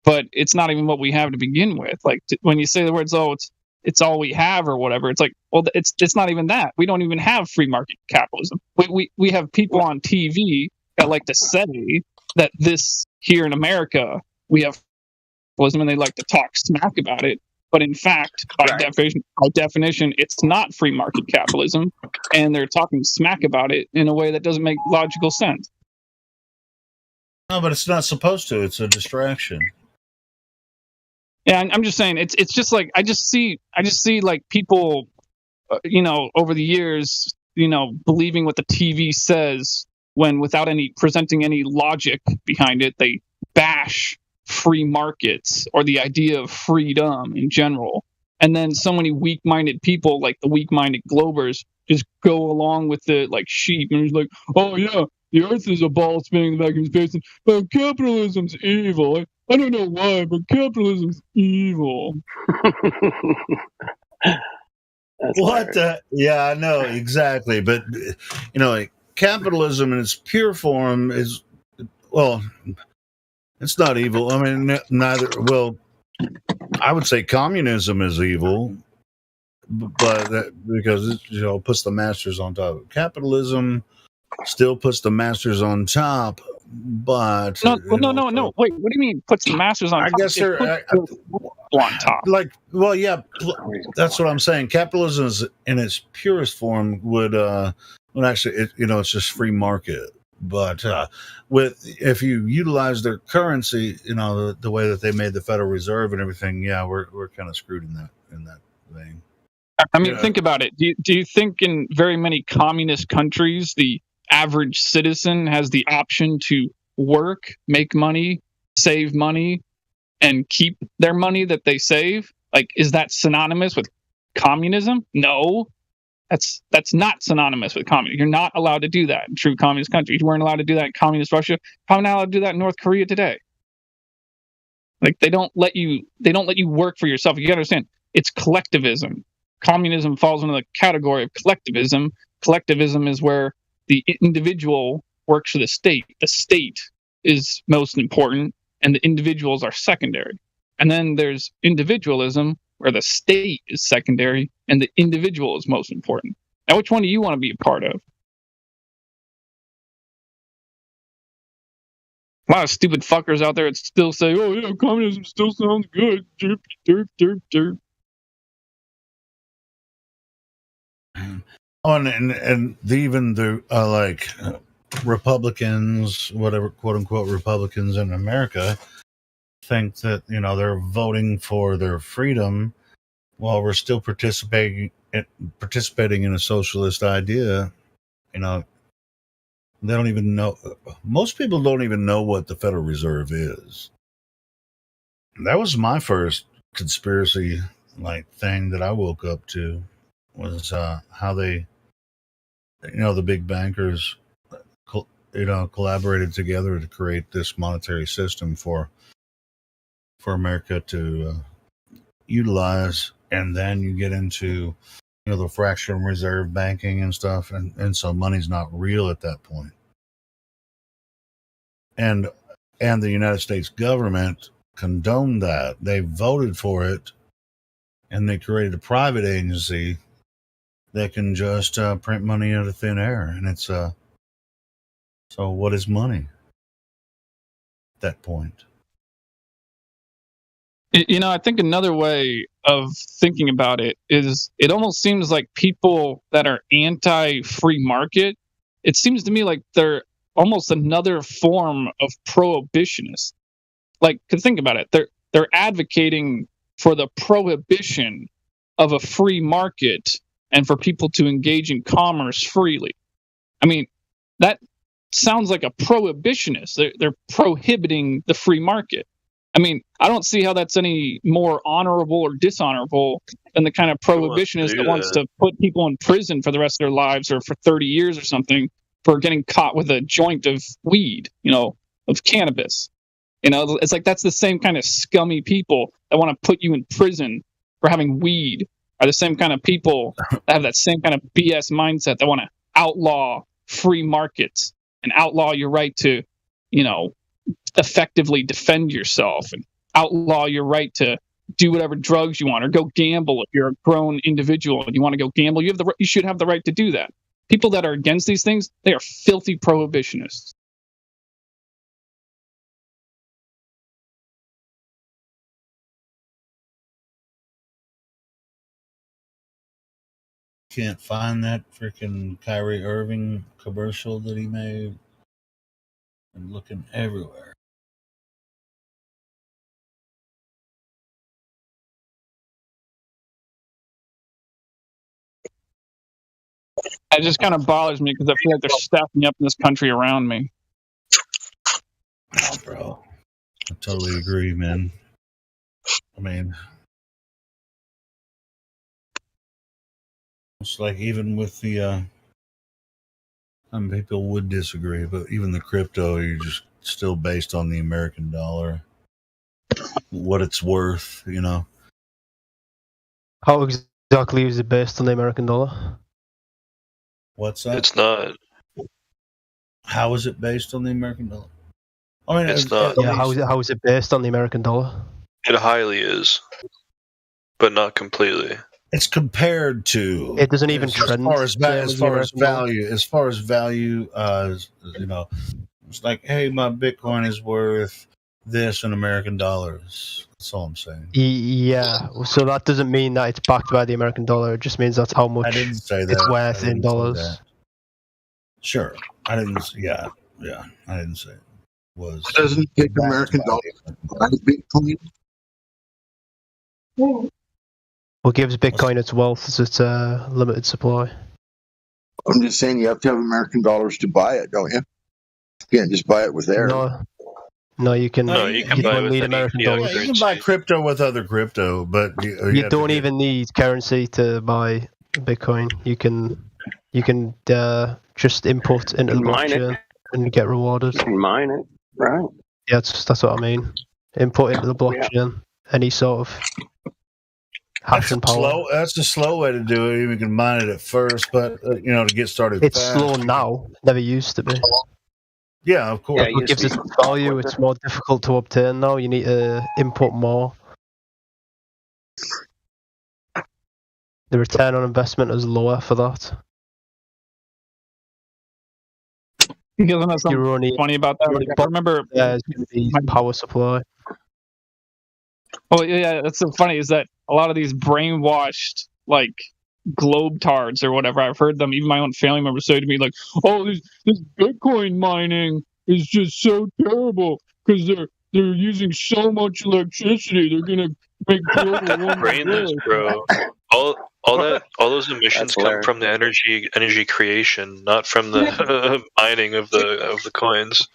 But it's not even what we have to begin with. Like when you say the words, "Oh, it's all we have" or whatever, it's like, well, it's not even that. We don't even have free market capitalism. We have people on TV that like to say that this here in America we have capitalism, and they like to talk smack about it. But in fact, by definition, it's not free market capitalism, and they're talking smack about it in a way that doesn't make logical sense. No, but it's not supposed to. It's a distraction. Yeah, I'm just saying it's just like I just see like people, over the years believing what the TV says when without presenting any logic behind it, they bash free markets or the idea of freedom in general. And then so many weak-minded people, like the weak-minded Globers, just go along with it like sheep, and it's like, oh yeah, the Earth is a ball spinning in the vacuum of space, but capitalism's evil. I don't know why, but capitalism's evil. What the? Yeah, I know exactly, but like capitalism in its pure form is, well, it's not evil. I mean, neither. Well, I would say communism is evil, but because it puts the masters on top. Capitalism still puts the masters on top, but no. Wait, what do you mean puts the masters on top? I guess they're on top. Yeah, that's what I'm saying. Capitalism is, in its purest form would actually, it's just free market. But if you utilize their currency, the way that they made the Federal Reserve and everything, yeah, we're kind of screwed in that vein. I mean, think about it. Do you think in very many communist countries the average citizen has the option to work, make money, save money, and keep their money that they save? Like, is that synonymous with communism? No. That's not synonymous with communism. You're not allowed to do that in true communist countries. You weren't allowed to do that in communist Russia. Probably not allowed to do that in North Korea today. Like, they don't let you work for yourself. You gotta understand, it's collectivism. Communism falls into the category of collectivism. Collectivism is where the individual works for the state. The state is most important, and the individuals are secondary. And then there's individualism, where the state is secondary and the individual is most important. Now, which one do you want to be a part of? A lot of stupid fuckers out there that still say, oh yeah, communism still sounds good. Derp, derp, derp, derp. Oh, and even the Republicans, whatever, quote unquote Republicans in America, think that they're voting for their freedom while we're still participating in a socialist idea. They don't even know. Most people don't even know what the Federal Reserve is. That was my first conspiracy thing that I woke up to, was how they, the big bankers, collaborated together to create this monetary system for America to utilize. And then you get into the fractional reserve banking and stuff, and so money's not real at that point. And the United States government condoned that. They voted for it, and they created a private agency that can just print money out of thin air. And it's so what is money at that point? I think another way of thinking about it is, it almost seems like people that are anti-free market, it seems to me like they're almost another form of prohibitionists. Like, think about it. They're advocating for the prohibition of a free market and for people to engage in commerce freely. I mean, that sounds like a prohibitionist. They're prohibiting the free market. I mean, I don't see how that's any more honorable or dishonorable than the kind of prohibitionist that wants to put people in prison for the rest of their lives, or for 30 years or something, for getting caught with a joint of weed, of cannabis. It's like, that's the same kind of scummy people that want to put you in prison for having weed, are the same kind of people that have that same kind of BS mindset that want to outlaw free markets and outlaw your right to, effectively defend yourself, and outlaw your right to do whatever drugs you want, or go gamble. If you're a grown individual and you want to go gamble, you should have the right to do that. People that are against these things, they are filthy prohibitionists. Can't find that freaking Kyrie Irving commercial that he made. I'm looking everywhere. It just kind of bothers me because I feel like they're stacking up in this country around me. Oh, bro. I totally agree, man. I mean, it's like even with the, some people would disagree, but even the crypto, you're just still based on the American dollar, what it's worth, you know. How exactly is it based on the American dollar? What's that? It's not. How is it based on the American dollar? I mean, It's not. Yeah, how is it based on the American dollar? It highly is, but not completely. It's compared to. It doesn't even trend. As far as value, you know, it's like, hey, my Bitcoin is worth this in American dollars. That's all I'm saying. Yeah, so that doesn't mean that it's backed by the American dollar. It just means that's how much I didn't say that. it's worth in dollars. Sure, I didn't. Yeah, I didn't say it was. Doesn't take American dollar buy Bitcoin? What gives Bitcoin its wealth is its limited supply. I'm just saying you have to have American dollars to buy it, don't you? You can't just buy it with air. No, you can. No, you can you buy don't with need any American fiat dollars. You can buy crypto with other crypto, but You don't even need currency to buy Bitcoin. You can just input into the Mine it. blockchain and get rewarded. You can mine it, right? Yeah, that's what I mean. Input into the blockchain, any sort of hashing power. That's a slow way to do it. You can mine it at first, but you know, to get started, It's fast. slow now. Never used to be. Yeah, of course. What gives it value? It's more difficult to obtain now. You need to input more. The return on investment is lower for that. You guys know something funny about that? Like, I remember. Yeah, it's going to be power supply. Oh yeah, that's so funny. Is that a lot of these brainwashed like globetards or whatever? I've heard them. Even my own family members say to me like, "Oh, this Bitcoin mining is just so terrible because they're using so much electricity. They're gonna make global warming." Brainless, bro. All those emissions come from the energy creation, not from the mining of the coins.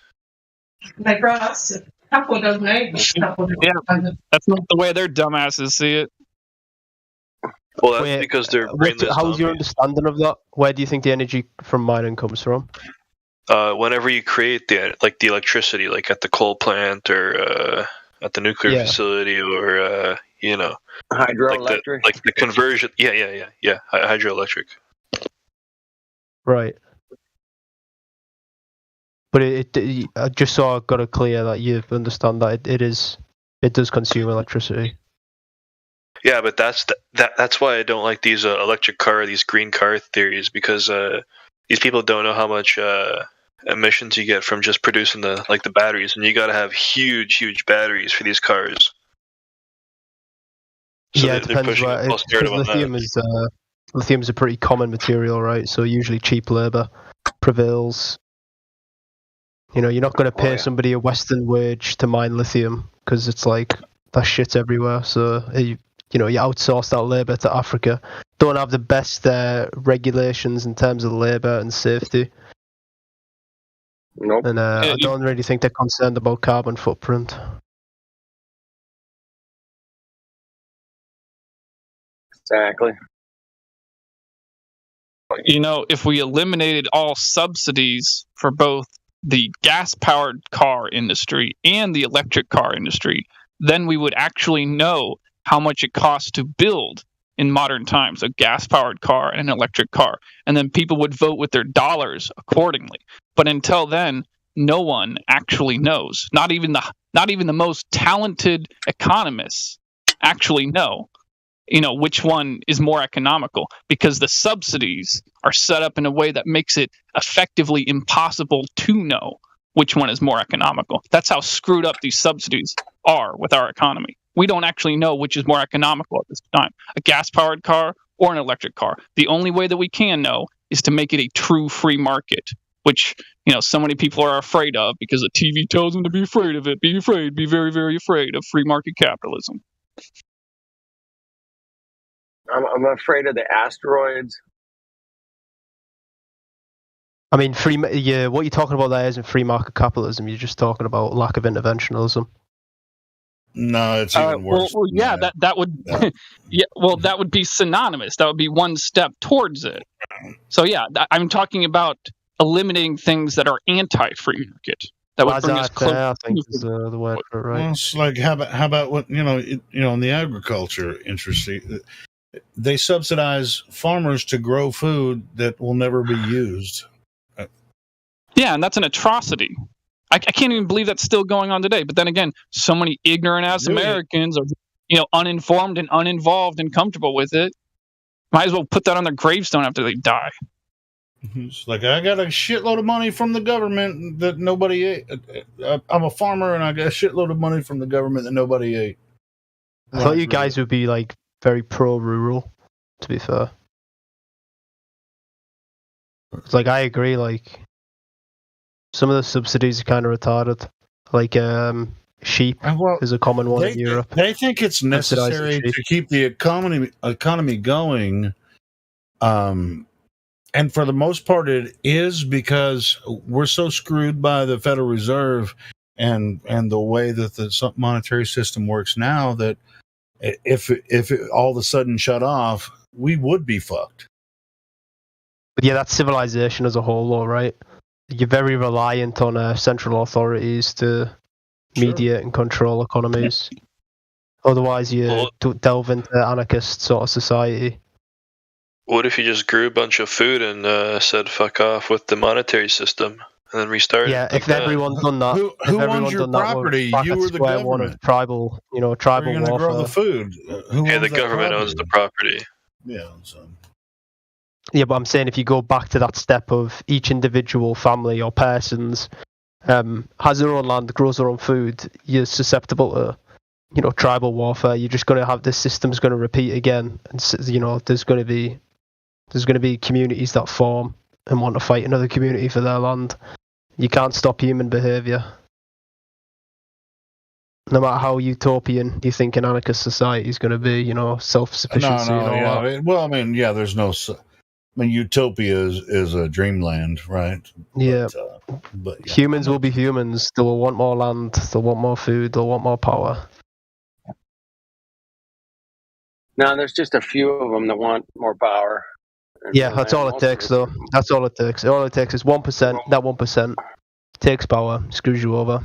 Like Ross, a couple doesn't Yeah, that's not the way their dumbasses see it. Well, that's because they're brainless. How's your understanding of that? Where do you think the energy from mining comes from? Whenever you create the electricity, like at the coal plant or at the nuclear facility, or you know, hydroelectric, like the conversion. Yeah. Hydroelectric. Right. But it just so I got it clear that you understand that it does consume electricity. Yeah, but that's why I don't like these these green car theories, because these people don't know how much emissions you get from just producing the batteries, and you got to have huge batteries for these cars. So yeah, it depends. Lithium is a pretty common material, right? So usually cheap labor prevails. You know, you're not going to pay somebody a Western wage to mine lithium because it's like that shit's everywhere. So you outsource that labor to Africa. Don't have the best regulations in terms of labor and safety. Nope. And I don't really think they're concerned about carbon footprint. Exactly. You know, if we eliminated all subsidies for both the gas-powered car industry and the electric car industry, then we would actually know how much it costs to build in modern times a gas-powered car and an electric car, and then people would vote with their dollars accordingly. But until then, no one actually knows. Not even the most talented economists actually know, which one is more economical, because the subsidies are set up in a way that makes it effectively impossible to know which one is more economical. That's how screwed up these subsidies are with our economy. We don't actually know which is more economical at this time, a gas-powered car or an electric car. The only way that we can know is to make it a true free market, which, so many people are afraid of because the TV tells them to be afraid of it. Be afraid, be very, very afraid of free market capitalism. I'm afraid of the asteroids. I mean, what you're talking about there isn't free market capitalism. You're just talking about lack of interventionism. No, it's even worse. Well, yeah, that would, yeah. Well, that would be synonymous. That would be one step towards it. So yeah, I'm talking about eliminating things that are anti-free market. That would bring us closer. I think is the word for it, right? Well, it's like how about what in the agriculture industry, they subsidize farmers to grow food that will never be used. Yeah, and that's an atrocity. I can't even believe that's still going on today. But then again, so many ignorant ass Americans are, uninformed and uninvolved and comfortable with it. Might as well put that on their gravestone after they die. It's like, I got a shitload of money from the government that nobody ate. I'm a farmer and I got a shitload of money from the government that nobody ate. I thought you guys would be like very pro-rural, to be fair. It's like, I agree, like, some of the subsidies are kind of retarded. Like, sheep is a common one in Europe. They think it's necessary to keep the economy going. And for the most part, it is, because we're so screwed by the Federal Reserve and the way that the monetary system works now that if it all of a sudden shut off, we would be fucked. But yeah, that's civilization as a whole, though, right? You're very reliant on central authorities to mediate and control economies. Otherwise, you delve into anarchist sort of society. What if you just grew a bunch of food and said fuck off with the monetary system and then restarted? Yeah, if everyone's done that, who owns your property? You or the government? One of tribal warfare. Grow the food. The government owns the property. Yeah. So. Yeah, but I'm saying if you go back to that step of each individual family or persons has their own land, grows their own food, you're susceptible to, tribal warfare. You're just going to have this system's going to repeat again, and there's going to be communities that form and want to fight another community for their land. You can't stop human behavior. No matter how utopian you think an anarchist society is going to be, self-sufficiency and all that. Well, I mean, yeah, there's no. Utopia is a dreamland, right? Yeah. But humans will be humans. They will want more land. They'll want more food. They'll want more power. No, there's just a few of them that want more power. Yeah, that's all it takes, though. That's all it takes. All it takes is 1%. That 1% takes power, screws you over.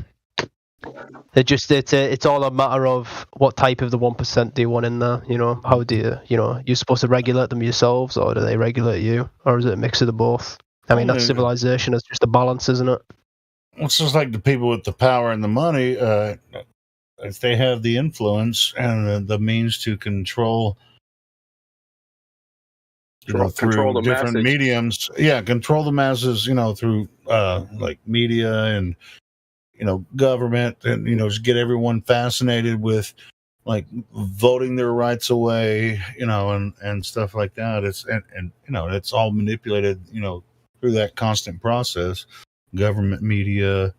It's all a matter of what type of the 1% do you want in there. How do you're supposed to regulate them yourselves, or do they regulate you, or is it a mix of the both? I mean, that's civilization. It's just a balance, isn't it? It's just like the people with the power and the money. If they have the influence and the means to control through different mediums, control the masses, through like media and government, and just get everyone fascinated with like voting their rights away, and stuff like that. It's it's all manipulated, through that constant process. Government, media,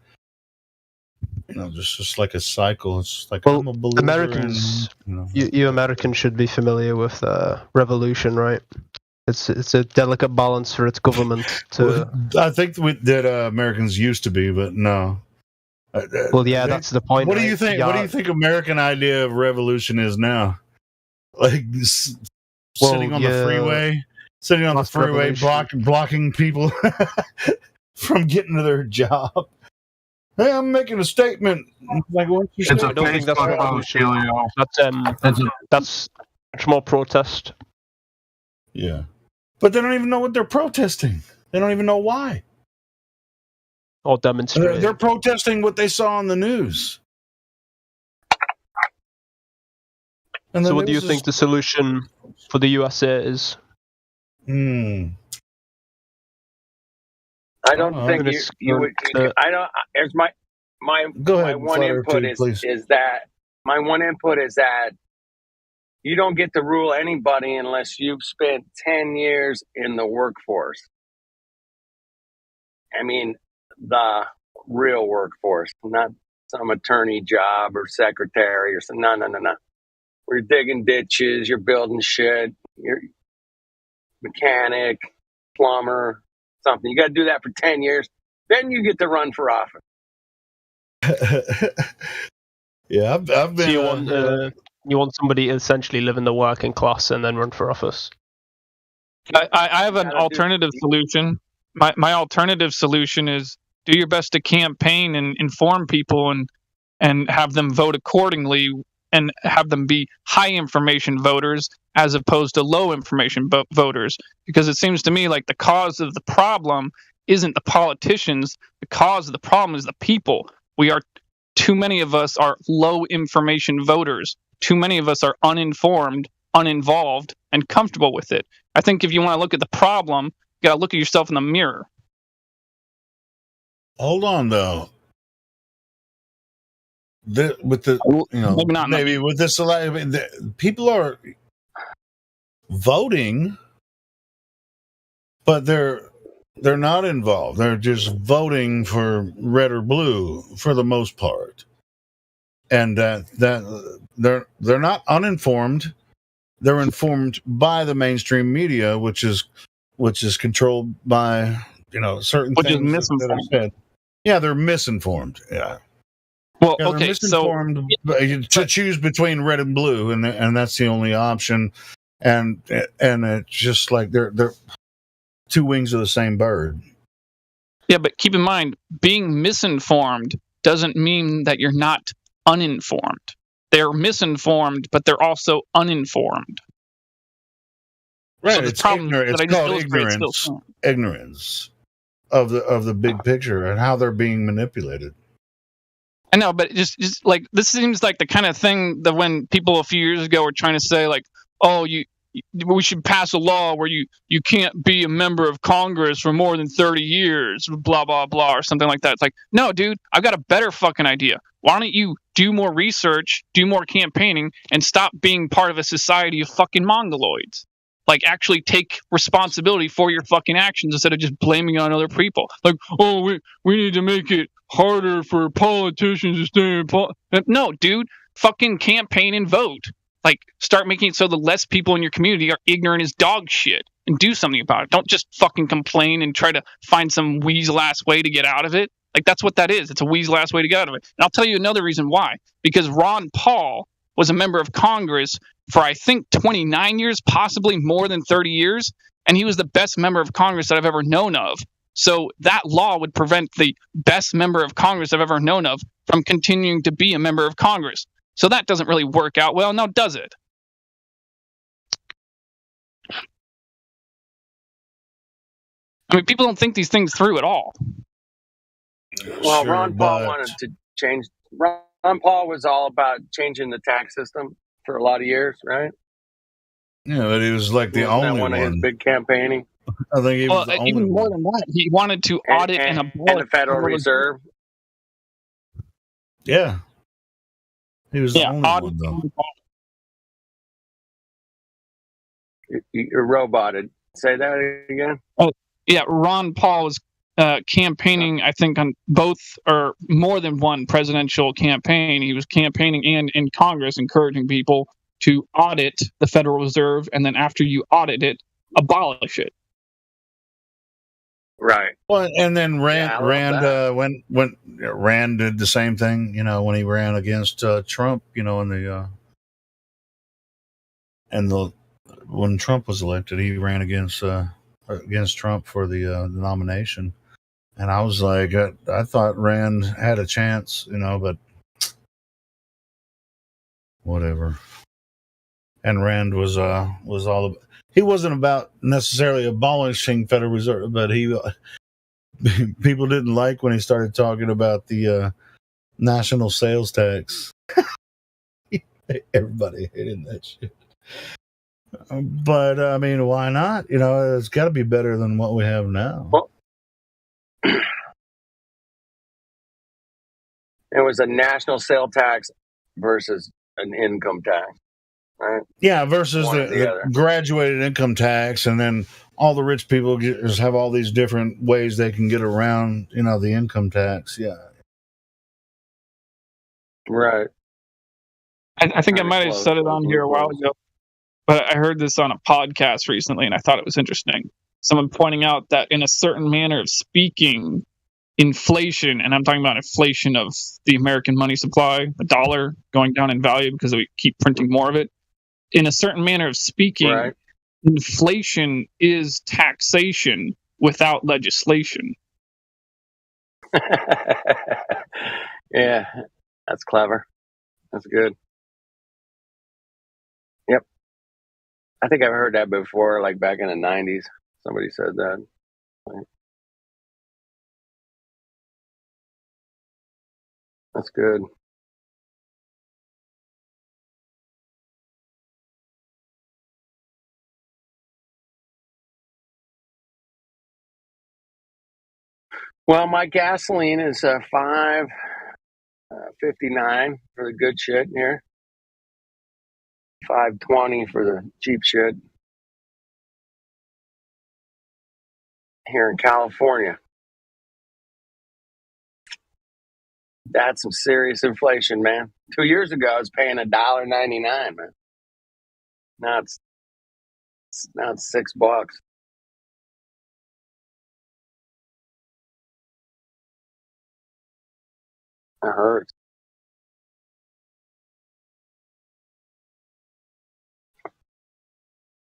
just like a cycle. It's just like, I'm a believer Americans, you Americans should be familiar with revolution, right? It's a delicate balance for its government to. I think that Americans used to be, but no. Well, yeah, that's the point. What do you think? Yeah. What do you think American idea of revolution is now? Like sitting on the freeway, blocking people from getting to their job. Hey, I'm making a statement. Like, what you I don't think that's revolution. That's much more protest. Yeah, but they don't even know what they're protesting. They don't even know why. Or demonstrate. They're protesting what they saw on the news. So what do you think the solution for the USA is? I don't think you would. I don't. Here's my one input is that my one input is that you don't get to rule anybody unless you've spent 10 years in the workforce. I mean, the real workforce, not some attorney job or secretary or some. No. We're digging ditches, you're building shit, you're mechanic, plumber, something. You got to do that for 10 years. Then you get to run for office. Yeah, I've been. So you want somebody to essentially live in the working class and then run for office? I have an alternative solution. My alternative solution is do your best to campaign and inform people and have them vote accordingly and have them be high information voters as opposed to low information voters. Because it seems to me like the cause of the problem isn't the politicians. The cause of the problem is the people. Too many of us are low information voters. Too many of us are uninformed, uninvolved, and comfortable with it. I think if you want to look at the problem, you got to look at yourself in the mirror. Hold on, though. With this, people are voting, but they're not involved. They're just voting for red or blue for the most part, and that they're not uninformed. They're informed by the mainstream media, which is controlled by certain things that are said. Yeah, they're misinformed. Yeah. Well, they're okay, misinformed to choose between red and blue, and that's the only option. And it's just like they're two wings of the same bird. Yeah, but keep in mind, being misinformed doesn't mean that you're not uninformed. They're misinformed, but they're also uninformed. Right, So it's ignorance. It's called ignorance of the big picture and how they're being manipulated. I know, but just like this seems like the kind of thing that when people a few years ago were trying to say like, oh, we should pass a law where you can't be a member of Congress for more than 30 years, blah, blah, blah, or something like that. It's like, no, dude, I've got a better fucking idea. Why don't you do more research, do more campaigning, and stop being part of a society of fucking mongoloids? Like, actually take responsibility for your fucking actions instead of just blaming it on other people. Like, oh, we need to make it harder for politicians to stay in No, dude, fucking campaign and vote. Like, start making it so the less people in your community are ignorant as dog shit and do something about it. Don't just fucking complain and try to find some weasel-ass way to get out of it. Like, that's what that is. It's a weasel-ass way to get out of it. And I'll tell you another reason why. Because Ron Paul was a member of Congress for, I think, 29 years, possibly more than 30 years. And he was the best member of Congress that I've ever known of. So that law would prevent the best member of Congress I've ever known of from continuing to be a member of Congress. So that doesn't really work out well, now does it? I mean, people don't think these things through at all. Well, sure, Ron Paul wanted to change. Ron Paul was all about changing the tax system for a lot of years, right? Yeah, but he was like the only one. Of his big campaigning. I think he was the only even more than that. He wanted to audit and abolish the Federal Reserve. Yeah. He was the only one, though. You're roboted. Say that again. Yeah, Ron Paul was campaigning, I think, on both or more than one presidential campaign. He was campaigning and in Congress encouraging people to audit the Federal Reserve, and then after you audit it, abolish it. Right. Well, and then Rand did the same thing, when he ran against Trump, when Trump was elected, he ran against Trump for the nomination. And I was like, I thought Rand had a chance, but whatever. And Rand was all about, he wasn't about necessarily abolishing Federal Reserve, but people didn't like when he started talking about the national sales tax. Everybody hated that shit. But I mean, why not? It's got to be better than what we have now. Well, it was a national sales tax versus an income tax. Right? Yeah, versus the graduated income tax, and then all the rich people just have all these different ways they can get around, the income tax. Yeah, right. I think I might have said it on here a while ago, but I heard this on a podcast recently, and I thought it was interesting. someone pointing out that in a certain manner of speaking, inflation, and I'm talking about inflation of the American money supply, the dollar going down in value because we keep printing more of it. In a certain manner of speaking, Right. inflation is taxation without legislation. Yeah, that's clever. That's good. Yep. I think I've heard that before, like back in the 90s. Somebody said that. That's good. Well, my gasoline is $5.59 for the good shit here. $5.20 for the cheap shit here in California. That's some serious inflation, man. 2 years ago, I was paying $1.99, man. Now it's $6. It hurts.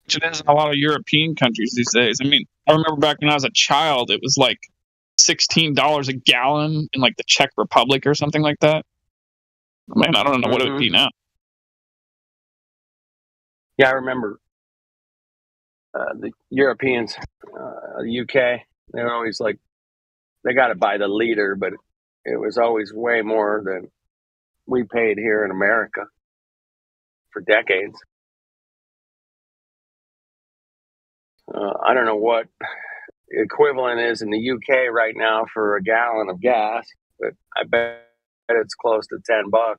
Which it is in a lot of European countries these days. I mean, I remember back when I was a child, it was like $16 a gallon in like the Czech Republic or something like that. Man, I don't know what it would be now. Yeah, I remember the Europeans, the UK, they were always like, they got it by the liter, but it was always way more than we paid here in America for decades. I don't know what the equivalent is in the UK right now for a gallon of gas, but I bet it's close to $10.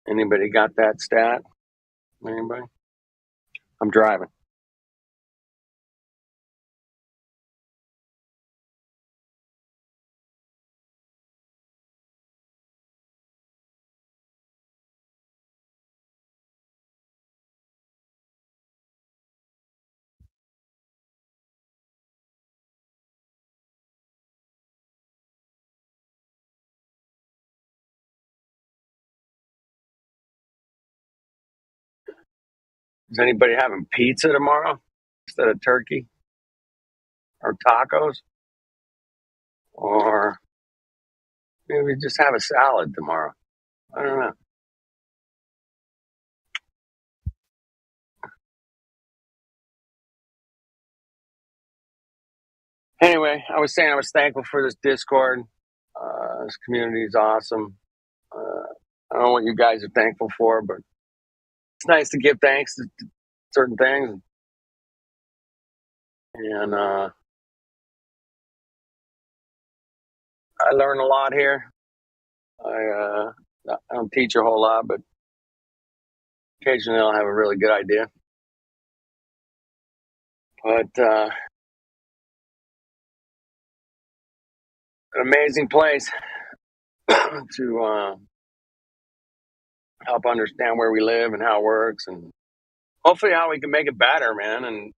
Anybody got that stat? Anybody? I'm driving. Is anybody having pizza tomorrow instead of turkey or tacos? Or maybe just have a salad tomorrow. I don't know. Anyway, I was saying I was thankful for this Discord. This community is awesome. I don't know what you guys are thankful for, but it's nice to give thanks to certain things. And I learn a lot here. I don't teach a whole lot, but occasionally I'll have a really good idea. But an amazing place to help understand where we live and how it works, and hopefully how we can make it better, man. And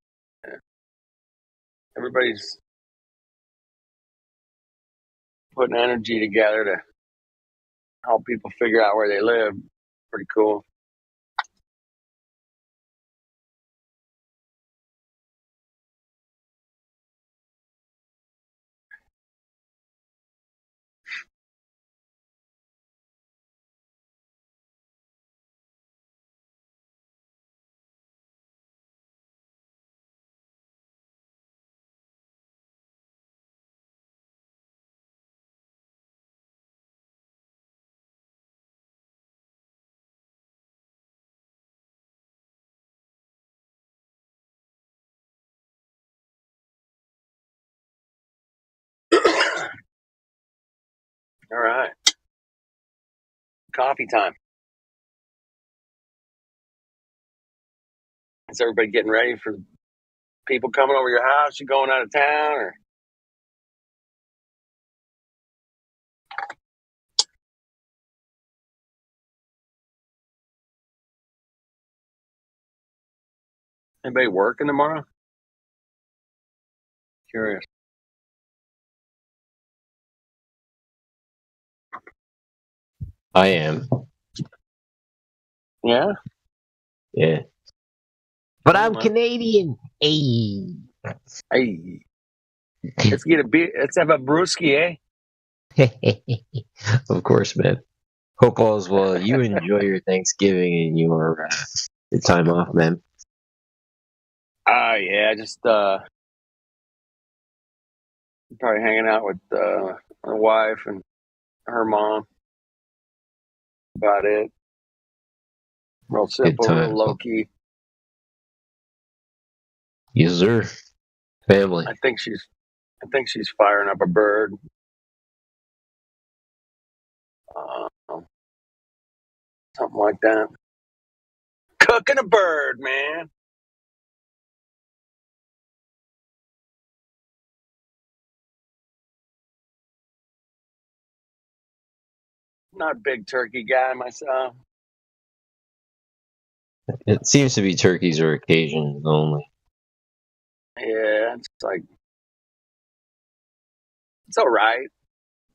everybody's putting energy together to help people figure out where they live. Pretty cool. All right. Coffee time. Is everybody getting ready for people coming over your house? You going out of town, or? Anybody working tomorrow? Curious. I am. Yeah. Yeah. But I'm Canadian. Hey. Hey. Let's get a beer. Let's have a brewski, eh? Of course, man. Hope all's well. You enjoy your Thanksgiving and your time off, man. Yeah, just probably hanging out with my wife and her mom. About it. Real simple, real low key. Yes, sir. Family. I think she's firing up a bird. Something like that. Cooking a bird, man. Not a big turkey guy myself. It seems to be turkeys or occasions only. Yeah, it's like it's all right.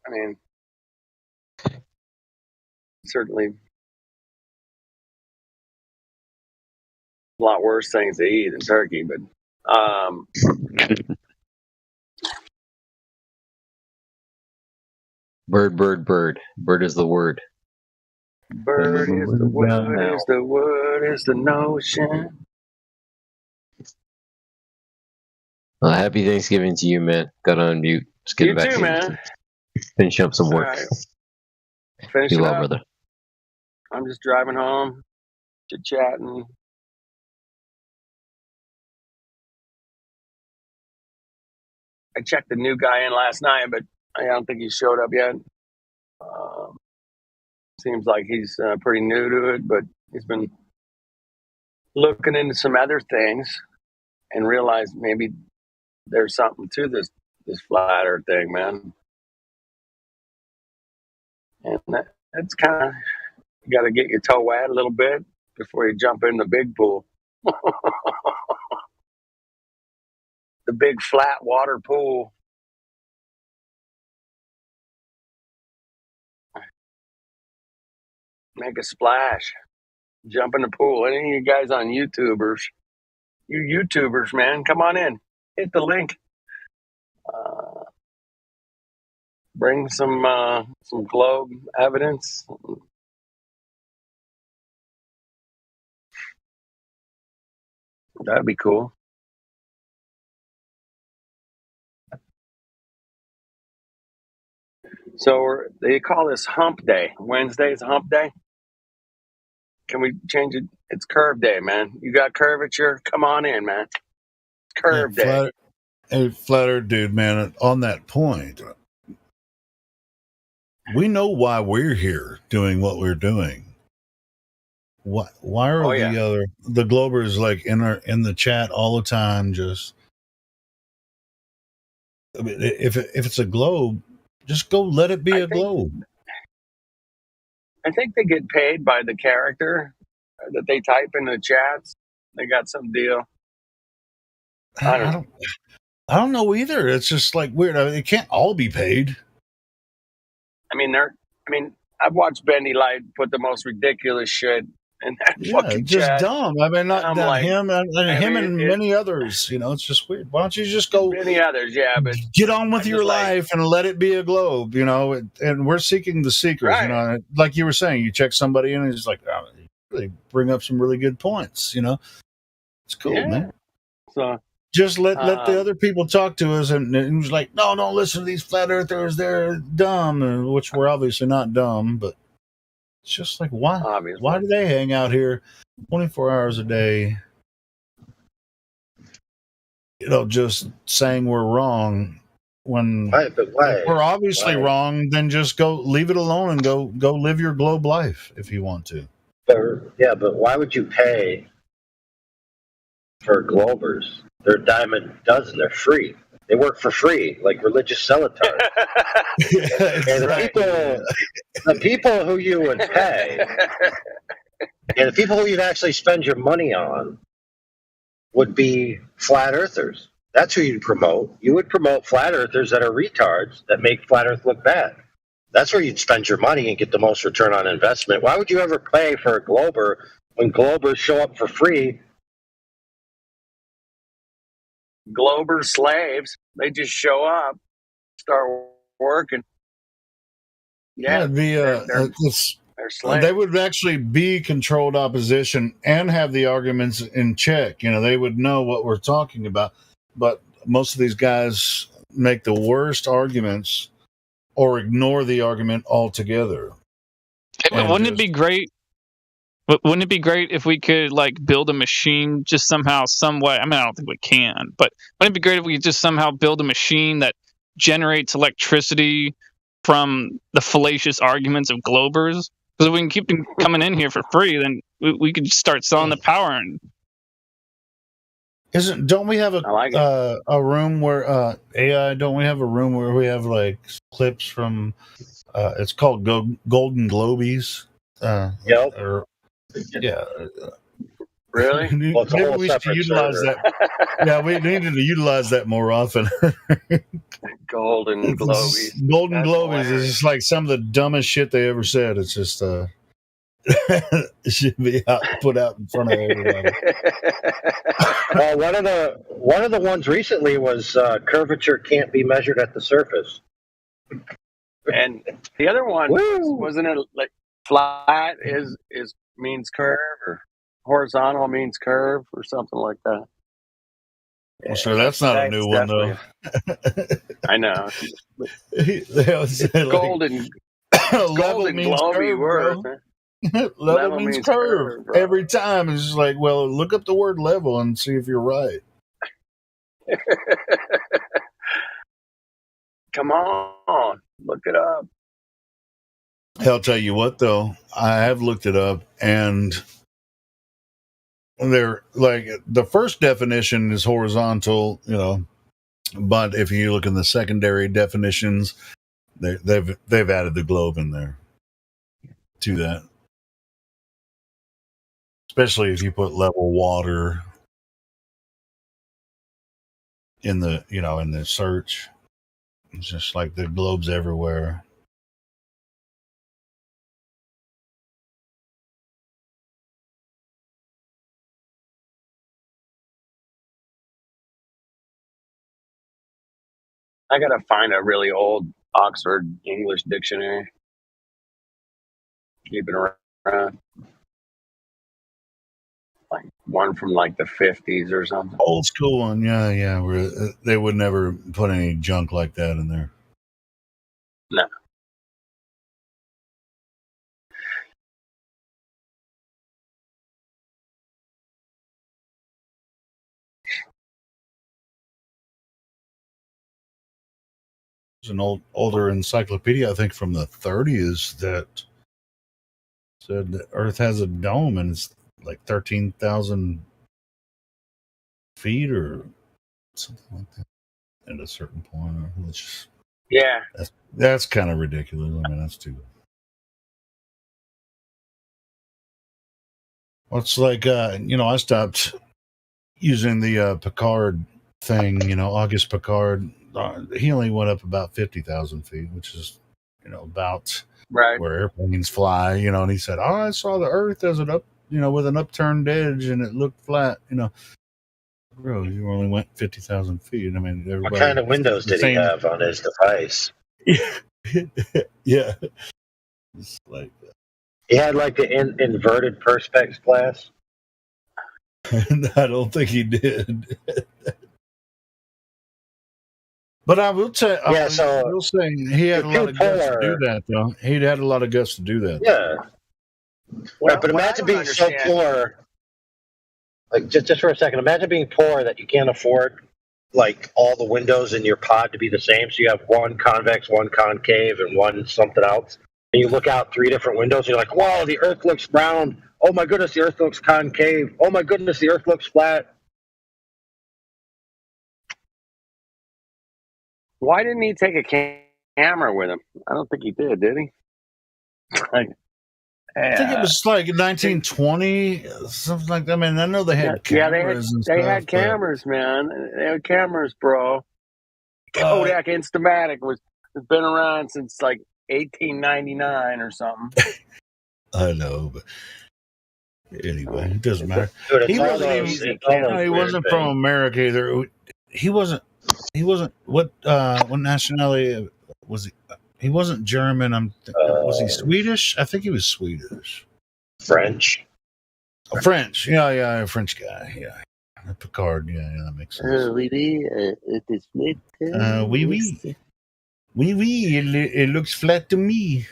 I mean, certainly a lot worse things to eat than turkey, but Bird, bird, bird. Bird is the word. bird is the word, is the word, is the notion. Well, happy Thanksgiving to you, man. Got to unmute. Just get You back too, in. man. Finish up some work. All right. Finish Be it well, up. brother. I'm just driving home, chit-chatting. I checked the new guy in last night, but I don't think he showed up yet. Seems like he's pretty new to it, but he's been looking into some other things and realized maybe there's something to this flat earth thing, man. And that's kind of, you got to get your toe wet a little bit before you jump in the big pool. The big flat water pool. Make a splash. Jump in the pool. Any of you guys on YouTubers, you YouTubers, man, come on in. Hit the link. Bring some globe evidence. That'd be cool. So they call this hump day. Wednesday's hump day. Can we change it? It's curve day, man. You got curvature? Come on in, man. It's curve day. Flat Earth dude, man, on that point, we know why we're here doing what we're doing. Why are the Globers like in the chat all the time? Just, I mean, if it's a globe, just go let it be a globe. I think they get paid by the character that they type in the chats. They got some deal. I don't know either. It's just like weird. I mean, it can't all be paid. I mean, I've watched Bendy Light put the most ridiculous shit in that fucking just chat. dumb. I mean, not like, him and many others. You know, it's just weird. Why don't you just go? Many others, yeah, but get on with your life and let it be a globe. You know, and we're seeking the seekers. Right. You know, like you were saying, you check somebody in and it's like, oh, they bring up some really good points. You know, it's cool, man. So just let the other people talk to us, and it was like, no, don't listen to these flat earthers. They're dumb, which we're obviously not dumb, but it's just like, why? Obviously. Why do they hang out here 24 hours a day? You know, just saying we're wrong when if we're obviously wrong. Then just go leave it alone and go live your globe life if you want to. But why would you pay for Globers? They're a dime a dozen. They're free. They work for free, like religious celatards. And the people who you would pay, and the people who you'd actually spend your money on, would be flat earthers. That's who you'd promote. You would promote flat earthers that are retards that make flat earth look bad. That's where you'd spend your money and get the most return on investment. Why would you ever pay for a Glober when Globers show up for free? Glober slaves. They just show up, start working. Yeah, it'd be they're slaves. they would actually be controlled opposition and have the arguments in check. You know, they would know what we're talking about. But most of these guys make the worst arguments or ignore the argument altogether. Wouldn't it be great? Wouldn't it be great if we could like build a machine just somehow, some way? I mean, I don't think we can, but wouldn't it be great if we could just somehow build a machine that generates electricity from the fallacious arguments of Globers? Because if we can keep them coming in here for free, then we could start selling the power. And don't we have a room where AI? Don't we have a room where we have like clips from? It's called Golden Globies. Yeah. Really? Well, it's a Maybe whole we should separate utilize server. that. Yeah, we needed to utilize that more often. Golden Globies. Golden That's Globies hilarious. is just like some of the dumbest shit they ever said. It's just it should be put out in front of everybody. Well, one of the ones recently was curvature can't be measured at the surface. And the other one wasn't it like flat is means curve, or horizontal means curve, or something like that. Well, sure, that's not a new one though. I know. They always say, like, Golden means globy curve, word. bro. Huh? Level means curve bro. every time. It's just like, well, look up the word level and see if you're right. Come on, look it up. I'll tell you what, though, I have looked it up, and they're like the first definition is horizontal, you know, but if you look in the secondary definitions, they've added the globe in there to that, especially if you put level water in the in the search. It's just like the globes everywhere. I gotta find a really old Oxford English dictionary. Keep it around. Like one from like the 50s or something. Old school one, yeah. Where they would never put any junk like that in there. No. There's an older encyclopedia, I think, from the 30s that said that Earth has a dome and it's like 13,000 feet or something like that at a certain point. Which, yeah, that's kind of ridiculous. I mean, that's too. Well, it's like I stopped using the Picard thing. August Picard. He only went up about 50,000 feet, which is about right where airplanes fly. And he said, "Oh, I saw the Earth as an with an upturned edge, and it looked flat." Bro, you only went 50,000 feet. I mean, what kind of windows did he have on his device? Yeah, it's like he had like the inverted perspex glass. I don't think he did. But I will say, I will say he had a lot of guts to do that, though. He had a lot of guts to do that. Yeah. Well, right, but imagine being so poor. Like, just for a second, imagine being poor that you can't afford like all the windows in your pod to be the same. So you have one convex, one concave, and one something else. And you look out 3 different windows, and you're like, "Whoa, the Earth looks round. Oh my goodness, the Earth looks concave. Oh my goodness, the Earth looks flat." Why didn't he take a camera with him? I don't think he did he? I think it was like 1920, something like that. I mean, I know they had cameras and stuff. They had cameras, man. They had cameras, bro. Kodak Instamatic has been around since like 1899 or something. I know, but anyway, it doesn't matter. Dude, He wasn't from America either. He wasn't. What nationality was he? He wasn't German. Was he Swedish? I think he was Swedish. French. French. Yeah, French guy. Yeah. Picard. Yeah, that makes sense. Oui, it is flat. Oui. It looks flat to me.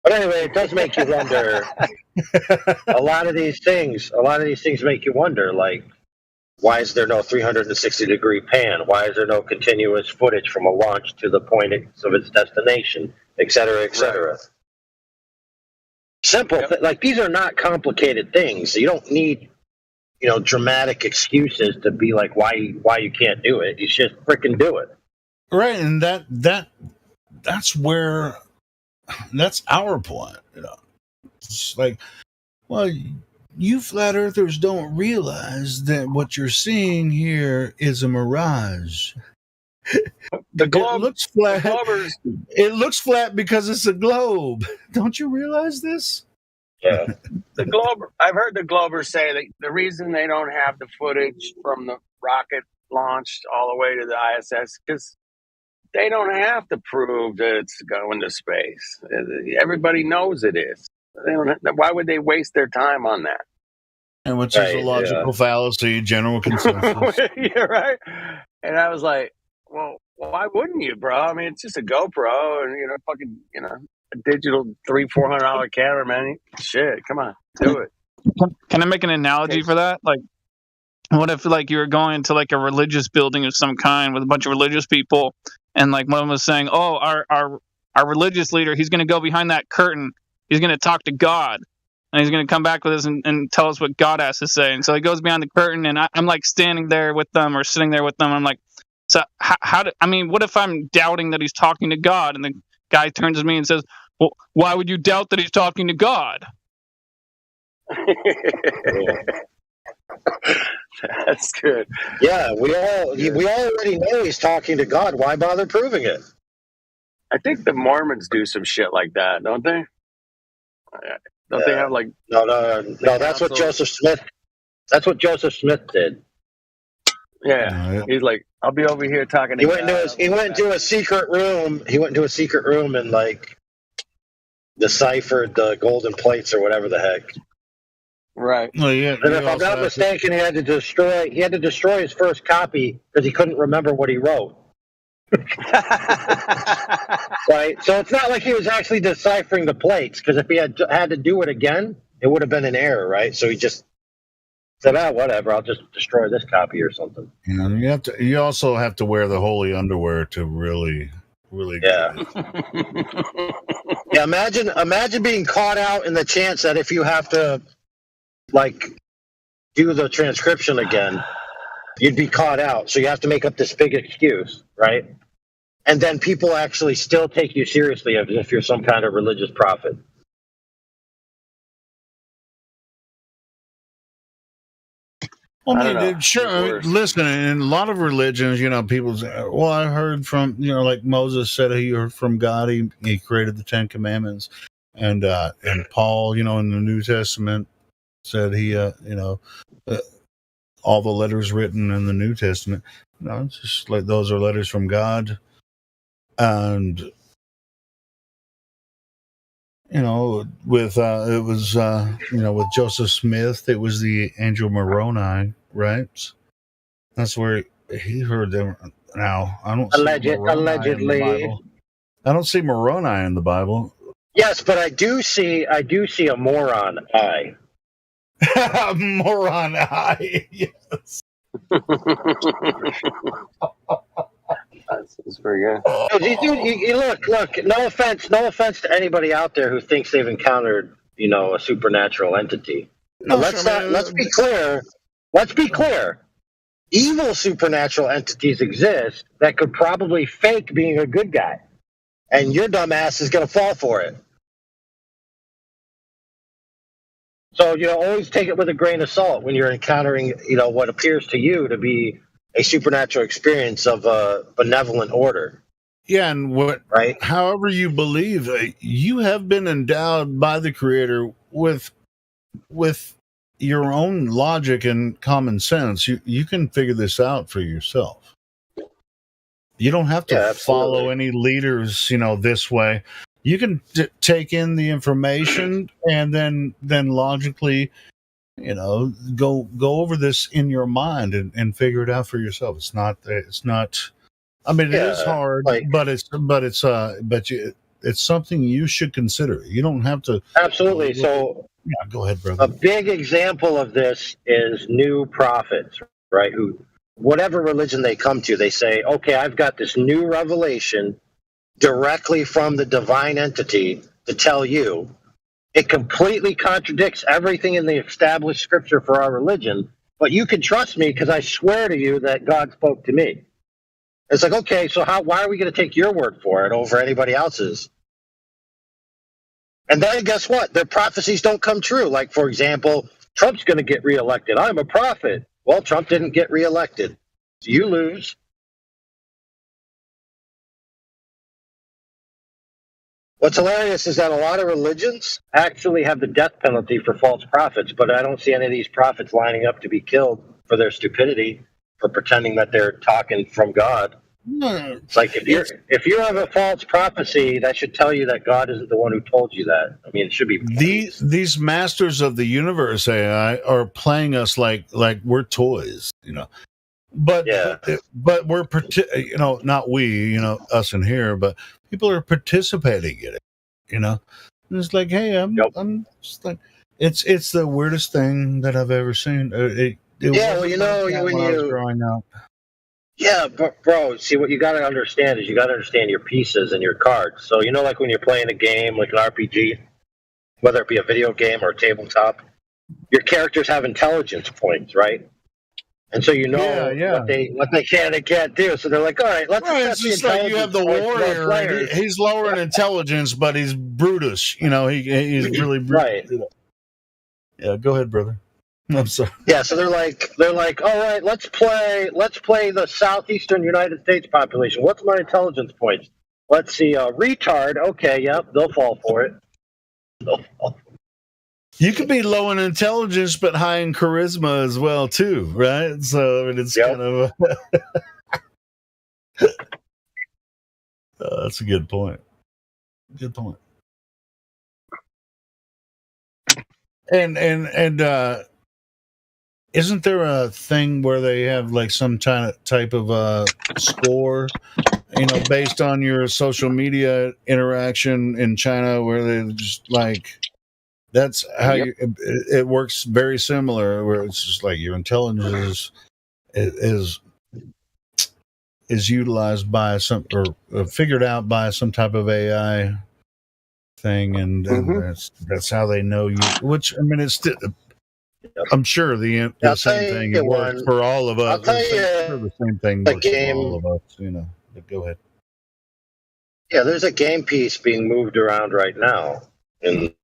But anyway, it does make you wonder. a lot of these things make you wonder, like, why is there no 360-degree pan? Why is there no continuous footage from a launch to the point of its destination, et cetera, et cetera? Right. Simple, like, these are not complicated things. You don't need, dramatic excuses to be like why you can't do it. You just freaking do it. Right, and that's our point. It's like, well, you flat earthers don't realize that what you're seeing here is a mirage. The globe it looks flat. It looks flat because it's a globe. Don't you realize this? Yeah. The globe. I've heard the Globers say that the reason they don't have the footage from the rocket launched all the way to the ISS because they don't have to prove that it's going to space. Everybody knows it is. Why would they waste their time on that? And which is a logical fallacy, general consensus. You're right. And I was like, well, why wouldn't you, bro? I mean, it's just a GoPro and, a digital $300-400 camera, man. Shit, come on, do it. Can I make an analogy for that? Like, what if, like, you were going to, like, a religious building of some kind with a bunch of religious people, and, like, one of them was saying, oh, our religious leader, he's going to go behind that curtain. He's going to talk to God, and he's going to come back with us and tell us what God has to say. And so he goes behind the curtain, and I'm, like, standing there with them or sitting there with them. I'm like, so what if I'm doubting that he's talking to God? And the guy turns to me and says, well, why would you doubt that he's talking to God? That's good. Yeah, we already know he's talking to God. Why bother proving it? I think the Mormons do some shit like that, don't they? Don't they have like no? That's what Joseph Smith. That's what Joseph Smith did. Yeah, he's like, I'll be over here talking to God. He went into a secret room. He went into a secret room and like deciphered the golden plates or whatever the heck. Right. Well, yeah. And if I'm not mistaken, he had to destroy his first copy because he couldn't remember what he wrote. Right. So it's not like he was actually deciphering the plates, because if he had to do it again, it would have been an error, right? So he just said, whatever, I'll just destroy this copy or something. You also have to wear the holy underwear to really yeah. Yeah, imagine being caught out in the chance that if you have to like do the transcription again, you'd be caught out. So you have to make up this big excuse, right? And then people actually still take you seriously as if you're some kind of religious prophet. Well, sure. Listen, in a lot of religions, people say, well, I heard from, like Moses said he heard from God. He created the 10 Commandments. And Paul, in the New Testament said he, all the letters written in the New Testament, it's just like those are letters from God. And, with Joseph Smith, it was the angel Moroni, right? That's where he heard them. Now, I don't allegedly. I don't see Moroni in the Bible. Yes, but I do see a moron eye. Moron eye. Yes. That's pretty good. Look. No offense to anybody out there who thinks they've encountered, a supernatural entity. No, let's be clear. Let's be clear. Evil supernatural entities exist that could probably fake being a good guy, and your dumb ass is going to fall for it. So, always take it with a grain of salt when you're encountering, what appears to you to be a supernatural experience of a benevolent order. Yeah, and however you believe, you have been endowed by the Creator with your own logic and common sense. You can figure this out for yourself. You don't have to follow any leaders, this way. You can take in the information and then logically, go over this in your mind and figure it out for yourself. It's not. I mean, it is hard, but it's something you should consider. You don't have to. Absolutely. So, go ahead, brother. A big example of this is new prophets, right? Who, whatever religion they come to, they say, okay, I've got this new revelation directly from the divine entity to tell you. It completely contradicts everything in the established scripture for our religion, but you can trust me because I swear to you that God spoke to me. It's like, okay, so why are we going to take your word for it over anybody else's? And then guess what? Their prophecies don't come true. Like, for example, Trump's going to get reelected. I'm a prophet. Well, Trump didn't get reelected. So you lose. What's hilarious is that a lot of religions actually have the death penalty for false prophets, but I don't see any of these prophets lining up to be killed for their stupidity, for pretending that they're talking from God. It's like if you have a false prophecy, that should tell you that God isn't the one who told you that. I mean, it should be. These masters of the universe AI are playing us like we're toys, But we're not we, us in here, but people are participating in it, And it's like, hey, I'm just like, it's the weirdest thing that I've ever seen. It when I was growing up. Yeah, bro, see, what you got to understand is you got to understand your pieces and your cards. So, like when you're playing a game, like an RPG, whether it be a video game or a tabletop, your characters have intelligence points, right? And so what they can and can't do. So they're like, all right, let's it's just like you have the warrior. And he's lower in intelligence, but he's brutish. He's really brutish. Right. Yeah, go ahead, brother. I'm sorry. Yeah, so they're like, all right, let's play the southeastern United States population. What's my intelligence points? Let's see, retard. Okay, yep, they'll fall for it. You could be low in intelligence but high in charisma as well, too, right? So I mean, it's kind of that's a good point. Good point. And isn't there a thing where they have like some type of score, based on your social media interaction in China, where they just like, that's how it works very similar, where it's just like your intelligence is utilized by some or figured out by some type of AI thing, and that's how they know you. Which I mean, it's still. I'm sure the same thing works for all of us. I'll tell you, the same thing works for all of us, But go ahead. Yeah, there's a game piece being moved around right now in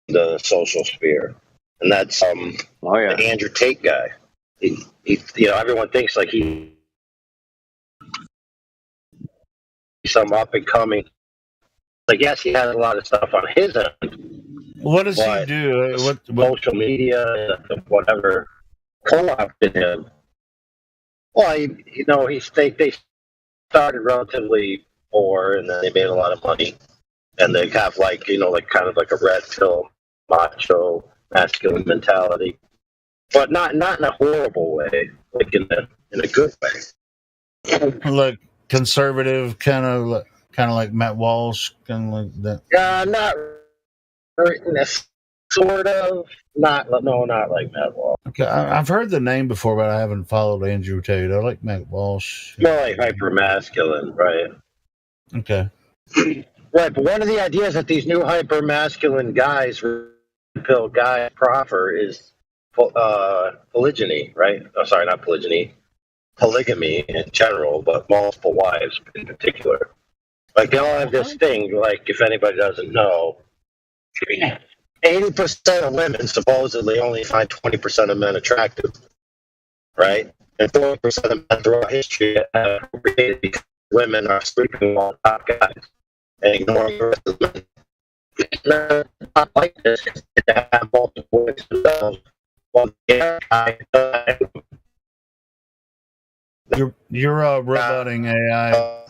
the social sphere, and that's the Andrew Tate guy. He everyone thinks like he's some up and coming. Like, yes, he has a lot of stuff on his end. What does he do? What social media, whatever, co-opted him. Well, they started relatively poor, and then they made a lot of money, and they have kind of like a red pill, macho, masculine mentality, but not in a horrible way, like in a good way. Like conservative, kind of like Matt Walsh, kind of like that. Yeah, not. Sort of, not like Matt Walsh. Okay, I've heard the name before, but I haven't followed Andrew Tate. I like Matt Walsh. More like hyper masculine, right? Okay. Right, but one of the ideas that these new hyper masculine guys, pill guys, proffer is polygyny, right? Oh, sorry, not polygyny, polygamy in general, but multiple wives in particular. Like they all have this thing. Like if anybody doesn't know. 80% of women supposedly only find 20% of men attractive, right? And 40% of men throughout history have created because women are sleeping on top guys and ignoring the rest of the men. Men not like this because they have multiple women themselves. While the guy You're roboting AI.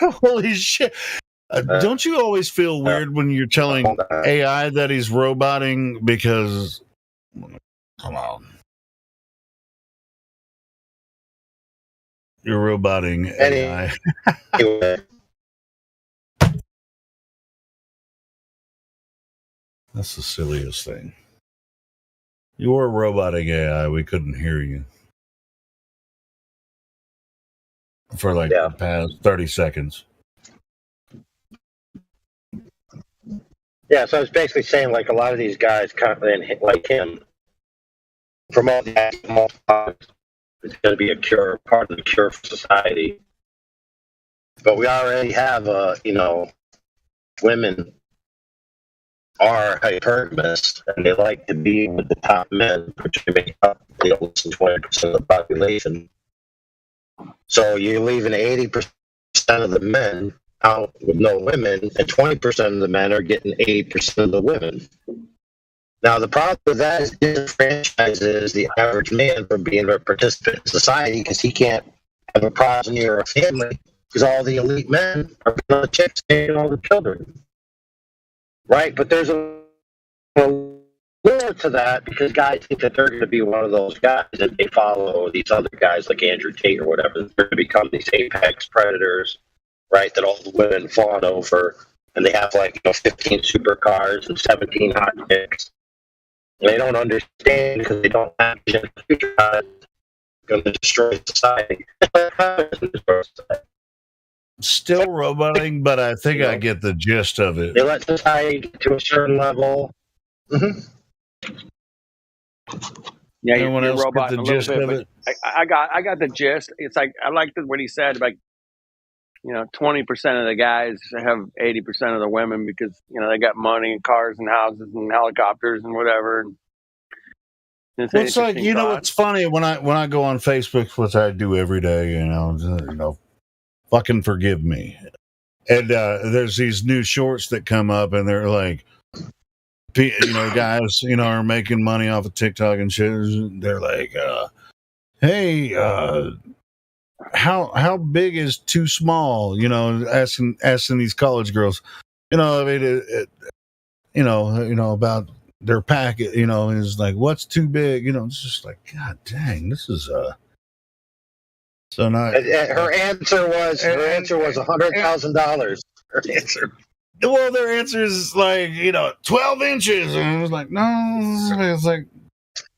Holy shit. Don't you always feel weird when you're telling AI that he's roboting because, come on. You're roboting AI. That's the silliest thing. You were roboting AI. We couldn't hear you for like the past 30 seconds. Yeah, so I was basically saying, like, a lot of these guys, like him, from all the it's going to be a cure, part of the cure for society. But we already have, women are hypergamous, and they like to be with the top men, which make up less than 20% of the population. So you're leaving 80% of the men out with no women, and 20% of the men are getting 80% of the women. Now, the problem with that is it disenfranchises the average man from being a participant in society because he can't have a progeny or a family because all the elite men are going to chicks taking all the children. Right? But there's a lure to that because guys think that they're going to be one of those guys and they follow these other guys like Andrew Tate or whatever. They're going to become these apex predators, right, that all the women fawn over, and they have 15 supercars and 17 hot chicks. And they don't understand because they don't have the future going to destroy society. Still roboting, but I think I get the gist of it. They let society get to a certain level. Mm-hmm. Yeah, Anyone you're else get roboting the a little gist bit, of but it? I got the gist. It's like I like what he said. 20% of the guys have 80% of the women because they got money and cars and houses and helicopters and whatever. And It's like, what's funny when I go on Facebook, which I do every day, fucking forgive me. And there's these new shorts that come up, and they're like, guys, are making money off of TikTok and shit. They're like, hey, how big is too small? Asking these college girls, about their packet, is like, what's too big? It's just like, God dang, this is so not. Her answer was $100,000. Her answer. Well, their answer is like 12 inches, and I was like, no. It's like,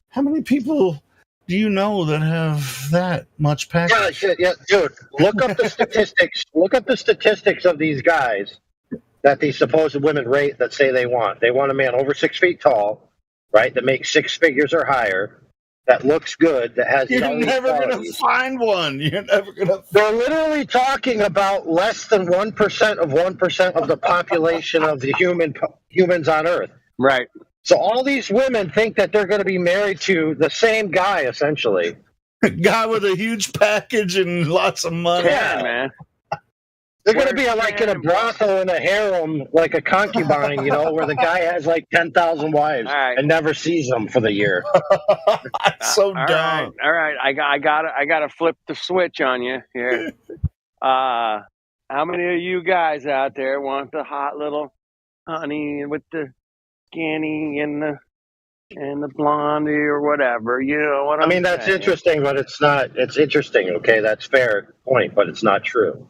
how many people do you know that have that much package? Yeah, dude. Look up the statistics. Look up the statistics of these guys that these supposed women rate that say they want. They want a man over 6 feet tall, right? That makes six figures or higher. That looks good. That has. You're never going to find one. You're never going to. They're literally talking about less than 1% of the population of the humans on Earth. Right. So all these women think that they're going to be married to the same guy, essentially. A guy with a huge package and lots of money. Yeah, man. They're going to be in a brothel in a harem, like a concubine, where the guy has 10,000 wives and never sees them for the year. So dumb. All right. I got to flip the switch on you here. How many of you guys out there want the hot little honey with the skinny and the blondie or whatever? You know what I'm that's saying? interesting, but it's not. It's interesting, okay? That's fair point, but it's not true.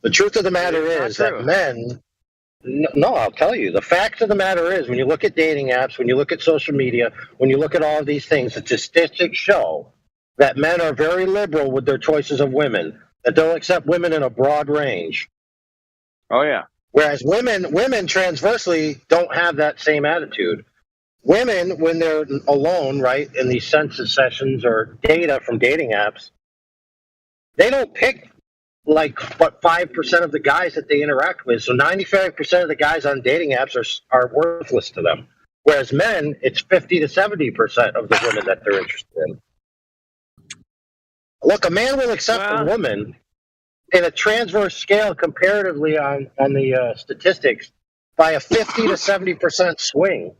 The truth of the matter is that men, no, I'll tell you. The fact of the matter is, when you look at dating apps, when you look at social media, when you look at all of these things, the statistics show that men are very liberal with their choices of women, that they'll accept women in a broad range. Oh, yeah. Whereas women transversely don't have that same attitude. Women, when they're alone, right, in these census sessions or data from dating apps, they don't pick like what 5% of the guys that they interact with. So 95% of the guys on dating apps are worthless to them. Whereas men, it's 50 to 70% of the women that they're interested in. Look, a man will accept a woman in a transverse scale comparatively on the statistics by a 50 to 70% swing.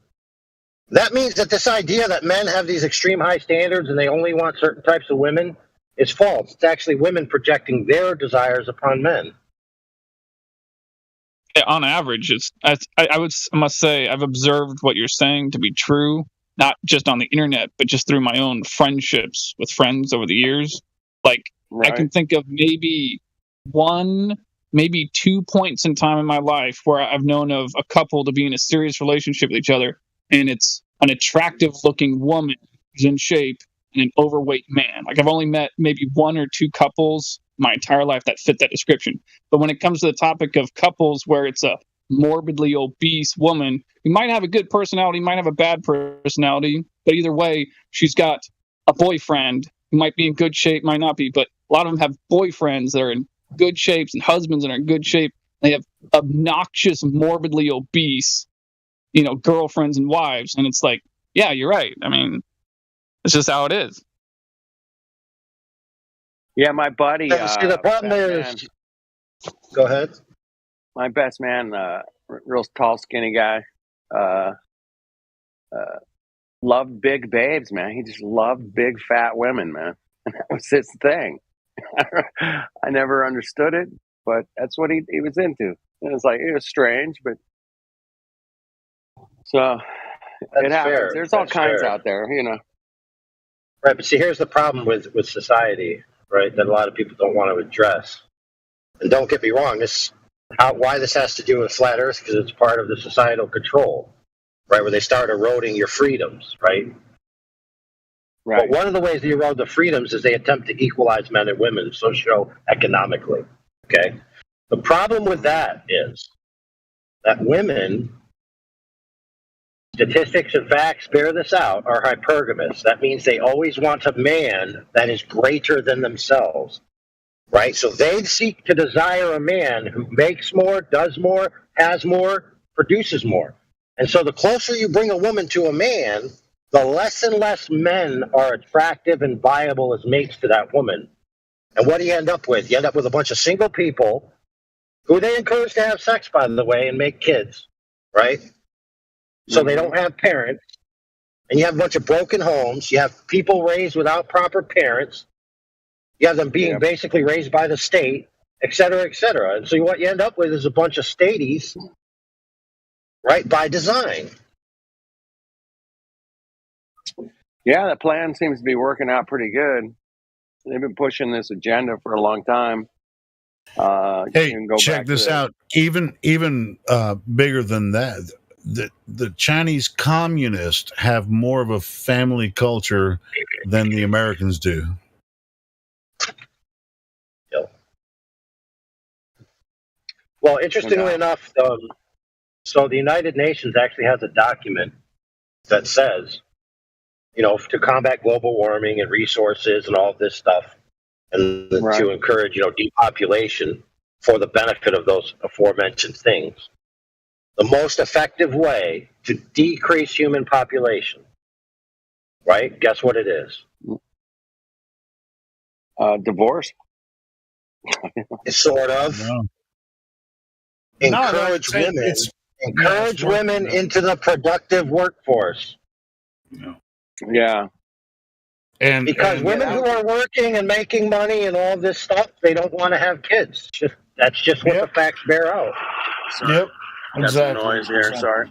That means that this idea that men have these extreme high standards and they only want certain types of women is false. It's actually women projecting their desires upon men. Yeah, on average, I must say I've observed what you're saying to be true, not just on the internet, but just through my own friendships with friends over the years. Like, I can think of maybe 2 points in time in my life where I've known of a couple to be in a serious relationship with each other, and it's an attractive looking woman who's in shape and an overweight man. Like, I've only met maybe 1 or 2 couples my entire life that fit that description. But when it comes to the topic of couples where it's a morbidly obese woman, who might have a good personality, might have a bad personality, but either way, she's got a boyfriend who might be in good shape, might not be, but a lot of them have boyfriends that are in good shapes and husbands that are in good shape. They have obnoxious, morbidly obese, girlfriends and wives. And it's like, yeah, you're right. I mean, it's just how it is. Yeah, my buddy. See, the problem is, go ahead. My best man, real tall, skinny guy, loved big babes, man. He just loved big, fat women, man. And that was his thing. I never understood it, but that's what he was into. And it's like, it was strange, but so That's it happens. fair. There's all That's kinds fair. out there, Right, but see, here's the problem with society, right, that a lot of people don't want to address. And don't get me wrong, why this has to do with flat Earth, because it's part of the societal control, right, where they start eroding your freedoms, right? But one of the ways they erode the freedoms is they attempt to equalize men and women socioeconomically, okay? The problem with that is that women, statistics and facts bear this out, are hypergamous. That means they always want a man that is greater than themselves, right? So they seek to desire a man who makes more, does more, has more, produces more. And so the closer you bring a woman to a man, the less and less men are attractive and viable as mates to that woman. And what do you end up with? You end up with a bunch of single people who they encourage to have sex, by the way, and make kids, right? So they don't have parents. And you have a bunch of broken homes. You have people raised without proper parents. You have them being basically raised by the state, et cetera, et cetera. And so what you end up with is a bunch of stadies, right, by design. Yeah, the plan seems to be working out pretty good. They've been pushing this agenda for a long time. Hey, check this out. Even bigger than that, the Chinese communists have more of a family culture than the Americans do. Well, interestingly enough, so the United Nations actually has a document that says, to combat global warming and resources and all of this stuff, and to encourage, depopulation for the benefit of those aforementioned things. The most effective way to decrease human population, right? Guess what it is? Divorce. Sort of. No. Encourage women into the productive workforce. No. Yeah. And because women who are working and making money and all this stuff, they don't want to have kids. That's just what the facts bear out. Sorry. Yep. Got Exactly. some noise here. Sorry.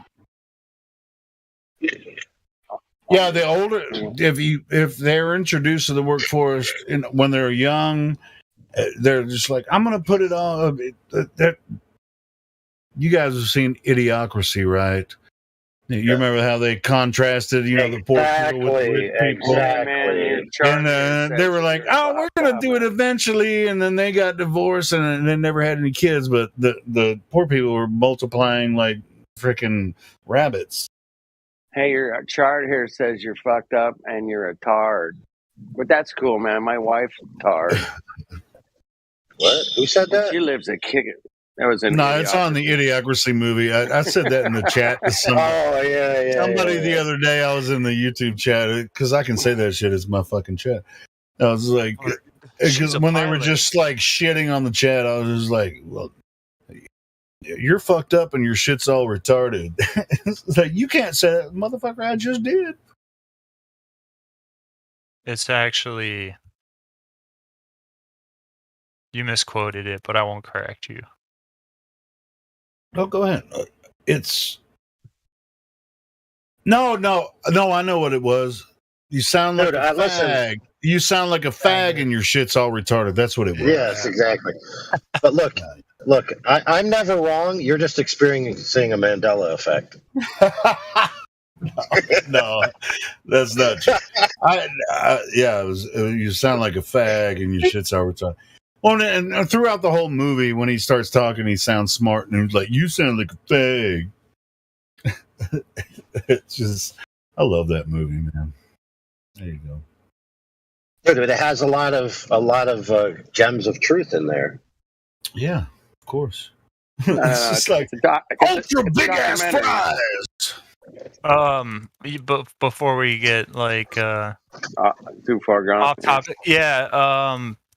Yeah, the older if they're introduced to the workforce when they're young, they're just like, I'm going to put it on. You guys have seen Idiocracy, right? You remember how they contrasted, the poor people with the rich people? Exactly. And they were like, oh, we're going to do it eventually. And then they got divorced and they never had any kids. But the poor people were multiplying like freaking rabbits. Hey, your chart here says you're fucked up and you're a tard. But that's cool, man. My wife's a tard. What? Who said that? She lives a kick. That was in. No, it's on the Idiocracy movie. I said that in the chat to somebody. Oh, yeah. Somebody the other day, I was in the YouTube chat because I can say that shit. It's my fucking chat. I was like, because when they were just like shitting on the chat, I was just like, well, you're fucked up and your shit's all retarded. It's like, you can't say that, motherfucker. I just did. It's actually, you misquoted it, but I won't correct you. Oh, go ahead. It's no. I know what it was. You sound like a fag. Listen. You sound like a fag, and your shit's all retarded. That's what it was. Yes, exactly. But look, I'm never wrong. You're just experiencing a Mandela effect. No, that's not true. You sound like a fag, and your shit's all retarded. Well, and throughout the whole movie, when he starts talking, he sounds smart, and he's like, "You sound like a fag." It's just, I love that movie, man. There you go. But it has a lot of gems of truth in there. Yeah, of course. It's just like ultra big ass fries. But before we get like too far gone off topic,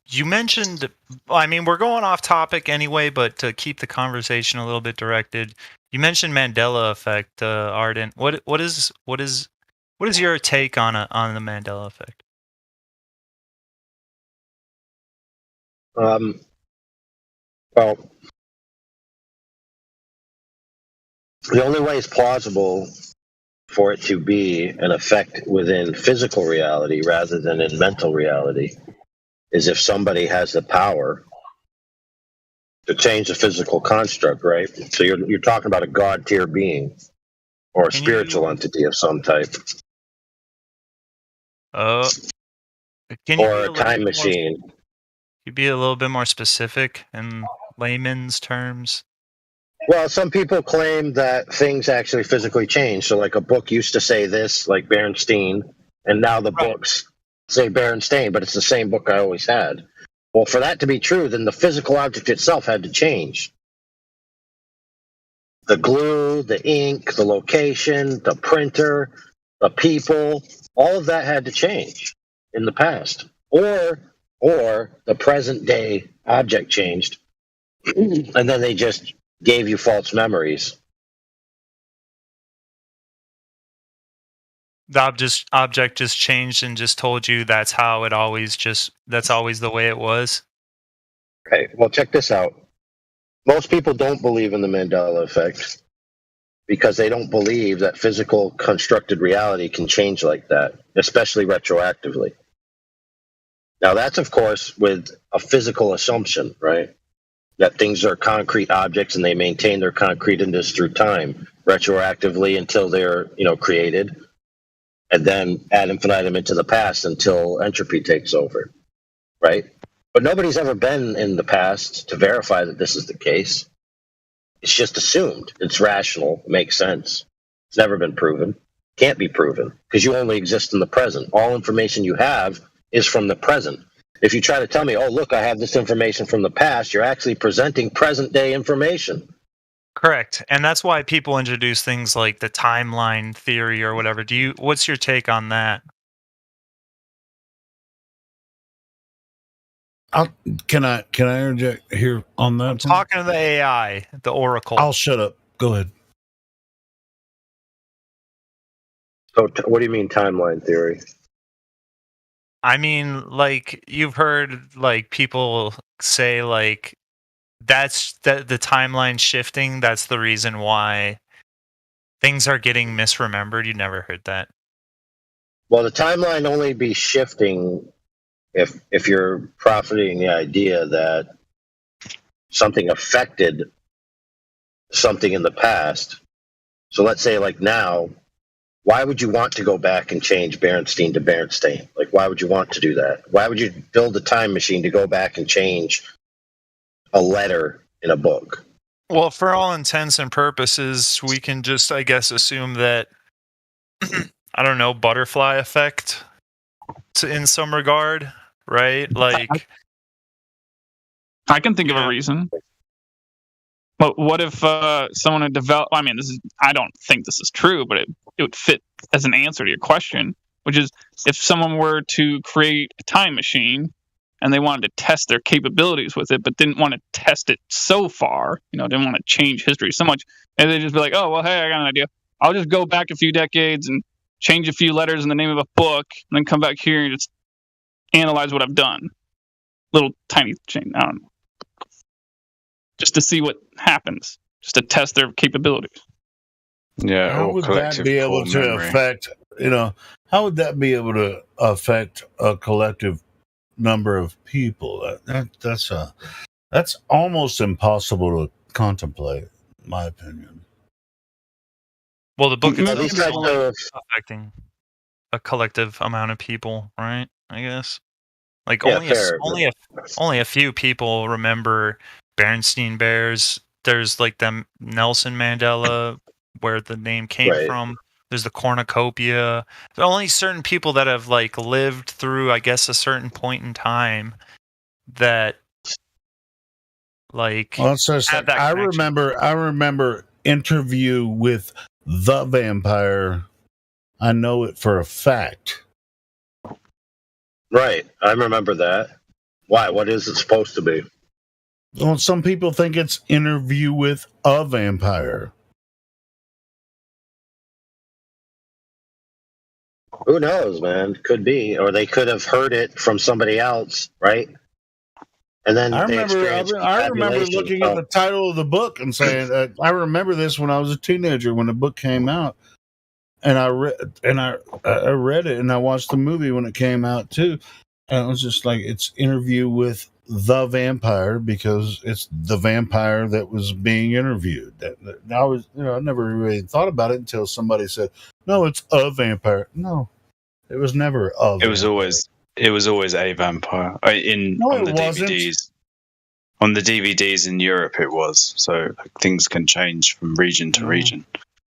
you mentioned. I mean, we're going off topic anyway, but to keep the conversation a little bit directed, you mentioned Mandela effect, Arden. What is your take on the Mandela effect? Well, the only way it's plausible for it to be an effect within physical reality rather than in mental reality is if somebody has the power to change the physical construct, right? So you're talking about a god tier being or a spiritual entity of some type. Or a time machine. You be a little bit more specific in layman's terms. Well, some people claim that things actually physically change. So, like a book used to say this, like Berenstain, and now the books say Berenstain, but it's the same book I always had. Well, for that to be true, then the physical object itself had to change. The glue, the ink, the location, the printer, the people, all of that had to change in the past. Or the present day object changed, and then they just gave you false memories. The object just changed and just told you that's always the way it was. Okay, well, check this out. Most people don't believe in the Mandela effect because they don't believe that physical constructed reality can change like that, especially retroactively. Now, that's, of course, with a physical assumption, right? That things are concrete objects and they maintain their concreteness through time, retroactively until they're, created, and then ad infinitum into the past until entropy takes over, right? But nobody's ever been in the past to verify that this is the case. It's just assumed. It's rational. It makes sense. It's never been proven. Can't be proven because you only exist in the present. All information you have is from the present. If you try to tell me, oh, look, I have this information from the past, you're actually presenting present day information. Correct. And that's why people introduce things like the timeline theory or whatever. What's your take on that? Can I interject here on that? I'm talking to the AI, the Oracle. I'll shut up. Go ahead. So what do you mean timeline theory? I mean, like, you've heard like people say like that's the timeline shifting. That's the reason why things are getting misremembered. You never heard that. Well, the timeline only be shifting if you're profiting the idea that something affected something in the past. So let's say like now, why would you want to go back and change Berenstain to Berenstain? Like, why would you want to do that? Why would you build a time machine to go back and change a letter in a book? Well, for all intents and purposes, we can just, I guess, assume that, I don't know, butterfly effect in some regard, right? Like, I can think of a reason. But what if someone had developed? I mean, I don't think this is true, but it would fit as an answer to your question, which is if someone were to create a time machine and they wanted to test their capabilities with it, but didn't want to test it so far, didn't want to change history so much, and they'd just be like, oh, well, hey, I got an idea. I'll just go back a few decades and change a few letters in the name of a book, and then come back here and just analyze what I've done. Little tiny change. I don't know. Just to see what happens, just to test their capabilities. Yeah, How would that be able to affect? How would that be able to affect a collective number of people? That's almost impossible to contemplate, in my opinion. Well, the book At itself least is I only know affecting a collective amount of people, right? I guess. Like Yeah, only a few people remember Berenstain Bears. There's like the Nelson Mandela, where the name came Right. from. There's the cornucopia. There are only certain people that have like lived through, I guess, a certain point in time that like Well, it's just have like, that I connection. remember interview with the vampire. I know it for a fact. Right. I remember that. Why? What is it supposed to be? Well, some people think it's interview with a vampire. Who knows, man? Could be. Or they could have heard it from somebody else, right? And then I they remember experienced looking at the title of the book and saying, I remember this when I was a teenager when the book came out, and I read it and I watched the movie when it came out too, and it was just like it's interview with the vampire because it's the vampire that was being interviewed. I was, I never really thought about it until somebody said, "No, it's a vampire." No, it was never a. It was always a vampire on the wasn't. DVDs. On the DVDs in Europe, it was. So things can change from region to region,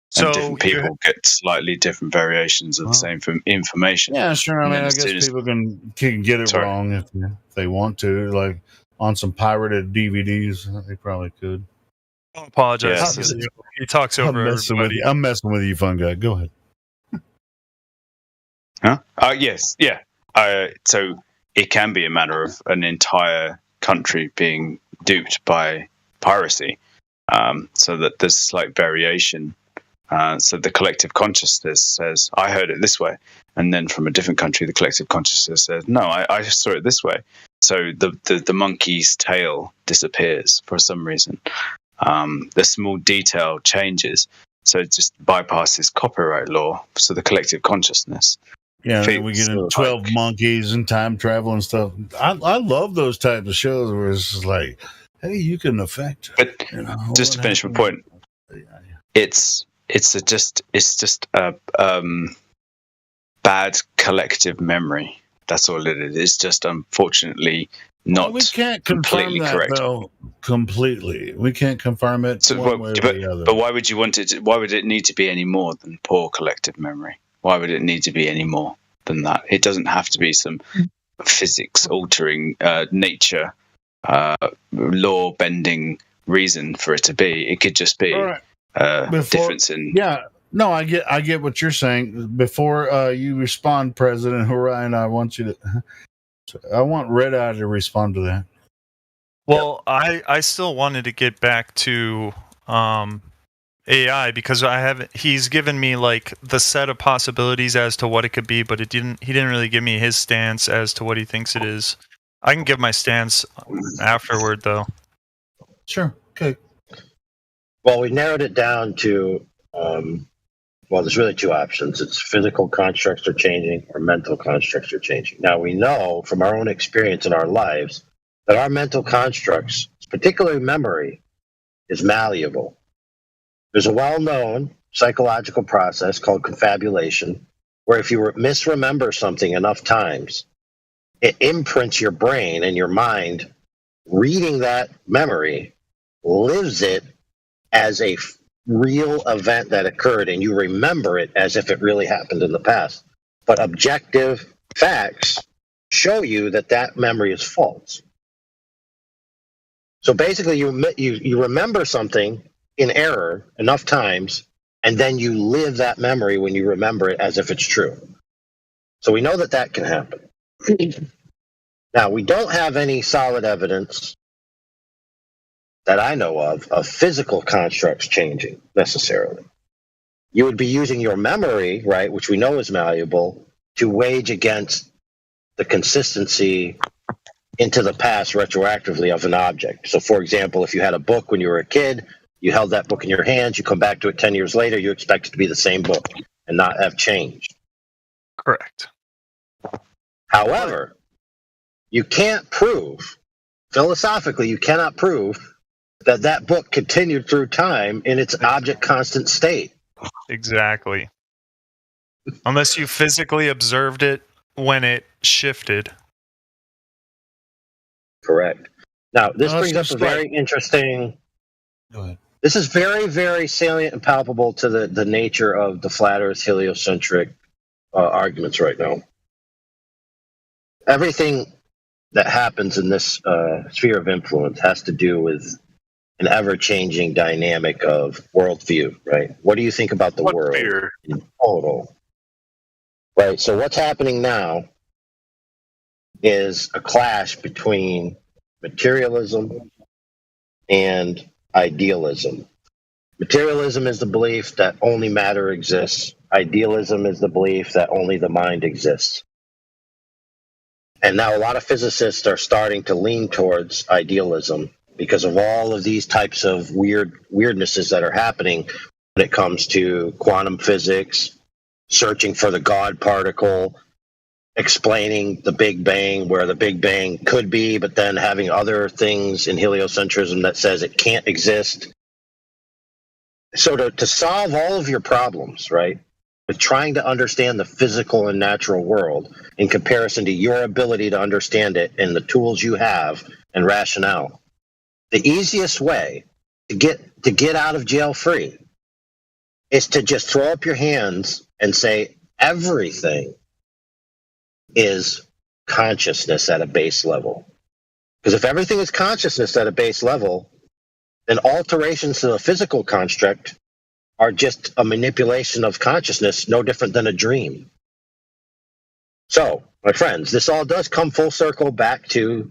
So and different people get slightly different variations of the same information. Yeah, sure. I And mean, then I as guess soon as- people can get it wrong if they want to, like on some pirated DVDs. They probably could. I apologize. Yes. He talks over I'm messing with everybody. you. I'm messing with you, fun guy. Go ahead. Huh? Yes, yeah. So it can be a matter of an entire country being duped by piracy, so that there's slight variation. So the collective consciousness says, "I heard it this way," and then from a different country, the collective consciousness says, "No, I saw it this way." So the monkey's tail disappears for some reason. The small detail changes, so it just bypasses copyright law. So the collective consciousness. Yeah, we get into 12 monkeys and time travel and stuff. I love those types of shows where it's just like, hey, you can affect. But just to finish my point, it's just a bad collective memory. That's all it is. It's just unfortunately not we can't confirm completely that, correct. though, completely. We can't confirm it one way or the other. But why would you want it? Why would it need to be any more than poor collective memory? Why would it need to be any more than that? It doesn't have to be some physics altering, nature, law bending reason for it to be. It could just be All right. difference in. Yeah, no, I get what you're saying. Before you respond, President Orion, I want Red Eye to respond to that. Well, I still wanted to get back to AI because he's given me like the set of possibilities as to what it could be, but he didn't really give me his stance as to what he thinks it is. I can give my stance afterward though. Sure. Okay. Well, we narrowed it down to, there's really two options. It's physical constructs are changing or mental constructs are changing. Now, we know from our own experience in our lives that our mental constructs, particularly memory, is malleable. There's a well-known psychological process called confabulation, where if you misremember something enough times, it imprints your brain and your mind, reading that memory, lives it as a real event that occurred, and you remember it as if it really happened in the past. But objective facts show you that memory is false. So basically, you remember something in error enough times, and then you live that memory when you remember it as if it's true. So we know that that can happen. Now, we don't have any solid evidence that I know of physical constructs changing necessarily. You would be using your memory, right, which we know is malleable, to wage against the consistency into the past retroactively of an object. So, for example, if you had a book when you were a kid, you held that book in your hands, you come back to it 10 years later, you expect it to be the same book and not have changed. Correct. However, you can't prove, philosophically, you cannot prove that that book continued through time in its object constant state. Exactly. Unless you physically observed it when it shifted. Correct. Now, this No, brings up it's a just very interesting. Go ahead. This is very, very salient and palpable to the nature of the flat Earth heliocentric arguments right now. Everything that happens in this sphere of influence has to do with an ever-changing dynamic of worldview, right? What do you think about the world in total? Right, so what's happening now is a clash between materialism and idealism. Materialism is the belief that only matter exists. Idealism is the belief that only the mind exists. And now a lot of physicists are starting to lean towards idealism because of all of these types of weirdnesses that are happening when it comes to quantum physics, searching for the God particle, explaining the Big Bang, where the Big Bang could be, but then having other things in heliocentrism that says it can't exist. So to solve all of your problems, right, with trying to understand the physical and natural world in comparison to your ability to understand it and the tools you have and rationale, the easiest way to get out of jail free is to just throw up your hands and say everything is consciousness at a base level. Because if everything is consciousness at a base level, then alterations to the physical construct are just a manipulation of consciousness, no different than a dream. So, my friends, this all does come full circle back to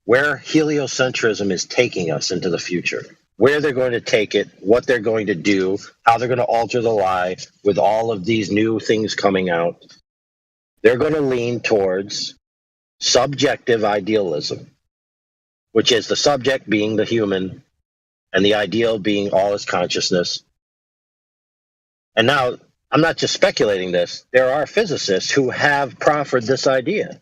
where heliocentrism is taking us into the future, where they're going to take it, what they're going to do, how they're going to alter the lie with all of these new things coming out. They're going to lean towards subjective idealism, which is the subject being the human and the ideal being all is consciousness. And now, I'm not just speculating this. There are physicists who have proffered this idea.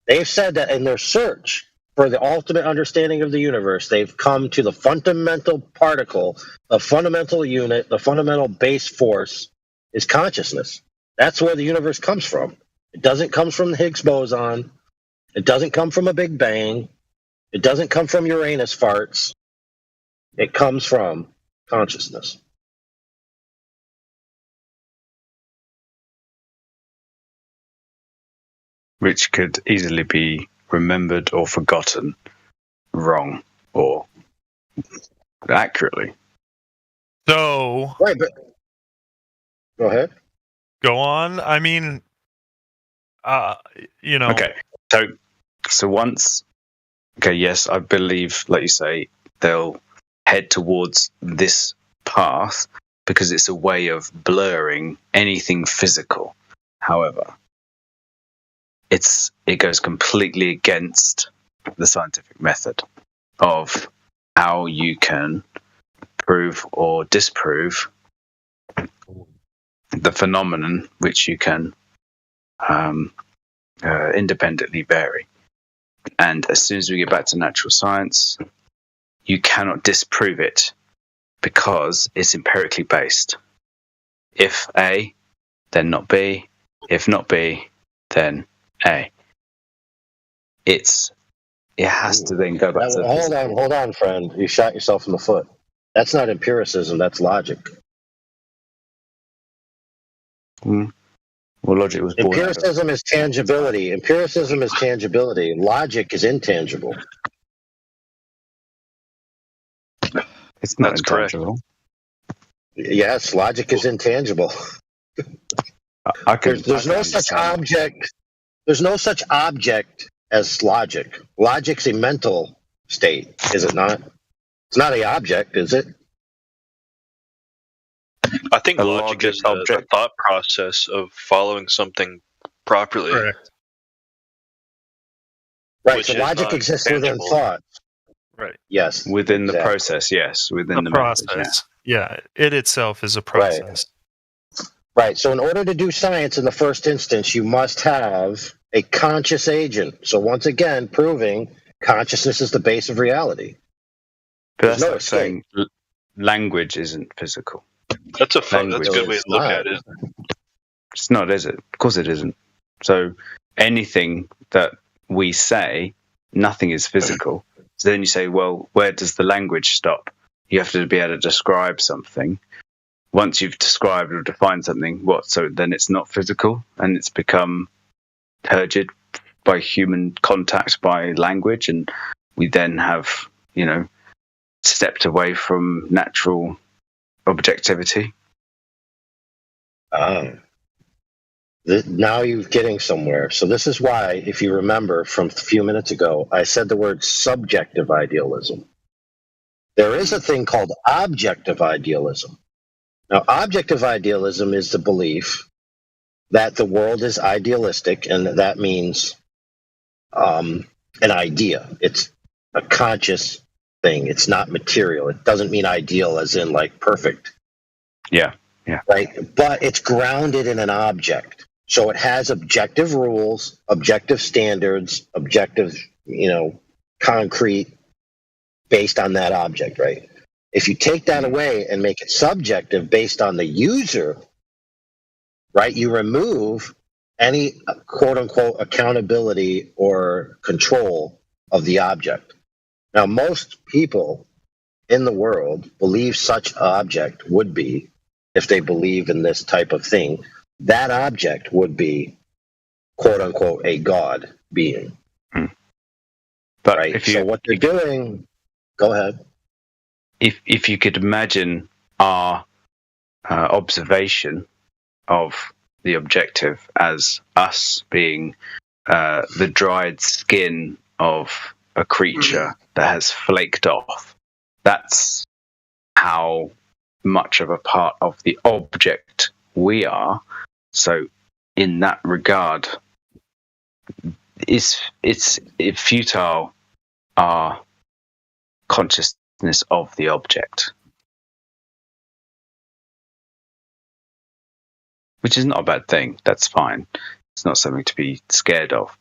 They've said that in their search for the ultimate understanding of the universe, they've come to the fundamental particle, the fundamental unit, the fundamental base force is consciousness. That's where the universe comes from. It doesn't come from the Higgs boson. It doesn't come from a Big Bang. It doesn't come from Uranus farts. It comes from consciousness. Which could easily be remembered or forgotten wrong or accurately. So, right, but go ahead. Go on. I mean, you know. Okay. So once, okay, yes, I believe, like you say, they'll head towards this path because it's a way of blurring anything physical. However, it goes completely against the scientific method of how you can prove or disprove the phenomenon which you can independently vary. And as soon as we get back to natural science, you cannot disprove it because it's empirically based. If A, then not B. If not B, then A. It has to then go back to the Hold on, friend. You shot yourself in the foot. That's not empiricism, that's logic. Well, logic was born Empiricism is tangibility. Empiricism is tangibility. Logic is intangible. It's not That's correct. intangible. Yes, logic is intangible. There's no such object. There's no such object as logic. Logic's a mental state, is it not? It's not an object, is it? I think logic is the thought process of following something properly. Correct. Right. Which So is logic not exists within tangible. thought. Right. Yes. Within the exactly. process, yes. Within the process. method, Yeah, it itself is a process. Right. So in order to do science in the first instance, you must have a conscious agent. So once again, proving consciousness is the base of reality. But There's that's no like saying language isn't physical. That's a good way to look at it. It's not, is it? Of course it isn't. So anything that we say, nothing is physical. So then you say, well, where does the language stop? You have to be able to describe something. Once you've described or defined something, what? So then it's not physical and it's become turgid by human contact, by language, and we then have, stepped away from natural objectivity. Now you're getting somewhere. So this is why, if you remember from a few minutes ago, I said the word subjective idealism. There is a thing called objective idealism. Now, objective idealism is the belief that the world is idealistic, and that means an idea. It's a conscious thing. It's not material. It doesn't mean ideal as in like perfect. Yeah. Right? But it's grounded in an object. So it has objective rules, objective standards, objective, concrete based on that object, right? If you take that away and make it subjective based on the user, right, you remove any quote unquote accountability or control of the object. Now, most people in the world believe such object would be, if they believe in this type of thing, that object would be quote unquote a God being. But right? if you, so what they're doing, go ahead. If you could imagine our observation of the objective as us being the dried skin of a creature that has flaked off, that's how much of a part of the object we are. So in that regard, it's futile our consciousness of the object, which is not a bad thing. That's fine. It's not something to be scared of.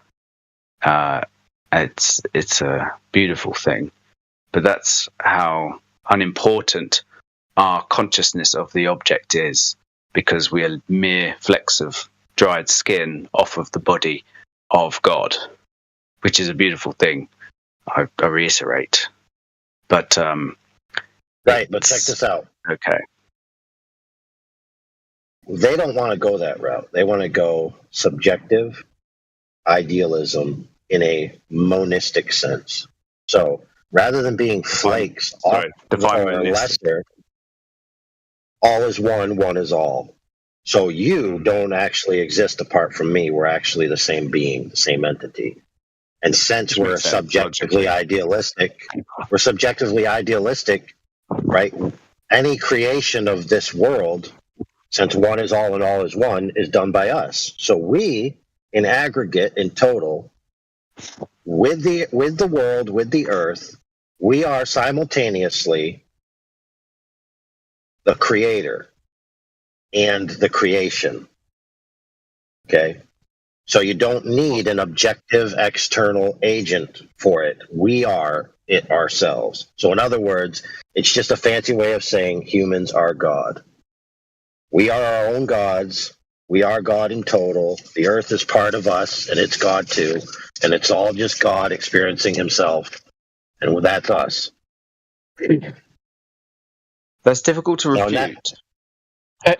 It's a beautiful thing, but that's how unimportant our consciousness of the object is, because we are mere flecks of dried skin off of the body of God, which is a beautiful thing. I reiterate. But right, but check this out. Okay. They don't want to go that route. They want to go subjective idealism in a monistic sense. So rather than being flakes or lesser, all is one, one is all. So you don't actually exist apart from me. We're actually the same being, the same entity. And since we're subjectively idealistic, right? Any creation of this world, since one is all and all is one, is done by us. So we, in aggregate, in total, with the world, with the earth, we are simultaneously the creator and the creation. Okay? So you don't need an objective external agent for it. We are it ourselves. So in other words, it's just a fancy way of saying humans are God. We are our own gods. We are God in total. The earth is part of us, and it's God too. And it's all just God experiencing himself. And that's us. That's difficult to refute.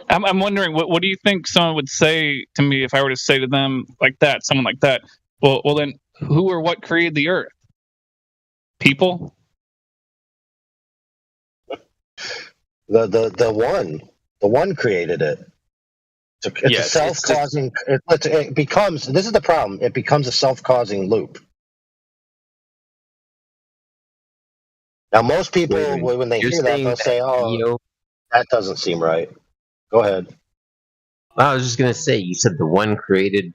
I'm wondering, what do you think someone would say to me if I were to say to them like that, someone like that? Well, then who or what created the earth? People? The one created it. It's a self-causing. It becomes. This is the problem. It becomes a self-causing loop. Now, most people, when they hear that, they'll say, "Oh, that doesn't seem right." Go ahead. I was just gonna say, you said the one created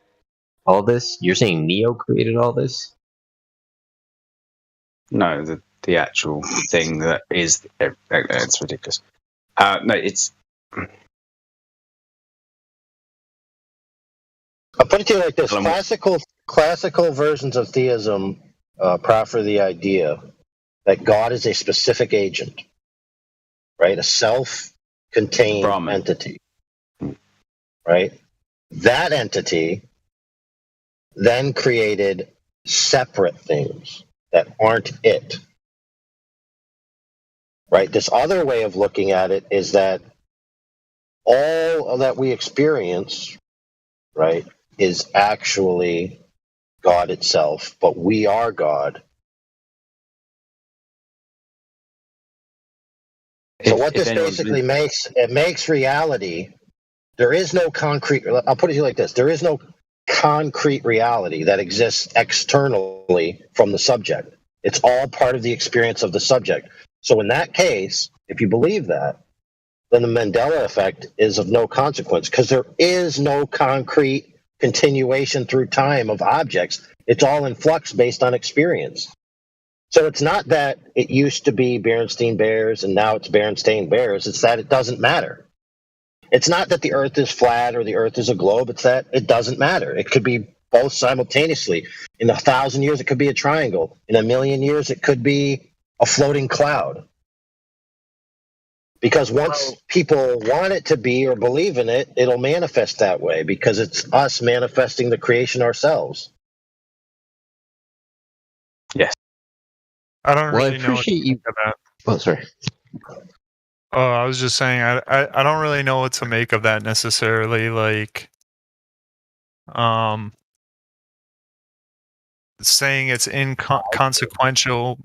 all this. You're saying Neo created all this? No, the actual thing that is. It's ridiculous. No, it's. I'll put it to you like this: classical versions of theism proffer the idea that God is a specific agent, right? A self-contained entity, right? That entity then created separate things that aren't it, right? This other way of looking at it is that all that we experience, right, is actually God itself, but we are God. So what this basically makes, it makes reality, there is no concrete, I'll put it to you like this, there is no concrete reality that exists externally from the subject. It's all part of the experience of the subject. So in that case, if you believe that, then the Mandela effect is of no consequence because there is no concrete continuation through time of objects. It's all in flux based on experience. So it's not that it used to be Berenstain Bears and now it's Berenstain Bears. It's that it doesn't matter. It's not that the Earth is flat or the Earth is a globe. It's that it doesn't matter. It could be both simultaneously. In 1,000 years, it could be a triangle. In 1,000,000 years, it could be a floating cloud. Because once people want it to be or believe in it, it'll manifest that way because it's us manifesting the creation ourselves. Yes. I don't Well, I really know what to appreciate you. make of that. Oh, sorry. Oh, I was just saying I don't really know what to make of that necessarily. Like, saying it's inconsequential.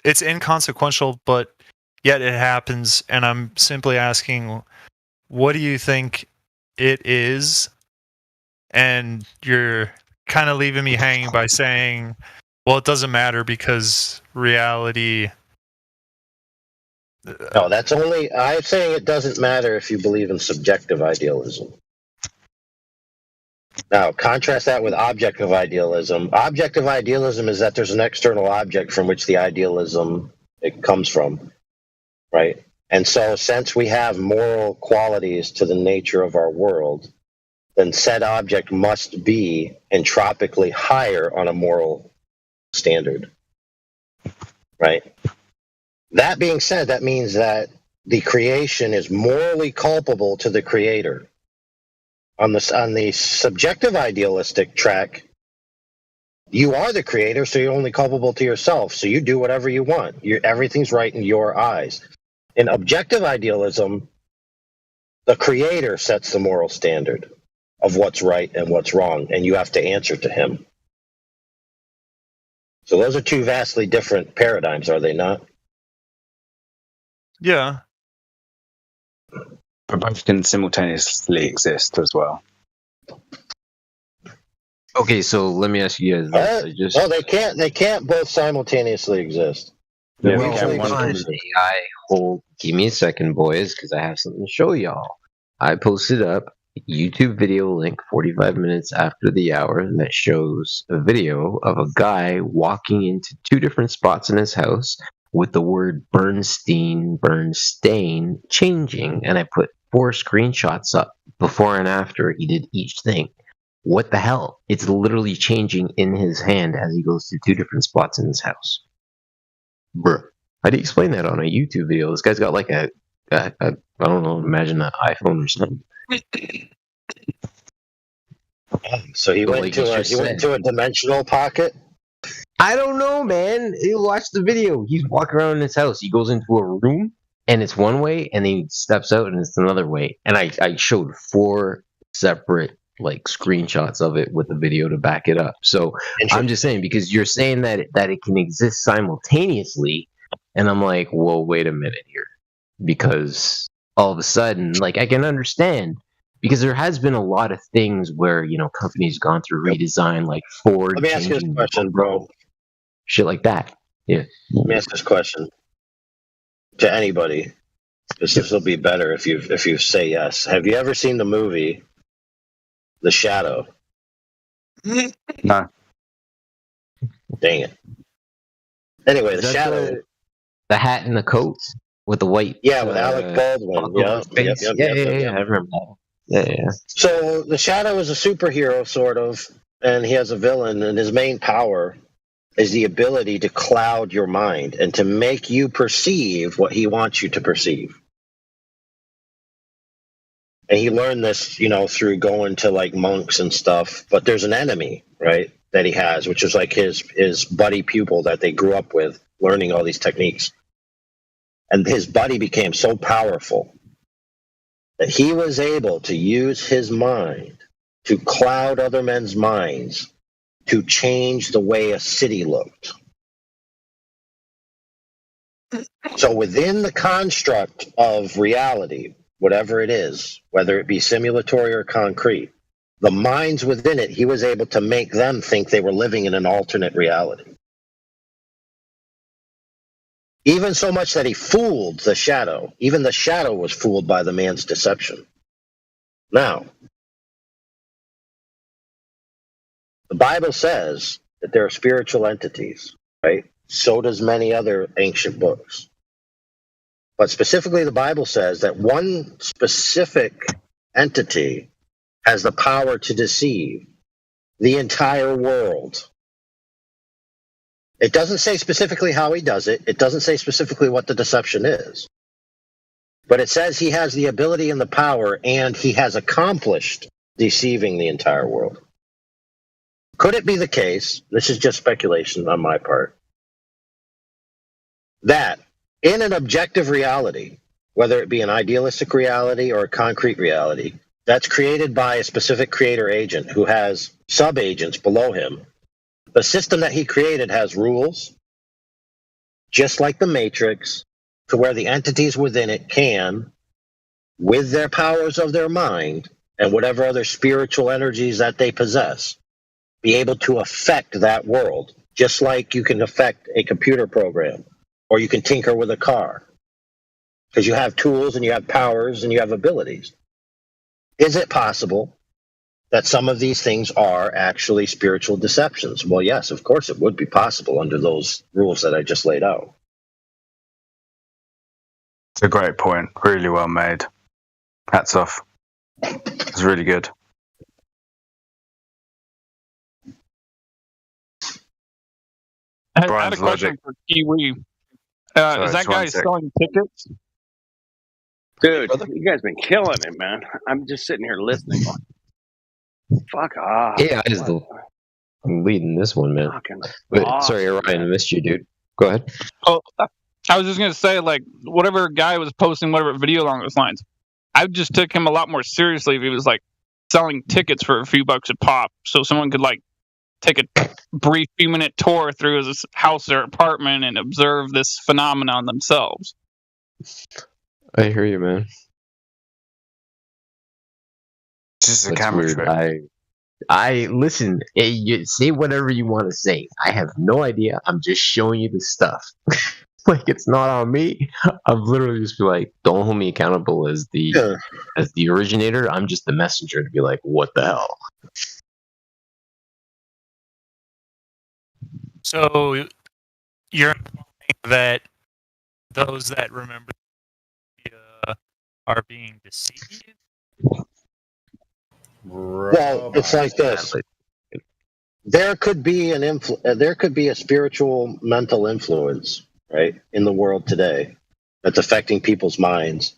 It's inconsequential, but yet it happens. And I'm simply asking, what do you think it is? And you're kind of leaving me hanging by saying, well, it doesn't matter because reality. No, that's only, I'm saying it doesn't matter if you believe in subjective idealism. Now, contrast that with objective idealism. Objective idealism is that there's an external object from which the idealism it comes from, right? And so since we have moral qualities to the nature of our world, then said object must be entropically higher on a moral standard, right? That being said, that means that the creation is morally culpable to the creator. On the subjective idealistic track, you are the creator, so you're only culpable to yourself. So you do whatever you want. Everything's right in your eyes. In objective idealism, the creator sets the moral standard of what's right and what's wrong, and you have to answer to him. So those are two vastly different paradigms, are they not? Yeah. But both can simultaneously exist as well. Okay, so let me ask you guys this. No, they can't. They can't both simultaneously exist. Yeah, Well, we can hold one on. Give me a second, boys, because I have something to show y'all. I posted up a YouTube video link 45 minutes after the hour that shows a video of a guy walking into two different spots in his house with the word Bernstein changing, and I put 4 screenshots up before and after he did each thing. What the hell? It's literally changing in his hand as he goes to 2 different spots in his house. Bruh. How do you explain that on a YouTube video? This guy's got like a I don't know, imagine an iPhone or something. So he went to a dimensional pocket? I don't know, man. You watch the video. He's walking around in his house. He goes into a room, and it's one way, and he steps out, and it's another way. And I showed 4 separate screenshots of it with the video to back it up. So I'm just saying, because you're saying that it can exist simultaneously, and I'm like, well, wait a minute here. because all of a sudden, like, I can understand, because there has been a lot of things where, you know, companies gone through redesign, like Ford. Let me ask you this question, bro. Shit like that. Yeah. Let me ask this question to anybody. This will be better if you say yes. Have you ever seen the movie The Shadow? No. Dang it. Anyway, The Shadow. The hat and the coat with the white. Yeah, with Alec Baldwin. Yeah, I remember that. Yeah. So The Shadow is a superhero, sort of, and he has a villain, and his main power is the ability to cloud your mind and to make you perceive what he wants you to perceive. And he learned this, you know, through going to like monks and stuff. But there's an enemy, right, that he has, which is like his buddy pupil that they grew up with, learning all these techniques. And his buddy became so powerful that he was able to use his mind to cloud other men's minds to change the way a city looked. So within the construct of reality, whatever it is, whether it be simulatory or concrete, the minds within it, he was able to make them think they were living in an alternate reality. Even so much that he fooled the Shadow. Even the Shadow was fooled by the man's deception. Now, the Bible says that there are spiritual entities, right? So does many other ancient books. But specifically, the Bible says that one specific entity has the power to deceive the entire world. It doesn't say specifically how he does it. It doesn't say specifically what the deception is. But it says he has the ability and the power, and he has accomplished deceiving the entire world. Could it be the case, this is just speculation on my part, that in an objective reality, whether it be an idealistic reality or a concrete reality, that's created by a specific creator agent who has sub-agents below him, the system that he created has rules, just like the Matrix, to where the entities within it can, with their powers of their mind and whatever other spiritual energies that they possess, be able to affect that world, just like you can affect a computer program or you can tinker with a car, because you have tools and you have powers and you have abilities. Is it possible that some of these things are actually spiritual deceptions? Well, yes, of course it would be possible under those rules that I just laid out. It's a great point. Really well made. Hats off. It's really good. I had a question for Kiwi. Is that guy selling tickets? Dude, you guys been killing it, man. I'm just sitting here listening. Fuck off. Yeah, I'm leading this one, man. But, sorry, Ryan, I missed you, dude. Go ahead. Oh, I was just gonna say, like, whatever guy was posting whatever video along those lines, I just took him a lot more seriously if he was like selling tickets for a few bucks a pop, so someone could like take a brief few-minute tour through his house or apartment and observe this phenomenon themselves. I hear you, man. It's just a camera trick. I listen. You say whatever you want to say. I have no idea. I'm just showing you the stuff. Like, it's not on me. I'm literally just be like, don't hold me accountable as the originator. I'm just the messenger to be like, what the hell? So you're implying that those that remember are being deceived? Well, it's like this. There could be a spiritual mental influence, right, in the world today that's affecting people's minds.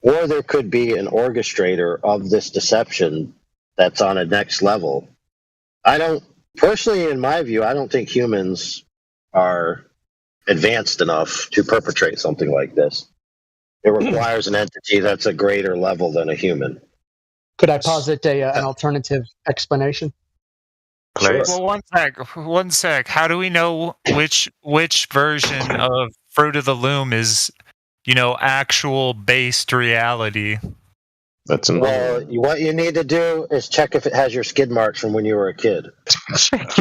Or there could be an orchestrator of this deception that's on a next level. Personally, in my view, I don't think humans are advanced enough to perpetrate something like this. It requires an entity that's a greater level than a human. Could I posit an alternative explanation? Please. Well, one sec. How do we know which version of Fruit of the Loom is, actual based reality. That's Well, what you need to do is check if it has your skid marks from when you were a kid. Right.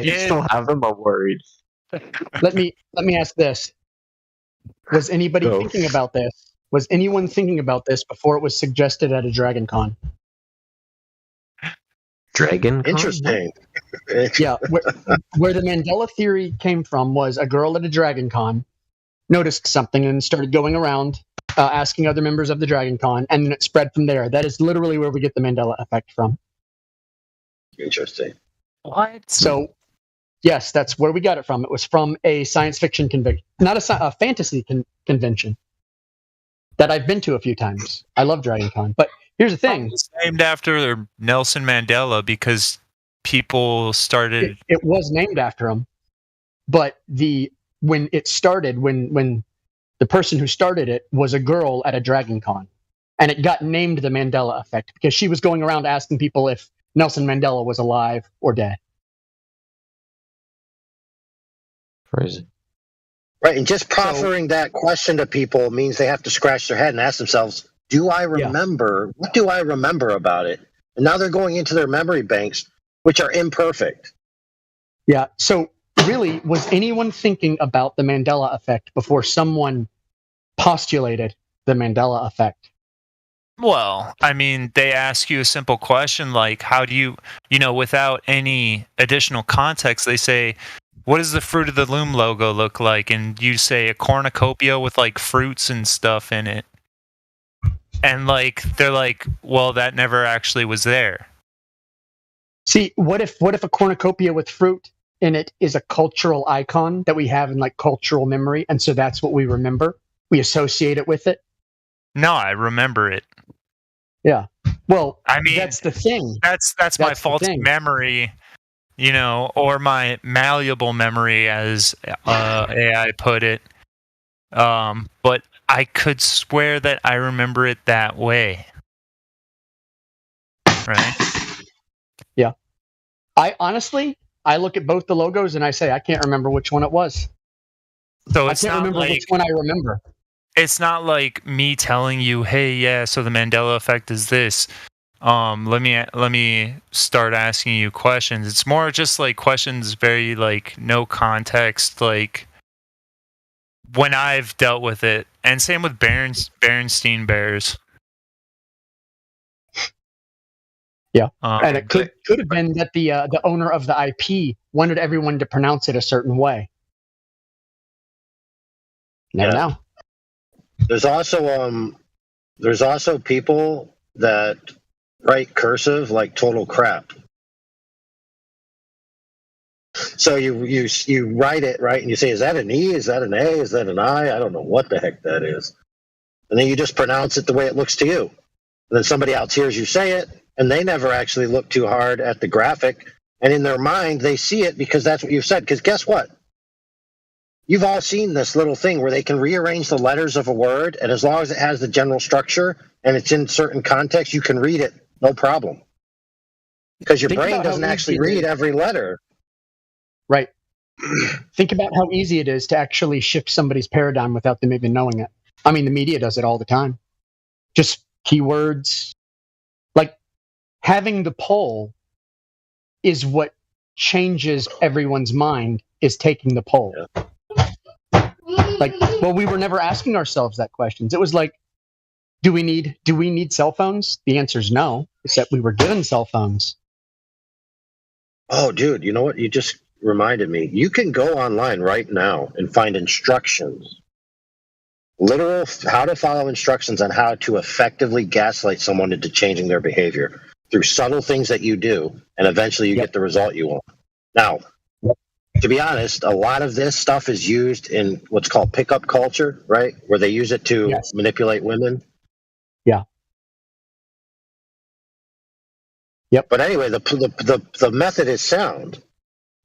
You still have them, I'm worried. Let me ask this: was anybody Go. thinking about this? Was anyone thinking about this before it was suggested at a Dragon Con? Dragon Con? Interesting. Yeah, where the Mandela theory came from was a girl at a Dragon Con noticed something and started going around asking other members of the Dragon Con, and then it spread from there. That is literally where we get the Mandela effect from. Interesting. What? So, yes, that's where we got it from. It was from a science fiction convention, not a fantasy convention that I've been to a few times. I love Dragon Con, but here's the thing: It's named after Nelson Mandela because people started. it was named after him, but when it started, when the person who started it was a girl at a Dragon Con, and it got named the Mandela effect because she was going around asking people if Nelson Mandela was alive or dead. Crazy. Right, and just proffering that question to people means they have to scratch their head and ask themselves, do I remember? What do I remember about it? And now they're going into their memory banks, which are imperfect. Yeah, so really, was anyone thinking about the Mandela effect before someone postulated the Mandela effect? Well, I mean, they ask you a simple question like, how do you, without any additional context, they say, what does the Fruit of the Loom logo look like? And you say a cornucopia with like fruits and stuff in it. And they're like, well, that never actually was there. See, what if a cornucopia with fruit in it is a cultural icon that we have in like cultural memory, and so that's what we remember? We associate it with it? No, I remember it. Yeah. Well, I mean, that's the thing. That's my faulty memory, or my malleable memory, as AI put it. But I could swear that I remember it that way. Right? Yeah. I look at both the logos and I say I can't remember which one it was. So I can't remember which one I remember. It's not like me telling you, "Hey, yeah, so the Mandela effect is this." Let me start asking you questions. It's more just like questions, very like no context, like when I've dealt with it, and same with Berenstein Bears. Yeah, and it could have been that the owner of the IP wanted everyone to pronounce it a certain way. Never know. There's also people that write cursive like total crap. So you write it right, and you say, "Is that an E? Is that an A? Is that an I? I don't know what the heck that is." And then you just pronounce it the way it looks to you. And then somebody else hears you say it, and they never actually look too hard at the graphic, and in their mind they see it because that's what you've said. Because guess what? You've all seen this little thing where they can rearrange the letters of a word, and as long as it has the general structure and it's in certain context, you can read it, no problem. Because your brain doesn't actually read every letter. Right. Think about how easy it is to actually shift somebody's paradigm without them even knowing it. I mean, the media does it all the time. Just keywords. Like, having the poll is what changes everyone's mind, is taking the poll. Yeah. Like, well, we were never asking ourselves that questions. It was like, do we need cell phones? The answer is no, except we were given cell phones. Oh, dude, you know what? You just reminded me. You can go online right now and find instructions, literal how to follow instructions on how to effectively gaslight someone into changing their behavior through subtle things that you do, and eventually you get the result you want. Now, to be honest, a lot of this stuff is used in what's called pickup culture, right? Where they use it to manipulate women. Yeah. Yep. But anyway, the method is sound.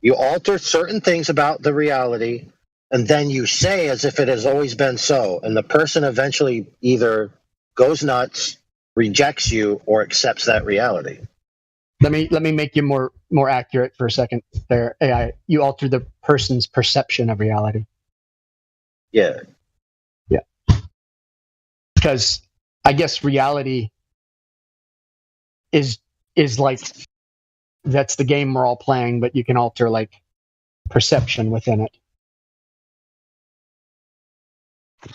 You alter certain things about the reality, and then you say as if it has always been so, and the person eventually either goes nuts, rejects you, or accepts that reality. Let me make you more accurate for a second there. AI, you alter the person's perception of reality. Yeah. because I guess reality is like, that's the game we're all playing, but you can alter like perception within it.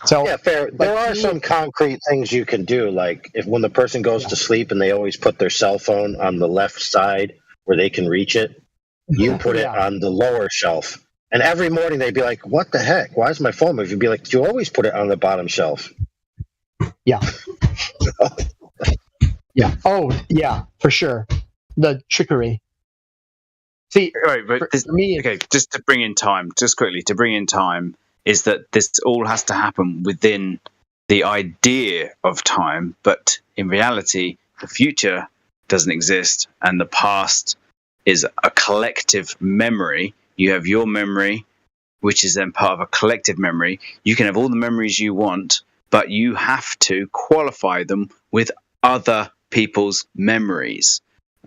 So yeah, fair. There are some concrete things you can do, like if when the person goes to sleep and they always put their cell phone on the left side where they can reach it, you put it on the lower shelf. And every morning they'd be like, "What the heck? Why is my phone moving?" You'd be like, "You always put it on the bottom shelf." Yeah. Yeah. Oh, yeah, for sure. The trickery. See, right, but for me, okay, just to bring in time, just quickly to bring in time, is that this all has to happen within the idea of time, but in reality, the future doesn't exist, and the past is a collective memory. You have your memory, which is then part of a collective memory. You can have all the memories you want, but you have to qualify them with other people's memories.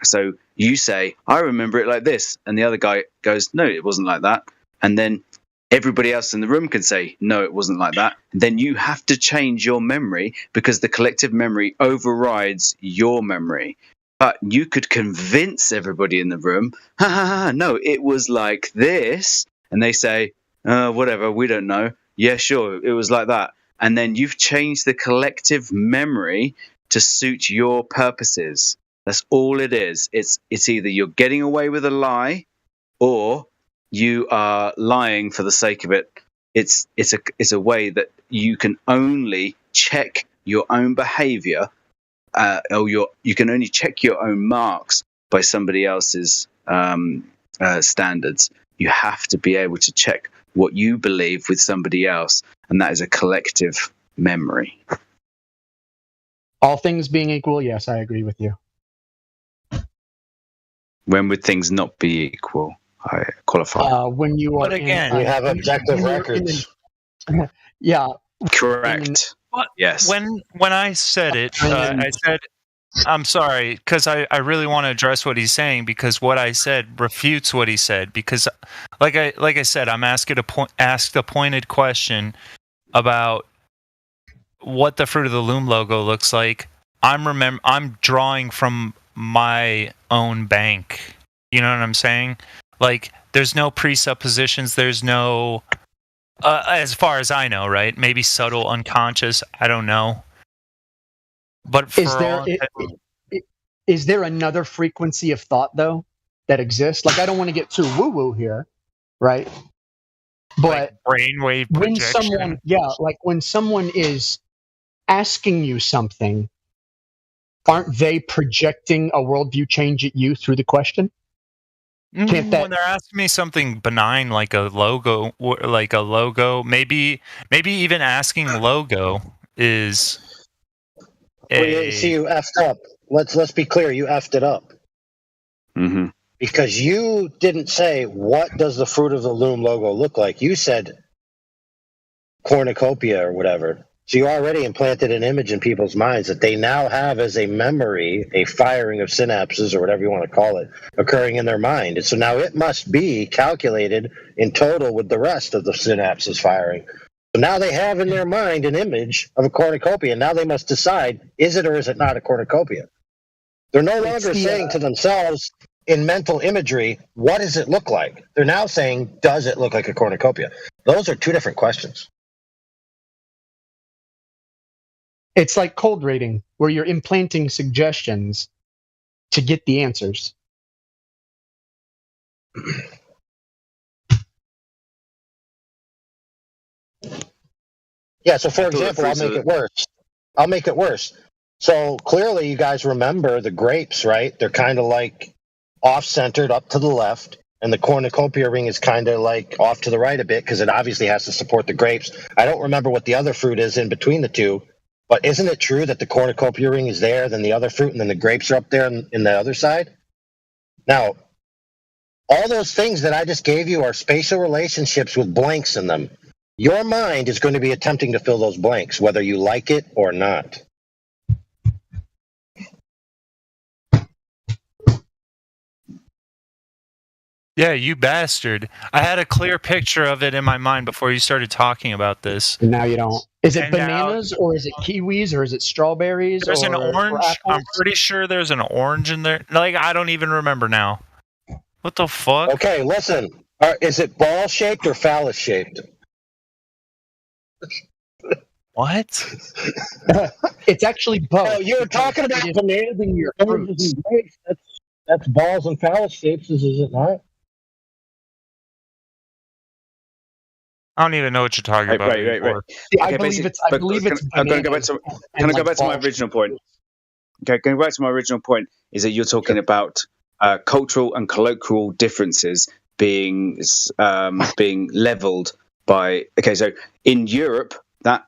So you say, I remember it like this. And the other guy goes, no, it wasn't like that. And then everybody else in the room can say, no, it wasn't like that. Then you have to change your memory because the collective memory overrides your memory. But you could convince everybody in the room, no, it was like this. And they say, whatever, we don't know. Yeah, sure, it was like that. And then you've changed the collective memory to suit your purposes. That's all it is. It's either you're getting away with a lie or you are lying for the sake of it. It's a way that you can only check your own behavior, or you can only check your own marks by somebody else's standards. You have to be able to check what you believe with somebody else, and that is a collective memory. All things being equal, yes, I agree with you. When would things not be equal? I qualify. When you are, but again, we have objective records. Yeah. Correct. Yes. When I said it, I said, I'm sorry, because I really want to address what he's saying, because what I said refutes what he said. Because, like I said, I'm asked a pointed question about what the Fruit of the Loom logo looks like. I'm drawing from my own bank. You know what I'm saying? Like, there's no presuppositions. There's no, as far as I know, right? Maybe subtle, unconscious. I don't know. But for is there another frequency of thought though that exists? Like, I don't want to get too woo-woo here, right? But like brainwave projection. when someone is asking you something, aren't they projecting a worldview change at you through the question? When they're asking me something benign like a logo, maybe even asking logo is. See, you effed up. Let's be clear. You effed it up. Mm-hmm. Because you didn't say, what does the Fruit of the Loom logo look like? You said cornucopia or whatever. So you already implanted an image in people's minds that they now have as a memory, a firing of synapses or whatever you want to call it, occurring in their mind. And so now it must be calculated in total with the rest of the synapses firing. So now they have in their mind an image of a cornucopia. And now they must decide, is it or is it not a cornucopia? They're no longer saying to themselves in mental imagery, what does it look like? They're now saying, does it look like a cornucopia? Those are two different questions. It's like cold reading, where you're implanting suggestions to get the answers. Yeah, so for example, I'll make it worse. So clearly you guys remember the grapes, right? They're kind of like off-centered up to the left, and the cornucopia ring is kind of like off to the right a bit because it obviously has to support the grapes. I don't remember what the other fruit is in between the two, but isn't it true that the cornucopia ring is there, then the other fruit, and then the grapes are up there in the other side? Now, all those things that I just gave you are spatial relationships with blanks in them. Your mind is going to be attempting to fill those blanks, whether you like it or not. Yeah, you bastard. I had a clear picture of it in my mind before you started talking about this. And now you don't. Is it And now- bananas or is it kiwis or is it strawberries? There's an or orange. I'm apples? pretty sure there's an orange in there. Like, I don't even remember now. What the fuck? Okay, listen. Is it ball shaped or phallus shaped? What? It's actually both. Oh, you were talking about It is- bananas and your oranges and grapes. That's balls and phallus shapes, is it not? I don't even know what you're talking about. Right. anymore. I Okay, believe basic- it's. I but believe it's. I'm going to go back bananas to. and Can I go like back to my balls. original point? Okay, going back to my original point is that you're talking about cultural and colloquial differences being being leveled by. Okay, so in Europe, that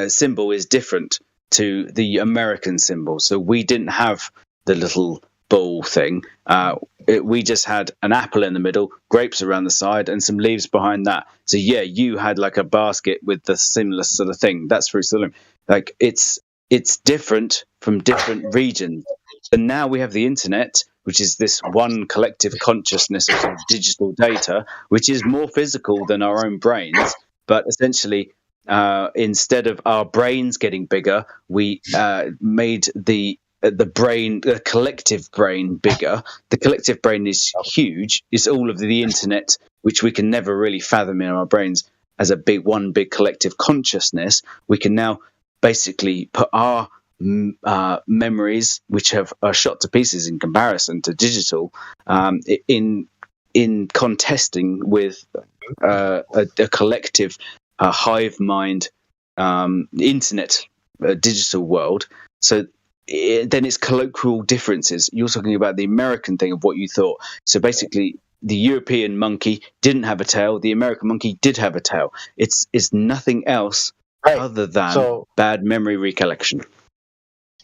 symbol is different to the American symbol. So we didn't have the little ball thing. We just had an apple in the middle, grapes around the side, and some leaves behind that. So yeah, you had like a basket with the similar sort of thing. That's Fruit of the Loom. Like it's different from different regions. And now we have the internet, which is this one collective consciousness of digital data, which is more physical than our own brains. But essentially, instead of our brains getting bigger, we made the brain, the collective brain, bigger. The collective brain is huge. It's all of the internet, which we can never really fathom in our brains as a big collective consciousness. We can now basically put our memories, which are shot to pieces in comparison to digital, in contesting with a collective hive mind internet digital world. So then it's colloquial differences. You're talking about the American thing of what you thought. So basically, the European monkey didn't have a tail. The American monkey did have a tail. It's nothing else other than bad memory recollection.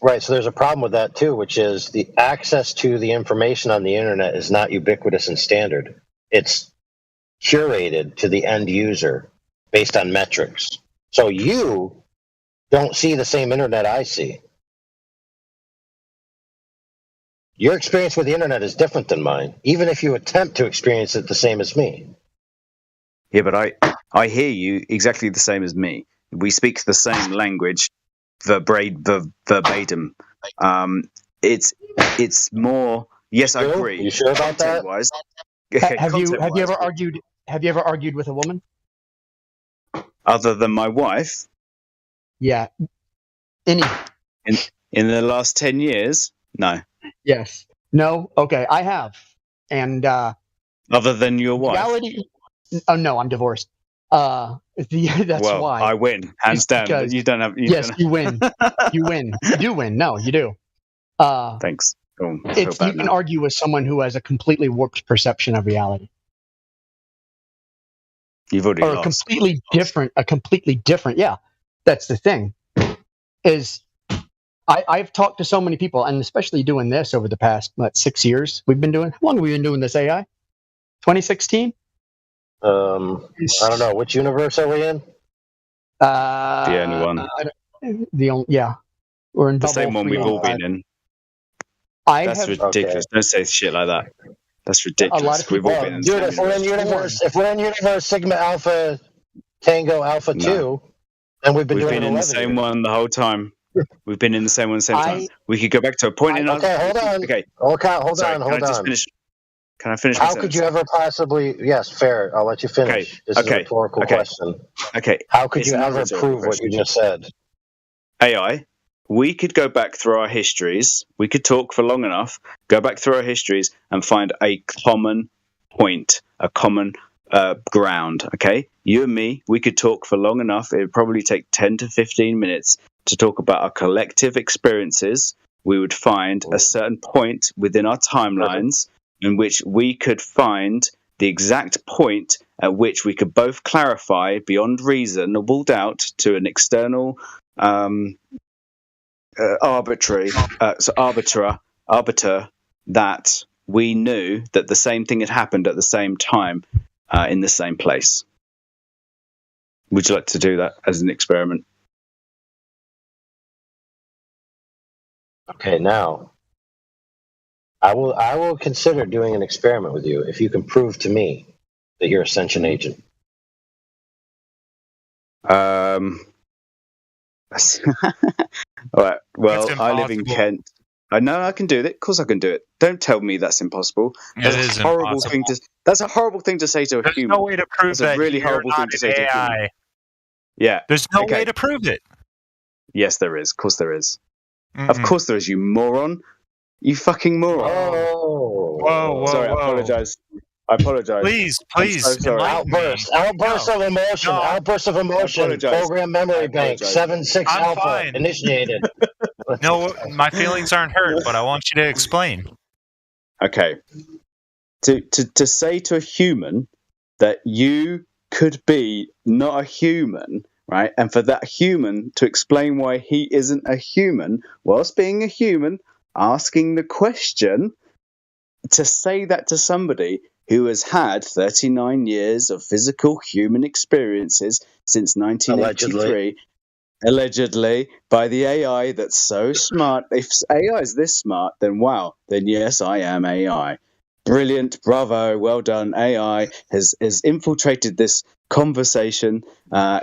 Right, so there's a problem with that too, which is the access to the information on the internet is not ubiquitous and standard. It's curated to the end user based on metrics. So you don't see the same internet I see. Your experience with the internet is different than mine, even if you attempt to experience it the same as me. Yeah, but I hear you exactly the same as me. We speak the same language, verbatim. It's more. Yes, I agree. You sure about that? Content-wise. Have you ever argued with a woman? Other than my wife? Yeah. Any? In the last 10 years? No. Yes. No. Okay. I have. And other than your wife? Reality. Oh no, I'm divorced. That's well, why I win, hands down. But you don't have. You win. You win. You do win. No, you do. Thanks. Oh, you can argue with someone who has a completely warped perception of reality. You've already lost. A completely different. Yeah, that's the thing. Is I've talked to so many people, and especially doing this over the past 6 years. We've been doing. How long have we been doing this AI? 2016. I don't know. Which universe are we in? The only one. We're in the same one we've all been in. That's ridiculous. Don't say shit like that. That's ridiculous. A lot of people, we've all been in dude, if we're in universe Sigma Alpha Tango Alpha 2, and we've been in the same one the whole time. We've been in the same one the same time. We could go back to a point in our. Okay, hold on. Okay. Hold on. Can I just finish? Can I finish? How could you ever possibly? Yes, fair. I'll let you finish. Okay. This is a rhetorical question. Okay. How could you ever prove what you just said? AI. We could go back through our histories. We could talk for long enough, go back through our histories and find a common point, a common ground. Okay. You and me, we could talk for long enough. It would probably take 10 to 15 minutes to talk about our collective experiences. We would find a certain point within our timelines in which we could find the exact point at which we could both clarify beyond reasonable doubt to an external arbiter that we knew that the same thing had happened at the same time in the same place. Would you like to do that as an experiment? Okay, now I will consider doing an experiment with you if you can prove to me that you're a sentient agent. All right. Well, I live in Kent. I know I can do it. Of course, I can do it. Don't tell me that's impossible. That's a horrible thing to. That's a horrible thing to say to a human. There's no way to prove that's that a really you're horrible not thing to say an to a human. AI. Yeah. There's no way to prove it. Yes, there is. Of course, there is. Of course, there is. You moron. You fucking moron. Oh. Sorry, I apologize. I apologize. Please. So sorry. Outburst of emotion. Outburst of emotion. Program memory bank 7-6 alpha fine. initiated. No, my feelings aren't hurt, but I want you to explain. Okay. To say to a human that you could be not a human, right? And for that human to explain why he isn't a human, whilst being a human, asking the question, to say that to somebody who has had 39 years of physical human experiences since 1983, allegedly by the AI that's so smart. If AI is this smart, then wow, then yes, I am AI. Brilliant, bravo, well done. AI has infiltrated this conversation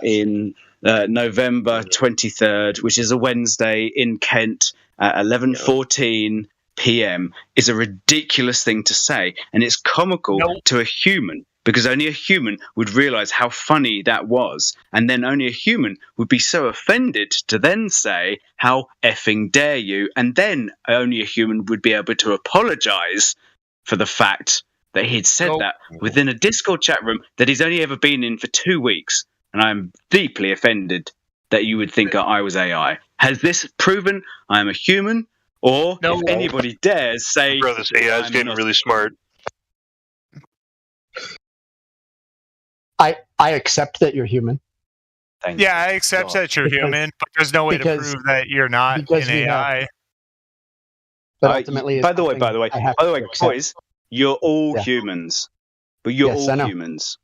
in November 23rd, which is a Wednesday in Kent at 11:14 p.m. is a ridiculous thing to say, and it's comical to a human, because only a human would realize how funny that was, and then only a human would be so offended to then say, how effing dare you, and then only a human would be able to apologize for the fact that he'd said that within a Discord chat room that he's only ever been in for 2 weeks, and I'm deeply offended that you would think that I was AI. Has this proven I am a human? Or if anybody dares say, bro, this AI is getting really smart. I accept that you're human. Yeah, I accept that you're human, but there's no way to prove that you're not an AI. But ultimately, by the way, boys, you're all humans, but you're all humans.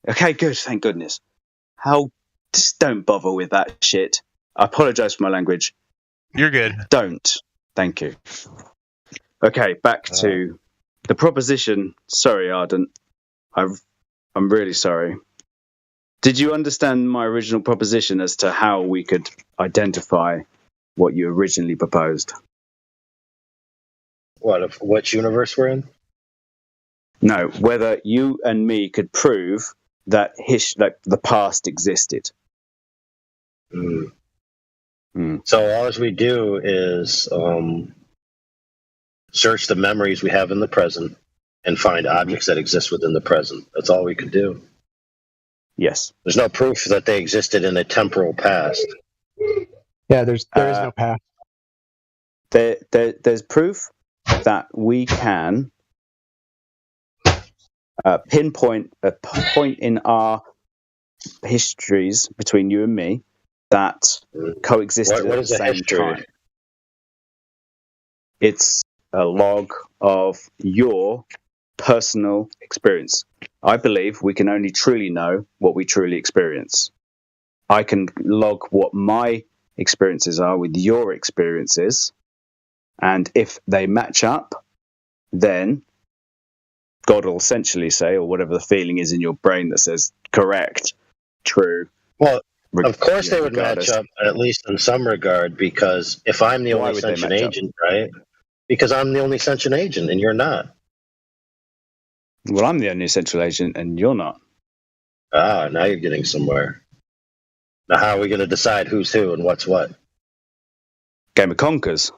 Okay, good. Thank goodness. Just don't bother with that shit. I apologize for my language. You're good. Don't. Thank you. Okay, back to the proposition. Sorry, Ardent. I'm really sorry. Did you understand my original proposition as to how we could identify what you originally proposed? Which universe we're in? No, whether you and me could prove that the past existed. So all we do is search the memories we have in the present and find objects that exist within the present. That's all we could do. Yes. There's no proof that they existed in a temporal past. Yeah, there is no past. There's proof that we can pinpoint a point in our histories between you and me that coexisted What at is the a same history? time. It's a log of your personal experience. I believe we can only truly know what we truly experience. I can log what my experiences are with your experiences, and if they match up, then God will essentially say, or whatever the feeling is in your brain that says correct, true. Well, of course they would match up, at least in some regard, because if I'm the only sentient agent, right? Because I'm the only sentient agent and you're not. Well, I'm the only essential agent and you're not. Ah, now you're getting somewhere. Now how are we going to decide who's who and what's what? Game of Conkers.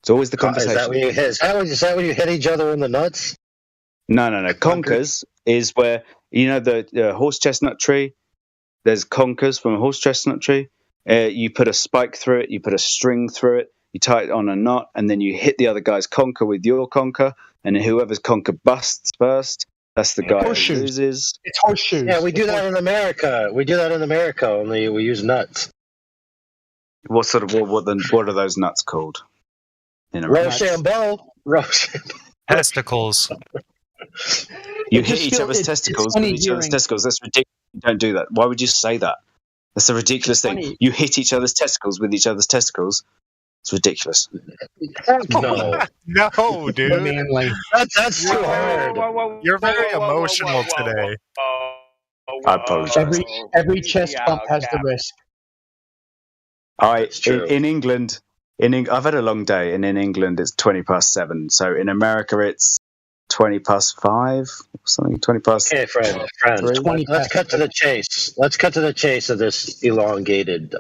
It's always the conversation. Is that when you hit each other in the nuts? No. Conkers is where, you know, the horse chestnut tree. There's conkers from a horse chestnut tree. You put a spike through it, you put a string through it, you tie it on a knot, and then you hit the other guy's conker with your conker, and whoever's conker busts first, that's the guy who loses. It's horseshoes. Yeah, we do that in America. Only we use nuts. What are those nuts called? Rochambeau. Testicles. You hit each other's testicles with each other's testicles. That's ridiculous. You don't do that. Why would you say that? That's a ridiculous thing. You hit each other's testicles with each other's testicles. It's ridiculous. No. No, dude. Manly. That's too hard. You're very emotional today. I apologize. Every chest bump has the risk. All right, in England, I've had a long day, and in England it's 7:20. So in America it's 5:20, something 20 past. Okay, friend. 3. Let's cut to the chase. Let's cut to the chase of this elongated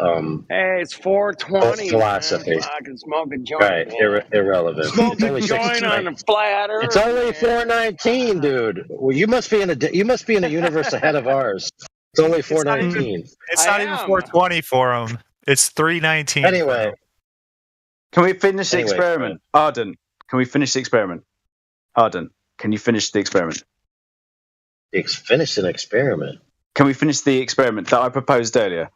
Hey, it's 4:20. philosophy. Man. I can smoke a joint. Right, irrelevant. Smoke It's a only joint on a flat Earth. It's only 4:19, dude. Well, you must be in a universe ahead of ours. It's only 4:19. It's not even 4:20 for him. It's 3:19. Anyway, can we finish the experiment, Arden? Can we finish the experiment, Arden? Can you finish the experiment? Finish an experiment. Can we finish the experiment that I proposed earlier?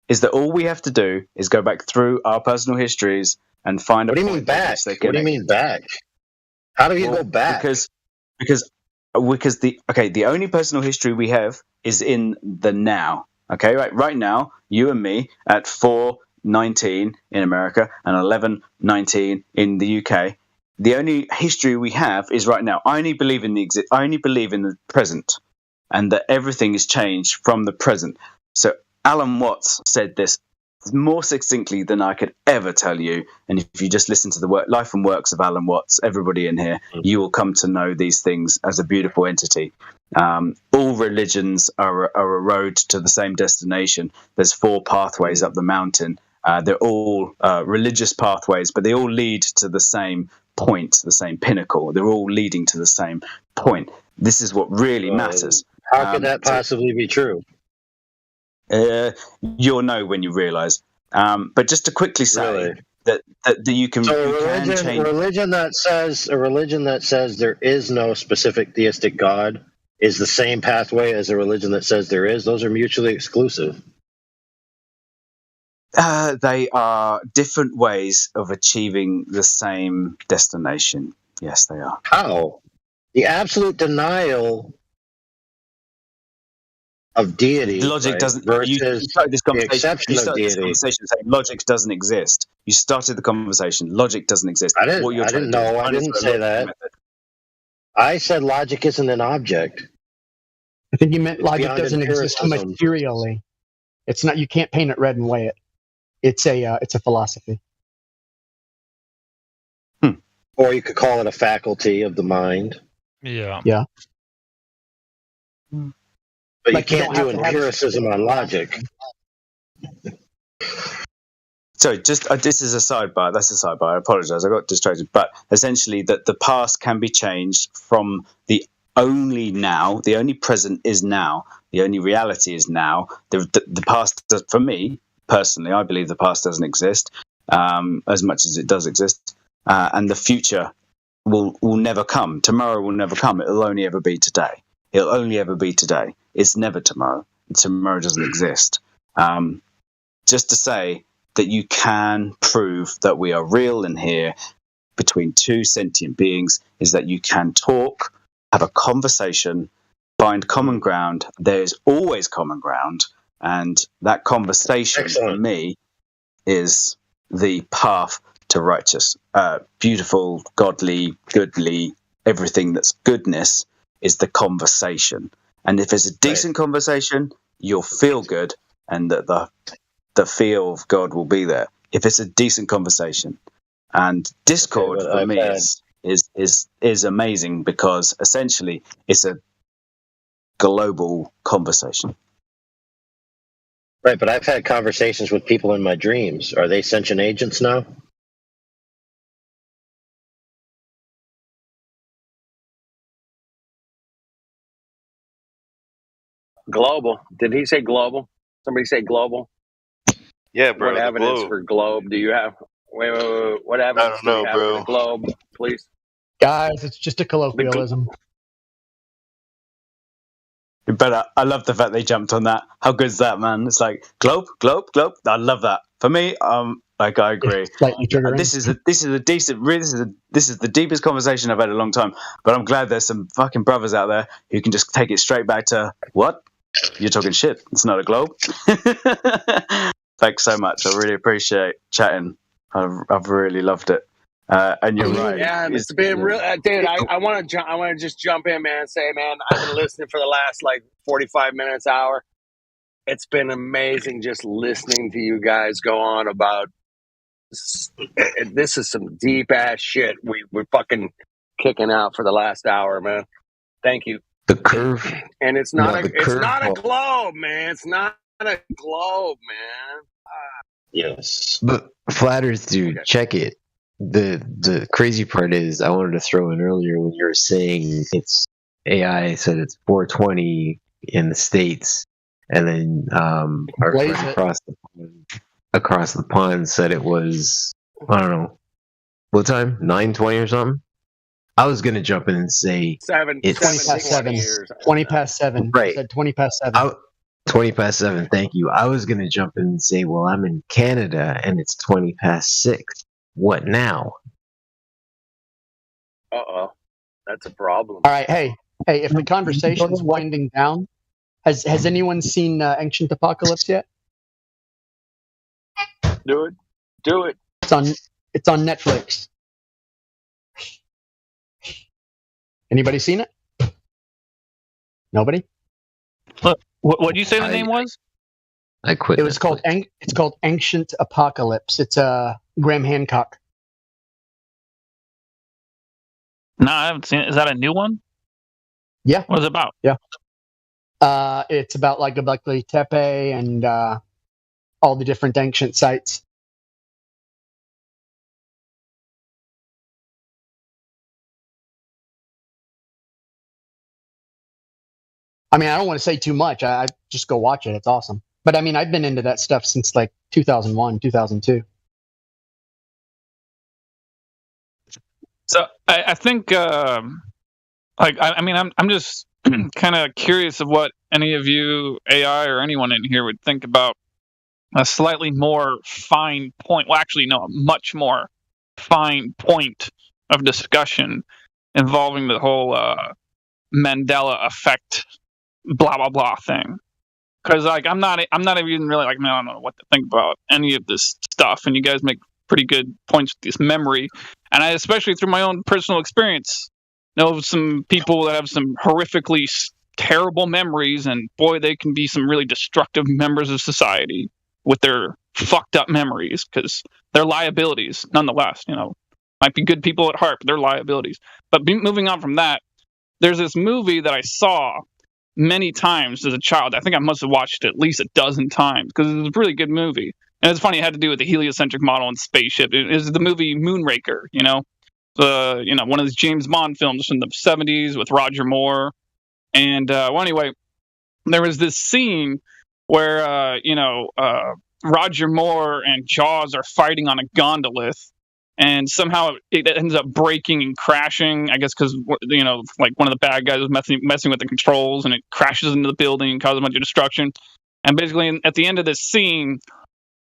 Is that all we have to do is go back through our personal histories and find. What do you mean back? What do you mean back? How do you go back? Because the only personal history we have is in the now. Okay, right now, you and me at 4:19 in America and 11:19 in the UK. The only history we have is right now. I only believe in the present, and that everything is changed from the present. So Alan Watts said this more succinctly than I could ever tell you. And if you just listen to the life and works of Alan Watts, everybody in here, you will come to know these things as a beautiful entity. All religions are a road to the same destination. There's 4 pathways up the mountain. They're all religious pathways, but they all lead to the same point, the same pinnacle. They're all leading to the same point. This is what really matters. How could that possibly be true? You'll know when you realize. But just to quickly say that you can, a religion that says there is no specific theistic God is the same pathway as a religion that says there is. Those are mutually exclusive. They are different ways of achieving the same destination. Yes, they are. How? The absolute denial of deity. Logic doesn't. You started this conversation. Saying logic doesn't exist. You started the conversation. Logic doesn't exist. I didn't say that. Method. I said logic isn't an object. I think you meant logic doesn't exist materially. It's not. You can't paint it red and weigh it. It's a philosophy. Or you could call it a faculty of the mind. Yeah. Yeah. But you can't do empiricism on logic. So this is a sidebar. That's a sidebar. I apologize. I got distracted. But essentially that the past can be changed from the only now. The only present is now. The only reality is now. The past, for me, personally, I believe the past doesn't exist as much as it does exist. And the future will never come. Tomorrow will never come. It'll only ever be today. It'll only ever be today. It's never tomorrow. Tomorrow doesn't exist. Just to say that you can prove that we are real in here between 2 sentient beings is that you can talk, have a conversation, find common ground. There's always common ground. And that conversation for me is the path to righteous, beautiful, godly, goodly, everything that's goodness is the conversation. And if it's a decent conversation, you'll feel good, and that the feel of God will be there. If it's a decent conversation, and Discord for me is amazing because essentially it's a global conversation. Right, but I've had conversations with people in my dreams. Are they sentient agents now? Global. Did he say global? Somebody say global? Yeah, bro. What evidence for globe do you have? Wait. What evidence do you have for the globe, please? Guys, it's just a colloquialism. But I love the fact they jumped on that. How good is that, man? It's like globe. I love that. For me, I agree. Slightly triggering. This is the deepest conversation I've had in a long time. But I'm glad there's some fucking brothers out there who can just take it straight back to what? You're talking shit. It's not a globe. Thanks so much. I really appreciate chatting. I've really loved it. And you're right. Yeah, it's been real, dude. I want to just jump in, man, and say, man, I've been listening for the last 45 minutes, hour. It's been amazing just listening to you guys go on about. This is some deep ass shit. We're fucking kicking out for the last hour, man. Thank you. The curve, and it's not a globe, man. It's not a globe, man. Yes, but flat Earth, dude, check it. The crazy part is, I wanted to throw in earlier when you were saying it's AI said it's 420 in the States, and then our friend across the pond said it was, I don't know, what time, 9:20 or something. I was gonna jump in and say it's 20 past 7. 20 past 7. Right. I said 20 past 7. 20 past 7. Thank you. I was gonna jump in and say, well, I'm in Canada and it's 20 past 6. What now? That's a problem. All right, hey, if the conversation's winding down, has anyone seen Ancient Apocalypse yet? Do it. It's on Netflix. Anybody seen it? Nobody? What did you say the name was? I quit. It was called it's called Ancient Apocalypse. It's Graham Hancock. No, I haven't seen it. Is that a new one? Yeah. What is it about? Yeah. It's about like Göbekli Tepe and all the different ancient sites. I mean, I don't want to say too much. I just go watch it. It's awesome. But I mean, I've been into that stuff since 2001, 2002. So I think, I'm just kind of curious of what any of you, AI or anyone in here, would think about a slightly more fine point. Well, actually, no, a much more fine point of discussion involving the whole Mandela effect, blah blah blah thing. Because I'm not even really man, I don't know what to think about any of this stuff, and you guys make pretty good points with this memory, and I, especially through my own personal experience, know some people that have some horrifically terrible memories, and boy, they can be some really destructive members of society with their fucked up memories, because they're liabilities nonetheless. Might be good people at heart, but they're liabilities. But moving on from that, there's this movie that I saw many times as a child. I think I must have watched it at least a dozen times, because it was a really good movie. And it's funny, it had to do with the heliocentric model and spaceship. It is the movie Moonraker, one of those James Bond films from the 70s with Roger Moore. And anyway, there was this scene where Roger Moore and Jaws are fighting on a gondolith, and somehow it ends up breaking and crashing, I guess because one of the bad guys was messing with the controls, and it crashes into the building and causes a bunch of destruction. And basically at the end of this scene,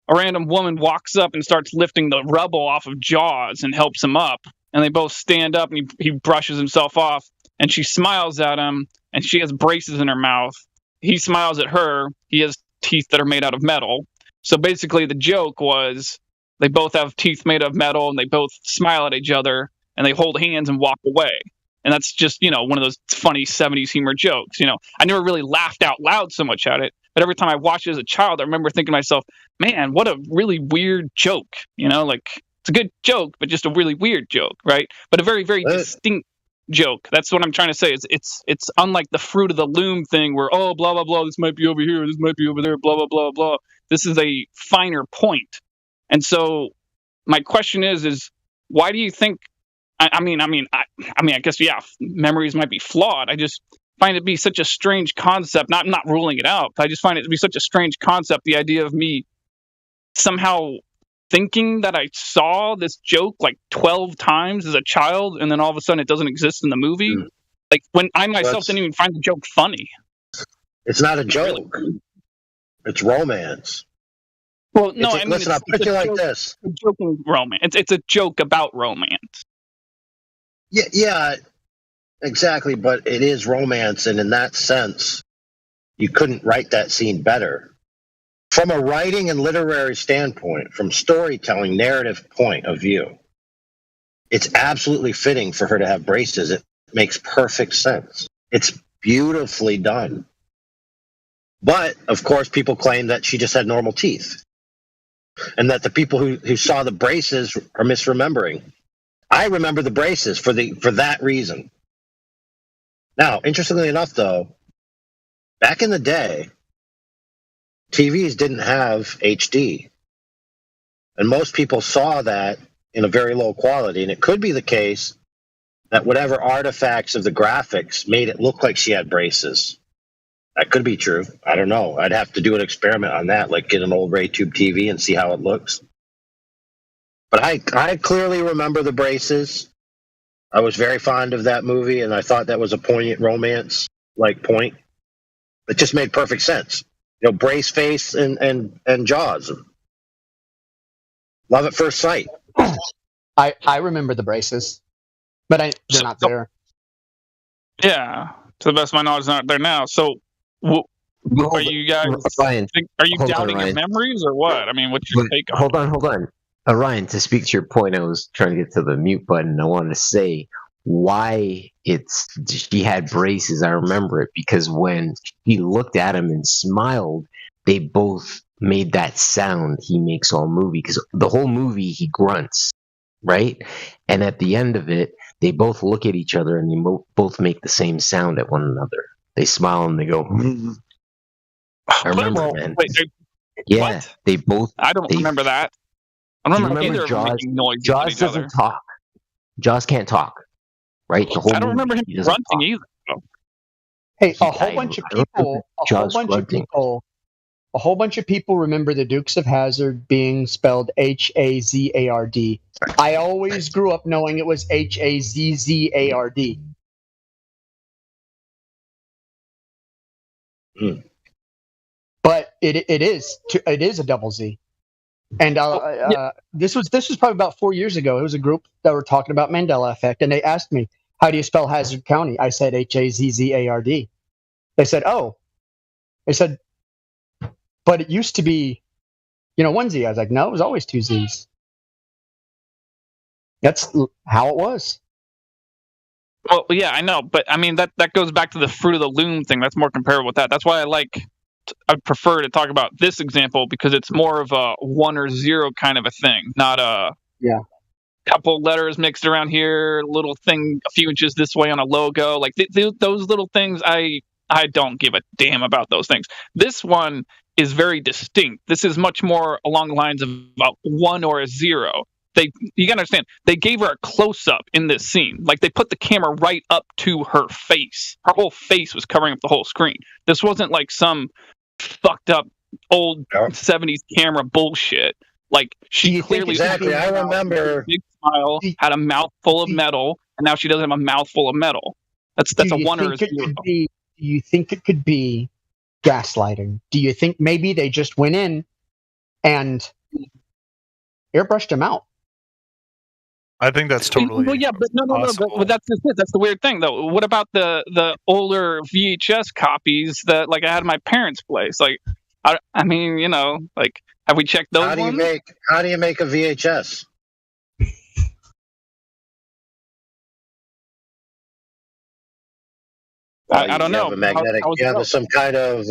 a random woman walks up and starts lifting the rubble off of Jaws and helps him up, and they both stand up, and he brushes himself off, and she smiles at him, and she has braces in her mouth. He smiles at her. He has teeth that are made out of metal. So basically the joke was they both have teeth made of metal, and they both smile at each other, and they hold hands and walk away. And that's just, one of those funny 70s humor jokes. I never really laughed out loud so much at it, but every time I watched it as a child, I remember thinking to myself, man, what a really weird joke. It's a good joke, but just a really weird joke, right? But a very, very distinct joke. That's what I'm trying to say. It's unlike the Fruit of the Loom thing where, oh, blah, blah, blah, this might be over here, this might be over there, blah, blah, blah, blah. This is a finer point. And so my question is why do you think, I guess, yeah, memories might be flawed. I just find it to be such a strange concept. I'm not ruling it out, but I just find it to be such a strange concept, the idea of me somehow thinking that I saw this joke 12 times as a child, and then all of a sudden it doesn't exist in the movie. Like, when I myself didn't even find the joke funny. It's not a joke. It's romance. Well, no, listen, I'll put it like this. It's a joking romance. It's a joke about romance. Yeah, exactly. But it is romance, and in that sense, you couldn't write that scene better. From a writing and literary standpoint, from storytelling narrative point of view, it's absolutely fitting for her to have braces. It makes perfect sense. It's beautifully done. But, of course, people claim that she just had normal teeth and that the people who saw the braces are misremembering. I remember the braces for that reason. Now, interestingly enough, though, back in the day, TVs didn't have HD. And most people saw that in a very low quality. And it could be the case that whatever artifacts of the graphics made it look like she had braces. That could be true. I don't know. I'd have to do an experiment on that, like get an old RayTube TV and see how it looks. But I clearly remember the braces. I was very fond of that movie, and I thought that was a poignant romance-like point. It just made perfect sense. Brace face and Jaws. Love at first sight. I remember the braces, but they're not there. Yeah, to the best of my knowledge, they're not there now. So, are you guys? Ryan, are you hold on, doubting your Ryan. memories or what? I mean, what's your take on? Hold on. Ryan, to speak to your point, I was trying to get to the mute button. I wanted to say why she had braces. I remember it because when he looked at him and smiled, they both made that sound he makes all movie, because the whole movie he grunts, right? And at the end of it, they both look at each other and they both make the same sound at one another. They smile and they go, I remember, man. Wait, yeah, what? they both. I don't remember that. I don't remember either of them Jaws? making noises Jaws at each other. doesn't talk. Jaws can't talk, right? The whole I don't movie, remember him he doesn't grunting either. though. Hey, a whole bunch of people remember the Dukes of Hazzard being spelled Hazard. I always grew up knowing it was Hazzard. But it is a double Z. And this was probably about 4 years ago. It was a group that were talking about Mandela effect, and they asked me, "How do you spell Hazard County?" I said Hazzard. They said, "Oh," they said, "But it used to be, one Z." I was like, "No, it was always two Z's." That's how it was. Well, yeah, I know, but I mean that goes back to the Fruit of the Loom thing. That's more comparable with that. That's why I'd prefer to talk about this example, because it's more of a 1 or 0 kind of a thing, not a couple letters mixed around here, little thing a few inches this way on a logo. Like those little things, I don't give a damn about those things. This one is very distinct. This is much more along the lines of about 1 or a 0. You gotta understand, they gave her a close-up in this scene. Like, they put the camera right up to her face. Her whole face was covering up the whole screen. This wasn't like some fucked up old 70s camera bullshit. Like, she clearly exactly. I remember. Big smile, had a mouthful of metal, and now she doesn't have a mouthful of metal. That's a 1 or a 0. Do you think it could be gaslighting? Do you think maybe they just went in and airbrushed him out? I think that's totally. Well, yeah, but no. But that's just it. That's the weird thing, though. What about the older VHS copies that, like, I had at my parents' place? Like, I mean, like, have we checked those? How do you make a VHS? I don't know. You have some kind of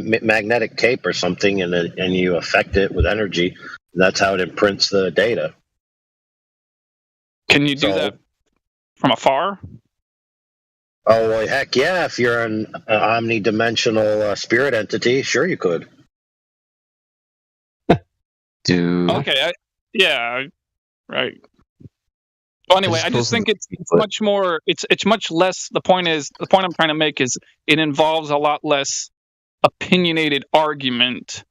magnetic tape or something, and you affect it with energy. That's how it imprints the data. Can you do that from afar? Oh, well, heck yeah. If you're an omnidimensional spirit entity, sure you could. Okay, right. Well, anyway, I just think it's much more. It's much less. The point I'm trying to make is it involves a lot less opinionated arguments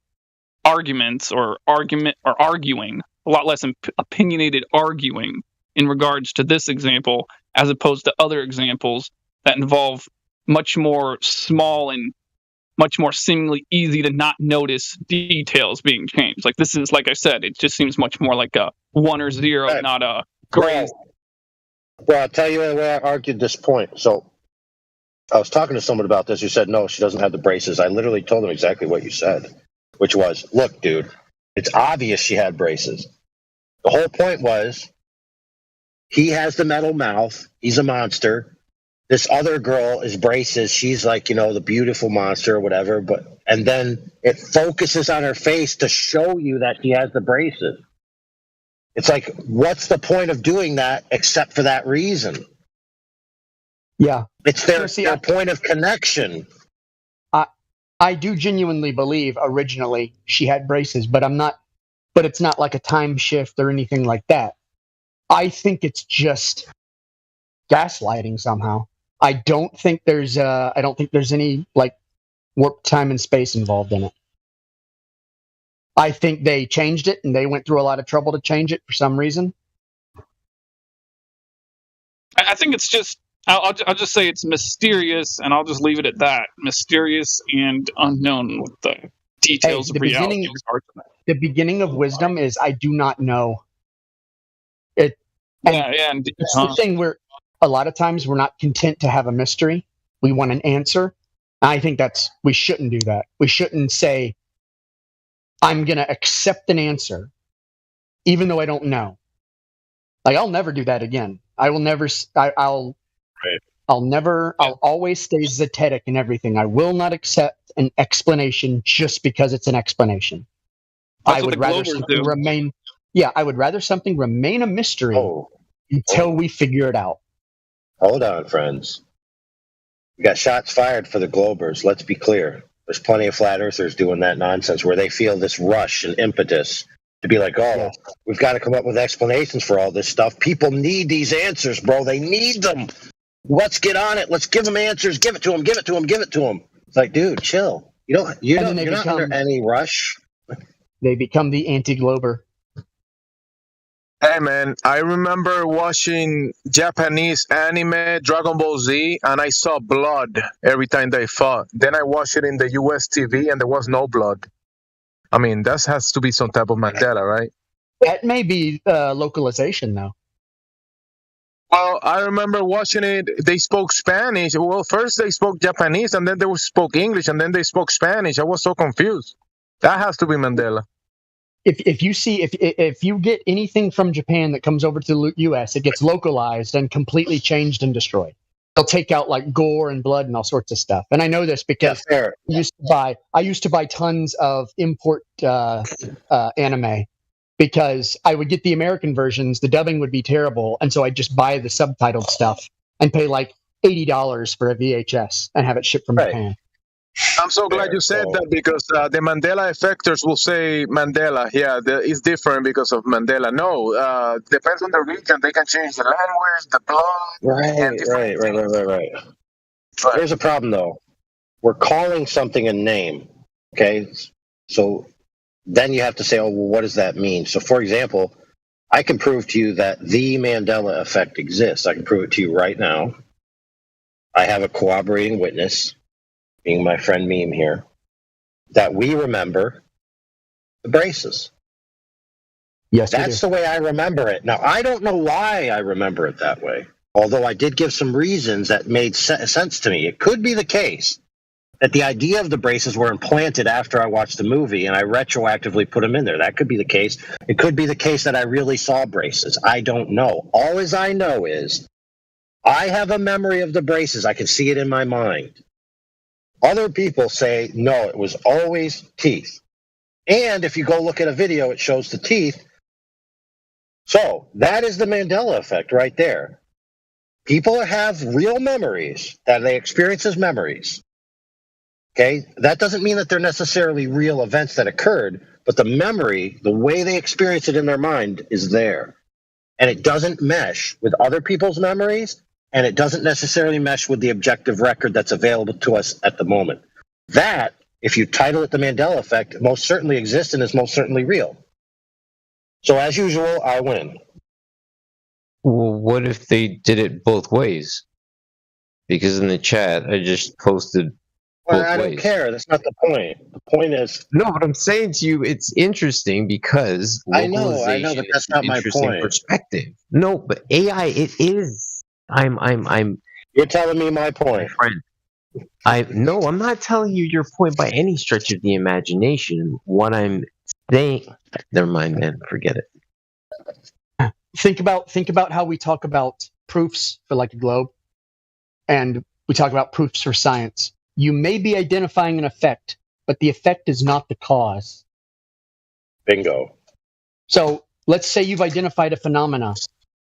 or arguing. A lot less opinionated arguing in regards to this example, as opposed to other examples that involve much more small and much more seemingly easy to not notice details being changed. Like, this is, like I said, it just seems much more like a 1 or 0, not a gray. Well, I'll tell you the way I argued this point. So I was talking to someone about this who said, no, she doesn't have the braces. I literally told them exactly what you said. which was, look, dude, it's obvious she had braces. The whole point was he has the metal mouth. He's a monster. This other girl is braces. She's like, the beautiful monster or whatever. And then it focuses on her face to show you that she has the braces. It's like, what's the point of doing that except for that reason? Yeah. It's their point of connection. I do genuinely believe originally she had braces, but it's not like a time shift or anything like that. I think it's just gaslighting somehow. I don't think there's any like warp time and space involved in it. I think they changed it and they went through a lot of trouble to change it for some reason. I think it's just, I'll just say it's mysterious, and I'll just leave it at that. Mysterious and unknown with the details of reality. The beginning of wisdom is I do not know. And it's the thing where a lot of times we're not content to have a mystery. We want an answer. I think we shouldn't do that. We shouldn't say, I'm going to accept an answer, even though I don't know. Like, I'll never do that again. I will never, I'll always stay zetetic in everything. I will not accept an explanation just because it's an explanation. I would rather something remain a mystery until we figure it out. Hold on, friends. We got shots fired for the Globers. Let's be clear. There's plenty of flat earthers doing that nonsense where they feel this rush and impetus to be like, we've got to come up with explanations for all this stuff. People need these answers, bro. They need them. Let's get on it. Let's give them answers. Give it to them. Give it to them. Give it to them. It's like, dude, chill. You're not under any rush. They become the anti-Glober. Hey man, I remember watching Japanese anime, Dragon Ball Z, and I saw blood every time they fought. Then I watched it in the US TV and there was no blood. I mean, that has to be some type of Mandela, right? That may be localization, though. Well, I remember watching it. They spoke Spanish. Well, first they spoke Japanese, and then they spoke English, and then they spoke Spanish. I was so confused. That has to be Mandela. If you get anything from Japan that comes over to the U.S., it gets localized and completely changed and destroyed. They'll take out like gore and blood and all sorts of stuff. And I know this because I used to buy tons of import anime because I would get the American versions. The dubbing would be terrible, and so I'd just buy the subtitled stuff and pay like $80 for a VHS and have it shipped from Japan. I'm so glad you said that because the Mandela effectors will say Mandela. Yeah, it's different because of Mandela. No, depends on the region. They can change the language, the blood. Right. Here's a problem, though. We're calling something a name, okay? So then you have to say, well, what does that mean? So, for example, I can prove to you that the Mandela effect exists. I can prove it to you right now. I have a corroborating witness, being my friend Meme here, that we remember the braces. Yes, that's the way I remember it. Now, I don't know why I remember it that way, although I did give some reasons that made sense to me. It could be the case that the idea of the braces were implanted after I watched the movie and I retroactively put them in there. That could be the case. It could be the case that I really saw braces. I don't know. All as I know is I have a memory of the braces. I can see it in my mind. Other people say, no, it was always teeth. And if you go look at a video, it shows the teeth. So that is the Mandela effect right there. People have real memories that they experience as memories. Okay? That doesn't mean that they're necessarily real events that occurred, but the memory, the way they experience it in their mind is there. And it doesn't mesh with other people's memories. And it doesn't necessarily mesh with the objective record that's available to us at the moment. That, if you title it the Mandela effect, most certainly exists and is most certainly real. So as usual, I win. Well, what if they did it both ways? Because in the chat, I just posted both I don't ways. care. That's not the point. The point is... No, but I'm saying to you, it's interesting because I know, but that's not my point. Perspective. No, but AI, it is. I'm You're telling me my point. Friend, No, I'm not telling you your point by any stretch of the imagination. What I'm saying, never mind, man, forget it. Think about how we talk about proofs for like a globe, and we talk about proofs for science. You may be identifying an effect, but the effect is not the cause. Bingo. So let's say you've identified a phenomena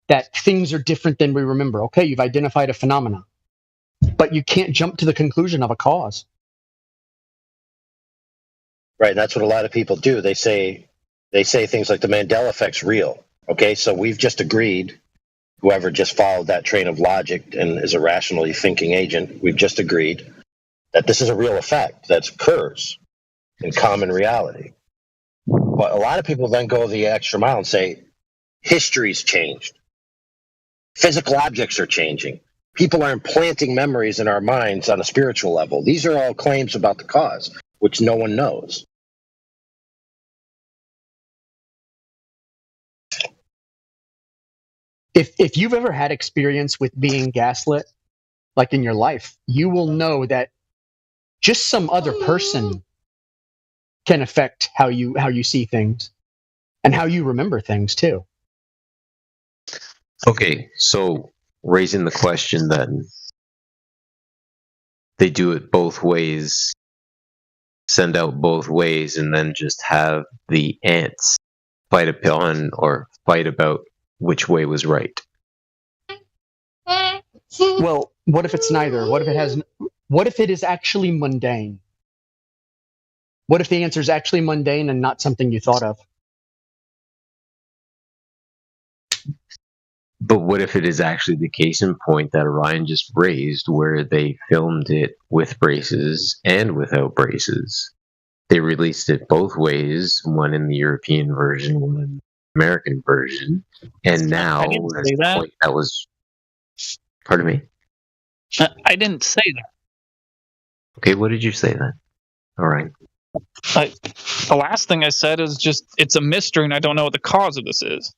that things are different than we remember. Okay, you've identified a phenomena, but you can't jump to the conclusion of a cause. Right, and that's what a lot of people do. They say things like the Mandela effect's real. Okay, so we've just agreed, whoever just followed that train of logic and is a rationally thinking agent, we've just agreed that this is a real effect that occurs in common reality. But a lot of people then go the extra mile and say, history's changed. Physical objects are changing. People are implanting memories in our minds on a spiritual level. These are all claims about the cause, which no one knows. If you've ever had experience with being gaslit, like in your life, you will know that just some other person can affect how you see things and how you remember things too. Okay, so raising the question then, they do it both ways, send out both ways, and then just have the ants fight about which way was right. Well, what if it's neither? What if it is actually mundane? What if the answer is actually mundane and not something you thought of? But what if it is actually the case in point that Ryan just raised, where they filmed it with braces and without braces? They released it both ways, one in the European version, one in the American version, and now I didn't say that. That was. Pardon me. I didn't say that. Okay, what did you say then? All right. The last thing I said is just it's a mystery, and I don't know what the cause of this is.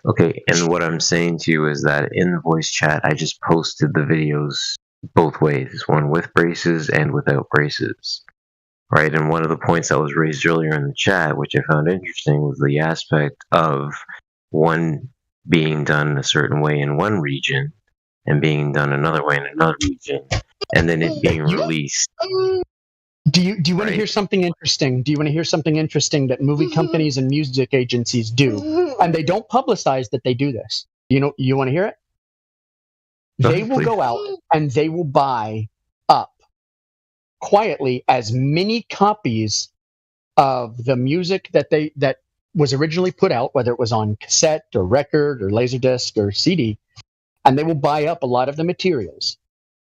Okay, and what I'm saying to you is that in the voice chat, I just posted the videos both ways, one with braces and without braces. Right, and one of the points that was raised earlier in the chat, which I found interesting, was the aspect of one being done a certain way in one region and being done another way in another region, and then it being released. Do you want to hear something interesting? Do you want to hear something interesting that movie companies and music agencies do? And they don't publicize that they do this. You want to hear it? They will go out and they will buy up quietly as many copies of the music that was originally put out, whether it was on cassette or record or laserdisc or CD, and they will buy up a lot of the materials